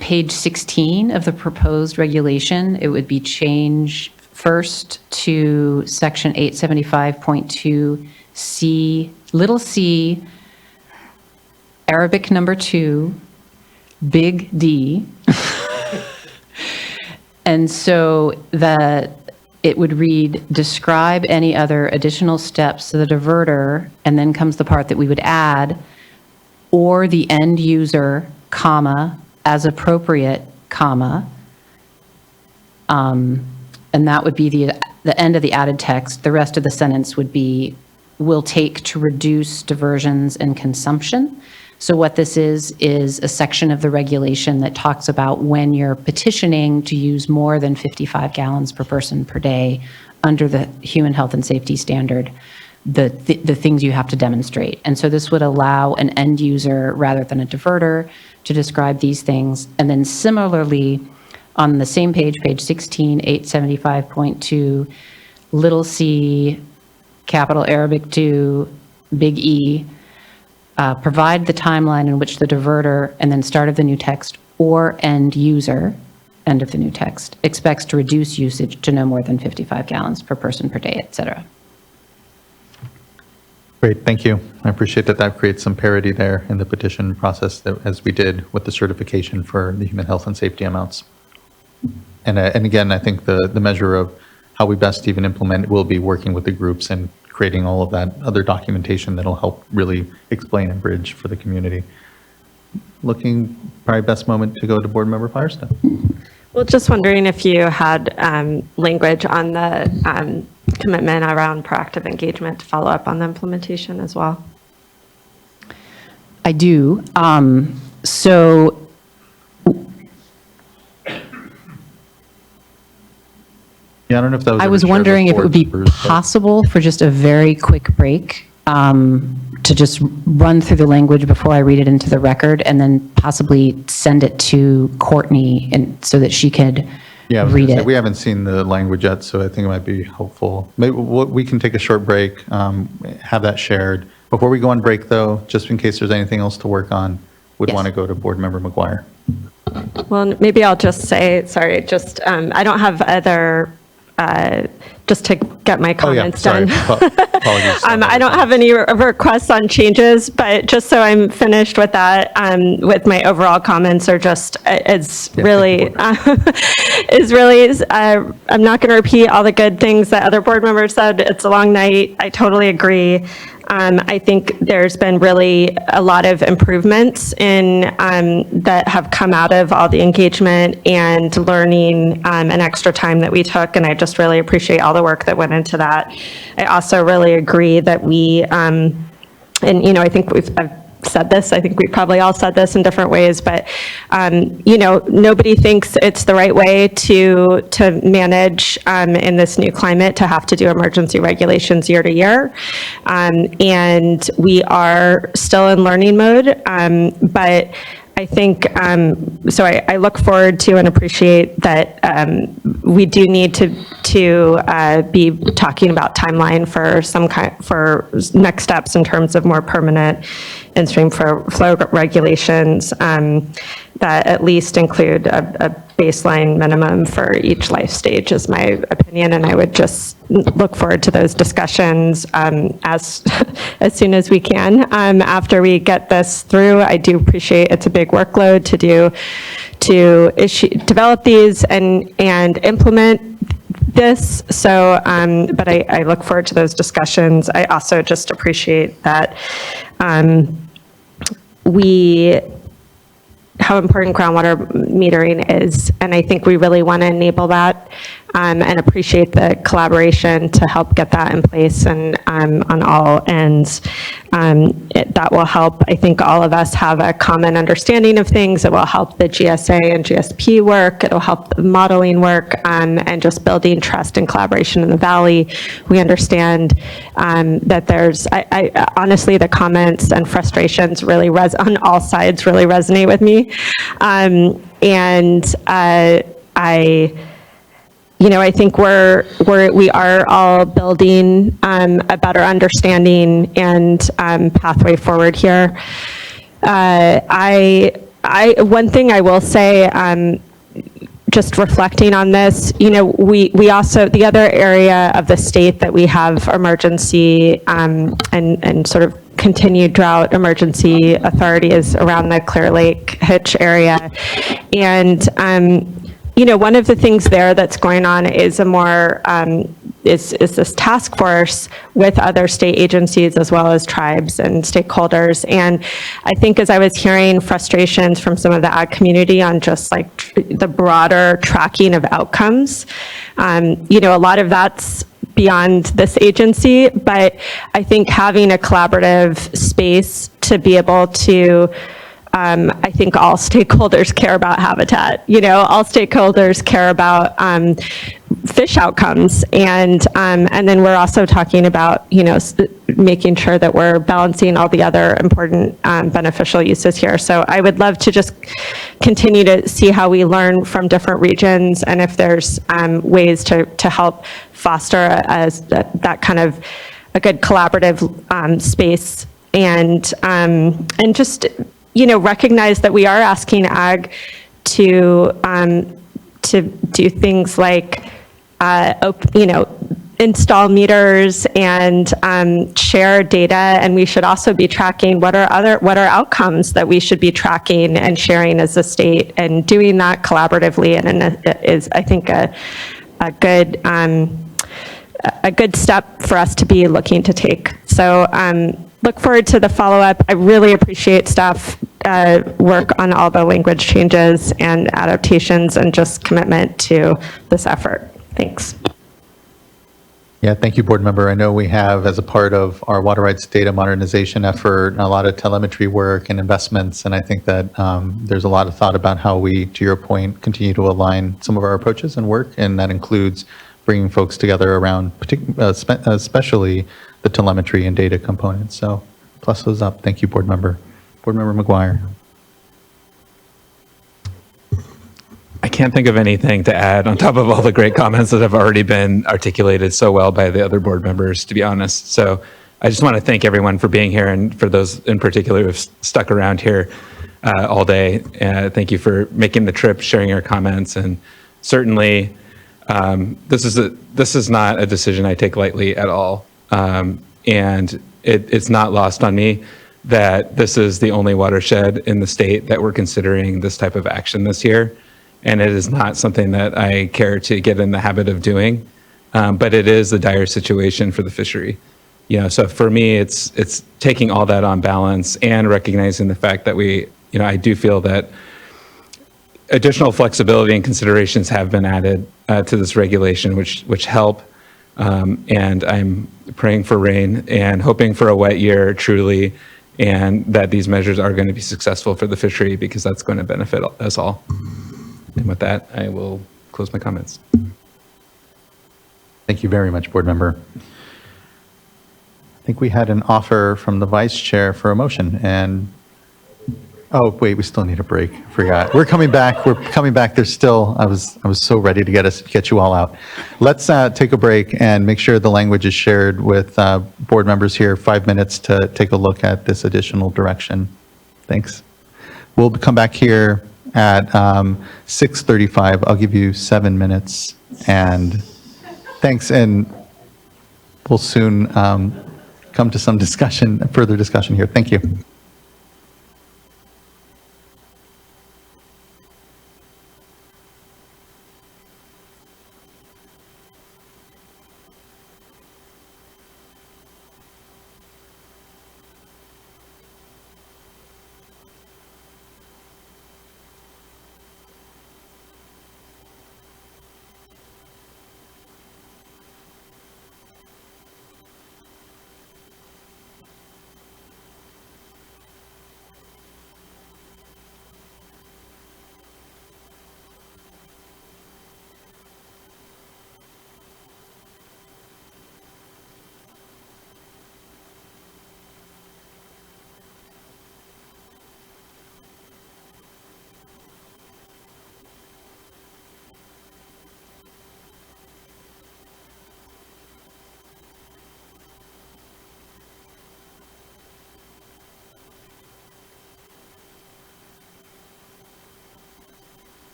page 16 of the proposed regulation. It would be change first to section 875.2 C, little c, Arabic number 2, big D. And so it would read, describe any other additional steps to the diverter, and then comes the part that we would add, or the end user, comma, as appropriate, comma. And that would be the end of the added text. The rest of the sentence would be, will take to reduce diversions and consumption. So what this is a section of the regulation that talks about when you're petitioning to use more than 55 gallons per person per day under the human health and safety standard, the things you have to demonstrate. And so this would allow an end user rather than a diverter to describe these things. And then similarly, on the same page, page 16, 875.2, little c, capital Arabic 2, big E, provide the timeline in which the diverter and then start of the new text or end user, end of the new text, expects to reduce usage to no more than 55 gallons per person per day, et cetera. Great, thank you. I appreciate that that creates some parity there in the petition process that, as we did with the certification for the human health and safety amounts. And again, I think the measure of how we best even implement will be working with the groups and creating all of that other documentation that'll help really explain and bridge for the community. Looking, probably best moment to go to Board Member Firestone. Well, just wondering if you had language on the commitment around proactive engagement to follow up on the implementation as well. I do. So Yeah, I don't know if that was. I was wondering if it would be possible for just a very quick break to just run through the language before I read it into the record and then possibly send it to Courtney and so that she could read it. We haven't seen the language yet, so I think it might be helpful. Maybe we can take a short break, have that shared. Before we go on break, though, just in case there's anything else to work on, would want to go to Board Member McGuire. Well, maybe I'll just say, sorry, just I don't have other, just to get my comments done. Apologies. I don't have any requests on changes, but just so I'm finished with that, with my overall comments are just, I'm not going to repeat all the good things that other board members said. It's a long night. I totally agree. I think there's been really a lot of improvements in that have come out of all the engagement and learning and extra time that we took, and I just really appreciate all the work that went into that. I also really agree that we, and I think I've said this, I think we probably all said this in different ways, but nobody thinks it's the right way to manage in this new climate to have to do emergency regulations year to year. And we are still in learning mode, but I think, so I look forward to and appreciate that we do need to be talking about timeline for for next steps in terms of more permanent in-stream flow regulations that at least include a baseline minimum for each life stage is my opinion, and I would just look forward to those discussions as soon as we can after we get this through. I do appreciate it's a big workload to develop these and implement this. So, but I look forward to those discussions. I also just appreciate that how important groundwater metering is, and I think we really want to enable that and appreciate the collaboration to help get that in place and on all ends. That will help, I think, all of us have a common understanding of things. It will help the GSA and GSP work. It will help the modeling work and just building trust and collaboration in the Valley. We understand that there's, I honestly, the comments and frustrations really on all sides really resonate with me. I think we are all building a better understanding and pathway forward here. One thing I will say, just reflecting on this, we also, the other area of the state that we have emergency and sort of continued drought emergency authority is around the Clear Lake Hitch area. And one of the things there that's going on is a more, is this task force with other state agencies as well as tribes and stakeholders. And I think as I was hearing frustrations from some of the ag community on just like the broader tracking of outcomes, a lot of that's beyond this agency, but I think having a collaborative space to be able to, I think all stakeholders care about habitat, all stakeholders care about fish outcomes. And then we're also talking about, making sure that we're balancing all the other important beneficial uses here. So I would love to just continue to see how we learn from different regions and if there's ways to help foster that kind of a good collaborative space and just, recognize that we are asking ag to do things like, install meters and share data. And we should also be tracking what are outcomes that we should be tracking and sharing as a state, and doing that collaboratively and is, I think, a good step for us to be looking to take. So look forward to the follow-up. I really appreciate staff work on all the language changes and adaptations and just commitment to this effort. Thanks. Yeah, thank you, board member. I know we have, as a part of our water rights data modernization effort, a lot of telemetry work and investments, and I think that there's a lot of thought about how we, to your point, continue to align some of our approaches and work, and that includes bringing folks together around, especially the telemetry and data components. So plus those up. Thank you, board member. Board member McGuire. I can't think of anything to add on top of all the great comments that have already been articulated so well by the other board members, to be honest. So I just want to thank everyone for being here, and for those in particular who've stuck around here all day. Thank you for making the trip, sharing your comments, and certainly this is not a decision I take lightly at all. And it's not lost on me that this is the only watershed in the state that we're considering this type of action this year. And it is not something that I care to get in the habit of doing, but it is a dire situation for the fishery. So for me, it's taking all that on balance and recognizing the fact that I do feel that additional flexibility and considerations have been added to this regulation, which help. And I'm praying for rain and hoping for a wet year, truly, and that these measures are going to be successful for the fishery, because that's going to benefit us all. And with that, I will close my comments. Thank you very much, board member. I think we had an offer from the vice chair for a motion, and oh wait, we still need a break. Forgot. We're coming back. There's still. I was so ready to get you all out. Let's take a break and make sure the language is shared with board members here. 5 minutes to take a look at this additional direction. Thanks. We'll come back here at 6:35. I'll give you 7 minutes, and thanks. And we'll soon come to some further discussion here. Thank you.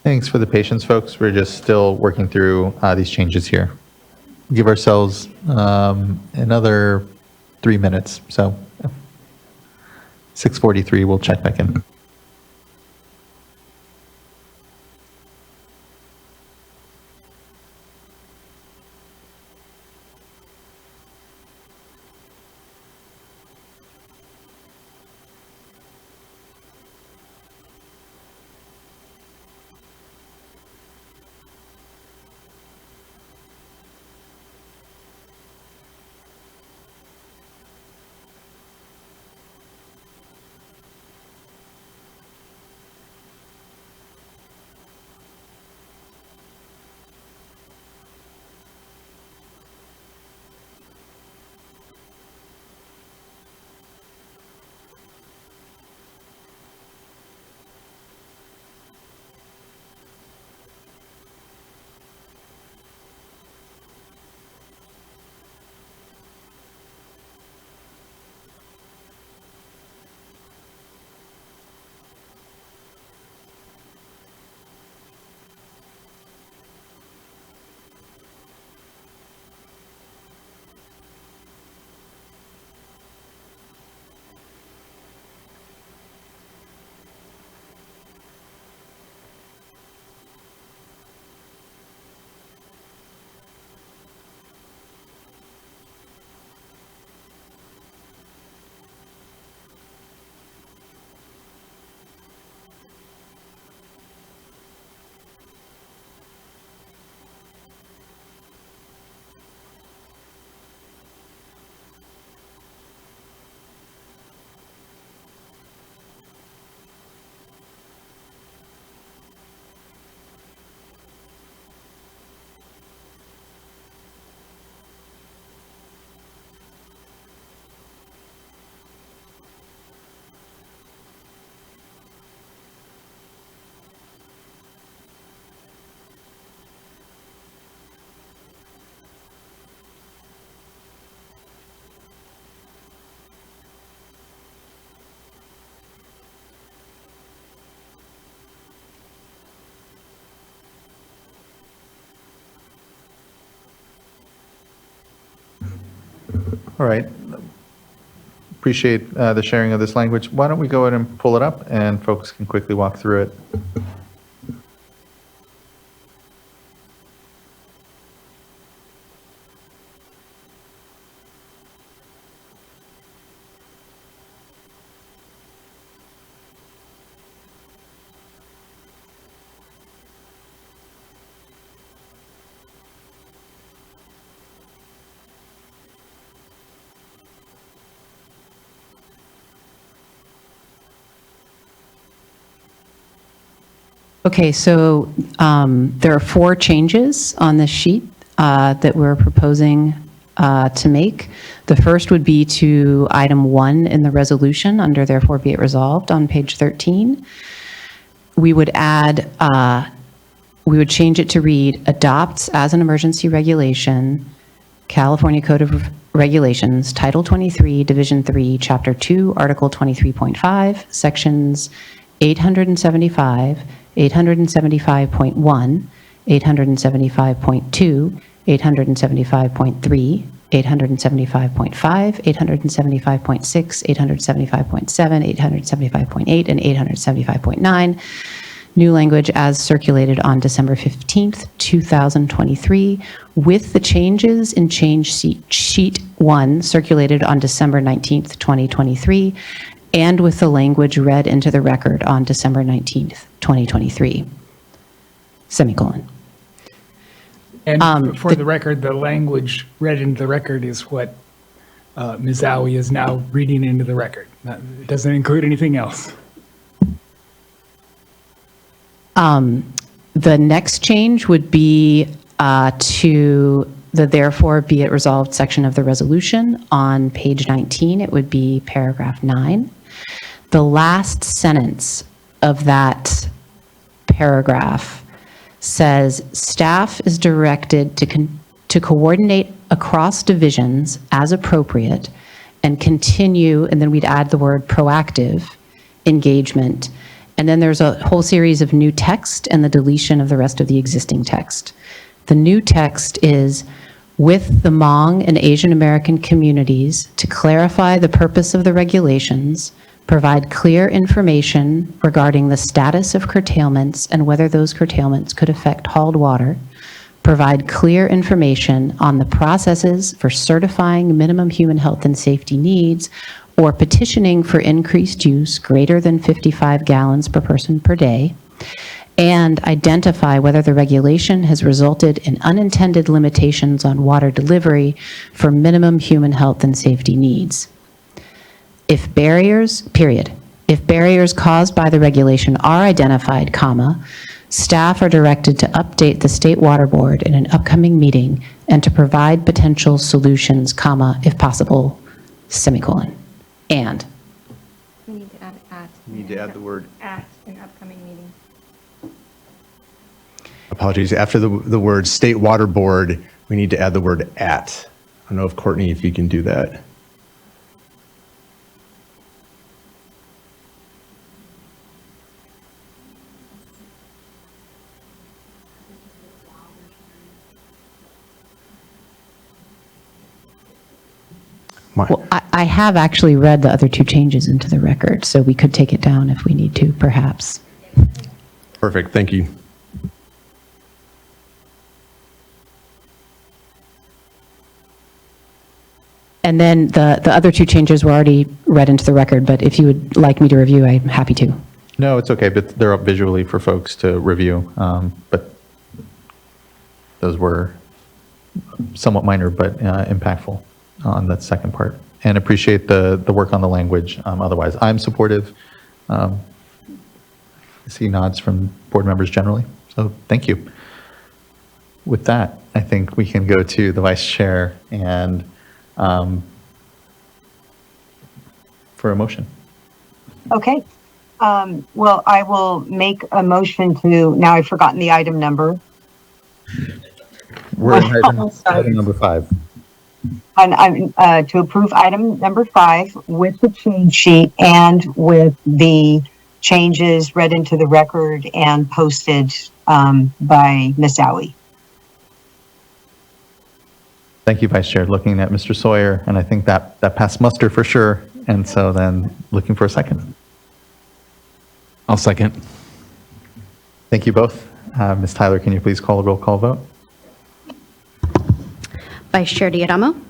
Thanks for the patience, folks. We're just still working through these changes here. Give ourselves another 3 minutes. So 6:43, we'll check back in. All right. Appreciate the sharing of this language. Why don't we go ahead and pull it up and folks can quickly walk through it. Okay, so there are 4 changes on this sheet that we're proposing to make. The first would be to item 1 in the resolution under therefore be it resolved on page 13. We would add, we would change it to read adopts as an emergency regulation, California Code of Regulations, Title 23, Division 3, Chapter 2, Article 23.5, Sections 875, 875.1, 875.2, 875.3, 875.5, 875.6, 875.7, 875.8, and 875.9. New language as circulated on December 15th, 2023, with the changes in change sheet 1 circulated on December 19th, 2023, and with the language read into the record on December 19th, 2023, semicolon. And for the record, the language read into the record is what Ms. Owie is now reading into the record. It doesn't include anything else. The next change would be to the therefore be it resolved section of the resolution on page 19. It would be paragraph 9. The last sentence of that paragraph says staff is directed to coordinate across divisions as appropriate and continue, and then we'd add the word proactive engagement And then there's a whole series of new text and the deletion of the rest of the existing text. The new text is with the Hmong and Asian American communities to clarify the purpose of the regulations, provide clear information regarding the status of curtailments and whether those curtailments could affect hauled water, provide clear information on the processes for certifying minimum human health and safety needs or petitioning for increased use greater than 55 gallons per person per day, and identify whether the regulation has resulted in unintended limitations on water delivery for minimum human health and safety needs. If barriers caused by the regulation are identified, staff are directed to update the State Water Board in an upcoming meeting and to provide potential solutions, if possible, semicolon. And. We need to add at. We need to add the word at an upcoming meeting. Apologies. After the word State Water Board, we need to add the word at. I don't know if Courtney, if you can do that. Well, I have actually read the other two changes into the record, so we could take it down if we need to, perhaps. Perfect. Thank you. And then the other two changes were already read into the record, but if you would like me to review, I'm happy to. No, it's okay, but they're up visually for folks to review. But those were somewhat minor, but impactful on that second part. And appreciate the work on the language. Otherwise, I'm supportive. I see nods from board members generally, so thank you. With that, I think we can go to the vice chair and for a motion. Okay. Well, I will make a motion to, now I've forgotten the item number. We're in item number 5. To approve item number 5 with the change sheet and with the changes read into the record and posted by Ms. Owie. Thank you, Vice Chair. Looking at Mr. Sawyer, and I think that passed muster for sure. And so then looking for a second. I'll second. Thank you both. Ms. Tyler, can you please call a roll call vote? Vice Chair Diadamo?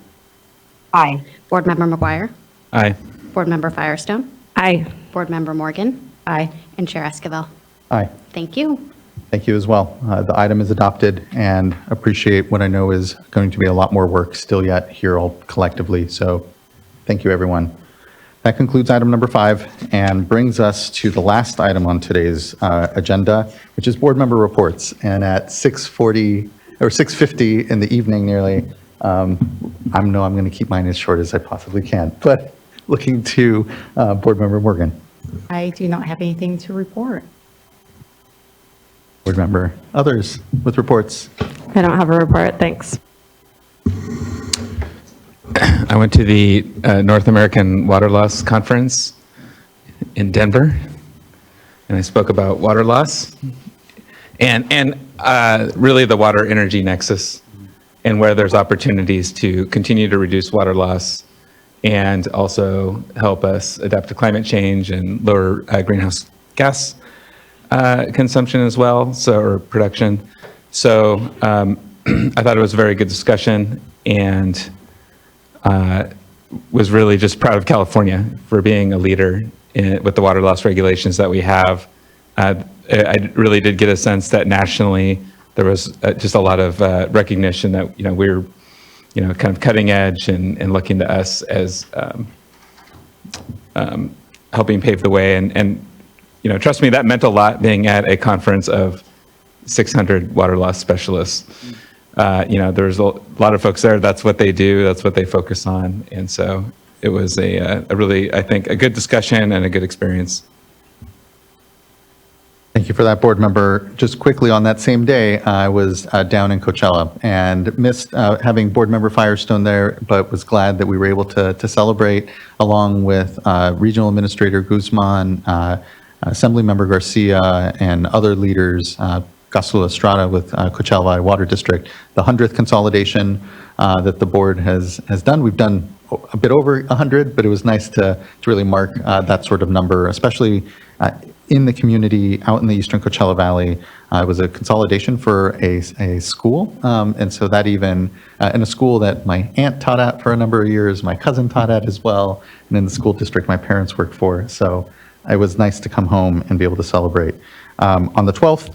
Aye. Board Member McGuire? Aye. Board Member Firestone? Aye. Board Member Morgan? Aye. And Chair Esquivel? Aye. Thank you. Thank you as well. The item is adopted and appreciate what I know is going to be a lot more work still yet here all collectively. So thank you, everyone. That concludes item number 5 and brings us to the last item on today's agenda, which is board member reports. And at 6:40 or 6:50 in the evening nearly, I'm going to keep mine as short as I possibly can, but looking to board member Morgan. I do not have anything to report. Board member others with reports. I don't have a report, thanks. I went to the North American Water Loss Conference in Denver, and I spoke about water loss and really the water energy nexus and where there's opportunities to continue to reduce water loss and also help us adapt to climate change and lower greenhouse gas consumption as well, or production. So I thought it was a very good discussion and was really just proud of California for being a leader with the water loss regulations that we have. I really did get a sense that nationally there was just a lot of recognition that we're kind of cutting edge and looking to us as helping pave the way. And trust me, that meant a lot being at a conference of 600 water loss specialists. There's a lot of folks there. That's what they do. That's what they focus on. And so it was a really, I think, a good discussion and a good experience. Thank you for that, board member. Just quickly, on that same day, I was down in Coachella and missed having board member Firestone there, but was glad that we were able to celebrate along with Regional Administrator Guzman, Assemblymember Garcia and other leaders, Gasol Estrada with Coachella Valley Water District, the 100th consolidation that the board has done. We've done a bit over 100, but it was nice to really mark that sort of number, especially in the community out in the Eastern Coachella Valley. It was a consolidation for a school, and so that even, in a school that my aunt taught at for a number of years, my cousin taught at as well, and in the school district my parents worked for. So it was nice to come home and be able to celebrate. On the 12th,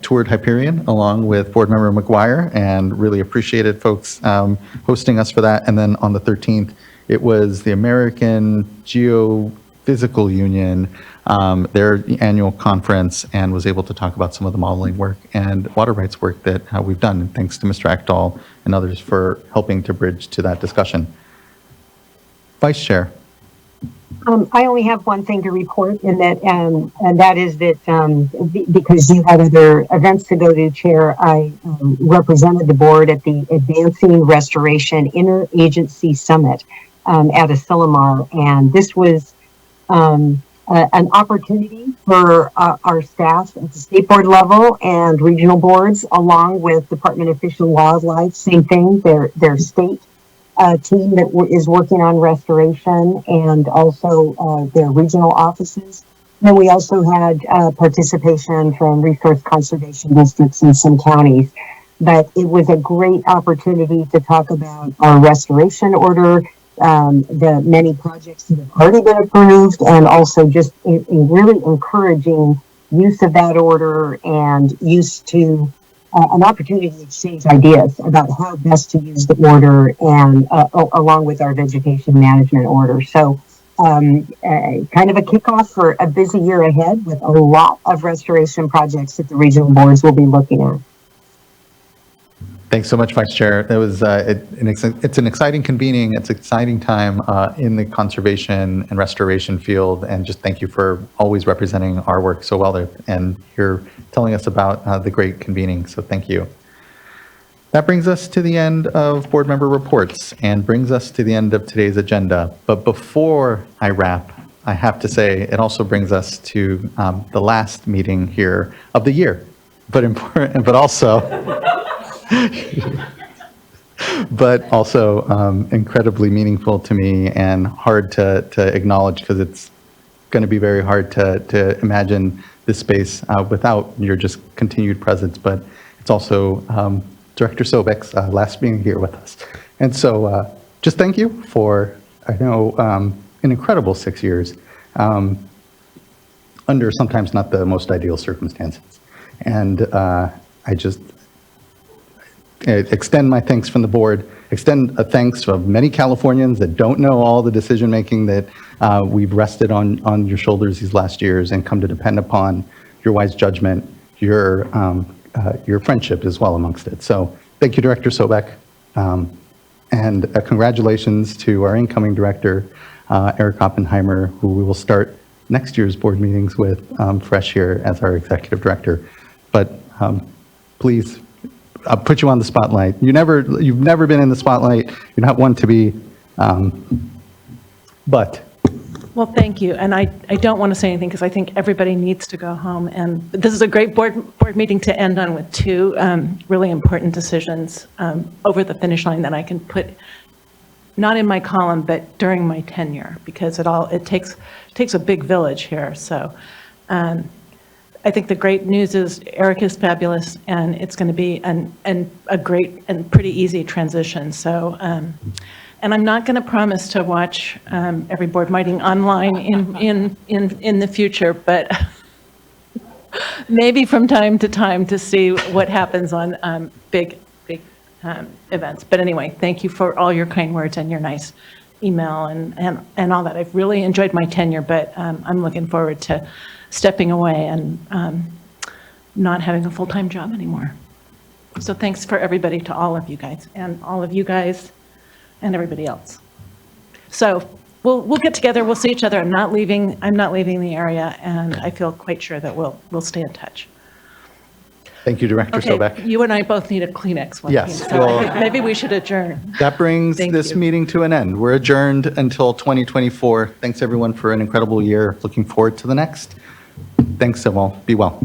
toured Hyperion along with Board Member McGuire, and really appreciated folks hosting us for that. And then on the 13th, it was the American Geophysical Union, their annual conference, and was able to talk about some of the modeling work and water rights work that we've done. And thanks to Mr. Ekdahl and others for helping to bridge to that discussion. Vice Chair. I only have one thing to report, and that is that because you had other events to go to, Chair, I represented the board at the Advancing Restoration Interagency Summit at Asilomar, and this was an opportunity for our staff at the state board level and regional boards, along with Department of Fish and Wildlife, same thing, their state team that is working on restoration, and also their regional offices. And then we also had participation from resource conservation districts in some counties. But it was a great opportunity to talk about our restoration order, the many projects that have already been approved, and also just really encouraging use of that order and use to an opportunity to exchange ideas about how best to use the order, and along with our vegetation management order. So kind of a kickoff for a busy year ahead with a lot of restoration projects that the regional boards will be looking at. Thanks so much, Vice Chair. That was it's an exciting convening. It's an exciting time in the conservation and restoration field, and just thank you for always representing our work so well there, and you're telling us about the great convening. So thank you. That brings us to the end of board member reports and brings us to the end of today's agenda. But before I wrap, I have to say it also brings us to the last meeting here of the year, but important, but also. But also incredibly meaningful to me and hard to acknowledge, because it's going to be very hard to imagine this space without your just continued presence. But it's also Director Sobek's last being here with us. And so just thank you for, I know, an incredible 6 years under sometimes not the most ideal circumstances. And I just extend my thanks from the board, extend a thanks of many Californians that don't know all the decision-making that we've rested on your shoulders these last years, and come to depend upon your wise judgment, your friendship as well amongst it. So thank you, Director Sobek, and congratulations to our incoming director, Eric Oppenheimer, who we will start next year's board meetings with fresh here as our executive director. But please, I'll put you on the spotlight. You've never been in the spotlight. You're not one to be, but. Well, thank you. And I don't want to say anything because I think everybody needs to go home. And this is a great board meeting to end on, with two really important decisions over the finish line that I can put, not in my column, but during my tenure, because it takes a big village here. So I think the great news is Eric is fabulous, and it's going to be a great and pretty easy transition. So, and I'm not going to promise to watch every board meeting online in the future, but maybe from time to time to see what happens on big events. But anyway, thank you for all your kind words and your nice email and all that. I've really enjoyed my tenure, but I'm looking forward to stepping away and not having a full-time job anymore. So thanks for everybody, to all of you guys and everybody else. So we'll get together, we'll see each other. I'm not leaving the area, and I feel quite sure that we'll stay in touch. Thank you, Director Sobek. You and I both need a Kleenex. Joaquin, yes. So well, I think maybe we should adjourn. That brings this meeting to an end. We're adjourned until 2024. Thanks everyone for an incredible year. Looking forward to the next. Thanks, all. Be well.